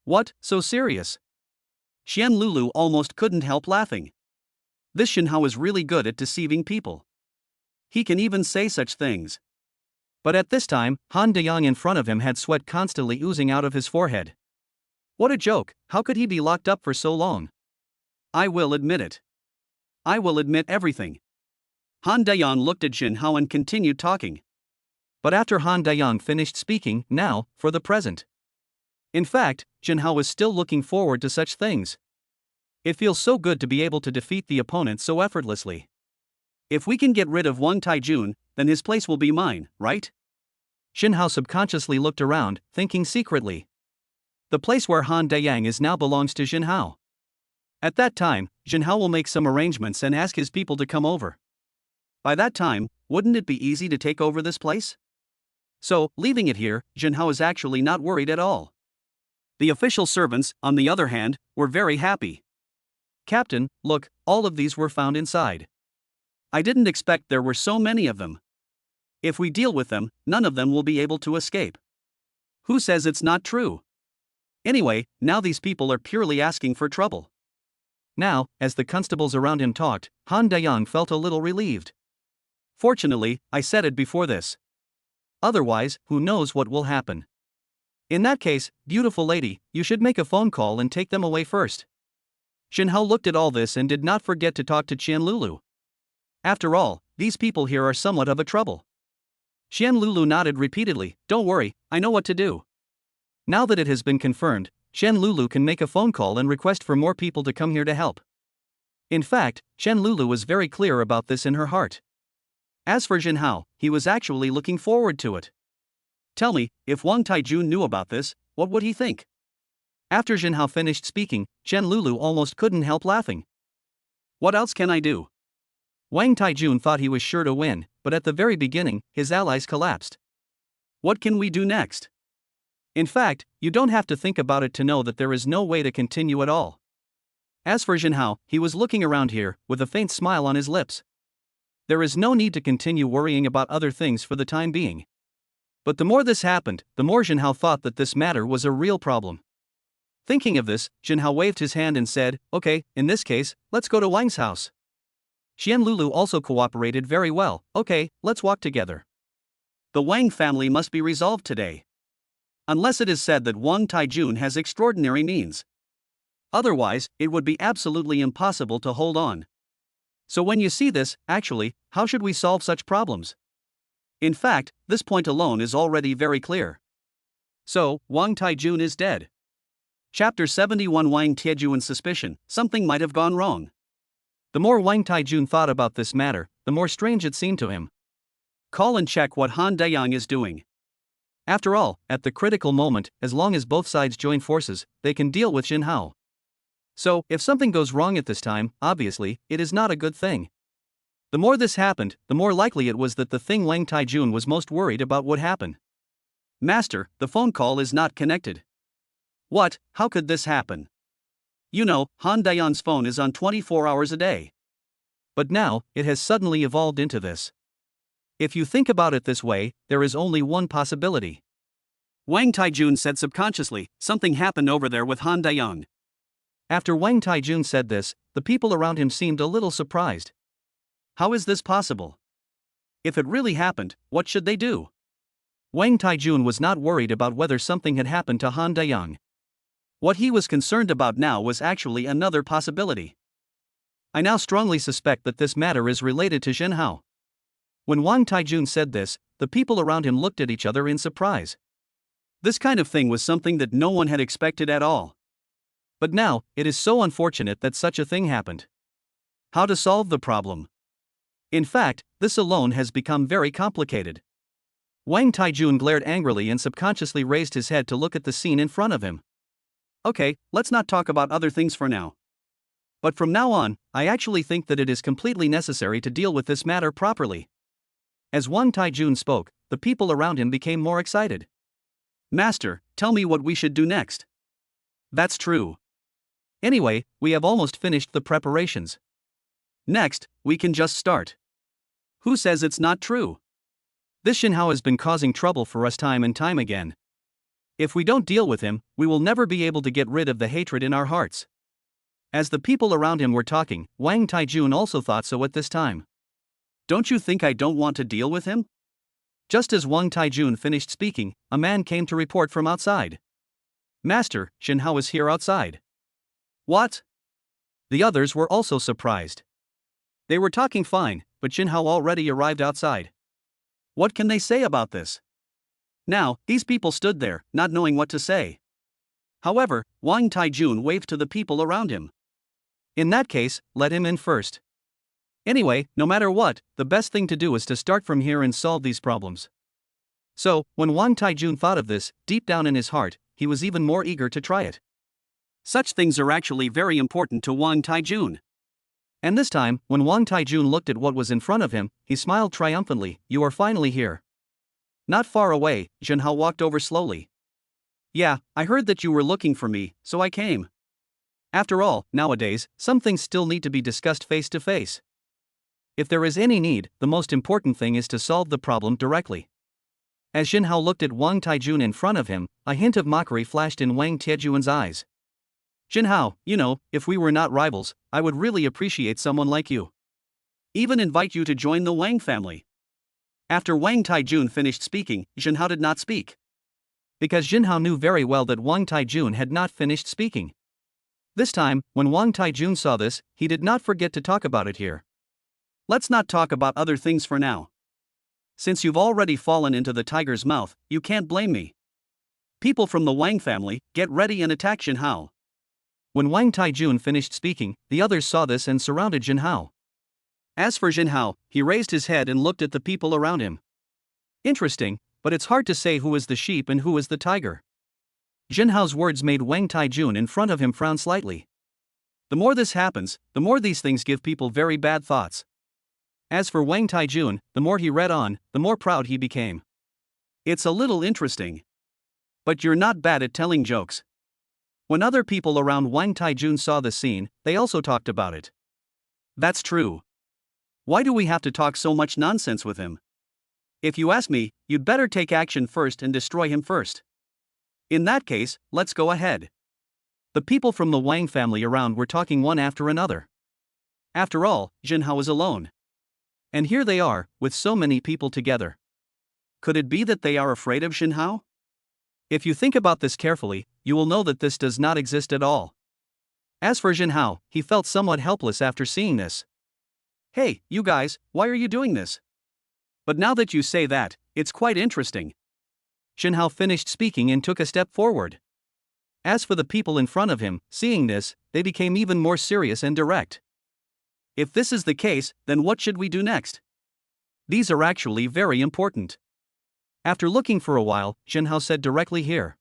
What, so serious? Xian Lulu almost couldn't help laughing. This Xin Hao is really good at deceiving people. He can even say such things. But at this time, Han Dayang in front of him had sweat constantly oozing out of his forehead. What a joke, how could he be locked up for so long? I will admit it. I will admit everything. Han Dayang looked at Xin Hao and continued talking. But after Han Dayang finished speaking, now, for the present. In fact, Xin Hao was still looking forward to such things. It feels so good to be able to defeat the opponent so effortlessly. If we can get rid of Wang Taijun, then his place will be mine, right? Xin Hao subconsciously looked around, thinking secretly. The place where Han Dayang is now belongs to Xin Hao. At that time, Xin Hao will make some arrangements and ask his people to come over. By that time, wouldn't it be easy to take over this place? So, leaving it here, Xin Hao is actually not worried at all. The official servants, on the other hand, were very happy. Captain, look, all of these were found inside. I didn't expect there were so many of them. If we deal with them, none of them will be able to escape. Who says it's not true? Anyway, now these people are purely asking for trouble. Now, as the constables around him talked, Han Dayang felt a little relieved. Fortunately, I said it before this. Otherwise, who knows what will happen. In that case, beautiful lady, you should make a phone call and take them away first. Xin Hao looked at all this and did not forget to talk to Qian Lulu. After all, these people here are somewhat of a trouble. Qian Lulu nodded repeatedly. Don't worry, I know what to do. Now that it has been confirmed, Qian Lulu can make a phone call and request for more people to come here to help. In fact, Qian Lulu was very clear about this in her heart. As for Xin Hao, he was actually looking forward to it. Tell me, if Wang Taijun knew about this, what would he think? After Xin Hao finished speaking, Qian Lulu almost couldn't help laughing. What else can I do? Wang Taijun thought he was sure to win, but at the very beginning, his allies collapsed. What can we do next? In fact, you don't have to think about it to know that there is no way to continue at all. As for Xin Hao, he was looking around here, with a faint smile on his lips. There is no need to continue worrying about other things for the time being. But the more this happened, the more Xin Hao thought that this matter was a real problem. Thinking of this, Xin Hao waved his hand and said, okay, in this case, let's go to Wang's house. Qian Lulu also cooperated very well. Okay, let's walk together. The Wang family must be resolved today. Unless it is said that Wang Taijun has extraordinary means. Otherwise, it would be absolutely impossible to hold on. So when you see this, actually, how should we solve such problems? In fact, this point alone is already very clear. So, Wang Taijun is dead. Chapter 71 Wang Taijun's suspicion, something might have gone wrong. The more Wang Taijun thought about this matter, the more strange it seemed to him. Call and check what Han Dayang is doing. After all, at the critical moment, as long as both sides join forces, they can deal with Xin Hao. So, if something goes wrong at this time, obviously, it is not a good thing. The more this happened, the more likely it was that the thing Wang Taijun was most worried about would happen. Master, the phone call is not connected. What? How could this happen? You know, Han Dayang's phone is on 24 hours a day. But now, it has suddenly evolved into this. If you think about it this way, there is only one possibility. Wang Taijun said subconsciously, something happened over there with Han Dayang. After Wang Taijun said this, the people around him seemed a little surprised. How is this possible? If it really happened, what should they do? Wang Taijun was not worried about whether something had happened to Han Dayang. What he was concerned about now was actually another possibility. I now strongly suspect that this matter is related to Xin Hao. When Wang Taijun said this, the people around him looked at each other in surprise. This kind of thing was something that no one had expected at all. But now, it is so unfortunate that such a thing happened. How to solve the problem? In fact, this alone has become very complicated. Wang Taijun glared angrily and subconsciously raised his head to look at the scene in front of him. Okay, let's not talk about other things for now. But from now on, I actually think that it is completely necessary to deal with this matter properly. As Wang Taijun spoke, the people around him became more excited. Master, tell me what we should do next. That's true. Anyway, we have almost finished the preparations. Next, we can just start. Who says it's not true? This Xinhao has been causing trouble for us time and time again. If we don't deal with him, we will never be able to get rid of the hatred in our hearts. As the people around him were talking, Wang Taijun also thought so at this time. Don't you think I don't want to deal with him? Just as Wang Taijun finished speaking, a man came to report from outside. Master, Xinhao is here outside. What? The others were also surprised. They were talking fine, but Xinhao already arrived outside. What can they say about this? Now, these people stood there, not knowing what to say. However, Wang Taijun waved to the people around him. In that case, let him in first. Anyway, no matter what, the best thing to do is to start from here and solve these problems. So, when Wang Taijun thought of this, deep down in his heart, he was even more eager to try it. Such things are actually very important to Wang Taijun. And this time, when Wang Taijun looked at what was in front of him, he smiled triumphantly. You are finally here. Not far away, Xinhao walked over slowly. Yeah, I heard that you were looking for me, so I came. After all, nowadays, some things still need to be discussed face to face. If there is any need, the most important thing is to solve the problem directly. As Xinhao looked at Wang Taijun in front of him, a hint of mockery flashed in Wang Taijun's eyes. Xinhao, you know, if we were not rivals, I would really appreciate someone like you. Even invite you to join the Wang family. After Wang Taijun finished speaking, Xinhao did not speak. Because Xinhao knew very well that Wang Taijun had not finished speaking. This time, when Wang Taijun saw this, he did not forget to talk about it here. Let's not talk about other things for now. Since you've already fallen into the tiger's mouth, you can't blame me. People from the Wang family, get ready and attack Xinhao. When Wang Taijun finished speaking, the others saw this and surrounded Xinhao. As for Xinhao, he raised his head and looked at the people around him. Interesting, but it's hard to say who is the sheep and who is the tiger. Xinhao's words made Wang Taijun in front of him frown slightly. The more this happens, the more these things give people very bad thoughts. As for Wang Taijun, the more he read on, the more proud he became. It's a little interesting. But you're not bad at telling jokes. When other people around Wang Taijun saw the scene, they also talked about it. That's true. Why do we have to talk so much nonsense with him? If you ask me, you'd better take action first and destroy him first. In that case, let's go ahead. The people from the Wang family around were talking one after another. After all, Xinhao is alone. And here they are, with so many people together. Could it be that they are afraid of Xinhao? If you think about this carefully, you will know that this does not exist at all. As for Xinhao, he felt somewhat helpless after seeing this. Hey, you guys, why are you doing this? But now that you say that, it's quite interesting. Xinhao finished speaking and took a step forward. As for the people in front of him, seeing this, they became even more serious and direct. If this is the case, then what should we do next? These are actually very important. After looking for a while, Xinhao said directly here.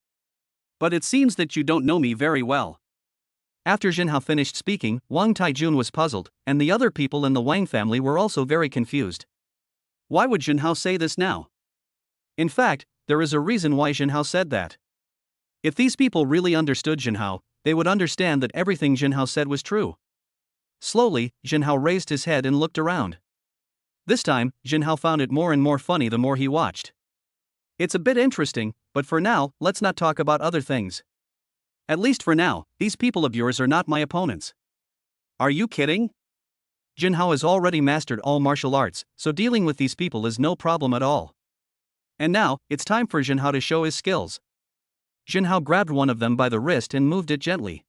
But it seems that you don't know me very well. After Xinhao finished speaking, Wang Taijun was puzzled, and the other people in the Wang family were also very confused. Why would Xinhao say this now? In fact, there is a reason why Xinhao said that. If these people really understood Xinhao, they would understand that everything Xinhao said was true. Slowly, Xinhao raised his head and looked around. This time, Xinhao found it more and more funny the more he watched. It's a bit interesting, but for now, let's not talk about other things. At least for now, these people of yours are not my opponents. Are you kidding? Xinhao has already mastered all martial arts, so dealing with these people is no problem at all. And now, it's time for Xinhao to show his skills. Xinhao grabbed one of them by the wrist and moved it gently.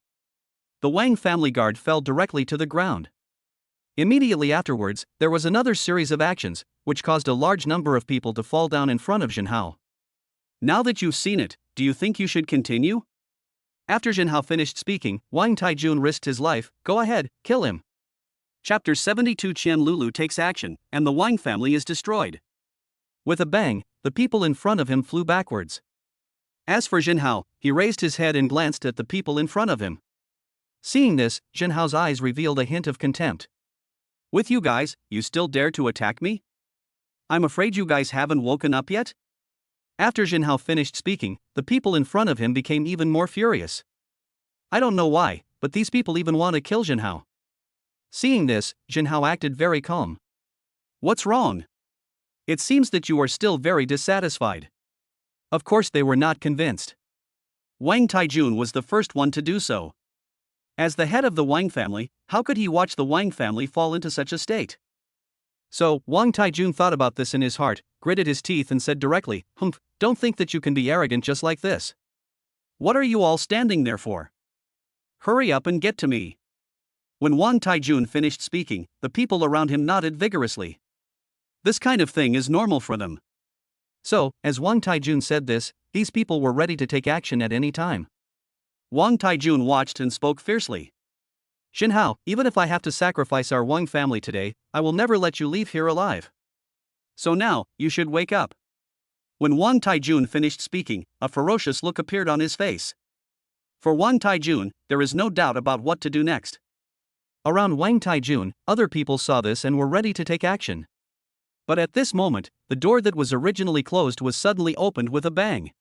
The Wang family guard fell directly to the ground. Immediately afterwards, there was another series of actions, which caused a large number of people to fall down in front of Xinhao. Now that you've seen it, do you think you should continue? After Xinhao finished speaking, Wang Taijun risked his life. Go ahead, kill him. Chapter 72 Qian Lulu takes action, and the Huang family is destroyed. With a bang, the people in front of him flew backwards. As for Jinhao, he raised his head and glanced at the people in front of him. Seeing this, Jinhao's eyes revealed a hint of contempt. With you guys, you still dare to attack me? I'm afraid you guys haven't woken up yet? After Jinhao finished speaking, the people in front of him became even more furious. I don't know why, but these people even want to kill Jinhao. Seeing this, Jinhao acted very calm. What's wrong? It seems that you are still very dissatisfied. Of course they were not convinced. Wang Taijun was the first one to do so. As the head of the Huang family, how could he watch the Huang family fall into such a state? So, Wang Taijun thought about this in his heart, gritted his teeth and said directly, "Humph, don't think that you can be arrogant just like this. What are you all standing there for? Hurry up and get to me." When Wang Taijun finished speaking, the people around him nodded vigorously. This kind of thing is normal for them. So, as Wang Taijun said this, these people were ready to take action at any time. Wang Taijun watched and spoke fiercely. Jinhao, even if I have to sacrifice our Huang family today, I will never let you leave here alive. So now, you should wake up. When Wang Taijun finished speaking, a ferocious look appeared on his face. For Wang Taijun, there is no doubt about what to do next. Around Wang Taijun, other people saw this and were ready to take action. But at this moment, the door that was originally closed was suddenly opened with a bang.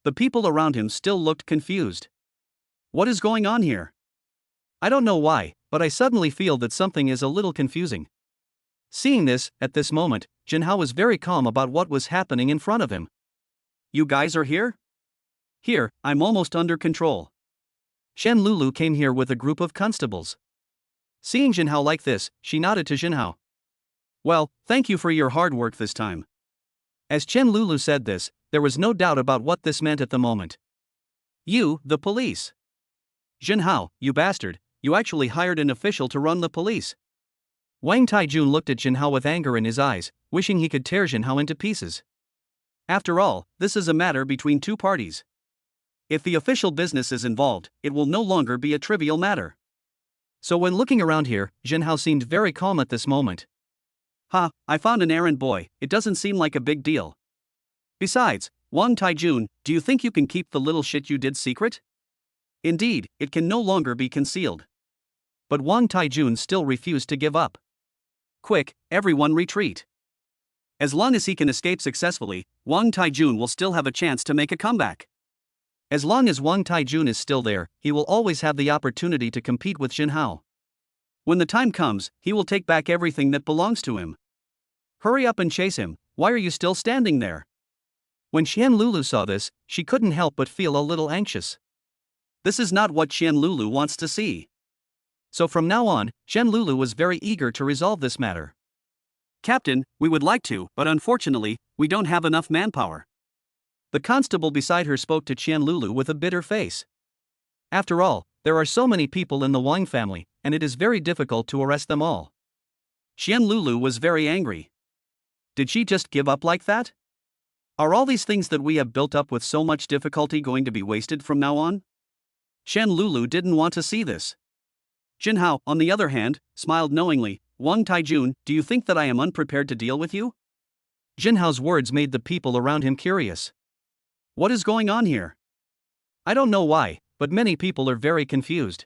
The people around him still looked confused. What is going on here? I don't know why, but I suddenly feel that something is a little confusing. Seeing this, at this moment, Jinhao was very calm about what was happening in front of him. You guys are here? Here, I'm almost under control. Qian Lulu came here with a group of constables. Seeing Jinhao like this, she nodded to Jinhao. Well, thank you for your hard work this time. As Qian Lulu said this, there was no doubt about what this meant at the moment. You, the police. Jinhao, you bastard, you actually hired an official to run the police. Wang Taijun looked at Jinhao with anger in his eyes, wishing he could tear Jinhao into pieces. After all, this is a matter between two parties. If the official business is involved, it will no longer be a trivial matter. So when looking around here, Jinhao seemed very calm at this moment. Ha, I found an errand boy, it doesn't seem like a big deal. Besides, Wang Taijun, do you think you can keep the little shit you did secret? Indeed, it can no longer be concealed. But Wang Taijun still refused to give up. Quick, everyone retreat. As long as he can escape successfully, Wang Taijun will still have a chance to make a comeback. As long as Wang Taijun is still there, he will always have the opportunity to compete with Jinhao. When the time comes, he will take back everything that belongs to him. Hurry up and chase him, why are you still standing there? When Qian Lulu saw this, she couldn't help but feel a little anxious. This is not what Qian Lulu wants to see. So from now on, Qian Lulu was very eager to resolve this matter. Captain, we would like to, but unfortunately, we don't have enough manpower. The constable beside her spoke to Qian Lulu with a bitter face. After all, there are so many people in the Huang family, and it is very difficult to arrest them all. Qian Lulu was very angry. Did she just give up like that? Are all these things that we have built up with so much difficulty going to be wasted from now on? Qian Lulu didn't want to see this. Jinhao, on the other hand, smiled knowingly. Wang Taijun, do you think that I am unprepared to deal with you? Jinhao's words made the people around him curious. What is going on here? I don't know why, but many people are very confused.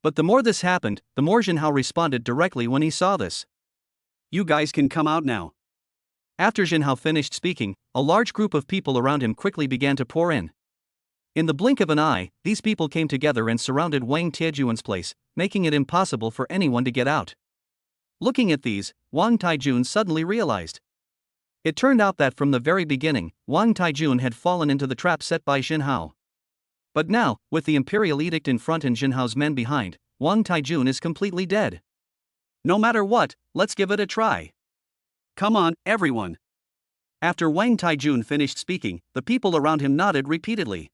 But the more this happened, the more Jinhao responded directly when he saw this. You guys can come out now. After Jinhao finished speaking, a large group of people around him quickly began to pour in. In the blink of an eye, these people came together and surrounded Wang Tiejuan's place, making it impossible for anyone to get out. Looking at these, Wang Taijun suddenly realized. It turned out that from the very beginning, Wang Taijun had fallen into the trap set by Jinhao. But now, with the imperial edict in front and Jinhao's men behind, Wang Taijun is completely dead. No matter what, let's give it a try. Come on, everyone. After Wang Taijun finished speaking, the people around him nodded repeatedly.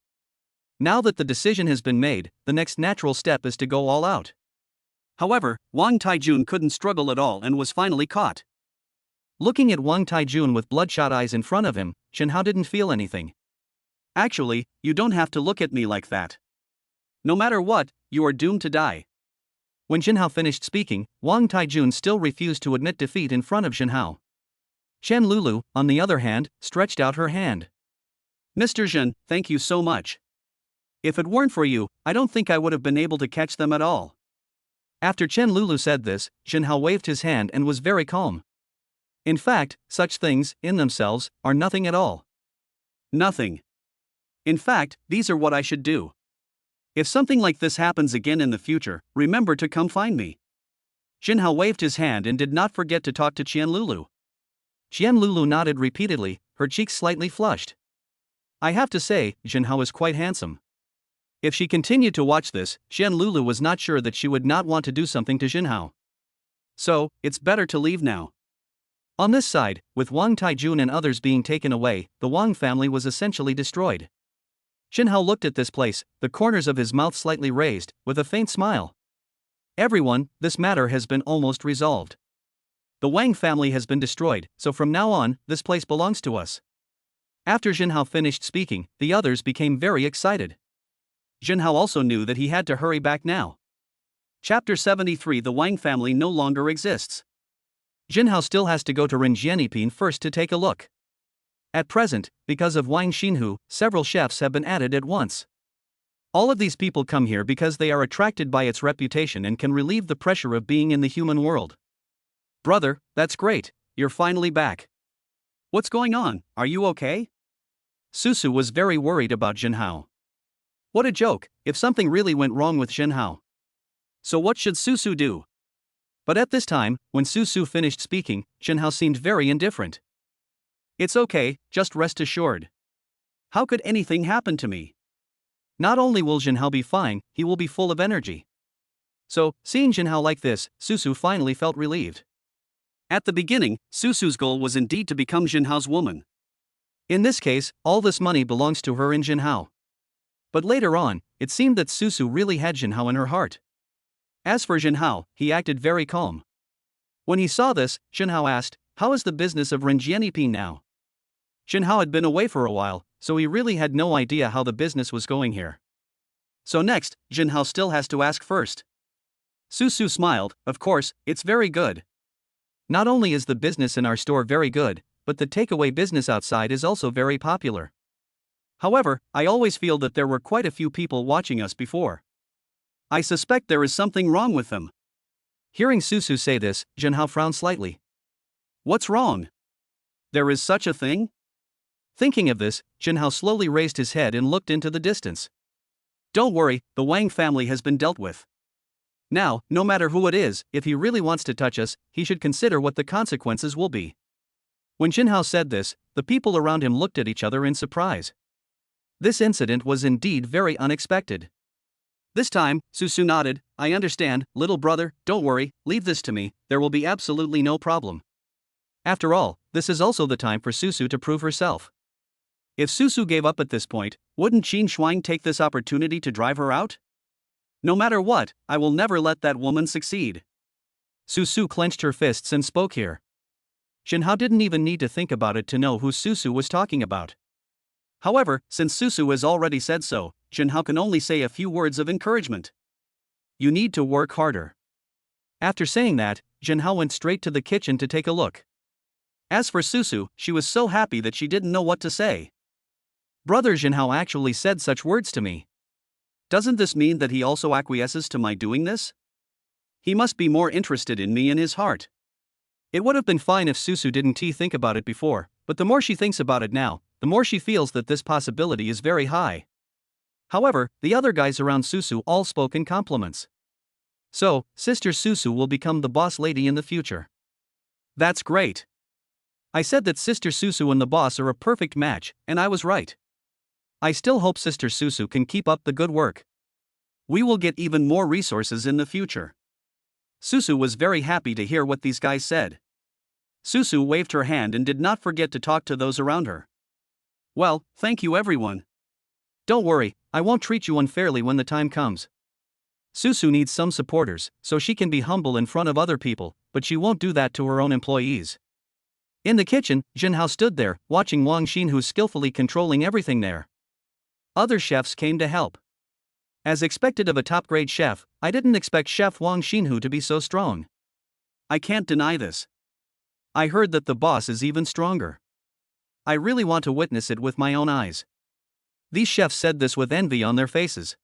Now that the decision has been made, the next natural step is to go all out. However, Wang Taijun couldn't struggle at all and was finally caught. Looking at Wang Taijun with bloodshot eyes in front of him, Jinhao didn't feel anything. Actually, you don't have to look at me like that. No matter what, you are doomed to die. When Jinhao finished speaking, Wang Taijun still refused to admit defeat in front of Jinhao. Chen Lulu, on the other hand, stretched out her hand. Mr. Jin, thank you so much. If it weren't for you, I don't think I would have been able to catch them at all. After Chen Lulu said this, Jinhao waved his hand and was very calm. In fact, such things, in themselves, are nothing at all. Nothing. In fact, these are what I should do. If something like this happens again in the future, remember to come find me. Jinhao waved his hand and did not forget to talk to Chen Lulu. Chen Lulu nodded repeatedly, her cheeks slightly flushed. I have to say, Jinhao is quite handsome. If she continued to watch this, Chen Lulu was not sure that she would not want to do something to Jinhao. So, it's better to leave now. On this side, with Wang Taijun and others being taken away, the Wang family was essentially destroyed. Jinhao looked at this place, the corners of his mouth slightly raised, with a faint smile. Everyone, this matter has been almost resolved. The Wang family has been destroyed, so from now on, this place belongs to us. After Jinhao finished speaking, the others became very excited. Jinhao also knew that he had to hurry back now. Chapter 73. The Wang family no longer exists. Jinhao still has to go to Renjianipin first to take a look. At present, because of Wang Xinhu, several chefs have been added at once. All of these people come here because they are attracted by its reputation and can relieve the pressure of being in the human world. Brother, that's great, you're finally back. What's going on, are you okay? Susu was very worried about Jinhao. What a joke, if something really went wrong with Jinhao. So what should Susu do? But at this time, when Susu finished speaking, Jinhao seemed very indifferent. It's okay, just rest assured. How could anything happen to me? Not only will Jinhao be fine, he will be full of energy. So, seeing Jinhao like this, Susu finally felt relieved. At the beginning, Susu's goal was indeed to become Jinhao's woman. In this case, all this money belongs to her and Jinhao. But later on, it seemed that Susu really had Jinhao in her heart. As for Jinhao, he acted very calm. When he saw this, Jinhao asked, how is the business of Renjianipin now? Jinhao had been away for a while, so he really had no idea how the business was going here. So next, Jinhao still has to ask first. Susu smiled, of course, it's very good. Not only is the business in our store very good, but the takeaway business outside is also very popular. However, I always feel that there were quite a few people watching us before. I suspect there is something wrong with them. Hearing Susu say this, Jinhao frowned slightly. What's wrong? There is such a thing? Thinking of this, Jinhao slowly raised his head and looked into the distance. Don't worry, the Wang family has been dealt with. Now, no matter who it is, if he really wants to touch us, he should consider what the consequences will be. When Jinhao said this, the people around him looked at each other in surprise. This incident was indeed very unexpected. This time, Susu nodded, I understand, little brother, don't worry, leave this to me, there will be absolutely no problem. After all, this is also the time for Susu to prove herself. If Susu gave up at this point, wouldn't Qin Shuang take this opportunity to drive her out? No matter what, I will never let that woman succeed. Susu clenched her fists and spoke here. Jinhao didn't even need to think about it to know who Susu was talking about. However, since Susu has already said so, Jinhao can only say a few words of encouragement. You need to work harder. After saying that, Jinhao went straight to the kitchen to take a look. As for Susu, she was so happy that she didn't know what to say. Brother Jinhao actually said such words to me. Doesn't this mean that he also acquiesces to my doing this? He must be more interested in me in his heart. It would have been fine if Susu didn't think about it before, but the more she thinks about it now, the more she feels that this possibility is very high. However, the other guys around Susu all spoke in compliments. So, Sister Susu will become the boss lady in the future. That's great. I said that Sister Susu and the boss are a perfect match, and I was right. I still hope Sister Susu can keep up the good work. We will get even more resources in the future. Susu was very happy to hear what these guys said. Susu waved her hand and did not forget to talk to those around her. Well, thank you everyone. Don't worry, I won't treat you unfairly when the time comes. Susu needs some supporters, so she can be humble in front of other people, but she won't do that to her own employees. In the kitchen, Jinhao stood there, watching Wang Xinhu skillfully controlling everything there. Other chefs came to help. As expected of a top-grade chef, I didn't expect Chef Huang Xinhu to be so strong. I can't deny this. I heard that the boss is even stronger. I really want to witness it with my own eyes. These chefs said this with envy on their faces.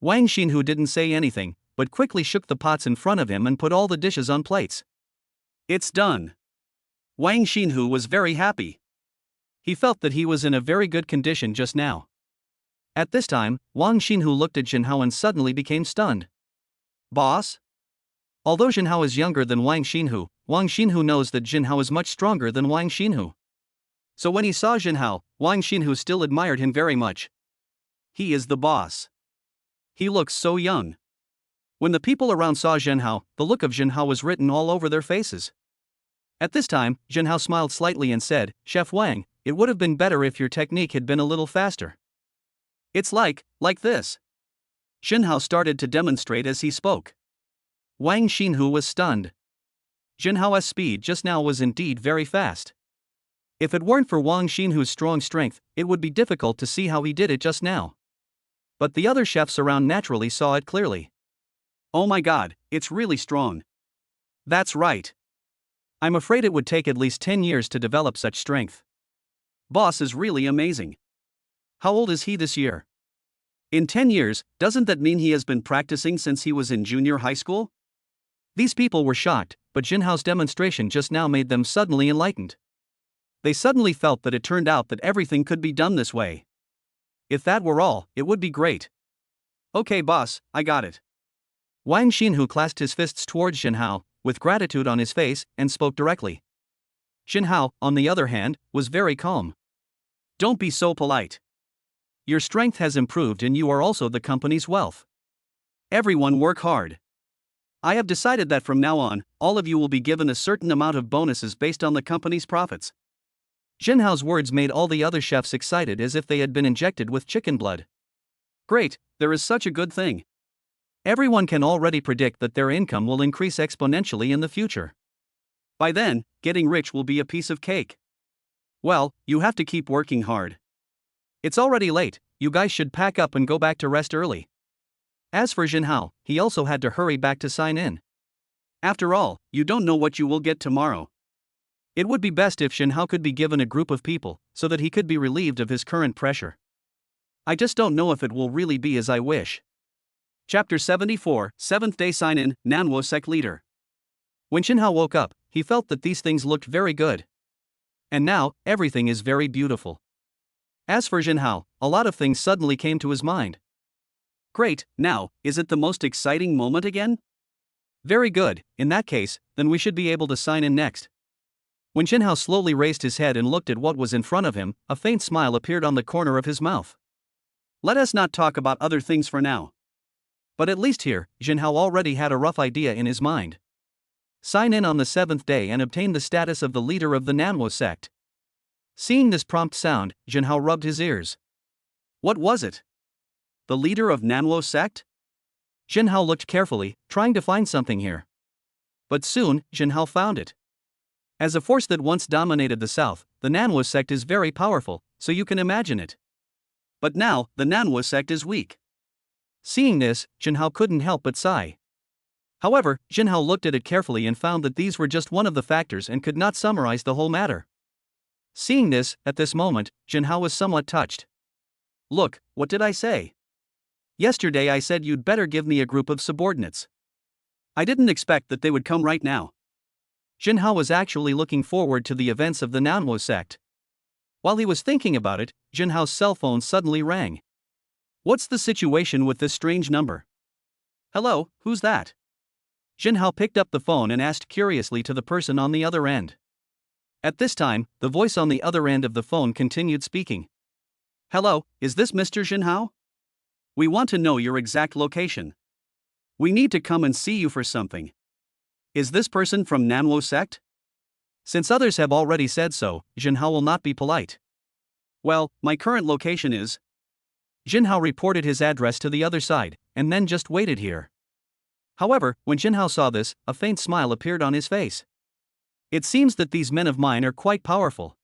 Wang Xinhu didn't say anything, but quickly shook the pots in front of him and put all the dishes on plates. It's done. Wang Xinhu was very happy. He felt that he was in a very good condition just now. At this time, Wang Xinhu looked at Jinhao and suddenly became stunned. Boss? Although Jinhao is younger than Wang Xinhu knows that Jinhao is much stronger than Wang Xinhu. So when he saw Jinhao, Wang Xinhu still admired him very much. He is the boss. He looks so young. When the people around saw Jinhao, the look of Jinhao was written all over their faces. At this time, Jinhao smiled slightly and said, Chef Wang, it would have been better if your technique had been a little faster. It's like this. Jinhao started to demonstrate as he spoke. Wang Xinhu was stunned. Jinhao's speed just now was indeed very fast. If it weren't for Wang Xinhu's strong strength, it would be difficult to see how he did it just now. But the other chefs around naturally saw it clearly. Oh my god, it's really strong. That's right. I'm afraid it would take at least 10 years to develop such strength. Boss is really amazing. How old is he this year? In 10 years, doesn't that mean he has been practicing since he was in junior high school? These people were shocked, but Jinhao's demonstration just now made them suddenly enlightened. They suddenly felt that it turned out that everything could be done this way. If that were all, it would be great. Okay boss, I got it. Wang Xinhu clasped his fists towards Jinhao, with gratitude on his face, and spoke directly. Jinhao, on the other hand, was very calm. Don't be so polite. Your strength has improved and you are also the company's wealth. Everyone work hard. I have decided that from now on, all of you will be given a certain amount of bonuses based on the company's profits. Jinhao's words made all the other chefs excited as if they had been injected with chicken blood. Great, there is such a good thing. Everyone can already predict that their income will increase exponentially in the future. By then, getting rich will be a piece of cake. Well, you have to keep working hard. It's already late, you guys should pack up and go back to rest early. As for Jinhao, he also had to hurry back to sign in. After all, you don't know what you will get tomorrow. It would be best if Jinhao could be given a group of people, so that he could be relieved of his current pressure. I just don't know if it will really be as I wish. Chapter 74, 7th Day Sign-In, Nanwo Sect Leader. When Jinhao woke up, he felt that these things looked very good. And now, everything is very beautiful. As for Jinhao, a lot of things suddenly came to his mind. Great, now, is it the most exciting moment again? Very good, in that case, then we should be able to sign in next. When Jinhao slowly raised his head and looked at what was in front of him, a faint smile appeared on the corner of his mouth. Let us not talk about other things for now. But at least here, Jinhao already had a rough idea in his mind. Sign in on the 7th day and obtain the status of the leader of the Nanwo sect. Seeing this prompt sound, Jinhao rubbed his ears. What was it? The leader of Nanwo sect? Jinhao looked carefully, trying to find something here. But soon, Jinhao found it. As a force that once dominated the south, the Nanwo sect is very powerful, so you can imagine it. But now, the Nanwo sect is weak. Seeing this, Jinhao couldn't help but sigh. However, Jinhao looked at it carefully and found that these were just one of the factors and could not summarize the whole matter. Seeing this, at this moment, Jinhao was somewhat touched. Look, what did I say? Yesterday I said you'd better give me a group of subordinates. I didn't expect that they would come right now. Jinhao was actually looking forward to the events of the Nanwo sect. While he was thinking about it, Jinhao's cell phone suddenly rang. What's the situation with this strange number? Hello, who's that? Jinhao picked up the phone and asked curiously to the person on the other end. At this time, the voice on the other end of the phone continued speaking. Hello, is this Mr. Jinhao? We want to know your exact location. We need to come and see you for something. Is this person from Nanwo sect? Since others have already said so, Jinhao will not be polite. Well, my current location is... Jinhao reported his address to the other side, and then just waited here. However, when Jinhao saw this, a faint smile appeared on his face. It seems that these men of mine are quite powerful.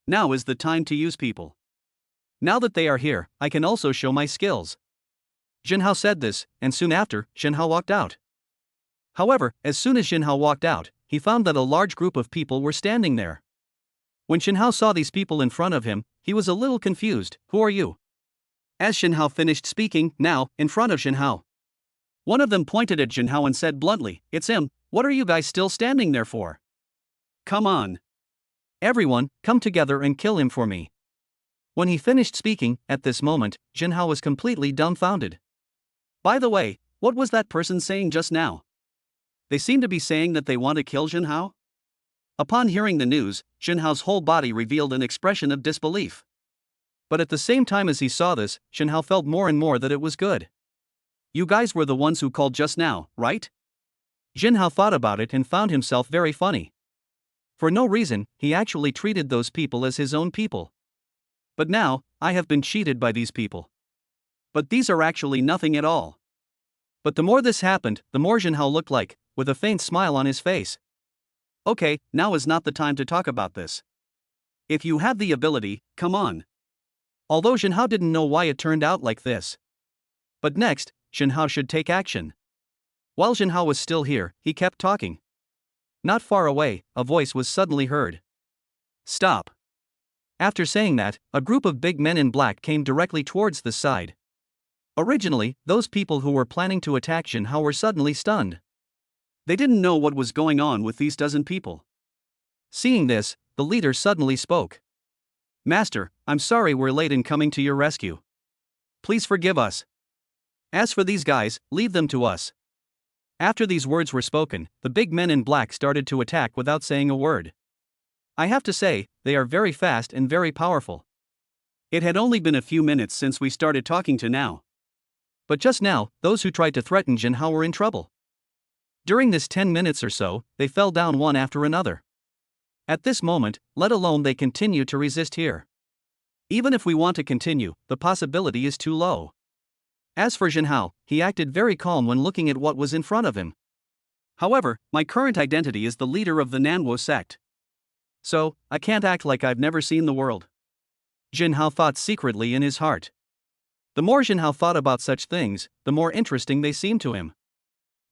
Now is the time to use people. Now that they are here, I can also show my skills. Jinhao said this, and soon after, Jinhao walked out. However, as soon as Jinhao walked out, he found that a large group of people were standing there. When Jinhao saw these people in front of him, he was a little confused. Who are you? As Jinhao finished speaking, now, in front of Jinhao, one of them pointed at Jinhao and said bluntly, "It's him, what are you guys still standing there for? Come on. Everyone, come together and kill him for me." When he finished speaking, at this moment, Jinhao was completely dumbfounded. By the way, what was that person saying just now? They seem to be saying that they want to kill Jinhao? Upon hearing the news, Jinhao's whole body revealed an expression of disbelief. But at the same time as he saw this, Jinhao felt more and more that it was good. You guys were the ones who called just now, right? Jinhao thought about it and found himself very funny. For no reason, he actually treated those people as his own people. But now, I have been cheated by these people. But these are actually nothing at all. But the more this happened, the more Jinhao looked like, with a faint smile on his face. Okay, now is not the time to talk about this. If you have the ability, come on. Although Jinhao didn't know why it turned out like this. But next, Jinhao should take action. While Jinhao was still here, he kept talking. Not far away, a voice was suddenly heard. Stop. After saying that, a group of big men in black came directly towards the side. Originally, those people who were planning to attack Jinhao were suddenly stunned. They didn't know what was going on with these dozen people. Seeing this, the leader suddenly spoke. Master, I'm sorry we're late in coming to your rescue. Please forgive us. As for these guys, leave them to us. After these words were spoken, the big men in black started to attack without saying a word. I have to say, they are very fast and very powerful. It had only been a few minutes since we started talking to now. But just now, those who tried to threaten Jinhao were in trouble. During this 10 minutes or so, they fell down one after another. At this moment, let alone they continue to resist here. Even if we want to continue, the possibility is too low. As for Jinhao, he acted very calm when looking at what was in front of him. However, my current identity is the leader of the Nanwo sect. So, I can't act like I've never seen the world. Jinhao thought secretly in his heart. The more Jinhao thought about such things, the more interesting they seemed to him.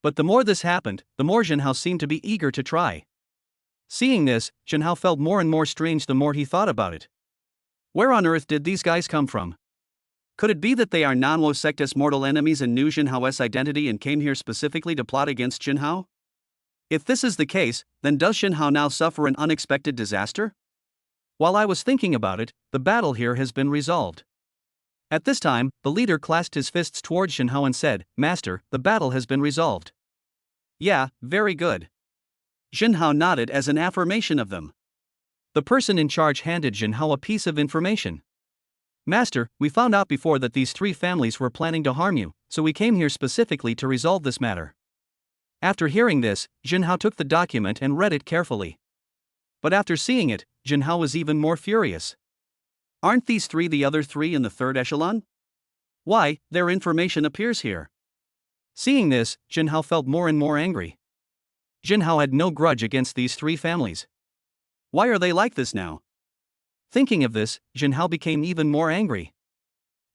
But the more this happened, the more Jinhao seemed to be eager to try. Seeing this, Jinhao felt more and more strange the more he thought about it. Where on earth did these guys come from? Could it be that they are Nanwo sect's mortal enemies and knew Jinhao's identity and came here specifically to plot against Jinhao? If this is the case, then does Jinhao now suffer an unexpected disaster? While I was thinking about it, the battle here has been resolved. At this time, the leader clasped his fists towards Jinhao and said, Master, the battle has been resolved. Yeah, very good. Jinhao nodded as an affirmation of them. The person in charge handed Jinhao a piece of information. Master, we found out before that these 3 families were planning to harm you, so we came here specifically to resolve this matter. After hearing this, Jinhao took the document and read it carefully. But after seeing it, Jinhao was even more furious. Aren't these 3 the other 3 in the 3rd echelon? Why, their information appears here. Seeing this, Jinhao felt more and more angry. Jinhao had no grudge against these 3 families. Why are they like this now? Thinking of this, Jinhao became even more angry.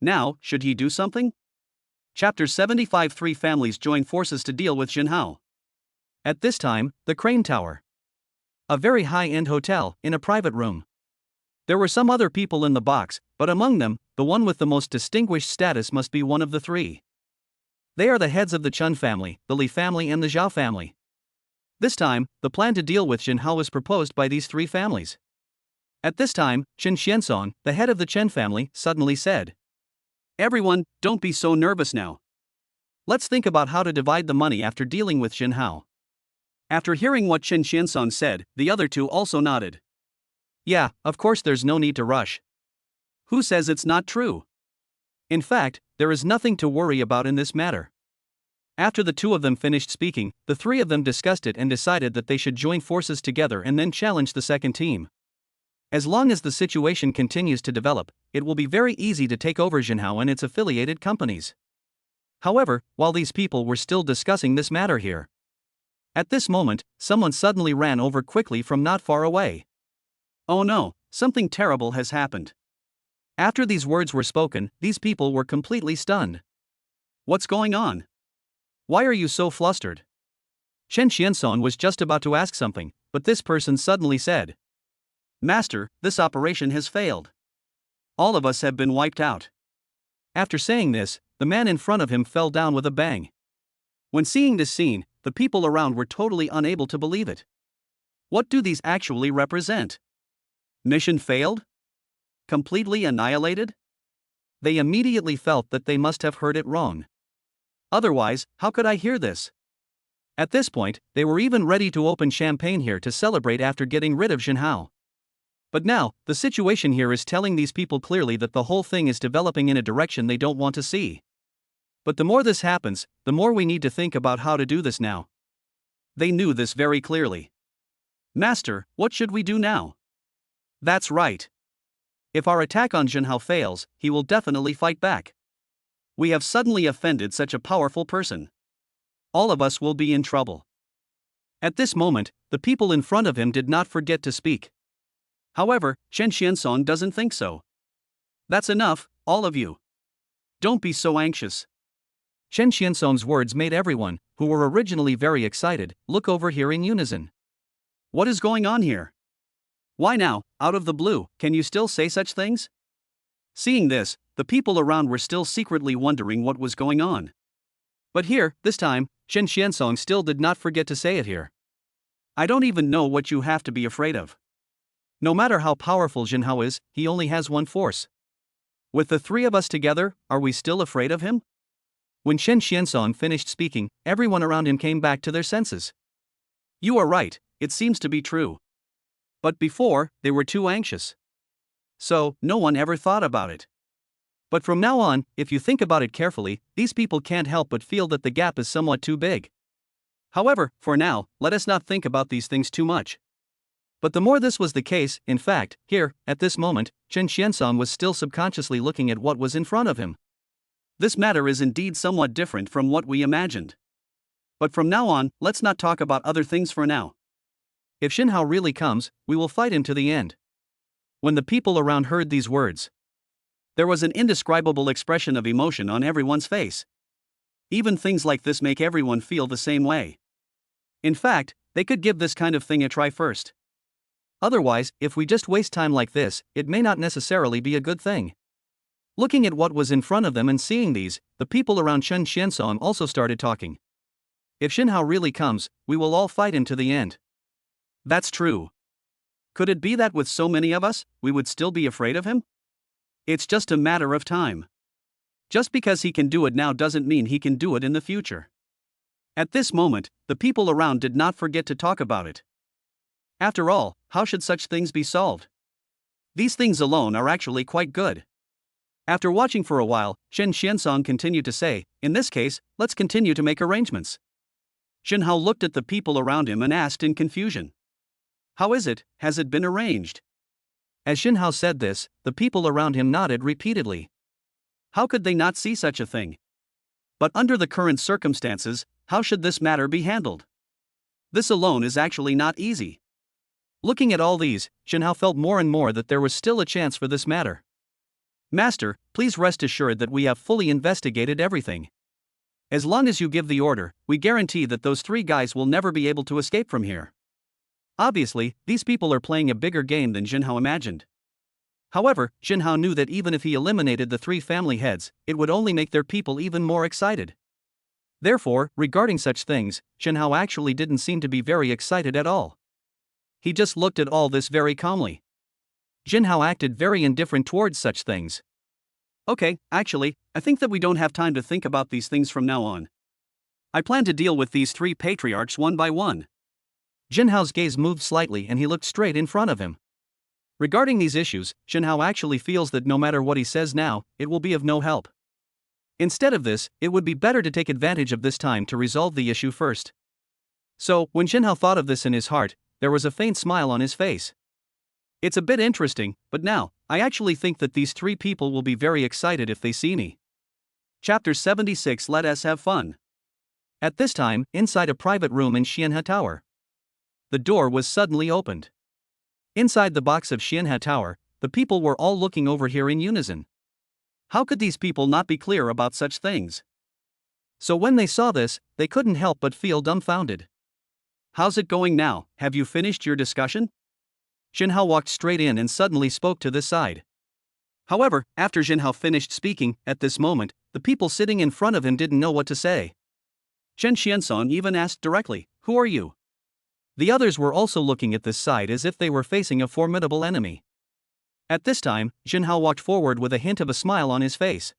Now, should he do something? Chapter 75. 3 families join forces to deal with Jinhao. At this time, the Crane Tower. A very high-end hotel, in a private room. There were some other people in the box, but among them, the one with the most distinguished status must be one of the 3. They are the heads of the Chun family, the Li family and the Zhao family. This time, the plan to deal with Jinhao was proposed by these 3 families. At this time, Chen Xiansong, the head of the Chen family, suddenly said, Everyone, don't be so nervous now. Let's think about how to divide the money after dealing with Jinhao. After hearing what Chen Xiansong said, the other 2 also nodded. Yeah, of course there's no need to rush. Who says it's not true? In fact, there is nothing to worry about in this matter. After the 2 of them finished speaking, the 3 of them discussed it and decided that they should join forces together and then challenge the second team. As long as the situation continues to develop, it will be very easy to take over Jinhao and its affiliated companies. However, while these people were still discussing this matter here, at this moment, someone suddenly ran over quickly from not far away. Oh no, something terrible has happened. After these words were spoken, these people were completely stunned. What's going on? Why are you so flustered? Chen Xiansong was just about to ask something, but this person suddenly said, Master, this operation has failed. All of us have been wiped out. After saying this, the man in front of him fell down with a bang. When seeing this scene, the people around were totally unable to believe it. What do these actually represent? Mission failed? Completely annihilated? They immediately felt that they must have heard it wrong. Otherwise, how could I hear this? At this point, they were even ready to open champagne here to celebrate after getting rid of Jinhao. But now, the situation here is telling these people clearly that the whole thing is developing in a direction they don't want to see. But the more this happens, the more we need to think about how to do this now. They knew this very clearly. Master, what should we do now? That's right. If our attack on Jinhao fails, he will definitely fight back. We have suddenly offended such a powerful person. All of us will be in trouble. At this moment, the people in front of him did not forget to speak. However, Chen Xiansong doesn't think so. That's enough, all of you. Don't be so anxious. Chen Xiansong's words made everyone, who were originally very excited, look over here in unison. What is going on here? Why now, out of the blue, can you still say such things? Seeing this, the people around were still secretly wondering what was going on. But here, this time, Chen Xiansong still did not forget to say it here. I don't even know what you have to be afraid of. No matter how powerful Jinhao is, he only has one force. With the three of us together, are we still afraid of him? When Chen Xiansong finished speaking, everyone around him came back to their senses. You are right, it seems to be true. But before, they were too anxious. So, no one ever thought about it. But from now on, if you think about it carefully, these people can't help but feel that the gap is somewhat too big. However, for now, let us not think about these things too much. But the more this was the case, in fact, here, at this moment, Chen Xiansong was still subconsciously looking at what was in front of him. This matter is indeed somewhat different from what we imagined. But from now on, let's not talk about other things for now. If Jinhao really comes, we will fight him to the end. When the people around heard these words, there was an indescribable expression of emotion on everyone's face. Even things like this make everyone feel the same way. In fact, they could give this kind of thing a try first. Otherwise, if we just waste time like this, it may not necessarily be a good thing. Looking at what was in front of them and seeing these, the people around Chen Xiansong also started talking. If Jinhao really comes, we will all fight him to the end. That's true. Could it be that with so many of us, we would still be afraid of him? It's just a matter of time. Just because he can do it now doesn't mean he can do it in the future. At this moment, the people around did not forget to talk about it. After all, how should such things be solved? These things alone are actually quite good. After watching for a while, Chen Xiansong continued to say, in this case, let's continue to make arrangements. Jinhao looked at the people around him and asked in confusion. How is it, has it been arranged? As Jinhao said this, the people around him nodded repeatedly. How could they not see such a thing? But under the current circumstances, how should this matter be handled? This alone is actually not easy. Looking at all these, Jinhao felt more and more that there was still a chance for this matter. Master, please rest assured that we have fully investigated everything. As long as you give the order, we guarantee that those three guys will never be able to escape from here. Obviously, these people are playing a bigger game than Jinhao imagined. However, Jinhao knew that even if he eliminated the three family heads, it would only make their people even more excited. Therefore, regarding such things, Jinhao actually didn't seem to be very excited at all. He just looked at all this very calmly. Jinhao acted very indifferent towards such things. Okay, actually, I think that we don't have time to think about these things from now on. I plan to deal with these three patriarchs one by one. Jinhao's gaze moved slightly and he looked straight in front of him. Regarding these issues, Jinhao actually feels that no matter what he says now, it will be of no help. Instead of this, it would be better to take advantage of this time to resolve the issue first. So, when Jinhao thought of this in his heart, there was a faint smile on his face. It's a bit interesting, but now, I actually think that these three people will be very excited if they see me. Chapter 76. Let us have fun. At this time, inside a private room in Xianhe Tower, the door was suddenly opened. Inside the box of Xianhe Tower, the people were all looking over here in unison. How could these people not be clear about such things? So when they saw this, they couldn't help but feel dumbfounded. How's it going now? Have you finished your discussion? Jinhao walked straight in and suddenly spoke to this side. However, after Jinhao finished speaking, at this moment, the people sitting in front of him didn't know what to say. Chen Xiansong even asked directly, "Who are you?" The others were also looking at this side as if they were facing a formidable enemy. At this time, Jinhao walked forward with a hint of a smile on his face.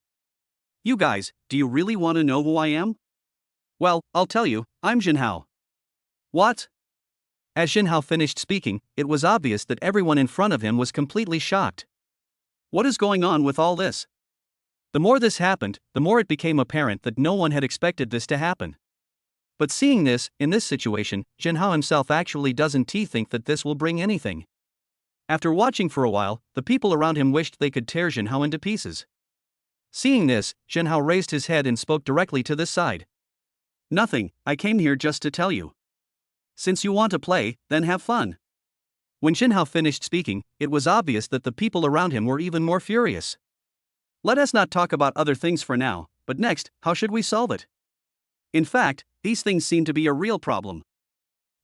"You guys, do you really want to know who I am? Well, I'll tell you, I'm Jinhao." What? As Jinhao finished speaking, it was obvious that everyone in front of him was completely shocked. What is going on with all this? The more this happened, the more it became apparent that no one had expected this to happen. But seeing this, in this situation, Jinhao himself actually doesn't think that this will bring anything. After watching for a while, the people around him wished they could tear Jinhao into pieces. Seeing this, Jinhao raised his head and spoke directly to this side. "Nothing, I came here just to tell you. Since you want to play, then have fun." When Jinhao finished speaking, it was obvious that the people around him were even more furious. "Let us not talk about other things for now, but next, how should we solve it? In fact, these things seem to be a real problem.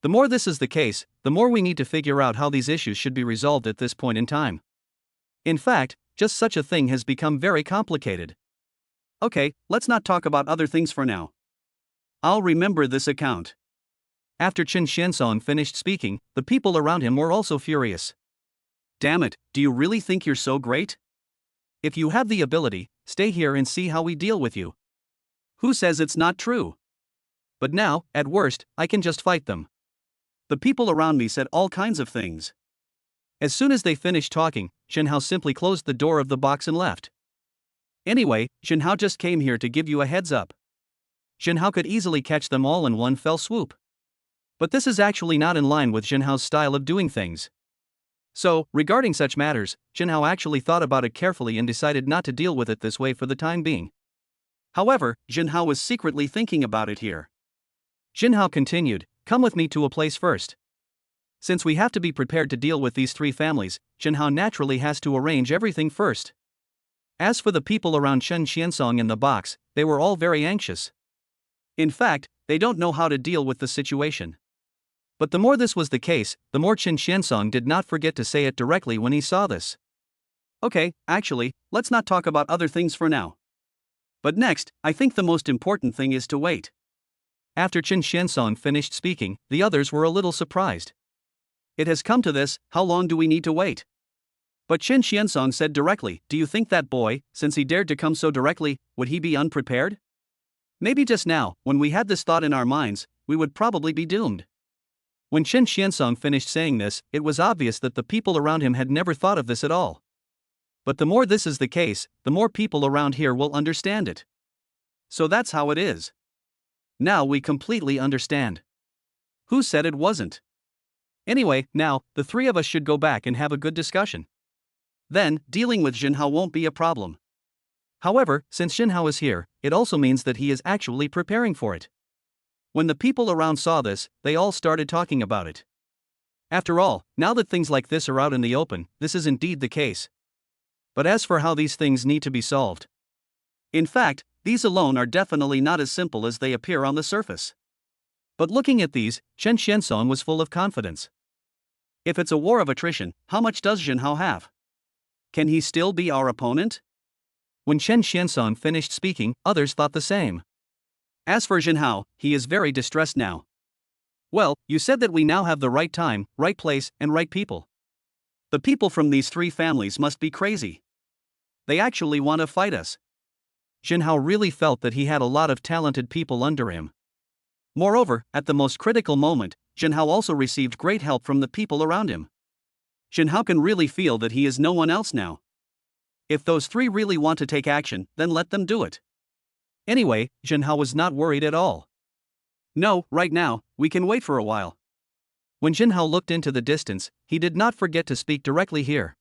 The more this is the case, the more we need to figure out how these issues should be resolved at this point in time. In fact, just such a thing has become very complicated. Okay, let's not talk about other things for now. I'll remember this account." After Chen Xiansong finished speaking, the people around him were also furious. "Damn it, do you really think you're so great? If you have the ability, stay here and see how we deal with you. Who says it's not true? But now, at worst, I can just fight them." The people around me said all kinds of things. As soon as they finished talking, Jinhao simply closed the door of the box and left. "Anyway, Jinhao just came here to give you a heads up. Jinhao could easily catch them all in one fell swoop. But this is actually not in line with Jinhao's style of doing things. So, regarding such matters, Jinhao actually thought about it carefully and decided not to deal with it this way for the time being. However, Jinhao was secretly thinking about it here. Jinhao continued, "Come with me to a place first. Since we have to be prepared to deal with these three families, Jinhao naturally has to arrange everything first." As for the people around Chen Xiansong in the box, they were all very anxious. In fact, they don't know how to deal with the situation. But the more this was the case, the more Chen Xiansong did not forget to say it directly when he saw this. "Okay, actually, let's not talk about other things for now. But next, I think the most important thing is to wait." After Chen Xiansong finished speaking, the others were a little surprised. "It has come to this, how long do we need to wait?" But Chen Xiansong said directly, "Do you think that boy, since he dared to come so directly, would he be unprepared? Maybe just now, when we had this thought in our minds, we would probably be doomed." When Chen Xiansong finished saying this, it was obvious that the people around him had never thought of this at all. But the more this is the case, the more people around here will understand it. So that's how it is. Now we completely understand. Who said it wasn't? Anyway, now, the three of us should go back and have a good discussion. Then, dealing with Jinhao won't be a problem. However, since Jinhao is here, it also means that he is actually preparing for it. When the people around saw this, they all started talking about it. After all, now that things like this are out in the open, this is indeed the case. But as for how these things need to be solved, in fact, these alone are definitely not as simple as they appear on the surface. But looking at these, Chen Xiansong was full of confidence. If it's a war of attrition, how much does Jinhao have? Can he still be our opponent? When Chen Xiansong finished speaking, others thought the same. As for Jinhao, he is very distressed now. "Well, you said that we now have the right time, right place, and right people. The people from these three families must be crazy. They actually want to fight us." Jinhao really felt that he had a lot of talented people under him. Moreover, at the most critical moment, Jinhao also received great help from the people around him. Jinhao can really feel that he is no one else now. If those three really want to take action, then let them do it. Anyway, Jinhao was not worried at all. "No, right now, we can wait for a while." When Jinhao looked into the distance, he did not forget to speak directly here.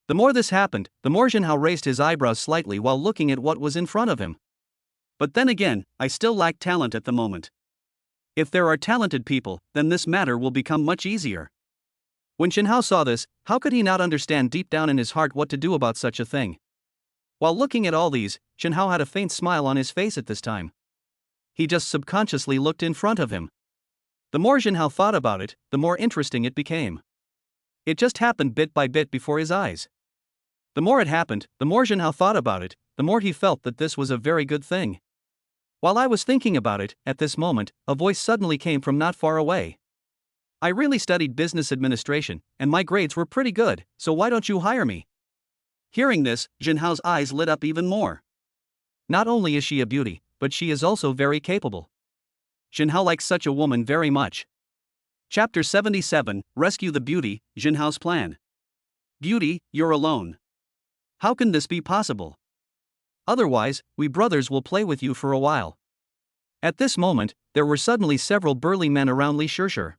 The more this happened, the more Jinhao raised his eyebrows slightly while looking at what was in front of him. "But then again, I still lack talent at the moment. If there are talented people, then this matter will become much easier." When Jinhao saw this, how could he not understand deep down in his heart what to do about such a thing? While looking at all these, Jinhao had a faint smile on his face at this time. he just subconsciously looked in front of him. The more Jinhao thought about it, the more interesting it became. It just happened bit by bit before his eyes. The more it happened, the more Jinhao thought about it, the more he felt that this was a very good thing. While I was thinking about it, at this moment, a voice suddenly came from not far away. I really studied business administration, and my grades were pretty good, so why don't you hire me? Hearing this, Jinhao's eyes lit up even more. Not only is she a beauty, but she is also very capable. Jinhao likes such a woman very much. Chapter 77, Rescue the Beauty, Jinhao's Plan. Beauty, you're alone. How can this be possible? Otherwise, we brothers will play with you for a while. At this moment, there were suddenly several burly men around Li Shishir.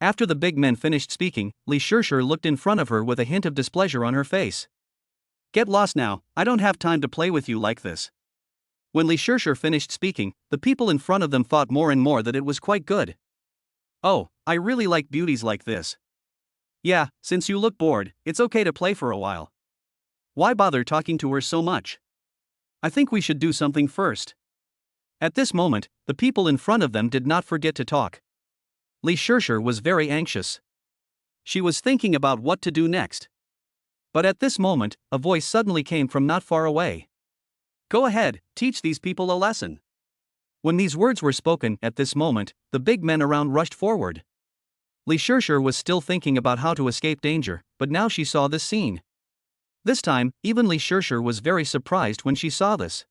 After the big men finished speaking, Li Shishir looked in front of her with a hint of displeasure on her face. Get lost now, I don't have time to play with you like this. When Li Shishir finished speaking, the people in front of them thought more and more that it was quite good. Oh, I really like beauties like this. Yeah, since you look bored, it's okay to play for a while. Why bother talking to her so much? I think we should do something first. At this moment, the people in front of them did not forget to talk. Li Shishir was very anxious. She was thinking about what to do next. But at this moment, a voice suddenly came from not far away. Go ahead, teach these people a lesson. When these words were spoken, at this moment, the big men around rushed forward. Li Shishir was still thinking about how to escape danger, but now she saw this scene. This time, even Li Shishir was very surprised when she saw this.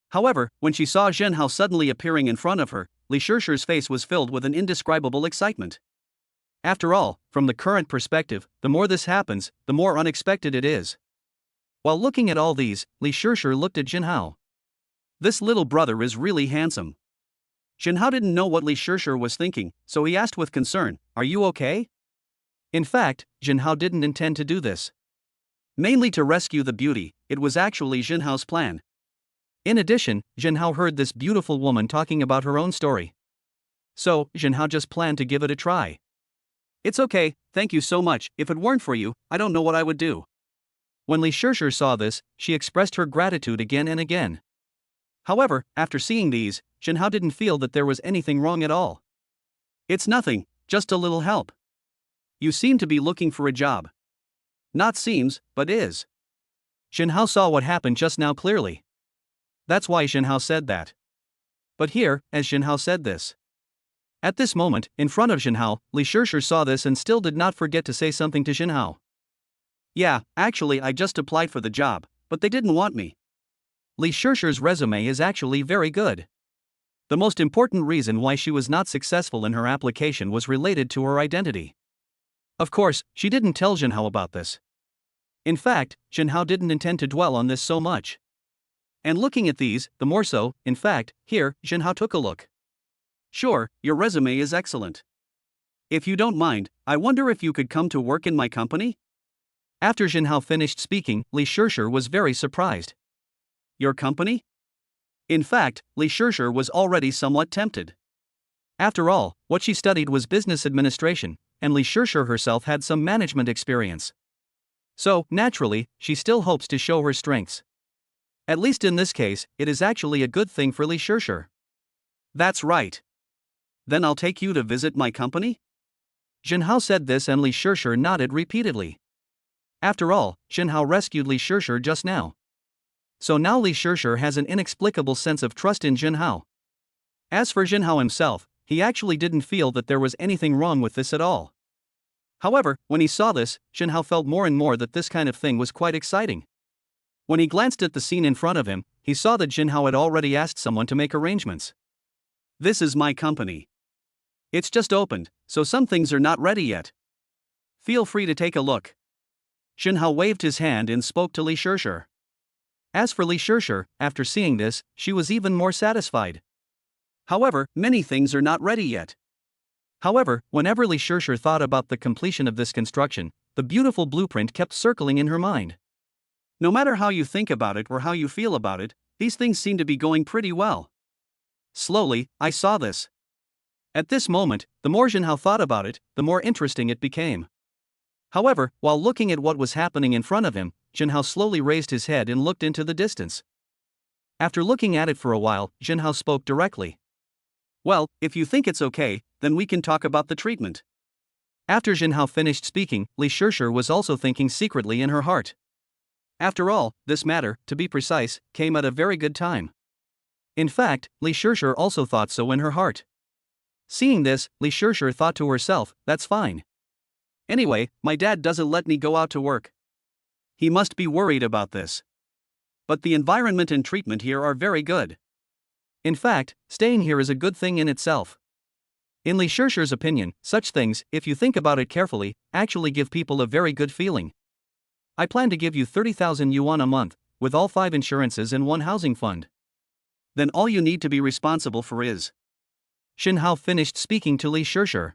However, when she saw Jinhao suddenly appearing in front of her, Li Shishir's face was filled with an indescribable excitement. After all, from the current perspective, the more this happens, the more unexpected it is. While looking at all these, Li Shishir looked at Jinhao. This little brother is really handsome. Jinhao didn't know what Li Shishir was thinking, so he asked with concern, Are you okay? In fact, Jinhao didn't intend to do this. Mainly to rescue the beauty, it was actually Jinhao's plan. In addition, Jinhao heard this beautiful woman talking about her own story. So, Jinhao just planned to give it a try. It's okay, thank you so much, if it weren't for you, I don't know what I would do. When Li Shishir saw this, she expressed her gratitude again and again. However, after seeing these, Jinhao didn't feel that there was anything wrong at all. It's nothing, just a little help. You seem to be looking for a job. Not seems, but is. Jinhao saw what happened just now clearly. That's why Jinhao said that. But here, as Jinhao said this. At this moment, in front of Jinhao, Li Shishir saw this and still did not forget to say something to Jinhao. Yeah, actually I just applied for the job, but they didn't want me. Li Shishir's resume is actually very good. The most important reason why she was not successful in her application was related to her identity. Of course, she didn't tell Jinhao about this. In fact, Jinhao didn't intend to dwell on this so much. And looking at these, the more so, in fact, here, Jinhao took a look. Sure, your resume is excellent. If you don't mind, I wonder if you could come to work in my company? After Jinhao finished speaking, Li Shishir was very surprised. Your company? In fact, Li Shishir was already somewhat tempted. After all, what she studied was business administration, and Li Shishir herself had some management experience. So, naturally, she still hopes to show her strengths. At least in this case, it is actually a good thing for Li Shishir. That's right. Then I'll take you to visit my company? Jinhao said this and Li Shishir nodded repeatedly. After all, Jinhao rescued Li Shishir just now. So now Li Shishir has an inexplicable sense of trust in Jinhao. As for Jinhao himself, he actually didn't feel that there was anything wrong with this at all. However, when he saw this, Jinhao felt more and more that this kind of thing was quite exciting. When he glanced at the scene in front of him, he saw that Jinhao had already asked someone to make arrangements. This is my company. It's just opened, so some things are not ready yet. Feel free to take a look. Jinhao waved his hand and spoke to Li Shishir. As for Li Shishir, after seeing this, she was even more satisfied. However, many things are not ready yet. However, whenever Li Shishir thought about the completion of this construction, the beautiful blueprint kept circling in her mind. No matter how you think about it or how you feel about it, these things seem to be going pretty well. Slowly, I saw this. At this moment, the more Jinhao thought about it, the more interesting it became. However, while looking at what was happening in front of him, Jinhao slowly raised his head and looked into the distance. After looking at it for a while, Jinhao spoke directly. Well, if you think it's okay, then we can talk about the treatment. After Jinhao finished speaking, Li Shishir was also thinking secretly in her heart. After all, this matter, to be precise, came at a very good time. In fact, Li Shishir also thought so in her heart. Seeing this, Li Shishir thought to herself, that's fine. Anyway, my dad doesn't let me go out to work. He must be worried about this. But the environment and treatment here are very good. In fact, staying here is a good thing in itself. In Li Shishir's opinion, such things, if you think about it carefully, actually give people a very good feeling. I plan to give you 30,000 yuan a month, with all 5 insurances and 1 housing fund. Then all you need to be responsible for is. Jinhao finished speaking to Li Shishir.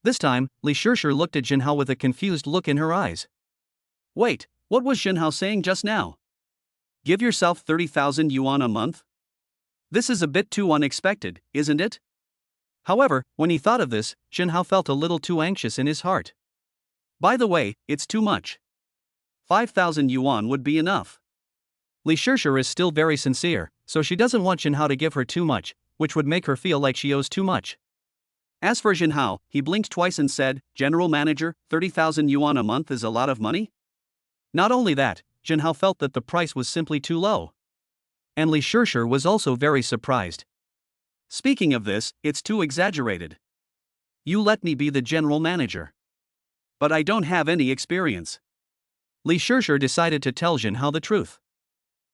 This time, Li Shishir looked at Jinhao with a confused look in her eyes. Wait, what was Jinhao saying just now? Give yourself 30,000 yuan a month? This is a bit too unexpected, isn't it? However, when he thought of this, Jinhao felt a little too anxious in his heart. By the way, it's too much. 5,000 yuan would be enough. Li Shishir is still very sincere, so she doesn't want Jinhao to give her too much, which would make her feel like she owes too much. As for Jinhao, he blinked twice and said, General Manager, 30,000 yuan a month is a lot of money? Not only that, Jinhao felt that the price was simply too low. And Li Shishir was also very surprised. Speaking of this, it's too exaggerated. You let me be the general manager. But I don't have any experience. Li Shishir decided to tell Jinhao the truth.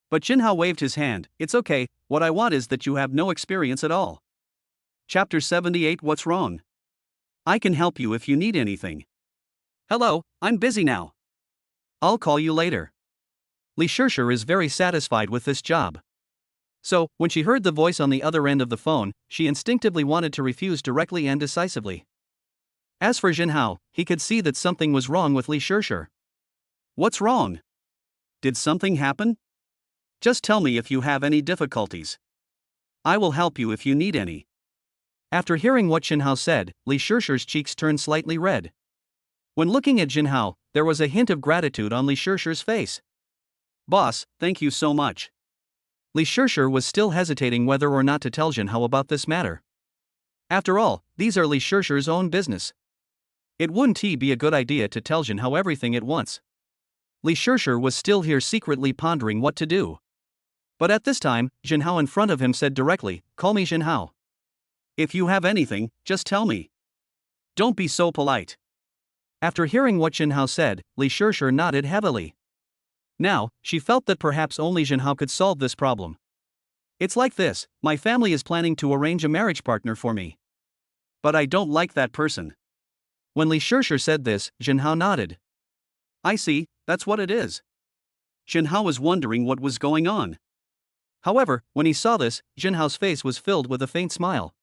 But Jinhao waved his hand, it's okay, what I want is that you have no experience at all. Chapter 78 What's wrong? I can help you if you need anything. Hello, I'm busy now. I'll call you later. Li Shishir is very satisfied with this job. So, when she heard the voice on the other end of the phone, she instinctively wanted to refuse directly and decisively. As for Jinhao, he could see that something was wrong with Li Shishir. What's wrong? Did something happen? Just tell me if you have any difficulties. I will help you if you need any. After hearing what Jinhao said, Li Shishir's cheeks turned slightly red. When looking at Jinhao, there was a hint of gratitude on Li Shishir's face. Boss, thank you so much. Li Shishir was still hesitating whether or not to tell Jinhao about this matter. After all, these are Li Shishir's own business. It wouldn't be a good idea to tell Jinhao everything at once. Li Shishir was still here secretly pondering what to do. But at this time, Jinhao in front of him said directly, call me Jinhao. If you have anything, just tell me. Don't be so polite. After hearing what Jinhao said, Li Shishir nodded heavily. Now, she felt that perhaps only Jinhao could solve this problem. It's like this, my family is planning to arrange a marriage partner for me. But I don't like that person. When Li Shishir said this, Jinhao nodded. I see, that's what it is. Jinhao was wondering what was going on. However, when he saw this, Jinhao's face was filled with a faint smile.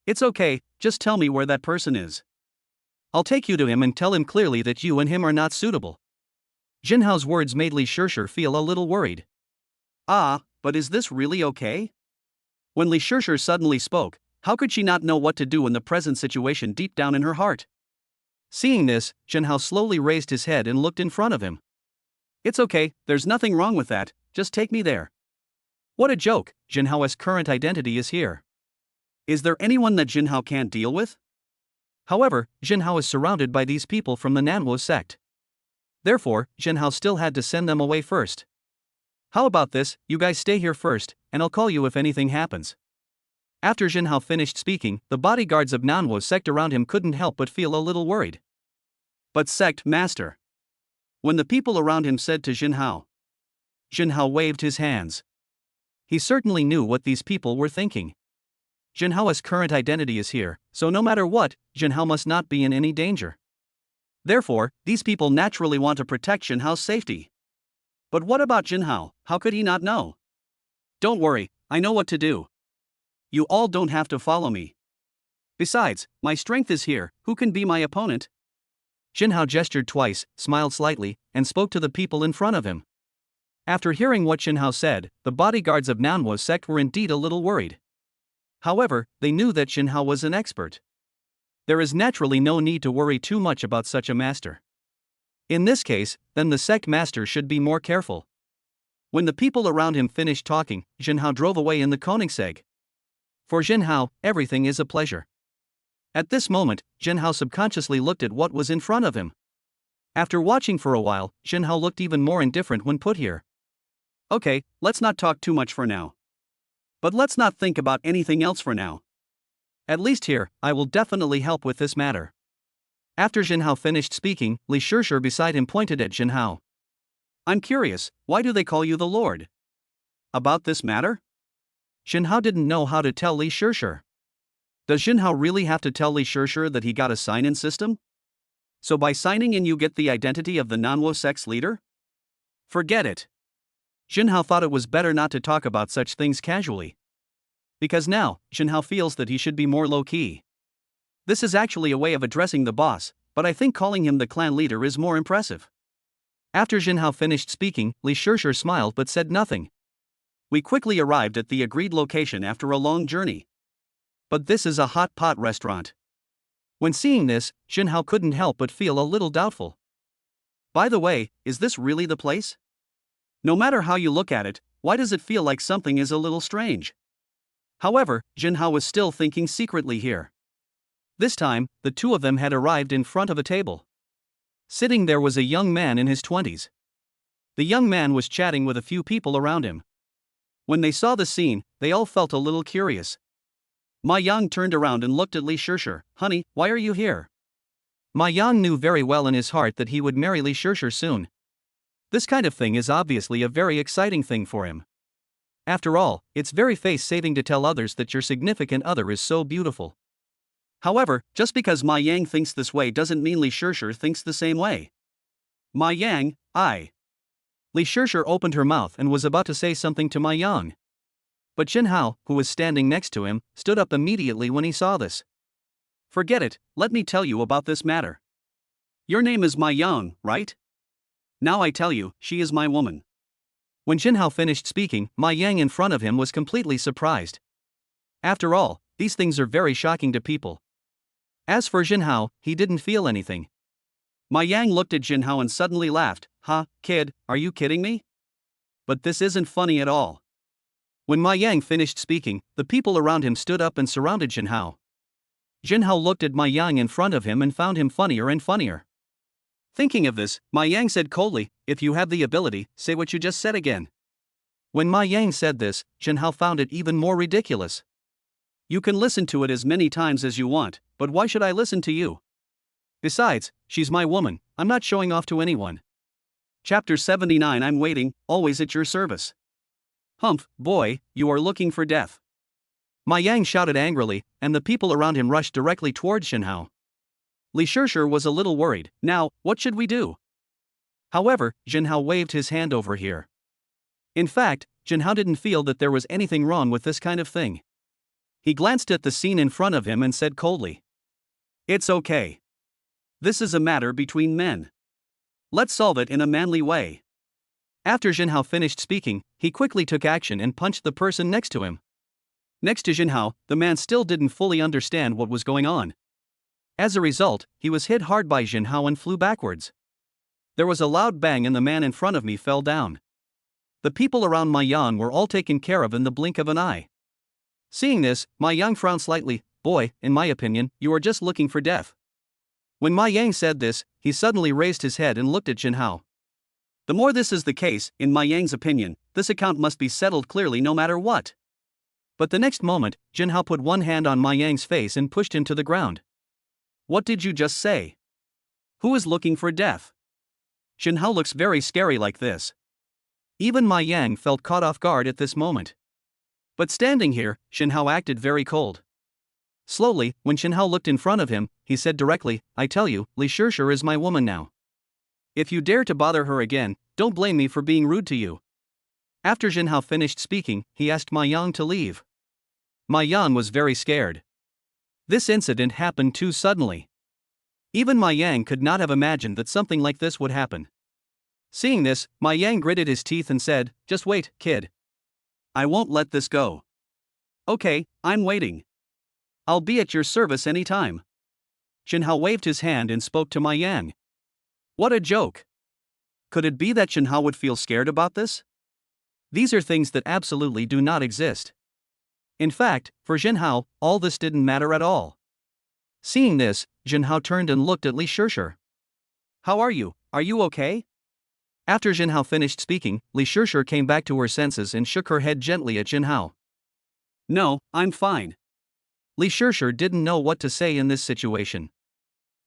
It's okay, just tell me where that person is. I'll take you to him and tell him clearly that you and him are not suitable. Jinhao's words made Li Shishir feel a little worried. Ah, but is this really okay? When Li Shishir suddenly spoke, how could she not know what to do in the present situation deep down in her heart? Seeing this, Jinhao slowly raised his head and looked in front of him. It's okay, there's nothing wrong with that, just take me there. What a joke, Jinhao's current identity is here. Is there anyone that Jinhao can't deal with? However, Jinhao is surrounded by these people from the Nanwo sect. Therefore, Jinhao still had to send them away first. How about this, you guys stay here first, and I'll call you if anything happens. After Jinhao finished speaking, the bodyguards of Nanwo sect around him couldn't help but feel a little worried. But sect master. When the people around him said to Jinhao, Jinhao waved his hands. He certainly knew what these people were thinking. Jinhao's current identity is here, so no matter what, Jinhao must not be in any danger. Therefore, these people naturally want to protect Jinhao's safety. But what about Jinhao? How could he not know? Don't worry, I know what to do. You all don't have to follow me. Besides, my strength is here, who can be my opponent? Jinhao gestured twice, smiled slightly, and spoke to the people in front of him. After hearing what Jinhao said, the bodyguards of Nanwo sect were indeed a little worried. However, they knew that Jinhao was an expert. There is naturally no need to worry too much about such a master. In this case, then the sect master should be more careful. When the people around him finished talking, Jinhao drove away in the Koenigsegg. For Jinhao, everything is a pleasure. At this moment, Jinhao subconsciously looked at what was in front of him. After watching for a while, Jinhao looked even more indifferent when put here. Okay, let's not talk too much for now. But let's not think about anything else for now. At least here, I will definitely help with this matter. After Jinhao finished speaking, Li Shishir beside him pointed at Jinhao. I'm curious, why do they call you the Lord? About this matter? Jinhao didn't know how to tell Li Shishir. Does Jinhao really have to tell Li Shishir that he got a sign-in system? So by signing in you get the identity of the non-Wo sex leader? Forget it. Jinhao thought it was better not to talk about such things casually. Because now, Jinhao feels that he should be more low-key. This is actually a way of addressing the boss, but I think calling him the clan leader is more impressive. After Jinhao finished speaking, Li Shishir smiled but said nothing. We quickly arrived at the agreed location after a long journey. But this is a hot pot restaurant. When seeing this, Jinhao couldn't help but feel a little doubtful. By the way, is this really the place? No matter how you look at it, why does it feel like something is a little strange? However, Jinhao was still thinking secretly here. This time, the two of them had arrived in front of a table. Sitting there was a young man in his 20s. The young man was chatting with a few people around him. When they saw the scene, they all felt a little curious. Ma Yang turned around and looked at Li Shishir. Honey, why are you here? Ma Yang knew very well in his heart that he would marry Li Shishir soon. This kind of thing is obviously a very exciting thing for him. After all, it's very face-saving to tell others that your significant other is so beautiful. However, just because Ma Yang thinks this way doesn't mean Li Shishir thinks the same way. Ma Yang, Li Shishir opened her mouth and was about to say something to Ma Yang. But Jinhao, who was standing next to him, stood up immediately when he saw this. Forget it, let me tell you about this matter. Your name is Ma Yang, right? Now I tell you, she is my woman. When Jinhao finished speaking, Ma Yang in front of him was completely surprised. After all, these things are very shocking to people. As for Jinhao, he didn't feel anything. Ma Yang looked at Jinhao and suddenly laughed. Ha, kid, are you kidding me? But this isn't funny at all. When Ma Yang finished speaking, the people around him stood up and surrounded Jinhao. Jinhao looked at Ma Yang in front of him and found him funnier and funnier. Thinking of this, Ma Yang said coldly, if you have the ability, say what you just said again. When Ma Yang said this, Jinhao found it even more ridiculous. You can listen to it as many times as you want, but why should I listen to you? Besides, she's my woman, I'm not showing off to anyone. Chapter 79 I'm waiting, always at your service. Humph, boy, you are looking for death. Ma Yang shouted angrily, and the people around him rushed directly towards Jinhao. Li Shishir was a little worried. Now, what should we do? However, Jinhao waved his hand over here. In fact, Jinhao didn't feel that there was anything wrong with this kind of thing. He glanced at the scene in front of him and said coldly. It's okay. This is a matter between men. Let's solve it in a manly way. After Jinhao finished speaking, he quickly took action and punched the person next to him. Next to Jinhao, the man still didn't fully understand what was going on. As a result, he was hit hard by Jinhao and flew backwards. There was a loud bang and the man in front of me fell down. The people around Ma Yang were all taken care of in the blink of an eye. Seeing this, Ma Yang frowned slightly. Boy, in my opinion, you are just looking for death. When Ma Yang said this, he suddenly raised his head and looked at Jinhao. The more this is the case, in Ma Yang's opinion, this account must be settled clearly no matter what. But the next moment, Jinhao put one hand on Ma Yang's face and pushed him to the ground. What did you just say? Who is looking for death? Jinhao looks very scary like this. Even Ma Yang felt caught off guard at this moment. But standing here, Jinhao acted very cold. Slowly, when Jinhao looked in front of him, he said directly, I tell you, Li Shishir is my woman now. If you dare to bother her again, don't blame me for being rude to you. After Jinhao finished speaking, he asked Ma Yang to leave. Ma Yang was very scared. This incident happened too suddenly. Even Ma Yang could not have imagined that something like this would happen. Seeing this, Ma Yang gritted his teeth and said, just wait, kid. I won't let this go. Okay, I'm waiting. I'll be at your service anytime. Jinhao waved his hand and spoke to Ma Yang. What a joke. Could it be that Jinhao would feel scared about this? These are things that absolutely do not exist. In fact, for Jinhao, all this didn't matter at all. Seeing this, Jinhao turned and looked at Li Shishir. How are you? Are you okay? After Jinhao finished speaking, Li Shishir came back to her senses and shook her head gently at Jinhao. No, I'm fine. Li Shishir didn't know what to say in this situation.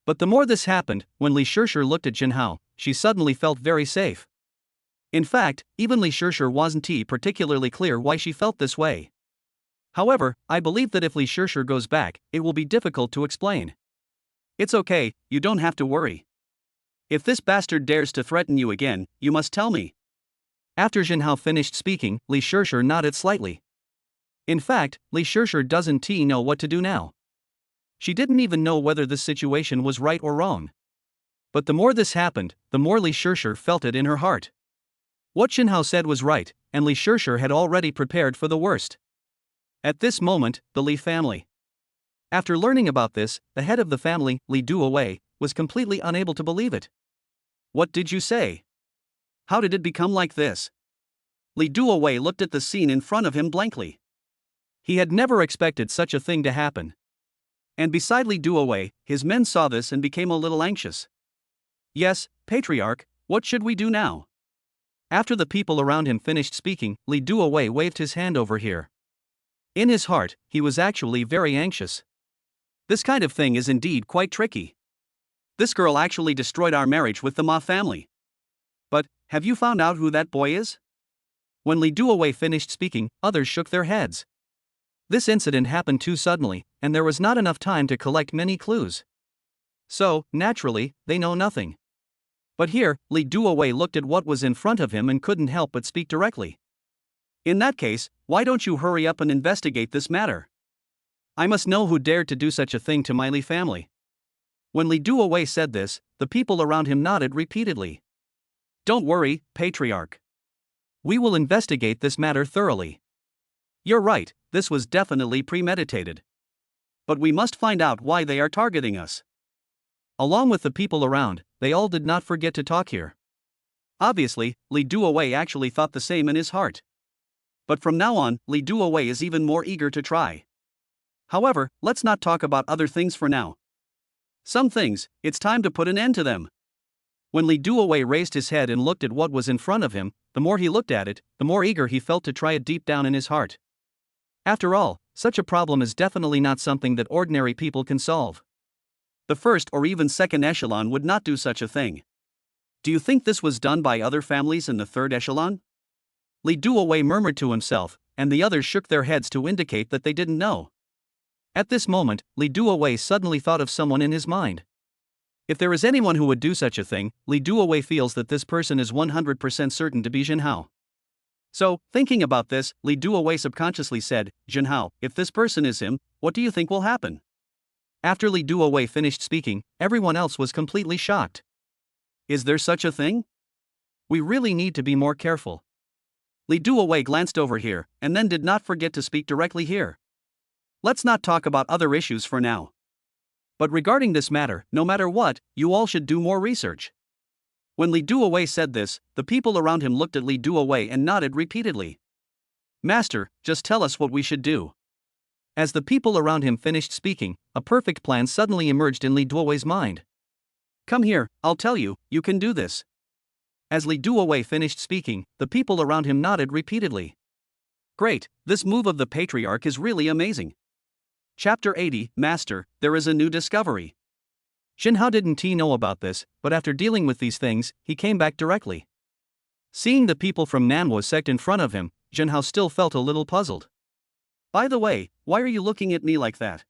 But the more this happened, when Li Shishir looked at Jinhao, she suddenly felt very safe. In fact, even Li Shishir wasn't particularly clear why she felt this way. However, I believe that if Li Shishir goes back, it will be difficult to explain. It's okay, you don't have to worry. If this bastard dares to threaten you again, you must tell me. After Jinhao finished speaking, Li Shishir nodded slightly. In fact, Li Shishir doesn't know what to do now. She didn't even know whether this situation was right or wrong. But the more this happened, the more Li Shishir felt it in her heart. What Jinhao said was right, and Li Shishir had already prepared for the worst. At this moment, the Li family. After learning about this, the head of the family, Li Duowei, was completely unable to believe it. What did you say? How did it become like this? Li Duowei looked at the scene in front of him blankly. He had never expected such a thing to happen. And beside Li Duowei, his men saw this and became a little anxious. Yes, Patriarch, what should we do now? After the people around him finished speaking, Li Duowei waved his hand over here. In his heart, he was actually very anxious. This kind of thing is indeed quite tricky. This girl actually destroyed our marriage with the Ma family. But, have you found out who that boy is? When Li Duowei finished speaking, others shook their heads. This incident happened too suddenly, and there was not enough time to collect many clues. So, naturally, they know nothing. But here, Li Duowei looked at what was in front of him and couldn't help but speak directly. In that case, why don't you hurry up and investigate this matter? I must know who dared to do such a thing to my Li family. When Li Duowei said this, the people around him nodded repeatedly. Don't worry, Patriarch. We will investigate this matter thoroughly. You're right, this was definitely premeditated. But we must find out why they are targeting us. Along with the people around, they all did not forget to talk here. Obviously, Li Duowei actually thought the same in his heart. But from now on, Li Duowei is even more eager to try. However, let's not talk about other things for now. Some things, it's time to put an end to them. When Li Duowei raised his head and looked at what was in front of him, the more he looked at it, the more eager he felt to try it deep down in his heart. After all, such a problem is definitely not something that ordinary people can solve. The first or even second echelon would not do such a thing. Do you think this was done by other families in the third echelon? Li Duowei murmured to himself, and the others shook their heads to indicate that they didn't know. At this moment, Li Duowei suddenly thought of someone in his mind. If there is anyone who would do such a thing, Li Duowei feels that this person is 100% certain to be Jinhao. So, thinking about this, Li Duowei subconsciously said, Jinhao, if this person is him, what do you think will happen? After Li Duowei finished speaking, everyone else was completely shocked. Is there such a thing? We really need to be more careful. Li Duowei glanced over here, and then did not forget to speak directly here. Let's not talk about other issues for now. But regarding this matter, no matter what, you all should do more research. When Li Duowei said this, the people around him looked at Li Duowei and nodded repeatedly. Master, just tell us what we should do. As the people around him finished speaking, a perfect plan suddenly emerged in Li Duowei's mind. Come here, I'll tell you, you can do this. As Li Duowei finished speaking, the people around him nodded repeatedly. Great, this move of the Patriarch is really amazing. Chapter 80, Master, there is a new discovery. Jinhao didn't know about this, but after dealing with these things, he came back directly. Seeing the people from Nanhua sect in front of him, Jinhao still felt a little puzzled. By the way, why are you looking at me like that?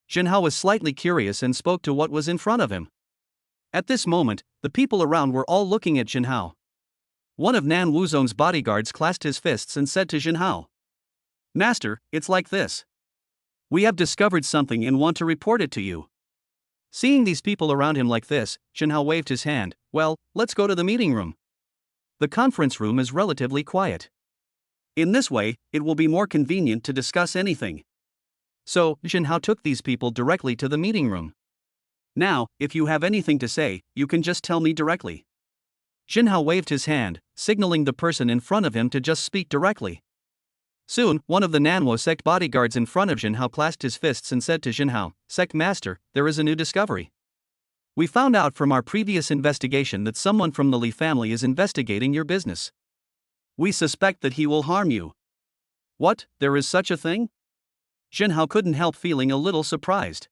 Jinhao was slightly curious and spoke to what was in front of him. At this moment, the people around were all looking at Jinhao. One of Nan Wuzong's bodyguards clasped his fists and said to Jinhao, Master, it's like this. We have discovered something and want to report it to you. Seeing these people around him like this, Jinhao waved his hand. Well, let's go to the meeting room. The conference room is relatively quiet. In this way, it will be more convenient to discuss anything. So, Jinhao took these people directly to the meeting room. Now, if you have anything to say, you can just tell me directly. Jinhao waved his hand, signaling the person in front of him to just speak directly. Soon, one of the Nanwo sect bodyguards in front of Jinhao clasped his fists and said to Jinhao, "Sect Master, there is a new discovery. We found out from our previous investigation that someone from the Li family is investigating your business. We suspect that he will harm you." "What, there is such a thing?" Jinhao couldn't help feeling a little surprised.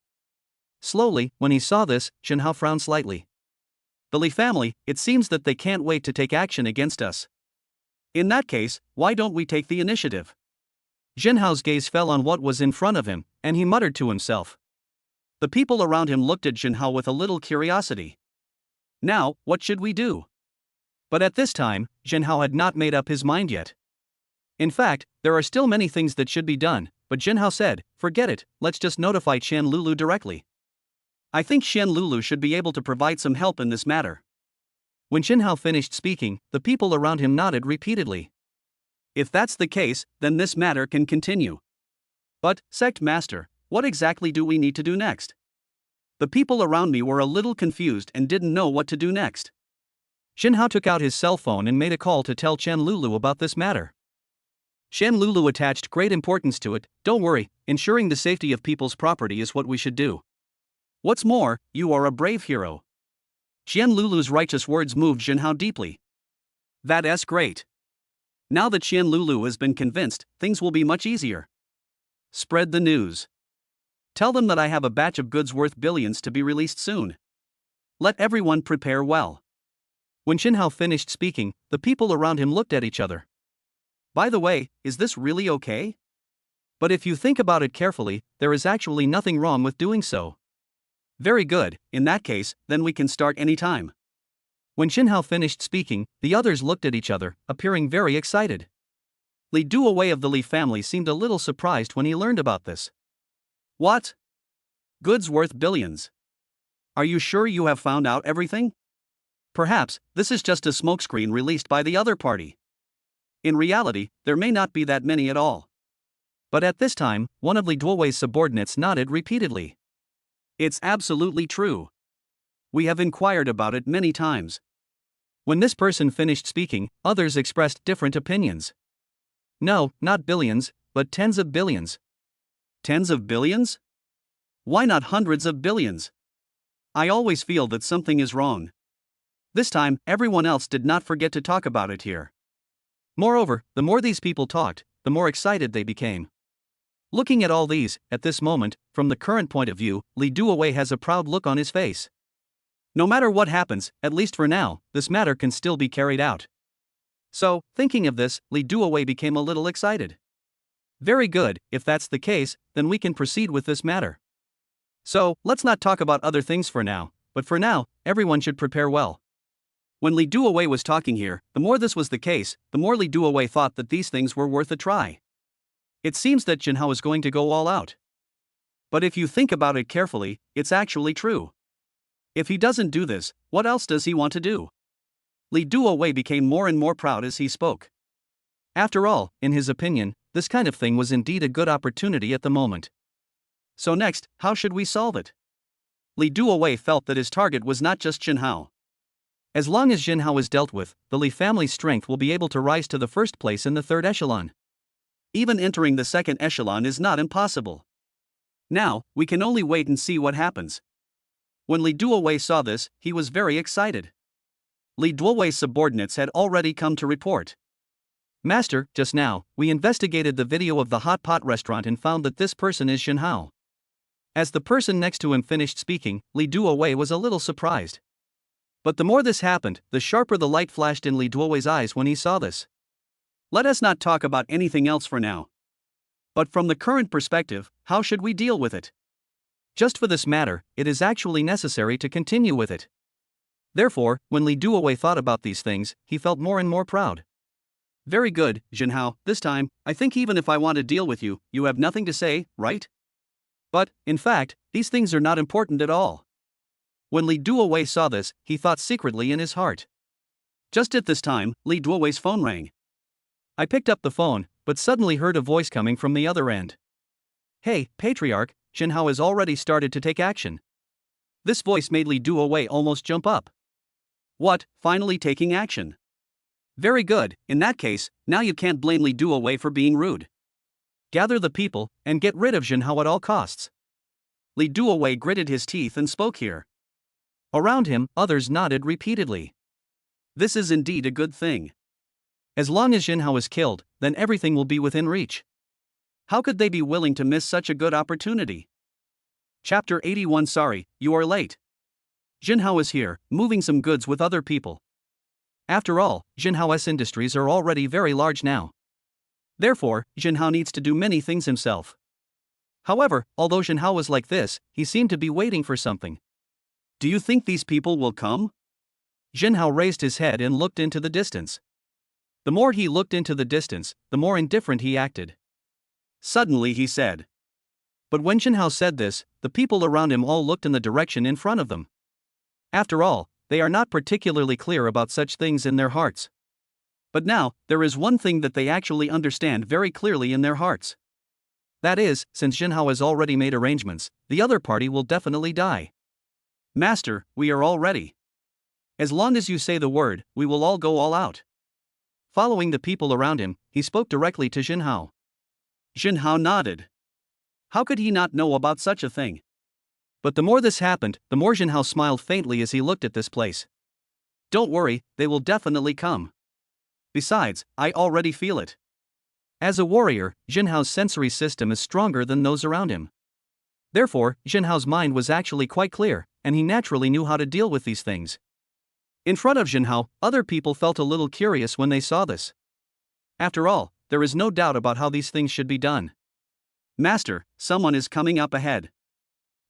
Slowly, when he saw this, Jinhao frowned slightly. "The Li family, it seems that they can't wait to take action against us. In that case, why don't we take the initiative?" Jinhao's gaze fell on what was in front of him, and he muttered to himself. The people around him looked at Jinhao with a little curiosity. "Now, what should we do?" But at this time, Jinhao had not made up his mind yet. In fact, there are still many things that should be done, but Jinhao said, "Forget it, let's just notify Qian Lulu directly. I think Qian Lulu should be able to provide some help in this matter." When Jinhao finished speaking, the people around him nodded repeatedly. "If that's the case, then this matter can continue. But, Sect Master, what exactly do we need to do next?" The people around me were a little confused and didn't know what to do next. Jinhao took out his cell phone and made a call to tell Qian Lulu about this matter. Qian Lulu attached great importance to it. "Don't worry, ensuring the safety of people's property is what we should do. What's more, you are a brave hero." Qian Lulu's righteous words moved Jinhao deeply. "That's great. Now that Qian Lulu has been convinced, things will be much easier. Spread the news. Tell them that I have a batch of goods worth billions to be released soon. Let everyone prepare well." When Jinhao finished speaking, the people around him looked at each other. "By the way, is this really okay? But if you think about it carefully, there is actually nothing wrong with doing so." "Very good, in that case, then we can start any time." When Jinhao finished speaking, the others looked at each other, appearing very excited. Li Duowei of the Li family seemed a little surprised when he learned about this. "What? Goods worth billions? Are you sure you have found out everything? Perhaps, this is just a smokescreen released by the other party. In reality, there may not be that many at all." But at this time, one of Li Duowei's subordinates nodded repeatedly. "It's absolutely true. We have inquired about it many times." When this person finished speaking, others expressed different opinions. "No, not billions, but tens of billions." "Tens of billions? Why not hundreds of billions? I always feel that something is wrong." This time, everyone else did not forget to talk about it here. Moreover, the more these people talked, the more excited they became. Looking at all these, at this moment, from the current point of view, Li Duowei has a proud look on his face. No matter what happens, at least for now, this matter can still be carried out. So, thinking of this, Li Duowei became a little excited. "Very good, if that's the case, then we can proceed with this matter. So, let's not talk about other things for now, but for now, everyone should prepare well." When Li Duowei was talking here, the more this was the case, the more Li Duowei thought that these things were worth a try. It seems that Jinhao is going to go all out. But if you think about it carefully, it's actually true. If he doesn't do this, what else does he want to do? Li Duowei became more and more proud as he spoke. After all, in his opinion, this kind of thing was indeed a good opportunity at the moment. So next, how should we solve it? Li Duowei felt that his target was not just Jinhao. As long as Jinhao is dealt with, the Li family's strength will be able to rise to the first place in the third echelon. Even entering the second echelon is not impossible. Now, we can only wait and see what happens. When Li Duowei saw this, he was very excited. Li Duowei's subordinates had already come to report. "Master, just now, we investigated the video of the hot pot restaurant and found that this person is Jinhao." As the person next to him finished speaking, Li Duowei was a little surprised. But the more this happened, the sharper the light flashed in Li Duowei's eyes when he saw this. Let us not talk about anything else for now. But from the current perspective, how should we deal with it? Just for this matter, it is actually necessary to continue with it. Therefore, when Li Duowei thought about these things, he felt more and more proud. "Very good, Jinhao, this time, I think even if I want to deal with you, you have nothing to say, right? But, in fact, these things are not important at all." When Li Duowei saw this, he thought secretly in his heart. Just at this time, Li Duowei's phone rang. I picked up the phone, but suddenly heard a voice coming from the other end. "Hey, Patriarch, Jinhao has already started to take action." This voice made Li Duowei almost jump up. "What, finally taking action? Very good, in that case, now you can't blame Li Duowei for being rude. Gather the people, and get rid of Jinhao at all costs. Li Duowei gritted his teeth and spoke here. Around him, others nodded repeatedly. This is indeed a good thing. As long as Jinhao is killed, then everything will be within reach. How could they be willing to miss such a good opportunity? Chapter 81. Sorry, you are late. Jinhao is here, moving some goods with other people. After all, Jinhao's industries are already very large now. Therefore, Jinhao needs to do many things himself. However, although Jinhao was like this, he seemed to be waiting for something. Do you think these people will come? Jinhao raised his head and looked into the distance. The more he looked into the distance, the more indifferent he acted. Suddenly he said. But when Jinhao said this, the people around him all looked in the direction in front of them. After all, they are not particularly clear about such things in their hearts. But now, there is one thing that they actually understand very clearly in their hearts. That is, since Jinhao has already made arrangements, the other party will definitely die. Master, we are all ready. As long as you say the word, we will all go all out. Following the people around him, he spoke directly to Jinhao. Jinhao nodded. How could he not know about such a thing? But the more this happened, the more Jinhao smiled faintly as he looked at this place. Don't worry, they will definitely come. Besides, I already feel it. As a warrior, Jinhao's sensory system is stronger than those around him. Therefore, Jinhao's mind was actually quite clear, and he naturally knew how to deal with these things. In front of Jinhao, other people felt a little curious when they saw this. After all, there is no doubt about how these things should be done. Master, someone is coming up ahead.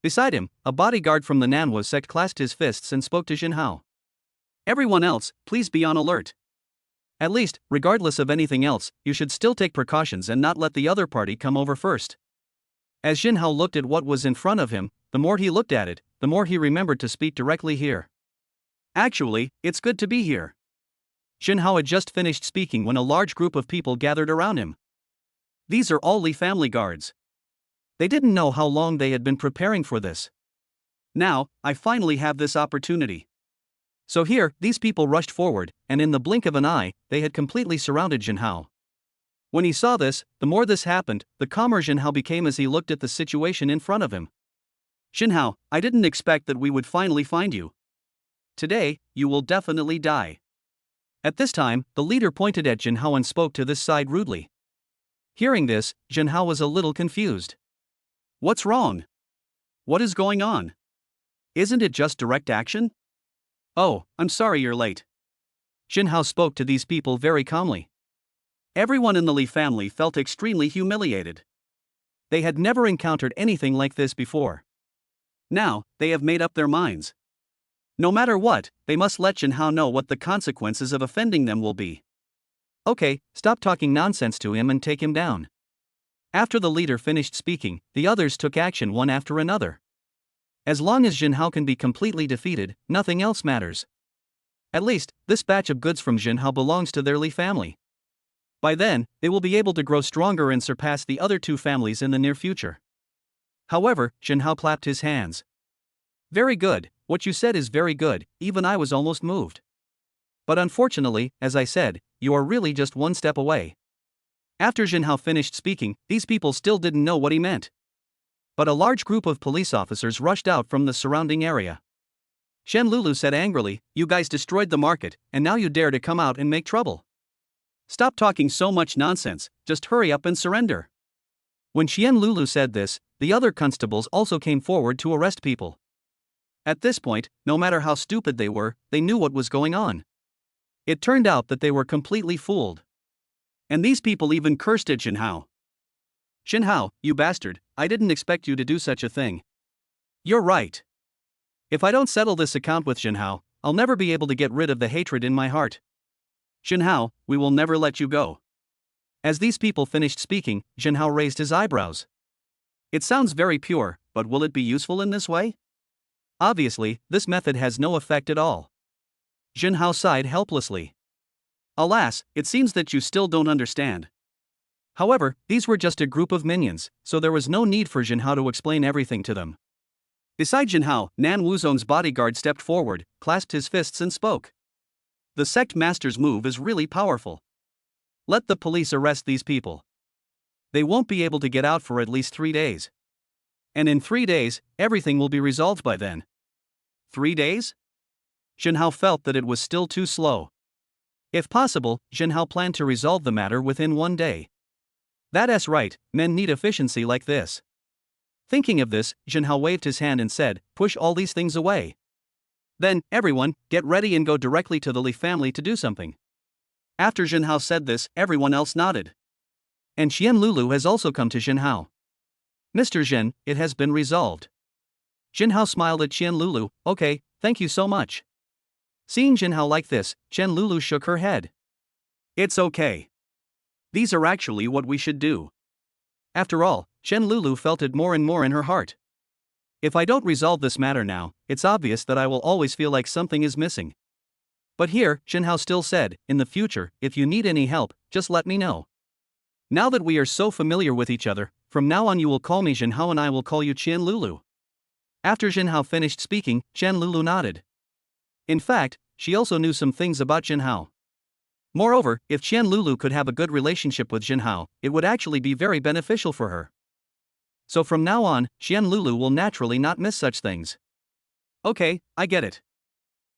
Beside him, a bodyguard from the Nanhua sect clasped his fists and spoke to Jinhao. Everyone else, please be on alert. At least, regardless of anything else, you should still take precautions and not let the other party come over first. As Jinhao looked at what was in front of him, the more he looked at it, the more he remembered to speak directly here. Actually, it's good to be here. Jinhao had just finished speaking when a large group of people gathered around him. These are all Li family guards. They didn't know how long they had been preparing for this. Now, I finally have this opportunity. So here, these people rushed forward, and in the blink of an eye, they had completely surrounded Jinhao. When he saw this, the more this happened, the calmer Jinhao became as he looked at the situation in front of him. Jinhao, I didn't expect that we would finally find you. Today, you will definitely die. At this time, the leader pointed at Jinhao and spoke to this side rudely. Hearing this, Jinhao was a little confused. What's wrong? What is going on? Isn't it just direct action? Oh, I'm sorry you're late. Jinhao spoke to these people very calmly. Everyone in the Li family felt extremely humiliated. They had never encountered anything like this before. Now, they have made up their minds. No matter what, they must let Jinhao know what the consequences of offending them will be. Okay, stop talking nonsense to him and take him down. After the leader finished speaking, the others took action one after another. As long as Jinhao can be completely defeated, nothing else matters. At least, this batch of goods from Jinhao belongs to their Li family. By then, they will be able to grow stronger and surpass the other two families in the near future. However, Jinhao clapped his hands. Very good, what you said is very good, even I was almost moved. But unfortunately, as I said, you are really just one step away. After Jinhao finished speaking, these people still didn't know what he meant. But a large group of police officers rushed out from the surrounding area. Shen Lulu said angrily, "You guys destroyed the market, and now you dare to come out and make trouble. Stop talking so much nonsense, just hurry up and surrender." When Xian Lulu said this, the other constables also came forward to arrest people. At this point, no matter how stupid they were, they knew what was going on. It turned out that they were completely fooled. And these people even cursed at Jinhao. Jinhao, you bastard, I didn't expect you to do such a thing. You're right. If I don't settle this account with Jinhao, I'll never be able to get rid of the hatred in my heart. Jinhao, we will never let you go. As these people finished speaking, Jinhao raised his eyebrows. It sounds very pure, but will it be useful in this way? Obviously, this method has no effect at all. Jinhao sighed helplessly. Alas, it seems that you still don't understand. However, these were just a group of minions, so there was no need for Jinhao to explain everything to them. Beside Jinhao, Nan Wuzong's bodyguard stepped forward, clasped his fists and spoke. the sect master's move is really powerful. Let the police arrest these people. They won't be able to get out for at least 3 days. And in 3 days, everything will be resolved by then. 3 days? Jinhao felt that it was still too slow. If possible, Jinhao planned to resolve the matter within 1 day. That's right, men need efficiency like this. Thinking of this, Jinhao waved his hand and said, "Push all these things away. Then, everyone, get ready and go directly to the Li family to do something." After Jinhao said this, everyone else nodded. And Qian Lulu has also come to Jinhao. "Mr. Zhen, it has been resolved." Jinhao smiled at Qian Lulu. "Okay, thank you so much." Seeing Jinhao like this, Qian Lulu shook her head. "It's okay. These are actually what we should do." After all, Qian Lulu felt it more and more in her heart. If I don't resolve this matter now, it's obvious that I will always feel like something is missing. But here, Jinhao still said, "In the future, if you need any help, just let me know. Now that we are so familiar with each other, from now on you will call me Jinhao and I will call you Qian Lulu." After Jinhao finished speaking, Qian Lulu nodded. In fact, she also knew some things about Jinhao. Moreover, if Qian Lulu could have a good relationship with Jinhao, it would actually be very beneficial for her. So from now on, Qian Lulu will naturally not miss such things. "Okay, I get it.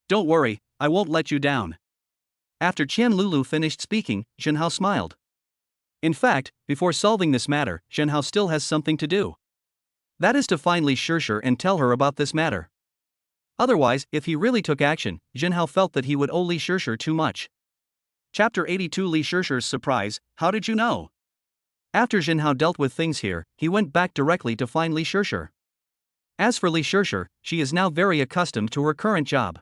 Don't worry, I won't let you down." After Qian Lulu finished speaking, Jinhao smiled. In fact, before solving this matter, Jinhao still has something to do. That is to find Li Shishir and tell her about this matter. Otherwise, if he really took action, Jinhao felt that he would owe Li Shishir too much. Chapter 82 Li Shishir's surprise. How did you know? After Jinhao dealt with things here, he went back directly to find Li Shishir. As for Li Shishir, she is now very accustomed to her current job.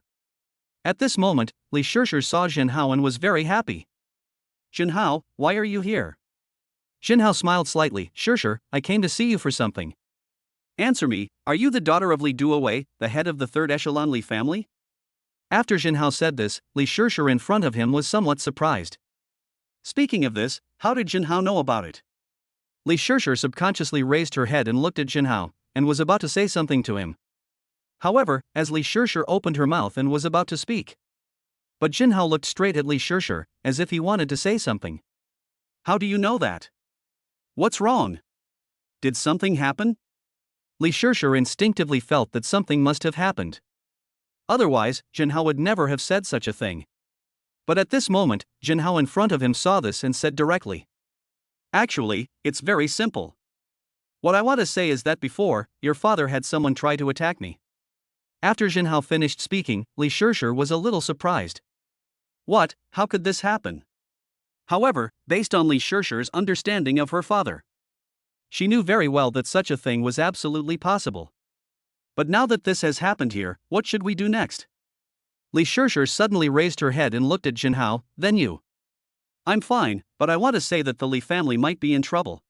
At this moment, Li Shishir saw Jinhao and was very happy. "Jinhao, why are you here?" Jinhao smiled slightly. "Shishir, I came to see you for something." "Answer me, are you the daughter of Li Duowei, the head of the third echelon Li family?" After Jinhao said this, Li Shishir in front of him was somewhat surprised. Speaking of this, how did Jinhao know about it? Li Shishir subconsciously raised her head and looked at Jinhao, and was about to say something to him. However, as Li Shishir opened her mouth and was about to speak, but Jinhao looked straight at Li Shishir, as if he wanted to say something. "How do you know that? What's wrong? Did something happen?" Li Shishir instinctively felt that something must have happened. Otherwise, Jinhao would never have said such a thing. But at this moment, Jinhao in front of him saw this and said directly, "Actually, it's very simple. What I want to say is that before, your father had someone try to attack me." After Jinhao finished speaking, Li Shishir was a little surprised. What? How could this happen? However, based on Li Shishir's understanding of her father, she knew very well that such a thing was absolutely possible. But now that this has happened here, what should we do next? Li Shishir suddenly raised her head and looked at Jinhao. "Then you." "I'm fine, but I want to say that the Li family might be in trouble.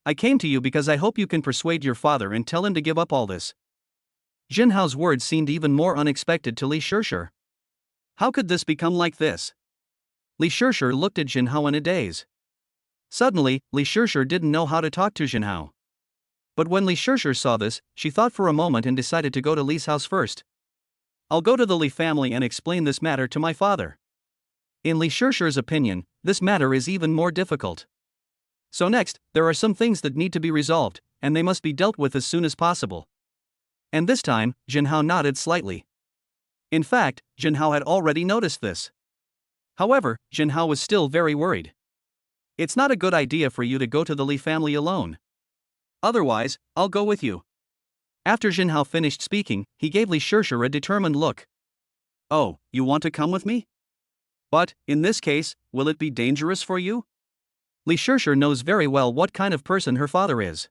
I came to you because I hope you can persuade your father and tell him to give up all this." Jinhao's words seemed even more unexpected to Li Shishir. How could this become like this? Li Shishir looked at Jinhao in a daze. Suddenly, Li Shishir didn't know how to talk to Jinhao. But when Li Shishir saw this, she thought for a moment and decided to go to Li's house first. "I'll go to the Li family and explain this matter to my father." In Li Shishir's opinion, this matter is even more difficult. So next, there are some things that need to be resolved, and they must be dealt with as soon as possible. And this time, Jinhao nodded slightly. In fact, Jinhao had already noticed this. However, Jinhao was still very worried. "It's not a good idea for you to go to the Li family alone. Otherwise, I'll go with you." After Jinhao finished speaking, he gave Li Shishir a determined look. "Oh, you want to come with me? But, in this case, will it be dangerous for you?" Li Shishir knows very well what kind of person her father is.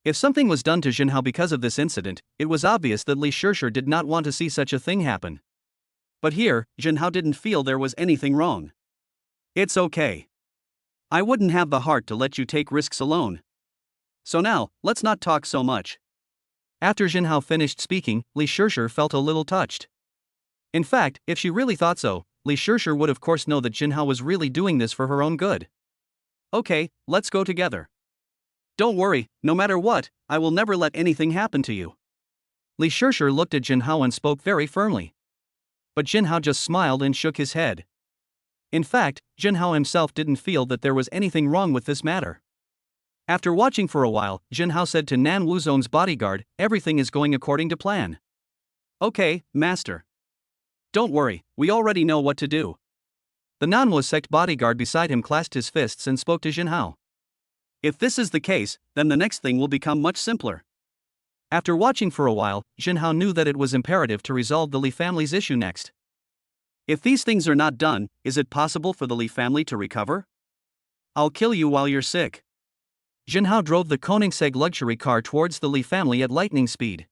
If something was done to Jinhao because of this incident, it was obvious that Li Shishir did not want to see such a thing happen. But here, Jinhao didn't feel there was anything wrong. "It's okay. I wouldn't have the heart to let you take risks alone. So now, let's not talk so much." After Jinhao finished speaking, Li Shishir felt a little touched. In fact, if she really thought so, Li Shishir would of course know that Jinhao was really doing this for her own good. "Okay, let's go together. Don't worry, no matter what, I will never let anything happen to you." Li Shishir looked at Jinhao and spoke very firmly. But Jinhao just smiled and shook his head. In fact, Jinhao himself didn't feel that there was anything wrong with this matter. After watching for a while, Jinhao said to Nan Wuzong's bodyguard, "Everything is going according to plan." "Okay, master. Don't worry, we already know what to do." The Nanwo-sect bodyguard beside him clasped his fists and spoke to Jinhao. "If this is the case, then the next thing will become much simpler." After watching for a while, Jinhao knew that it was imperative to resolve the Li family's issue next. If these things are not done, is it possible for the Li family to recover? "I'll kill you while you're sick." Jinhao drove the Koenigsegg luxury car towards the Li family at lightning speed.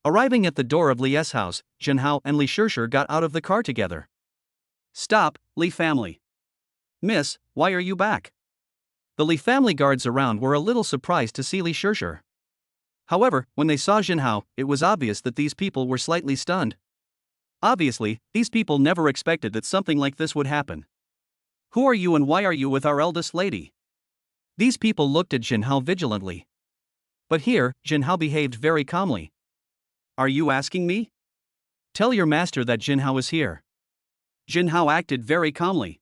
Arriving at the door of Li's house, Jinhao and Li Shishir got out of the car together. "Stop, Li family. Miss, why are you back?" The Li family guards around were a little surprised to see Li Shishir. However, when they saw Jinhao, it was obvious that these people were slightly stunned. Obviously, these people never expected that something like this would happen. "Who are you and why are you with our eldest lady?" These people looked at Jinhao vigilantly. But here, Jinhao behaved very calmly. "Are you asking me? Tell your master that Jinhao is here." Jinhao acted very calmly.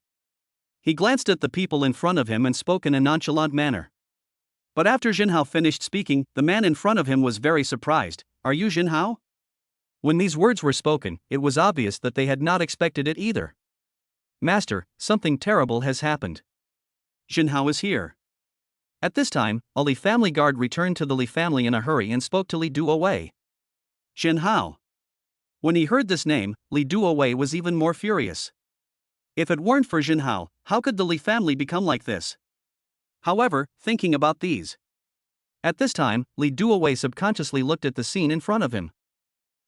He glanced at the people in front of him and spoke in a nonchalant manner. But after Jinhao finished speaking, the man in front of him was very surprised. "Are you Jinhao?" When these words were spoken, it was obvious that they had not expected it either. "Master, something terrible has happened. Jinhao is here." At this time, a Li family guard returned to the Li family in a hurry and spoke to Li Duowei. "Jinhao." When he heard this name, Li Duowei was even more furious. If it weren't for Jinhao, how could the Li family become like this? However, thinking about these. At this time, Li Duowei subconsciously looked at the scene in front of him.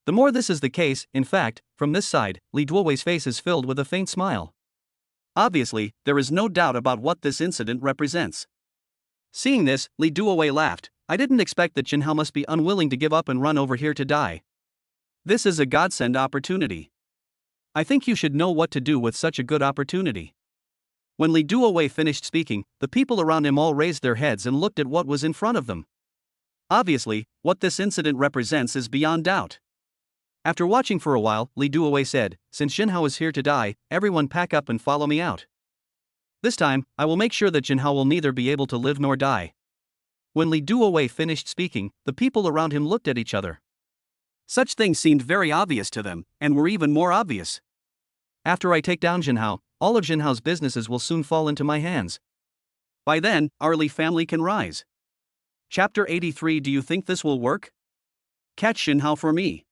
The more this is the case, in fact, from this side, Li Duowei's face is filled with a faint smile. Obviously, there is no doubt about what this incident represents. Seeing this, Li Duowei laughed. "I didn't expect that Jinhao must be unwilling to give up and run over here to die. This is a godsend opportunity. I think you should know what to do with such a good opportunity." When Li Duowei finished speaking, the people around him all raised their heads and looked at what was in front of them. Obviously, what this incident represents is beyond doubt. After watching for a while, Li Duowei said, "Since Jinhao is here to die, everyone pack up and follow me out. This time, I will make sure that Jinhao will neither be able to live nor die." When Li Duowei finished speaking, the people around him looked at each other. Such things seemed very obvious to them, and were even more obvious. "After I take down Jinhao, all of Jinhao's businesses will soon fall into my hands. By then, our Li family can rise." Chapter 83. Do you think this will work? Catch Jinhao for me.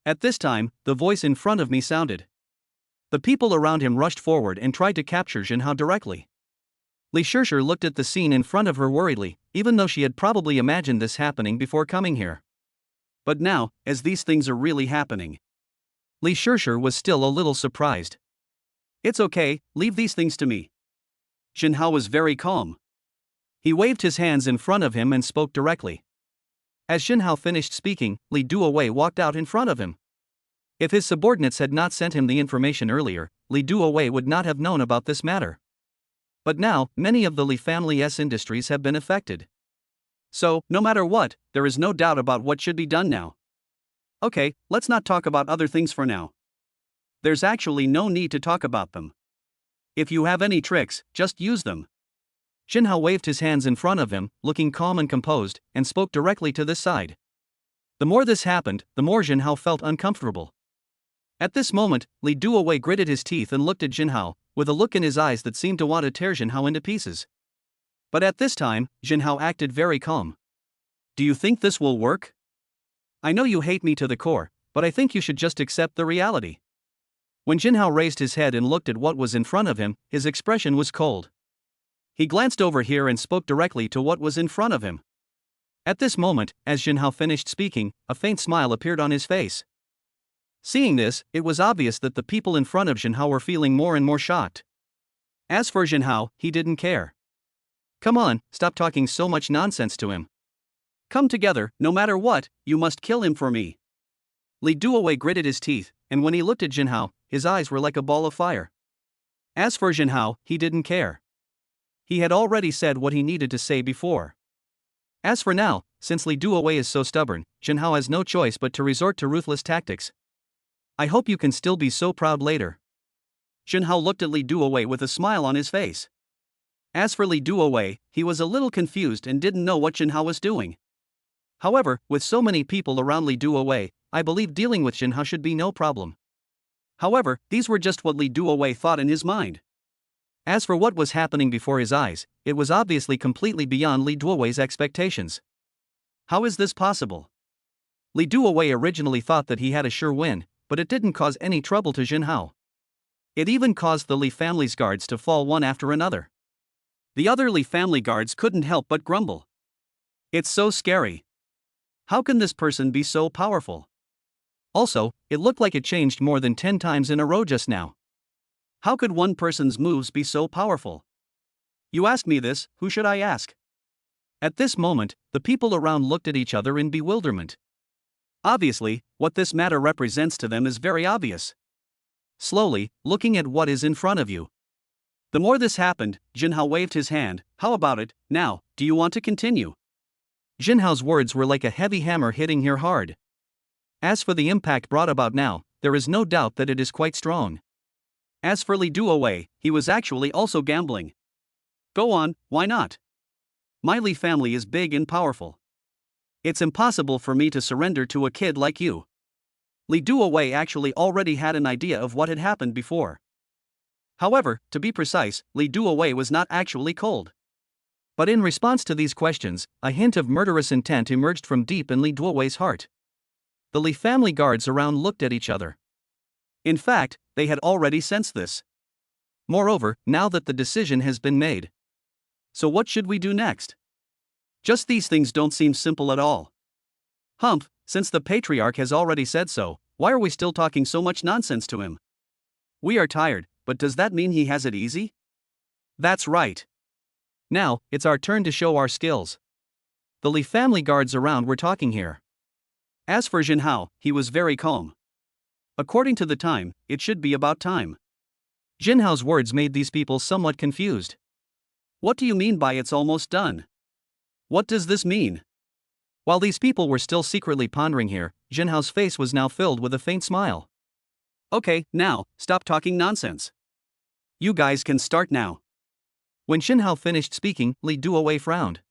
At this time, the voice in front of me sounded. The people around him rushed forward and tried to capture Jinhao directly. Li Shishir looked at the scene in front of her worriedly, even though she had probably imagined this happening before coming here. But now, as these things are really happening, Li Shishir was still a little surprised. "It's okay, leave these things to me." Jinhao was very calm. He waved his hands in front of him and spoke directly. As Jinhao finished speaking, Li Duowei walked out in front of him. If his subordinates had not sent him the information earlier, Li Duowei would not have known about this matter. But now, many of the Li family's industries have been affected. So, no matter what, there is no doubt about what should be done now. Okay, let's not talk about other things for now. There's actually no need to talk about them. If you have any tricks, just use them. Jinhao waved his hands in front of him, looking calm and composed, and spoke directly to this side. The more this happened, the more Jinhao felt uncomfortable. At this moment, Li Duowei gritted his teeth and looked at Jinhao, with a look in his eyes that seemed to want to tear Jinhao into pieces. But at this time, Jinhao acted very calm. "Do you think this will work? I know you hate me to the core, but I think you should just accept the reality." When Jinhao raised his head and looked at what was in front of him, his expression was cold. He glanced over here and spoke directly to what was in front of him. At this moment, as Jinhao finished speaking, a faint smile appeared on his face. Seeing this, it was obvious that the people in front of Jinhao were feeling more and more shocked. As for Jinhao, he didn't care. "Come on, stop talking so much nonsense to him. Come together, no matter what, you must kill him for me." Li Duowei gritted his teeth, and when he looked at Jinhao, his eyes were like a ball of fire. As for Jinhao, he didn't care. He had already said what he needed to say before. As for now, since Li Duowei is so stubborn, Jinhao has no choice but to resort to ruthless tactics. I hope you can still be so proud later. Jinhao looked at Li Duowei with a smile on his face. As for Li Duowei, he was a little confused and didn't know what Jinhao was doing. However, with so many people around Li Duowei, I believe dealing with Jinhao should be no problem. However, these were just what Li Duowei thought in his mind. As for what was happening before his eyes, it was obviously completely beyond Li Duowei's expectations. How is this possible? Li Duowei originally thought that he had a sure win, but it didn't cause any trouble to Jinhao. It even caused the Li family's guards to fall one after another. The other Li family guards couldn't help but grumble. It's so scary. How can this person be so powerful? Also, it looked like it changed more than 10 times in a row just now. How could one person's moves be so powerful? You ask me this, who should I ask? At this moment, the people around looked at each other in bewilderment. Obviously, what this matter represents to them is very obvious. Slowly, looking at what is in front of you. The more this happened, Jinhao waved his hand. How about it, now, do you want to continue? Jinhao's words were like a heavy hammer hitting here hard. As for the impact brought about now, there is no doubt that it is quite strong. As for Li Duowei, he was actually also gambling. Go on, why not? My Li family is big and powerful. It's impossible for me to surrender to a kid like you. Li Duowei actually already had an idea of what had happened before. However, to be precise, Li Duowei was not actually cold. But in response to these questions, a hint of murderous intent emerged from deep in Li Duowei's heart. The Li family guards around looked at each other. In fact, they had already sensed this. Moreover, now that the decision has been made. So what should we do next? Just these things don't seem simple at all. Humph, since the patriarch has already said so, why are we still talking so much nonsense to him? We are tired, but does that mean he has it easy? That's right. Now, it's our turn to show our skills. The Li family guards around were talking here. As for Jinhao, he was very calm. According to the time, it should be about time. Jinhao's words made these people somewhat confused. What do you mean by it's almost done? What does this mean? While these people were still secretly pondering here, Jinhao's face was now filled with a faint smile. Okay, now, stop talking nonsense. You guys can start now. When Jinhao finished speaking, Li Duowei frowned.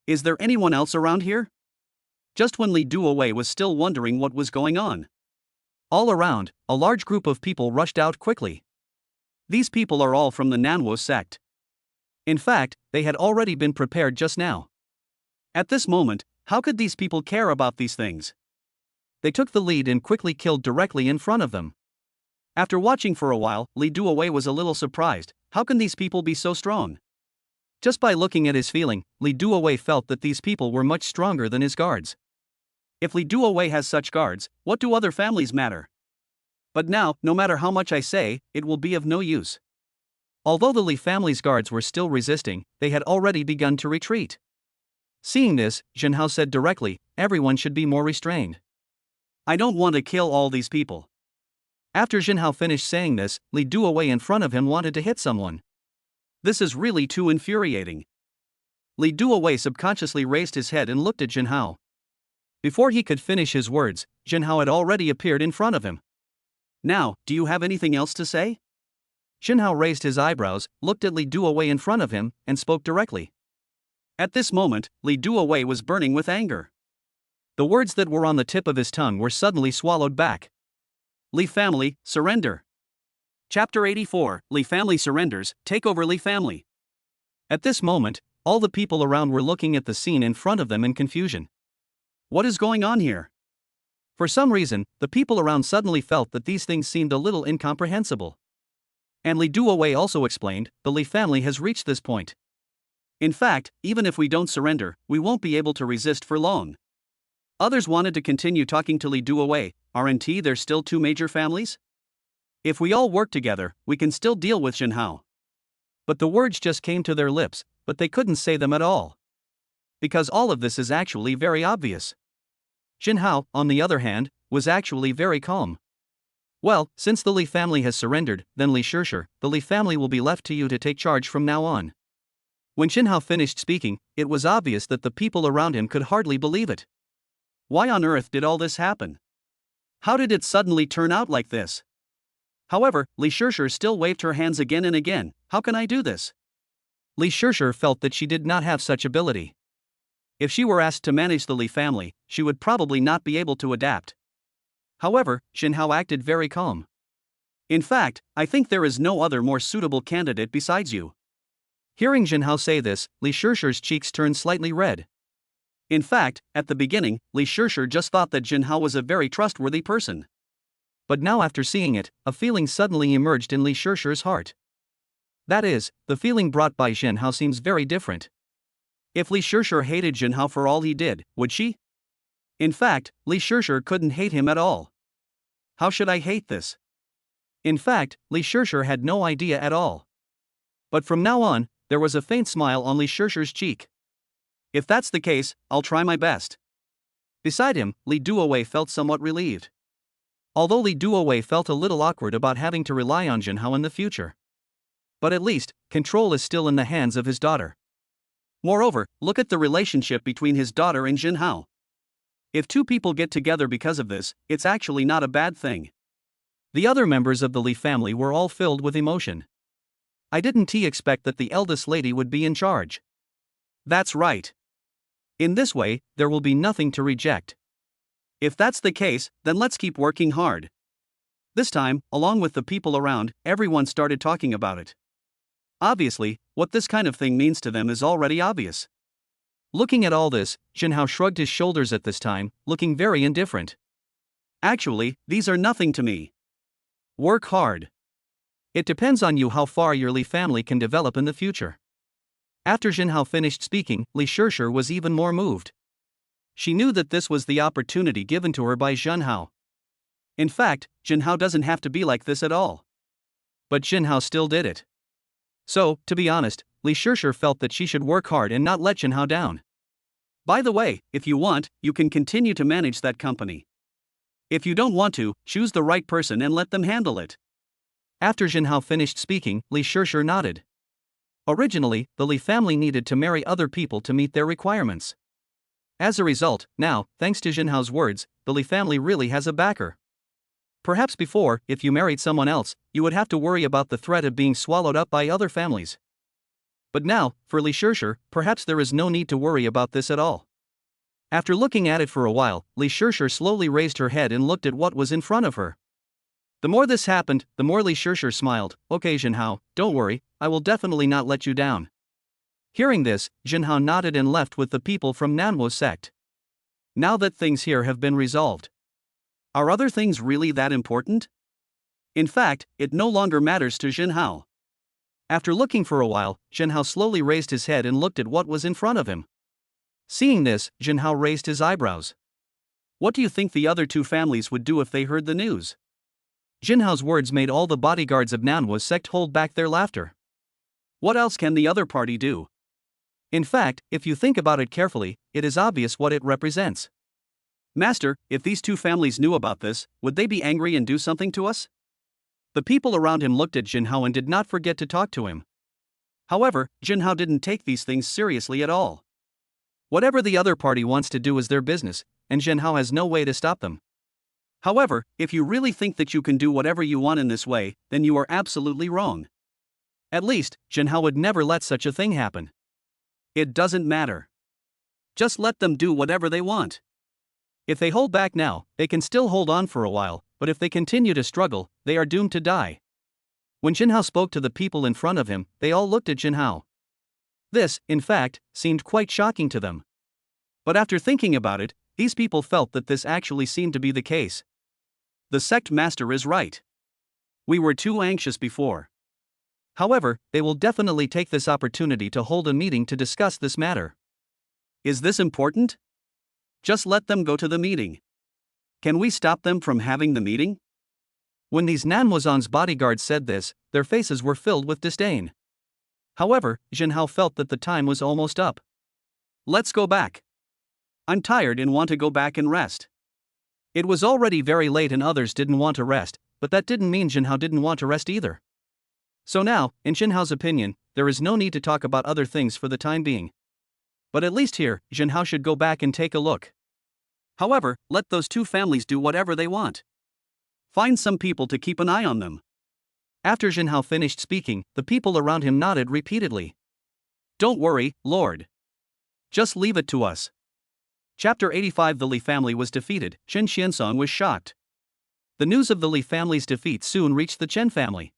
Is there anyone else around here? Just when Li Duowei was still wondering what was going on. All around, a large group of people rushed out quickly. These people are all from the Nanwo sect. In fact, they had already been prepared just now. At this moment, how could these people care about these things? They took the lead and quickly killed directly in front of them. After watching for a while, Li Duowei was a little surprised. How can these people be so strong? Just by looking at his feeling, Li Duowei felt that these people were much stronger than his guards. If Li Duowei has such guards, what do other families matter? But now, no matter how much I say, it will be of no use. Although the Li family's guards were still resisting, they had already begun to retreat. Seeing this, Jinhao said directly, everyone should be more restrained. I don't want to kill all these people. After Jinhao finished saying this, Li Duowei in front of him wanted to hit someone. This is really too infuriating. Li Duowei subconsciously raised his head and looked at Jinhao. Before he could finish his words, Jinhao had already appeared in front of him. Now, do you have anything else to say? Jinhao raised his eyebrows, looked at Li Duowei in front of him, and spoke directly. At this moment, Li Duowei was burning with anger. The words that were on the tip of his tongue were suddenly swallowed back. Li family, surrender. Chapter 84, Li family surrenders, take over Li family. At this moment, all the people around were looking at the scene in front of them in confusion. What is going on here? For some reason, the people around suddenly felt that these things seemed a little incomprehensible. And Li Duowei also explained, the Li family has reached this point. In fact, even if we don't surrender, we won't be able to resist for long. Others wanted to continue talking to Li Duowei. Aren't there still two major families? If we all work together, we can still deal with Jinhao. But the words just came to their lips, but they couldn't say them at all. Because all of this is actually very obvious. Jinhao, on the other hand, was actually very calm. Well, since the Li family has surrendered, then Li Shishir, the Li family will be left to you to take charge from now on. When Jinhao finished speaking, it was obvious that the people around him could hardly believe it. Why on earth did all this happen? How did it suddenly turn out like this? However, Li Shishir still waved her hands again and again. How can I do this? Li Shishir felt that she did not have such ability. If she were asked to manage the Li family, she would probably not be able to adapt. However, Jinhao acted very calm. In fact, I think there is no other more suitable candidate besides you. Hearing Jinhao say this, Li Shishir's cheeks turned slightly red. In fact, at the beginning, Li Shishir just thought that Jinhao was a very trustworthy person. But now after seeing it, a feeling suddenly emerged in Li Shishir's heart. That is, the feeling brought by Jinhao seems very different. If Li Shishir hated Jinhao for all he did, would she? In fact, Li Shishir couldn't hate him at all. How should I hate this? In fact, Li Shishir had no idea at all. But from now on, there was a faint smile on Li Shishir's cheek. If that's the case, I'll try my best. Beside him, Li Duowei felt somewhat relieved. Although Li Duowei felt a little awkward about having to rely on Jinhao in the future. But at least, control is still in the hands of his daughter. Moreover, look at the relationship between his daughter and Jinhao. If two people get together because of this, it's actually not a bad thing. The other members of the Li family were all filled with emotion. I didn't expect that the eldest lady would be in charge. That's right. In this way, there will be nothing to reject. If that's the case, then let's keep working hard. This time, along with the people around, everyone started talking about it. Obviously, what this kind of thing means to them is already obvious. Looking at all this, Jinhao shrugged his shoulders at this time, looking very indifferent. Actually, these are nothing to me. Work hard. It depends on you how far your Li family can develop in the future. After Jinhao finished speaking, Li Shishir was even more moved. She knew that this was the opportunity given to her by Jinhao. In fact, Jinhao doesn't have to be like this at all. But Jinhao still did it. So, to be honest, Li Shishir felt that she should work hard and not let Jinhao down. By the way, if you want, you can continue to manage that company. If you don't want to, choose the right person and let them handle it. After Jinhao finished speaking, Li Shishir nodded. Originally, the Li family needed to marry other people to meet their requirements. As a result, now, thanks to Jinhao's words, the Li family really has a backer. Perhaps before, if you married someone else, you would have to worry about the threat of being swallowed up by other families. But now, for Li Shishir, perhaps there is no need to worry about this at all. After looking at it for a while, Li Shishir slowly raised her head and looked at what was in front of her. The more this happened, the more Li Shishir smiled. Okay Jinhao, don't worry, I will definitely not let you down. Hearing this, Jinhao nodded and left with the people from Nanhuo's sect. Now that things here have been resolved. Are other things really that important? In fact, it no longer matters to Jinhao. After looking for a while, Jinhao slowly raised his head and looked at what was in front of him. Seeing this, Jinhao raised his eyebrows. What do you think the other two families would do if they heard the news? Jinhao's words made all the bodyguards of Nanhuo's sect hold back their laughter. What else can the other party do? In fact, if you think about it carefully, it is obvious what it represents. Master, if these two families knew about this, would they be angry and do something to us? The people around him looked at Jinhao and did not forget to talk to him. However, Jinhao didn't take these things seriously at all. Whatever the other party wants to do is their business, and Jinhao has no way to stop them. However, if you really think that you can do whatever you want in this way, then you are absolutely wrong. At least, Jinhao would never let such a thing happen. It doesn't matter. Just let them do whatever they want. If they hold back now, they can still hold on for a while, but if they continue to struggle, they are doomed to die. When Jinhao spoke to the people in front of him, they all looked at Jinhao. This, in fact, seemed quite shocking to them. But after thinking about it, these people felt that this actually seemed to be the case. The sect master is right. We were too anxious before. However, they will definitely take this opportunity to hold a meeting to discuss this matter. Is this important? Just let them go to the meeting. Can we stop them from having the meeting? When these Nanhuozan's bodyguards said this, their faces were filled with disdain. However, Jinhao felt that the time was almost up. Let's go back. I'm tired and want to go back and rest. It was already very late and others didn't want to rest, but that didn't mean Jinhao didn't want to rest either. So now, in Jinhao's opinion, there is no need to talk about other things for the time being. But at least here, Jinhao should go back and take a look. However, let those two families do whatever they want. Find some people to keep an eye on them. After Jinhao finished speaking, the people around him nodded repeatedly. Don't worry, Lord. Just leave it to us. Chapter 85. The Li family was defeated. Chen Xiansong was shocked. The news of the Li family's defeat soon reached the Chen family.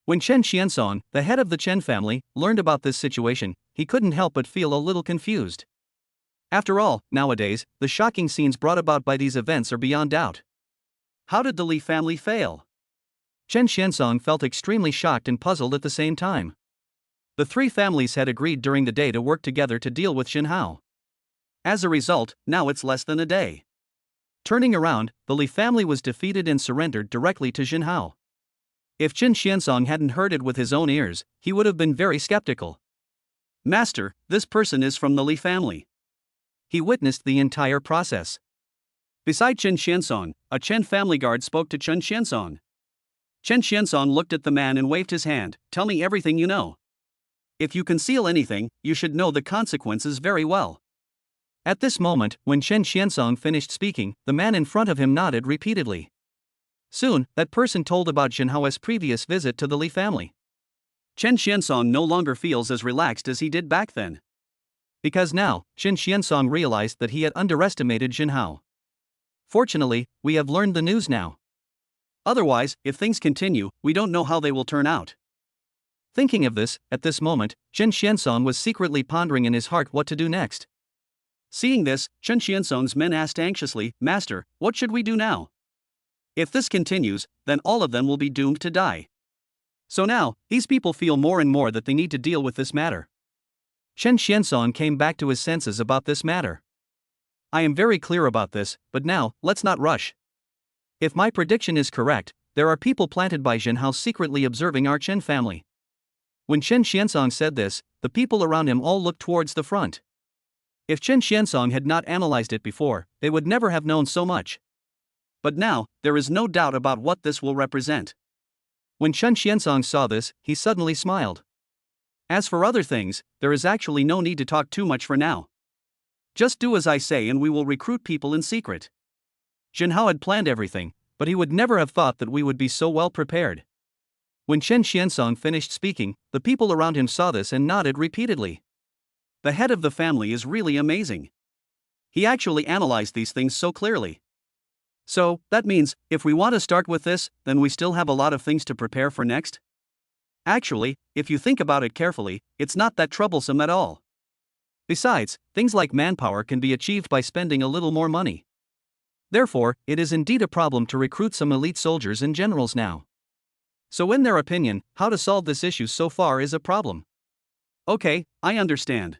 When Chen Xiansong, the head of the Chen family, learned about this situation, he couldn't help but feel a little confused. After all, nowadays, the shocking scenes brought about by these events are beyond doubt. How did the Li family fail? Chen Xiansong felt extremely shocked and puzzled at the same time. The three families had agreed during the day to work together to deal with Jinhao. As a result, now it's less than a day. Turning around, the Li family was defeated and surrendered directly to Jinhao. If Chen Xiansong hadn't heard it with his own ears, he would have been very skeptical. Master, this person is from the Li family. He witnessed the entire process. Beside Chen Xiansong, a Chen family guard spoke to Chen Xiansong. Chen Xiansong looked at the man and waved his hand. Tell me everything you know. If you conceal anything, you should know the consequences very well. At this moment, when Chen Xiansong finished speaking, the man in front of him nodded repeatedly. Soon, that person told about Jinhao's previous visit to the Li family. Chen Xiansong no longer feels as relaxed as he did back then. Because now, Chen Xiansong realized that he had underestimated Jinhao. Fortunately, we have learned the news now. Otherwise, if things continue, we don't know how they will turn out. Thinking of this, at this moment, Chen Xiansong was secretly pondering in his heart what to do next. Seeing this, Chen Xiansong's men asked anxiously, Master, what should we do now? If this continues, then all of them will be doomed to die. So now, these people feel more and more that they need to deal with this matter. Chen Xiansong came back to his senses about this matter. I am very clear about this, but now, let's not rush. If my prediction is correct, there are people planted by Jinhao secretly observing our Chen family. When Chen Xiansong said this, the people around him all looked towards the front. If Chen Xiansong had not analyzed it before, they would never have known so much. But now, there is no doubt about what this will represent. When Chen Xiansong saw this, he suddenly smiled. As for other things, there is actually no need to talk too much for now. Just do as I say and we will recruit people in secret. Jinhao had planned everything, but he would never have thought that we would be so well prepared. When Chen Xiansong finished speaking, the people around him saw this and nodded repeatedly. The head of the family is really amazing. He actually analyzed these things so clearly. So, that means, if we want to start with this, then we still have a lot of things to prepare for next? Actually, if you think about it carefully, it's not that troublesome at all. Besides, things like manpower can be achieved by spending a little more money. Therefore, it is indeed a problem to recruit some elite soldiers and generals now. So in their opinion, how to solve this issue so far is a problem. Okay, I understand.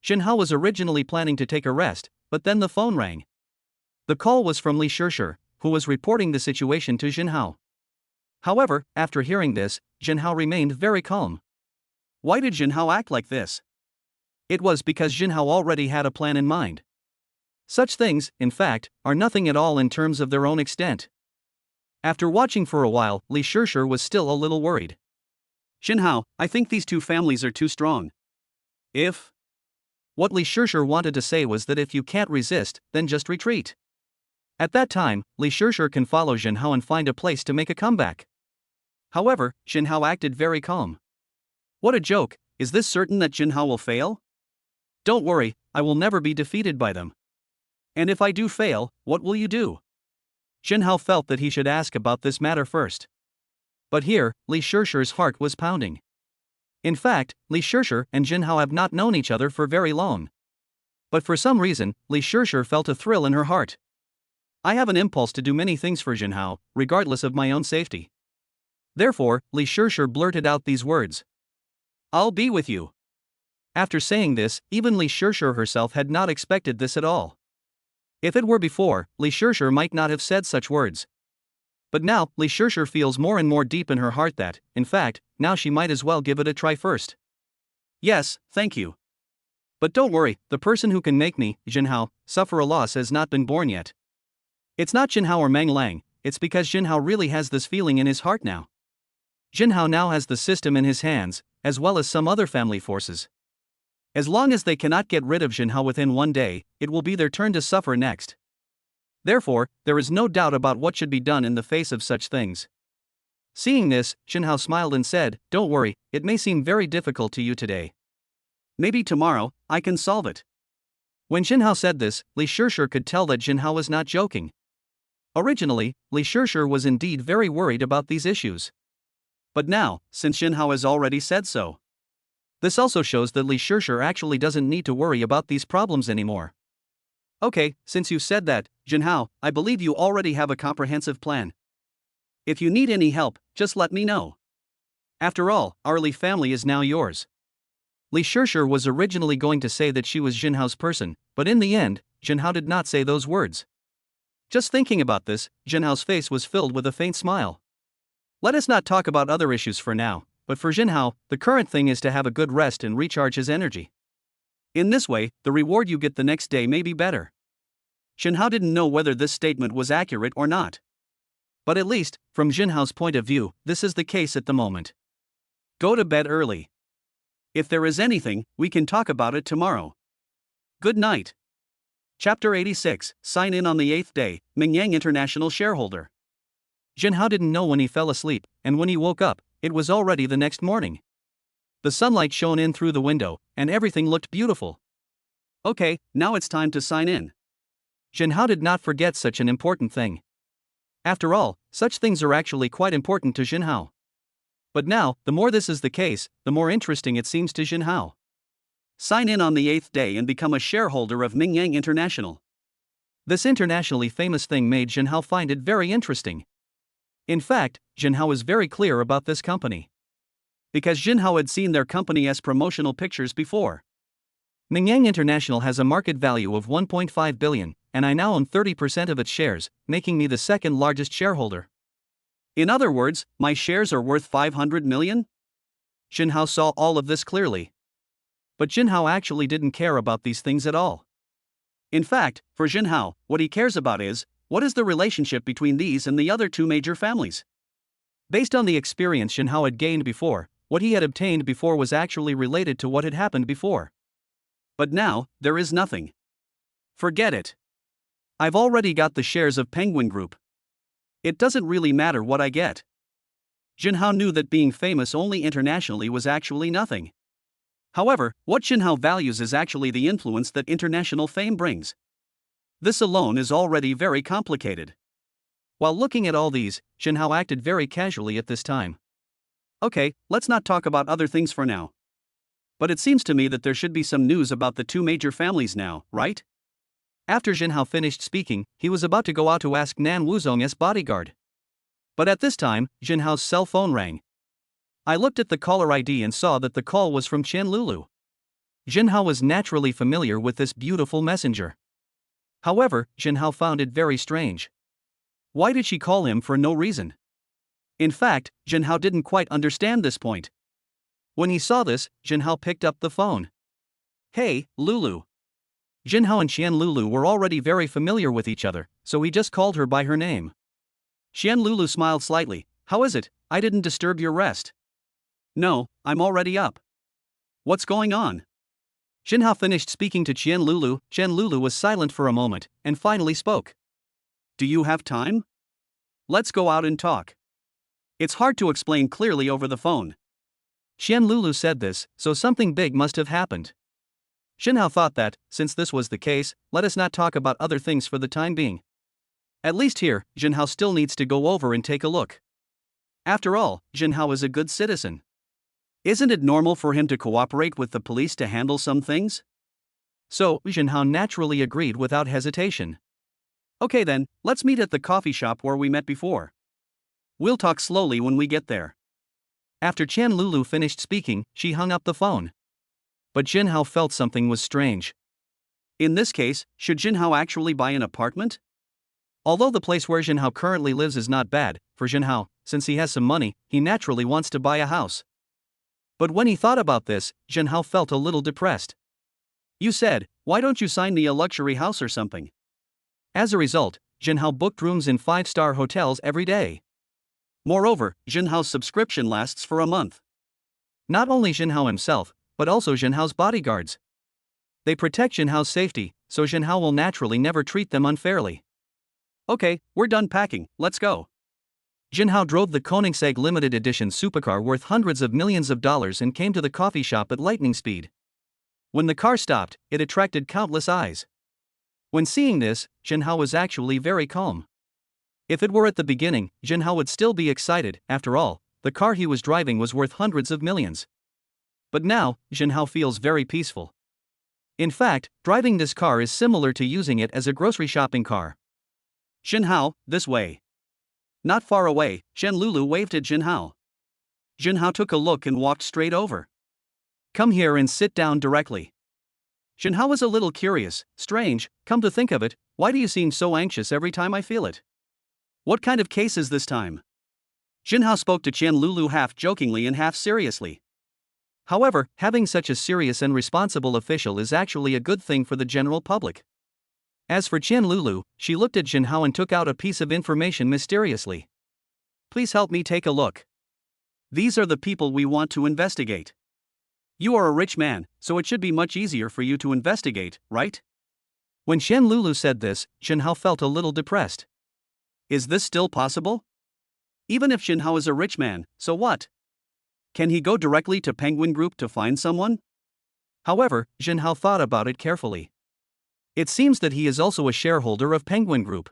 Jinhao was originally planning to take a rest, but then the phone rang. The call was from Li Shishir, who was reporting the situation to Jinhao. However, after hearing this, Jinhao remained very calm. Why did Jinhao act like this? It was because Jinhao already had a plan in mind. Such things, in fact, are nothing at all in terms of their own extent. After watching for a while, Li Shishir was still a little worried. Jinhao, I think these two families are too strong. What Li Shishir wanted to say was that if you can't resist, then just retreat. At that time, Li Shishir can follow Jinhao and find a place to make a comeback. However, Jinhao acted very calm. What a joke, is this certain that Jinhao will fail? Don't worry, I will never be defeated by them. And if I do fail, what will you do? Jinhao felt that he should ask about this matter first. But here, Li Shishir's heart was pounding. In fact, Li Shishir and Jinhao have not known each other for very long. But for some reason, Li Shishir felt a thrill in her heart. I have an impulse to do many things for Jinhao, regardless of my own safety. Therefore, Li Shishir blurted out these words. I'll be with you. After saying this, even Li Shishir herself had not expected this at all. If it were before, Li Shishir might not have said such words. But now, Li Shishir feels more and more deep in her heart that, in fact, now she might as well give it a try first. Yes, thank you. But don't worry, the person who can make me, Jinhao, suffer a loss has not been born yet. It's not Jinhao or Meng Lang, it's because Jinhao really has this feeling in his heart now. Jinhao now has the system in his hands, as well as some other family forces. As long as they cannot get rid of Jinhao within one day, it will be their turn to suffer next. Therefore, there is no doubt about what should be done in the face of such things. Seeing this, Jinhao smiled and said, "Don't worry, it may seem very difficult to you today. Maybe tomorrow, I can solve it." When Jinhao said this, Li Shishir could tell that Jinhao was not joking. Originally, Li Shishir was indeed very worried about these issues. But now, since Jinhao has already said so, this also shows that Li Shishir actually doesn't need to worry about these problems anymore. Okay, since you said that, Jinhao, I believe you already have a comprehensive plan. If you need any help, just let me know. After all, our Li family is now yours. Li Shishir was originally going to say that she was Jinhao's person, but in the end, Jinhao did not say those words. Just thinking about this, Jinhao's face was filled with a faint smile. Let us not talk about other issues for now, but for Jinhao, the current thing is to have a good rest and recharge his energy. In this way, the reward you get the next day may be better. Jinhao didn't know whether this statement was accurate or not. But at least, from Jinhao's point of view, this is the case at the moment. Go to bed early. If there is anything, we can talk about it tomorrow. Good night. Chapter 86, Sign in on the 8th day, Mingyang International Shareholder. Jinhao didn't know when he fell asleep, and when he woke up, it was already the next morning. The sunlight shone in through the window, and everything looked beautiful. Okay, now it's time to sign in. Jinhao did not forget such an important thing. After all, such things are actually quite important to Jinhao. But now, the more this is the case, the more interesting it seems to Jinhao. Sign in on the 8th day and become a shareholder of Mingyang International. This internationally famous thing made Jinhao find it very interesting. In fact, Jinhao was very clear about this company. Because Jinhao had seen their company's promotional pictures before. Mingyang International has a market value of 1.5 billion, and I now own 30% of its shares, making me the second largest shareholder. In other words, my shares are worth 500 million? Jinhao saw all of this clearly. But Jinhao actually didn't care about these things at all. In fact, for Jinhao, what he cares about is, what is the relationship between these and the other two major families? Based on the experience Jinhao had gained before, what he had obtained before was actually related to what had happened before. But now, there is nothing. Forget it. I've already got the shares of Penguin Group. It doesn't really matter what I get. Jinhao knew that being famous only internationally was actually nothing. However, what Jinhao values is actually the influence that international fame brings. This alone is already very complicated. While looking at all these, Jinhao acted very casually at this time. Okay, let's not talk about other things for now. But it seems to me that there should be some news about the two major families now, right? After Jinhao finished speaking, he was about to go out to ask Nan Wuzong's bodyguard. But at this time, Jinhao's cell phone rang. I looked at the caller ID and saw that the call was from Qian Lulu. Jinhao was naturally familiar with this beautiful messenger. However, Jinhao found it very strange. Why did she call him for no reason? In fact, Jinhao didn't quite understand this point. When he saw this, Jinhao picked up the phone. Hey, Lulu. Jinhao and Qian Lulu were already very familiar with each other, so he just called her by her name. Qian Lulu smiled slightly. How is it? I didn't disturb your rest. No, I'm already up. What's going on? Jinhao finished speaking to Qian Lulu. Qian Lulu was silent for a moment, and finally spoke. Do you have time? Let's go out and talk. It's hard to explain clearly over the phone. Qian Lulu said this, so something big must have happened. Jinhao thought that, since this was the case, let us not talk about other things for the time being. At least here, Jinhao still needs to go over and take a look. After all, Jinhao is a good citizen. Isn't it normal for him to cooperate with the police to handle some things? So, Jinhao naturally agreed without hesitation. Okay then, let's meet at the coffee shop where we met before. We'll talk slowly when we get there. After Qian Lulu finished speaking, she hung up the phone. But Jinhao felt something was strange. In this case, should Jinhao actually buy an apartment? Although the place where Jinhao currently lives is not bad, for Jinhao, since he has some money, he naturally wants to buy a house. But when he thought about this, Jinhao felt a little depressed. You said, why don't you sign me a luxury house or something? As a result, Jinhao booked rooms in 5-star hotels every day. Moreover, Jinhao's subscription lasts for a month. Not only Jinhao himself, but also Jinhao's bodyguards. They protect Jinhao's safety, so Jinhao will naturally never treat them unfairly. Okay, we're done packing, let's go. Jinhao drove the Koenigsegg limited edition supercar worth hundreds of millions of dollars and came to the coffee shop at lightning speed. When the car stopped, it attracted countless eyes. When seeing this, Jinhao was actually very calm. If it were at the beginning, Jinhao would still be excited. After all, the car he was driving was worth hundreds of millions. But now, Jinhao feels very peaceful. In fact, driving this car is similar to using it as a grocery shopping car. Jinhao, this way. Not far away, Shen Lulu waved at Jinhao. Jinhao took a look and walked straight over. Come here and sit down directly. Jinhao was a little curious. Strange, come to think of it, why do you seem so anxious every time I feel it? What kind of case is this time? Jinhao spoke to Chen Lulu half jokingly and half seriously. However, having such a serious and responsible official is actually a good thing for the general public. As for Chen Lulu, she looked at Jinhao and took out a piece of information mysteriously. Please help me take a look. These are the people we want to investigate. You are a rich man, so it should be much easier for you to investigate, right? When Chen Lulu said this, Jinhao felt a little depressed. Is this still possible? Even if Jinhao is a rich man, so what? Can he go directly to Penguin Group to find someone? However, Jinhao thought about it carefully. It seems that he is also a shareholder of Penguin Group.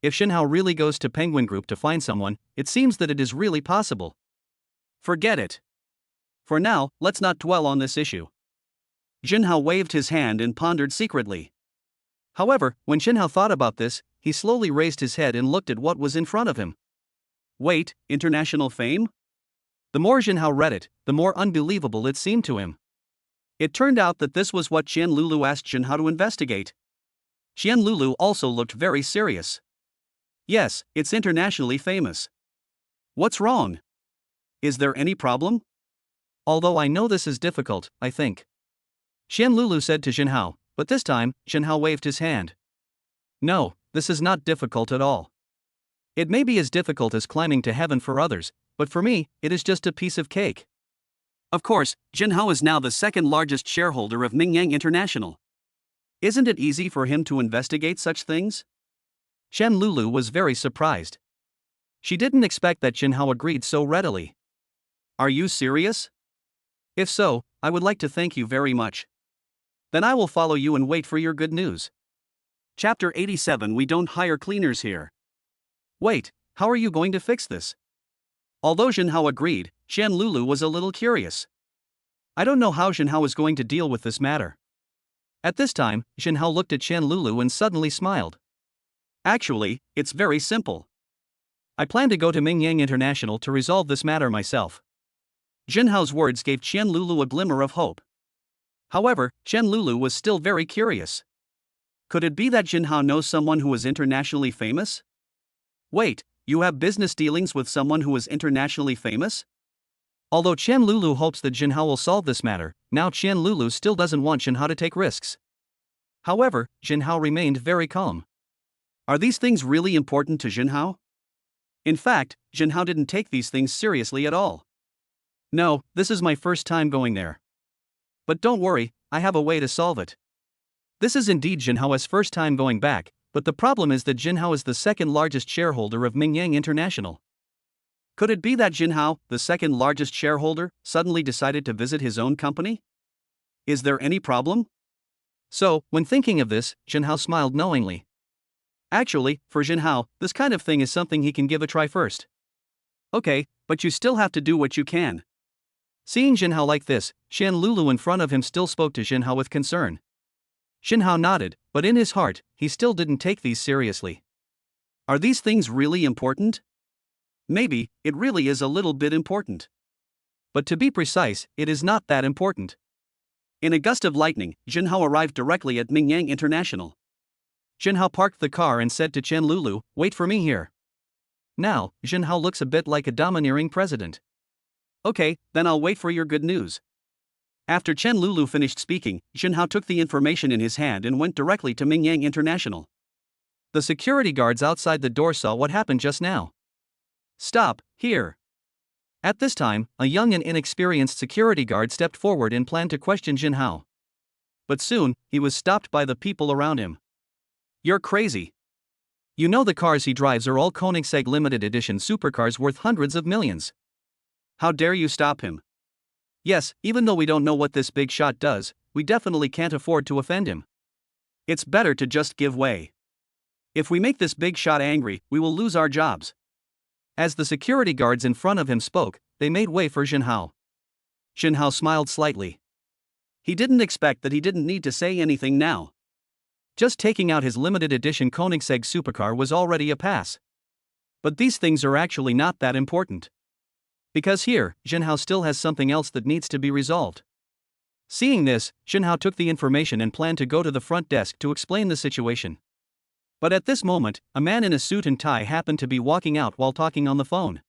If Jinhao really goes to Penguin Group to find someone, it seems that it is really possible. Forget it. For now, let's not dwell on this issue. Jinhao waved his hand and pondered secretly. However, when Jinhao thought about this, he slowly raised his head and looked at what was in front of him. Wait, international fame? The more Jinhao read it, the more unbelievable it seemed to him. It turned out that this was what Chen Lulu asked Jinhao to investigate. Chen Lulu also looked very serious. Yes, it's internationally famous. What's wrong? Is there any problem? Although I know this is difficult, I think. Chen Lulu said to Jinhao, but this time, Jinhao waved his hand. No, this is not difficult at all. It may be as difficult as climbing to heaven for others, but for me, it is just a piece of cake. Of course, Jinhao is now the second largest shareholder of Mingyang International. Isn't it easy for him to investigate such things? Chen Lulu was very surprised. She didn't expect that Jinhao agreed so readily. Are you serious? If so, I would like to thank you very much. Then I will follow you and wait for your good news. Chapter 87. We don't hire cleaners here. Wait, how are you going to fix this? Although Jinhao agreed, Chen Lulu was a little curious. I don't know how Jinhao is going to deal with this matter. At this time, Jinhao looked at Chen Lulu and suddenly smiled. Actually, it's very simple. I plan to go to Mingyang International to resolve this matter myself. Jinhao's words gave Chen Lulu a glimmer of hope. However, Chen Lulu was still very curious. Could it be that Jinhao knows someone who is internationally famous? Wait, you have business dealings with someone who is internationally famous? Although Chen Lulu hopes that Jinhao will solve this matter, now Chen Lulu still doesn't want Jinhao to take risks. However, Jinhao remained very calm. Are these things really important to Jinhao? In fact, Jinhao didn't take these things seriously at all. No, this is my first time going there. But don't worry, I have a way to solve it. This is indeed Jinhao's first time going back, but the problem is that Jinhao is the second largest shareholder of Mingyang International. Could it be that Jinhao, the second largest shareholder, suddenly decided to visit his own company? Is there any problem? So, when thinking of this, Jinhao smiled knowingly. Actually, for Jinhao, this kind of thing is something he can give a try first. Okay, but you still have to do what you can. Seeing Jinhao like this, Chen Lulu in front of him still spoke to Jinhao with concern. Jinhao nodded, but in his heart, he still didn't take these seriously. Are these things really important? Maybe, it really is a little bit important. But to be precise, it is not that important. In a gust of lightning, Jinhao arrived directly at Mingyang International. Jinhao parked the car and said to Chen Lulu, "Wait for me here." Now, Jinhao looks a bit like a domineering president. Okay, then I'll wait for your good news. After Chen Lulu finished speaking, Jinhao took the information in his hand and went directly to Mingyang International. The security guards outside the door saw what happened just now. Stop, here. At this time, a young and inexperienced security guard stepped forward and planned to question Jinhao. But soon, he was stopped by the people around him. You're crazy. You know the cars he drives are all Koenigsegg limited edition supercars worth hundreds of millions. How dare you stop him? Yes, even though we don't know what this big shot does, we definitely can't afford to offend him. It's better to just give way. If we make this big shot angry, we will lose our jobs. As the security guards in front of him spoke, they made way for Jinhao. Jinhao smiled slightly. He didn't expect that he didn't need to say anything now. Just taking out his limited edition Koenigsegg supercar was already a pass. But these things are actually not that important. Because here, Jinhao still has something else that needs to be resolved. Seeing this, Jinhao took the information and planned to go to the front desk to explain the situation. But at this moment, a man in a suit and tie happened to be walking out while talking on the phone.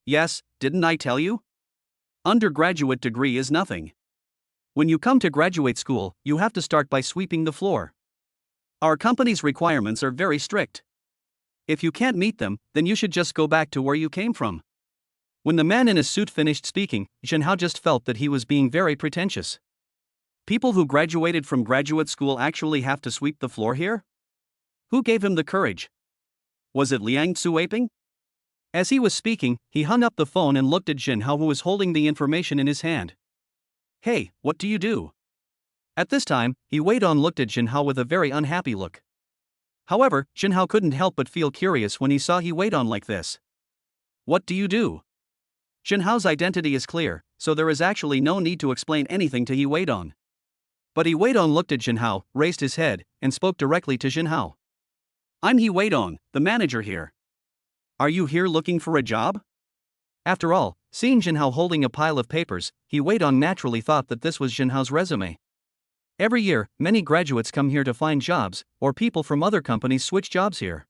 Yes, didn't I tell you? Undergraduate degree is nothing. When you come to graduate school, you have to start by sweeping the floor. Our company's requirements are very strict. If you can't meet them, then you should just go back to where you came from. When the man in a suit finished speaking, Jinhao just felt that he was being very pretentious. People who graduated from graduate school actually have to sweep the floor here? Who gave him the courage? Was it Liang Tsuaping? As he was speaking, he hung up the phone and looked at Jinhao, who was holding the information in his hand. Hey, what do you do? At this time, He Weidong looked at Jinhao with a very unhappy look. However, Jinhao couldn't help but feel curious when he saw He Weidong like this. What do you do? Jinhao's identity is clear, so there is actually no need to explain anything to He Weidong. But He Weidong looked at Jinhao, raised his head, and spoke directly to Jinhao. I'm He Weidong, the manager here. Are you here looking for a job? After all, seeing Jinhao holding a pile of papers, He Weidong naturally thought that this was Jinhao's resume. Every year, many graduates come here to find jobs, or people from other companies switch jobs here.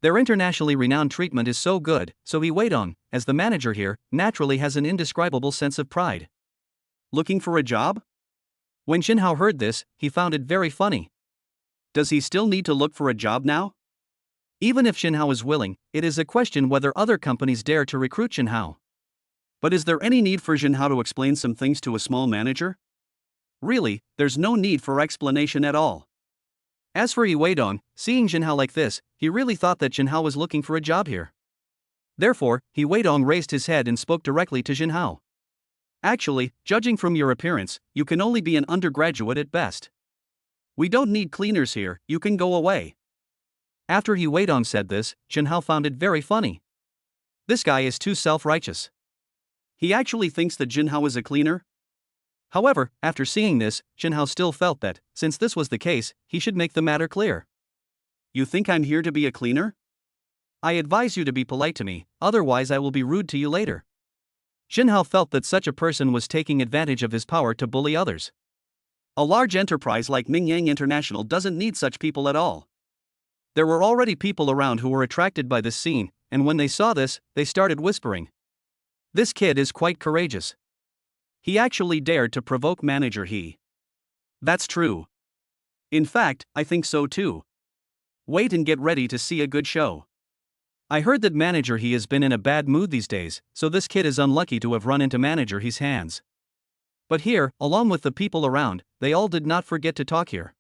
Their internationally renowned treatment is so good, so He Weidong, as the manager here, naturally has an indescribable sense of pride. Looking for a job? When Jinhao heard this, he found it very funny. Does he still need to look for a job now? Even if Jinhao is willing, it is a question whether other companies dare to recruit Jinhao. But is there any need for Jinhao to explain some things to a small manager? Really, there's no need for explanation at all. As for He Weidong, seeing Jinhao like this, he really thought that Jinhao was looking for a job here. Therefore, He Weidong raised his head and spoke directly to Jinhao. Actually, judging from your appearance, you can only be an undergraduate at best. We don't need cleaners here, you can go away. After He Weidong said this, Jinhao found it very funny. This guy is too self-righteous. He actually thinks that Jinhao is a cleaner? However, after seeing this, Jinhao still felt that, since this was the case, he should make the matter clear. You think I'm here to be a cleaner? I advise you to be polite to me, otherwise I will be rude to you later. Jinhao felt that such a person was taking advantage of his power to bully others. A large enterprise like Mingyang International doesn't need such people at all. There were already people around who were attracted by this scene, and when they saw this, they started whispering. This kid is quite courageous. He actually dared to provoke manager He. That's true. In fact, I think so too. Wait and get ready to see a good show. I heard that manager He has been in a bad mood these days, so this kid is unlucky to have run into manager He's hands. But here, along with the people around, they all did not forget to talk here.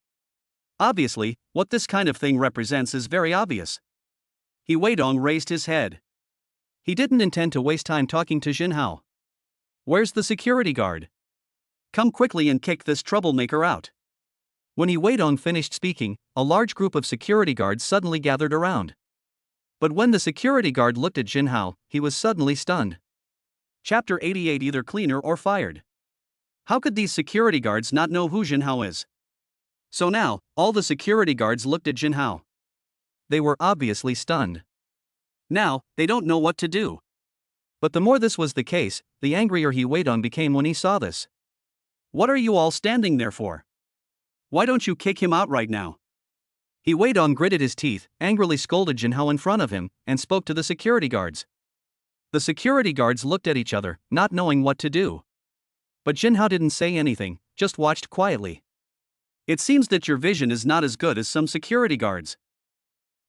Obviously, what this kind of thing represents is very obvious. He Weidong raised his head. He didn't intend to waste time talking to Jinhao. Where's the security guard? Come quickly and kick this troublemaker out. When He Weidong finished speaking, a large group of security guards suddenly gathered around. But when the security guard looked at Jinhao, he was suddenly stunned. Chapter 88: Either cleaner or fired. How could these security guards not know who Jinhao is? So now, all the security guards looked at Jinhao. They were obviously stunned. Now, they don't know what to do. But the more this was the case, the angrier He Weidong became when he saw this. What are you all standing there for? Why don't you kick him out right now? He Weidong gritted his teeth, angrily scolded Jinhao in front of him, and spoke to the security guards. The security guards looked at each other, not knowing what to do. But Jinhao didn't say anything, just watched quietly. It seems that your vision is not as good as some security guards.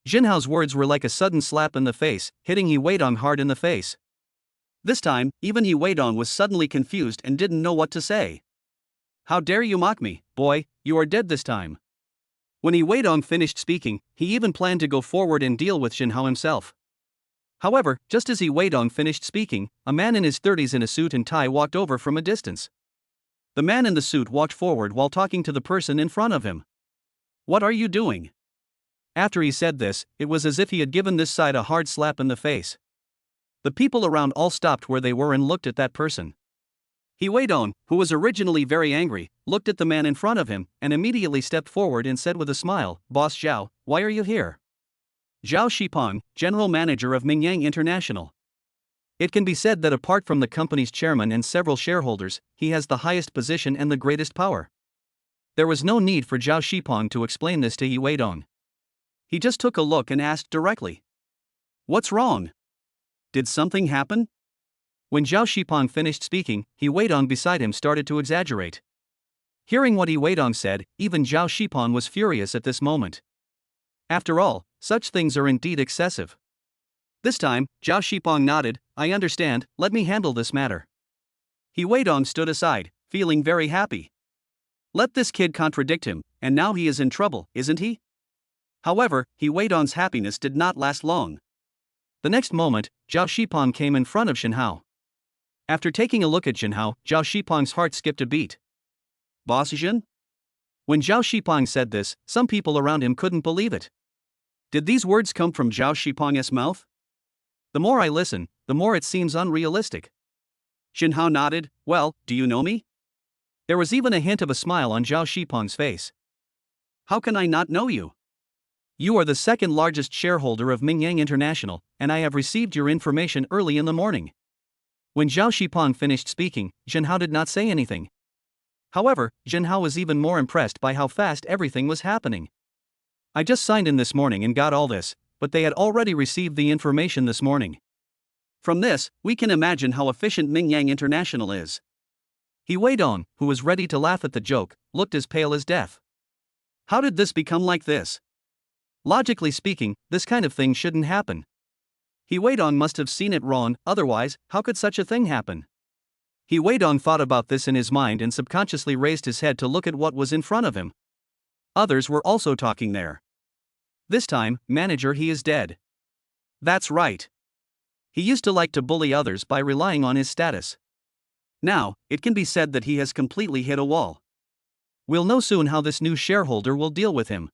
Jinhao's words were like a sudden slap in the face, hitting He Weidong hard in the face. This time, even He Weidong was suddenly confused and didn't know what to say. How dare you mock me, boy, you are dead this time. When He Weidong finished speaking, he even planned to go forward and deal with Jinhao himself. However, just as He Weidong finished speaking, a man in his 30s in a suit and tie walked over from a distance. The man in the suit walked forward while talking to the person in front of him. "What are you doing?" After he said this, it was as if he had given this side a hard slap in the face. The people around all stopped where they were and looked at that person. He Weidong, who was originally very angry, looked at the man in front of him and immediately stepped forward and said with a smile, "Boss Zhao, why are you here?" Zhao Shipeng, General Manager of Mingyang International. It can be said that apart from the company's chairman and several shareholders, he has the highest position and the greatest power. There was no need for Zhao Shipeng to explain this to He Weidong. He just took a look and asked directly, "What's wrong? Did something happen?" When Zhao Shipeng finished speaking, He Weidong beside him started to exaggerate. Hearing what He Weidong said, even Zhao Shipeng was furious at this moment. After all, such things are indeed excessive. This time, Zhao Shipeng nodded, "I understand, let me handle this matter." He Weidong stood aside, feeling very happy. Let this kid contradict him, and now he is in trouble, isn't he? However, He Weidong's happiness did not last long. The next moment, Zhao Shipeng came in front of Jinhao. After taking a look at Jinhao, Zhao Shipeng's heart skipped a beat. "Boss Jin?" When Zhao Shipeng said this, some people around him couldn't believe it. Did these words come from Zhao Shipeng's mouth? The more I listen, the more it seems unrealistic. Jinhao nodded. "Well, do you know me?" There was even a hint of a smile on Zhao Shipeng's face. "How can I not know you? You are the second largest shareholder of Mingyang International, and I have received your information early in the morning." When Zhao Shipeng finished speaking, Jinhao did not say anything. However, Jinhao was even more impressed by how fast everything was happening. "I just signed in this morning and got all this, but they had already received the information this morning." From this, we can imagine how efficient Mingyang International is. He Weidong, who was ready to laugh at the joke, looked as pale as death. How did this become like this? Logically speaking, this kind of thing shouldn't happen. He Weidong must have seen it wrong, otherwise, how could such a thing happen? He Weidong thought about this in his mind and subconsciously raised his head to look at what was in front of him. Others were also talking there. This time, manager, he is dead. That's right. He used to like to bully others by relying on his status. Now, it can be said that he has completely hit a wall. We'll know soon how this new shareholder will deal with him.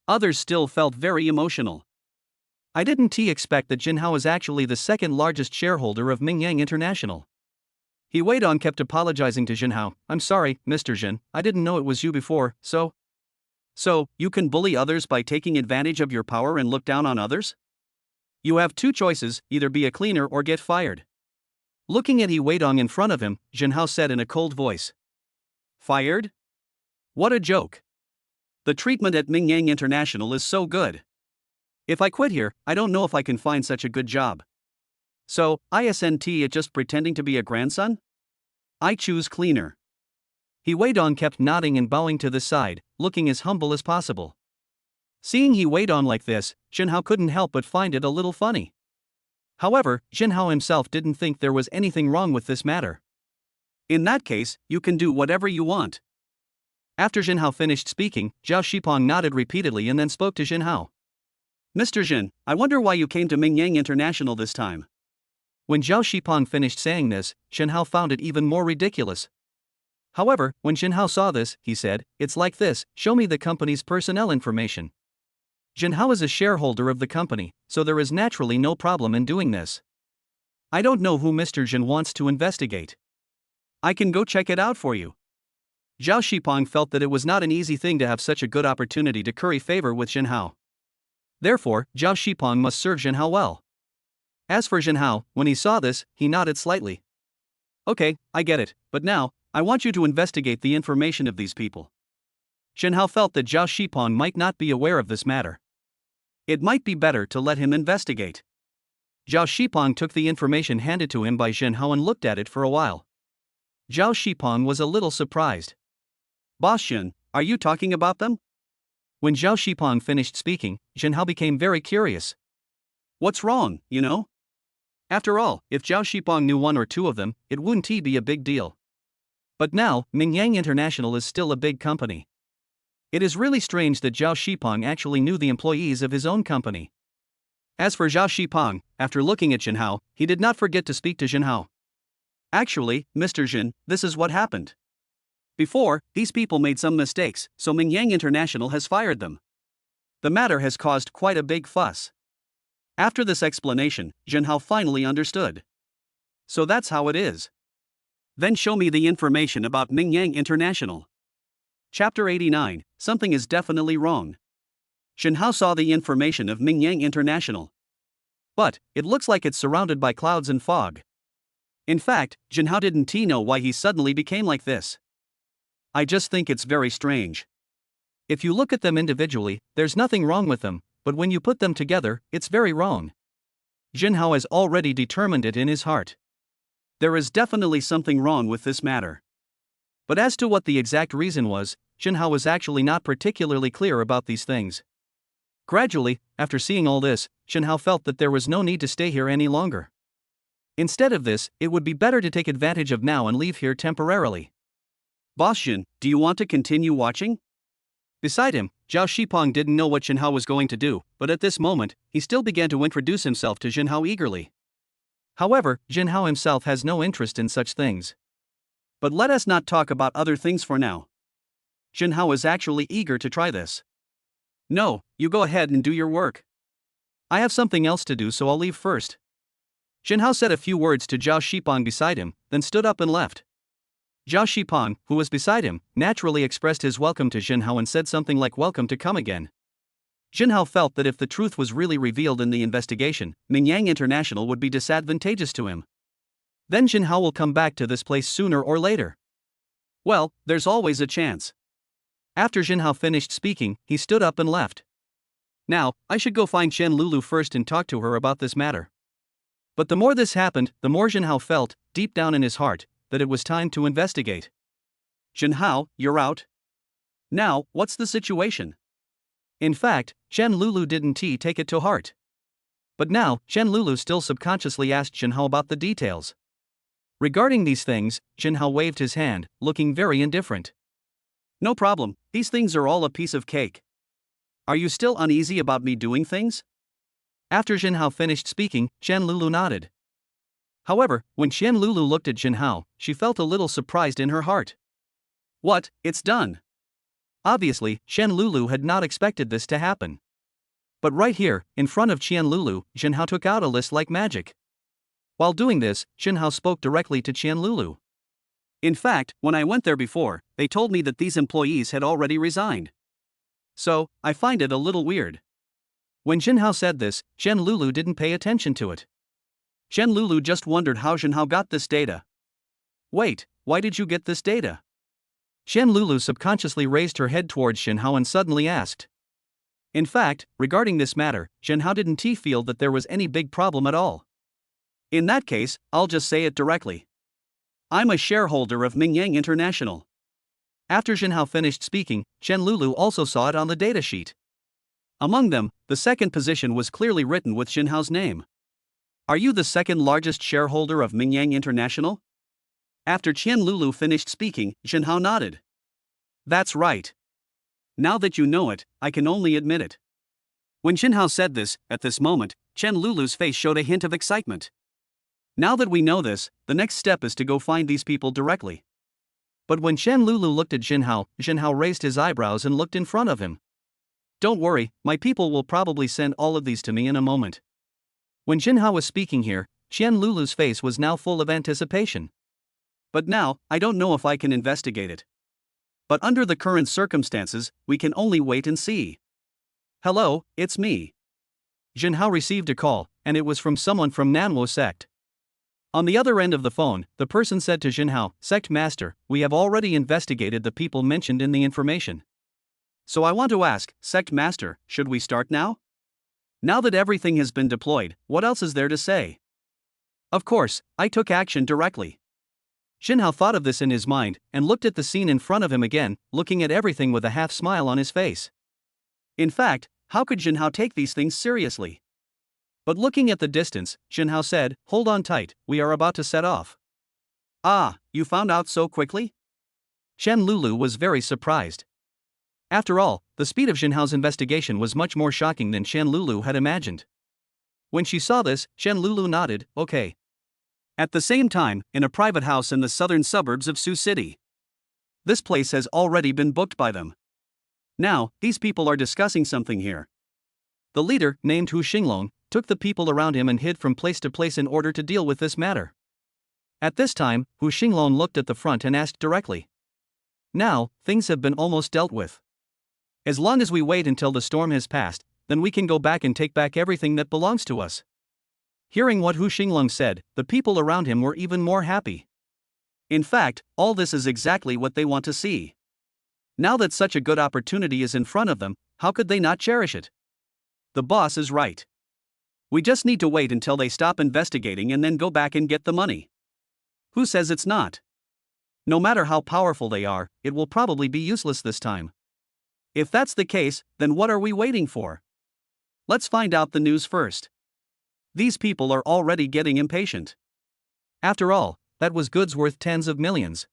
Others still felt very emotional. I didn't expect that Jinhao is actually the second largest shareholder of Mingyang International. He Weidong kept apologizing to Jinhao. "I'm sorry, Mr. Jin, I didn't know it was you before, so you can bully others by taking advantage of your power and look down on others? You have two choices, either be a cleaner or get fired." Looking at He Weidong in front of him, Jinhao said in a cold voice. "Fired? What a joke. The treatment at Mingyang International is so good. If I quit here, I don't know if I can find such a good job. So, isn't it just pretending to be a grandson? I choose cleaner." He Weidong kept nodding and bowing to the side, looking as humble as possible. Seeing He Weidong like this, Jinhao couldn't help but find it a little funny. However, Jinhao himself didn't think there was anything wrong with this matter. "In that case, you can do whatever you want." After Jinhao finished speaking, Zhao Shipeng nodded repeatedly and then spoke to Jinhao. "Mr. Jin, I wonder why you came to Mingyang International this time." When Zhao Shipeng finished saying this, Jinhao found it even more ridiculous. However, when Jinhao saw this, he said, "It's like this, show me the company's personnel information." Jinhao is a shareholder of the company, so there is naturally no problem in doing this. "I don't know who Mr. Jin wants to investigate. I can go check it out for you." Zhao Shipeng felt that it was not an easy thing to have such a good opportunity to curry favor with Jinhao. Therefore, Zhao Shipeng must serve Jinhao well. As for Jinhao, when he saw this, he nodded slightly. "Okay, I get it, but now, I want you to investigate the information of these people." Jinhao felt that Zhao Shipeng might not be aware of this matter. It might be better to let him investigate. Zhao Shipeng took the information handed to him by Jinhao and looked at it for a while. Zhao Shipeng was a little surprised. "Boss Jin, are you talking about them?" When Zhao Shipeng finished speaking, Jinhao became very curious. "What's wrong, you know? After all, if Zhao Shipeng knew one or two of them, it wouldn't be a big deal. But now, Mingyang International is still a big company. It is really strange that Zhao Shipeng actually knew the employees of his own company. As for Zhao Shipeng, after looking at Jinhao, he did not forget to speak to Jinhao. Actually, Mr. Jin, this is what happened. Before, these people made some mistakes, so Mingyang International has fired them. The matter has caused quite a big fuss. After this explanation, Jinhao finally understood. So that's how it is. Then show me the information about Mingyang International. Chapter 89, Something is definitely wrong. Jinhao saw the information of Mingyang International. But, it looks like it's surrounded by clouds and fog. In fact, Jinhao didn't know why he suddenly became like this. I just think it's very strange. If you look at them individually, there's nothing wrong with them, but when you put them together, it's very wrong. Jinhao has already determined it in his heart. There is definitely something wrong with this matter. But as to what the exact reason was, Jinhao was actually not particularly clear about these things. Gradually, after seeing all this, Jinhao felt that there was no need to stay here any longer. Instead of this, it would be better to take advantage of now and leave here temporarily. Boss Jin, do you want to continue watching? Beside him, Zhao Shipeng didn't know what Jinhao was going to do, but at this moment, he still began to introduce himself to Jinhao eagerly. However, Jinhao himself has no interest in such things. But let us not talk about other things for now. Jinhao is actually eager to try this. No, you go ahead and do your work. I have something else to do, so I'll leave first. Jinhao said a few words to Zhao Shipeng beside him, then stood up and left. Zhao Shipeng, who was beside him, naturally expressed his welcome to Jinhao and said something like welcome to come again. Jinhao felt that if the truth was really revealed in the investigation, Mingyang International would be disadvantageous to him. Then Jinhao will come back to this place sooner or later. Well, there's always a chance. After Jinhao finished speaking, he stood up and left. Now, I should go find Chen Lulu first and talk to her about this matter. But the more this happened, the more Jinhao felt, deep down in his heart, that it was time to investigate. Jinhao, you're out. Now, what's the situation? In fact, Chen Lulu didn't take it to heart. But now, Chen Lulu still subconsciously asked Jinhao about the details. Regarding these things, Jinhao waved his hand, looking very indifferent. No problem, these things are all a piece of cake. Are you still uneasy about me doing things? After Jinhao finished speaking, Chen Lulu nodded. However, when Chen Lulu looked at Jinhao, she felt a little surprised in her heart. What, it's done? Obviously, Chen Lulu had not expected this to happen. But right here, in front of Chen Lulu, Jinhao took out a list like magic. While doing this, Jinhao spoke directly to Chen Lulu. In fact, when I went there before, they told me that these employees had already resigned. So, I find it a little weird. When Jinhao said this, Chen Lulu didn't pay attention to it. Chen Lulu just wondered how Jinhao got this data. Wait, why did you get this data? Chen Lulu subconsciously raised her head towards Jinhao and suddenly asked. In fact, regarding this matter, Jinhao didn't feel that there was any big problem at all. In that case, I'll just say it directly. I'm a shareholder of Mingyang International. After Jinhao finished speaking, Chen Lulu also saw it on the datasheet. Among them, the second position was clearly written with Jinhao's name. Are you the second largest shareholder of Mingyang International? After Chen Lulu finished speaking, Jinhao nodded. That's right. Now that you know it, I can only admit it. When Jinhao said this, at this moment, Chen Lulu's face showed a hint of excitement. Now that we know this, the next step is to go find these people directly. But when Chen Lulu looked at Jinhao, Jinhao raised his eyebrows and looked in front of him. Don't worry, my people will probably send all of these to me in a moment. When Jinhao was speaking here, Chen Lulu's face was now full of anticipation. But now, I don't know if I can investigate it. But under the current circumstances, we can only wait and see. Hello, it's me. Jinhao received a call, and it was from someone from Nanwo sect. On the other end of the phone, the person said to Jinhao, Sect Master, we have already investigated the people mentioned in the information. So I want to ask, Sect Master, should we start now? Now that everything has been deployed, what else is there to say? Of course, I took action directly. Jinhao thought of this in his mind, and looked at the scene in front of him again, looking at everything with a half smile on his face. In fact, how could Jinhao take these things seriously? But looking at the distance, Jinhao said, Hold on tight, we are about to set off. Ah, you found out so quickly? Chen Lulu was very surprised. After all, the speed of Jinhao's investigation was much more shocking than Shen Lulu had imagined. When she saw this, Shen Lulu nodded, okay. At the same time, in a private house in the southern suburbs of Sioux City. This place has already been booked by them. Now, these people are discussing something here. The leader, named Hu Xinglong, took the people around him and hid from place to place in order to deal with this matter. At this time, Hu Xinglong looked at the front and asked directly. Now, things have been almost dealt with. As long as we wait until the storm has passed, then we can go back and take back everything that belongs to us. Hearing what Hu Xinglong said, the people around him were even more happy. In fact, all this is exactly what they want to see. Now that such a good opportunity is in front of them, how could they not cherish it? The boss is right. We just need to wait until they stop investigating and then go back and get the money. Who says it's not? No matter how powerful they are, it will probably be useless this time. If that's the case, then what are we waiting for? Let's find out the news first. These people are already getting impatient. After all, that was goods worth tens of millions.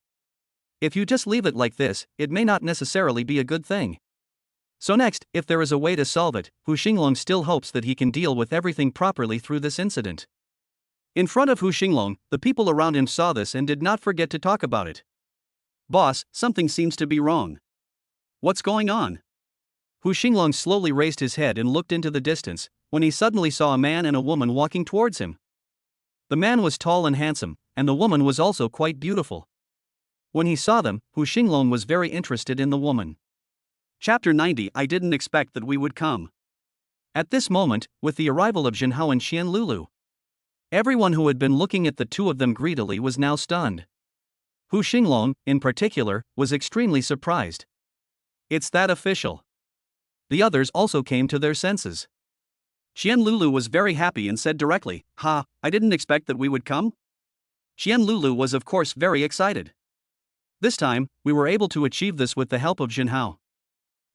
If you just leave it like this, it may not necessarily be a good thing. So next, if there is a way to solve it, Hu Xinglong still hopes that he can deal with everything properly through this incident. In front of Hu Xinglong, the people around him saw this and did not forget to talk about it. Boss, something seems to be wrong. What's going on? Hu Xinglong slowly raised his head and looked into the distance, when he suddenly saw a man and a woman walking towards him. The man was tall and handsome, and the woman was also quite beautiful. When he saw them, Hu Xinglong was very interested in the woman. Chapter 90. I didn't expect that we would come. At this moment, with the arrival of Jinhao and Shen Lulu, everyone who had been looking at the two of them greedily was now stunned. Hu Xinglong, in particular, was extremely surprised. It's that official. The others also came to their senses. Shen Lulu was very happy and said directly, "Ha, I didn't expect that we would come." Shen Lulu was of course very excited. This time, we were able to achieve this with the help of Jinhao.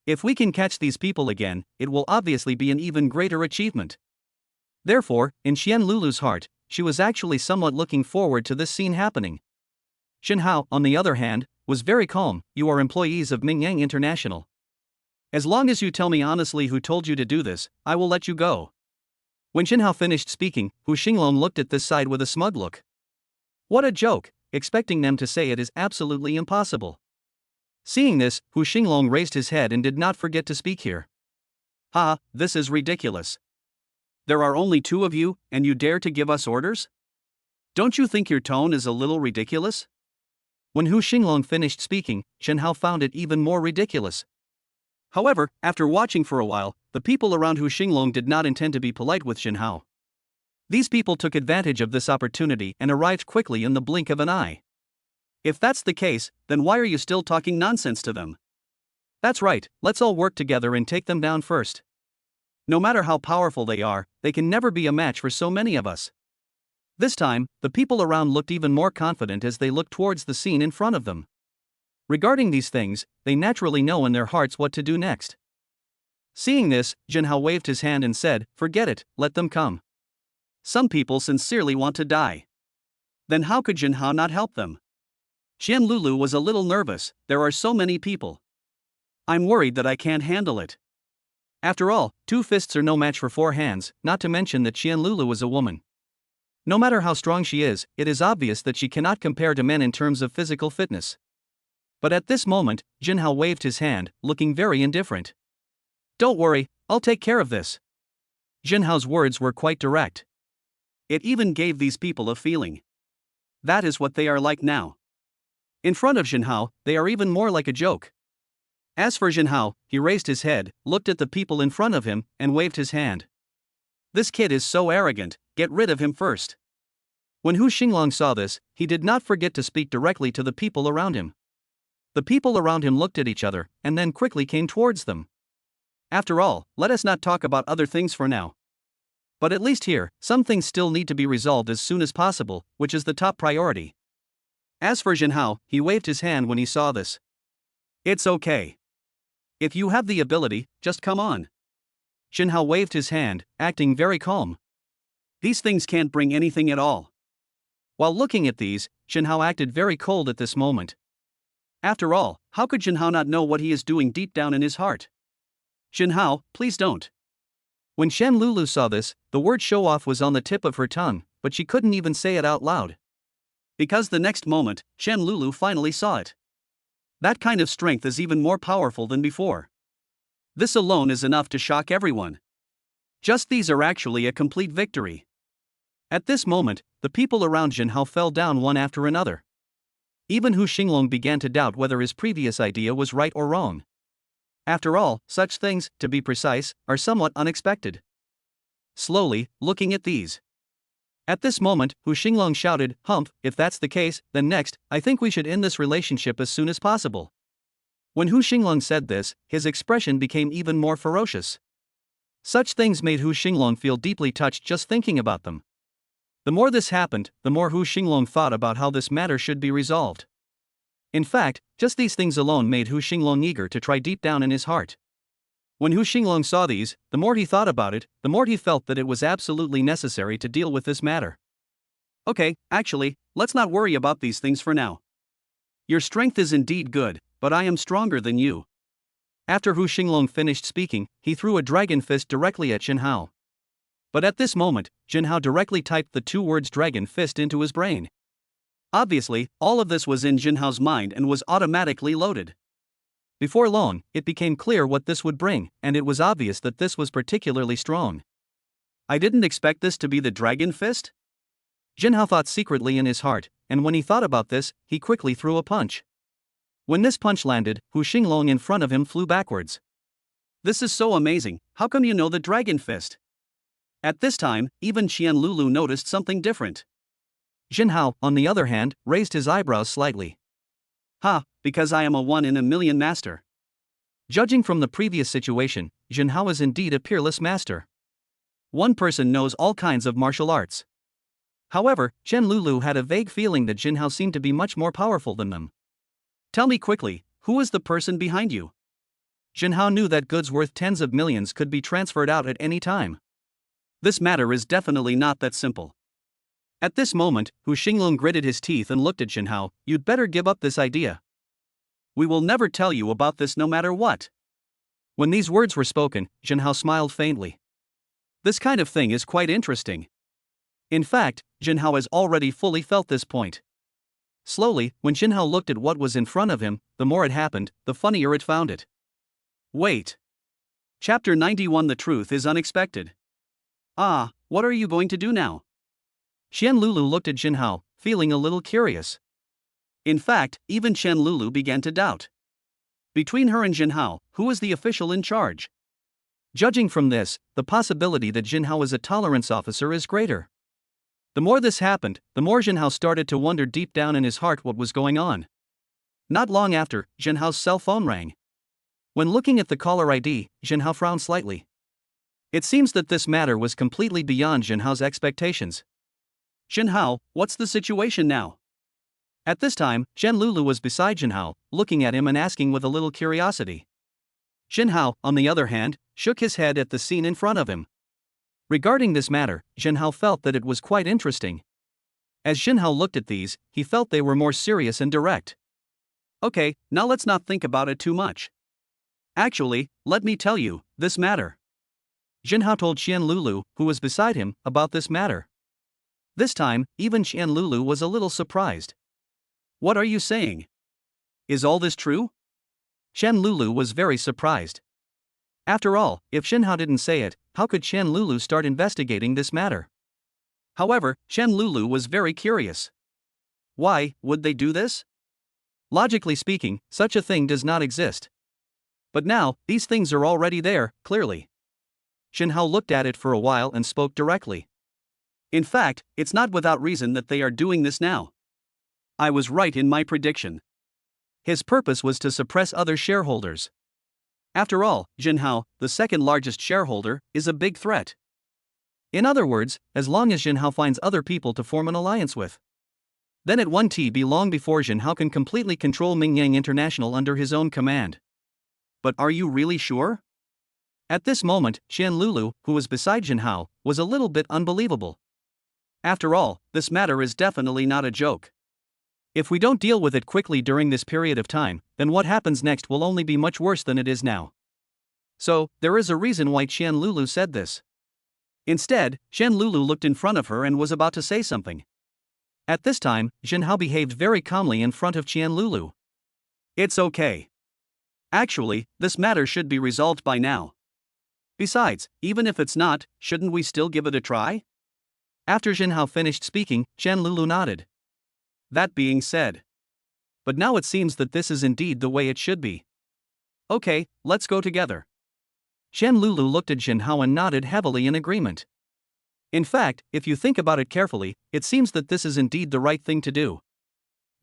If we can catch these people again, it will obviously be an even greater achievement. Therefore, in Shen Lulu's heart, she was actually somewhat looking forward to this scene happening. Jinhao, on the other hand, was very calm. You are employees of Mingyang International. As long as you tell me honestly who told you to do this, I will let you go. When Jinhao finished speaking, Hu Xinglong looked at this side with a smug look. What a joke, expecting them to say it is absolutely impossible. Seeing this, Hu Xinglong raised his head and did not forget to speak here. Ha, this is ridiculous. There are only two of you, and you dare to give us orders? Don't you think your tone is a little ridiculous? When Hu Xinglong finished speaking, Jinhao found it even more ridiculous. However, after watching for a while, the people around Hu Xinglong did not intend to be polite with Jinhao. These people took advantage of this opportunity and arrived quickly in the blink of an eye. If that's the case, then why are you still talking nonsense to them? That's right, let's all work together and take them down first. No matter how powerful they are, they can never be a match for so many of us. This time, the people around looked even more confident as they looked towards the scene in front of them. Regarding these things, they naturally know in their hearts what to do next. Seeing this, Jinhao waved his hand and said, "Forget it, let them come." Some people sincerely want to die. Then how could Jinhao not help them? Shen Lulu was a little nervous. There are so many people. I'm worried that I can't handle it. After all, 2 fists are no match for 4 hands, not to mention that Shen Lulu is a woman. No matter how strong she is, it is obvious that she cannot compare to men in terms of physical fitness. But at this moment, Jinhao waved his hand, looking very indifferent. Don't worry, I'll take care of this. Jinhao's words were quite direct. It even gave these people a feeling. That is what they are like now. In front of Jinhao, they are even more like a joke. As for Jinhao, he raised his head, looked at the people in front of him, and waved his hand. This kid is so arrogant, get rid of him first. When Hu Xinglong saw this, he did not forget to speak directly to the people around him. The people around him looked at each other, and then quickly came towards them. After all, let us not talk about other things for now. But at least here, some things still need to be resolved as soon as possible, which is the top priority. As for Jinhao, he waved his hand when he saw this. It's okay. If you have the ability, just come on. Jinhao waved his hand, acting very calm. These things can't bring anything at all. While looking at these, Jinhao acted very cold at this moment. After all, how could Jinhao not know what he is doing deep down in his heart? Jinhao, please don't. When Shen Lulu saw this, the word show off was on the tip of her tongue, but she couldn't even say it out loud. Because the next moment, Shen Lulu finally saw it. That kind of strength is even more powerful than before. This alone is enough to shock everyone. Just these are actually a complete victory. At this moment, the people around Jinhao fell down one after another. Even Hu Xinglong began to doubt whether his previous idea was right or wrong. After all, such things, to be precise, are somewhat unexpected. Slowly, looking at these. At this moment, Hu Xinglong shouted, "Humph, if that's the case, then next, I think we should end this relationship as soon as possible." When Hu Xinglong said this, his expression became even more ferocious. Such things made Hu Xinglong feel deeply touched just thinking about them. The more this happened, the more Hu Xinglong thought about how this matter should be resolved. In fact, just these things alone made Hu Xinglong eager to try deep down in his heart. When Hu Xinglong saw these, the more he thought about it, the more he felt that it was absolutely necessary to deal with this matter. Okay, actually, let's not worry about these things for now. Your strength is indeed good, but I am stronger than you. After Hu Xinglong finished speaking, he threw a dragon fist directly at Jinhao. But at this moment, Jinhao directly typed the two words dragon fist into his brain. Obviously, all of this was in Jinhao's mind and was automatically loaded. Before long, it became clear what this would bring, and it was obvious that this was particularly strong. I didn't expect this to be the dragon fist? Jinhao thought secretly in his heart, and when he thought about this, he quickly threw a punch. When this punch landed, Hu Xinglong in front of him flew backwards. This is so amazing, how come you know the dragon fist? At this time, even Qian Lulu noticed something different. Jinhao, on the other hand, raised his eyebrows slightly. Because I am a 1 in a million master. Judging from the previous situation, Jinhao is indeed a peerless master. One person knows all kinds of martial arts. However, Qian Lulu had a vague feeling that Jinhao seemed to be much more powerful than them. Tell me quickly, who is the person behind you? Jinhao knew that goods worth tens of millions could be transferred out at any time. This matter is definitely not that simple. At this moment, Hu Xinglong gritted his teeth and looked at Jinhao. You'd better give up this idea. We will never tell you about this no matter what. When these words were spoken, Jinhao smiled faintly. This kind of thing is quite interesting. In fact, Jinhao has already fully felt this point. Slowly, when Jinhao looked at what was in front of him, the more it happened, the funnier it found it. Wait. Chapter 91. The truth is unexpected. What are you going to do now? Qian Lulu looked at Jinhao, feeling a little curious. In fact, even Qian Lulu began to doubt. Between her and Jinhao, who is the official in charge? Judging from this, the possibility that Jinhao is a tolerance officer is greater. The more this happened, the more Jinhao started to wonder deep down in his heart what was going on. Not long after, Jinhao's cell phone rang. When looking at the caller ID, Jinhao frowned slightly. It seems that this matter was completely beyond Jinhao's expectations. Jinhao, what's the situation now? At this time, Qian Lulu was beside Jinhao, looking at him and asking with a little curiosity. Jinhao, on the other hand, shook his head at the scene in front of him. Regarding this matter, Jinhao felt that it was quite interesting. As Jinhao looked at these, he felt they were more serious and direct. Okay, now let's not think about it too much. Actually, let me tell you, this matter. Jinhao told Qian Lulu, who was beside him, about this matter. This time, even Qian Lulu was a little surprised. What are you saying? Is all this true? Qian Lulu was very surprised. After all, if Jinhao didn't say it, how could Qian Lulu start investigating this matter? However, Qian Lulu was very curious. Why would they do this? Logically speaking, such a thing does not exist. But now, these things are already there, clearly. Jinhao looked at it for a while and spoke directly. In fact, it's not without reason that they are doing this now. I was right in my prediction. His purpose was to suppress other shareholders. After all, Jinhao, the second largest shareholder, is a big threat. In other words, as long as Jinhao finds other people to form an alliance with, then it won't be long before Jinhao can completely control Mingyang International under his own command. But are you really sure? At this moment, Qian Lulu, who was beside Jinhao, was a little bit unbelievable. After all, this matter is definitely not a joke. If we don't deal with it quickly during this period of time, then what happens next will only be much worse than it is now. So, there is a reason why Qian Lulu said this. Instead, Qian Lulu looked in front of her and was about to say something. At this time, Jinhao behaved very calmly in front of Qian Lulu. It's okay. Actually, this matter should be resolved by now. Besides, even if it's not, shouldn't we still give it a try? After Jinhao finished speaking, Qian Lulu nodded. That being said. But now it seems that this is indeed the way it should be. Okay, let's go together. Qian Lulu looked at Jinhao and nodded heavily in agreement. In fact, if you think about it carefully, it seems that this is indeed the right thing to do.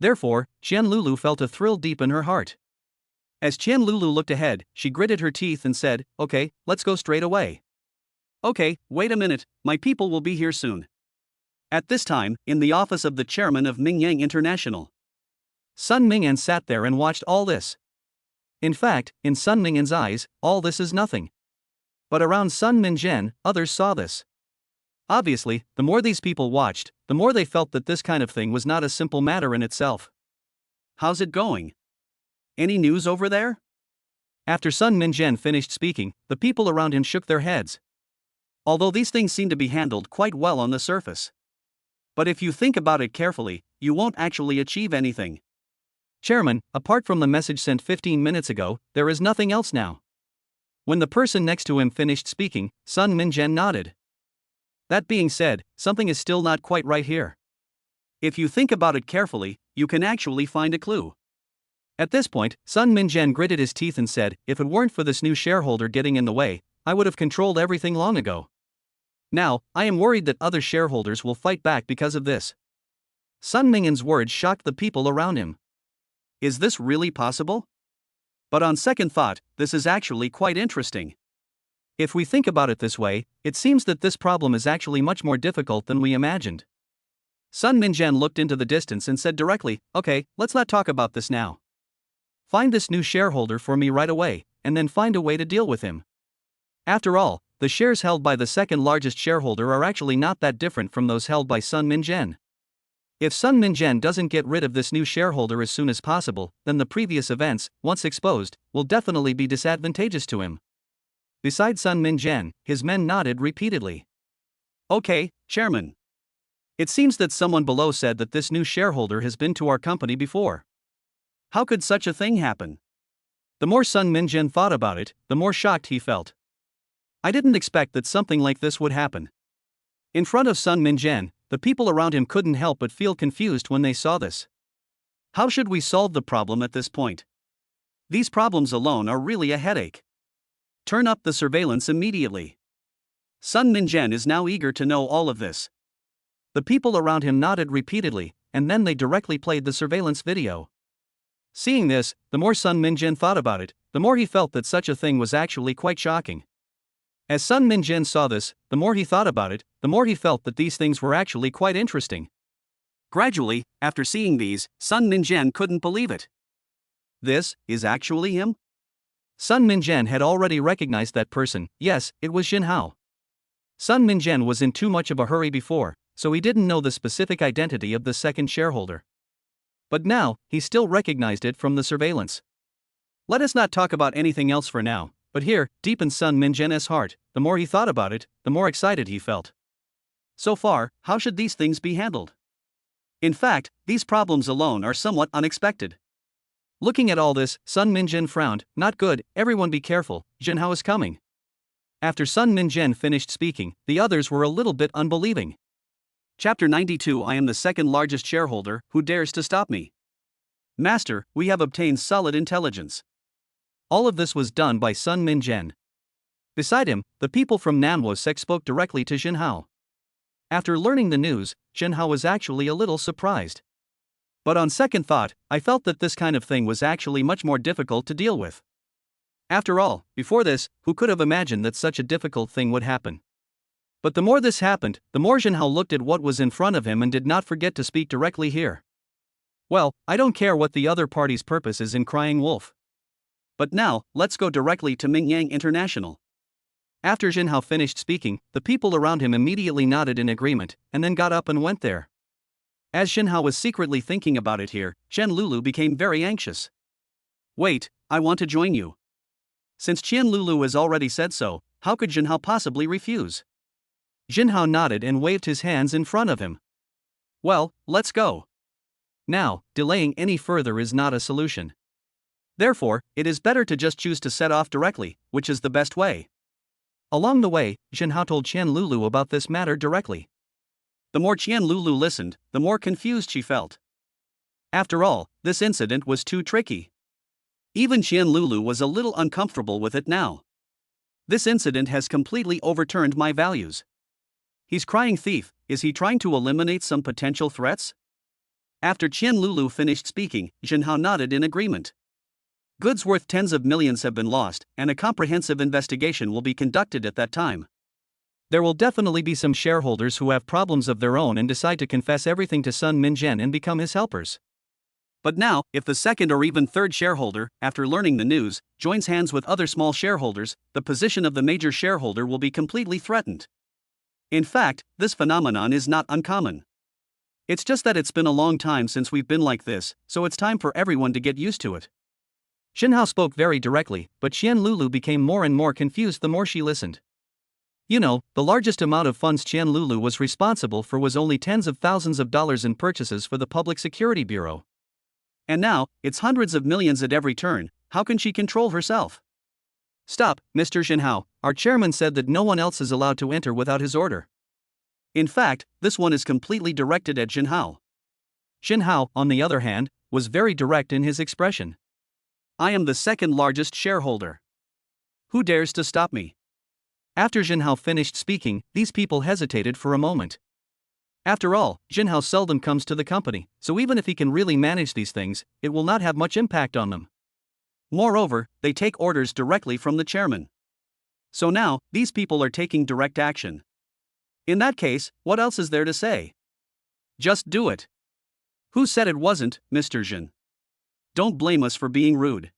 Therefore, Qian Lulu felt a thrill deep in her heart. As Qian Lulu looked ahead, she gritted her teeth and said, "Okay, let's go straight away." Okay, wait a minute, my people will be here soon. At this time, in the office of the chairman of Mingyang International, Sun Mingyan sat there and watched all this. In fact, in Sun Mingyan's eyes, all this is nothing. But around Sun Mingyan, others saw this. Obviously, the more these people watched, the more they felt that this kind of thing was not a simple matter in itself. How's it going? Any news over there? After Sun Mingyan finished speaking, the people around him shook their heads. Although these things seem to be handled quite well on the surface. But if you think about it carefully, you won't actually achieve anything. Chairman, apart from the message sent 15 minutes ago, there is nothing else now. When the person next to him finished speaking, Sun Mingyan nodded. That being said, something is still not quite right here. If you think about it carefully, you can actually find a clue. At this point, Sun Mingyan gritted his teeth and said, "If it weren't for this new shareholder getting in the way, I would have controlled everything long ago. Now, I am worried that other shareholders will fight back because of this." Sun Mingyan's words shocked the people around him. Is this really possible? But on second thought, this is actually quite interesting. If we think about it this way, it seems that this problem is actually much more difficult than we imagined. Sun Mingyan looked into the distance and said directly, "Okay, let's not talk about this now. Find this new shareholder for me right away, and then find a way to deal with him." After all, the shares held by the second largest shareholder are actually not that different from those held by Sun Mingyan. If Sun Mingyan doesn't get rid of this new shareholder as soon as possible, then the previous events, once exposed, will definitely be disadvantageous to him. Besides Sun Mingyan, his men nodded repeatedly. Okay, Chairman. It seems that someone below said that this new shareholder has been to our company before. How could such a thing happen? The more Sun Mingyan thought about it, the more shocked he felt. I didn't expect that something like this would happen. In front of Sun Mingyan, the people around him couldn't help but feel confused when they saw this. How should we solve the problem at this point? These problems alone are really a headache. Turn up the surveillance immediately. Sun Mingyan is now eager to know all of this. The people around him nodded repeatedly, and then they directly played the surveillance video. Seeing this, the more Sun Mingyan thought about it, the more he felt that such a thing was actually quite shocking. As Sun Mingyan saw this, the more he thought about it, the more he felt that these things were actually quite interesting. Gradually, after seeing these, Sun Mingyan couldn't believe it. This is actually him? Sun Mingyan had already recognized that person. Yes, it was Jinhao. Sun Mingyan was in too much of a hurry before, so he didn't know the specific identity of the second shareholder. But now, he still recognized it from the surveillance. Let us not talk about anything else for now, but here, deep in Sun Mingyan's heart, the more he thought about it, the more excited he felt. So far, how should these things be handled? In fact, these problems alone are somewhat unexpected. Looking at all this, Sun Mingyan frowned. Not good, everyone be careful, Jinhao is coming. After Sun Mingyan finished speaking, the others were a little bit unbelieving. Chapter 92. I am the second largest shareholder, who dares to stop me? Master, we have obtained solid intelligence. All of this was done by Sun Mingyan. Beside him, the people from Koenigsegg spoke directly to Jinhao. After learning the news, Jinhao was actually a little surprised. But on second thought, I felt that this kind of thing was actually much more difficult to deal with. After all, before this, who could have imagined that such a difficult thing would happen? But the more this happened, the more Jinhao looked at what was in front of him and did not forget to speak directly here. Well, I don't care what the other party's purpose is in crying wolf. But now, let's go directly to Mingyang International. After Jinhao finished speaking, the people around him immediately nodded in agreement, and then got up and went there. As Xinhao was secretly thinking about it here, Chen Lulu became very anxious. Wait, I want to join you. Since Chen Lulu has already said so, how could Xinhao possibly refuse? Xinhao nodded and waved his hands in front of him. Well, let's go. Now, delaying any further is not a solution. Therefore, it is better to just choose to set off directly, which is the best way. Along the way, Xinhao told Chen Lulu about this matter directly. The more Chen Lulu listened, the more confused she felt. After all, this incident was too tricky. Even Chen Lulu was a little uncomfortable with it now. This incident has completely overturned my values. He's crying thief. Is he trying to eliminate some potential threats? After Chen Lulu finished speaking, Xinhao nodded in agreement. Goods worth tens of millions have been lost, and a comprehensive investigation will be conducted at that time. There will definitely be some shareholders who have problems of their own and decide to confess everything to Sun Minzhen and become his helpers. But now, if the second or even third shareholder, after learning the news, joins hands with other small shareholders, the position of the major shareholder will be completely threatened. In fact, this phenomenon is not uncommon. It's just that it's been a long time since we've been like this, so it's time for everyone to get used to it. Xinhao spoke very directly, but Chen Lulu became more and more confused the more she listened. You know, the largest amount of funds Chen Lulu was responsible for was only tens of thousands of dollars in purchases for the Public Security Bureau. And now, it's hundreds of millions at every turn. How can she control herself? Stop, Mr. Xinhao, our chairman said that no one else is allowed to enter without his order. In fact, this one is completely directed at Xinhao. Xinhao, on the other hand, was very direct in his expression. I am the second largest shareholder. Who dares to stop me? After Xinhao finished speaking, these people hesitated for a moment. After all, Xinhao seldom comes to the company, so even if he can really manage these things, it will not have much impact on them. Moreover, they take orders directly from the chairman. So now, these people are taking direct action. In that case, what else is there to say? Just do it. Who said it wasn't, Mr. Zhen? Don't blame us for being rude.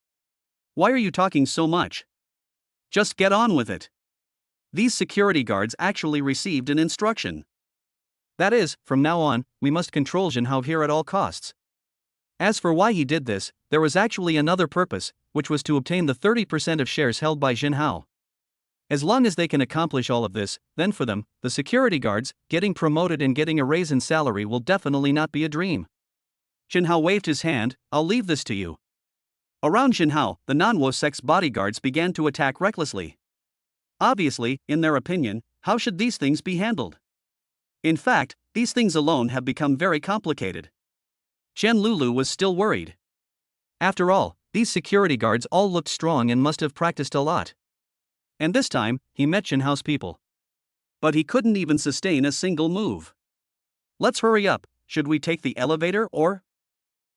Why are you talking so much? Just get on with it. These security guards actually received an instruction. That is, from now on, we must control Xinhao here at all costs. As for why he did this, there was actually another purpose, which was to obtain the 30% of shares held by Xinhao. As long as they can accomplish all of this, then for them, the security guards, getting promoted and getting a raise in salary will definitely not be a dream. Xinhao waved his hand. I'll leave this to you. Around Xinhao, the non-Wosek's bodyguards began to attack recklessly. Obviously, in their opinion, how should these things be handled? In fact, these things alone have become very complicated. Chen Lulu was still worried. After all, these security guards all looked strong and must have practiced a lot. And this time, he met Xinhao's people. But he couldn't even sustain a single move. Let's hurry up. Should we take the elevator or?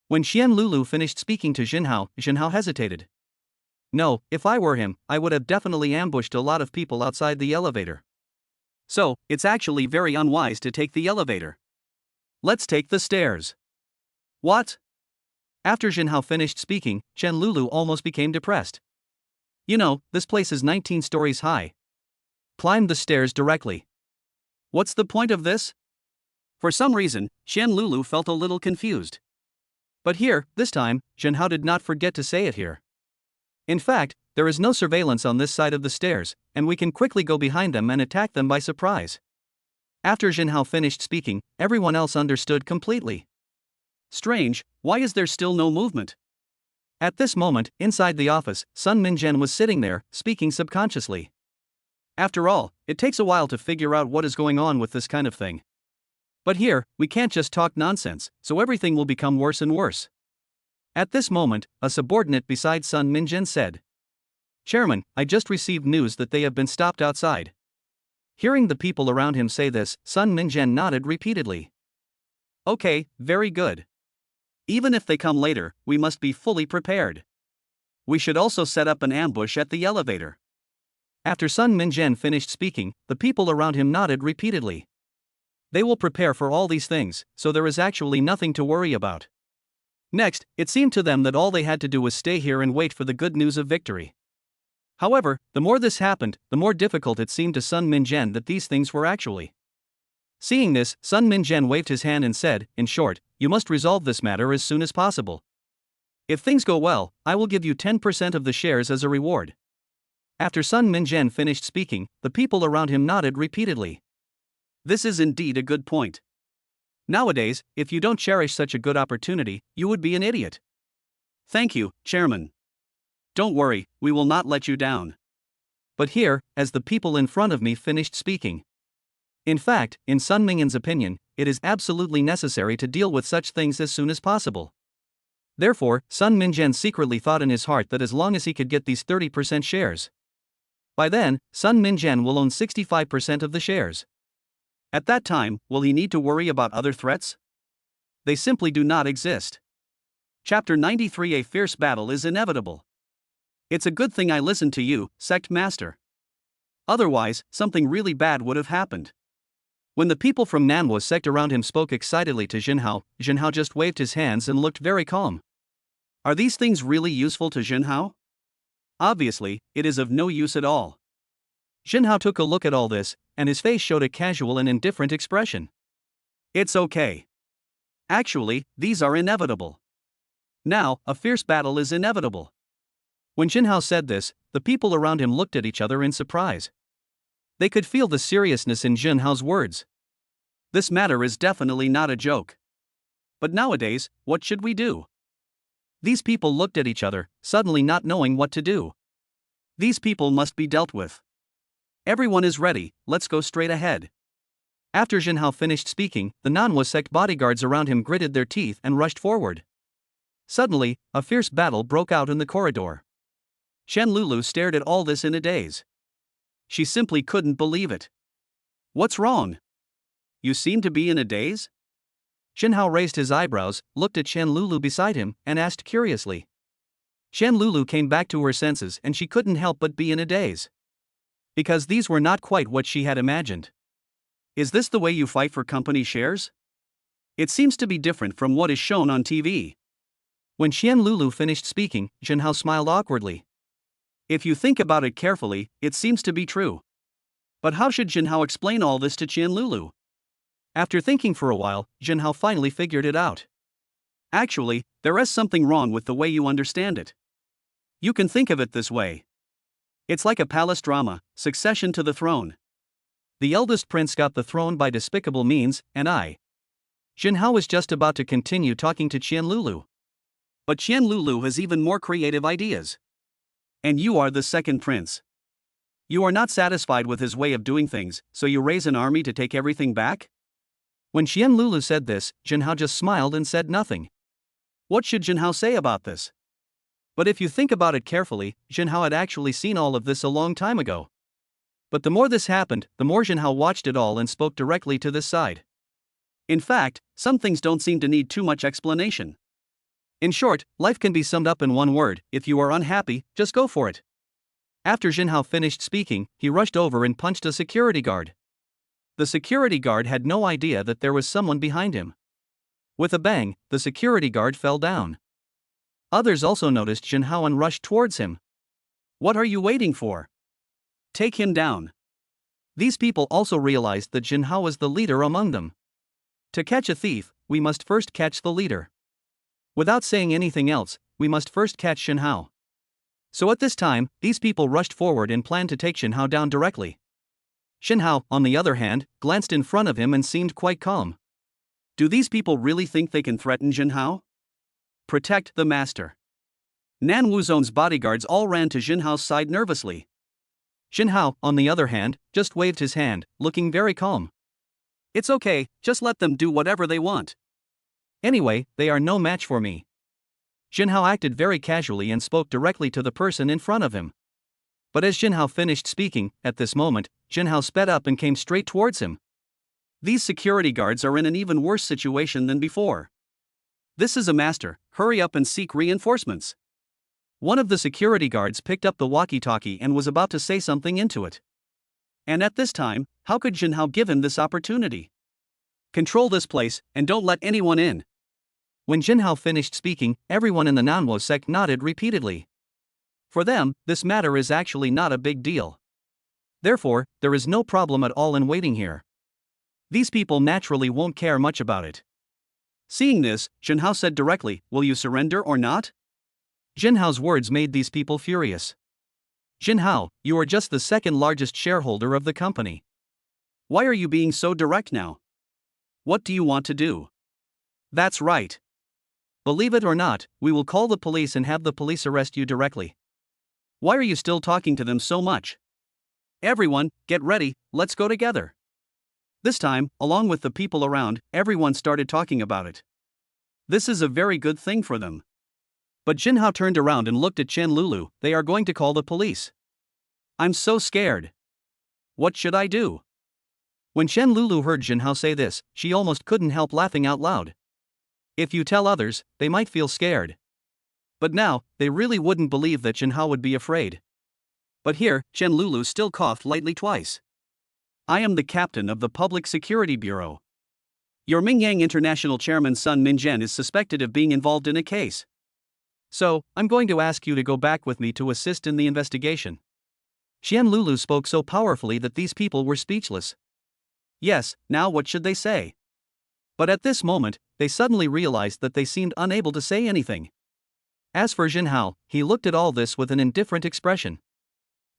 When Chen Lulu finished speaking to Xinhao, Xinhao hesitated. No, if I were him, I would have definitely ambushed a lot of people outside the elevator. So, it's actually very unwise to take the elevator. Let's take the stairs. What? After Xinhao finished speaking, Chen Lulu almost became depressed. You know, this place is 19 stories high. Climb the stairs directly. What's the point of this? For some reason, Chen Lulu felt a little confused. But here, this time, Xinhao did not forget to say it here. In fact, there is no surveillance on this side of the stairs, and we can quickly go behind them and attack them by surprise. After Xinhao finished speaking, everyone else understood completely. Strange, why is there still no movement? At this moment, inside the office, Sun Minzhen was sitting there, speaking subconsciously. After all, it takes a while to figure out what is going on with this kind of thing. But here, we can't just talk nonsense, so everything will become worse and worse. At this moment, a subordinate beside Sun Minzhen said, Chairman, I just received news that they have been stopped outside. Hearing the people around him say this, Sun Minzhen nodded repeatedly. Okay, very good. Even if they come later, we must be fully prepared. We should also set up an ambush at the elevator. After Sun Minzhen finished speaking, the people around him nodded repeatedly. They will prepare for all these things, so there is actually nothing to worry about. Next, it seemed to them that all they had to do was stay here and wait for the good news of victory. However, the more this happened, the more difficult it seemed to Sun Minzhen that these things were actually. Seeing this, Sun Minjian waved his hand and said, "In short, you must resolve this matter as soon as possible. If things go well, I will give you 10% of the shares as a reward." After Sun Minjian finished speaking, the people around him nodded repeatedly. This is indeed a good point. Nowadays, if you don't cherish such a good opportunity, you would be an idiot. Thank you, Chairman. Don't worry, we will not let you down. But here, as the people in front of me finished speaking. In fact, in Sun Minjian's opinion, it is absolutely necessary to deal with such things as soon as possible. Therefore, Sun Minjian secretly thought in his heart that as long as he could get these 30% shares, by then, Sun Minjian will own 65% of the shares. At that time, will he need to worry about other threats? They simply do not exist. Chapter 93: A fierce battle is inevitable. It's a good thing I listened to you, sect master. Otherwise, something really bad would have happened. When the people from Nanhua's sect around him spoke excitedly to Jinhao, Jinhao just waved his hands and looked very calm. Are these things really useful to Jinhao? Obviously, it is of no use at all. Jinhao took a look at all this, and his face showed a casual and indifferent expression. It's okay. Actually, these are inevitable. Now, a fierce battle is inevitable. When Jinhao said this, the people around him looked at each other in surprise. They could feel the seriousness in Jinhao's words. This matter is definitely not a joke. But nowadays, what should we do? These people looked at each other, suddenly not knowing what to do. These people must be dealt with. Everyone is ready, let's go straight ahead. After Jinhao finished speaking, the Nanhua sect bodyguards around him gritted their teeth and rushed forward. Suddenly, a fierce battle broke out in the corridor. Chen Lulu stared at all this in a daze. She simply couldn't believe it. What's wrong? You seem to be in a daze? Jinhao raised his eyebrows, looked at Chen Lulu beside him, and asked curiously. Chen Lulu came back to her senses and she couldn't help but be in a daze. Because these were not quite what she had imagined. Is this the way you fight for company shares? It seems to be different from what is shown on TV. When Chen Lulu finished speaking, Jinhao smiled awkwardly. If you think about it carefully, it seems to be true. But how should Jinhao explain all this to Chen Lulu? After thinking for a while, Jinhao finally figured it out. Actually, there is something wrong with the way you understand it. You can think of it this way. It's like a palace drama, succession to the throne. The eldest prince got the throne by despicable means, and Jinhao was just about to continue talking to Chen Lulu. But Chen Lulu has even more creative ideas. And you are the second prince. You are not satisfied with his way of doing things, so you raise an army to take everything back? When Chen Lulu said this, Jinhao just smiled and said nothing. What should Jinhao say about this? But if you think about it carefully, Jinhao had actually seen all of this a long time ago. But the more this happened, the more Jinhao watched it all and spoke directly to this side. In fact, some things don't seem to need too much explanation. In short, life can be summed up in one word: if you are unhappy, just go for it. After Jinhao finished speaking, he rushed over and punched a security guard. The security guard had no idea that there was someone behind him. With a bang, the security guard fell down. Others also noticed Jinhao and rushed towards him. What are you waiting for? Take him down. These people also realized that Jinhao was the leader among them. To catch a thief, we must first catch the leader. Without saying anything else, we must first catch Jinhao. So at this time, these people rushed forward and planned to take Jinhao down directly. Jinhao, on the other hand, glanced in front of him and seemed quite calm. Do these people really think they can threaten Jinhao? Protect the master. Nan Wuzon's bodyguards all ran to Jinhao's side nervously. Jinhao, on the other hand, just waved his hand, looking very calm. It's okay, just let them do whatever they want. Anyway, they are no match for me. Jinhao acted very casually and spoke directly to the person in front of him. But as Jinhao finished speaking, at this moment, Jinhao sped up and came straight towards him. These security guards are in an even worse situation than before. This is a master, hurry up and seek reinforcements. One of the security guards picked up the walkie-talkie and was about to say something into it. And at this time, how could Jinhao give him this opportunity? Control this place, and don't let anyone in. When Jinhao finished speaking, everyone in the Nanhuo sect nodded repeatedly. For them, this matter is actually not a big deal. Therefore, there is no problem at all in waiting here. These people naturally won't care much about it. Seeing this, Jinhao said directly, "Will you surrender or not?" Jinhao's words made these people furious. "Jinhao, you are just the second largest shareholder of the company. Why are you being so direct now? What do you want to do?" "That's right. Believe it or not, we will call the police and have the police arrest you directly. Why are you still talking to them so much? Everyone, get ready, let's go together." This time, along with the people around, everyone started talking about it. This is a very good thing for them. But Jinhao turned around and looked at Chen Lulu. "They are going to call the police. I'm so scared. What should I do?" When Chen Lulu heard Jinhao say this, she almost couldn't help laughing out loud. If you tell others, they might feel scared. But now, they really wouldn't believe that Jinhao would be afraid. But here, Chen Lulu still coughed lightly twice. "I am the captain of the Public Security Bureau. Your Mingyang International Chairman Sun Minzhen is suspected of being involved in a case. So, I'm going to ask you to go back with me to assist in the investigation." Chen Lulu spoke so powerfully that these people were speechless. Yes, now what should they say? But at this moment, they suddenly realized that they seemed unable to say anything. As for Jinhao, he looked at all this with an indifferent expression.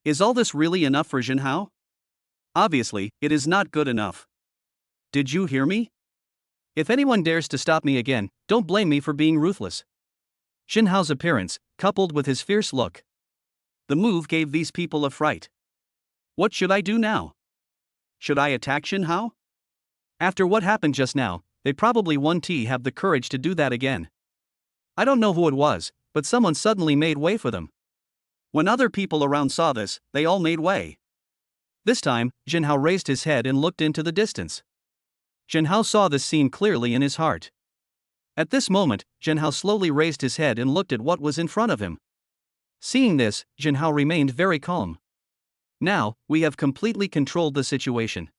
Is all this really enough for Jinhao? Obviously, it is not good enough. Did you hear me? If anyone dares to stop me again, don't blame me for being ruthless. Jinhao's appearance, coupled with his fierce look. The move gave these people a fright. What should I do now? Should I attack Jinhao? After what happened just now, they probably won't have the courage to do that again. I don't know who it was, but someone suddenly made way for them. When other people around saw this, they all made way. This time, Jinhao raised his head and looked into the distance. Jinhao saw this scene clearly in his heart. At this moment, Jinhao slowly raised his head and looked at what was in front of him. Seeing this, Jinhao remained very calm. Now, we have completely controlled the situation.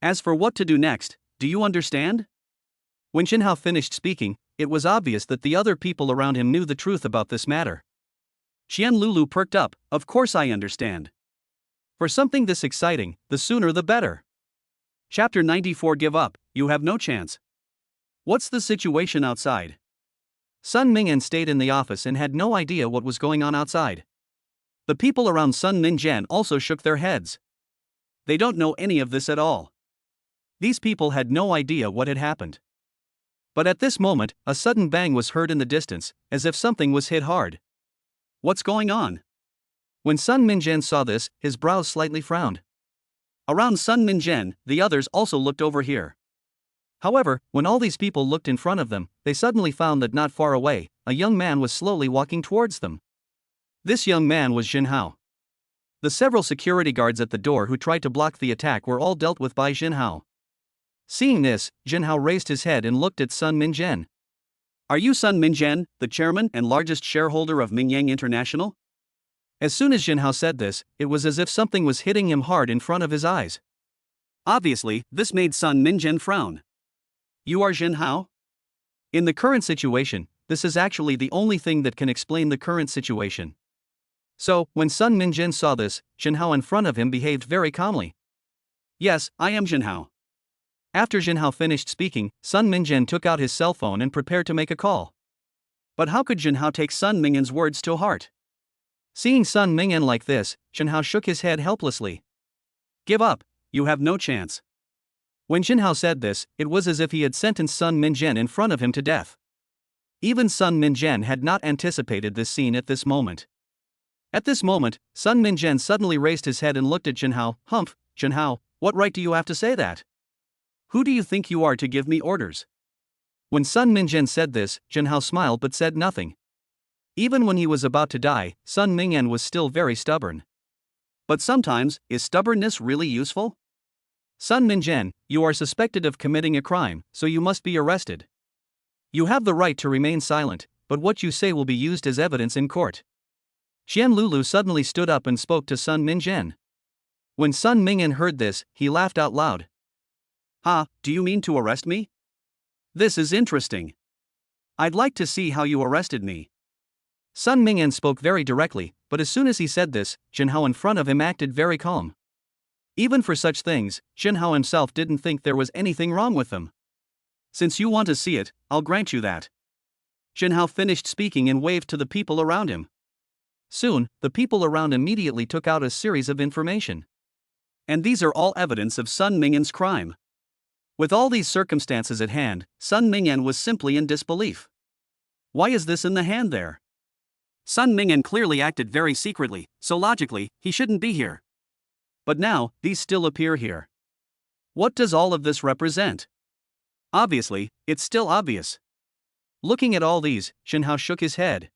As for what to do next, do you understand? When Jinhao finished speaking, it was obvious that the other people around him knew the truth about this matter. Chen Lulu perked up. Of course I understand. For something this exciting, the sooner the better. Chapter 94. Give up, you have no chance. What's the situation outside? Sun Mingyan stayed in the office and had no idea what was going on outside. The people around Sun Minzhen also shook their heads. They don't know any of this at all. These people had no idea what had happened. But at this moment, a sudden bang was heard in the distance, as if something was hit hard. What's going on? When Sun Minzhen saw this, his brows slightly frowned. Around Sun Minzhen, the others also looked over here. However, when all these people looked in front of them, they suddenly found that not far away, a young man was slowly walking towards them. This young man was Jinhao. The several security guards at the door who tried to block the attack were all dealt with by Jinhao. Seeing this, Jinhao raised his head and looked at Sun Minzhen. Are you Sun Minzhen, the chairman and largest shareholder of Mingyang International? As soon as Jinhao said this, it was as if something was hitting him hard in front of his eyes. Obviously, this made Sun Minzhen frown. You are Jinhao? In the current situation, this is actually the only thing that can explain the current situation. So, when Sun Minzhen saw this, Jinhao in front of him behaved very calmly. Yes, I am Jinhao. After Jinhao finished speaking, Sun Minzhen took out his cell phone and prepared to make a call. But how could Jinhao take Sun Mingyan's words to heart? Seeing Sun Mingyan like this, Jinhao shook his head helplessly. Give up, you have no chance. When Jinhao said this, it was as if he had sentenced Sun Minzhen in front of him to death. Even Sun Minzhen had not anticipated this scene at this moment. At this moment, Sun Minzhen suddenly raised his head and looked at Jinhao. Humph, Jinhao, what right do you have to say that? Who do you think you are to give me orders? When Sun Minzhen said this, Jinhao smiled but said nothing. Even when he was about to die, Sun Mingyan was still very stubborn. But sometimes, is stubbornness really useful? Sun Minzhen, you are suspected of committing a crime, so you must be arrested. You have the right to remain silent, but what you say will be used as evidence in court. Chen Lulu suddenly stood up and spoke to Sun Minzhen. When Sun Mingyan heard this, he laughed out loud. Ha, do you mean to arrest me? This is interesting. I'd like to see how you arrested me. Sun Mingyan spoke very directly, but as soon as he said this, Jinhao in front of him acted very calm. Even for such things, Jinhao himself didn't think there was anything wrong with them. Since you want to see it, I'll grant you that. Jinhao finished speaking and waved to the people around him. Soon, the people around immediately took out a series of information. And these are all evidence of Sun Mingyan's crime. With all these circumstances at hand, Sun Mingyan was simply in disbelief. Why is this in the hand there? Sun Mingyan clearly acted very secretly, so logically, he shouldn't be here. But now, these still appear here. What does all of this represent? Obviously, it's still obvious. Looking at all these, Jinhao shook his head.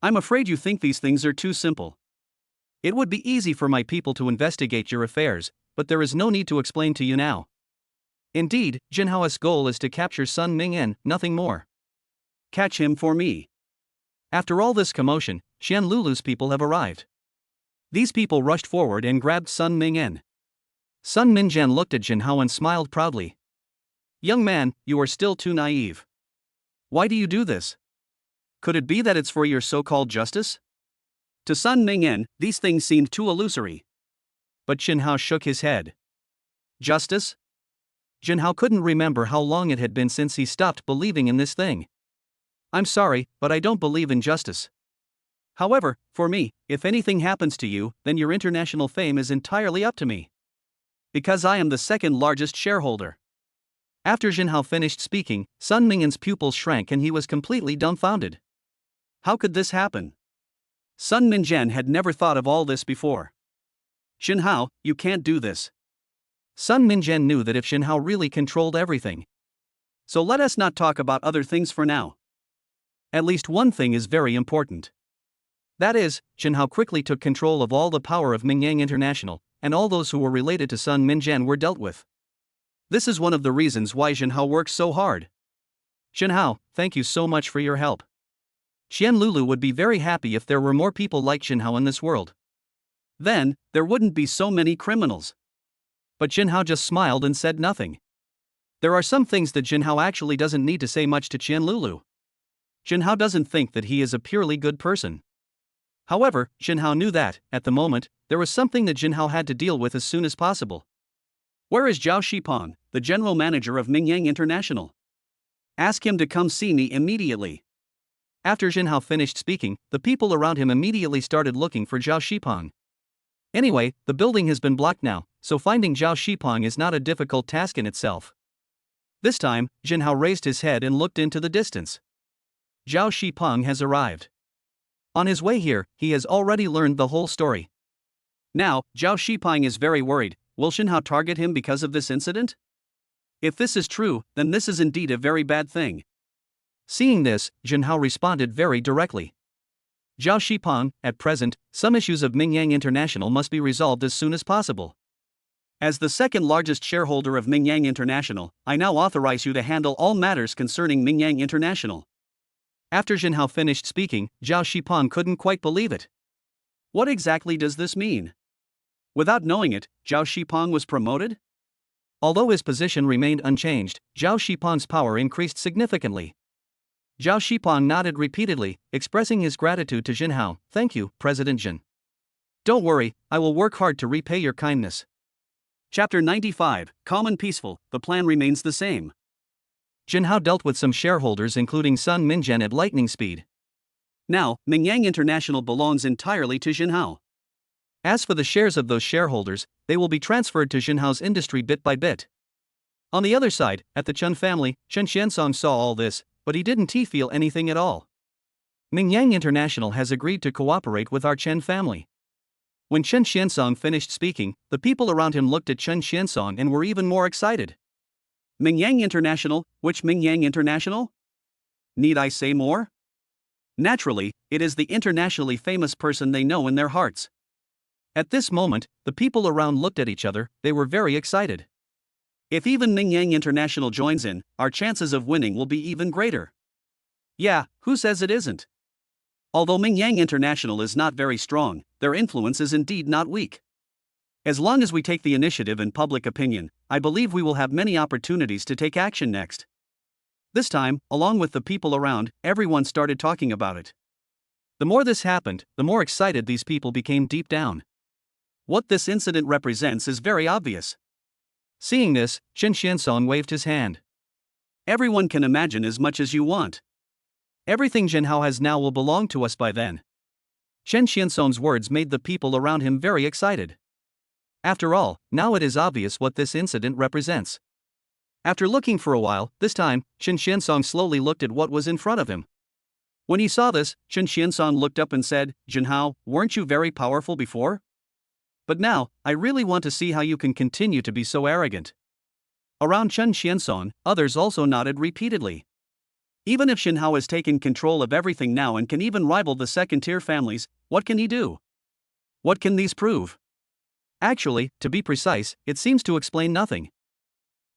I'm afraid you think these things are too simple. It would be easy for my people to investigate your affairs, but there is no need to explain to you now. Indeed, Jinhao's goal is to capture Sun Mingyan, nothing more. Catch him for me. After all this commotion, Qianlulu's people have arrived. These people rushed forward and grabbed Sun Mingyan. Sun Mingyan looked at Jinhao and smiled proudly. Young man, you are still too naive. Why do you do this? Could it be that it's for your so-called justice? To Sun Mingyan, these things seemed too illusory. But Jinhao shook his head. Justice? Jinhao couldn't remember how long it had been since he stopped believing in this thing. I'm sorry, but I don't believe in justice. However, for me, if anything happens to you, then your international fame is entirely up to me. Because I am the second largest shareholder. After Jinhao finished speaking, Sun Mingyan's pupils shrank and he was completely dumbfounded. How could this happen? Sun Mingyan had never thought of all this before. Jinhao, you can't do this. Sun Mingyan knew that if Jinhao really controlled everything. So let us not talk about other things for now. At least one thing is very important. That is, Jinhao quickly took control of all the power of Mingyang International, and all those who were related to Sun Mingyan were dealt with. This is one of the reasons why Jinhao works so hard. Jinhao, thank you so much for your help. Qianlulu would be very happy if there were more people like Jinhao in this world. Then, there wouldn't be so many criminals. But Jinhao just smiled and said nothing. There are some things that Jinhao actually doesn't need to say much to Qianlulu. Jinhao doesn't think that he is a purely good person. However, Jinhao knew that, at the moment, there was something that Jinhao had to deal with as soon as possible. Where is Zhao Shipeng, the general manager of Mingyang International? Ask him to come see me immediately. After Jinhao finished speaking, the people around him immediately started looking for Zhao Shipeng. Anyway, the building has been blocked now, so finding Zhao Shipeng is not a difficult task in itself. This time, Jinhao raised his head and looked into the distance. Zhao Shipeng has arrived. On his way here, he has already learned the whole story. Now, Zhao Shipeng is very worried. Will Jinhao target him because of this incident? If this is true, then this is indeed a very bad thing. Seeing this, Jinhao responded very directly. Zhao Shipeng, at present, some issues of Mingyang International must be resolved as soon as possible. As the second largest shareholder of Mingyang International, I now authorize you to handle all matters concerning Mingyang International. After Jinhao finished speaking, Zhao Shipeng couldn't quite believe it. What exactly does this mean? Without knowing it, Zhao Shipeng was promoted? Although his position remained unchanged, Zhao Shipeng's power increased significantly. Zhao Shipeng nodded repeatedly, expressing his gratitude to Jinhao. Thank you, President Jin. Don't worry, I will work hard to repay your kindness. Chapter 95, Calm and Peaceful, the plan remains the same. Jinhao dealt with some shareholders including Sun Mingyan at lightning speed. Now, Mingyang International belongs entirely to Jinhao. As for the shares of those shareholders, they will be transferred to Jinhao's industry bit by bit. On the other side, at the Chen family, Chen Xiansong saw all this, but he didn't feel anything at all. Mingyang International has agreed to cooperate with our Chen family. When Chen Xiansong finished speaking, the people around him looked at Chen Xiansong and were even more excited. Mingyang International? Which Mingyang International? Need I say more? Naturally, it is the internationally famous person they know in their hearts. At this moment, the people around looked at each other. They were very excited. If even Mingyang International joins in, our chances of winning will be even greater. Yeah, who says it isn't? Although Mingyang International is not very strong, their influence is indeed not weak. As long as we take the initiative in public opinion, I believe we will have many opportunities to take action next. This time, along with the people around, everyone started talking about it. The more this happened, the more excited these people became deep down. What this incident represents is very obvious. Seeing this, Chen Xiansong waved his hand. Everyone can imagine as much as you want. Everything Zhenhao has now will belong to us by then. Chen Xiansong's words made the people around him very excited. After all, now it is obvious what this incident represents. After looking for a while, this time, Chen Xiansong slowly looked at what was in front of him. When he saw this, Chen Xiansong looked up and said, "Zhenhao, weren't you very powerful before? But now, I really want to see how you can continue to be so arrogant." Around Chen Xiansong, others also nodded repeatedly. Even if Zhenhao has taken control of everything now and can even rival the second-tier families, what can he do? What can these prove? Actually, to be precise, it seems to explain nothing.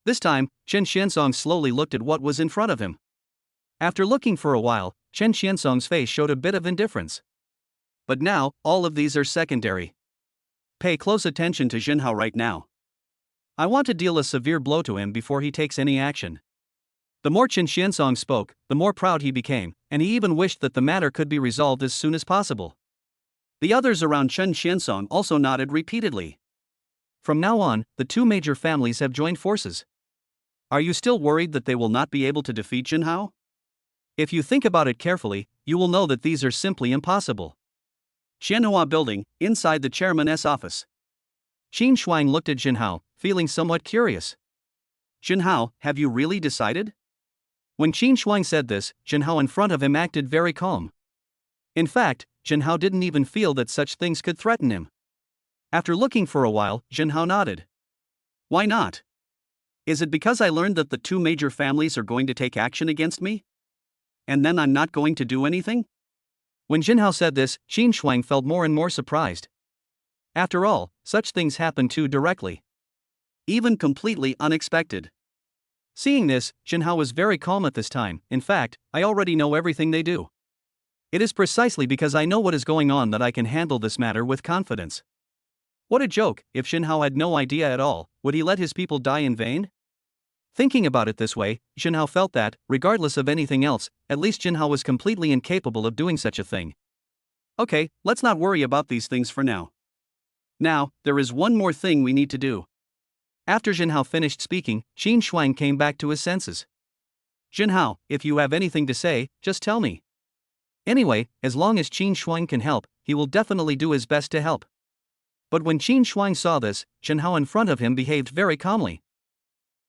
This time, Chen Xiansong slowly looked at what was in front of him. After looking for a while, Chen Xiansong's face showed a bit of indifference. But now, all of these are secondary. Pay close attention to Zhenhao right now. I want to deal a severe blow to him before he takes any action. The more Chen Xiansong spoke, the more proud he became, and he even wished that the matter could be resolved as soon as possible. The others around Chen Xiansong also nodded repeatedly. From now on, the two major families have joined forces. Are you still worried that they will not be able to defeat Zhenhao? If you think about it carefully, you will know that these are simply impossible. Xianhua Building, inside the chairman's office. Qin Shuang looked at Zhenhao, feeling somewhat curious. "Zhenhao, have you really decided?" When Qin Shuang said this, Zhenhao in front of him acted very calm. In fact, Zhenhao didn't even feel that such things could threaten him. After looking for a while, Zhenhao nodded. "Why not? Is it because I learned that the two major families are going to take action against me? And then I'm not going to do anything?" When Zhenhao said this, Qin Shuang felt more and more surprised. After all, such things happen too directly. Even completely unexpected. Seeing this, Zhenhao was very calm at this time. "In fact, I already know everything they do. It is precisely because I know what is going on that I can handle this matter with confidence." What a joke! If Zhenhao had no idea at all, would he let his people die in vain? Thinking about it this way, Zhenhao felt that, regardless of anything else, at least Zhenhao was completely incapable of doing such a thing. Okay, let's not worry about these things for now. Now, there is one more thing we need to do. After Zhenhao finished speaking, Qin Shuang came back to his senses. "Zhenhao, if you have anything to say, just tell me." Anyway, as long as Qin Shuang can help, he will definitely do his best to help. But when Qin Shuang saw this, Zhenhao in front of him behaved very calmly.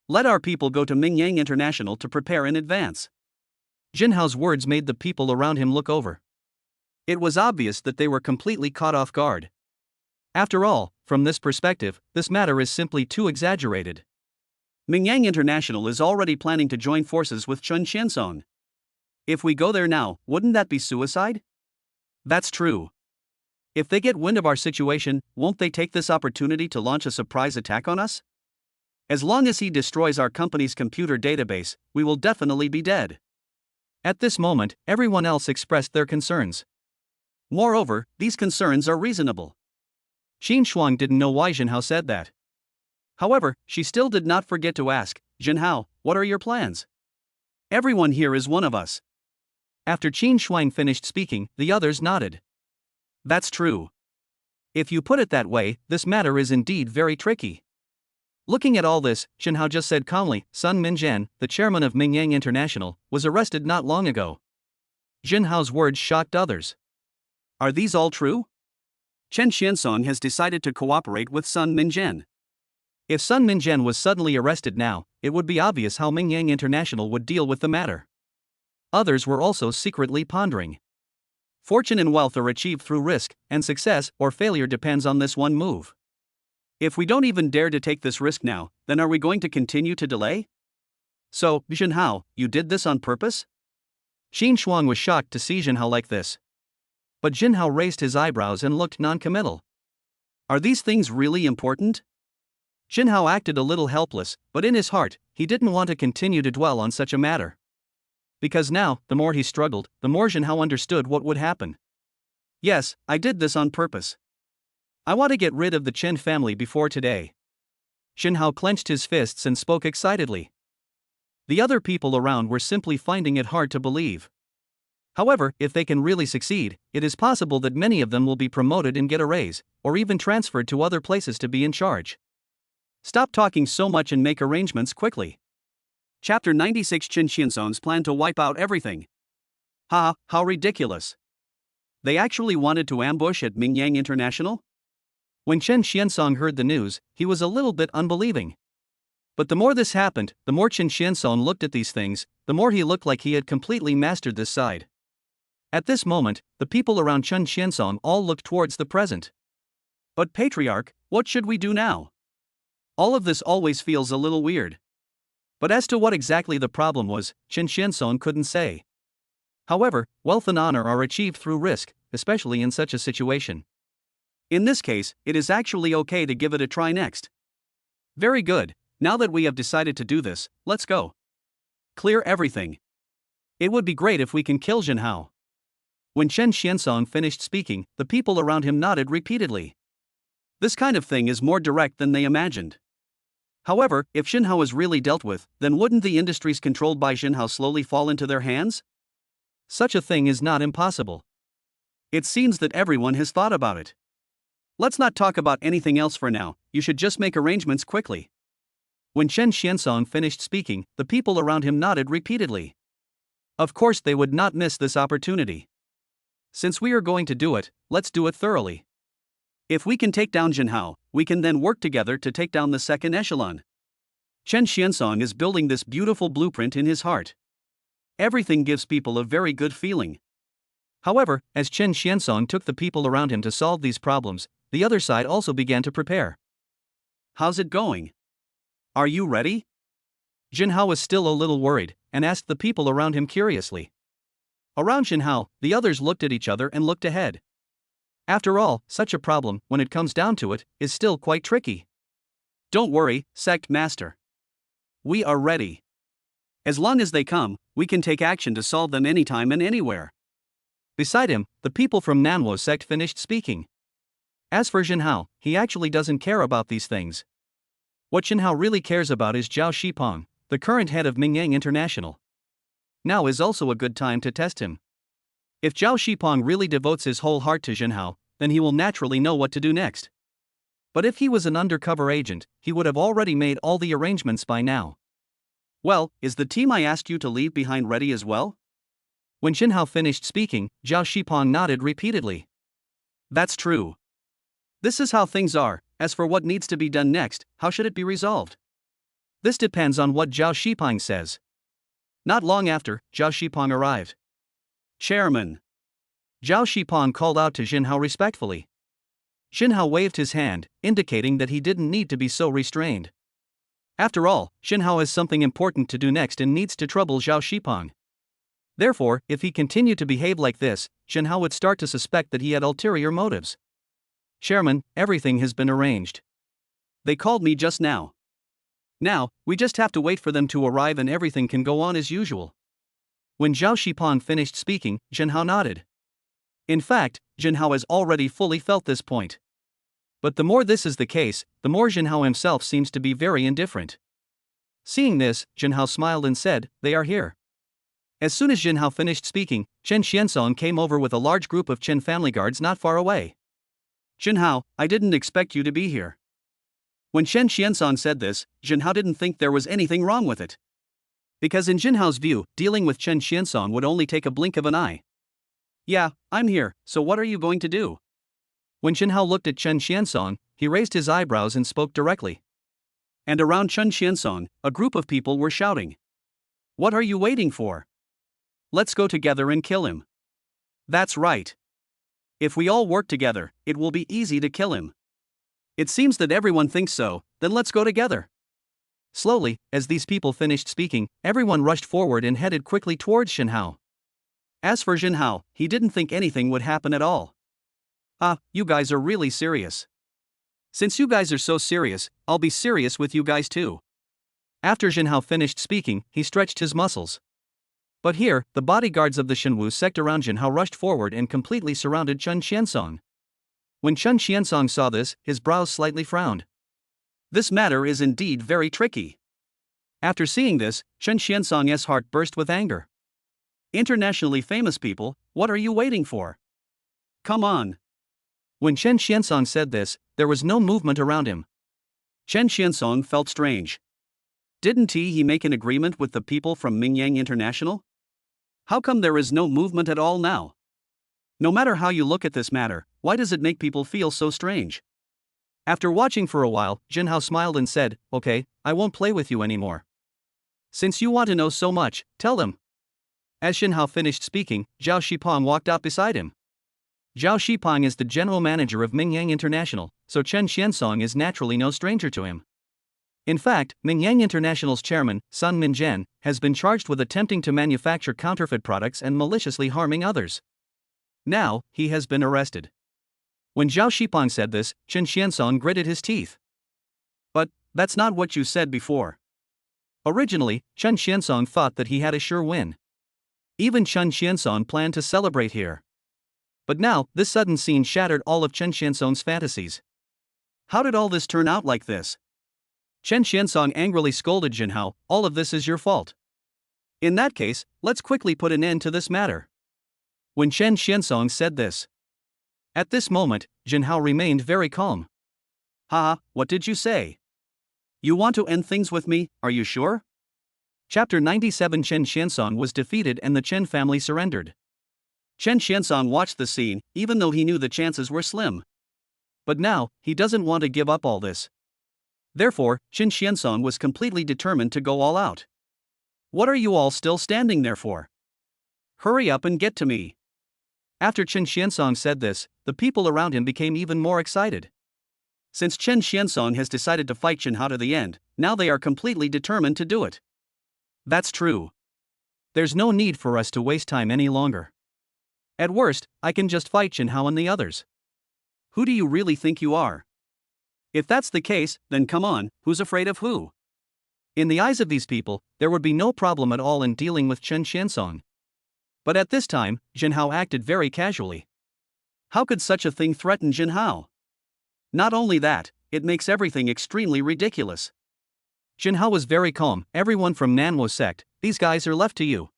"Let our people go to Mingyang International to prepare in advance." Zhenhao's words made the people around him look over. It was obvious that they were completely caught off guard. After all, from this perspective, this matter is simply too exaggerated. Mingyang International is already planning to join forces with Chen Xiansong. If we go there now, wouldn't that be suicide? That's true. If they get wind of our situation, won't they take this opportunity to launch a surprise attack on us? As long as he destroys our company's computer database, we will definitely be dead. At this moment, everyone else expressed their concerns. Moreover, these concerns are reasonable. Qin Shuang didn't know why Zhenhao said that. However, she still did not forget to ask, "Zhenhao, what are your plans? Everyone here is one of us." After Qin Shuang finished speaking, the others nodded. That's true. If you put it that way, this matter is indeed very tricky. Looking at all this, Zhenhao just said calmly, "Sun Minzhan, the chairman of Mingyang International, was arrested not long ago." Zhenhao's words shocked others. Are these all true? Chen Xiansong has decided to cooperate with Sun Minzhan. If Sun Minzhan was suddenly arrested now, it would be obvious how Mingyang International would deal with the matter. Others were also secretly pondering. Fortune and wealth are achieved through risk, and success or failure depends on this one move. If we don't even dare to take this risk now, then are we going to continue to delay? So, Zhenhao, you did this on purpose? Qin Shuang was shocked to see Zhenhao like this. But Zhenhao raised his eyebrows and looked non-committal. Are these things really important? Zhenhao acted a little helpless, but in his heart, he didn't want to continue to dwell on such a matter. Because now, the more he struggled, the more Zhenhao understood what would happen. Yes, I did this on purpose. I want to get rid of the Chen family before today. Zhenhao clenched his fists and spoke excitedly. The other people around were simply finding it hard to believe. However, if they can really succeed, it is possible that many of them will be promoted and get a raise, or even transferred to other places to be in charge. Stop talking so much and make arrangements quickly. Chapter 96 Chen Xiansong's plan to wipe out everything. Ha, how ridiculous. They actually wanted to ambush at Mingyang International? When Chen Xiansong heard the news, he was a little bit unbelieving. But the more this happened, the more Chen Xiansong looked at these things, the more he looked like he had completely mastered this side. At this moment, the people around Chen Xiansong all looked towards the present. But Patriarch, what should we do now? All of this always feels a little weird. But as to what exactly the problem was, Chen Xiansong couldn't say. However, wealth and honor are achieved through risk, especially in such a situation. In this case, it is actually okay to give it a try next. Very good, now that we have decided to do this, let's go. Clear everything. It would be great if we can kill Jinhao. When Chen Xiansong finished speaking, the people around him nodded repeatedly. This kind of thing is more direct than they imagined. However, if Jinhao is really dealt with, then wouldn't the industries controlled by Jinhao slowly fall into their hands? Such a thing is not impossible. It seems that everyone has thought about it. Let's not talk about anything else for now, you should just make arrangements quickly. When Chen Xiansong finished speaking, the people around him nodded repeatedly. Of course they would not miss this opportunity. Since we are going to do it, let's do it thoroughly. If we can take down Jinhao, we can then work together to take down the second echelon. Chen Xiansong is building this beautiful blueprint in his heart. Everything gives people a very good feeling. However, as Chen Xiansong took the people around him to solve these problems, the other side also began to prepare. How's it going? Are you ready? Jinhao was still a little worried, and asked the people around him curiously. Around Jinhao, the others looked at each other and looked ahead. After all, such a problem, when it comes down to it, is still quite tricky. Don't worry, Sect Master. We are ready. As long as they come, we can take action to solve them anytime and anywhere. Beside him, the people from Nanwo sect finished speaking. As for Jinhao, he actually doesn't care about these things. What Jinhao really cares about is Zhao Shipeng, the current head of Mingyang International. Now is also a good time to test him. If Zhao Shipeng really devotes his whole heart to Jinhao, then he will naturally know what to do next. But if he was an undercover agent, he would have already made all the arrangements by now. Well, is the team I asked you to leave behind ready as well? When Jinhao finished speaking, Zhao Shipeng nodded repeatedly. That's true. This is how things are. As for what needs to be done next, how should it be resolved? This depends on what Zhao Shipeng says. Not long after, Zhao Shipeng arrived. Chairman. Zhao Shipeng called out to Jinhao respectfully. Jinhao waved his hand, indicating that he didn't need to be so restrained. After all, Jinhao has something important to do next and needs to trouble Zhao Shipeng. Therefore, if he continued to behave like this, Jinhao would start to suspect that he had ulterior motives. Chairman, everything has been arranged. They called me just now. Now, we just have to wait for them to arrive and everything can go on as usual. When Zhao Shipeng finished speaking, Jinhao nodded. In fact, Jinhao has already fully felt this point. But the more this is the case, the more Jinhao himself seems to be very indifferent. Seeing this, Jinhao smiled and said, "They are here." As soon as Jinhao finished speaking, Chen Xiansong came over with a large group of Chen family guards not far away. Jinhao, I didn't expect you to be here. When Chen Xiansong said this, Jinhao didn't think there was anything wrong with it. Because in Jinhao's view, dealing with Chen Xiansong would only take a blink of an eye. Yeah, I'm here, so what are you going to do? When Jinhao looked at Chen Xiansong, he raised his eyebrows and spoke directly. And around Chen Xiansong, a group of people were shouting. What are you waiting for? Let's go together and kill him. That's right. If we all work together, it will be easy to kill him. It seems that everyone thinks so, then let's go together. Slowly, as these people finished speaking, everyone rushed forward and headed quickly towards Jinhao. As for Jinhao, he didn't think anything would happen at all. You guys are really serious. Since you guys are so serious, I'll be serious with you guys too. After Jinhao finished speaking, he stretched his muscles. But here, the bodyguards of the Shenwu sect around Jinhao rushed forward and completely surrounded Chen Xiansong. When Chen Xiansong saw this, his brows slightly frowned. This matter is indeed very tricky. After seeing this, Chen Xiansong's heart burst with anger. Internationally famous people, what are you waiting for? Come on. When Chen Xiansong said this, there was no movement around him. Chen Xiansong felt strange. Didn't he make an agreement with the people from Mingyang International? How come there is no movement at all now? No matter how you look at this matter, why does it make people feel so strange? After watching for a while, Jinhao smiled and said, "Okay, I won't play with you anymore. Since you want to know so much, tell them." As Jinhao finished speaking, Zhao Shipang walked out beside him. Zhao Shipang is the general manager of Mingyang International, so Chen Xiansong is naturally no stranger to him. In fact, Mingyang International's chairman, Sun Minzhen, has been charged with attempting to manufacture counterfeit products and maliciously harming others. Now, he has been arrested. When Zhao Shipang said this, Chen Xiansong gritted his teeth. But that's not what you said before. Originally, Chen Xiansong thought that he had a sure win. Even Chen Xiansong planned to celebrate here. But now, this sudden scene shattered all of Chen Xiansong's fantasies. How did all this turn out like this? Chen Xiansong angrily scolded Jinhao, "All of this is your fault. In that case, let's quickly put an end to this matter." When Chen Xiansong said this, at this moment, Jinhao remained very calm. "Haha, what did you say? You want to end things with me, are you sure?" Chapter 97. Chen Xiansong was defeated and the Chen family surrendered. Chen Xiansong watched the scene, even though he knew the chances were slim. But now, he doesn't want to give up all this. Therefore, Chen Xiansong was completely determined to go all out. "What are you all still standing there for? Hurry up and get to me." After Chen Xiansong said this, the people around him became even more excited. Since Chen Xiansong has decided to fight Jinhao to the end, now they are completely determined to do it. That's true. There's no need for us to waste time any longer. At worst, I can just fight Jinhao and the others. Who do you really think you are? If that's the case, then come on, who's afraid of who? In the eyes of these people, there would be no problem at all in dealing with Chen Xiansong. But at this time, Jinhao acted very casually. How could such a thing threaten Jinhao? Not only that, it makes everything extremely ridiculous. Jinhao was very calm. "Everyone from Nanwo sect, these guys are left to you."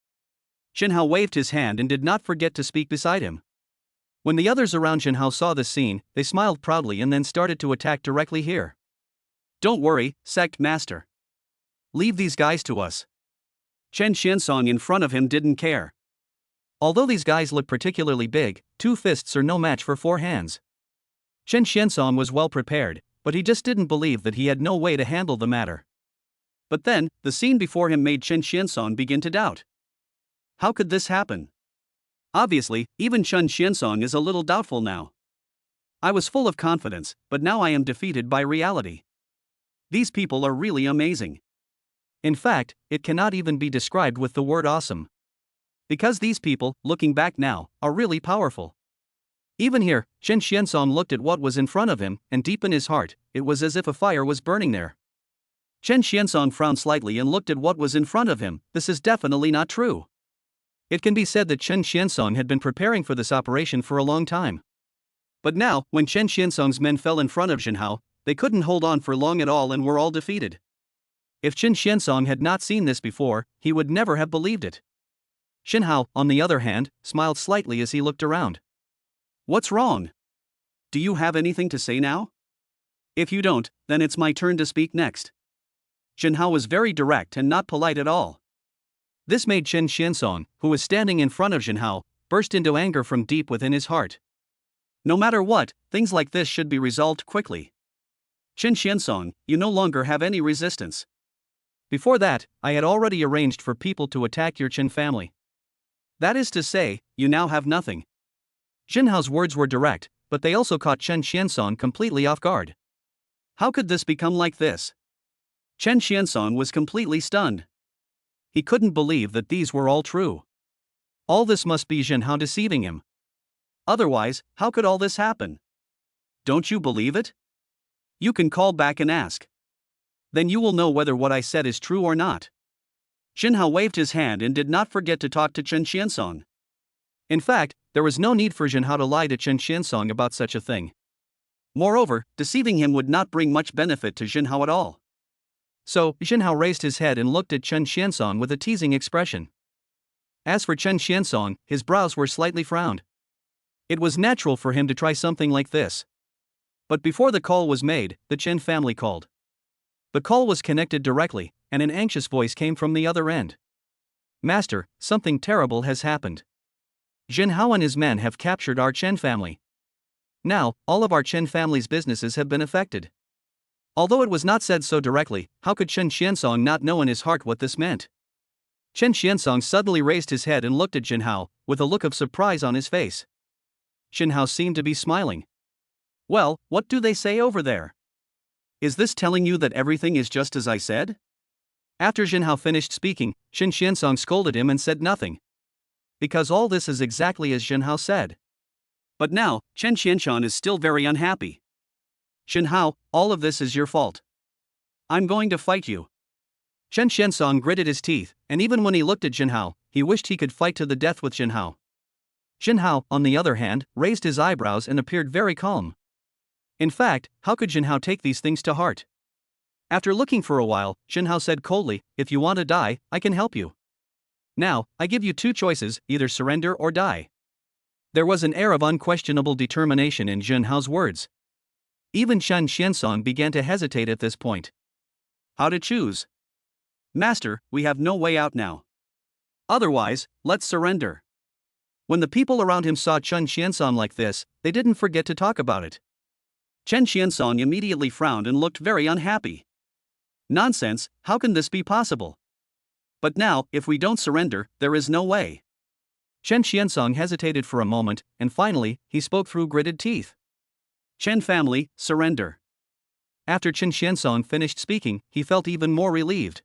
Jinhao waved his hand and did not forget to speak beside him. When the others around Jinhao saw the scene, they smiled proudly and then started to attack directly here. "Don't worry, sect master. Leave these guys to us." Chen Xiansong in front of him didn't care. Although these guys look particularly big, 2 fists are no match for 4 hands. Chen Xiansong was well prepared, but he just didn't believe that he had no way to handle the matter. But then, the scene before him made Chen Xiansong begin to doubt. How could this happen? Obviously, even Chen Xiansong is a little doubtful now. I was full of confidence, but now I am defeated by reality. These people are really amazing. In fact, it cannot even be described with the word awesome. Because these people, looking back now, are really powerful. Even here, Chen Xiansong looked at what was in front of him, and deep in his heart, it was as if a fire was burning there. Chen Xiansong frowned slightly and looked at what was in front of him. This is definitely not true. It can be said that Chen Xiansong had been preparing for this operation for a long time. But now, when Chen Xiansong's men fell in front of Jinhao, they couldn't hold on for long at all and were all defeated. If Chen Xiansong had not seen this before, he would never have believed it. Jinhao, on the other hand, smiled slightly as he looked around. "What's wrong? Do you have anything to say now? If you don't, then it's my turn to speak next." Jinhao was very direct and not polite at all. This made Chen Xiansong, who was standing in front of Jinhao, burst into anger from deep within his heart. No matter what, things like this should be resolved quickly. Chen Xiansong, you no longer have any resistance. Before that, I had already arranged for people to attack your Chen family. That is to say, you now have nothing. Jinhao's words were direct, but they also caught Chen Xiansong completely off guard. How could this become like this? Chen Xiansong was completely stunned. He couldn't believe that these were all true. All this must be Jinhao deceiving him. Otherwise, how could all this happen? Don't you believe it? You can call back and ask. Then you will know whether what I said is true or not. Jinhao waved his hand and did not forget to talk to Chen Xiansong. In fact, there was no need for Jinhao to lie to Chen Xiansong about such a thing. Moreover, deceiving him would not bring much benefit to Jinhao at all. So, Jinhao raised his head and looked at Chen Xiansong with a teasing expression. As for Chen Xiansong, his brows were slightly frowned. It was natural for him to try something like this. But before the call was made, the Chen family called. The call was connected directly, and an anxious voice came from the other end. Master, something terrible has happened. Jin Hao and his men have captured our Chen family. Now, all of our Chen family's businesses have been affected. Although it was not said so directly, how could Chen Xiansong not know in his heart what this meant? Chen Xiansong suddenly raised his head and looked at Jin Hao, with a look of surprise on his face. Jin Hao seemed to be smiling. Well, what do they say over there? Is this telling you that everything is just as I said? After Jin Hao finished speaking, Chen Xiansong scolded him and said nothing. Because all this is exactly as Jin Hao said. But now, Chen Xiansong is still very unhappy. Jin Hao, all of this is your fault. I'm going to fight you. Chen Xiansong gritted his teeth, and even when he looked at Jin Hao, he wished he could fight to the death with Jin Hao. Jin Hao, on the other hand, raised his eyebrows and appeared very calm. In fact, how could Jin Hao take these things to heart? After looking for a while, Jin Hao said coldly, if you want to die, I can help you. Now, I give you two choices, either surrender or die. There was an air of unquestionable determination in Jin Hao's words. Even Chen Xiansong began to hesitate at this point. How to choose? Master, we have no way out now. Otherwise, let's surrender. When the people around him saw Chen Xiansong like this, they didn't forget to talk about it. Chen Xiansong immediately frowned and looked very unhappy. Nonsense, how can this be possible? But now, if we don't surrender, there is no way. Chen Xiansong hesitated for a moment, and finally, he spoke through gritted teeth. Chen family, surrender. After Chen Xiansong finished speaking, he felt even more relieved.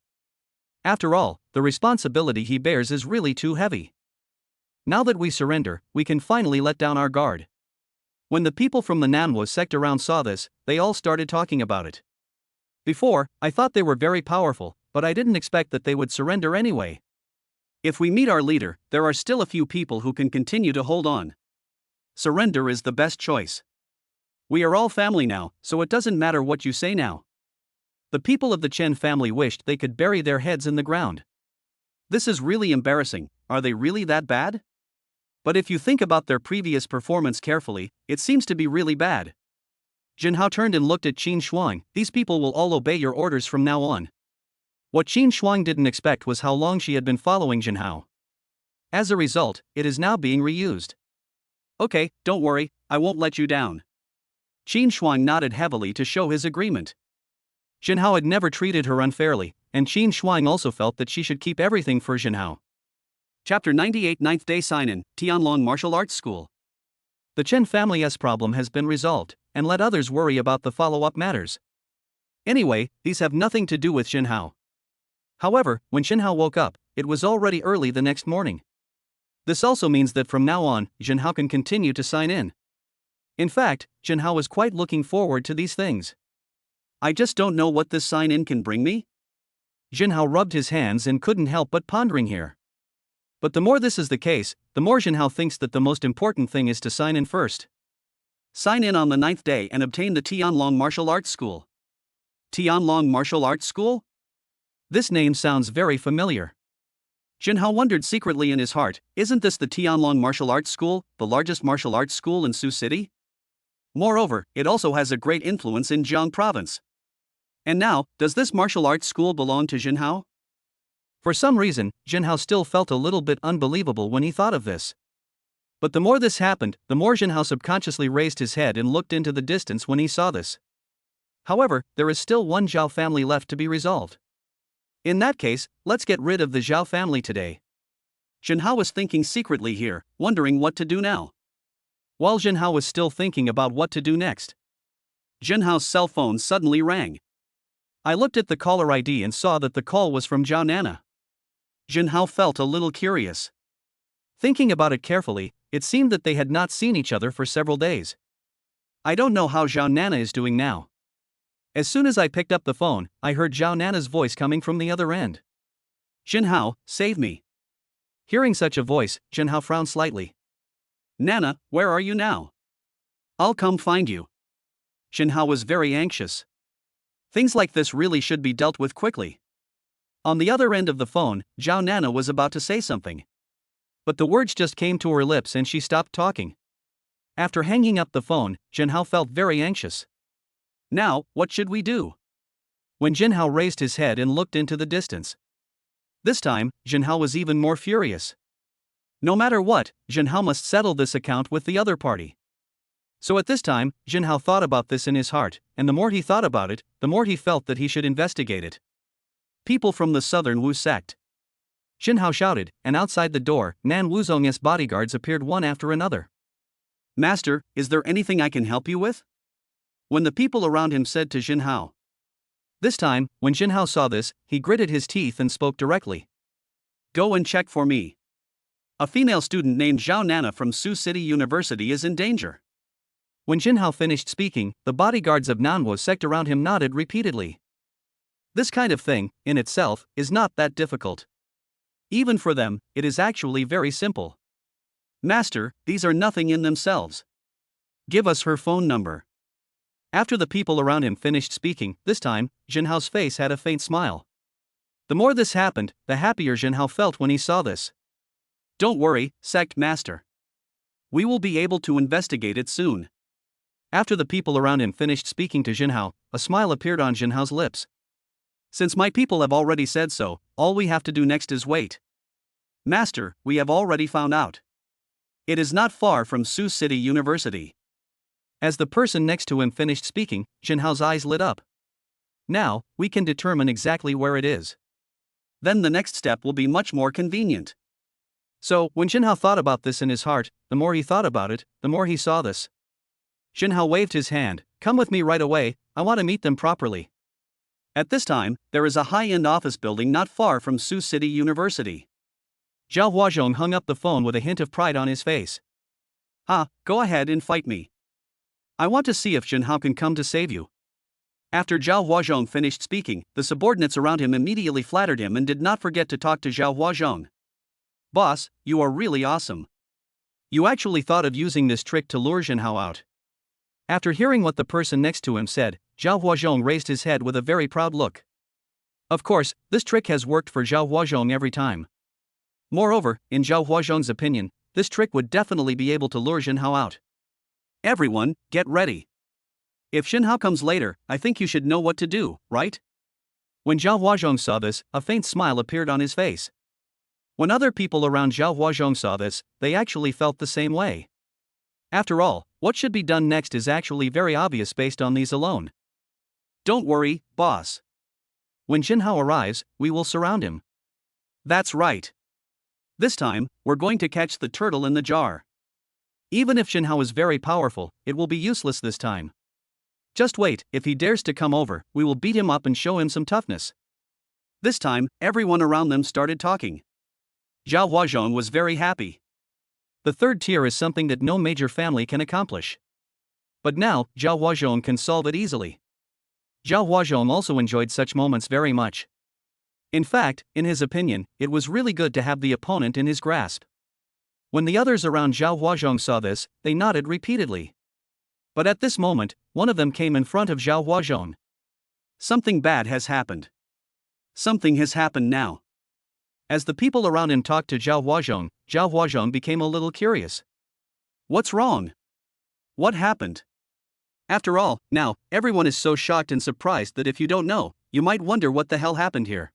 After all, the responsibility he bears is really too heavy. Now that we surrender, we can finally let down our guard. When the people from the Nanhua sect around saw this, they all started talking about it. Before, I thought they were very powerful, but I didn't expect that they would surrender anyway. If we meet our leader, there are still a few people who can continue to hold on. Surrender is the best choice. We are all family now, so it doesn't matter what you say now. The people of the Chen family wished they could bury their heads in the ground. This is really embarrassing. Are they really that bad? But if you think about their previous performance carefully, it seems to be really bad. Jin Hao turned and looked at Qin Shuang. These people will all obey your orders from now on. What Qin Shuang didn't expect was how long she had been following Jin Hao. As a result, it is now being reused. Okay, don't worry, I won't let you down. Qin Shuang nodded heavily to show his agreement. Jin Hao had never treated her unfairly, and Qin Shuang also felt that she should keep everything for Jin Hao. Chapter 98 9th Day Sign-In, Tianlong Martial Arts School. The Chen family's problem has been resolved, and let others worry about the follow-up matters. Anyway, these have nothing to do with Jin Hao. However, when Jin Hao woke up, it was already early the next morning. This also means that from now on, Jin Hao can continue to sign in. In fact, Jin Hao was quite looking forward to these things. I just don't know what this sign-in can bring me. Jin Hao rubbed his hands and couldn't help but pondering here. But the more this is the case, the more Jin Hao thinks that the most important thing is to sign in first. Sign in on the 9th day and obtain the Tianlong Martial Arts School. Tianlong Martial Arts School? This name sounds very familiar. Jin Hao wondered secretly in his heart, isn't this the Tianlong Martial Arts School, the largest martial arts school in Sioux City? Moreover, it also has a great influence in Jiang Province. And now, does this martial arts school belong to Jin Hao? For some reason, Jin Hao still felt a little bit unbelievable when he thought of this. But the more this happened, the more Jin Hao subconsciously raised his head and looked into the distance when he saw this. However, there is still one Zhao family left to be resolved. In that case, let's get rid of the Zhao family today. Jin Hao was thinking secretly here, wondering what to do now. While Jin Hao was still thinking about what to do next, Jin Hao's cell phone suddenly rang. I looked at the caller ID and saw that the call was from Zhao Nana. Jin Hao felt a little curious. Thinking about it carefully, it seemed that they had not seen each other for several days. I don't know how Zhao Nana is doing now. As soon as I picked up the phone, I heard Zhao Nana's voice coming from the other end. Jin Hao, save me. Hearing such a voice, Jin Hao frowned slightly. Nana, where are you now? I'll come find you. Jin Hao was very anxious. Things like this really should be dealt with quickly. On the other end of the phone, Zhao Nana was about to say something. But the words just came to her lips and she stopped talking. After hanging up the phone, Jinhao felt very anxious. Now, what should we do? When Jinhao raised his head and looked into the distance. This time, Jinhao was even more furious. No matter what, Jinhao must settle this account with the other party. So at this time, Jinhao thought about this in his heart, and the more he thought about it, the more he felt that he should investigate it. People from the southern Wu sect. Jinhao shouted, and outside the door, Nan Wuzong's bodyguards appeared one after another. Master, is there anything I can help you with? When the people around him said to Jinhao. This time, when Jinhao saw this, he gritted his teeth and spoke directly. Go and check for me. A female student named Zhao Nana from Sioux City University is in danger. When Jinhao finished speaking, the bodyguards of Nanwo sect around him nodded repeatedly. This kind of thing, in itself, is not that difficult. Even for them, it is actually very simple. Master, these are nothing in themselves. Give us her phone number. After the people around him finished speaking, this time, Jinhao's face had a faint smile. The more this happened, the happier Jinhao felt when he saw this. Don't worry, sect master. We will be able to investigate it soon. After the people around him finished speaking to Jinhao, a smile appeared on Jinhao's lips. Since my people have already said so, all we have to do next is wait. Master, we have already found out. It is not far from Sioux City University. As the person next to him finished speaking, Jinhao's eyes lit up. Now, we can determine exactly where it is. Then the next step will be much more convenient. So, when Jinhao thought about this in his heart, the more he thought about it, the more he saw this. Jinhao waved his hand. Come with me right away, I want to meet them properly. At this time, there is a high-end office building not far from Sioux City University. Zhao Huazhong hung up the phone with a hint of pride on his face. Go ahead and fight me. I want to see if Jinhao can come to save you. After Zhao Huazhong finished speaking, the subordinates around him immediately flattered him and did not forget to talk to Zhao Huazhong. Boss, you are really awesome. You actually thought of using this trick to lure Jinhao out. After hearing what the person next to him said, Zhao Huazhong raised his head with a very proud look. Of course, this trick has worked for Zhao Huazhong every time. Moreover, in Zhao Huazhong's opinion, this trick would definitely be able to lure Jinhao out. Everyone, get ready. If Jinhao comes later, I think you should know what to do, right? When Zhao Huazhong saw this, a faint smile appeared on his face. When other people around Zhao Huazhong saw this, they actually felt the same way. After all, what should be done next is actually very obvious based on these alone. Don't worry, boss. When Jinhao arrives, we will surround him. That's right. This time, we're going to catch the turtle in the jar. Even if Jinhao is very powerful, it will be useless this time. Just wait, if he dares to come over, we will beat him up and show him some toughness. This time, everyone around them started talking. Zhao Huazhong was very happy. The third tier is something that no major family can accomplish. But now, Zhao Huazhong can solve it easily. Zhao Huazhong also enjoyed such moments very much. In fact, in his opinion, it was really good to have the opponent in his grasp. When the others around Zhao Huazhong saw this, they nodded repeatedly. But at this moment, one of them came in front of Zhao Huazhong. Something bad has happened. Something has happened now. As the people around him talked to Zhao Huazhong became a little curious. What's wrong? What happened? After all, now, everyone is so shocked and surprised that if you don't know, you might wonder what the hell happened here.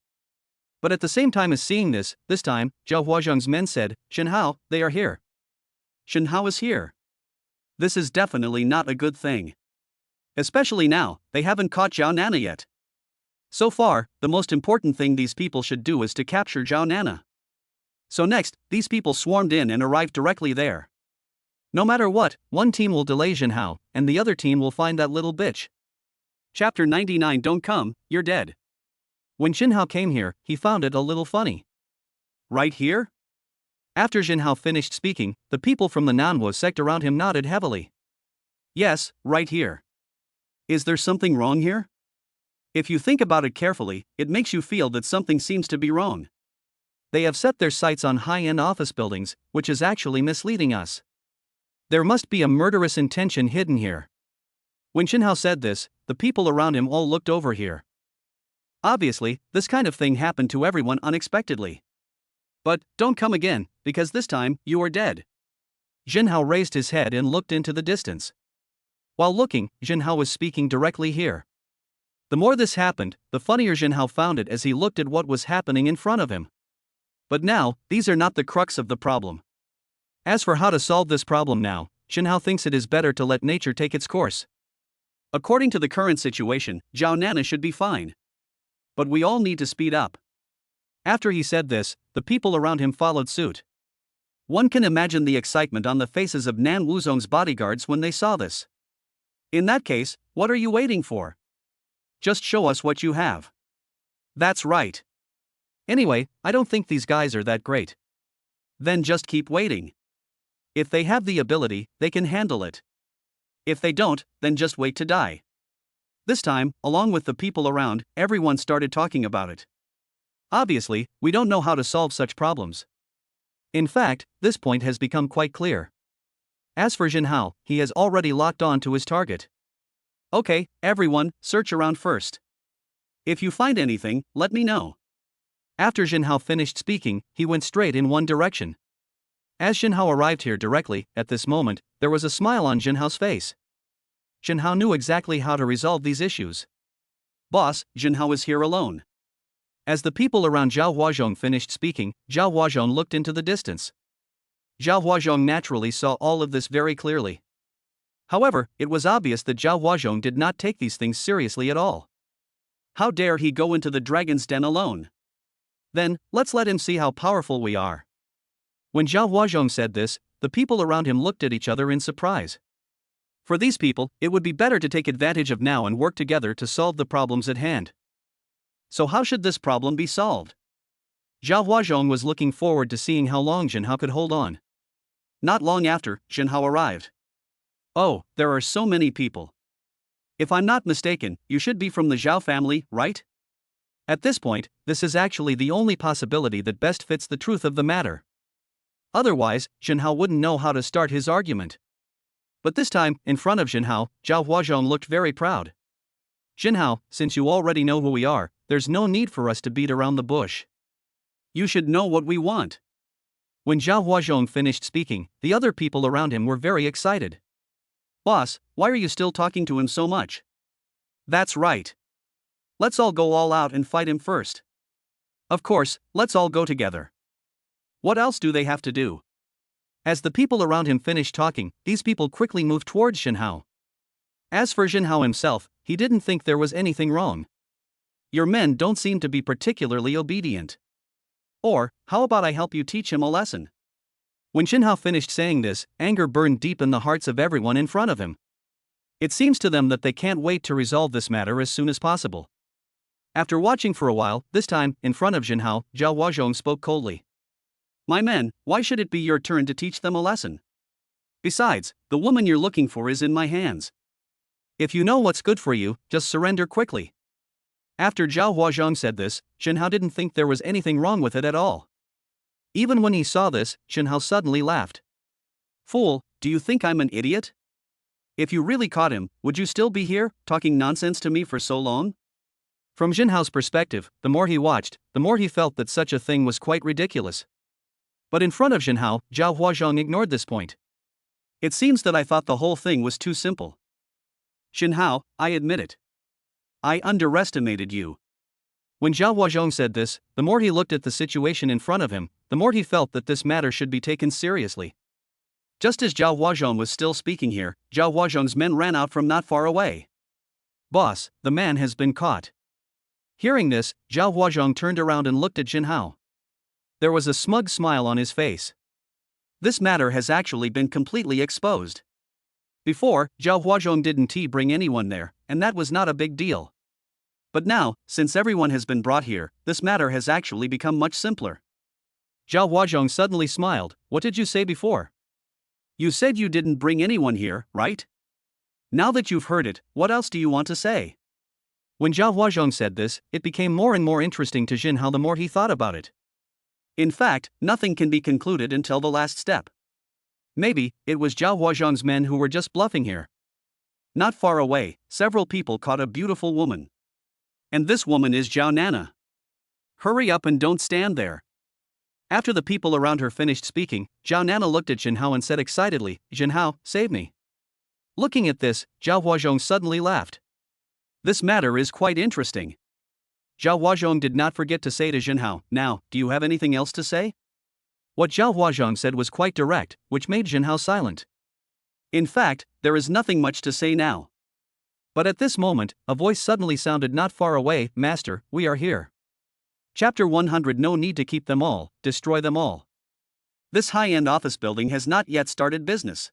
But at the same time as seeing this time, Zhao Huazhong's men said, Jinhao, they are here. Jinhao is here. This is definitely not a good thing. Especially now, they haven't caught Zhao Nana yet. So far, the most important thing these people should do is to capture Zhao Nana. So next, these people swarmed in and arrived directly there. No matter what, one team will delay Jinhao, and the other team will find that little bitch. Chapter 99. Don't come, you're dead. When Jinhao came here, he found it a little funny. Right here? After Jinhao finished speaking, the people from the Nanwo sect around him nodded heavily. Yes, right here. Is there something wrong here? If you think about it carefully, it makes you feel that something seems to be wrong. They have set their sights on high-end office buildings, which is actually misleading us. There must be a murderous intention hidden here. When Jinhao said this, the people around him all looked over here. Obviously, this kind of thing happened to everyone unexpectedly. But don't come again, because this time you are dead. Jinhao raised his head and looked into the distance. While looking, Jinhao was speaking directly here. The more this happened, the funnier Jinhao found it as he looked at what was happening in front of him. But now, these are not the crux of the problem. As for how to solve this problem now, Jinhao thinks it is better to let nature take its course. According to the current situation, Zhao Nana should be fine. But we all need to speed up. After he said this, the people around him followed suit. One can imagine the excitement on the faces of Nan Wuzong's bodyguards when they saw this. In that case, what are you waiting for? Just show us what you have. That's right. Anyway, I don't think these guys are that great. Then just keep waiting. If they have the ability, they can handle it. If they don't, then just wait to die. This time, along with the people around, everyone started talking about it. Obviously, we don't know how to solve such problems. In fact, this point has become quite clear. As for Jinhao, he has already locked on to his target. Okay, everyone, search around first. If you find anything, let me know. After Jinhao finished speaking, he went straight in one direction. As Jinhao arrived here directly, at this moment, there was a smile on Jinhao's face. Jinhao knew exactly how to resolve these issues. Boss, Jinhao is here alone. As the people around Zhao Huazhong finished speaking, Zhao Huazhong looked into the distance. Zhao Huazhong naturally saw all of this very clearly. However, it was obvious that Zhao Huazhong did not take these things seriously at all. How dare he go into the dragon's den alone? Then, let's let him see how powerful we are. When Zhao Huazhong said this, the people around him looked at each other in surprise. For these people, it would be better to take advantage of now and work together to solve the problems at hand. So how should this problem be solved? Zhao Huazhong was looking forward to seeing how long Jinhao could hold on. Not long after, Jinhao arrived. Oh, there are so many people. If I'm not mistaken, you should be from the Zhao family, right? At this point, this is actually the only possibility that best fits the truth of the matter. Otherwise, Jinhao wouldn't know how to start his argument. But this time, in front of Jinhao, Zhao Huazhong looked very proud. Jinhao, since you already know who we are, there's no need for us to beat around the bush. You should know what we want. When Zhao Huazhong finished speaking, the other people around him were very excited. Boss, why are you still talking to him so much? That's right. Let's all go all out and fight him first. Of course, let's all go together. What else do they have to do? As the people around him finished talking, these people quickly moved towards Jinhao. As for Jinhao himself, he didn't think there was anything wrong. Your men don't seem to be particularly obedient. Or, how about I help you teach him a lesson? When Jinhao finished saying this, anger burned deep in the hearts of everyone in front of him. It seems to them that they can't wait to resolve this matter as soon as possible. After watching for a while, this time, in front of Jinhao, Zhao Huazhong spoke coldly. My men, why should it be your turn to teach them a lesson? Besides, the woman you're looking for is in my hands. If you know what's good for you, just surrender quickly. After Zhao Huazhong said this, Jinhao didn't think there was anything wrong with it at all. Even when he saw this, Jinhao suddenly laughed. Fool, do you think I'm an idiot? If you really caught him, would you still be here, talking nonsense to me for so long? From Jinhao's perspective, the more he watched, the more he felt that such a thing was quite ridiculous. But in front of Jinhao, Zhao Huazhong ignored this point. It seems that I thought the whole thing was too simple. Jinhao, I admit it. I underestimated you. When Zhao Huazhong said this, the more he looked at the situation in front of him, the more he felt that this matter should be taken seriously. Just as Zhao Huazhong was still speaking here, Zhao Huazhong's men ran out from not far away. Boss, the man has been caught. Hearing this, Zhao Huazhong turned around and looked at Jinhao. There was a smug smile on his face. This matter has actually been completely exposed. Before, Zhao Huazhong didn't bring anyone there, and that was not a big deal. But now, since everyone has been brought here, this matter has actually become much simpler. Zhao Huazhong suddenly smiled. What did you say before? You said you didn't bring anyone here, right? Now that you've heard it, what else do you want to say? When Zhao Huazhong said this, it became more and more interesting to Jinhao the more he thought about it. In fact, nothing can be concluded until the last step. Maybe, it was Zhao Huazhong's men who were just bluffing here. Not far away, several people caught a beautiful woman. And this woman is Zhao Nana. Hurry up and don't stand there. After the people around her finished speaking, Zhao Nana looked at Jinhao and said excitedly, "Jinhao, save me." Looking at this, Zhao Huazhong suddenly laughed. "This matter is quite interesting." Zhao Huazhong did not forget to say to Jinhao, "Now, do you have anything else to say?" What Zhao Huazhong said was quite direct, which made Jinhao silent. In fact, there is nothing much to say now. But at this moment, a voice suddenly sounded not far away, "Master, we are here." Chapter 100. No need to keep them all, destroy them all. This high-end office building has not yet started business.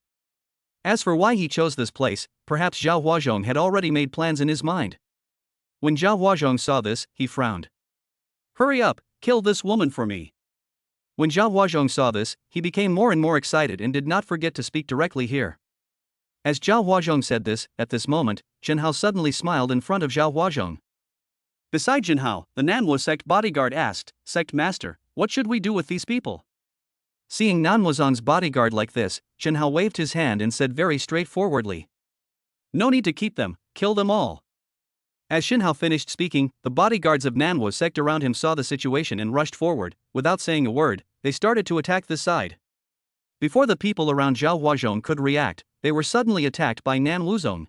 As for why he chose this place, perhaps Zhao Huazhong had already made plans in his mind. When Zhao Huazhong saw this, he frowned. "Hurry up, kill this woman for me." When Zhao Huazhong saw this, he became more and more excited and did not forget to speak directly here. As Zhao Huazhong said this, at this moment, Jinhao suddenly smiled in front of Zhao Huazhong. Beside Jinhao, the Nanwo sect bodyguard asked, "Sect master, what should we do with these people?" Seeing Nanwozong's bodyguard like this, Jinhao waved his hand and said very straightforwardly, "No need to keep them, kill them all." As Jinhao finished speaking, the bodyguards of Nanwo sect around him saw the situation and rushed forward. Without saying a word, they started to attack this side. Before the people around Zhao Huazhong could react, they were suddenly attacked by Nan Wuzong.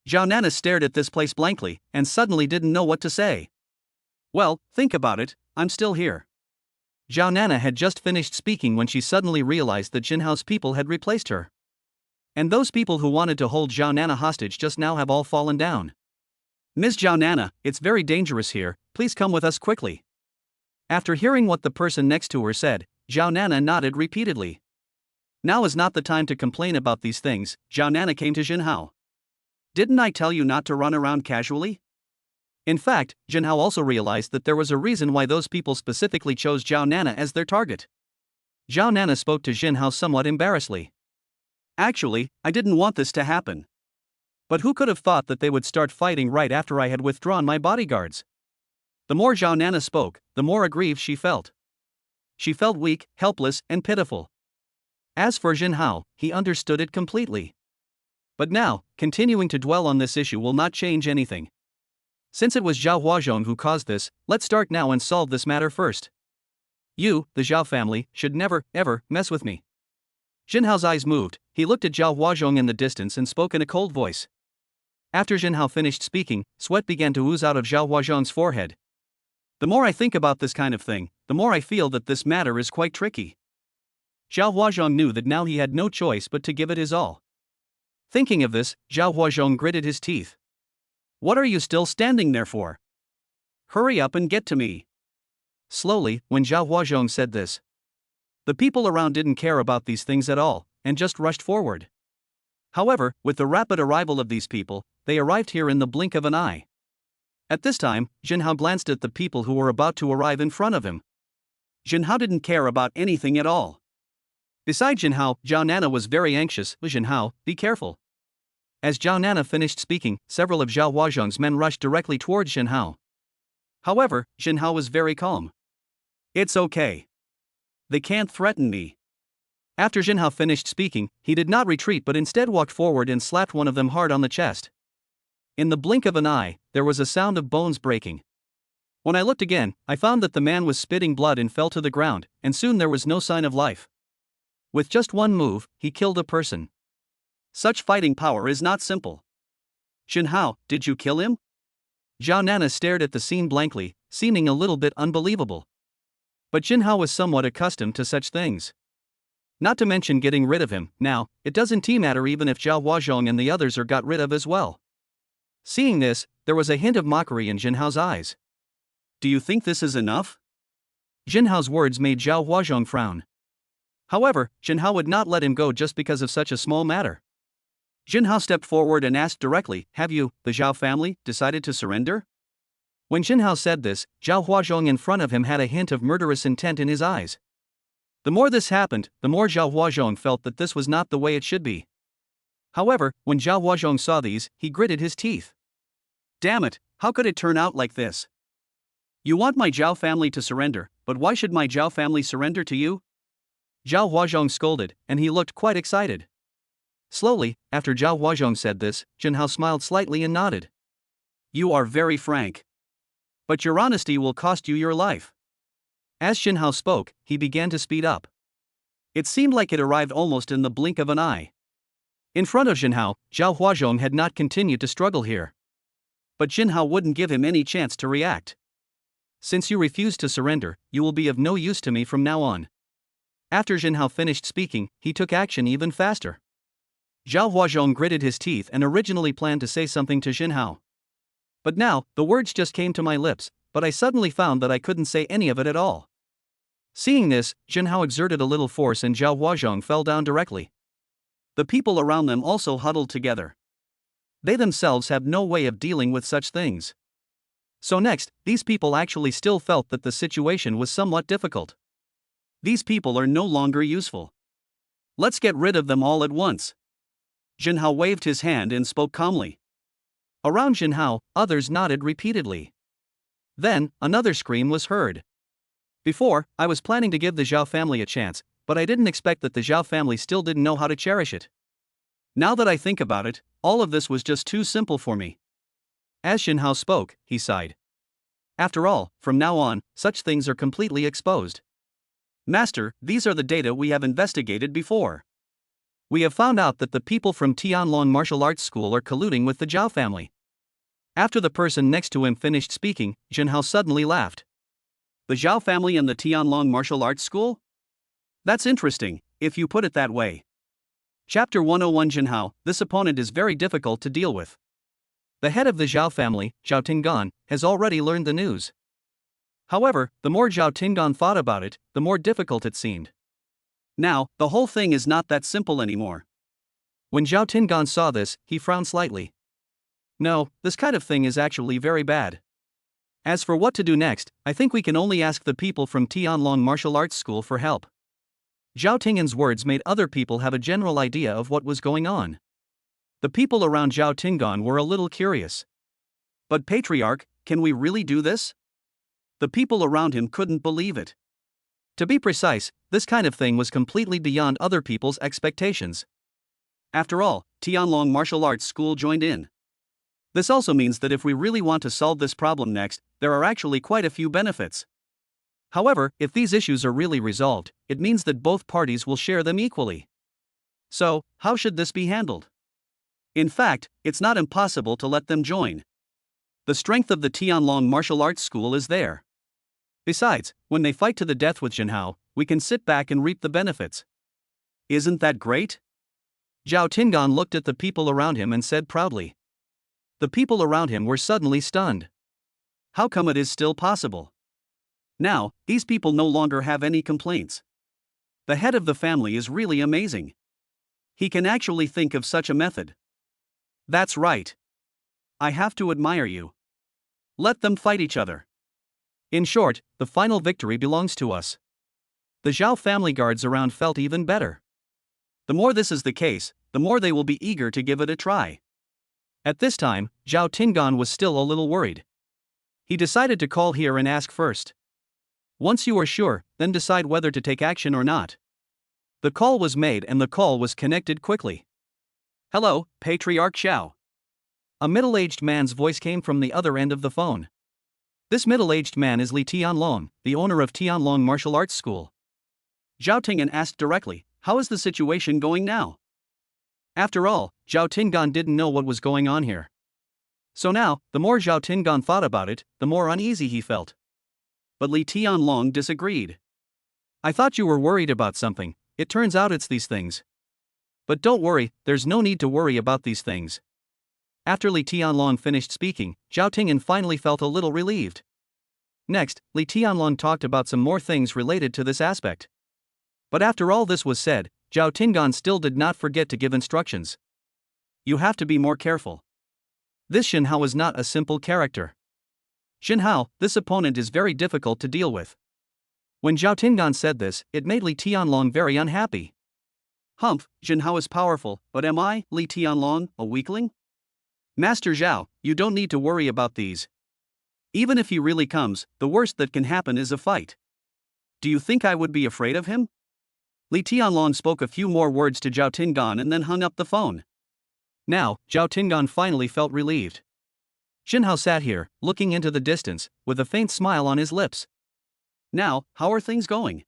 Zhao Nana stared at this place blankly, and suddenly didn't know what to say. "Well, think about it, I'm still here." Zhao Nana had just finished speaking when she suddenly realized that Jinhao's people had replaced her. And those people who wanted to hold Zhao Nana hostage just now have all fallen down. "Ms. Zhao Nana, it's very dangerous here, please come with us quickly." After hearing what the person next to her said, Zhao Nana nodded repeatedly. Now is not the time to complain about these things. Zhao Nana came to Jinhao. "Didn't I tell you not to run around casually?" In fact, Jinhao also realized that there was a reason why those people specifically chose Zhao Nana as their target. Zhao Nana spoke to Jinhao somewhat embarrassedly. "Actually, I didn't want this to happen. But who could have thought that they would start fighting right after I had withdrawn my bodyguards?" The more Zhao Nana spoke, the more aggrieved she felt. She felt weak, helpless, and pitiful. As for Jinhao, he understood it completely. But now, continuing to dwell on this issue will not change anything. Since it was Zhao Huazhong who caused this, let's start now and solve this matter first. You, the Zhao family, should never, ever, mess with me. Jinhao's eyes moved, he looked at Zhao Huazhong in the distance and spoke in a cold voice. After Jinhao finished speaking, sweat began to ooze out of Zhao Huazhong's forehead. "The more I think about this kind of thing, the more I feel that this matter is quite tricky." Zhao Huazhong knew that now he had no choice but to give it his all. Thinking of this, Zhao Huazhong gritted his teeth. "What are you still standing there for? Hurry up and get to me." Slowly, when Zhao Huazhong said this, the people around didn't care about these things at all, and just rushed forward. However, with the rapid arrival of these people, they arrived here in the blink of an eye. At this time, Jinhao glanced at the people who were about to arrive in front of him. Jinhao didn't care about anything at all. Besides Jinhao, Zhao Nana was very anxious. "Jinhao, be careful." As Zhao Nana finished speaking, several of Zhao Huazhong's men rushed directly towards Jinhao. However, Jinhao was very calm. "It's okay. They can't threaten me." After Jinhao finished speaking, he did not retreat but instead walked forward and slapped one of them hard on the chest. In the blink of an eye, there was a sound of bones breaking. When I looked again, I found that the man was spitting blood and fell to the ground, and soon there was no sign of life. With just one move, he killed a person. Such fighting power is not simple. "Jinhao, did you kill him?" Zhao Nana stared at the scene blankly, seeming a little bit unbelievable. But Jinhao was somewhat accustomed to such things. Not to mention getting rid of him. Now, it doesn't matter even if Zhao Huazhong and the others are got rid of as well. Seeing this, there was a hint of mockery in Jinhao's eyes. "Do you think this is enough?" Jinhao's words made Zhao Huazhong frown. However, Jinhao would not let him go just because of such a small matter. Jinhao stepped forward and asked directly, "Have you, the Zhao family, decided to surrender?" When Jinhao said this, Zhao Huazhong in front of him had a hint of murderous intent in his eyes. The more this happened, the more Zhao Huazhong felt that this was not the way it should be. However, when Zhao Huazhong saw these, he gritted his teeth. "Damn it, how could it turn out like this? You want my Zhao family to surrender, but why should my Zhao family surrender to you?" Zhao Huazhong scolded, and he looked quite excited. Slowly, after Zhao Huazhong said this, Jinhao smiled slightly and nodded. "You are very frank. But your honesty will cost you your life." As Jinhao spoke, he began to speed up. It seemed like it arrived almost in the blink of an eye. In front of Jinhao, Zhao Huazhong had not continued to struggle here. But Jinhao wouldn't give him any chance to react. Since you refuse to surrender, you will be of no use to me from now on. After Jinhao finished speaking, he took action even faster. Zhao Huazhong gritted his teeth and originally planned to say something to Jinhao. But now, the words just came to my lips, but I suddenly found that I couldn't say any of it at all. Seeing this, Jinhao exerted a little force and Zhao Huazhong fell down directly. The people around them also huddled together. They themselves have no way of dealing with such things. So next, these people actually still felt that the situation was somewhat difficult. These people are no longer useful. Let's get rid of them all at once. Jinhao waved his hand and spoke calmly. Around Jinhao, others nodded repeatedly. Then, another scream was heard. Before, I was planning to give the Zhao family a chance, but I didn't expect that the Zhao family still didn't know how to cherish it. Now that I think about it, all of this was just too simple for me. As Jinhao spoke, he sighed. After all, from now on, such things are completely exposed. Master, these are the data we have investigated before. We have found out that the people from Tianlong Martial Arts School are colluding with the Zhao family. After the person next to him finished speaking, Jinhao suddenly laughed. The Zhao family and the Tianlong Martial Arts School? That's interesting, if you put it that way. Chapter 101 Jinhao, this opponent is very difficult to deal with. The head of the Zhao family, Zhao Tinggan, has already learned the news. However, the more Zhao Tinggan thought about it, the more difficult it seemed. Now, the whole thing is not that simple anymore. When Zhao Tinggan saw this, he frowned slightly. No, this kind of thing is actually very bad. As for what to do next, I think we can only ask the people from Tianlong Martial Arts School for help. Zhao Tinggan's words made other people have a general idea of what was going on. The people around Zhao Tinggan were a little curious. But Patriarch, can we really do this? The people around him couldn't believe it. To be precise, this kind of thing was completely beyond other people's expectations. After all, Tianlong Martial Arts School joined in. This also means that if we really want to solve this problem next, there are actually quite a few benefits. However, if these issues are really resolved, it means that both parties will share them equally. So, how should this be handled? In fact, it's not impossible to let them join. The strength of the Tianlong Martial Arts School is there. Besides, when they fight to the death with Jinhao, we can sit back and reap the benefits. Isn't that great? Zhao Tinggan looked at the people around him and said proudly. The people around him were suddenly stunned. How come it is still possible? Now, these people no longer have any complaints. The head of the family is really amazing. He can actually think of such a method. That's right. I have to admire you. Let them fight each other. In short, the final victory belongs to us. The Zhao family guards around felt even better. The more this is the case, the more they will be eager to give it a try. At this time, Zhao Tinggan was still a little worried. He decided to call here and ask first. Once you are sure, then decide whether to take action or not. The call was made and the call was connected quickly. Hello, Patriarch Zhao. A middle-aged man's voice came from the other end of the phone. This middle-aged man is Li Tianlong, the owner of Tianlong Martial Arts School. Zhao Tinggan asked directly, how is the situation going now? After all, Zhao Tinggan didn't know what was going on here. So now, the more Zhao Tinggan thought about it, the more uneasy he felt. But Li Tianlong disagreed. I thought you were worried about something, it turns out it's these things. But don't worry, there's no need to worry about these things. After Li Tianlong finished speaking, Zhao Tinggan finally felt a little relieved. Next, Li Tianlong talked about some more things related to this aspect. But after all this was said, Zhao Tinggan still did not forget to give instructions. You have to be more careful. This Jinhao is not a simple character. Jinhao, this opponent is very difficult to deal with. When Zhao Tinggan said this, it made Li Tianlong very unhappy. Humph, Jinhao is powerful, but am I, Li Tianlong, a weakling? Master Zhao, you don't need to worry about these. Even if he really comes, the worst that can happen is a fight. Do you think I would be afraid of him? Li Tianlong spoke a few more words to Zhao Tinggan and then hung up the phone. Now, Zhao Tinggan finally felt relieved. Jinhao sat here, looking into the distance, with a faint smile on his lips. Now, how are things going?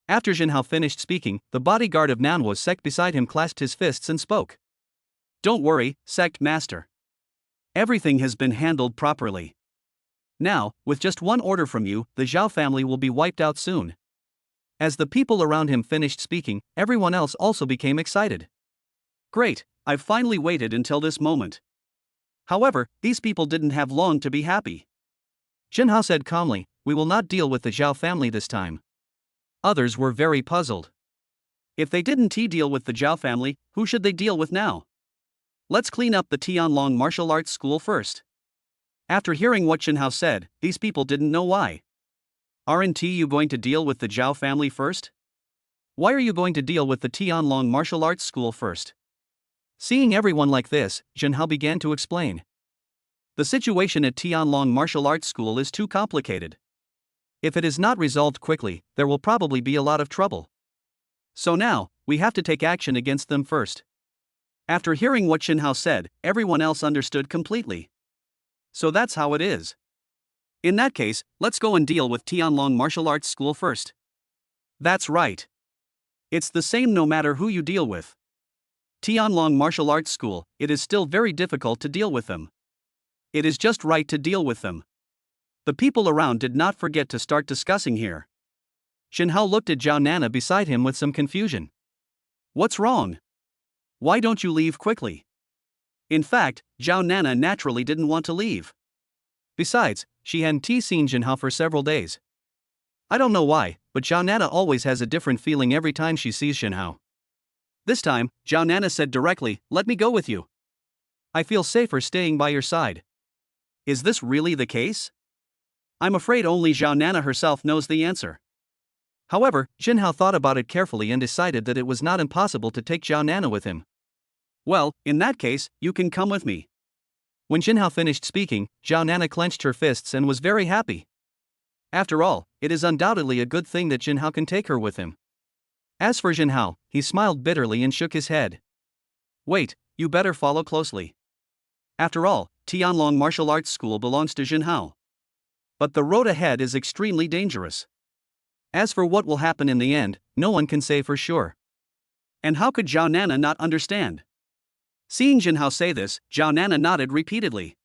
After Jinhao finished speaking, the bodyguard of Nanhuo sect beside him clasped his fists and spoke. Don't worry, sect master. Everything has been handled properly. Now, with just one order from you, the Zhao family will be wiped out soon. As the people around him finished speaking, everyone else also became excited. Great, I've finally waited until this moment. However, these people didn't have long to be happy. Jinhao said calmly, we will not deal with the Zhao family this time. Others were very puzzled. If they didn't deal with the Zhao family, who should they deal with now? Let's clean up the Tianlong martial arts school first. After hearing what Jinhao said, these people didn't know why. Aren't you going to deal with the Zhao family first? Why are you going to deal with the Tianlong martial arts school first? Seeing everyone like this, Jinhao began to explain. The situation at Tianlong martial arts school is too complicated. If it is not resolved quickly, there will probably be a lot of trouble. So now, we have to take action against them first. After hearing what Jinhao said, everyone else understood completely. So that's how it is. In that case, let's go and deal with Tianlong martial arts school first. That's right. It's the same no matter who you deal with. Tianlong martial arts school, it is still very difficult to deal with them. It is just right to deal with them. The people around did not forget to start discussing here. Jinhao looked at Zhao Nana beside him with some confusion. What's wrong? Why don't you leave quickly? In fact, Zhao Nana naturally didn't want to leave. Besides, she hadn't seen Jinhao for several days. I don't know why, but Zhao Nana always has a different feeling every time she sees Jinhao. This time, Zhao Nana said directly, let me go with you. I feel safer staying by your side. Is this really the case? I'm afraid only Zhao Nana herself knows the answer. However, Jinhao thought about it carefully and decided that it was not impossible to take Zhao Nana with him. Well, in that case, you can come with me. When Jinhao finished speaking, Zhao Nana clenched her fists and was very happy. After all, it is undoubtedly a good thing that Jinhao can take her with him. As for Jinhao, he smiled bitterly and shook his head. Wait, you better follow closely. After all, Tianlong martial arts school belongs to Jinhao. But the road ahead is extremely dangerous. As for what will happen in the end, no one can say for sure. And how could Zhao Nana not understand? Seeing Jinhao say this, Zhao Nana nodded repeatedly.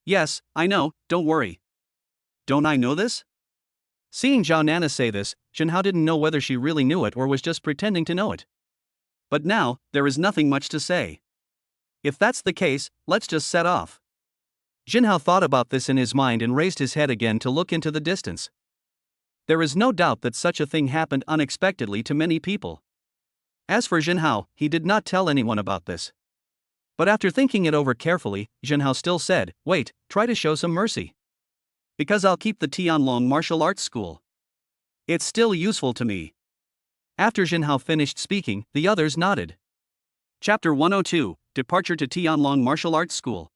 Yes, I know, don't worry. Don't I know this? Seeing Zhao Nana say this, Jinhao didn't know whether she really knew it or was just pretending to know it. But now, there is nothing much to say. If that's the case, let's just set off. Jinhao thought about this in his mind and raised his head again to look into the distance. There is no doubt that such a thing happened unexpectedly to many people. As for Jinhao, he did not tell anyone about this. But after thinking it over carefully, Jinhao still said, wait, try to show some mercy. Because I'll keep the Tianlong martial arts school. It's still useful to me. After Jinhao finished speaking, the others nodded. Chapter 102, Departure to Tianlong Martial Arts School.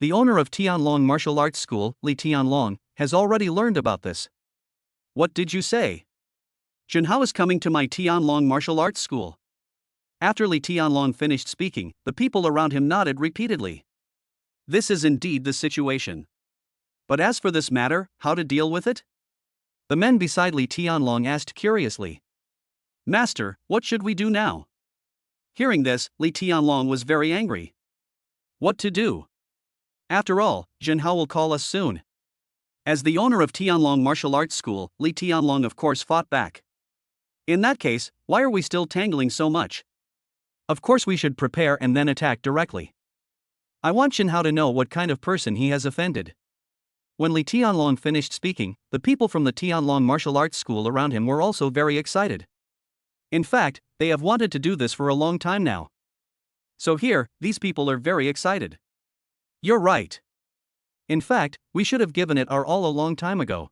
The owner of Tianlong Martial Arts School, Li Tianlong, has already learned about this. What did you say? Jinhao is coming to my Tianlong Martial Arts School. After Li Tianlong finished speaking, the people around him nodded repeatedly. This is indeed the situation. But as for this matter, how to deal with it? The men beside Li Tianlong asked curiously. Master, what should we do now? Hearing this, Li Tianlong was very angry. What to do? After all, Jinhao will call us soon. As the owner of Tianlong Martial Arts School, Li Tianlong of course fought back. In that case, why are we still tangling so much? Of course we should prepare and then attack directly. I want Jinhao to know what kind of person he has offended. When Li Tianlong finished speaking, the people from the Tianlong Martial Arts School around him were also very excited. In fact, they have wanted to do this for a long time now. So here, these people are very excited. You're right. In fact, we should have given it our all a long time ago.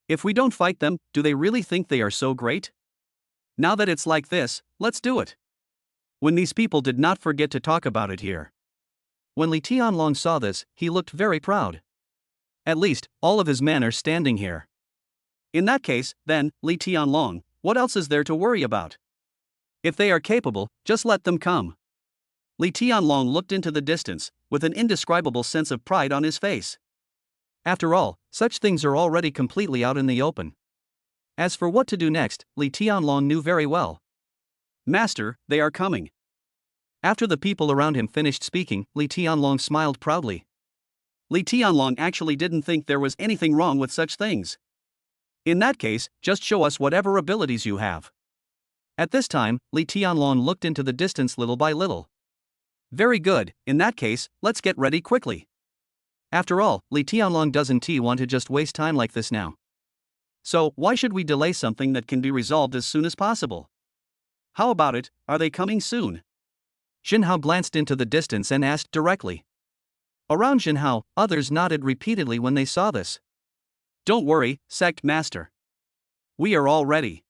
If we don't fight them, do they really think they are so great? Now that it's like this, let's do it. When these people did not forget to talk about it here. When Li Tianlong saw this, he looked very proud. At least, all of his men are standing here. In that case, then, Li Tianlong, what else is there to worry about? If they are capable, just let them come. Li Tianlong looked into the distance, with an indescribable sense of pride on his face. After all, such things are already completely out in the open. As for what to do next, Li Tianlong knew very well. Master, they are coming. After the people around him finished speaking, Li Tianlong smiled proudly. Li Tianlong actually didn't think there was anything wrong with such things. In that case, just show us whatever abilities you have. At this time, Li Tianlong looked into the distance little by little. Very good, in that case, let's get ready quickly. After all, Li Tianlong doesn't want to just waste time like this now. So, why should we delay something that can be resolved as soon as possible? How about it, are they coming soon? Jinhao glanced into the distance and asked directly. Around Jinhao, others nodded repeatedly when they saw this. Don't worry, sect master. We are all ready.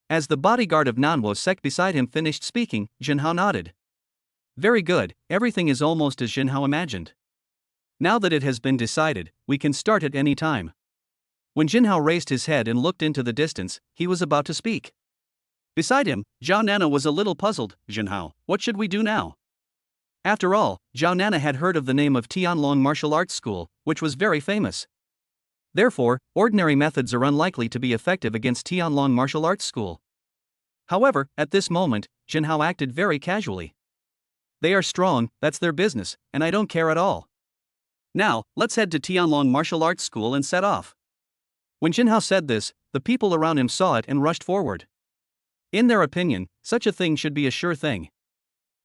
As the bodyguard of Nanwo sect beside him finished speaking, Jinhao nodded. Very good, everything is almost as Jinhao imagined. Now that it has been decided, we can start at any time. When Jinhao raised his head and looked into the distance, he was about to speak. Beside him, Zhao Nana was a little puzzled. Jinhao, what should we do now? After all, Zhao Nana had heard of the name of Tianlong Martial Arts School, which was very famous. Therefore, ordinary methods are unlikely to be effective against Tianlong Martial Arts School. However, at this moment, Jinhao acted very casually. They are strong, that's their business, and I don't care at all. Now, let's head to Tianlong Martial Arts School and set off. When Jinhao said this, the people around him saw it and rushed forward. In their opinion, such a thing should be a sure thing.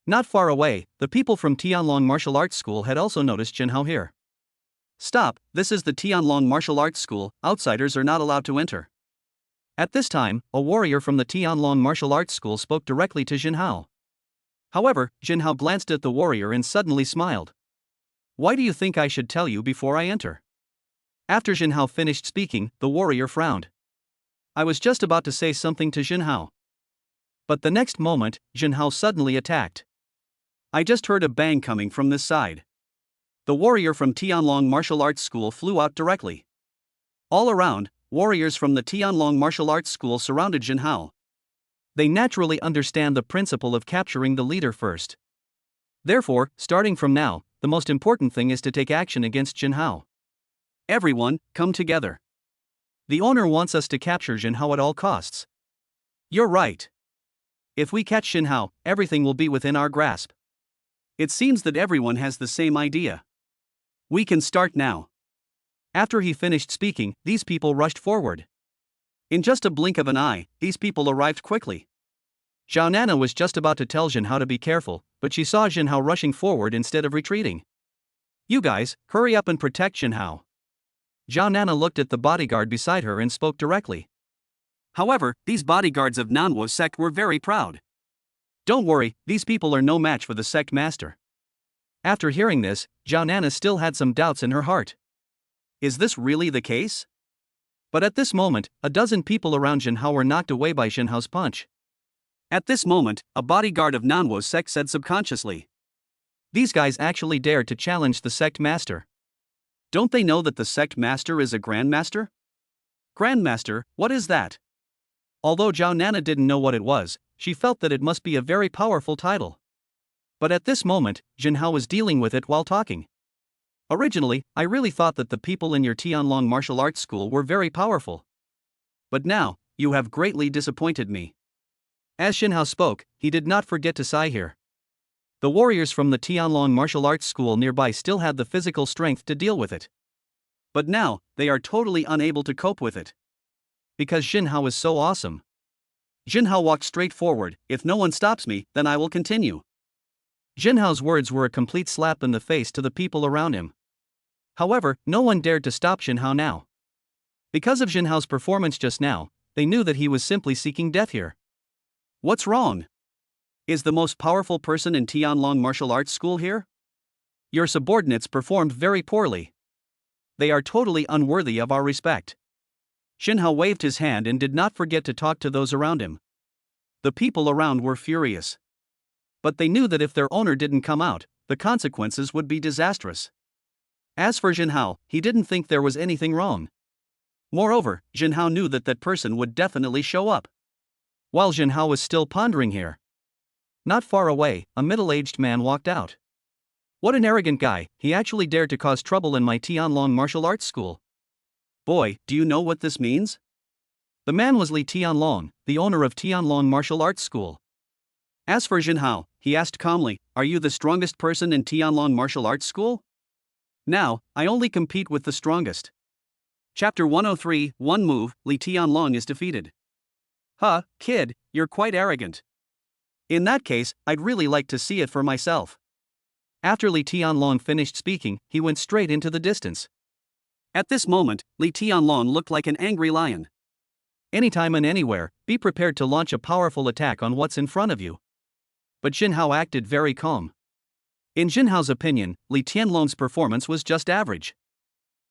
Not far away, the people from Tianlong Martial Arts School had also noticed Jinhao here. Stop, this is the Tianlong Martial Arts School, outsiders are not allowed to enter. At this time, a warrior from the Tianlong Martial Arts School spoke directly to Jinhao. However, Jinhao glanced at the warrior and suddenly smiled. Why do you think I should tell you before I enter? After Jinhao finished speaking, the warrior frowned. I was just about to say something to Jinhao. But the next moment, Jinhao suddenly attacked. I just heard a bang coming from this side. The warrior from Tianlong Martial Arts School flew out directly. All around, warriors from the Tianlong Martial Arts School surrounded Jinhao. They naturally understand the principle of capturing the leader first. Therefore, starting from now, the most important thing is to take action against Jinhao. Everyone, come together. The owner wants us to capture Jinhao at all costs. You're right. If we catch Jinhao, everything will be within our grasp. It seems that everyone has the same idea. We can start now. After he finished speaking, these people rushed forward. In just a blink of an eye, these people arrived quickly. Zhao Nana was just about to tell Jinhao to be careful, but she saw Jinhao rushing forward instead of retreating. You guys, hurry up and protect Jinhao. Zhao Nana looked at the bodyguard beside her and spoke directly. However, these bodyguards of Nanwo sect were very proud. Don't worry, these people are no match for the sect master. After hearing this, Zhao Nana still had some doubts in her heart. Is this really the case? But at this moment, a dozen people around Jinhao were knocked away by Jinhao's punch. At this moment, a bodyguard of Nanwo sect said subconsciously. These guys actually dared to challenge the sect master. Don't they know that the sect master is a grandmaster? Grandmaster, what is that? Although Zhao Nana didn't know what it was, she felt that it must be a very powerful title. But at this moment, Jinhao was dealing with it while talking. Originally, I really thought that the people in your Tianlong Martial Arts School were very powerful. But now, you have greatly disappointed me. As Jinhao spoke, he did not forget to sigh here. The warriors from the Tianlong Martial Arts School nearby still had the physical strength to deal with it. But now, they are totally unable to cope with it. Because Jinhao is so awesome. Jinhao walked straight forward. If no one stops me, then I will continue. Jinhao's words were a complete slap in the face to the people around him. However, no one dared to stop Jinhao now. Because of Jinhao's performance just now, they knew that he was simply seeking death here. What's wrong? Is the most powerful person in Tianlong Martial Arts School here? Your subordinates performed very poorly. They are totally unworthy of our respect. Jinhao waved his hand and did not forget to talk to those around him. The people around were furious. But they knew that if their owner didn't come out, the consequences would be disastrous. As for Jinhao, he didn't think there was anything wrong. Moreover, Jinhao knew that that person would definitely show up. While Jinhao was still pondering here, not far away, a middle-aged man walked out. What an arrogant guy, he actually dared to cause trouble in my Tianlong martial arts school. Boy, do you know what this means? The man was Li Tianlong, the owner of Tianlong Martial Arts School. As for Jinhao, he asked calmly, "Are you the strongest person in Tianlong Martial Arts School?" "Now, I only compete with the strongest." Chapter 103, One Move, Li Tianlong is defeated. Huh, kid, you're quite arrogant. In that case, I'd really like to see it for myself. After Li Tianlong finished speaking, he went straight into the distance. At this moment, Li Tianlong looked like an angry lion. Anytime and anywhere, be prepared to launch a powerful attack on what's in front of you. But Jinhao acted very calm. In Jinhao's opinion, Li Tianlong's performance was just average.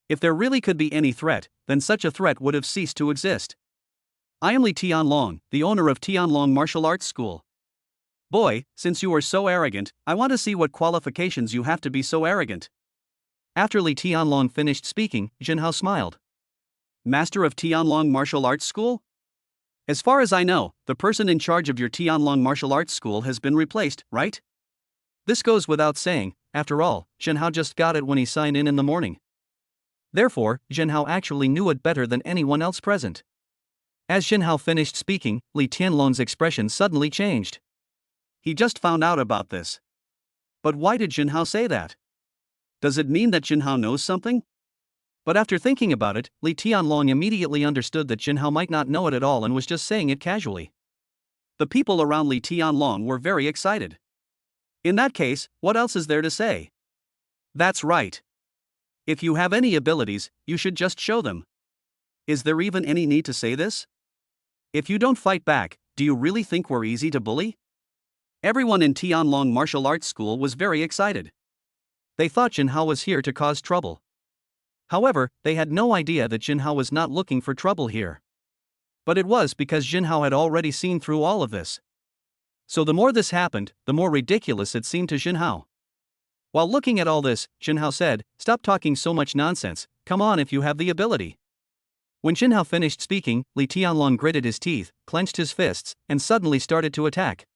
If there really could be any threat, then such a threat would have ceased to exist. I am Li Tianlong, the owner of Tianlong Martial Arts School. Boy, since you are so arrogant, I want to see what qualifications you have to be so arrogant. After Li Tianlong finished speaking, Jinhao smiled. Master of Tianlong Martial Arts School? As far as I know, the person in charge of your Tianlong Martial Arts School has been replaced, right? This goes without saying, after all, Jinhao just got it when he signed in the morning. Therefore, Jinhao actually knew it better than anyone else present. As Jinhao finished speaking, Li Tianlong's expression suddenly changed. He just found out about this. But why did Jinhao say that? Does it mean that Jinhao knows something? But after thinking about it, Li Tianlong immediately understood that Jinhao might not know it at all and was just saying it casually. The people around Li Tianlong were very excited. In that case, what else is there to say? That's right. If you have any abilities, you should just show them. Is there even any need to say this? If you don't fight back, do you really think we're easy to bully? Everyone in Tianlong Martial Arts School was very excited. They thought Jinhao was here to cause trouble. However, they had no idea that Jinhao was not looking for trouble here. But it was because Jinhao had already seen through all of this. So the more this happened, the more ridiculous it seemed to Jinhao. While looking at all this, Jinhao said, "Stop talking so much nonsense, come on if you have the ability." When Jinhao finished speaking, Li Tianlong gritted his teeth, clenched his fists, and suddenly started to attack.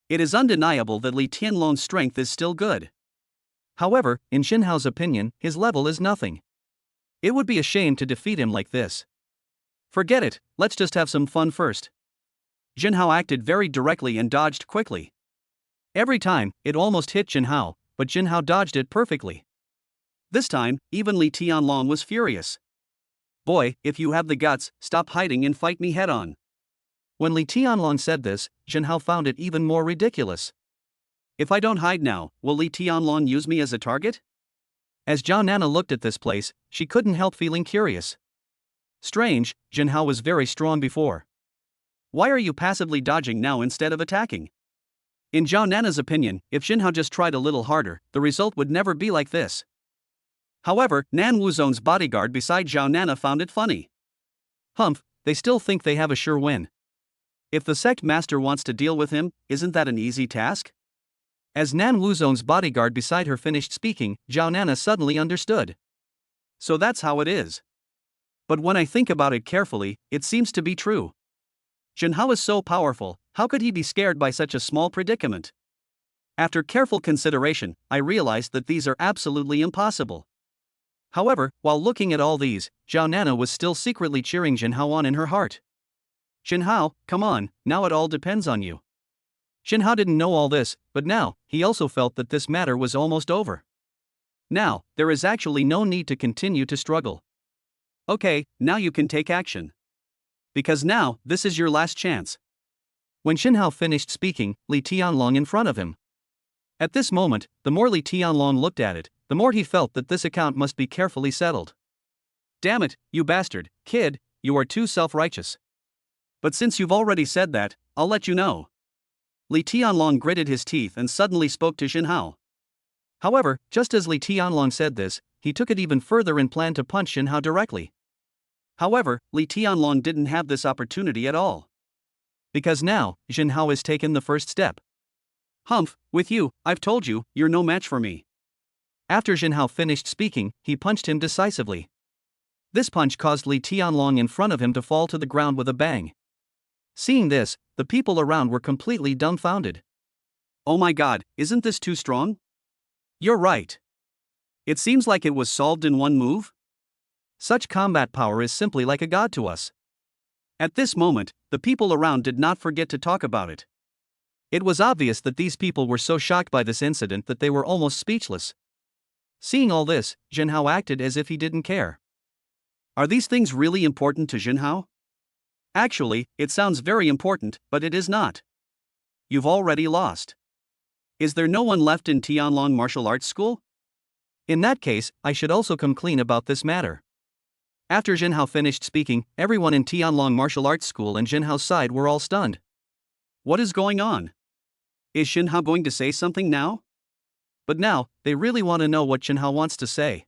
It is undeniable that Li Tianlong's strength is still good. However, in Jinhao's opinion, his level is nothing. It would be a shame to defeat him like this. Forget it, let's just have some fun first. Jinhao acted very directly and dodged quickly. Every time, it almost hit Jinhao, but Jinhao dodged it perfectly. This time, even Li Tianlong was furious. Boy, if you have the guts, stop hiding and fight me head on. When Li Tianlong said this, Jinhao found it even more ridiculous. If I don't hide now, will Li Tianlong use me as a target? As Zhao Nana looked at this place, she couldn't help feeling curious. Strange, Jinhao was very strong before. Why are you passively dodging now instead of attacking? In Zhao Nana's opinion, if Jinhao just tried a little harder, the result would never be like this. However, Nan Wuzong's bodyguard beside Zhao Nana found it funny. Humph, they still think they have a sure win. If the sect master wants to deal with him, isn't that an easy task? As Nan Wuzong's bodyguard beside her finished speaking, Zhao Nana suddenly understood. So that's how it is. But when I think about it carefully, it seems to be true. Jinhao is so powerful, how could he be scared by such a small predicament? After careful consideration, I realized that these are absolutely impossible. However, while looking at all these, Zhao Nana was still secretly cheering Jinhao on in her heart. Jinhao, come on, now it all depends on you. Jinhao didn't know all this, but now, he also felt that this matter was almost over. Now, there is actually no need to continue to struggle. Okay, now you can take action. Because now, this is your last chance. When Jinhao finished speaking, Li Tianlong in front of him. At this moment, the more Li Tianlong looked at it, the more he felt that this account must be carefully settled. Damn it, you bastard, kid, you are too self-righteous. But since you've already said that, I'll let you know. Li Tianlong gritted his teeth and suddenly spoke to Jinhao. However, just as Li Tianlong said this, he took it even further and planned to punch Jinhao directly. However, Li Tianlong didn't have this opportunity at all. Because now, Jinhao has taken the first step. Humph, with you, I've told you, you're no match for me. After Jinhao finished speaking, he punched him decisively. This punch caused Li Tianlong in front of him to fall to the ground with a bang. Seeing this, the people around were completely dumbfounded. Oh my god, isn't this too strong? You're right. It seems like it was solved in one move. Such combat power is simply like a god to us. At this moment, the people around did not forget to talk about it. It was obvious that these people were so shocked by this incident that they were almost speechless. Seeing all this, Jinhao acted as if he didn't care. Are these things really important to Jinhao? Actually, it sounds very important, but it is not. You've already lost. Is there no one left in Tianlong Martial Arts School? In that case, I should also come clean about this matter. After Jinhao finished speaking, everyone in Tianlong Martial Arts School and Jinhao's side were all stunned. What is going on? Is Jinhao going to say something now? But now, they really want to know what Jinhao wants to say.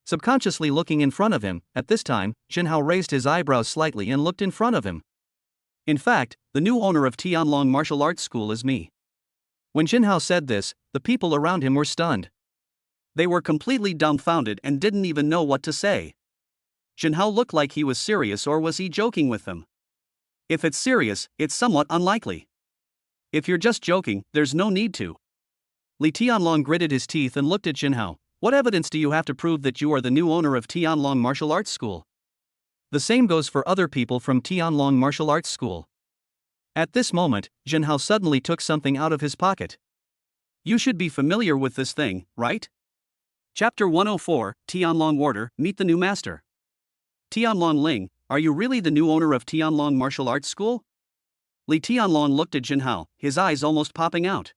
Subconsciously looking in front of him, at this time, Jinhao raised his eyebrows slightly and looked in front of him. In fact, the new owner of Tianlong Martial Arts School is me. When Jinhao said this, the people around him were stunned. They were completely dumbfounded and didn't even know what to say. Jinhao looked like he was serious, or was he joking with them? If it's serious, it's somewhat unlikely. If you're just joking, there's no need to. Li Tianlong gritted his teeth and looked at Jinhao. What evidence do you have to prove that you are the new owner of Tianlong Martial Arts School? The same goes for other people from Tianlong Martial Arts School. At this moment, Jinhao suddenly took something out of his pocket. You should be familiar with this thing, right? Chapter 104, Tianlong Order, Meet the New Master. Tianlong Ling, are you really the new owner of Tianlong Martial Arts School? Li Tianlong looked at Jinhao, his eyes almost popping out.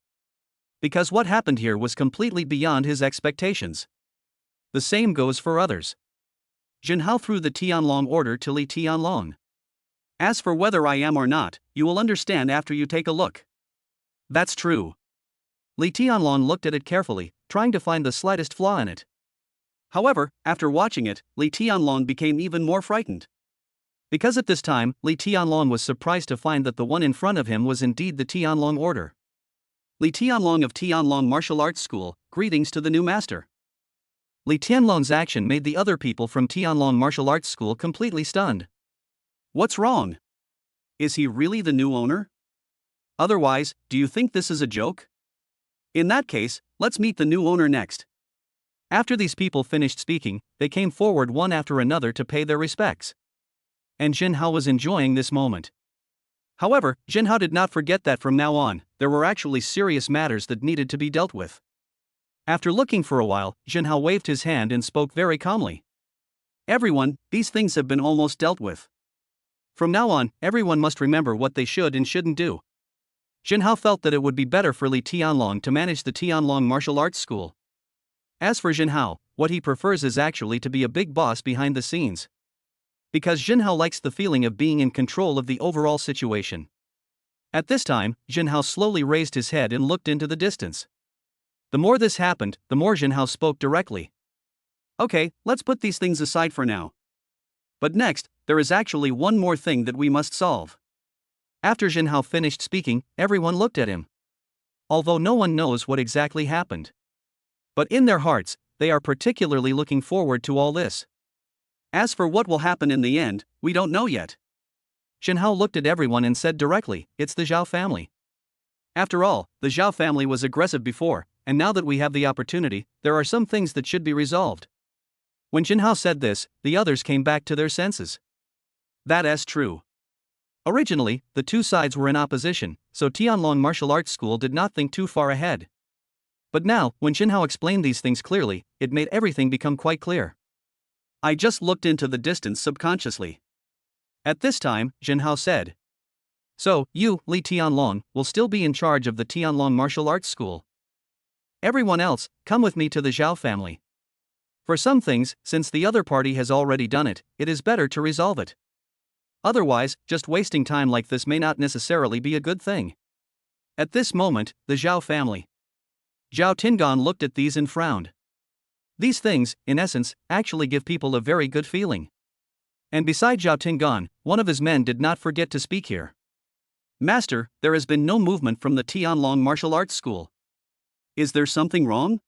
Because what happened here was completely beyond his expectations. The same goes for others. Jinhao threw the Tianlong order to Li Tianlong. As for whether I am or not, you will understand after you take a look. That's true. Li Tianlong looked at it carefully, trying to find the slightest flaw in it. However, after watching it, Li Tianlong became even more frightened. Because at this time, Li Tianlong was surprised to find that the one in front of him was indeed the Tianlong order. Li Tianlong of Tianlong Martial Arts School, greetings to the new master. Li Tianlong's action made the other people from Tianlong Martial Arts School completely stunned. What's wrong? Is he really the new owner? Otherwise, do you think this is a joke? In that case, let's meet the new owner next. After these people finished speaking, they came forward one after another to pay their respects. And Jinhao was enjoying this moment. However, Jinhao did not forget that from now on, there were actually serious matters that needed to be dealt with. After looking for a while, Jinhao waved his hand and spoke very calmly. Everyone, these things have been almost dealt with. From now on, everyone must remember what they should and shouldn't do. Jinhao felt that it would be better for Li Tianlong to manage the Tianlong Martial Arts School. As for Jinhao, what he prefers is actually to be a big boss behind the scenes. Because Jinhao likes the feeling of being in control of the overall situation. At this time, Jinhao slowly raised his head and looked into the distance. The more this happened, the more Jinhao spoke directly. Okay, let's put these things aside for now. But next, there is actually one more thing that we must solve. After Jinhao finished speaking, everyone looked at him. Although no one knows what exactly happened. But in their hearts, they are particularly looking forward to all this. As for what will happen in the end, we don't know yet. Jinhao looked at everyone and said directly, it's the Zhao family. After all, the Zhao family was aggressive before, and now that we have the opportunity, there are some things that should be resolved. When Jinhao said this, the others came back to their senses. That is true. Originally, the two sides were in opposition, so Tianlong Martial Arts School did not think too far ahead. But now, when Jinhao explained these things clearly, it made everything become quite clear. I just looked into the distance subconsciously. At this time, Jinhao said. So, you, Li Tianlong, will still be in charge of the Tianlong Martial Arts School. Everyone else, come with me to the Zhao family. For some things, since the other party has already done it, it is better to resolve it. Otherwise, just wasting time like this may not necessarily be a good thing. At this moment, the Zhao family. Zhao Tingan looked at these and frowned. These things, in essence, actually give people a very good feeling. And beside Zhao Tingan, one of his men did not forget to speak here. Master, there has been no movement from the Tianlong Martial Arts School. Is there something wrong?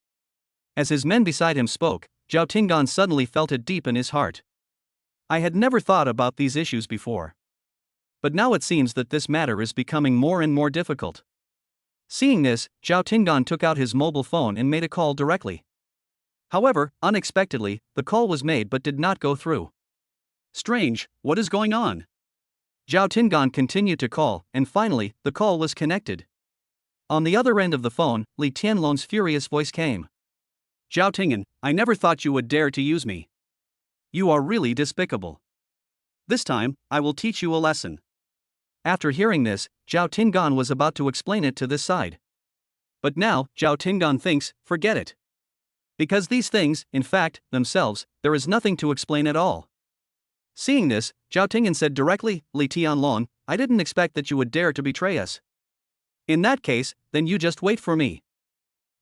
As his men beside him spoke, Zhao Tingan suddenly felt it deep in his heart. I had never thought about these issues before. But now it seems that this matter is becoming more and more difficult. Seeing this, Zhao Tingan took out his mobile phone and made a call directly. However, unexpectedly, the call was made but did not go through. Strange, what is going on? Zhao Tingan continued to call, and finally, the call was connected. On the other end of the phone, Li Tianlong's furious voice came. Zhao Tingan, I never thought you would dare to use me. You are really despicable. This time, I will teach you a lesson. After hearing this, Zhao Tingan was about to explain it to this side. But now, Zhao Tingan thinks, forget it. Because these things, in fact, themselves, there is nothing to explain at all. Seeing this, Zhao Tingan said directly, Li Tianlong, I didn't expect that you would dare to betray us. In that case, then you just wait for me.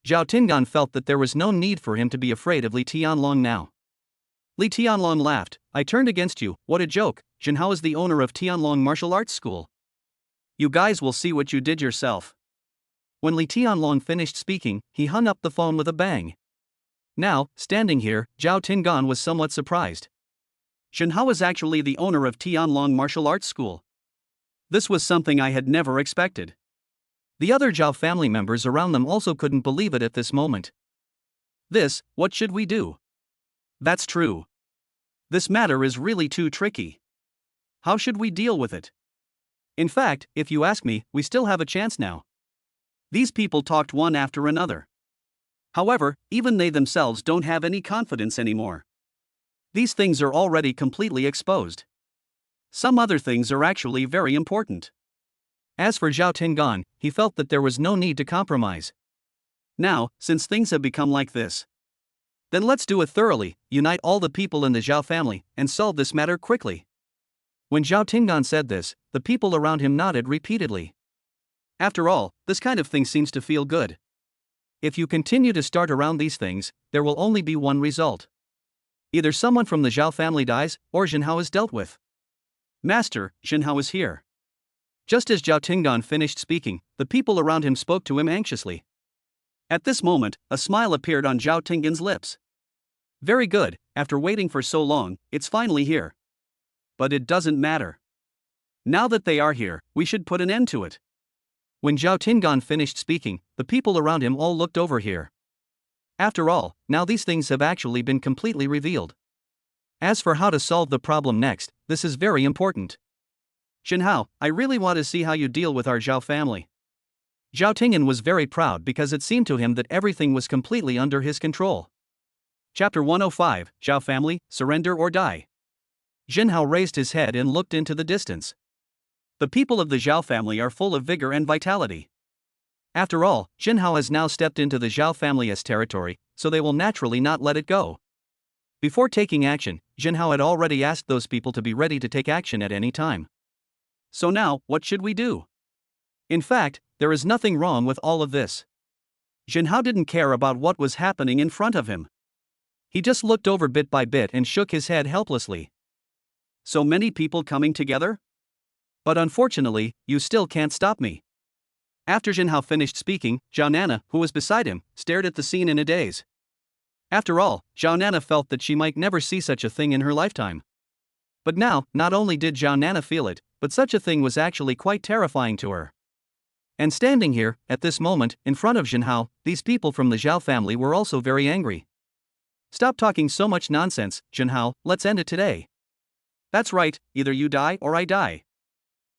Zhao Tingan felt that there was no need for him to be afraid of Li Tianlong now. Li Tianlong laughed, I turned against you, what a joke, Jinhao is the owner of Tianlong Martial Arts School. You guys will see what you did yourself. When Li Tianlong finished speaking, he hung up the phone with a bang. Now, standing here, Zhao Tingan was somewhat surprised. Jinhao is actually the owner of Tianlong Martial Arts School. This was something I had never expected. The other Zhao family members around them also couldn't believe it at this moment. What should we do? That's true. This matter is really too tricky. How should we deal with it? In fact, if you ask me, we still have a chance now. These people talked one after another. However, even they themselves don't have any confidence anymore. These things are already completely exposed. Some other things are actually very important. As for Zhao Tingan, he felt that there was no need to compromise. Now, since things have become like this, then let's do it thoroughly, unite all the people in the Zhao family, and solve this matter quickly. When Zhao Tingan said this, the people around him nodded repeatedly. After all, this kind of thing seems to feel good. If you continue to start around these things, there will only be one result. Either someone from the Zhao family dies, or Jinhao is dealt with. Master, Jinhao is here. Just as Zhao Tingan finished speaking, the people around him spoke to him anxiously. At this moment, a smile appeared on Zhao Tingan's lips. Very good, after waiting for so long, it's finally here. But it doesn't matter. Now that they are here, we should put an end to it. When Zhao Tingan finished speaking, the people around him all looked over here. After all, now these things have actually been completely revealed. As for how to solve the problem next, this is very important. Jinhao, I really want to see how you deal with our Zhao family. Zhao Tingan was very proud because it seemed to him that everything was completely under his control. Chapter 105, Zhao Family, Surrender or Die. Jinhao raised his head and looked into the distance. The people of the Zhao family are full of vigor and vitality. After all, Jinhao has now stepped into the Zhao family's territory, so they will naturally not let it go. Before taking action, Jinhao had already asked those people to be ready to take action at any time. So now, what should we do? In fact, there is nothing wrong with all of this. Jinhao didn't care about what was happening in front of him. He just looked over bit by bit and shook his head helplessly. So many people coming together? But unfortunately, you still can't stop me. After Jinhao finished speaking, Zhao Nana, who was beside him, stared at the scene in a daze. After all, Zhao Nana felt that she might never see such a thing in her lifetime. But now, not only did Zhao Nana feel it, but such a thing was actually quite terrifying to her. And standing here, at this moment, in front of Jinhao, these people from the Zhao family were also very angry. Stop talking so much nonsense, Jinhao, let's end it today. That's right, either you die or I die.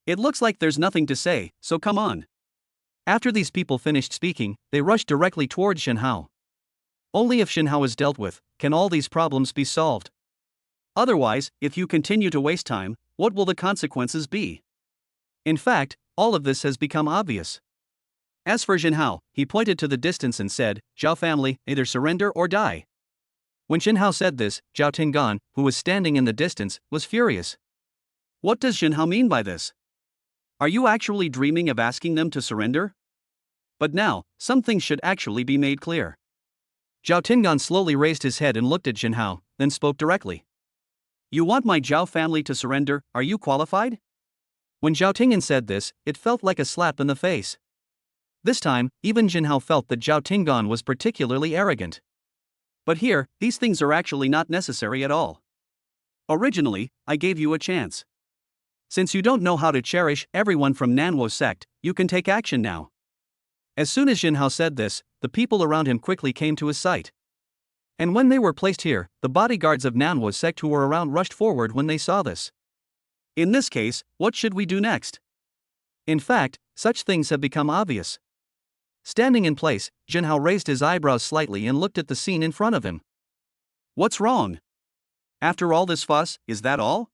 It looks like there's nothing to say, so come on. After these people finished speaking, they rushed directly towards Jinhao. Only if Jinhao is dealt with, can all these problems be solved. Otherwise, if you continue to waste time, what will the consequences be? In fact, all of this has become obvious. As for Jinhao, he pointed to the distance and said, Zhao family, either surrender or die. When Jinhao said this, Zhao Tingan, who was standing in the distance, was furious. What does Jinhao mean by this? Are you actually dreaming of asking them to surrender? But now, some things should actually be made clear. Zhao Tingan slowly raised his head and looked at Jinhao, then spoke directly. You want my Zhao family to surrender, are you qualified? When Zhao Tingan said this, it felt like a slap in the face. This time, even Jinhao felt that Zhao Tingan was particularly arrogant. But here, these things are actually not necessary at all. Originally, I gave you a chance. Since you don't know how to cherish everyone from Nanwo sect, you can take action now. As soon as Jinhao said this, the people around him quickly came to his sight. And when they were placed here, the bodyguards of Koenigsegg who were around rushed forward when they saw this. In this case, what should we do next? In fact, such things have become obvious. Standing in place, Jinhao raised his eyebrows slightly and looked at the scene in front of him. What's wrong? After all this fuss, is that all?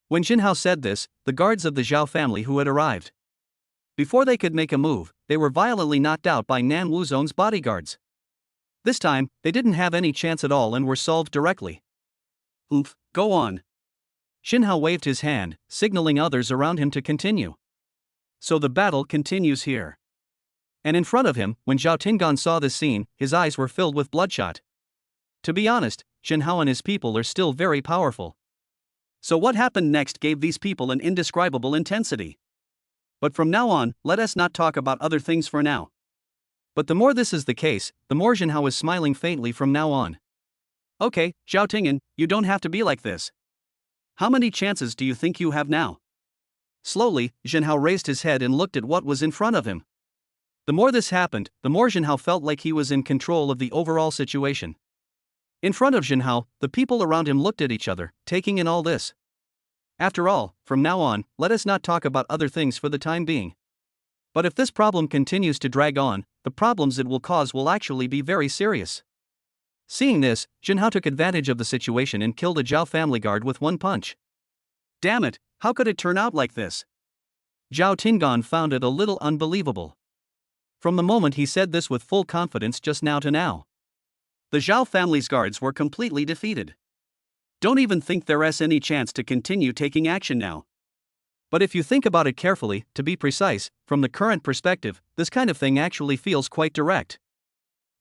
When Jinhao said this, the guards of the Zhao family who had arrived. Before they could make a move, they were violently knocked out by Nan Wuzong's bodyguards. This time, they didn't have any chance at all and were solved directly. Oof, go on. Jinhao waved his hand, signaling others around him to continue. So the battle continues here. And in front of him, when Zhao Tingan saw this scene, his eyes were filled with bloodshot. To be honest, Jinhao and his people are still very powerful. So what happened next gave these people an indescribable intensity. But from now on, let us not talk about other things for now. But the more this is the case, the more Jinhao is smiling faintly from now on. Okay, Zhao Tingan, you don't have to be like this. How many chances do you think you have now? Slowly, Jinhao raised his head and looked at what was in front of him. The more this happened, the more Jinhao felt like he was in control of the overall situation. In front of Jinhao, the people around him looked at each other, taking in all this. After all, from now on, let us not talk about other things for the time being. But if this problem continues to drag on, the problems it will cause will actually be very serious. Seeing this, Jinhao took advantage of the situation and killed a Zhao family guard with one punch. Damn it, how could it turn out like this? Zhao Tingan found it a little unbelievable. From the moment he said this with full confidence just now to now. The Zhao family's guards were completely defeated. Don't even think there's any chance to continue taking action now. But if you think about it carefully, to be precise, from the current perspective, this kind of thing actually feels quite direct.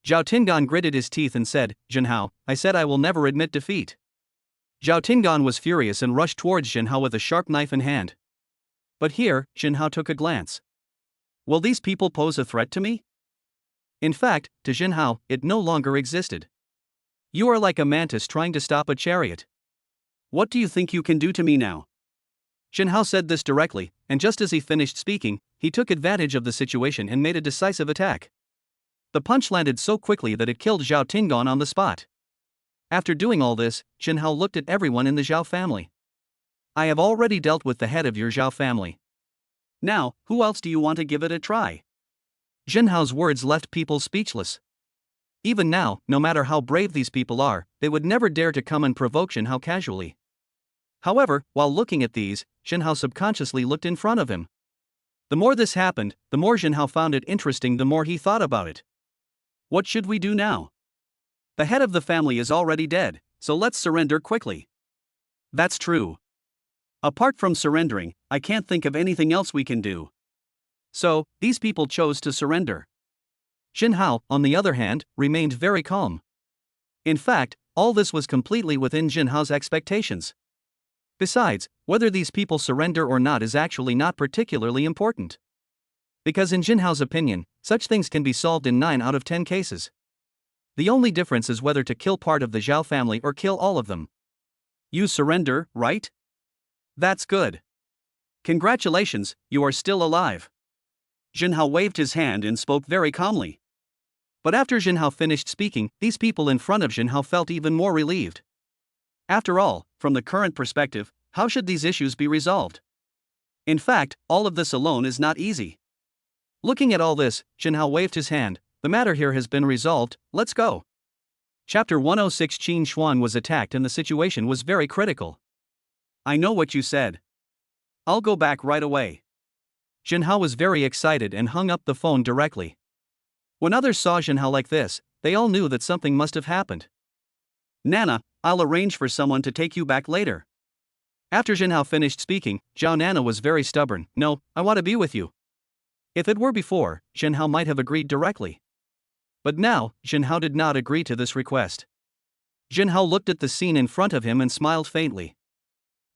Zhao Tingan gritted his teeth and said, Jinhao, I said I will never admit defeat. Zhao Tingan was furious and rushed towards Jinhao with a sharp knife in hand. But here, Jinhao took a glance. Will these people pose a threat to me? In fact, to Jinhao, it no longer existed. You are like a mantis trying to stop a chariot. What do you think you can do to me now? Jinhao said this directly, and just as he finished speaking, he took advantage of the situation and made a decisive attack. The punch landed so quickly that it killed Zhao Tingan on the spot. After doing all this, Jinhao looked at everyone in the Zhao family. I have already dealt with the head of your Zhao family. Now, who else do you want to give it a try? Jinhao's words left people speechless. Even now, no matter how brave these people are, they would never dare to come and provoke Jinhao casually. However, while looking at these, Jinhao subconsciously looked in front of him. The more this happened, the more Jinhao found it interesting the more he thought about it. What should we do now? The head of the family is already dead, so let's surrender quickly. That's true. Apart from surrendering, I can't think of anything else we can do. So, these people chose to surrender. Jinhao, on the other hand, remained very calm. In fact, all this was completely within Jinhao's expectations. Besides, whether these people surrender or not is actually not particularly important. Because in Jinhao's opinion, such things can be solved in 9 out of 10 cases. The only difference is whether to kill part of the Zhao family or kill all of them. You surrender, right? That's good. Congratulations, you are still alive. Jinhao waved his hand and spoke very calmly. But after Jinhao finished speaking, these people in front of Jinhao felt even more relieved. After all, from the current perspective, how should these issues be resolved? In fact, all of this alone is not easy. Looking at all this, Jinhao waved his hand. The matter here has been resolved, let's go. Chapter 106. Qin Xuan was attacked and the situation was very critical. I know what you said. I'll go back right away. Jinhao was very excited and hung up the phone directly. When others saw Jinhao like this, they all knew that something must have happened. Nana, I'll arrange for someone to take you back later. After Jinhao finished speaking, Zhao Nana was very stubborn. No, I want to be with you. If it were before, Jinhao might have agreed directly. But now, Jinhao did not agree to this request. Jinhao looked at the scene in front of him and smiled faintly.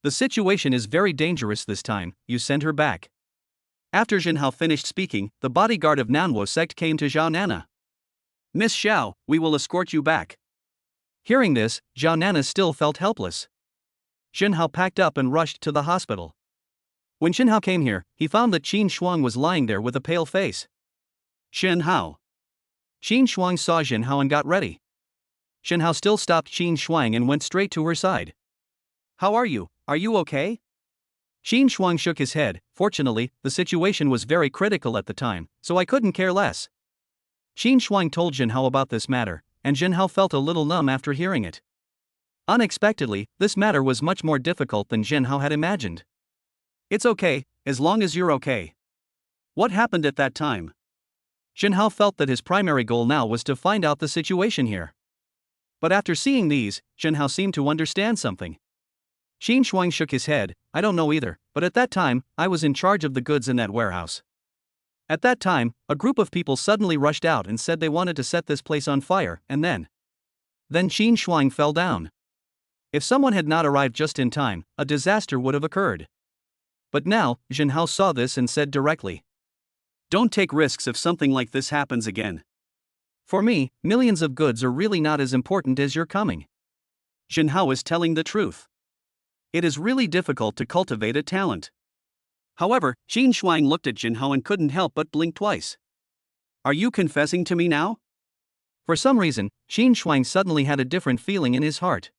The situation is very dangerous this time, you send her back. After Jinhao finished speaking, the bodyguard of Koenigsegg came to Zhao Nana. Miss Xiao, we will escort you back. Hearing this, Zhao Nana still felt helpless. Jinhao packed up and rushed to the hospital. When Jinhao came here, he found that Qin Xuan was lying there with a pale face. Shen Hao. Qin Shuang saw Jin Hao and got ready. Shen Hao still stopped Qin Shuang and went straight to her side. How are you? Are you okay? Qin Shuang shook his head. Fortunately, the situation was very critical at the time, so I couldn't care less. Qin Shuang told Jin Hao about this matter, and Jin Hao felt a little numb after hearing it. Unexpectedly, this matter was much more difficult than Jin Hao had imagined. It's okay, as long as you're okay. What happened at that time? Jin Hao felt that his primary goal now was to find out the situation here. But after seeing these, Jin Hao seemed to understand something. Qin Shuang shook his head. I don't know either, but at that time, I was in charge of the goods in that warehouse. At that time, a group of people suddenly rushed out and said they wanted to set this place on fire, and then Qin Shuang fell down. If someone had not arrived just in time, a disaster would have occurred. But now, Jin Hao saw this and said directly, "Don't take risks if something like this happens again. For me, millions of goods are really not as important as your coming." Jin Hao is telling the truth. It is really difficult to cultivate a talent. However, Qin Shuang looked at Jin Hao and couldn't help but blink twice. Are you confessing to me now? For some reason, Qin Shuang suddenly had a different feeling in his heart.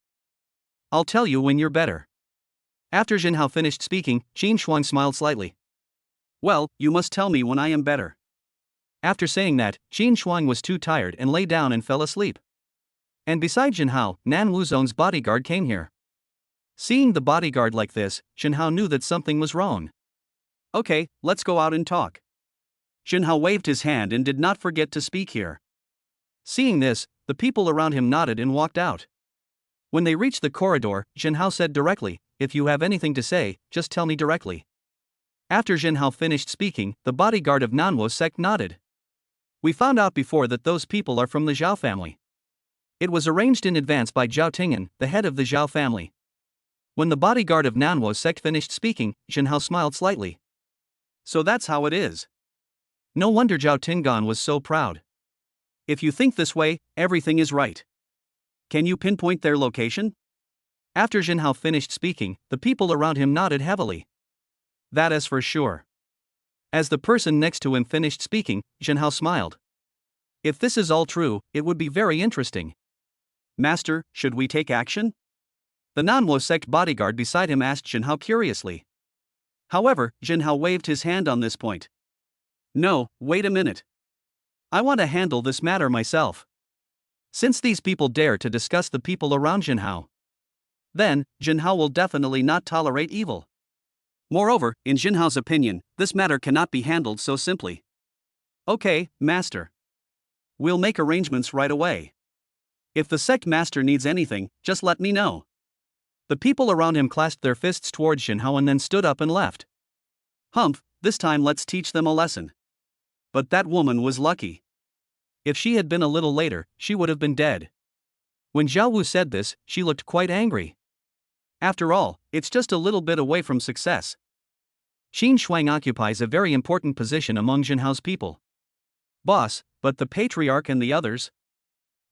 I'll tell you when you're better. After Jin Hao finished speaking, Qin Shuang smiled slightly. Well, you must tell me when I am better. After saying that, Qin Shuang was too tired and lay down and fell asleep. And beside Jin Hao, Nan Wuzong's bodyguard came here. Seeing the bodyguard like this, Jin Hao knew that something was wrong. Okay, let's go out and talk. Jin Hao waved his hand and did not forget to speak here. Seeing this, the people around him nodded and walked out. When they reached the corridor, Jin Hao said directly, "If you have anything to say, just tell me directly." After Jin Hao finished speaking, the bodyguard of Koenigsegg nodded. We found out before that those people are from the Zhao family. It was arranged in advance by Zhao Ting'an, the head of the Zhao family. When the bodyguard of Koenigsegg finished speaking, Jin Hao smiled slightly. So that's how it is. No wonder Zhao Ting'an was so proud. If you think this way, everything is right. Can you pinpoint their location? After Jin Hao finished speaking, the people around him nodded heavily. That is for sure. As the person next to him finished speaking, Jin Hao smiled. If this is all true, it would be very interesting. Master, should we take action? The Koenigsegg bodyguard beside him asked Jin Hao curiously. However, Jin Hao waved his hand on this point. No, wait a minute. I want to handle this matter myself. Since these people dare to discuss the people around Jin Hao, then Jin Hao will definitely not tolerate evil. Moreover, in Jin Hao's opinion, this matter cannot be handled so simply. Okay, master. We'll make arrangements right away. If the sect master needs anything, just let me know. The people around him clasped their fists towards Jin Hao and then stood up and left. Humph, this time let's teach them a lesson. But that woman was lucky. If she had been a little later, she would have been dead. When Zhao Wu said this, she looked quite angry. After all, it's just a little bit away from success. Qin Shuang occupies a very important position among Jin Hao's people. Boss, but the patriarch and the others?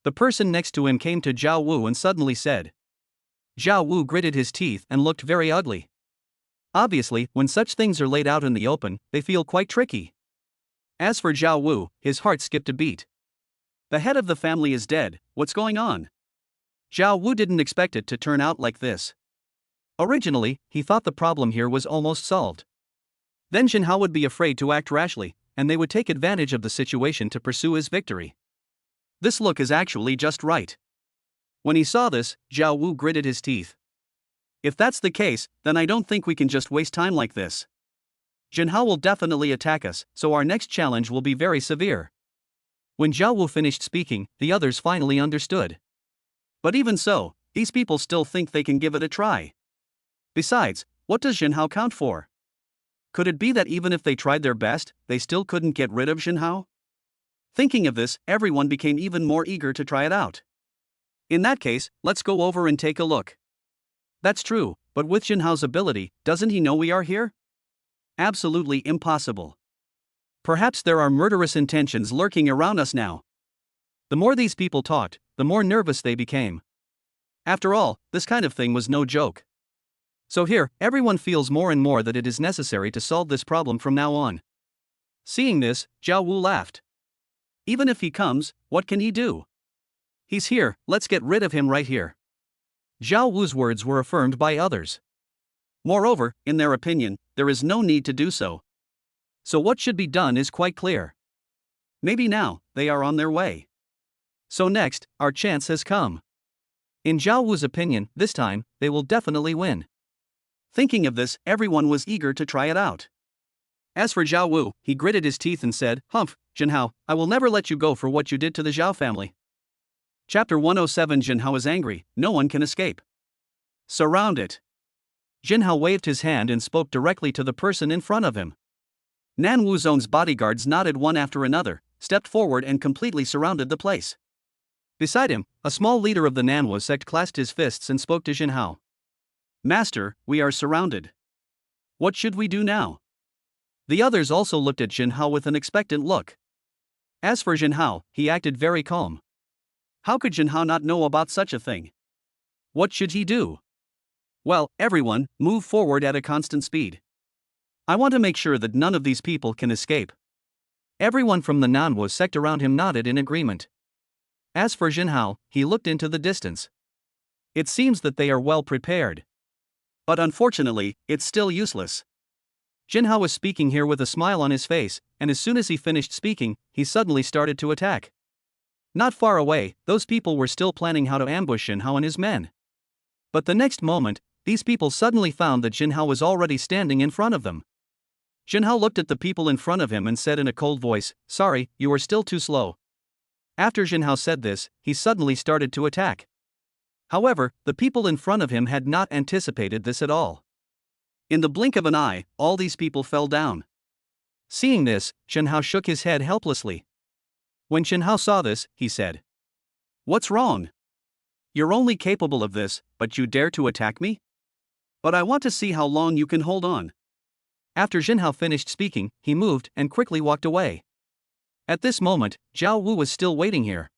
The person next to him came to Zhao Wu and suddenly said. Zhao Wu gritted his teeth and looked very ugly. Obviously, when such things are laid out in the open, they feel quite tricky. As for Zhao Wu, his heart skipped a beat. The head of the family is dead, what's going on? Zhao Wu didn't expect it to turn out like this. Originally, he thought the problem here was almost solved. Then Jin Hao would be afraid to act rashly, and they would take advantage of the situation to pursue his victory. This look is actually just right. When he saw this, Zhao Wu gritted his teeth. If that's the case, then I don't think we can just waste time like this. Jin Hao will definitely attack us, so our next challenge will be very severe. When Zhao Wu finished speaking, the others finally understood. But even so, these people still think they can give it a try. Besides, what does Jin Hao count for? Could it be that even if they tried their best, they still couldn't get rid of Jin Hao? Thinking of this, everyone became even more eager to try it out. In that case, let's go over and take a look. That's true, but with Jin Hao's ability, doesn't he know we are here? Absolutely impossible. Perhaps there are murderous intentions lurking around us now. The more these people talked, the more nervous they became. After all, this kind of thing was no joke. So here, everyone feels more and more that it is necessary to solve this problem from now on. Seeing this, Zhao Wu laughed. Even if he comes, what can he do? He's here, let's get rid of him right here. Zhao Wu's words were affirmed by others. Moreover, in their opinion, there is no need to do so. So what should be done is quite clear. Maybe now, they are on their way. So next, our chance has come. In Zhao Wu's opinion, this time, they will definitely win. Thinking of this, everyone was eager to try it out. As for Zhao Wu, he gritted his teeth and said, "Humph, Jinhao, I will never let you go for what you did to the Zhao family." Chapter 107. Jinhao is angry, no one can escape. Surround it. Jinhao waved his hand and spoke directly to the person in front of him. Nan Wuzong's bodyguards nodded one after another, stepped forward and completely surrounded the place. Beside him, a small leader of the Nanwu sect clasped his fists and spoke to Jinhao. "Master, we are surrounded. What should we do now?" The others also looked at Jinhao with an expectant look. As for Jinhao, he acted very calm. How could Jinhao not know about such a thing? What should he do? Well, everyone, move forward at a constant speed. I want to make sure that none of these people can escape. Everyone from the Nanwu sect around him nodded in agreement. As for Jinhao, he looked into the distance. It seems that they are well prepared. But unfortunately, it's still useless. Jinhao was speaking here with a smile on his face, and as soon as he finished speaking, he suddenly started to attack. Not far away, those people were still planning how to ambush Jinhao and his men. But the next moment, these people suddenly found that Jinhao was already standing in front of them. Jinhao looked at the people in front of him and said in a cold voice, "Sorry, you are still too slow." After Jinhao said this, he suddenly started to attack. However, the people in front of him had not anticipated this at all. In the blink of an eye, all these people fell down. Seeing this, Jinhao shook his head helplessly. When Jinhao saw this, he said, "What's wrong? You're only capable of this, but you dare to attack me? But I want to see how long you can hold on." After Jinhao finished speaking, he moved and quickly walked away. At this moment, Zhao Wu was still waiting here.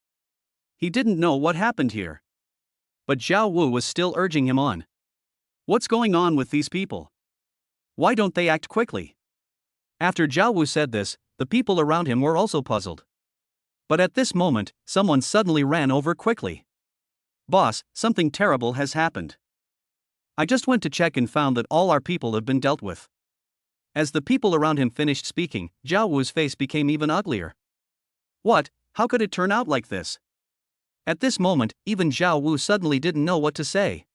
He didn't know what happened here. But Zhao Wu was still urging him on. What's going on with these people? Why don't they act quickly? After Zhao Wu said this, the people around him were also puzzled. But at this moment, someone suddenly ran over quickly. "Boss, something terrible has happened. I just went to check and found that all our people have been dealt with." As the people around him finished speaking, Zhao Wu's face became even uglier. What? How could it turn out like this? At this moment, even Zhao Wu suddenly didn't know what to say.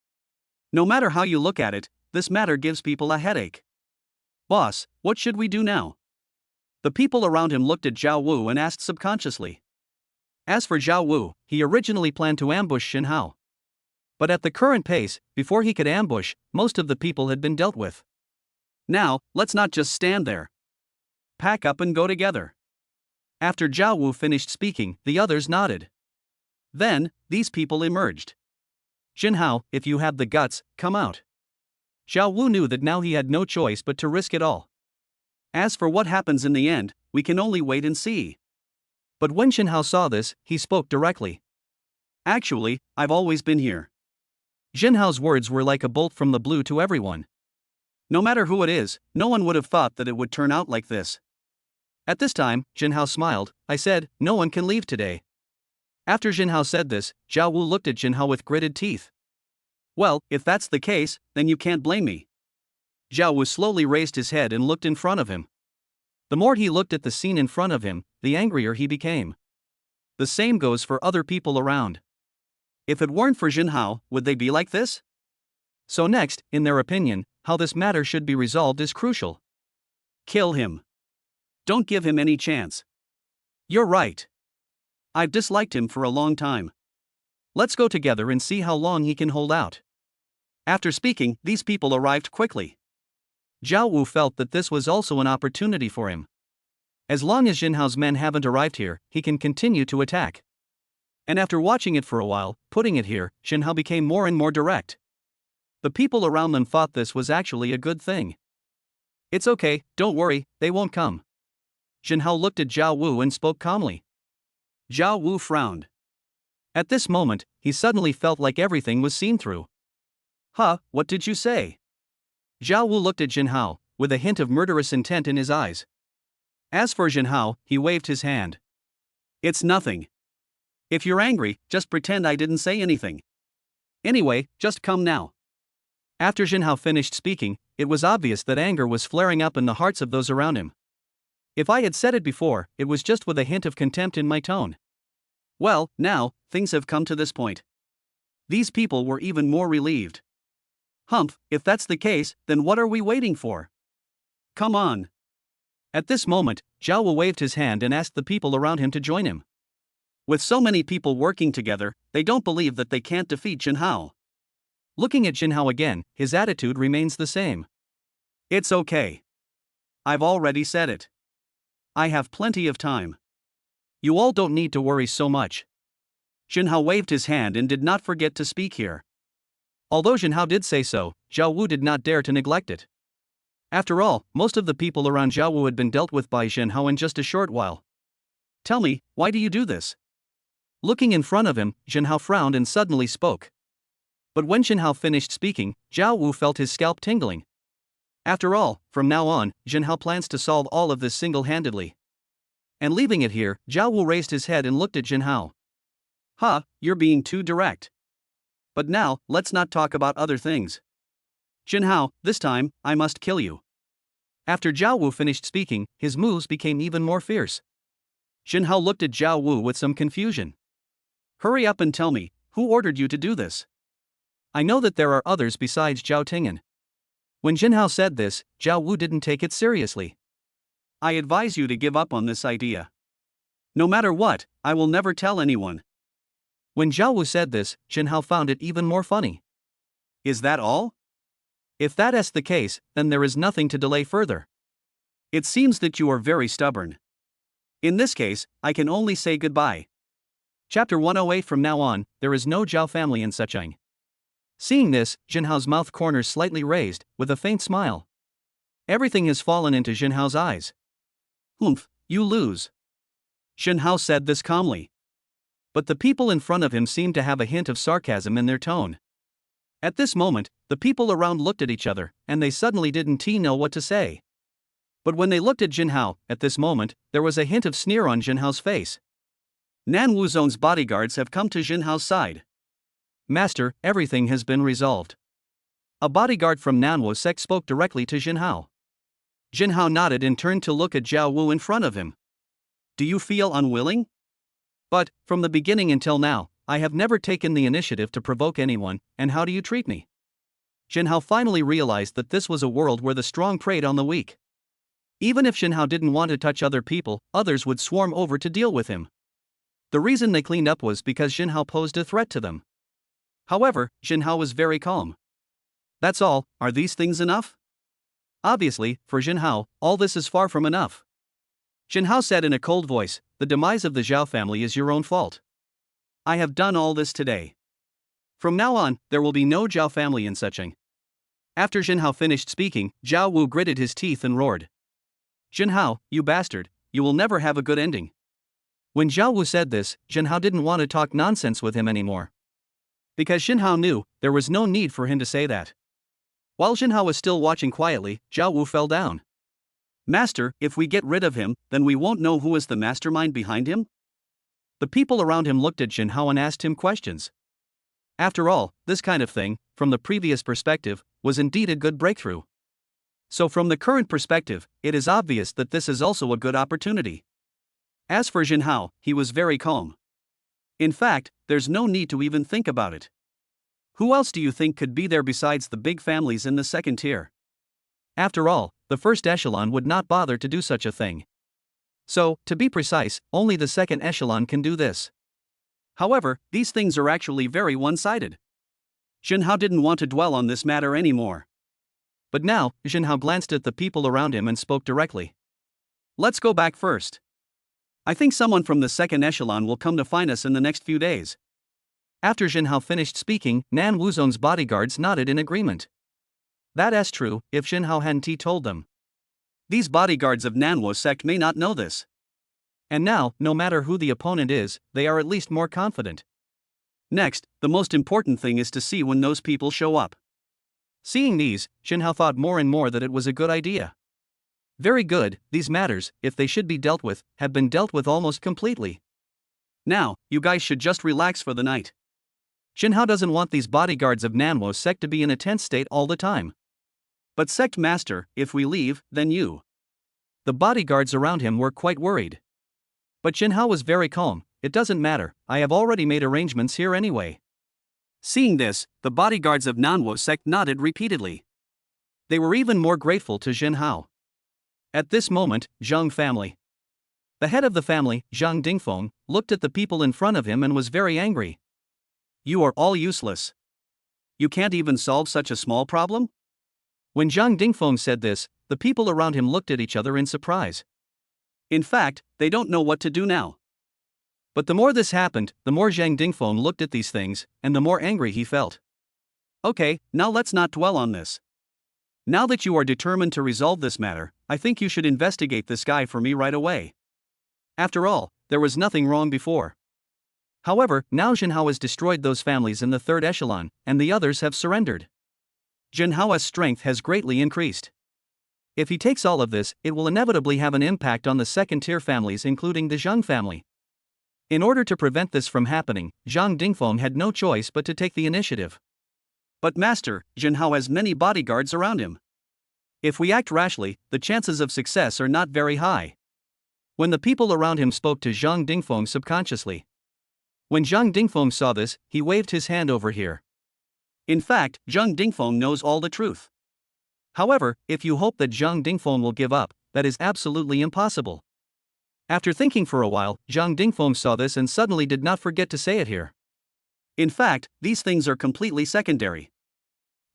No matter how you look at it, this matter gives people a headache. "Boss, what should we do now?" The people around him looked at Zhao Wu and asked subconsciously. As for Zhao Wu, he originally planned to ambush Jinhao. But at the current pace, before he could ambush, most of the people had been dealt with. Now, let's not just stand there. Pack up and go together. After Zhao Wu finished speaking, the others nodded. Then, these people emerged. "Jinhao, if you have the guts, come out." Zhao Wu knew that now he had no choice but to risk it all. As for what happens in the end, we can only wait and see. But when Jinhao saw this, he spoke directly. "Actually, I've always been here." Jinhao's words were like a bolt from the blue to everyone. No matter who it is, no one would have thought that it would turn out like this. At this time, Jinhao smiled. "I said, no one can leave today." After Jinhao said this, Zhao Wu looked at Jinhao with gritted teeth. "Well, if that's the case, then you can't blame me." Zhao Wu slowly raised his head and looked in front of him. The more he looked at the scene in front of him, the angrier he became. The same goes for other people around. If it weren't for Jinhao, would they be like this? So next, in their opinion, how this matter should be resolved is crucial. Kill him. Don't give him any chance. You're right. I've disliked him for a long time. Let's go together and see how long he can hold out. After speaking, these people arrived quickly. Zhao Wu felt that this was also an opportunity for him. As long as Jinhao's men haven't arrived here, he can continue to attack. And after watching it for a while, putting it here, Jinhao became more and more direct. The people around them thought this was actually a good thing. "It's okay, don't worry, they won't come." Jinhao looked at Zhao Wu and spoke calmly. Zhao Wu frowned. At this moment, he suddenly felt like everything was seen through. "Huh, what did you say?" Zhao Wu looked at Jinhao, with a hint of murderous intent in his eyes. As for Jinhao, he waved his hand. It's nothing. If you're angry, just pretend I didn't say anything. Anyway, just come now. After Jinhao finished speaking, it was obvious that anger was flaring up in the hearts of those around him. If I had said it before, it was just with a hint of contempt in my tone. Well, now, things have come to this point. These people were even more relieved. Humph, if that's the case, then what are we waiting for? Come on. At this moment, Zhao Wu waved his hand and asked the people around him to join him. With so many people working together, they don't believe that they can't defeat Jinhao. Looking at Jinhao again, his attitude remains the same. It's okay. I've already said it. I have plenty of time. You all don't need to worry so much. Jinhao waved his hand and did not forget to speak here. Although Jinhao did say so, Zhao Wu did not dare to neglect it. After all, most of the people around Zhao Wu had been dealt with by Jinhao in just a short while. Tell me, why do you do this? Looking in front of him, Jinhao frowned and suddenly spoke. But when Jinhao finished speaking, Zhao Wu felt his scalp tingling. After all, from now on, Jinhao plans to solve all of this single-handedly. And leaving it here, Zhao Wu raised his head and looked at Jinhao. Huh, you're being too direct. But now, let's not talk about other things. Jinhao, this time, I must kill you. After Zhao Wu finished speaking, his moves became even more fierce. Jinhao looked at Zhao Wu with some confusion. Hurry up and tell me, who ordered you to do this? I know that there are others besides Zhao Tingen. When Jinhao said this, Zhao Wu didn't take it seriously. I advise you to give up on this idea. No matter what, I will never tell anyone. When Zhao Wu said this, Jinhao found it even more funny. Is that all? If that is the case, then there is nothing to delay further. It seems that you are very stubborn. In this case, I can only say goodbye. Chapter 108. From now on, there is no Zhao family in Secheng. Seeing this, Jinhao's mouth corners slightly raised, with a faint smile. Everything has fallen into Jinhao's eyes. Humph, you lose. Jinhao said this calmly. But the people in front of him seemed to have a hint of sarcasm in their tone. At this moment, the people around looked at each other, and they suddenly didn't know what to say. But when they looked at Jinhao, at this moment, there was a hint of sneer on Jinhao's face. Nan Wuzong's bodyguards have come to Jinhao's side. Master, everything has been resolved. A bodyguard from Nan Koenigsegg spoke directly to Jinhao. Jinhao nodded and turned to look at Zhao Wu in front of him. Do you feel unwilling? But, from the beginning until now, I have never taken the initiative to provoke anyone, and how do you treat me? Jinhao finally realized that this was a world where the strong preyed on the weak. Even if Jinhao didn't want to touch other people, others would swarm over to deal with him. The reason they cleaned up was because Jinhao posed a threat to them. However, Jinhao was very calm. That's all, are these things enough? Obviously, for Jinhao, all this is far from enough. Jinhao said in a cold voice, the demise of the Zhao family is your own fault. I have done all this today. From now on, there will be no Zhao family in Secheng. After Jinhao finished speaking, Zhao Wu gritted his teeth and roared. Jinhao, you bastard, you will never have a good ending. When Zhao Wu said this, Jinhao didn't want to talk nonsense with him anymore. Because Jinhao knew, there was no need for him to say that. While Jinhao was still watching quietly, Zhao Wu fell down. Master, if we get rid of him, then we won't know who is the mastermind behind him? The people around him looked at Jinhao and asked him questions. After all, this kind of thing, from the previous perspective, was indeed a good breakthrough. So from the current perspective, it is obvious that this is also a good opportunity. As for Jinhao, he was very calm. In fact, there's no need to even think about it. Who else do you think could be there besides the big families in the second tier? After all, the first echelon would not bother to do such a thing. So, to be precise, only the second echelon can do this. However, these things are actually very one-sided. Jinhao didn't want to dwell on this matter anymore. But now, Jinhao glanced at the people around him and spoke directly. Let's go back first. I think someone from the second echelon will come to find us in the next few days. After Jinhao finished speaking, Nan Wuzong's bodyguards nodded in agreement. That is true, if Jinhao hadn't told them. These bodyguards of Nanwo sect may not know this. And now, no matter who the opponent is, they are at least more confident. Next, the most important thing is to see when those people show up. Seeing these, Jinhao thought more and more that it was a good idea. Very good, these matters, if they should be dealt with, have been dealt with almost completely. Now, you guys should just relax for the night. Jinhao doesn't want these bodyguards of Nanwo sect to be in a tense state all the time. But sect master, if we leave, then you. The bodyguards around him were quite worried. But Jinhao was very calm. It doesn't matter, I have already made arrangements here anyway. Seeing this, the bodyguards of Nanwo sect nodded repeatedly. They were even more grateful to Jinhao. At this moment, Zhang family. The head of the family, Zhang Dingfeng, looked at the people in front of him and was very angry. You are all useless. You can't even solve such a small problem? When Zhang Dingfeng said this, the people around him looked at each other in surprise. In fact, they don't know what to do now. But the more this happened, the more Zhang Dingfeng looked at these things, and the more angry he felt. Okay, now let's not dwell on this. Now that you are determined to resolve this matter, I think you should investigate this guy for me right away. After all, there was nothing wrong before. However, now Jinhao has destroyed those families in the third echelon, and the others have surrendered. Jinhao's strength has greatly increased. If he takes all of this, it will inevitably have an impact on the second-tier families including the Zhang family. In order to prevent this from happening, Zhang Dingfeng had no choice but to take the initiative. But master, Jinhao has many bodyguards around him. If we act rashly, the chances of success are not very high. When the people around him spoke to Zhang Dingfeng subconsciously. When Zhang Dingfeng saw this, he waved his hand over here. In fact, Zhang Dingfeng knows all the truth. However, if you hope that Zhang Dingfeng will give up, that is absolutely impossible. After thinking for a while, Zhang Dingfeng saw this and suddenly did not forget to say it here. In fact, these things are completely secondary.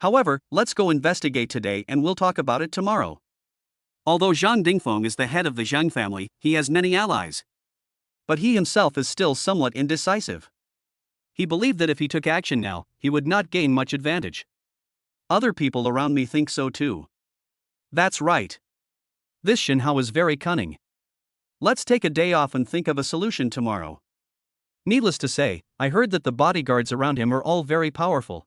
However, let's go investigate today and we'll talk about it tomorrow. Although Zhang Dingfeng is the head of the Zhang family, he has many allies. But he himself is still somewhat indecisive. He believed that if he took action now, he would not gain much advantage. Other people around me think so too. That's right. This Jinhao is very cunning. Let's take a day off and think of a solution tomorrow. Needless to say, I heard that the bodyguards around him are all very powerful.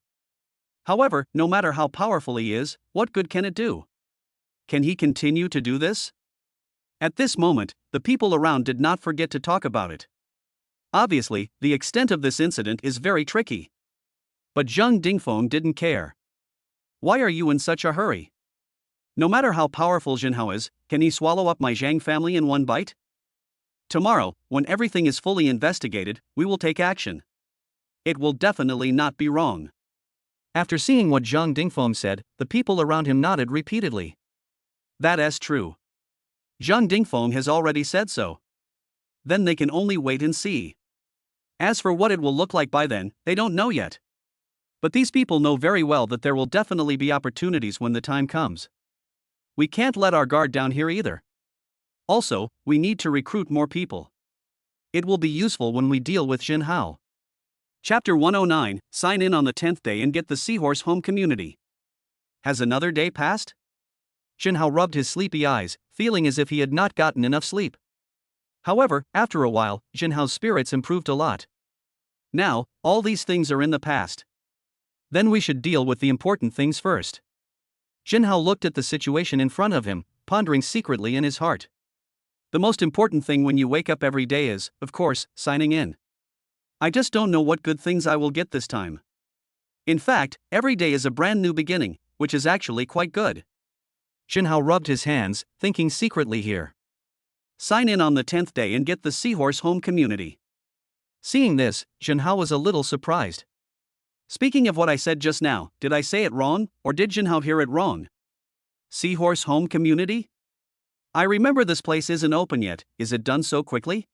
However, no matter how powerful he is, what good can it do? Can he continue to do this? At this moment, the people around did not forget to talk about it. Obviously, the extent of this incident is very tricky. But Zhang Dingfeng didn't care. Why are you in such a hurry? No matter how powerful Jinhao is, can he swallow up my Zhang family in one bite? Tomorrow, when everything is fully investigated, we will take action. It will definitely not be wrong. After seeing what Zhang Dingfeng said, the people around him nodded repeatedly. That is true. Zhang Dingfeng has already said so. Then they can only wait and see. As for what it will look like by then, they don't know yet. But these people know very well that there will definitely be opportunities when the time comes. We can't let our guard down here either. Also, we need to recruit more people. It will be useful when we deal with Jinhao. Chapter 109, Sign in on the 10th day and get the Seahorse Home Community. Has another day passed? Jinhao rubbed his sleepy eyes, feeling as if he had not gotten enough sleep. However, after a while, Jinhao's spirits improved a lot. Now, all these things are in the past. Then we should deal with the important things first. Jinhao looked at the situation in front of him, pondering secretly in his heart. The most important thing when you wake up every day is, of course, signing in. I just don't know what good things I will get this time. In fact, every day is a brand new beginning, which is actually quite good. Jinhao rubbed his hands, thinking secretly here. Sign in on the 10th day and get the Seahorse Home Community. Seeing this, Jinhao was a little surprised. Speaking of what I said just now, did I say it wrong, or did Jinhao hear it wrong? Seahorse Home Community? I remember this place isn't open yet, is it done so quickly?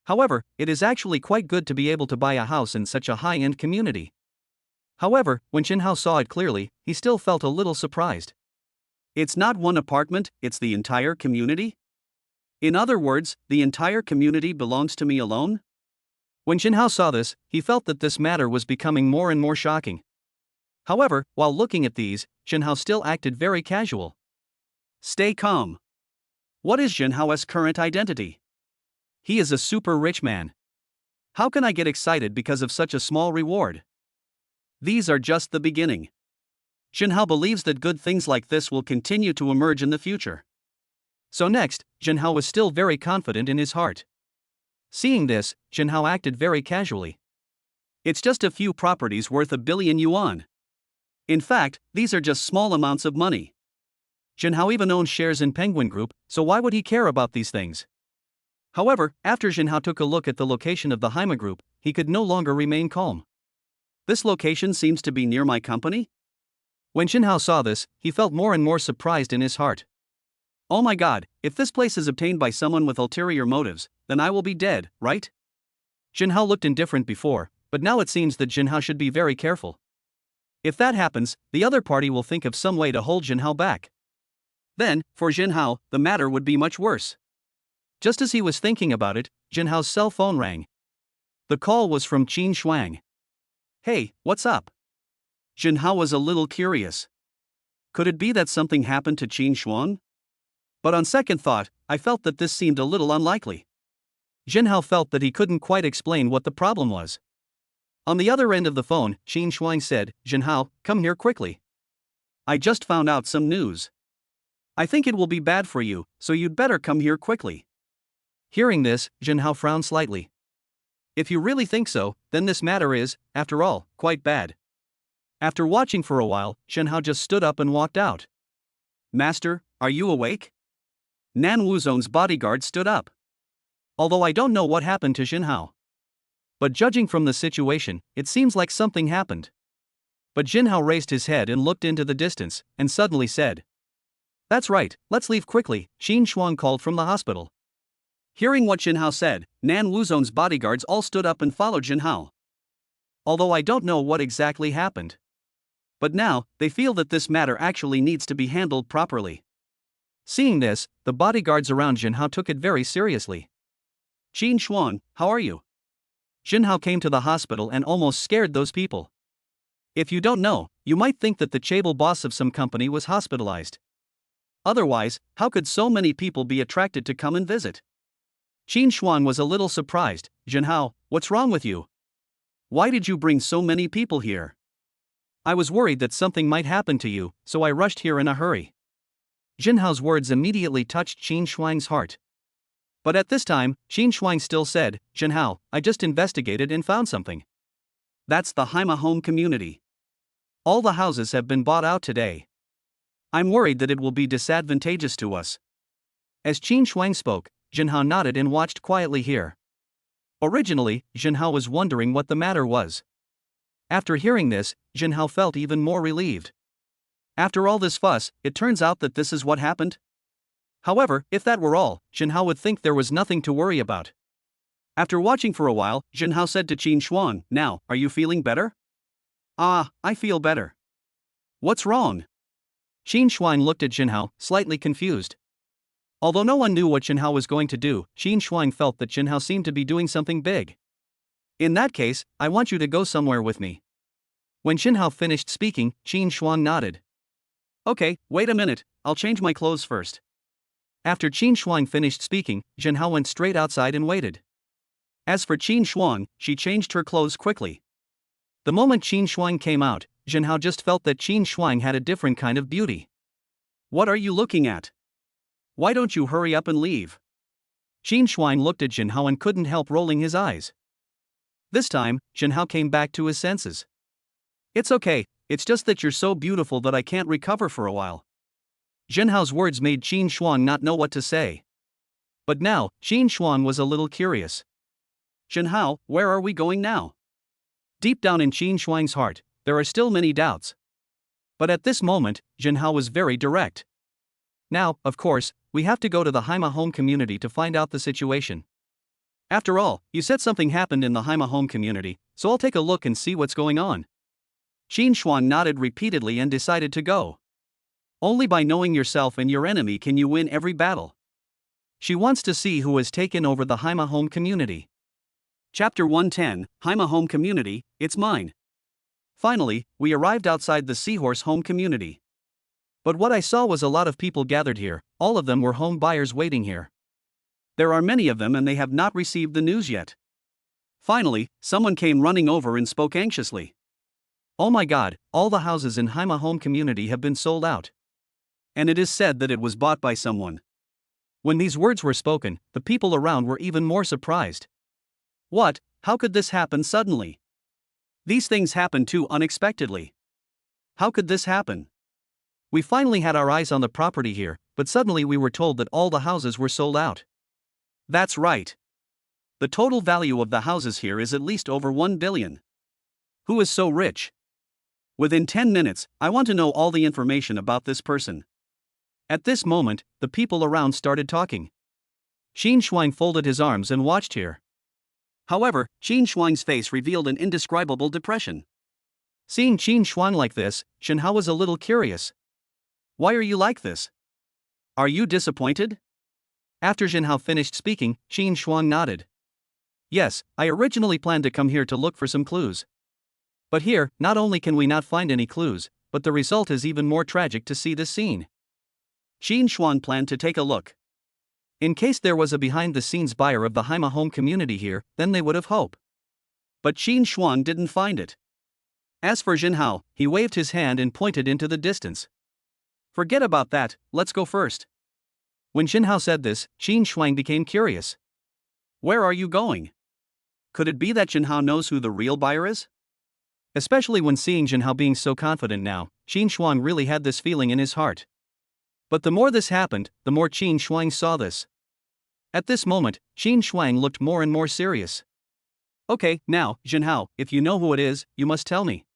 However, it is actually quite good to be able to buy a house in such a high-end community. However, when Jinhao saw it clearly, he still felt a little surprised. It's not one apartment, it's the entire community? In other words, the entire community belongs to me alone? When Jinhao saw this, he felt that this matter was becoming more and more shocking. However, while looking at these, Jinhao still acted very casual. Stay calm. What is Jinhao's current identity? He is a super rich man. How can I get excited because of such a small reward? These are just the beginning. Jinhao believes that good things like this will continue to emerge in the future. So next, Jinhao was still very confident in his heart. Seeing this, Jinhao acted very casually. It's just a few properties worth 1 billion yuan. In fact, these are just small amounts of money. Jinhao even owns shares in Penguin Group, so why would he care about these things? However, after Jinhao took a look at the location of the Haima Group, he could no longer remain calm. This location seems to be near my company? When Jinhao saw this, he felt more and more surprised in his heart. Oh my god, if this place is obtained by someone with ulterior motives, then I will be dead, right? Jinhao looked indifferent before, but now it seems that Jinhao should be very careful. If that happens, the other party will think of some way to hold Jinhao back. Then, for Jinhao, the matter would be much worse. Just as he was thinking about it, Jinhao's cell phone rang. The call was from Qin Huang. Hey, what's up? Jinhao was a little curious. Could it be that something happened to Qin Huang? But on second thought, I felt that this seemed a little unlikely. Jinhao felt that he couldn't quite explain what the problem was. On the other end of the phone, Qin Huang said, Jinhao, come here quickly. I just found out some news. I think it will be bad for you, so you'd better come here quickly. Hearing this, Jinhao frowned slightly. If you really think so, then this matter is, after all, quite bad. After watching for a while, Jinhao just stood up and walked out. Master, are you awake? Nan Wuzhong's bodyguard stood up. Although I don't know what happened to Jinhao. But judging from the situation, it seems like something happened. But Jinhao raised his head and looked into the distance, and suddenly said, That's right, let's leave quickly, Qin Huang called from the hospital. Hearing what Jinhao said, Nan Wuzhong's bodyguards all stood up and followed Jinhao. Although I don't know what exactly happened. But now, they feel that this matter actually needs to be handled properly. Seeing this, the bodyguards around Jinhao took it very seriously. Qin Huang, how are you? Jinhao came to the hospital and almost scared those people. If you don't know, you might think that the chaebol boss of some company was hospitalized. Otherwise, how could so many people be attracted to come and visit? Qin Huang was a little surprised. Jinhao, what's wrong with you? Why did you bring so many people here? I was worried that something might happen to you, so I rushed here in a hurry. Jinhao's words immediately touched Qin Huang's heart. But at this time, Qin Huang still said, Jinhao, I just investigated and found something. That's the Haima home community. All the houses have been bought out today. I'm worried that it will be disadvantageous to us. As Qin Huang spoke, Jinhao nodded and watched quietly here. Originally, Jinhao was wondering what the matter was. After hearing this, Jinhao felt even more relieved. After all this fuss, it turns out that this is what happened? However, if that were all, Jinhao would think there was nothing to worry about. After watching for a while, Jinhao said to Qin Huang, Now, are you feeling better? Ah, I feel better. What's wrong? Qin Huang looked at Jinhao, slightly confused. Although no one knew what Jinhao was going to do, Qin Huang felt that Jinhao seemed to be doing something big. In that case, I want you to go somewhere with me. When Jinhao finished speaking, Qin Huang nodded. Okay, wait a minute, I'll change my clothes first. After Qin Huang finished speaking, Jinhao went straight outside and waited. As for Qin Huang, she changed her clothes quickly. The moment Qin Huang came out, Jinhao just felt that Qin Huang had a different kind of beauty. What are you looking at? Why don't you hurry up and leave? Qin Huang looked at Jinhao and couldn't help rolling his eyes. This time, Jinhao came back to his senses. It's okay, it's just that you're so beautiful that I can't recover for a while. Jinhao's words made Qin Huang not know what to say. But now, Qin Huang was a little curious. Jinhao, where are we going now? Deep down in Qin Huang's heart, there are still many doubts. But at this moment, Jinhao was very direct. Now, of course, we have to go to the Haima home community to find out the situation. After all, you said something happened in the Haima home community, so I'll take a look and see what's going on. Qin Huang nodded repeatedly and decided to go. Only by knowing yourself and your enemy can you win every battle. She wants to see who has taken over the Haima home community. Chapter 110, Haima home community, it's mine. Finally, we arrived outside the Seahorse home community. But what I saw was a lot of people gathered here, all of them were home buyers waiting here. There are many of them and they have not received the news yet. Finally, someone came running over and spoke anxiously. Oh my god, all the houses in Haima home community have been sold out. And it is said that it was bought by someone. When these words were spoken, the people around were even more surprised. What? How could this happen suddenly? These things happen too unexpectedly. How could this happen? We finally had our eyes on the property here, but suddenly we were told that all the houses were sold out. That's right. The total value of the houses here is at least over 1 billion. Who is so rich? Within 10 minutes, I want to know all the information about this person. At this moment, the people around started talking. Qin Shuang folded his arms and watched here. However, Qin Shuang's face revealed an indescribable depression. Seeing Qin Shuang like this, Shenhao was a little curious. Why are you like this? Are you disappointed? After Shenhao finished speaking, Qin Shuang nodded. Yes, I originally planned to come here to look for some clues. But here, not only can we not find any clues, but the result is even more tragic to see this scene. Qin Shuang planned to take a look. In case there was a behind-the-scenes buyer of the Haima home community here, then they would have hope. But Qin Shuang didn't find it. As for Jinhao, he waved his hand and pointed into the distance. Forget about that, let's go first. When Jinhao said this, Qin Shuang became curious. Where are you going? Could it be that Jinhao knows who the real buyer is? Especially when seeing Jinhao being so confident now, Qin Shuang really had this feeling in his heart. But the more this happened, the more Qin Shuang saw this. At this moment, Qin Shuang looked more and more serious. Okay, now, Jinhao, if you know who it is, you must tell me.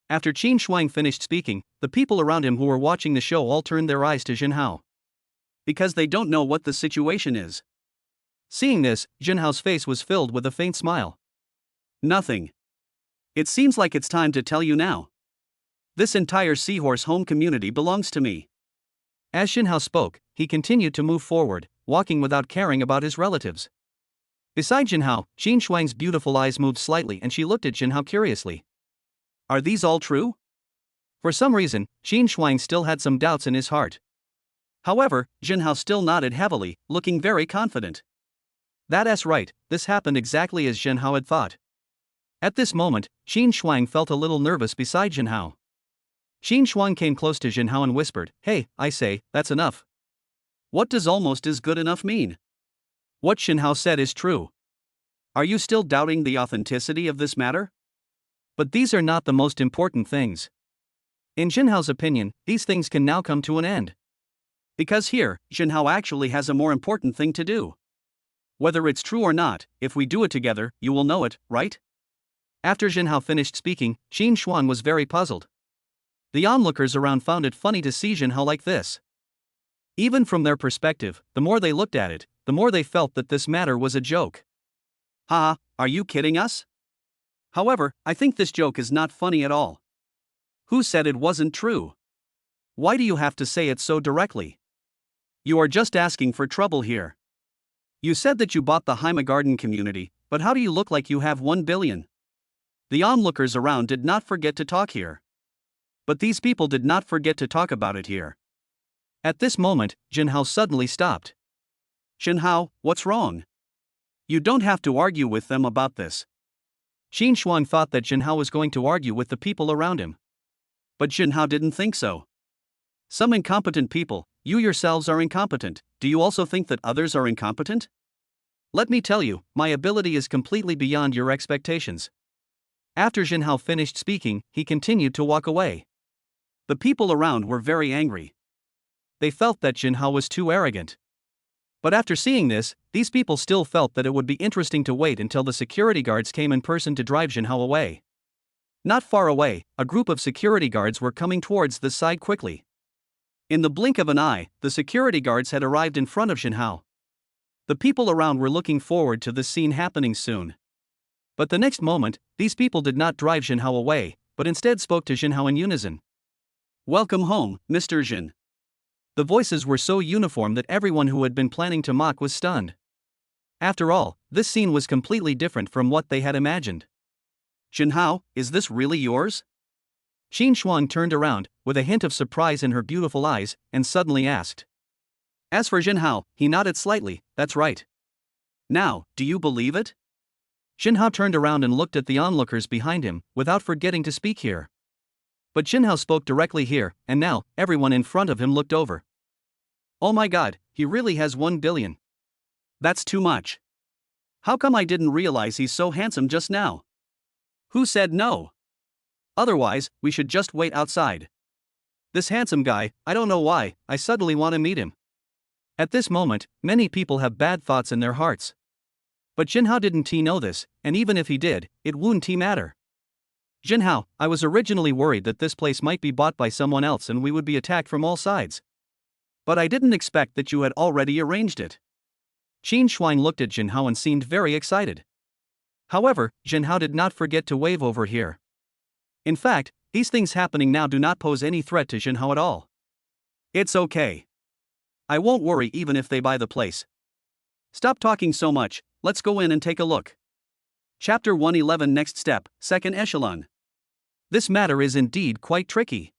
After Qin Shuang finished speaking, the people around him who were watching the show all turned their eyes to Jinhao. Because they don't know what the situation is. Seeing this, Jinhao's face was filled with a faint smile. Nothing. It seems like it's time to tell you now. This entire seahorse home community belongs to me. As Jinhao spoke, he continued to move forward, walking without caring about his relatives. Beside Jinhao, Qin Shuang's beautiful eyes moved slightly and she looked at Jinhao curiously. Are these all true? For some reason, Qin Shuang still had some doubts in his heart. However, Jinhao still nodded heavily, looking very confident. That's right, this happened exactly as Jinhao had thought. At this moment, Qin Shuang felt a little nervous beside Jinhao. Qin Shuang came close to Jinhao and whispered, Hey, I say, that's enough. What does almost is good enough mean? What Jinhao said is true. Are you still doubting the authenticity of this matter? But these are not the most important things. In Jinhao's opinion, these things can now come to an end. Because here, Jinhao actually has a more important thing to do. Whether it's true or not, if we do it together, you will know it, right? After Jinhao finished speaking, Qin Shuang was very puzzled. The onlookers around found it funny to see Jinhao like this. Even from their perspective, the more they looked at it, the more they felt that this matter was a joke. Haha, are you kidding us? However, I think this joke is not funny at all. Who said it wasn't true? Why do you have to say it so directly? You are just asking for trouble here. You said that you bought the Haima Garden community, but how do you look like you have 1 billion? The onlookers around did not forget to talk here. But these people did not forget to talk about it here. At this moment, Jinhao suddenly stopped. Jinhao, what's wrong? You don't have to argue with them about this. Qin Shuang thought that Jinhao was going to argue with the people around him. But Jinhao didn't think so. Some incompetent people, you yourselves are incompetent, do you also think that others are incompetent? Let me tell you, my ability is completely beyond your expectations. After Jinhao finished speaking, he continued to walk away. The people around were very angry. They felt that Jinhao was too arrogant. But after seeing this, these people still felt that it would be interesting to wait until the security guards came in person to drive Jinhao away. Not far away, a group of security guards were coming towards the side quickly. In the blink of an eye, the security guards had arrived in front of Jinhao. The people around were looking forward to this scene happening soon. But the next moment, these people did not drive Jinhao away, but instead spoke to Jinhao in unison. Welcome home, Mr. Jin. The voices were so uniform that everyone who had been planning to mock was stunned. After all, this scene was completely different from what they had imagined. Jinhao, is this really yours? Qin Shuang turned around, with a hint of surprise in her beautiful eyes, and suddenly asked. As for Jinhao, he nodded slightly, that's right. Now, do you believe it? Jinhao turned around and looked at the onlookers behind him, without forgetting to speak here. But Jinhao spoke directly here, and now, everyone in front of him looked over. Oh my god, he really has 1 billion. That's too much. How come I didn't realize he's so handsome just now? Who said no? Otherwise, we should just wait outside. This handsome guy, I don't know why, I suddenly want to meet him. At this moment, many people have bad thoughts in their hearts. But Jinhao didn't know this, and even if he did, it wouldn't matter. Jinhao, I was originally worried that this place might be bought by someone else and we would be attacked from all sides. But I didn't expect that you had already arranged it. Qin Shuang looked at Jinhao and seemed very excited. However, Jinhao did not forget to wave over here. In fact, these things happening now do not pose any threat to Jinhao at all. It's okay. I won't worry even if they buy the place. Stop talking so much, let's go in and take a look. Chapter 111 Next Step, Second Echelon. This matter is indeed quite tricky.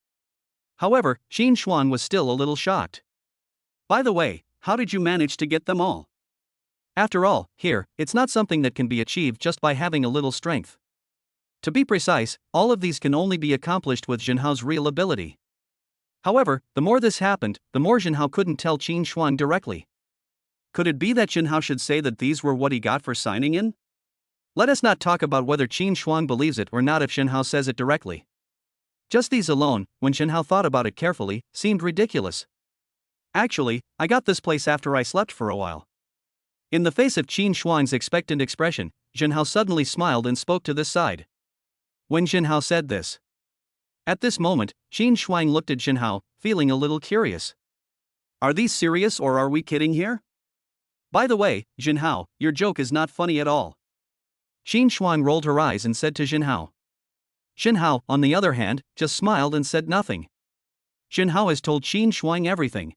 However, Qin Shuang was still a little shocked. By the way, how did you manage to get them all? After all, here, it's not something that can be achieved just by having a little strength. To be precise, all of these can only be accomplished with Jinhao's real ability. However, the more this happened, the more Jinhao couldn't tell Qin Shuang directly. Could it be that Jinhao should say that these were what he got for signing in? Let us not talk about whether Qin Shuang believes it or not if Jinhao says it directly. Just these alone, when Jinhao thought about it carefully, seemed ridiculous. Actually, I got this place after I slept for a while. In the face of Qin Shuang's expectant expression, Jinhao suddenly smiled and spoke to this side. When Jinhao said this. At this moment, Qin Shuang looked at Jinhao, feeling a little curious. Are these serious or are we kidding here? By the way, Jinhao, your joke is not funny at all. Qin Shuang rolled her eyes and said to Jinhao. Jinhao, on the other hand, just smiled and said nothing. Jinhao has told Qin Shuang everything.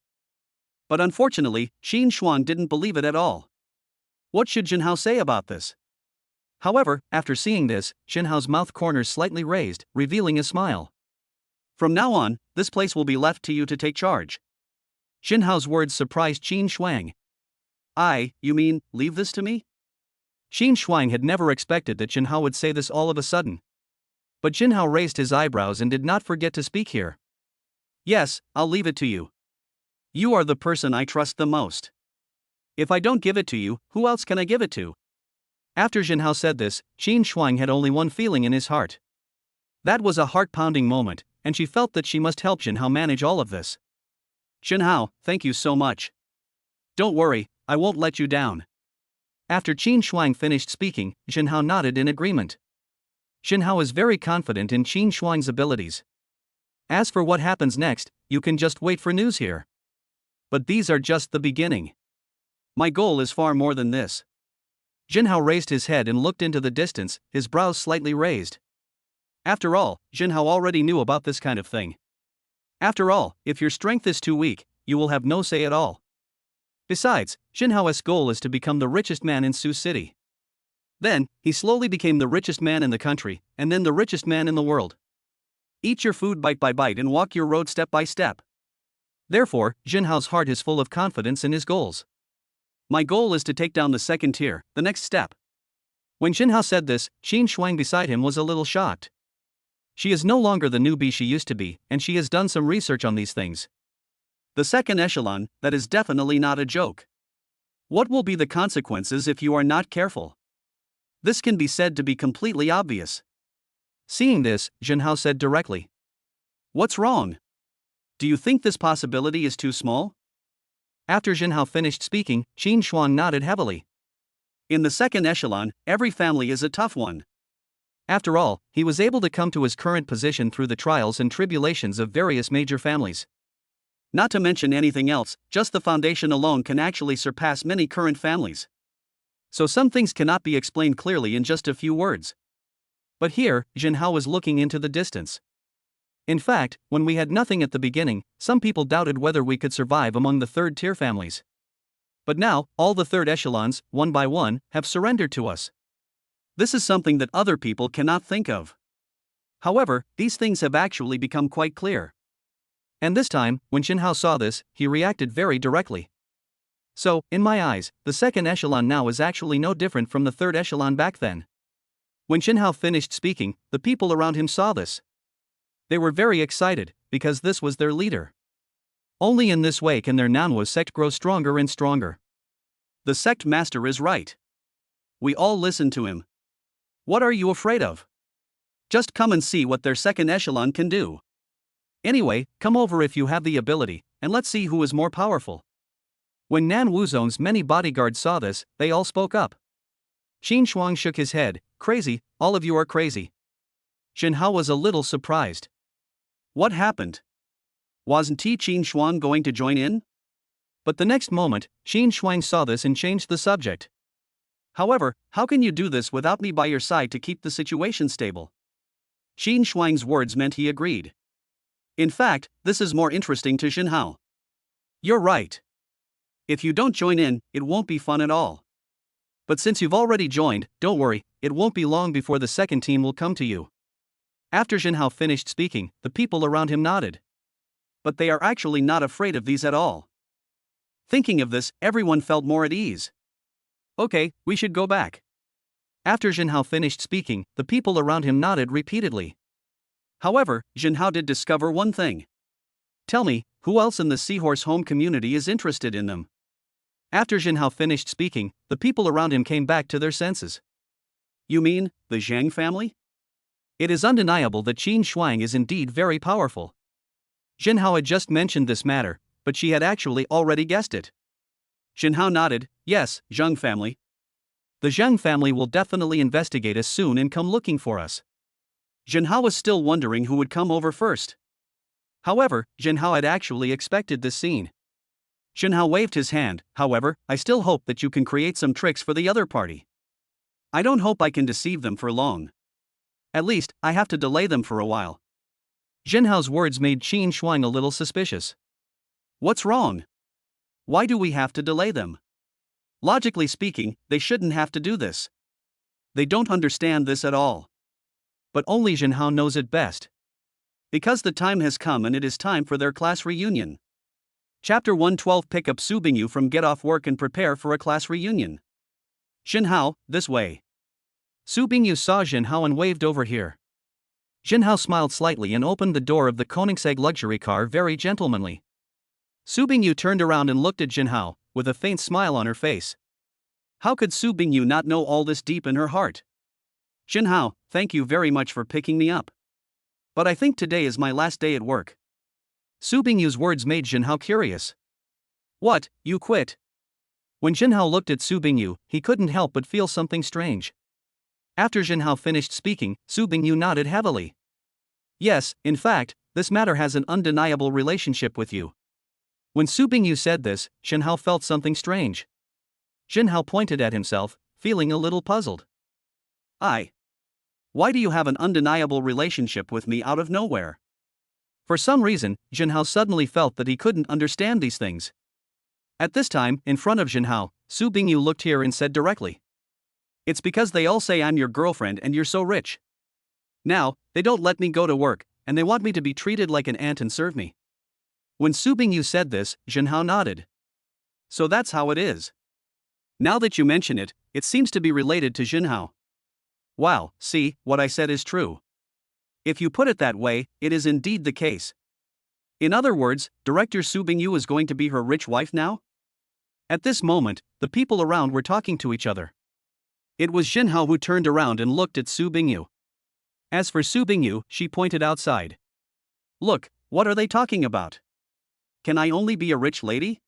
But unfortunately, Qin Shuang didn't believe it at all. What should Jinhao say about this? However, after seeing this, Jinhao's mouth corners slightly raised, revealing a smile. From now on, this place will be left to you to take charge. Jinhao's words surprised Qin Shuang. You mean, leave this to me? Qin Shuang had never expected that Jinhao would say this all of a sudden. But Jinhao raised his eyebrows and did not forget to speak here. Yes, I'll leave it to you. You are the person I trust the most. If I don't give it to you, who else can I give it to? After Jinhao said this, Qin Shuang had only one feeling in his heart. That was a heart-pounding moment, and she felt that she must help Jinhao manage all of this. Jinhao, thank you so much. Don't worry, I won't let you down. After Qin Shuang finished speaking, Jinhao nodded in agreement. Jinhao is very confident in Qin Shuang's abilities. As for what happens next, you can just wait for news here. But these are just the beginning. My goal is far more than this. Jinhao raised his head and looked into the distance, his brows slightly raised. After all, Jinhao already knew about this kind of thing. After all, if your strength is too weak, you will have no say at all. Besides, Jinhao's goal is to become the richest man in Sioux City. Then, he slowly became the richest man in the country, and then the richest man in the world. Eat your food bite by bite and walk your road step by step. Therefore, Jinhao's heart is full of confidence in his goals. My goal is to take down the second tier, the next step. When Jinhao said this, Qin Shuang beside him was a little shocked. She is no longer the newbie she used to be, and she has done some research on these things. The second echelon, that is definitely not a joke. What will be the consequences if you are not careful? This can be said to be completely obvious. Seeing this, Jinhao said directly. What's wrong? Do you think this possibility is too small? After Jinhao finished speaking, Qin Shuang nodded heavily. In the second echelon, every family is a tough one. After all, he was able to come to his current position through the trials and tribulations of various major families. Not to mention anything else, just the foundation alone can actually surpass many current families. So some things cannot be explained clearly in just a few words. But here, Jinhao was looking into the distance. In fact, when we had nothing at the beginning, some people doubted whether we could survive among the third-tier families. But now, all the third echelons, one by one, have surrendered to us. This is something that other people cannot think of. However, these things have actually become quite clear. And this time, when Jinhao saw this, he reacted very directly. So, in my eyes, the second echelon now is actually no different from the third echelon back then. When Jinhao finished speaking, the people around him saw this. They were very excited, because this was their leader. Only in this way can their Nanhua sect grow stronger and stronger. The sect master is right. We all listened to him. What are you afraid of? Just come and see what their second echelon can do. Anyway, come over if you have the ability, and let's see who is more powerful. When Nan Wuzong's many bodyguards saw this, they all spoke up. Qin Shuang shook his head. Crazy, all of you are crazy. Jin Hao was a little surprised. What happened? Wasn't Qin Shuang going to join in? But the next moment, Qin Shuang saw this and changed the subject. However, how can you do this without me by your side to keep the situation stable? Qin Shuang's words meant he agreed. In fact, this is more interesting to Jin Hao. You're right. If you don't join in, it won't be fun at all. But since you've already joined, don't worry, it won't be long before the second team will come to you. After Jin Hao finished speaking, the people around him nodded. But they are actually not afraid of these at all. Thinking of this, everyone felt more at ease. Okay, we should go back. After Jin Hao finished speaking, the people around him nodded repeatedly. However, Jin Hao did discover one thing. Tell me, who else in the Seahorse Home community is interested in them? After Jin Hao finished speaking, the people around him came back to their senses. You mean, the Zhang family? It is undeniable that Qin Shuang is indeed very powerful. Jin Hao had just mentioned this matter, but she had actually already guessed it. Jin Hao nodded. Yes, Zhang family. The Zhang family will definitely investigate us soon and come looking for us. Jin Hao was still wondering who would come over first. However, Jin Hao had actually expected this scene. Jin Hao waved his hand. However, I still hope that you can create some tricks for the other party. I don't hope I can deceive them for long. At least, I have to delay them for a while. Jin Hao's words made Qin Shuang a little suspicious. What's wrong? Why do we have to delay them? Logically speaking, they shouldn't have to do this. They don't understand this at all. But only Jin Hao knows it best. Because the time has come and it is time for their class reunion. Chapter 112. Pick up Su Bingyu from get off work and prepare for a class reunion. Jin Hao, this way. Su Bingyu saw Jin Hao and waved over here. Jin Hao smiled slightly and opened the door of the Koenigsegg luxury car very gentlemanly. Su Bingyu turned around and looked at Jin Hao, with a faint smile on her face. How could Su Bingyu not know all this deep in her heart? Jin Hao, thank you very much for picking me up. But I think today is my last day at work. Su Bingyu's words made Jin Hao curious. What, you quit? When Jin Hao looked at Su Bingyu, he couldn't help but feel something strange. After Jin Hao finished speaking, Su Bingyu nodded heavily. Yes, in fact, this matter has an undeniable relationship with you. When Su Bingyu said this, Jin Hao felt something strange. Jin Hao pointed at himself, feeling a little puzzled. Why do you have an undeniable relationship with me out of nowhere? For some reason, Jin Hao suddenly felt that he couldn't understand these things. At this time, in front of Jin Hao, Su Bingyu looked here and said directly. It's because they all say I'm your girlfriend and you're so rich. Now, they don't let me go to work, and they want me to be treated like an ant and serve me. When Su Bingyu said this, Jin Hao nodded. So that's how it is. Now that you mention it, it seems to be related to Jin Hao. Wow, see, what I said is true. If you put it that way, it is indeed the case. In other words, Director Su Bingyu is going to be her rich wife now? At this moment, the people around were talking to each other. It was Jin Hao who turned around and looked at Su Bingyu. As for Su Bingyu, she pointed outside. Look, what are they talking about? Can I only be a rich lady?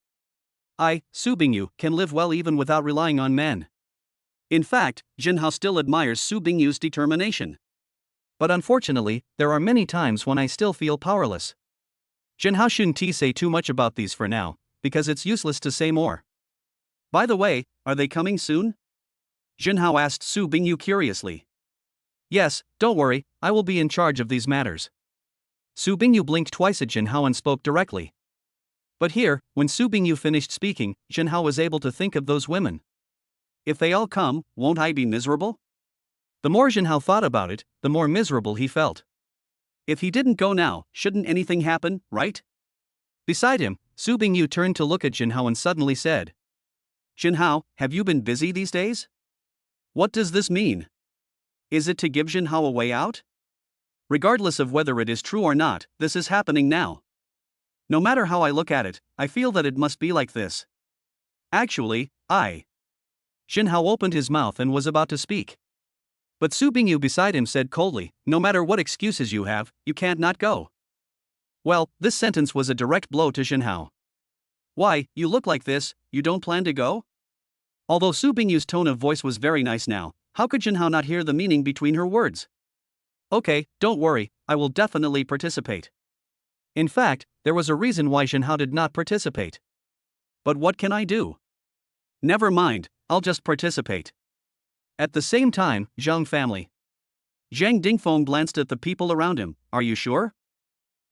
I, Su Bingyu, can live well even without relying on men. In fact, Jin Hao still admires Su Bingyu's determination. But unfortunately, there are many times when I still feel powerless. Jin Hao shouldn't say too much about these for now, because it's useless to say more. By the way, are they coming soon? Jin Hao asked Su Bingyu curiously. Yes, don't worry, I will be in charge of these matters. Su Bingyu blinked twice at Jin Hao and spoke directly. But here, when Su Bingyu finished speaking, Jin Hao was able to think of those women. If they all come, won't I be miserable? The more Jin Hao thought about it, the more miserable he felt. If he didn't go now, shouldn't anything happen, right? Beside him, Su Bingyu turned to look at Jin Hao and suddenly said. Jin Hao, have you been busy these days? What does this mean? Is it to give Jin Hao a way out? Regardless of whether it is true or not, this is happening now. No matter how I look at it, I feel that it must be like this. Actually, Jinhao opened his mouth and was about to speak. But Su Bingyu beside him said coldly, "No matter what excuses you have, you can't not go." Well, this sentence was a direct blow to Jinhao. "Why, you look like this, you don't plan to go?" Although Su Bingyu's tone of voice was very nice now, how could Jinhao not hear the meaning between her words? "Okay, don't worry, I will definitely participate." In fact, there was a reason why Jinhao did not participate. "But what can I do?" "Never mind, I'll just participate." At the same time, Zhang family. Zhang Dingfeng glanced at the people around him. "Are you sure?"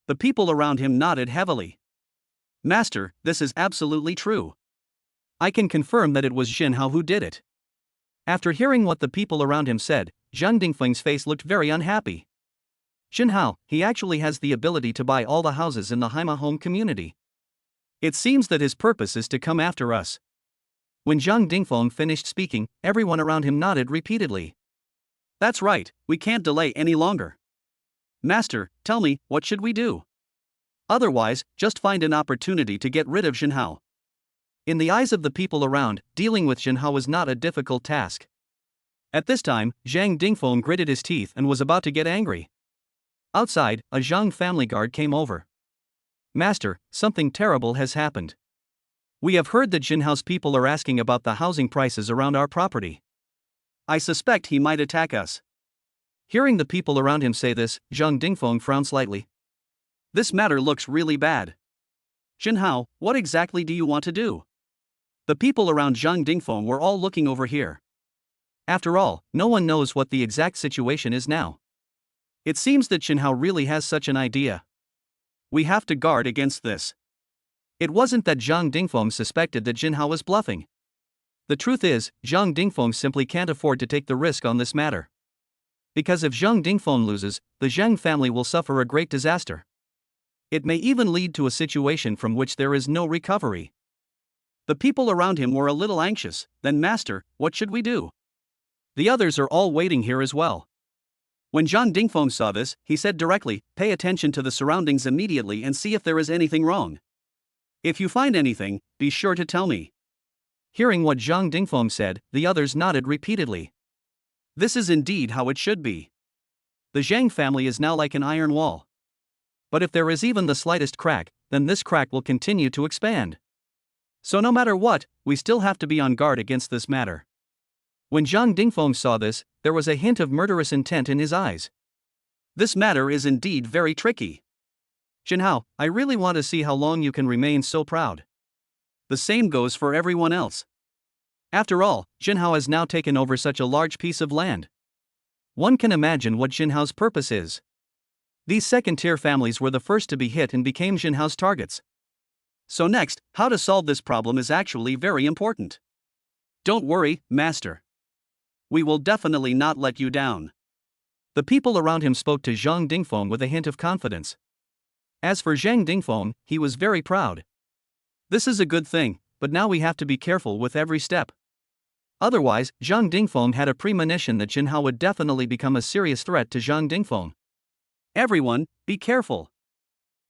The people around him nodded heavily. "Master, this is absolutely true. I can confirm that it was Jinhao who did it." After hearing what the people around him said, Zhang Dingfeng's face looked very unhappy. Jinhao, he actually has the ability to buy all the houses in the Haima home community. It seems that his purpose is to come after us. When Zhang Dingfeng finished speaking, everyone around him nodded repeatedly. "That's right, we can't delay any longer. Master, tell me, what should we do? Otherwise, just find an opportunity to get rid of Jinhao." In the eyes of the people around, dealing with Jinhao was not a difficult task. At this time, Zhang Dingfeng gritted his teeth and was about to get angry. Outside, a Zhang family guard came over. "Master, something terrible has happened. We have heard that Jinhao's people are asking about the housing prices around our property. I suspect he might attack us." Hearing the people around him say this, Zhang Dingfeng frowned slightly. "This matter looks really bad. Jinhao, what exactly do you want to do?" The people around Zhang Dingfeng were all looking over here. After all, no one knows what the exact situation is now. It seems that Jinhao really has such an idea. We have to guard against this. It wasn't that Zhang Dingfeng suspected that Jinhao was bluffing. The truth is, Zhang Dingfeng simply can't afford to take the risk on this matter. Because if Zhang Dingfeng loses, the Zhang family will suffer a great disaster. It may even lead to a situation from which there is no recovery. The people around him were a little anxious. "Then master, what should we do? The others are all waiting here as well." When Zhang Dingfeng saw this, he said directly, "Pay attention to the surroundings immediately and see if there is anything wrong. If you find anything, be sure to tell me." Hearing what Zhang Dingfeng said, the others nodded repeatedly. This is indeed how it should be. The Zhang family is now like an iron wall. But if there is even the slightest crack, then this crack will continue to expand. So no matter what, we still have to be on guard against this matter. When Zhang Dingfeng saw this, there was a hint of murderous intent in his eyes. This matter is indeed very tricky. Jinhao, I really want to see how long you can remain so proud. The same goes for everyone else. After all, Jinhao has now taken over such a large piece of land. One can imagine what Jinhao's purpose is. These second-tier families were the first to be hit and became Jinhao's targets. So next, how to solve this problem is actually very important. Don't worry, master. We will definitely not let you down. The people around him spoke to Zhang Dingfeng with a hint of confidence. As for Zhang Dingfeng, he was very proud. This is a good thing, but now we have to be careful with every step. Otherwise, Zhang Dingfeng had a premonition that Jinhao would definitely become a serious threat to Zhang Dingfeng. Everyone, be careful.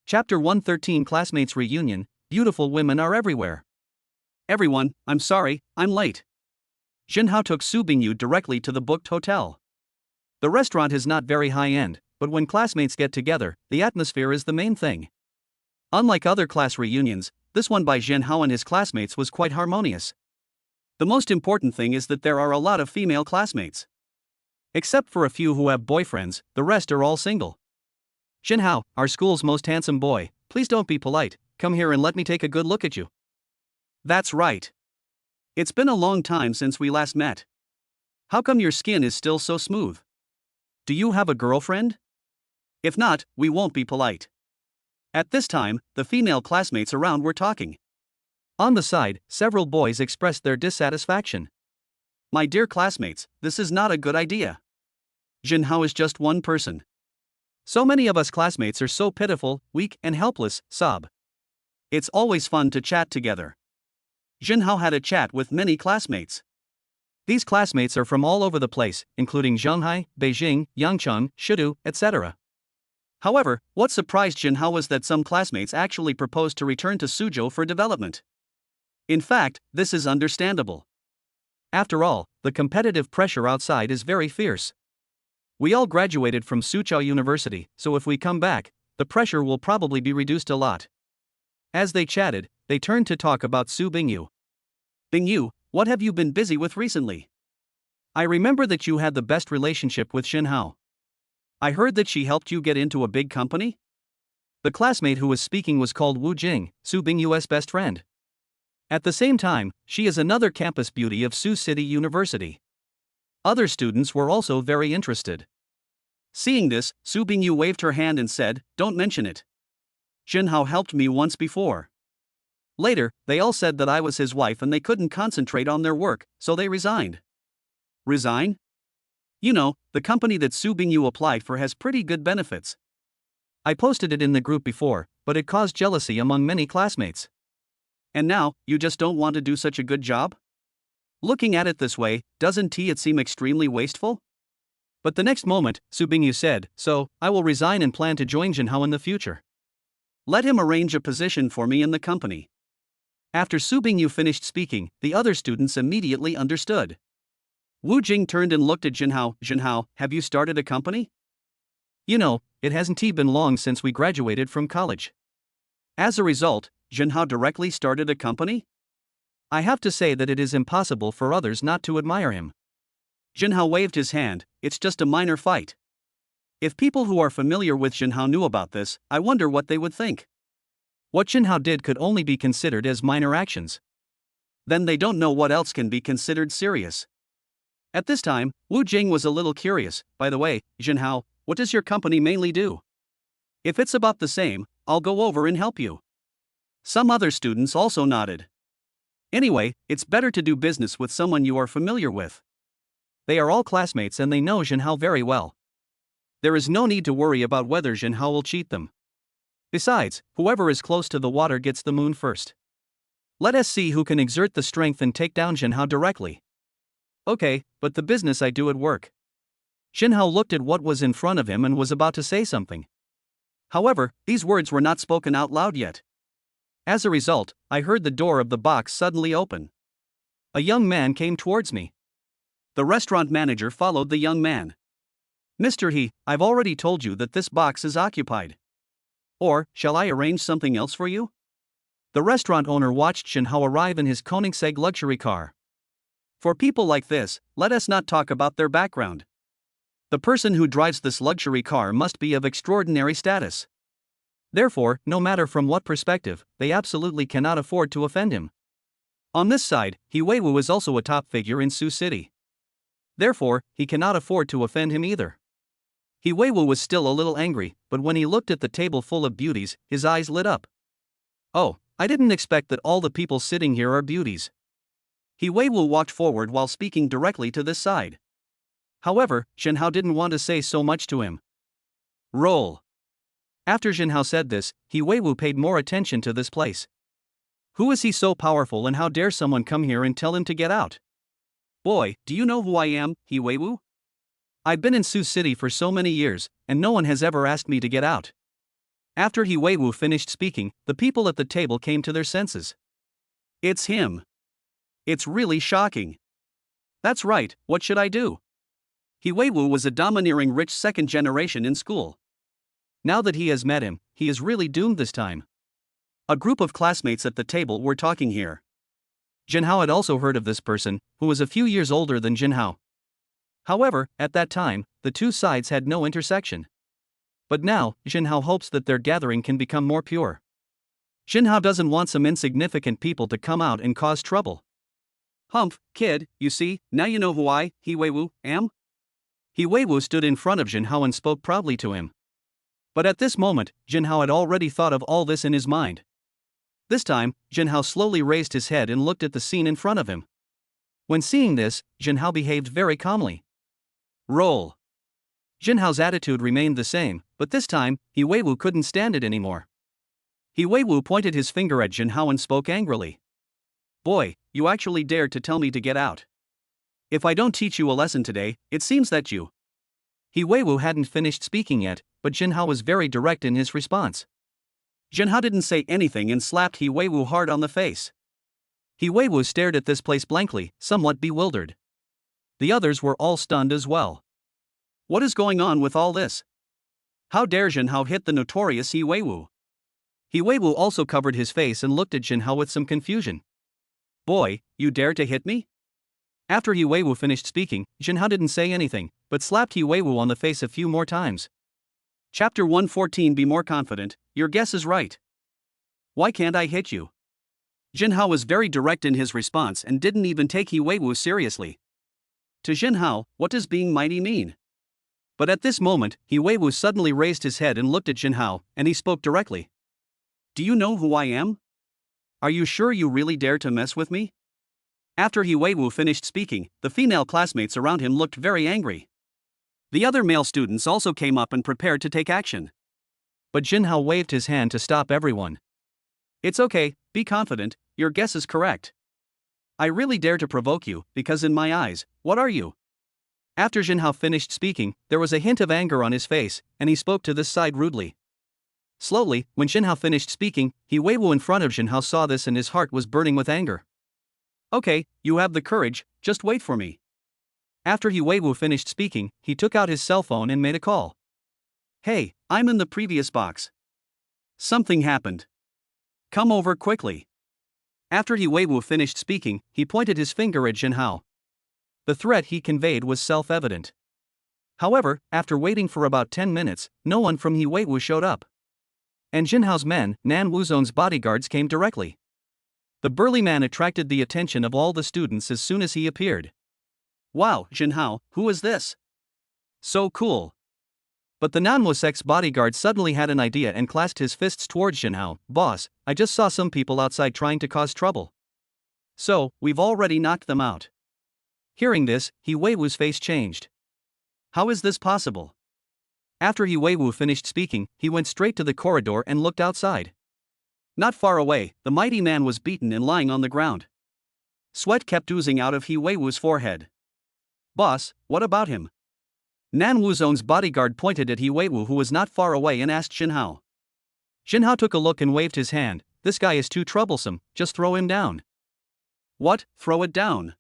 Chapter 113 Classmates Reunion, Beautiful Women Are Everywhere. Everyone, I'm sorry, I'm late. Jinhao took Su Bingyu directly to the booked hotel. The restaurant is not very high-end, but when classmates get together, the atmosphere is the main thing. Unlike other class reunions, this one by Jinhao and his classmates was quite harmonious. The most important thing is that there are a lot of female classmates. Except for a few who have boyfriends, the rest are all single. Jinhao, our school's most handsome boy, please don't be polite, come here and let me take a good look at you. That's right. It's been a long time since we last met. How come your skin is still so smooth? Do you have a girlfriend? If not, we won't be polite. At this time, the female classmates around were talking. On the side, several boys expressed their dissatisfaction. My dear classmates, this is not a good idea. Jinhao is just one person. So many of us classmates are so pitiful, weak, and helpless, sob. It's always fun to chat together. Jinhao had a chat with many classmates. These classmates are from all over the place, including Shanghai, Beijing, Yangcheng, Shidu, etc. However, what surprised Jinhao was that some classmates actually proposed to return to Suzhou for development. In fact, this is understandable. After all, the competitive pressure outside is very fierce. We all graduated from Suzhou University, so if we come back, the pressure will probably be reduced a lot. As they chatted, they turned to talk about Su Bingyu. Bingyu, what have you been busy with recently? I remember that you had the best relationship with Xinhao. I heard that she helped you get into a big company? The classmate who was speaking was called Wu Jing, Su Bingyu's best friend. At the same time, she is another campus beauty of Sioux City University. Other students were also very interested. Seeing this, Su Bingyu waved her hand and said, "Don't mention it. Xinhao helped me once before." Later, they all said that I was his wife and they couldn't concentrate on their work, so they resigned. Resign? You know, the company that Su Bingyu applied for has pretty good benefits. I posted it in the group before, but it caused jealousy among many classmates. And now, you just don't want to do such a good job? Looking at it this way, doesn't it seem extremely wasteful? But the next moment, Su Bingyu said, "So, I will resign and plan to join Xinhao in the future. Let him arrange a position for me in the company." After Su Bingyu finished speaking, the other students immediately understood. Wu Jing turned and looked at Xinhao. "Xinhao, have you started a company?" "You know, it hasn't been long since we graduated from college." As a result, Xinhao directly started a company? I have to say that it is impossible for others not to admire him. Xinhao waved his hand. "It's just a minor fight." If people who are familiar with Xinhao knew about this, I wonder what they would think. What Xinhao did could only be considered as minor actions. Then they don't know what else can be considered serious. At this time, Wu Jing was a little curious. "By the way, Xinhao, what does your company mainly do? If it's about the same, I'll go over and help you." Some other students also nodded. Anyway, it's better to do business with someone you are familiar with. They are all classmates and they know Xinhao very well. There is no need to worry about whether Xinhao will cheat them. Besides, whoever is close to the water gets the moon first. Let us see who can exert the strength and take down Xinhao directly. Okay, but the business I do at work. Xinhao looked at what was in front of him and was about to say something. However, these words were not spoken out loud yet. As a result, I heard the door of the box suddenly open. A young man came towards me. The restaurant manager followed the young man. "Mr. He, I've already told you that this box is occupied. Or, shall I arrange something else for you?" The restaurant owner watched Xinhao arrive in his Koenigsegg luxury car. For people like this, let us not talk about their background. The person who drives this luxury car must be of extraordinary status. Therefore, no matter from what perspective, they absolutely cannot afford to offend him. On this side, He Weiwu is also a top figure in Sioux City. Therefore, he cannot afford to offend him either. He Weiwu was still a little angry, but when he looked at the table full of beauties, his eyes lit up. "Oh, I didn't expect that all the people sitting here are beauties." He Weiwu walked forward while speaking directly to this side. However, Xinhao didn't want to say so much to him. Roll. After Xinhao said this, He Weiwu paid more attention to this place. Who is he so powerful and how dare someone come here and tell him to get out? "Boy, do you know who I am, He Weiwu? I've been in Sioux City for so many years, and no one has ever asked me to get out." After He Weiwu finished speaking, the people at the table came to their senses. It's him. It's really shocking. That's right, what should I do? He Weiwu was a domineering rich second generation in school. Now that he has met him, he is really doomed this time. A group of classmates at the table were talking here. Xinhao had also heard of this person, who was a few years older than Xinhao. However, at that time, the two sides had no intersection. But now, Xinhao hopes that their gathering can become more pure. Xinhao doesn't want some insignificant people to come out and cause trouble. "Humph, kid, you see, now you know who I, He Weiwu, am?" He Weiwu stood in front of Xinhao and spoke proudly to him. But at this moment, Xinhao had already thought of all this in his mind. This time, Xinhao slowly raised his head and looked at the scene in front of him. When seeing this, Xinhao behaved very calmly. Roll. Xinhao's attitude remained the same, but this time, He Weiwu couldn't stand it anymore. He Weiwu pointed his finger at Xinhao and spoke angrily. "Boy, you actually dared to tell me to get out. If I don't teach you a lesson today, it seems that you..." He Weiwu hadn't finished speaking yet, but Xinhao was very direct in his response. Xinhao didn't say anything and slapped He Weiwu hard on the face. He Weiwu stared at this place blankly, somewhat bewildered. The others were all stunned as well. What is going on with all this? How dare Jinhao hit the notorious He Weiwu? He Weiwu also covered his face and looked at Jinhao with some confusion. Boy, you dare to hit me? After He Weiwu finished speaking, Jinhao didn't say anything, but slapped He Weiwu on the face a few more times. Chapter 114. Be more confident, your guess is right. Why can't I hit you? Jinhao was very direct in his response and didn't even take He Weiwu seriously. To Jinhao, what does being mighty mean? But at this moment, He Weiwu suddenly raised his head and looked at Jinhao, and he spoke directly. Do you know who I am? Are you sure you really dare to mess with me? After He Weiwu finished speaking, the female classmates around him looked very angry. The other male students also came up and prepared to take action. But Jinhao waved his hand to stop everyone. It's okay, be confident, your guess is correct. I really dare to provoke you, because in my eyes, what are you? After Jinhao finished speaking, there was a hint of anger on his face, and he spoke to this side rudely. Slowly, when Jinhao finished speaking, He Weiwu in front of Jinhao saw this and his heart was burning with anger. Okay, you have the courage, just wait for me. After He Weiwu finished speaking, he took out his cell phone and made a call. Hey, I'm in the previous box. Something happened. Come over quickly. After He Weiwu finished speaking, he pointed his finger at Jinhao. The threat he conveyed was self-evident. However, after waiting for about 10 minutes, no one from He Weiwu showed up. And Jinhao's men, Nan Wuzong's bodyguards, came directly. The burly man attracted the attention of all the students as soon as he appeared. Wow, Jinhao, who is this? So cool. But the Nan Wusek's bodyguard suddenly had an idea and clasped his fists towards Jinhao. Boss, I just saw some people outside trying to cause trouble. So, we've already knocked them out. Hearing this, He Weiwu's face changed. How is this possible? After He Weiwu finished speaking, he went straight to the corridor and looked outside. Not far away, the mighty man was beaten and lying on the ground. Sweat kept oozing out of He Weiwu's forehead. Boss, what about him? Nan Wuzong's bodyguard pointed at He Weiwu, who was not far away, and asked Jinhao. Jinhao took a look and waved his hand. This guy is too troublesome, just throw him down. What, throw it down?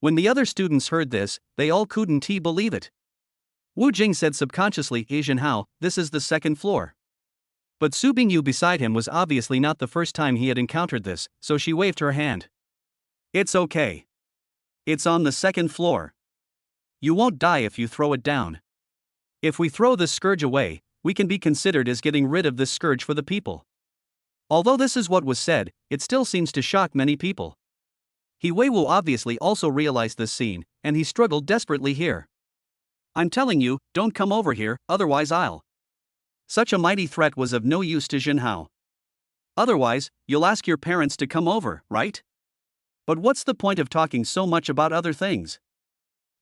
When the other students heard this, they all couldn't believe it. Wu Jing said subconsciously, Jinhao, this is the second floor. But Su Bingyu beside him was obviously not the first time he had encountered this, so she waved her hand. It's okay. It's on the second floor. You won't die if you throw it down. If we throw this scourge away, we can be considered as getting rid of this scourge for the people. Although this is what was said, it still seems to shock many people. He Weiwu obviously also realized this scene, and he struggled desperately here. I'm telling you, don't come over here, otherwise I'll. Such a mighty threat was of no use to Jinhao. Otherwise, you'll ask your parents to come over, right? But what's the point of talking so much about other things?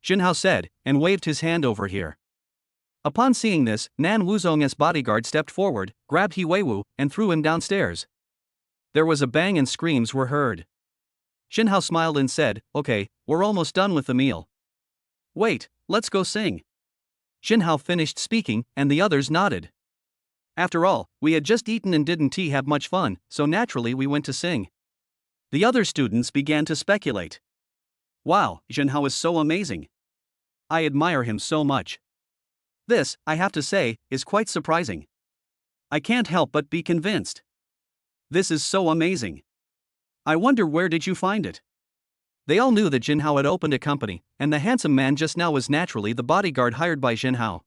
Jinhao said, and waved his hand over here. Upon seeing this, Nan Wuzong's bodyguard stepped forward, grabbed He Weiwu, and threw him downstairs. There was a bang and screams were heard. Jinhao smiled and said, okay, we're almost done with the meal. Wait, let's go sing. Jinhao finished speaking, and the others nodded. After all, we had just eaten and didn't have much fun, so naturally we went to sing. The other students began to speculate. Wow, Jinhao is so amazing. I admire him so much. This, I have to say, is quite surprising. I can't help but be convinced. This is so amazing. I wonder where did you find it? They all knew that Jinhao had opened a company, and the handsome man just now was naturally the bodyguard hired by Jinhao.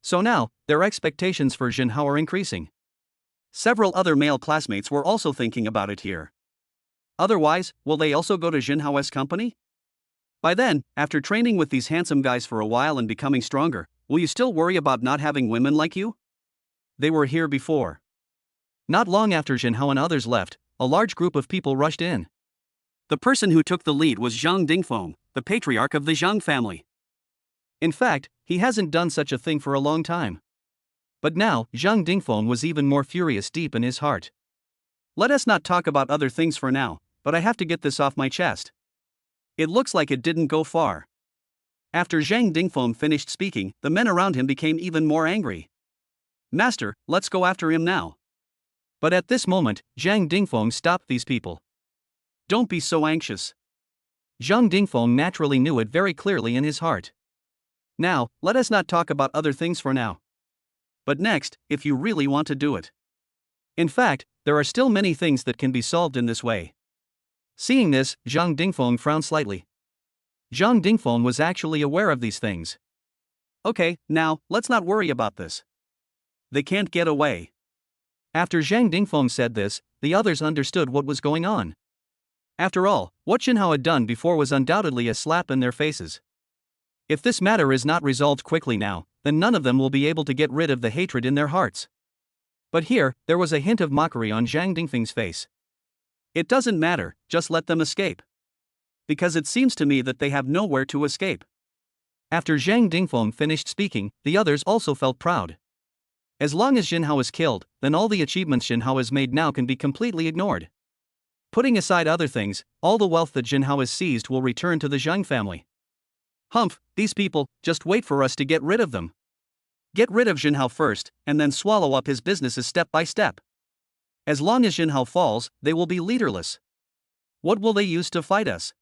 So now, their expectations for Jinhao are increasing. Several other male classmates were also thinking about it here. Otherwise, will they also go to Jinhao's company? By then, after training with these handsome guys for a while and becoming stronger, will you still worry about not having women like you? They were here before. Not long after Jinhao and others left, a large group of people rushed in. The person who took the lead was Zhang Dingfeng, the patriarch of the Zhang family. In fact, he hasn't done such a thing for a long time. But now, Zhang Dingfeng was even more furious deep in his heart. Let us not talk about other things for now, but I have to get this off my chest. It looks like it didn't go far. After Zhang Dingfeng finished speaking, the men around him became even more angry. Master, let's go after him now. But at this moment, Zhang Dingfeng stopped these people. Don't be so anxious. Zhang Dingfeng naturally knew it very clearly in his heart. Now, let us not talk about other things for now. But next, if you really want to do it. In fact, there are still many things that can be solved in this way. Seeing this, Zhang Dingfeng frowned slightly. Zhang Dingfeng was actually aware of these things. Okay, now, let's not worry about this. They can't get away. After Zhang Dingfeng said this, the others understood what was going on. After all, what Jinhao had done before was undoubtedly a slap in their faces. If this matter is not resolved quickly now, then none of them will be able to get rid of the hatred in their hearts. But here, there was a hint of mockery on Zhang Dingfeng's face. It doesn't matter, just let them escape. Because it seems to me that they have nowhere to escape. After Zhang Dingfeng finished speaking, the others also felt proud. As long as Jinhao is killed, then all the achievements Jinhao has made now can be completely ignored. Putting aside other things, all the wealth that Jinhao has seized will return to the Zhang family. Humph, these people, just wait for us to get rid of them. Get rid of Jinhao first, and then swallow up his businesses step by step. As long as Jinhao falls, they will be leaderless. What will they use to fight us?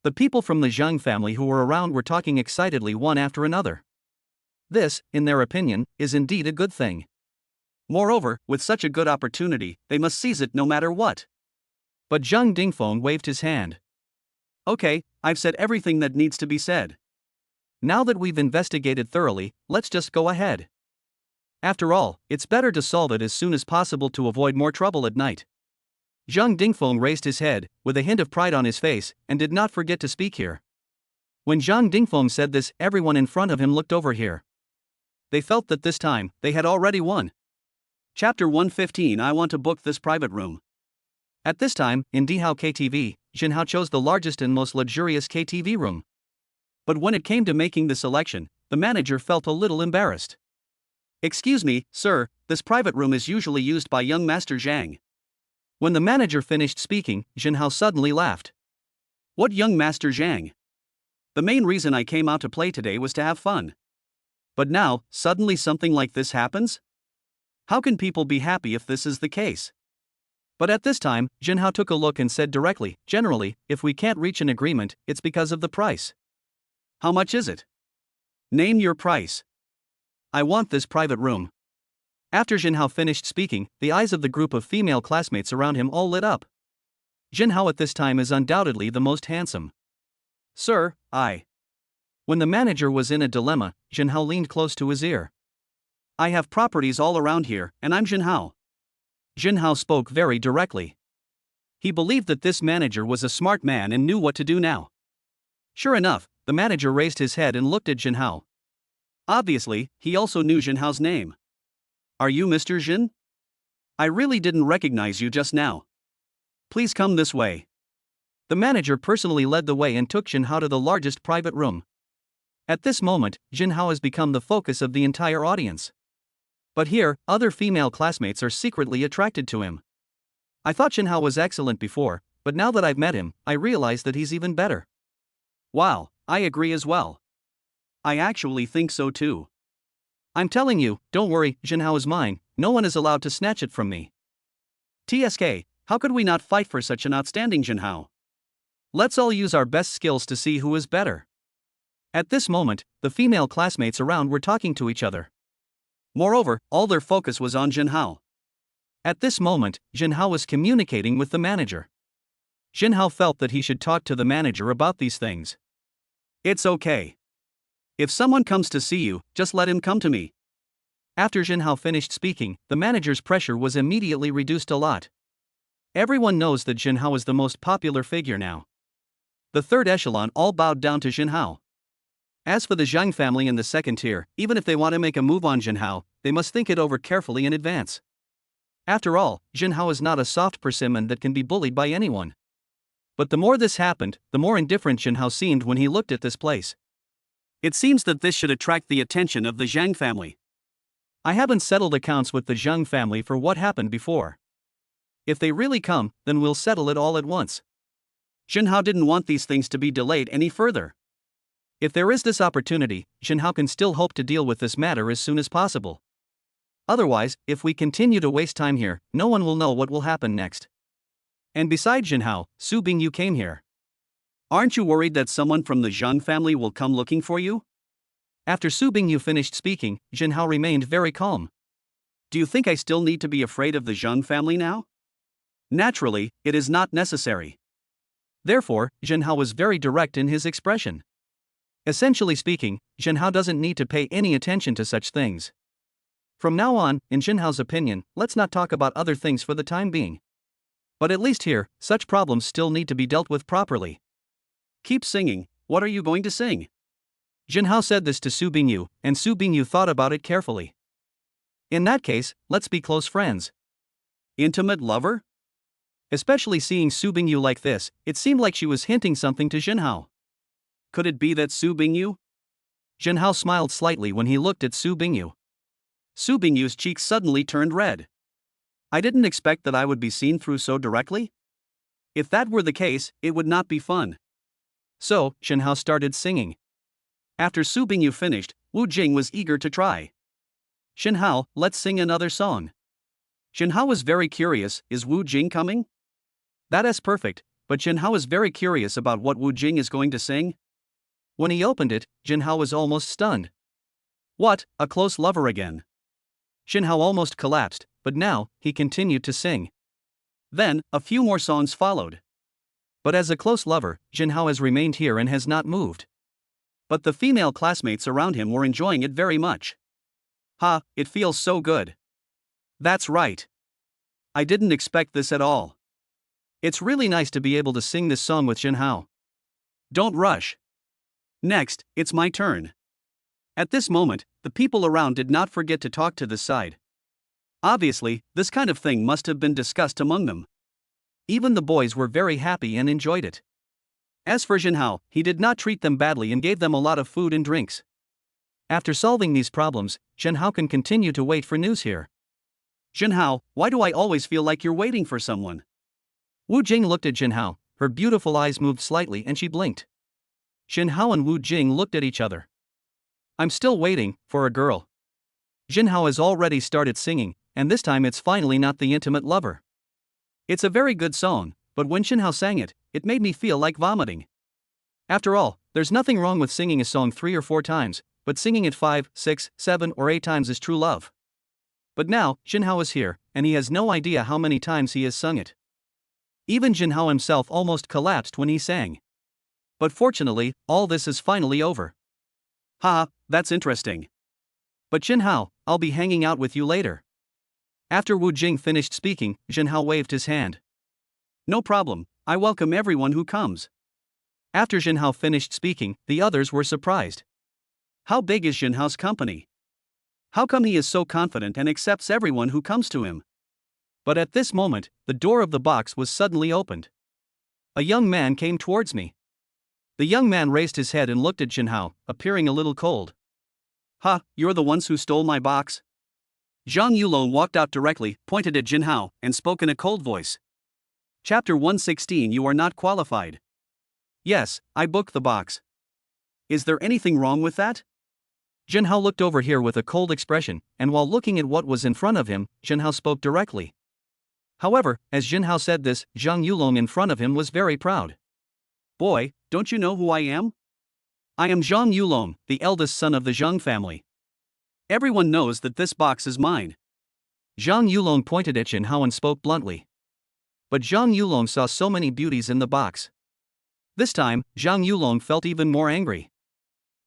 The people from the Zhang family who were around were talking excitedly one after another. This, in their opinion, is indeed a good thing. Moreover, with such a good opportunity, they must seize it no matter what. But Zhang Dingfeng waved his hand. Okay, I've said everything that needs to be said. Now that we've investigated thoroughly, let's just go ahead. After all, it's better to solve it as soon as possible to avoid more trouble at night. Zhang Dingfeng raised his head, with a hint of pride on his face, and did not forget to speak here. When Zhang Dingfeng said this, everyone in front of him looked over here. They felt that this time, they had already won. Chapter 115. I want to book this private room. At this time, in Dihao KTV, Jinhao chose the largest and most luxurious KTV room. But when it came to making the selection, the manager felt a little embarrassed. Excuse me, sir, this private room is usually used by young Master Zhang. When the manager finished speaking, Jinhao suddenly laughed. What young Master Zhang? The main reason I came out to play today was to have fun. But now, suddenly something like this happens? How can people be happy if this is the case? But at this time, Jinhao took a look and said directly, generally, if we can't reach an agreement, it's because of the price. How much is it? Name your price. I want this private room. After Jinhao finished speaking, the eyes of the group of female classmates around him all lit up. Jinhao at this time is undoubtedly the most handsome. Sir, When the manager was in a dilemma, Jinhao leaned close to his ear. I have properties all around here, and I'm Jinhao. Jinhao spoke very directly. He believed that this manager was a smart man and knew what to do now. Sure enough, the manager raised his head and looked at Jinhao. Obviously, he also knew Jinhao's name. Are you Mr. Jin? I really didn't recognize you just now. Please come this way. The manager personally led the way and took Jinhao to the largest private room. At this moment, Jinhao has become the focus of the entire audience. But here, other female classmates are secretly attracted to him. I thought Jinhao was excellent before, but now that I've met him, I realize that he's even better. Wow, I agree as well. I actually think so too. I'm telling you, don't worry, Jinhao is mine, no one is allowed to snatch it from me. TSK, how could we not fight for such an outstanding Jinhao? Let's all use our best skills to see who is better. At this moment, the female classmates around were talking to each other. Moreover, all their focus was on Jinhao. At this moment, Jinhao was communicating with the manager. Jinhao felt that he should talk to the manager about these things. It's okay. If someone comes to see you, just let him come to me. After Jinhao finished speaking, the manager's pressure was immediately reduced a lot. Everyone knows that Jinhao is the most popular figure now. The third echelon all bowed down to Jinhao. As for the Zhang family in the second tier, even if they want to make a move on Jinhao, they must think it over carefully in advance. After all, Jinhao is not a soft persimmon that can be bullied by anyone. But the more this happened, the more indifferent Jinhao seemed when he looked at this place. It seems that this should attract the attention of the Zhang family. I haven't settled accounts with the Zhang family for what happened before. If they really come, then we'll settle it all at once. Jinhao didn't want these things to be delayed any further. If there is this opportunity, Jinhao can still hope to deal with this matter as soon as possible. Otherwise, if we continue to waste time here, no one will know what will happen next. And besides Jinhao, Su Bingyu came here. Aren't you worried that someone from the Zhang family will come looking for you? After Su Bingyu finished speaking, Jinhao remained very calm. Do you think I still need to be afraid of the Zhang family now? Naturally, it is not necessary. Therefore, Jinhao was very direct in his expression. Essentially speaking, Jinhao doesn't need to pay any attention to such things. From now on, in Jinhao's opinion, let's not talk about other things for the time being. But at least here, such problems still need to be dealt with properly. Keep singing. What are you going to sing? Jinhao said this to Su Bingyu, and Su Bingyu thought about it carefully. In that case, let's be close friends. Intimate lover? Especially seeing Su Bingyu like this, it seemed like she was hinting something to Jinhao. Could it be that Su Bingyu? Jinhao smiled slightly when he looked at Su Bingyu. Su Bingyu's cheeks suddenly turned red. I didn't expect that I would be seen through so directly. If that were the case, it would not be fun. So, Jinhao started singing. After Su Bingyu finished, Wu Jing was eager to try. Jinhao, let's sing another song. Jinhao was very curious, is Wu Jing coming? That is perfect, but Jinhao is very curious about what Wu Jing is going to sing. When he opened it, Jinhao was almost stunned. What, a close lover again? Jinhao almost collapsed, but now, he continued to sing. Then, a few more songs followed. But as a close lover, Jinhao has remained here and has not moved. But the female classmates around him were enjoying it very much. Ha, it feels so good. That's right. I didn't expect this at all. It's really nice to be able to sing this song with Jinhao. Don't rush. Next, it's my turn. At this moment, the people around did not forget to talk to this side. Obviously, this kind of thing must have been discussed among them. Even the boys were very happy and enjoyed it. As for Jinhao, he did not treat them badly and gave them a lot of food and drinks. After solving these problems, Jinhao can continue to wait for news here. Jinhao, why do I always feel like you're waiting for someone? Wu Jing looked at Jinhao, her beautiful eyes moved slightly and she blinked. Jinhao and Wu Jing looked at each other. I'm still waiting for a girl. Jinhao has already started singing, and this time it's finally not the intimate lover. It's a very good song, but when Jinhao sang it, it made me feel like vomiting. After all, there's nothing wrong with singing a song 3 or 4 times, but singing it 5, 6, 7 or 8 times is true love. But now, Jinhao is here, and he has no idea how many times he has sung it. Even Jinhao himself almost collapsed when he sang. But fortunately, all this is finally over. Ha, that's interesting. But Jinhao, I'll be hanging out with you later. After Wu Jing finished speaking, Jinhao waved his hand. No problem, I welcome everyone who comes. After Jinhao finished speaking, the others were surprised. How big is Jinhao's company? How come he is so confident and accepts everyone who comes to him? But at this moment, the door of the box was suddenly opened. A young man came towards me. The young man raised his head and looked at Jinhao, appearing a little cold. Ha, you're the ones who stole my box? Zhang Yulong walked out directly, pointed at Jinhao, and spoke in a cold voice. Chapter 116. You are not qualified. Yes, I booked the box. Is there anything wrong with that? Jinhao looked over here with a cold expression, and while looking at what was in front of him, Jinhao spoke directly. However, as Jinhao said this, Zhang Yulong in front of him was very proud. Boy, don't you know who I am? I am Zhang Yulong, the eldest son of the Zhang family. Everyone knows that this box is mine. Zhang Yulong pointed at Jinhao and spoke bluntly. But Zhang Yulong saw so many beauties in the box. This time, Zhang Yulong felt even more angry.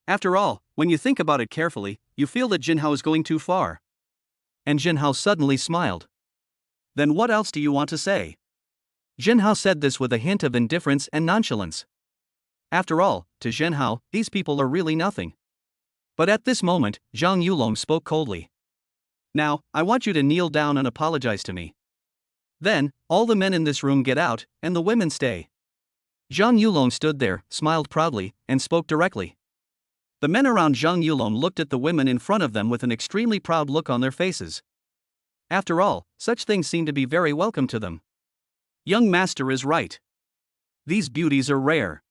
After all, when you think about it carefully, you feel that Jinhao is going too far. And Jinhao suddenly smiled. Then what else do you want to say? Jinhao said this with a hint of indifference and nonchalance. After all, to Jinhao, these people are really nothing. But at this moment, Zhang Yulong spoke coldly. Now, I want you to kneel down and apologize to me. Then, all the men in this room get out, and the women stay. Zhang Yulong stood there, smiled proudly, and spoke directly. The men around Zhang Yulong looked at the women in front of them with an extremely proud look on their faces. After all, such things seem to be very welcome to them. Young master is right. These beauties are rare.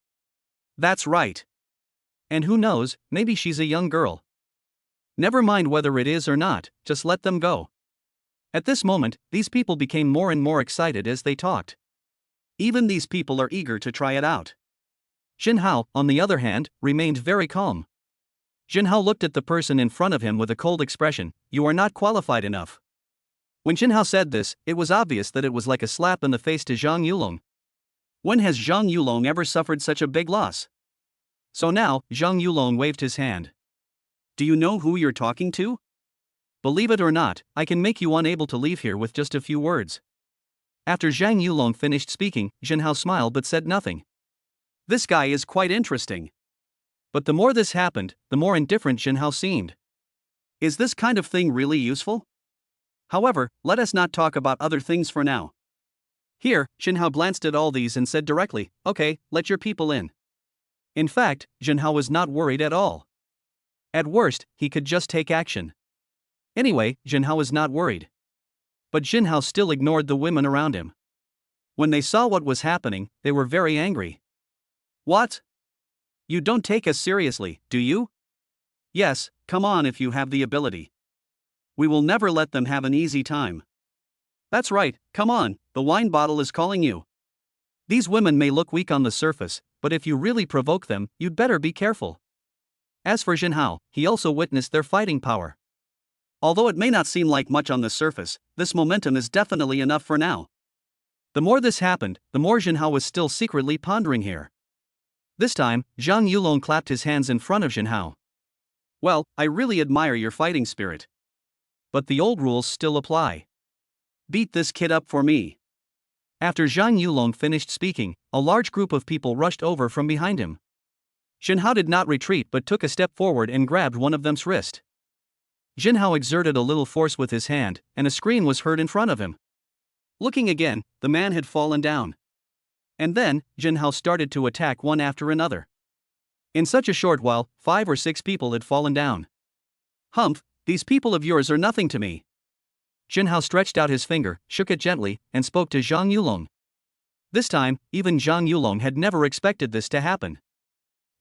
That's right. And who knows, maybe she's a young girl. Never mind whether it is or not, just let them go. At this moment, these people became more and more excited as they talked. Even these people are eager to try it out. Jinhao, on the other hand, remained very calm. Jinhao looked at the person in front of him with a cold expression. You are not qualified enough. When Jinhao said this, it was obvious that it was like a slap in the face to Zhang Yulong. When has Zhang Yulong ever suffered such a big loss? So now, Zhang Yulong waved his hand. Do you know who you're talking to? Believe it or not, I can make you unable to leave here with just a few words. After Zhang Yulong finished speaking, Jinhao smiled but said nothing. This guy is quite interesting. But the more this happened, the more indifferent Jinhao seemed. Is this kind of thing really useful? However, let us not talk about other things for now. Here, Jinhao glanced at all these and said directly, okay, let your people in. In fact, Jinhao was not worried at all. At worst, he could just take action. Anyway, Jinhao was not worried. But Jinhao still ignored the women around him. When they saw what was happening, they were very angry. What? You don't take us seriously, do you? Yes, come on if you have the ability. We will never let them have an easy time. That's right, come on, the wine bottle is calling you. These women may look weak on the surface, but if you really provoke them, you'd better be careful. As for Jinhao, he also witnessed their fighting power. Although it may not seem like much on the surface, this momentum is definitely enough for now. The more this happened, the more Jinhao was still secretly pondering here. This time, Zhang Yulong clapped his hands in front of Jinhao. Well, I really admire your fighting spirit. But the old rules still apply. Beat this kid up for me. After Zhang Yulong finished speaking, a large group of people rushed over from behind him. Jinhao did not retreat but took a step forward and grabbed one of them's wrist. Jinhao exerted a little force with his hand, and a scream was heard in front of him. Looking again, the man had fallen down. And then, Jinhao started to attack one after another. In such a short while, 5 or 6 people had fallen down. Humph, these people of yours are nothing to me. Jinhao stretched out his finger, shook it gently, and spoke to Zhang Yulong. This time, even Zhang Yulong had never expected this to happen.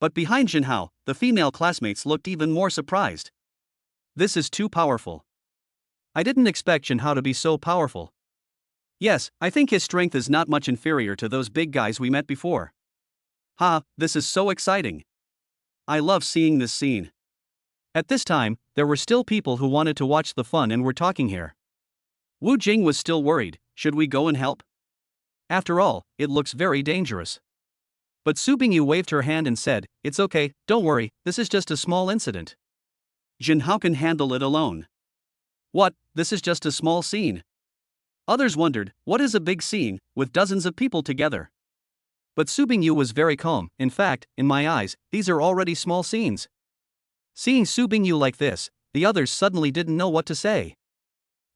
But behind Jinhao, the female classmates looked even more surprised. This is too powerful. I didn't expect Jinhao to be so powerful. Yes, I think his strength is not much inferior to those big guys we met before. Ha, this is so exciting. I love seeing this scene. At this time, there were still people who wanted to watch the fun and were talking here. Wu Jing was still worried. Should we go and help? After all, it looks very dangerous. But Su Bingyu waved her hand and said, it's okay, don't worry, this is just a small incident. Jinhao can handle it alone. What, this is just a small scene? Others wondered, what is a big scene, with dozens of people together? But Su Bingyu was very calm. In fact, in my eyes, these are already small scenes. Seeing Su Bingyu like this, the others suddenly didn't know what to say.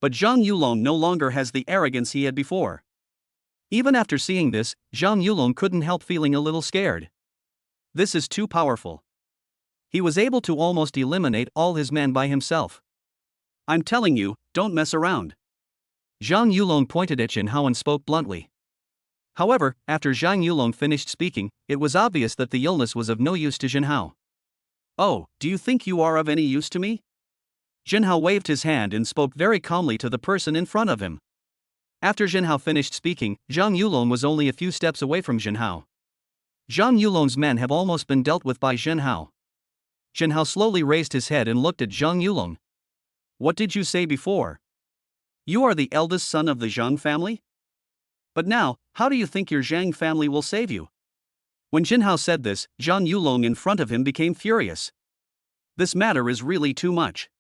But Zhang Yulong no longer has the arrogance he had before. Even after seeing this, Zhang Yulong couldn't help feeling a little scared. This is too powerful. He was able to almost eliminate all his men by himself. I'm telling you, don't mess around. Zhang Yulong pointed at Jinhao and spoke bluntly. However, after Zhang Yulong finished speaking, it was obvious that the illness was of no use to Jinhao. Oh, do you think you are of any use to me? Jinhao waved his hand and spoke very calmly to the person in front of him. After Jinhao finished speaking, Zhang Yulong was only a few steps away from Jinhao. Zhang Yulong's men have almost been dealt with by Jinhao. Jinhao slowly raised his head and looked at Zhang Yulong. What did you say before? You are the eldest son of the Zhang family? But now, how do you think your Zhang family will save you? When Jinhao said this, Zhang Yulong in front of him became furious. This matter is really too much.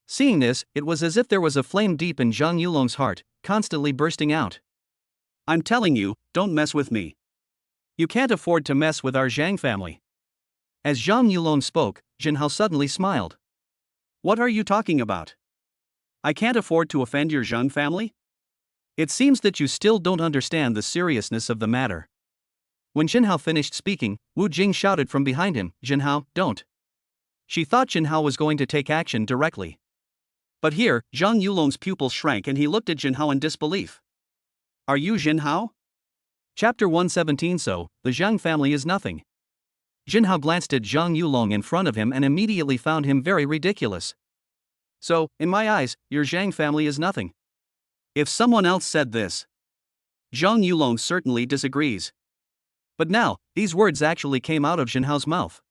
Seeing this, it was as if there was a flame deep in Zhang Yulong's heart, constantly bursting out. I'm telling you, don't mess with me. You can't afford to mess with our Zhang family. As Zhang Yulong spoke, Jinhao suddenly smiled. What are you talking about? I can't afford to offend your Zhang family? It seems that you still don't understand the seriousness of the matter. When Jinhao finished speaking, Wu Jing shouted from behind him, Jinhao, don't. She thought Jinhao was going to take action directly. But here, Zhang Yulong's pupils shrank and he looked at Jinhao in disbelief. Are you Jinhao? Chapter 117. So, the Zhang family is nothing. Jinhao glanced at Zhang Yulong in front of him and immediately found him very ridiculous. So, in my eyes, your Zhang family is nothing. If someone else said this, Zhang Yulong certainly disagrees. But now, these words actually came out of Jinhao's mouth.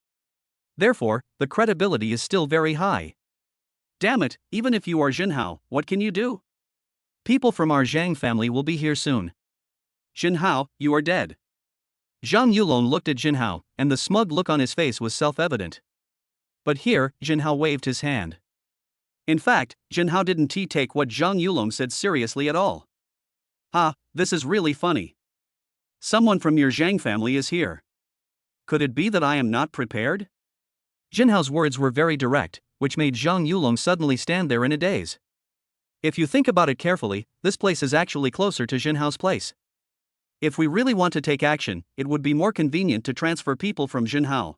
Therefore, the credibility is still very high. Damn it, even if you are Jinhao, what can you do? People from our Zhang family will be here soon. Jinhao, you are dead. Zhang Yulong looked at Jinhao, and the smug look on his face was self-evident. But here, Jinhao waved his hand. In fact, Jinhao didn't take what Zhang Yulong said seriously at all. Ah, this is really funny. Someone from your Zhang family is here. Could it be that I am not prepared? Jinhao's words were very direct, which made Zhang Yulong suddenly stand there in a daze. If you think about it carefully, this place is actually closer to Jinhao's place. If we really want to take action, it would be more convenient to transfer people from Jinhao.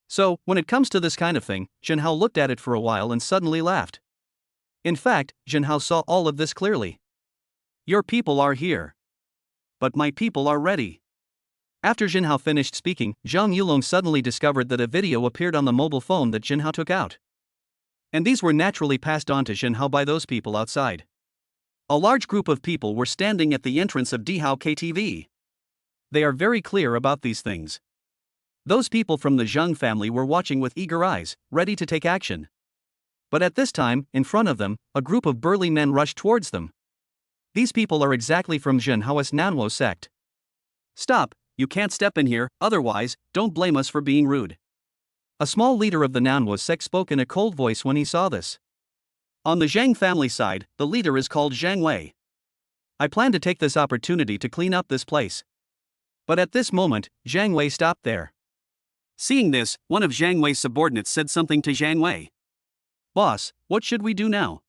So, when it comes to this kind of thing, Jinhao looked at it for a while and suddenly laughed. In fact, Jinhao saw all of this clearly. Your people are here. But my people are ready. After Jinhao finished speaking, Zhang Yulong suddenly discovered that a video appeared on the mobile phone that Jinhao took out. And these were naturally passed on to Jinhao by those people outside. A large group of people were standing at the entrance of Dihao KTV. They are very clear about these things. Those people from the Zhang family were watching with eager eyes, ready to take action. But at this time, in front of them, a group of burly men rushed towards them. These people are exactly from Jinhao's Nanwo sect. Stop, you can't step in here, otherwise, don't blame us for being rude. A small leader of the Nanwo sect spoke in a cold voice when he saw this. On the Zhang family side, the leader is called Zhang Wei. I plan to take this opportunity to clean up this place. But at this moment, Zhang Wei stopped there. Seeing this, one of Zhang Wei's subordinates said something to Zhang Wei. Boss, what should we do now?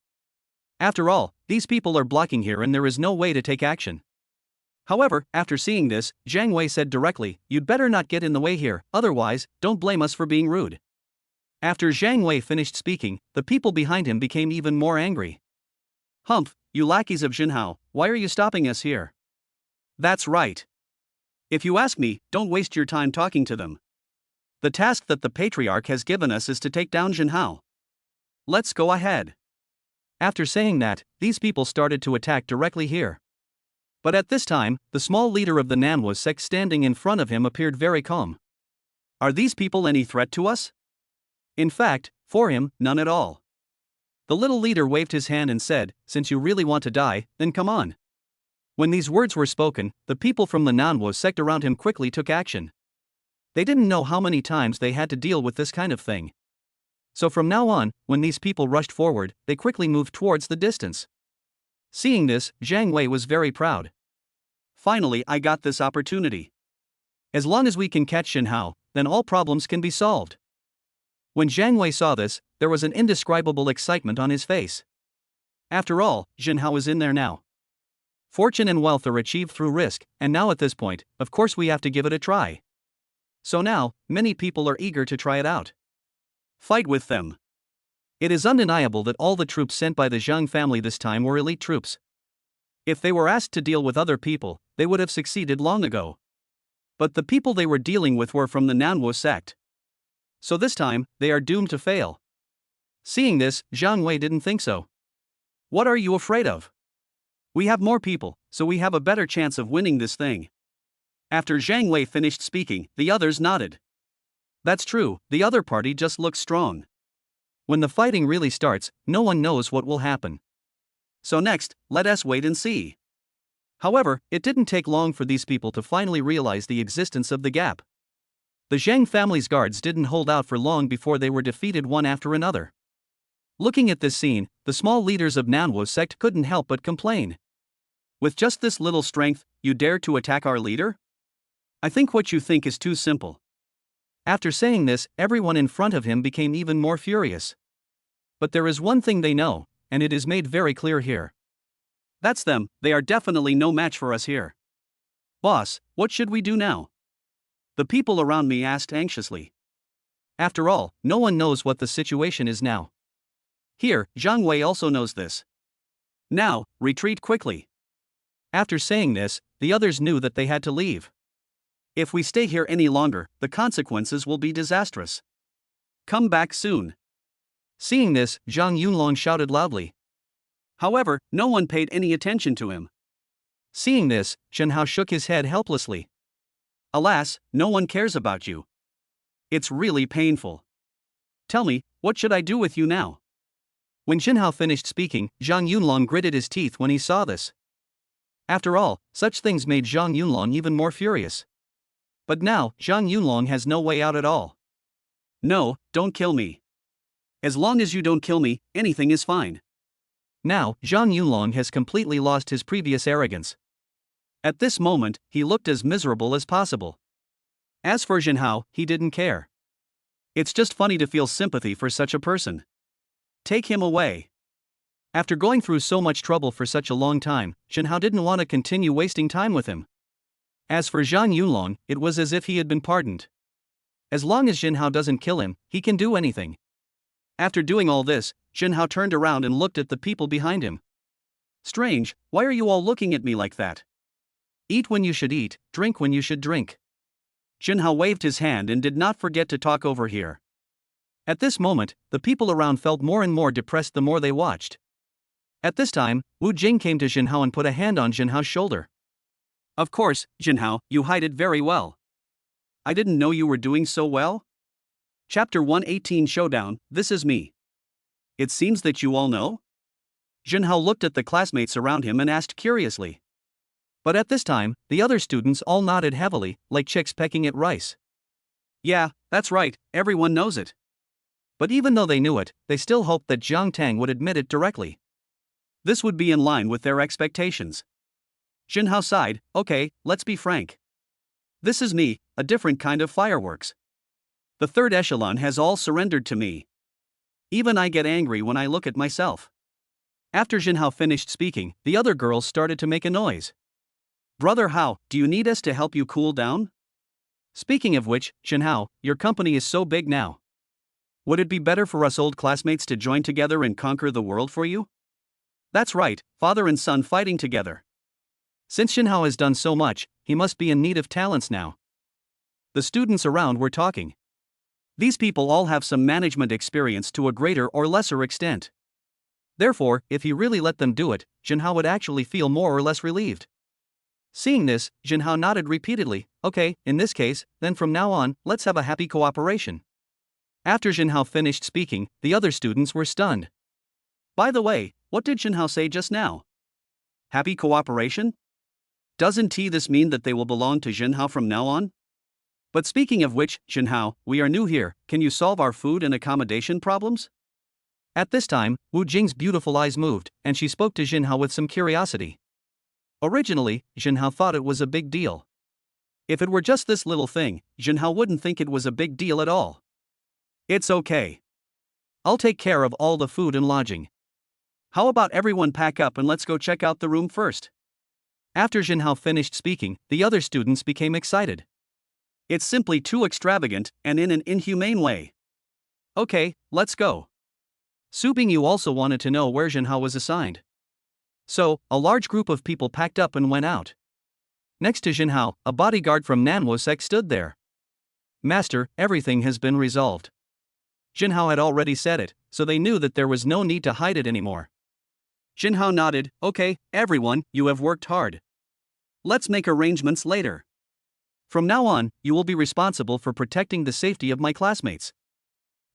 After all, these people are blocking here and there is no way to take action. However, after seeing this, Zhang Wei said directly, you'd better not get in the way here, otherwise, don't blame us for being rude. After Zhang Wei finished speaking, the people behind him became even more angry. Humph, you lackeys of Jinhao, why are you stopping us here? That's right. If you ask me, don't waste your time talking to them. The task that the patriarch has given us is to take down Jinhao. Let's go ahead. After saying that, these people started to attack directly here. But at this time, the small leader of the Nanwo sect standing in front of him appeared very calm. Are these people any threat to us? In fact, for him, none at all. The little leader waved his hand and said, since you really want to die, then come on. When these words were spoken, the people from the Nanwo sect around him quickly took action. They didn't know how many times they had to deal with this kind of thing. So from now on, when these people rushed forward, they quickly moved towards the distance. Seeing this, Zhang Wei was very proud. Finally, I got this opportunity. As long as we can catch Jinhao, then all problems can be solved. When Zhang Wei saw this, there was an indescribable excitement on his face. After all, Jinhao is in there now. Fortune and wealth are achieved through risk, and now at this point, of course we have to give it a try. So now, many people are eager to try it out. Fight with them. It is undeniable that all the troops sent by the Zhang family this time were elite troops. If they were asked to deal with other people, they would have succeeded long ago. But the people they were dealing with were from the Nanwo sect. So this time, they are doomed to fail. Seeing this, Zhang Wei didn't think so. What are you afraid of? We have more people, so we have a better chance of winning this thing. After Zhang Wei finished speaking, the others nodded. That's true, the other party just looks strong. When the fighting really starts, no one knows what will happen. So next, let us wait and see. However, it didn't take long for these people to finally realize the existence of the gap. The Zhang family's guards didn't hold out for long before they were defeated one after another. Looking at this scene, the small leaders of Nanwo sect couldn't help but complain. With just this little strength, you dare to attack our leader? I think what you think is too simple. After saying this, everyone in front of him became even more furious. But there is one thing they know, and it is made very clear here. That's them, they are definitely no match for us here. Boss, what should we do now? The people around me asked anxiously. After all, no one knows what the situation is now. Here, Zhang Wei also knows this. Now, retreat quickly. After saying this, the others knew that they had to leave. If we stay here any longer, the consequences will be disastrous. Come back soon. Seeing this, Zhang Yunlong shouted loudly. However, no one paid any attention to him. Seeing this, Zhenhao shook his head helplessly. Alas, no one cares about you. It's really painful. Tell me, what should I do with you now? When Zhenhao finished speaking, Zhang Yunlong gritted his teeth when he saw this. After all, such things made Zhang Yunlong even more furious. But now, Zhang Yunlong has no way out at all. No, don't kill me. As long as you don't kill me, anything is fine. Now, Zhang Yunlong has completely lost his previous arrogance. At this moment, he looked as miserable as possible. As for Zhenhao, he didn't care. It's just funny to feel sympathy for such a person. Take him away. After going through so much trouble for such a long time, Zhenhao didn't want to continue wasting time with him. As for Zhang Yunlong, it was as if he had been pardoned. As long as Zhenhao doesn't kill him, he can do anything. After doing all this, Zhenhao turned around and looked at the people behind him. Strange, why are you all looking at me like that? Eat when you should eat, drink when you should drink. Zhenhao waved his hand and did not forget to talk over here. At this moment, the people around felt more and more depressed the more they watched. At this time, Wu Jing came to Zhenhao and put a hand on Zhenhao's shoulder. Of course, Zhenhao, you hide it very well. I didn't know you were doing so well. Chapter 118 Showdown, this is me. It seems that you all know? Zhenhao looked at the classmates around him and asked curiously. But at this time, the other students all nodded heavily, like chicks pecking at rice. Yeah, that's right, everyone knows it. But even though they knew it, they still hoped that Jiang Tang would admit it directly. This would be in line with their expectations. Zhenhao sighed, okay, let's be frank. This is me, a different kind of fireworks. The third echelon has all surrendered to me. Even I get angry when I look at myself. After Zhenhao finished speaking, the other girls started to make a noise. Brother Hao, do you need us to help you cool down? Speaking of which, Zhenhao, your company is so big now. Would it be better for us old classmates to join together and conquer the world for you? That's right, father and son fighting together. Since Zhenhao has done so much, he must be in need of talents now. The students around were talking. These people all have some management experience to a greater or lesser extent. Therefore, if he really let them do it, Zhenhao would actually feel more or less relieved. Seeing this, Zhenhao nodded repeatedly. Okay, in this case, then from now on, let's have a happy cooperation. After Zhenhao finished speaking, the other students were stunned. By the way, what did Zhenhao say just now? Happy cooperation? Doesn't this mean that they will belong to Zhenhao from now on? But speaking of which, Zhenhao, we are new here, can you solve our food and accommodation problems? At this time, Wu Jing's beautiful eyes moved, and she spoke to Zhenhao with some curiosity. Originally, Zhenhao thought it was a big deal. If it were just this little thing, Zhenhao wouldn't think it was a big deal at all. It's okay. I'll take care of all the food and lodging. How about everyone pack up and let's go check out the room first? After Zhenhao finished speaking, the other students became excited. It's simply too extravagant and in an inhumane way. Okay, let's go. Su Bingyu also wanted to know where Zhenhao was assigned. So, a large group of people packed up and went out. Next to Zhenhao, a bodyguard from Koenigsegg stood there. Master, everything has been resolved. Zhenhao had already said it, so they knew that there was no need to hide it anymore. Zhenhao nodded, okay, everyone, you have worked hard. Let's make arrangements later. From now on, you will be responsible for protecting the safety of my classmates.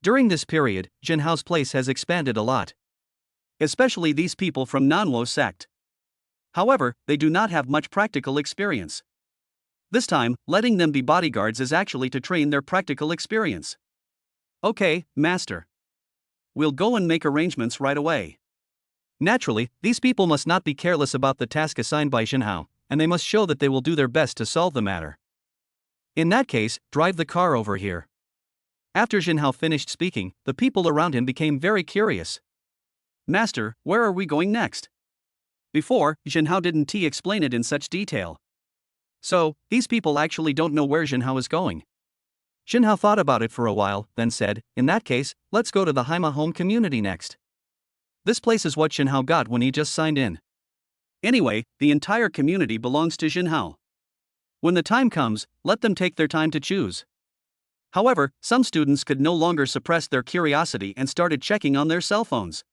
During this period, Zhenhao's place has expanded a lot. Especially these people from Nanwo sect. However, they do not have much practical experience. This time, letting them be bodyguards is actually to train their practical experience. Okay, master. We'll go and make arrangements right away. Naturally, these people must not be careless about the task assigned by Zhenhao, and they must show that they will do their best to solve the matter. In that case, drive the car over here. After Zhenhao finished speaking, the people around him became very curious. Master, where are we going next? Before, Zhenhao didn't explain it in such detail. So, these people actually don't know where Zhenhao is going. Zhenhao thought about it for a while, then said, in that case, let's go to the Haima home community next. This place is what Zhenhao got when he just signed in. Anyway, the entire community belongs to Zhenhao. When the time comes, let them take their time to choose. However, some students could no longer suppress their curiosity and started checking on their cell phones.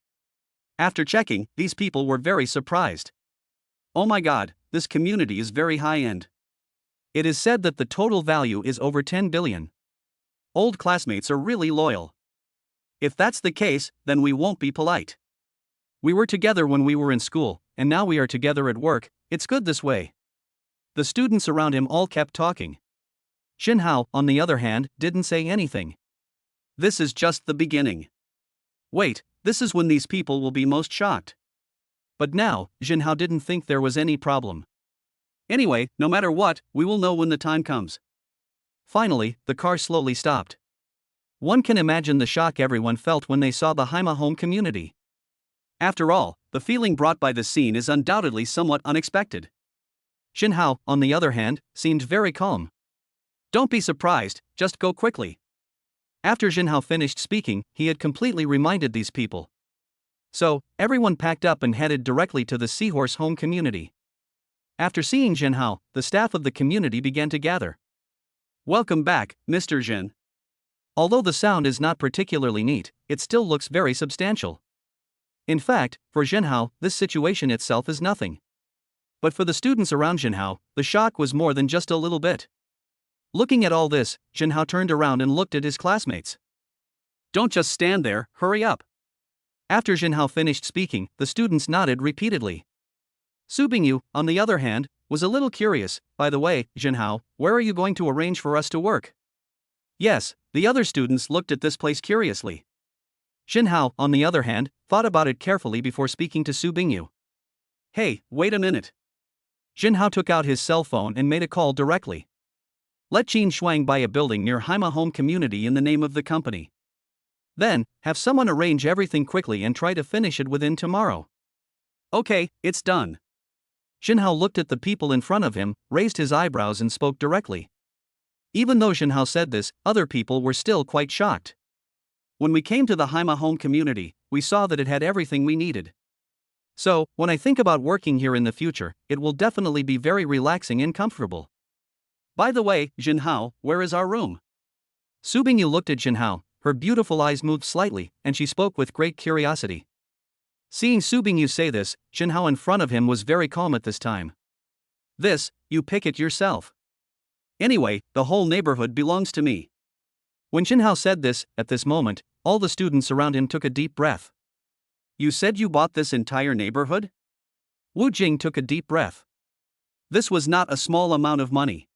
After checking, these people were very surprised. Oh my god, this community is very high-end. It is said that the total value is over 10 billion. Old classmates are really loyal. If that's the case, then we won't be polite. We were together when we were in school, and now we are together at work. It's good this way. The students around him all kept talking. Jinhao, on the other hand, didn't say anything. This is just the beginning. Wait, this is when these people will be most shocked. But now, Jinhao didn't think there was any problem. Anyway, no matter what, we will know when the time comes. Finally, the car slowly stopped. One can imagine the shock everyone felt when they saw the Haima home community. After all, the feeling brought by the scene is undoubtedly somewhat unexpected. Jinhao, on the other hand, seemed very calm. Don't be surprised, just go quickly. After Jinhao finished speaking, he had completely reminded these people. So, everyone packed up and headed directly to the seahorse home community. After seeing Jinhao, the staff of the community began to gather. Welcome back, Mr. Jin. Although the sound is not particularly neat, it still looks very substantial. In fact, for Jinhao, this situation itself is nothing. But for the students around Jinhao, the shock was more than just a little bit. Looking at all this, Jinhao turned around and looked at his classmates. Don't just stand there, hurry up. After Jinhao finished speaking, the students nodded repeatedly. Su Bingyu, on the other hand, was a little curious. By the way, Jinhao, where are you going to arrange for us to work? Yes, the other students looked at this place curiously. Jinhao, on the other hand, thought about it carefully before speaking to Su Bingyu. Hey, wait a minute. Jinhao took out his cell phone and made a call directly. Let Qin Shuang buy a building near Haima Home Community in the name of the company. Then, have someone arrange everything quickly and try to finish it within tomorrow. Okay, it's done. Jinhao looked at the people in front of him, raised his eyebrows and spoke directly. Even though Jinhao said this, other people were still quite shocked. When we came to the Haima Home Community, we saw that it had everything we needed. So, when I think about working here in the future, it will definitely be very relaxing and comfortable. By the way, Jinhao, where is our room? Su Bingyu looked at Jinhao, her beautiful eyes moved slightly, and she spoke with great curiosity. Seeing Su Bingyu say this, Jinhao in front of him was very calm at this time. This, you pick it yourself. Anyway, the whole neighborhood belongs to me. When Jinhao said this, at this moment, all the students around him took a deep breath. You said you bought this entire neighborhood? Wu Jing took a deep breath. This was not a small amount of money.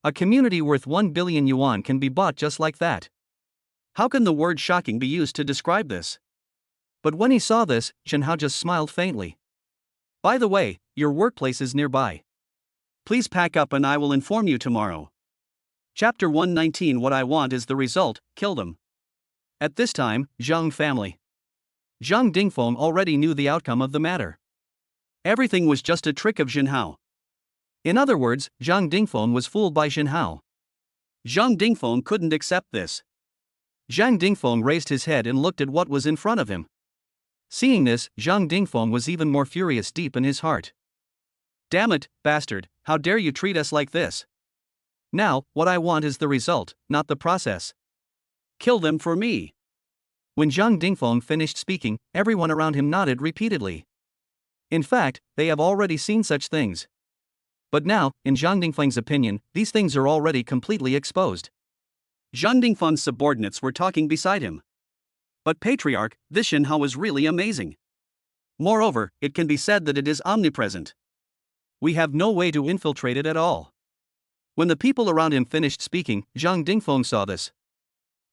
A community worth 1 billion yuan can be bought just like that. How can the word shocking be used to describe this? But when he saw this, Jinhao just smiled faintly. By the way, your workplace is nearby. Please pack up and I will inform you tomorrow. Chapter 119. What I want is the result, kill them. At this time, Zhang family. Zhang Dingfeng already knew the outcome of the matter. Everything was just a trick of Jinhao. In other words, Zhang Dingfeng was fooled by Jinhao. Zhang Dingfeng couldn't accept this. Zhang Dingfeng raised his head and looked at what was in front of him. Seeing this, Zhang Dingfeng was even more furious deep in his heart. Damn it, bastard, how dare you treat us like this? Now, what I want is the result, not the process. Kill them for me. When Zhang Dingfeng finished speaking, everyone around him nodded repeatedly. In fact, they have already seen such things. But now, in Zhang Dingfeng's opinion, these things are already completely exposed. Zhang Dingfeng's subordinates were talking beside him. But Patriarch, this Jinhao was really amazing. Moreover, it can be said that it is omnipresent. We have no way to infiltrate it at all. When the people around him finished speaking, Zhang Dingfeng saw this.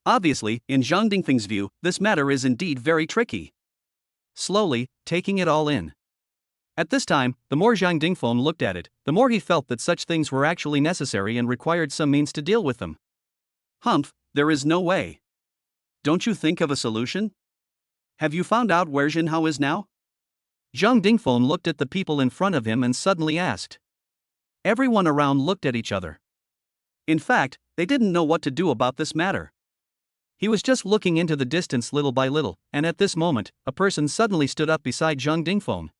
Obviously, in Zhang Dingfeng's view, this matter is indeed very tricky. Slowly, taking it all in. At this time, the more Zhang Dingfeng looked at it, the more he felt that such things were actually necessary and required some means to deal with them. Humph, there is no way. Don't you think of a solution? Have you found out where Jinhao is now? Zhang Dingfeng looked at the people in front of him and suddenly asked. Everyone around looked at each other. In fact, they didn't know what to do about this matter. He was just looking into the distance little by little, and at this moment, a person suddenly stood up beside Zhang Dingfeng.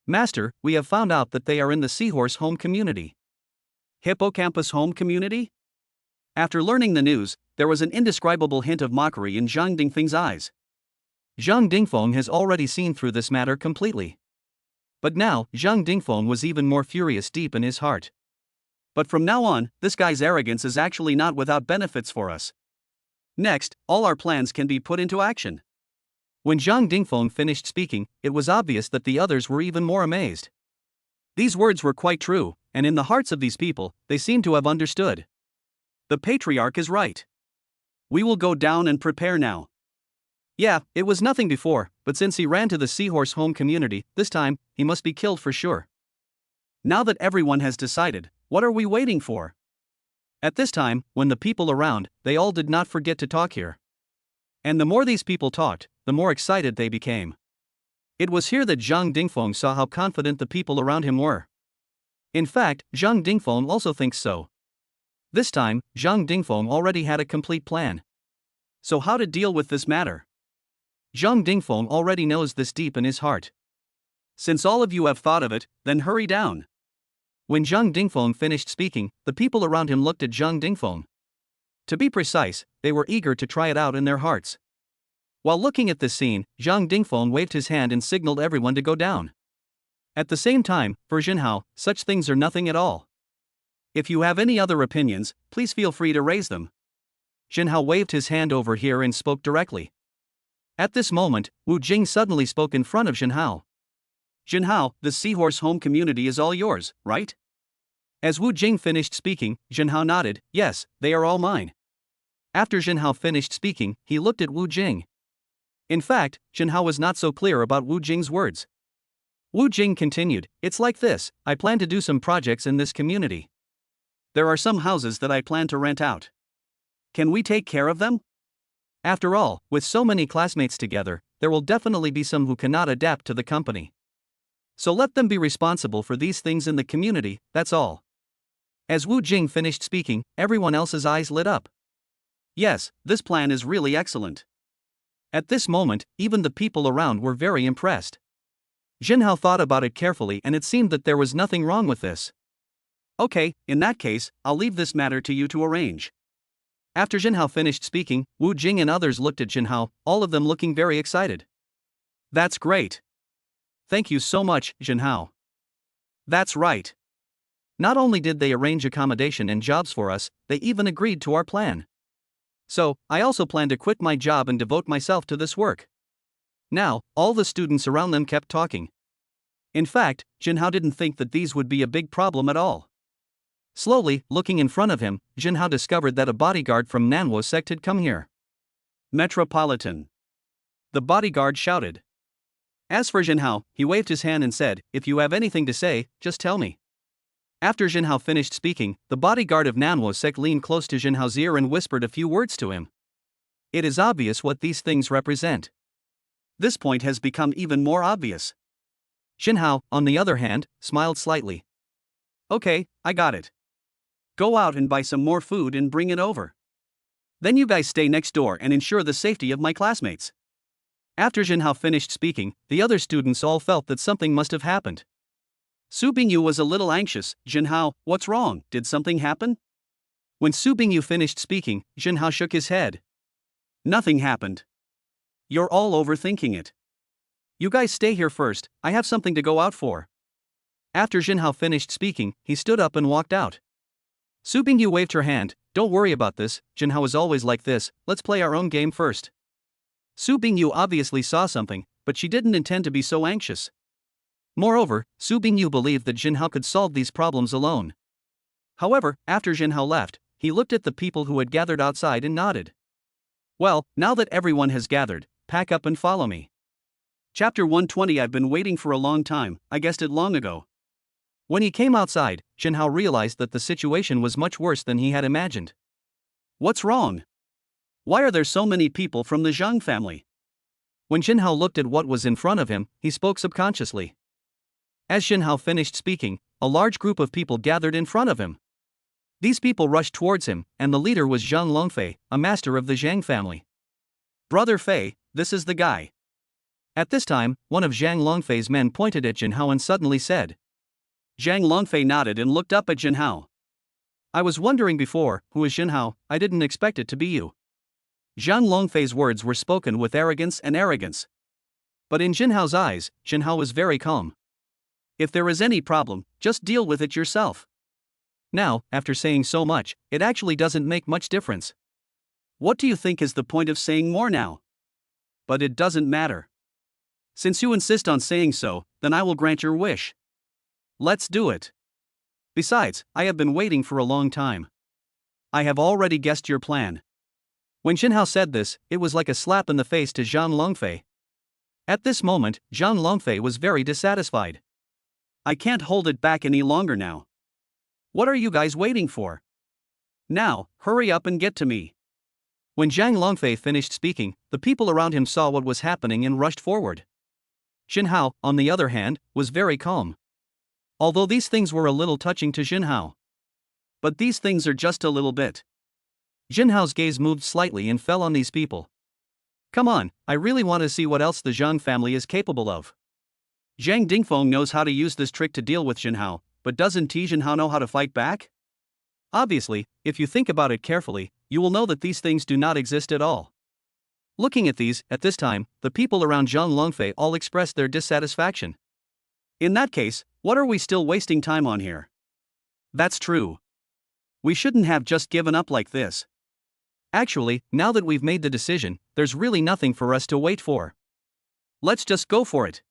Master, we have found out that they are in the Seahorse Home Community. Hippocampus Home Community? After learning the news, there was an indescribable hint of mockery in Zhang Dingfeng's eyes. Zhang Dingfeng has already seen through this matter completely. But now, Zhang Dingfeng was even more furious deep in his heart. But from now on, this guy's arrogance is actually not without benefits for us. Next, all our plans can be put into action. When Zhang Dingfeng finished speaking, it was obvious that the others were even more amazed. These words were quite true, and in the hearts of these people, they seemed to have understood. The patriarch is right. We will go down and prepare now. Yeah, it was nothing before, but since he ran to the seahorse home community, this time, he must be killed for sure. Now that everyone has decided, what are we waiting for? At this time, when the people around, they all did not forget to talk here. And the more these people talked, the more excited they became. It was here that Zhang Dingfeng saw how confident the people around him were. In fact, Zhang Dingfeng also thinks so. This time, Zhang Dingfeng already had a complete plan. So how to deal with this matter? Zhang Dingfeng already knows this deep in his heart. Since all of you have thought of it, then hurry down. When Zhang Dingfeng finished speaking, the people around him looked at Zhang Dingfeng. To be precise, they were eager to try it out in their hearts. While looking at this scene, Zhang Dingfeng waved his hand and signaled everyone to go down. At the same time, for Jinhao, such things are nothing at all. If you have any other opinions, please feel free to raise them. Jinhao waved his hand over here and spoke directly. At this moment, Wu Jing suddenly spoke in front of Jinhao. Jinhao, the seahorse home community is all yours, right? As Wu Jing finished speaking, Jinhao nodded, yes, they are all mine. After Jinhao finished speaking, he looked at Wu Jing. In fact, Jinhao was not so clear about Wu Jing's words. Wu Jing continued, it's like this, I plan to do some projects in this community. There are some houses that I plan to rent out. Can we take care of them? After all, with so many classmates together, there will definitely be some who cannot adapt to the company. So let them be responsible for these things in the community, that's all. As Wu Jing finished speaking, everyone else's eyes lit up. Yes, this plan is really excellent. At this moment, even the people around were very impressed. Jinhao thought about it carefully and it seemed that there was nothing wrong with this. Okay, in that case, I'll leave this matter to you to arrange. After Jinhao finished speaking, Wu Jing and others looked at Jinhao, all of them looking very excited. That's great. Thank you so much, Jinhao. That's right. Not only did they arrange accommodation and jobs for us, they even agreed to our plan. So, I also plan to quit my job and devote myself to this work. Now, all the students around them kept talking. In fact, Jinhao didn't think that these would be a big problem at all. Slowly, looking in front of him, Jinhao discovered that a bodyguard from Nanwo sect had come here. Metropolitan. The bodyguard shouted. As for Jinhao, he waved his hand and said, if you have anything to say, just tell me. After Jinhao finished speaking, the bodyguard of Nanwo sect leaned close to Jinhao's ear and whispered a few words to him. It is obvious what these things represent. This point has become even more obvious. Jinhao, on the other hand, smiled slightly. Okay, I got it. Go out and buy some more food and bring it over. Then you guys stay next door and ensure the safety of my classmates. After Jinhao finished speaking, the other students all felt that something must have happened. Su Bingyu was a little anxious. Jinhao, what's wrong? Did something happen? When Su Bingyu finished speaking, Jinhao shook his head. Nothing happened. You're all overthinking it. You guys stay here first, I have something to go out for. After Jinhao finished speaking, he stood up and walked out. Su Bingyu waved her hand, don't worry about this, Jinhao is always like this, let's play our own game first. Su Bingyu obviously saw something, but she didn't intend to be so anxious. Moreover, Su Bingyu believed that Jinhao could solve these problems alone. However, after Jinhao left, he looked at the people who had gathered outside and nodded. Well, now that everyone has gathered, pack up and follow me. Chapter 120. I've been waiting for a long time, I guessed it long ago. When he came outside, Jinhao realized that the situation was much worse than he had imagined. What's wrong? Why are there so many people from the Zhang family? When Jinhao looked at what was in front of him, he spoke subconsciously. As Jinhao finished speaking, a large group of people gathered in front of him. These people rushed towards him, and the leader was Zhang Longfei, a master of the Zhang family. Brother Fei, this is the guy. At this time, one of Zhang Longfei's men pointed at Jinhao and suddenly said. Zhang Longfei nodded and looked up at Jinhao. I was wondering before, who is Jinhao? I didn't expect it to be you. Zhang Longfei's words were spoken with arrogance. But in Jinhao's eyes, Jinhao was very calm. If there is any problem, just deal with it yourself. Now, after saying so much, it actually doesn't make much difference. What do you think is the point of saying more now? But it doesn't matter. Since you insist on saying so, then I will grant your wish. Let's do it. Besides, I have been waiting for a long time. I have already guessed your plan. When Jinhao said this, it was like a slap in the face to Zhang Longfei. At this moment, Zhang Longfei was very dissatisfied. I can't hold it back any longer now. What are you guys waiting for? Now, hurry up and get to me. When Zhang Longfei finished speaking, the people around him saw what was happening and rushed forward. Jinhao, on the other hand, was very calm. Although these things were a little touching to Jinhao. But these things are just a little bit. Jinhao's gaze moved slightly and fell on these people. Come on, I really want to see what else the Zhang family is capable of. Zhang Dingfeng knows how to use this trick to deal with Jinhao, but doesn't Jinhao know how to fight back? Obviously, if you think about it carefully, you will know that these things do not exist at all. Looking at these, at this time, the people around Zhang Longfei all expressed their dissatisfaction. In that case, what are we still wasting time on here? That's true. We shouldn't have just given up like this. Actually, now that we've made the decision, there's really nothing for us to wait for. Let's just go for it.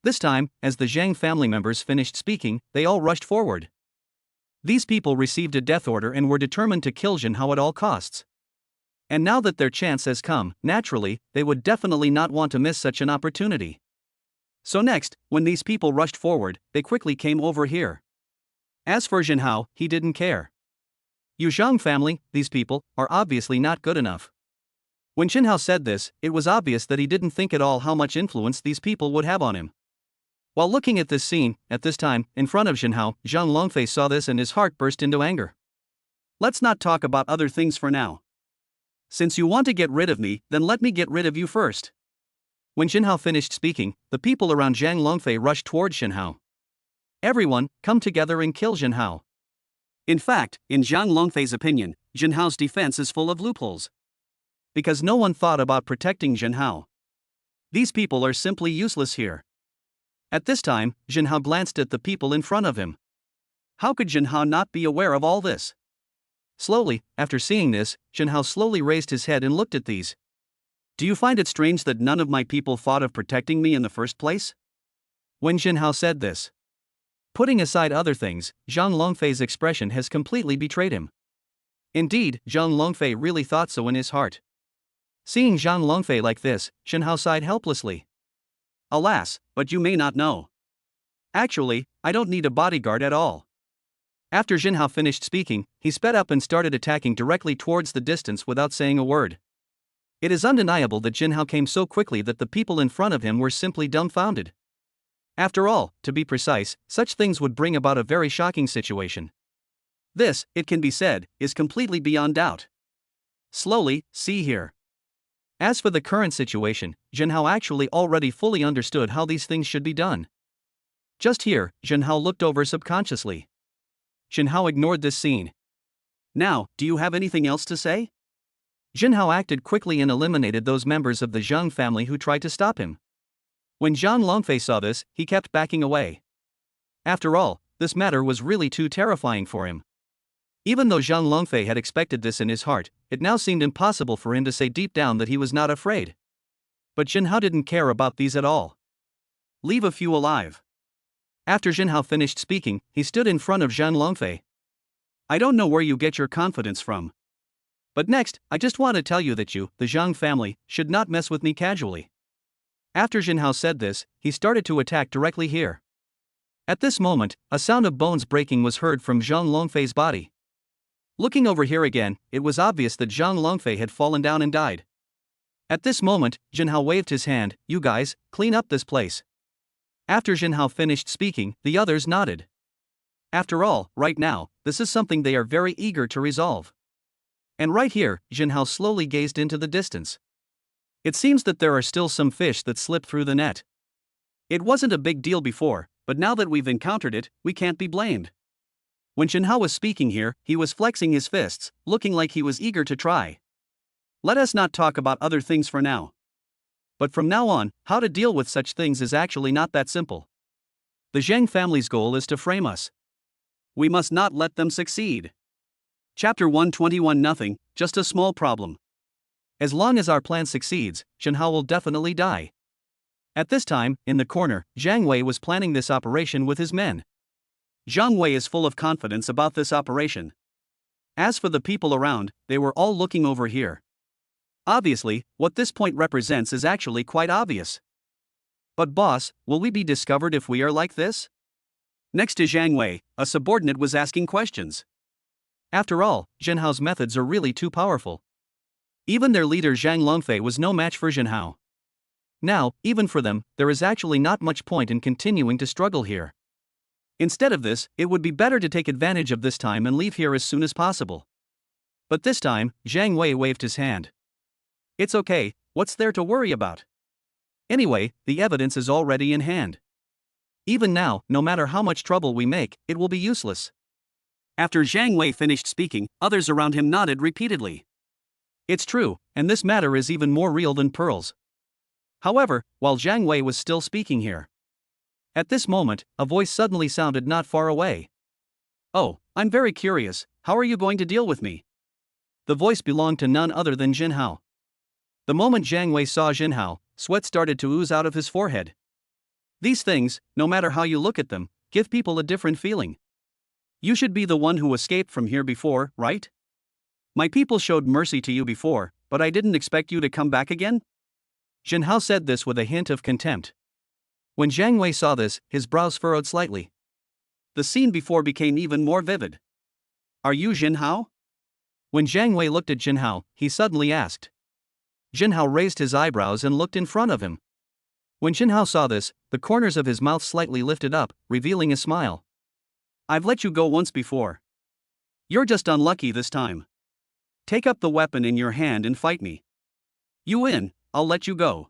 This time, as the Zhang family members finished speaking, they all rushed forward. These people received a death order and were determined to kill Jinhao at all costs. And now that their chance has come, naturally, they would definitely not want to miss such an opportunity. So next, when these people rushed forward, they quickly came over here. As for Jinhao, he didn't care. You Zhang family, these people, are obviously not good enough. When Jinhao said this, it was obvious that he didn't think at all how much influence these people would have on him. While looking at this scene, at this time, in front of Jinhao, Zhang Longfei saw this and his heart burst into anger. Let's not talk about other things for now. Since you want to get rid of me, then let me get rid of you first. When Jinhao finished speaking, the people around Zhang Longfei rushed towards Jinhao. Everyone, come together and kill Jinhao. In fact, in Zhang Longfei's opinion, Jinhao's defense is full of loopholes. Because no one thought about protecting Jinhao. These people are simply useless here. At this time, Jinhao glanced at the people in front of him. How could Jinhao not be aware of all this? Slowly, after seeing this, Jinhao slowly raised his head and looked at these. Do you find it strange that none of my people thought of protecting me in the first place? When Jinhao said this. Putting aside other things, Zhang Longfei's expression has completely betrayed him. Indeed, Zhang Longfei really thought so in his heart. Seeing Zhang Longfei like this, Jinhao sighed helplessly. Alas, but you may not know. Actually, I don't need a bodyguard at all. After Jinhao finished speaking, he sped up and started attacking directly towards the distance without saying a word. It is undeniable that Jinhao came so quickly that the people in front of him were simply dumbfounded. After all, to be precise, such things would bring about a very shocking situation. This, it can be said, is completely beyond doubt. Slowly, see here. As for the current situation, Jinhao actually already fully understood how these things should be done. Just here, Jinhao looked over subconsciously. Jinhao ignored this scene. Now, do you have anything else to say? Jinhao acted quickly and eliminated those members of the Zhang family who tried to stop him. When Zhang Longfei saw this, he kept backing away. After all, this matter was really too terrifying for him. Even though Zhang Longfei had expected this in his heart, it now seemed impossible for him to say deep down that he was not afraid. But Jinhao didn't care about these at all. Leave a few alive. After Jinhao finished speaking, he stood in front of Zhang Longfei. I don't know where you get your confidence from. But next, I just want to tell you that you, the Zhang family, should not mess with me casually. After Jinhao said this, he started to attack directly here. At this moment, a sound of bones breaking was heard from Zhang Longfei's body. Looking over here again, it was obvious that Zhang Longfei had fallen down and died. At this moment, Jinhao waved his hand, you guys, clean up this place. After Jinhao finished speaking, the others nodded. After all, right now, this is something they are very eager to resolve. And right here, Jinhao slowly gazed into the distance. It seems that there are still some fish that slip through the net. It wasn't a big deal before, but now that we've encountered it, we can't be blamed. When Jinhao was speaking here, he was flexing his fists, looking like he was eager to try. Let us not talk about other things for now. But from now on, how to deal with such things is actually not that simple. The Zhang family's goal is to frame us. We must not let them succeed. Chapter 121. Nothing, just a small problem. As long as our plan succeeds, Zhenhao will definitely die. At this time, in the corner, Zhang Wei was planning this operation with his men. Zhang Wei is full of confidence about this operation. As for the people around, they were all looking over here. Obviously, what this point represents is actually quite obvious. But boss, will we be discovered if we are like this? Next to Zhang Wei, a subordinate was asking questions. After all, Zhenhao's methods are really too powerful. Even their leader Zhang Longfei was no match for Zhenhao. Now, even for them, there is actually not much point in continuing to struggle here. Instead of this, it would be better to take advantage of this time and leave here as soon as possible. But this time, Zhang Wei waved his hand. It's okay, what's there to worry about? Anyway, the evidence is already in hand. Even now, no matter how much trouble we make, it will be useless. After Zhang Wei finished speaking, others around him nodded repeatedly. It's true, and this matter is even more real than pearls. However, while Zhang Wei was still speaking here, at this moment, a voice suddenly sounded not far away. Oh, I'm very curious, how are you going to deal with me? The voice belonged to none other than Zhenhao. The moment Zhang Wei saw Zhenhao, sweat started to ooze out of his forehead. These things, no matter how you look at them, give people a different feeling. You should be the one who escaped from here before, right? My people showed mercy to you before, but I didn't expect you to come back again? Zhenhao said this with a hint of contempt. When Zhang Wei saw this, his brows furrowed slightly. The scene before became even more vivid. Are you Zhenhao? When Zhang Wei looked at Zhenhao, he suddenly asked. Zhenhao raised his eyebrows and looked in front of him. When Zhenhao saw this, the corners of his mouth slightly lifted up, revealing a smile. I've let you go once before. You're just unlucky this time. Take up the weapon in your hand and fight me. You win, I'll let you go.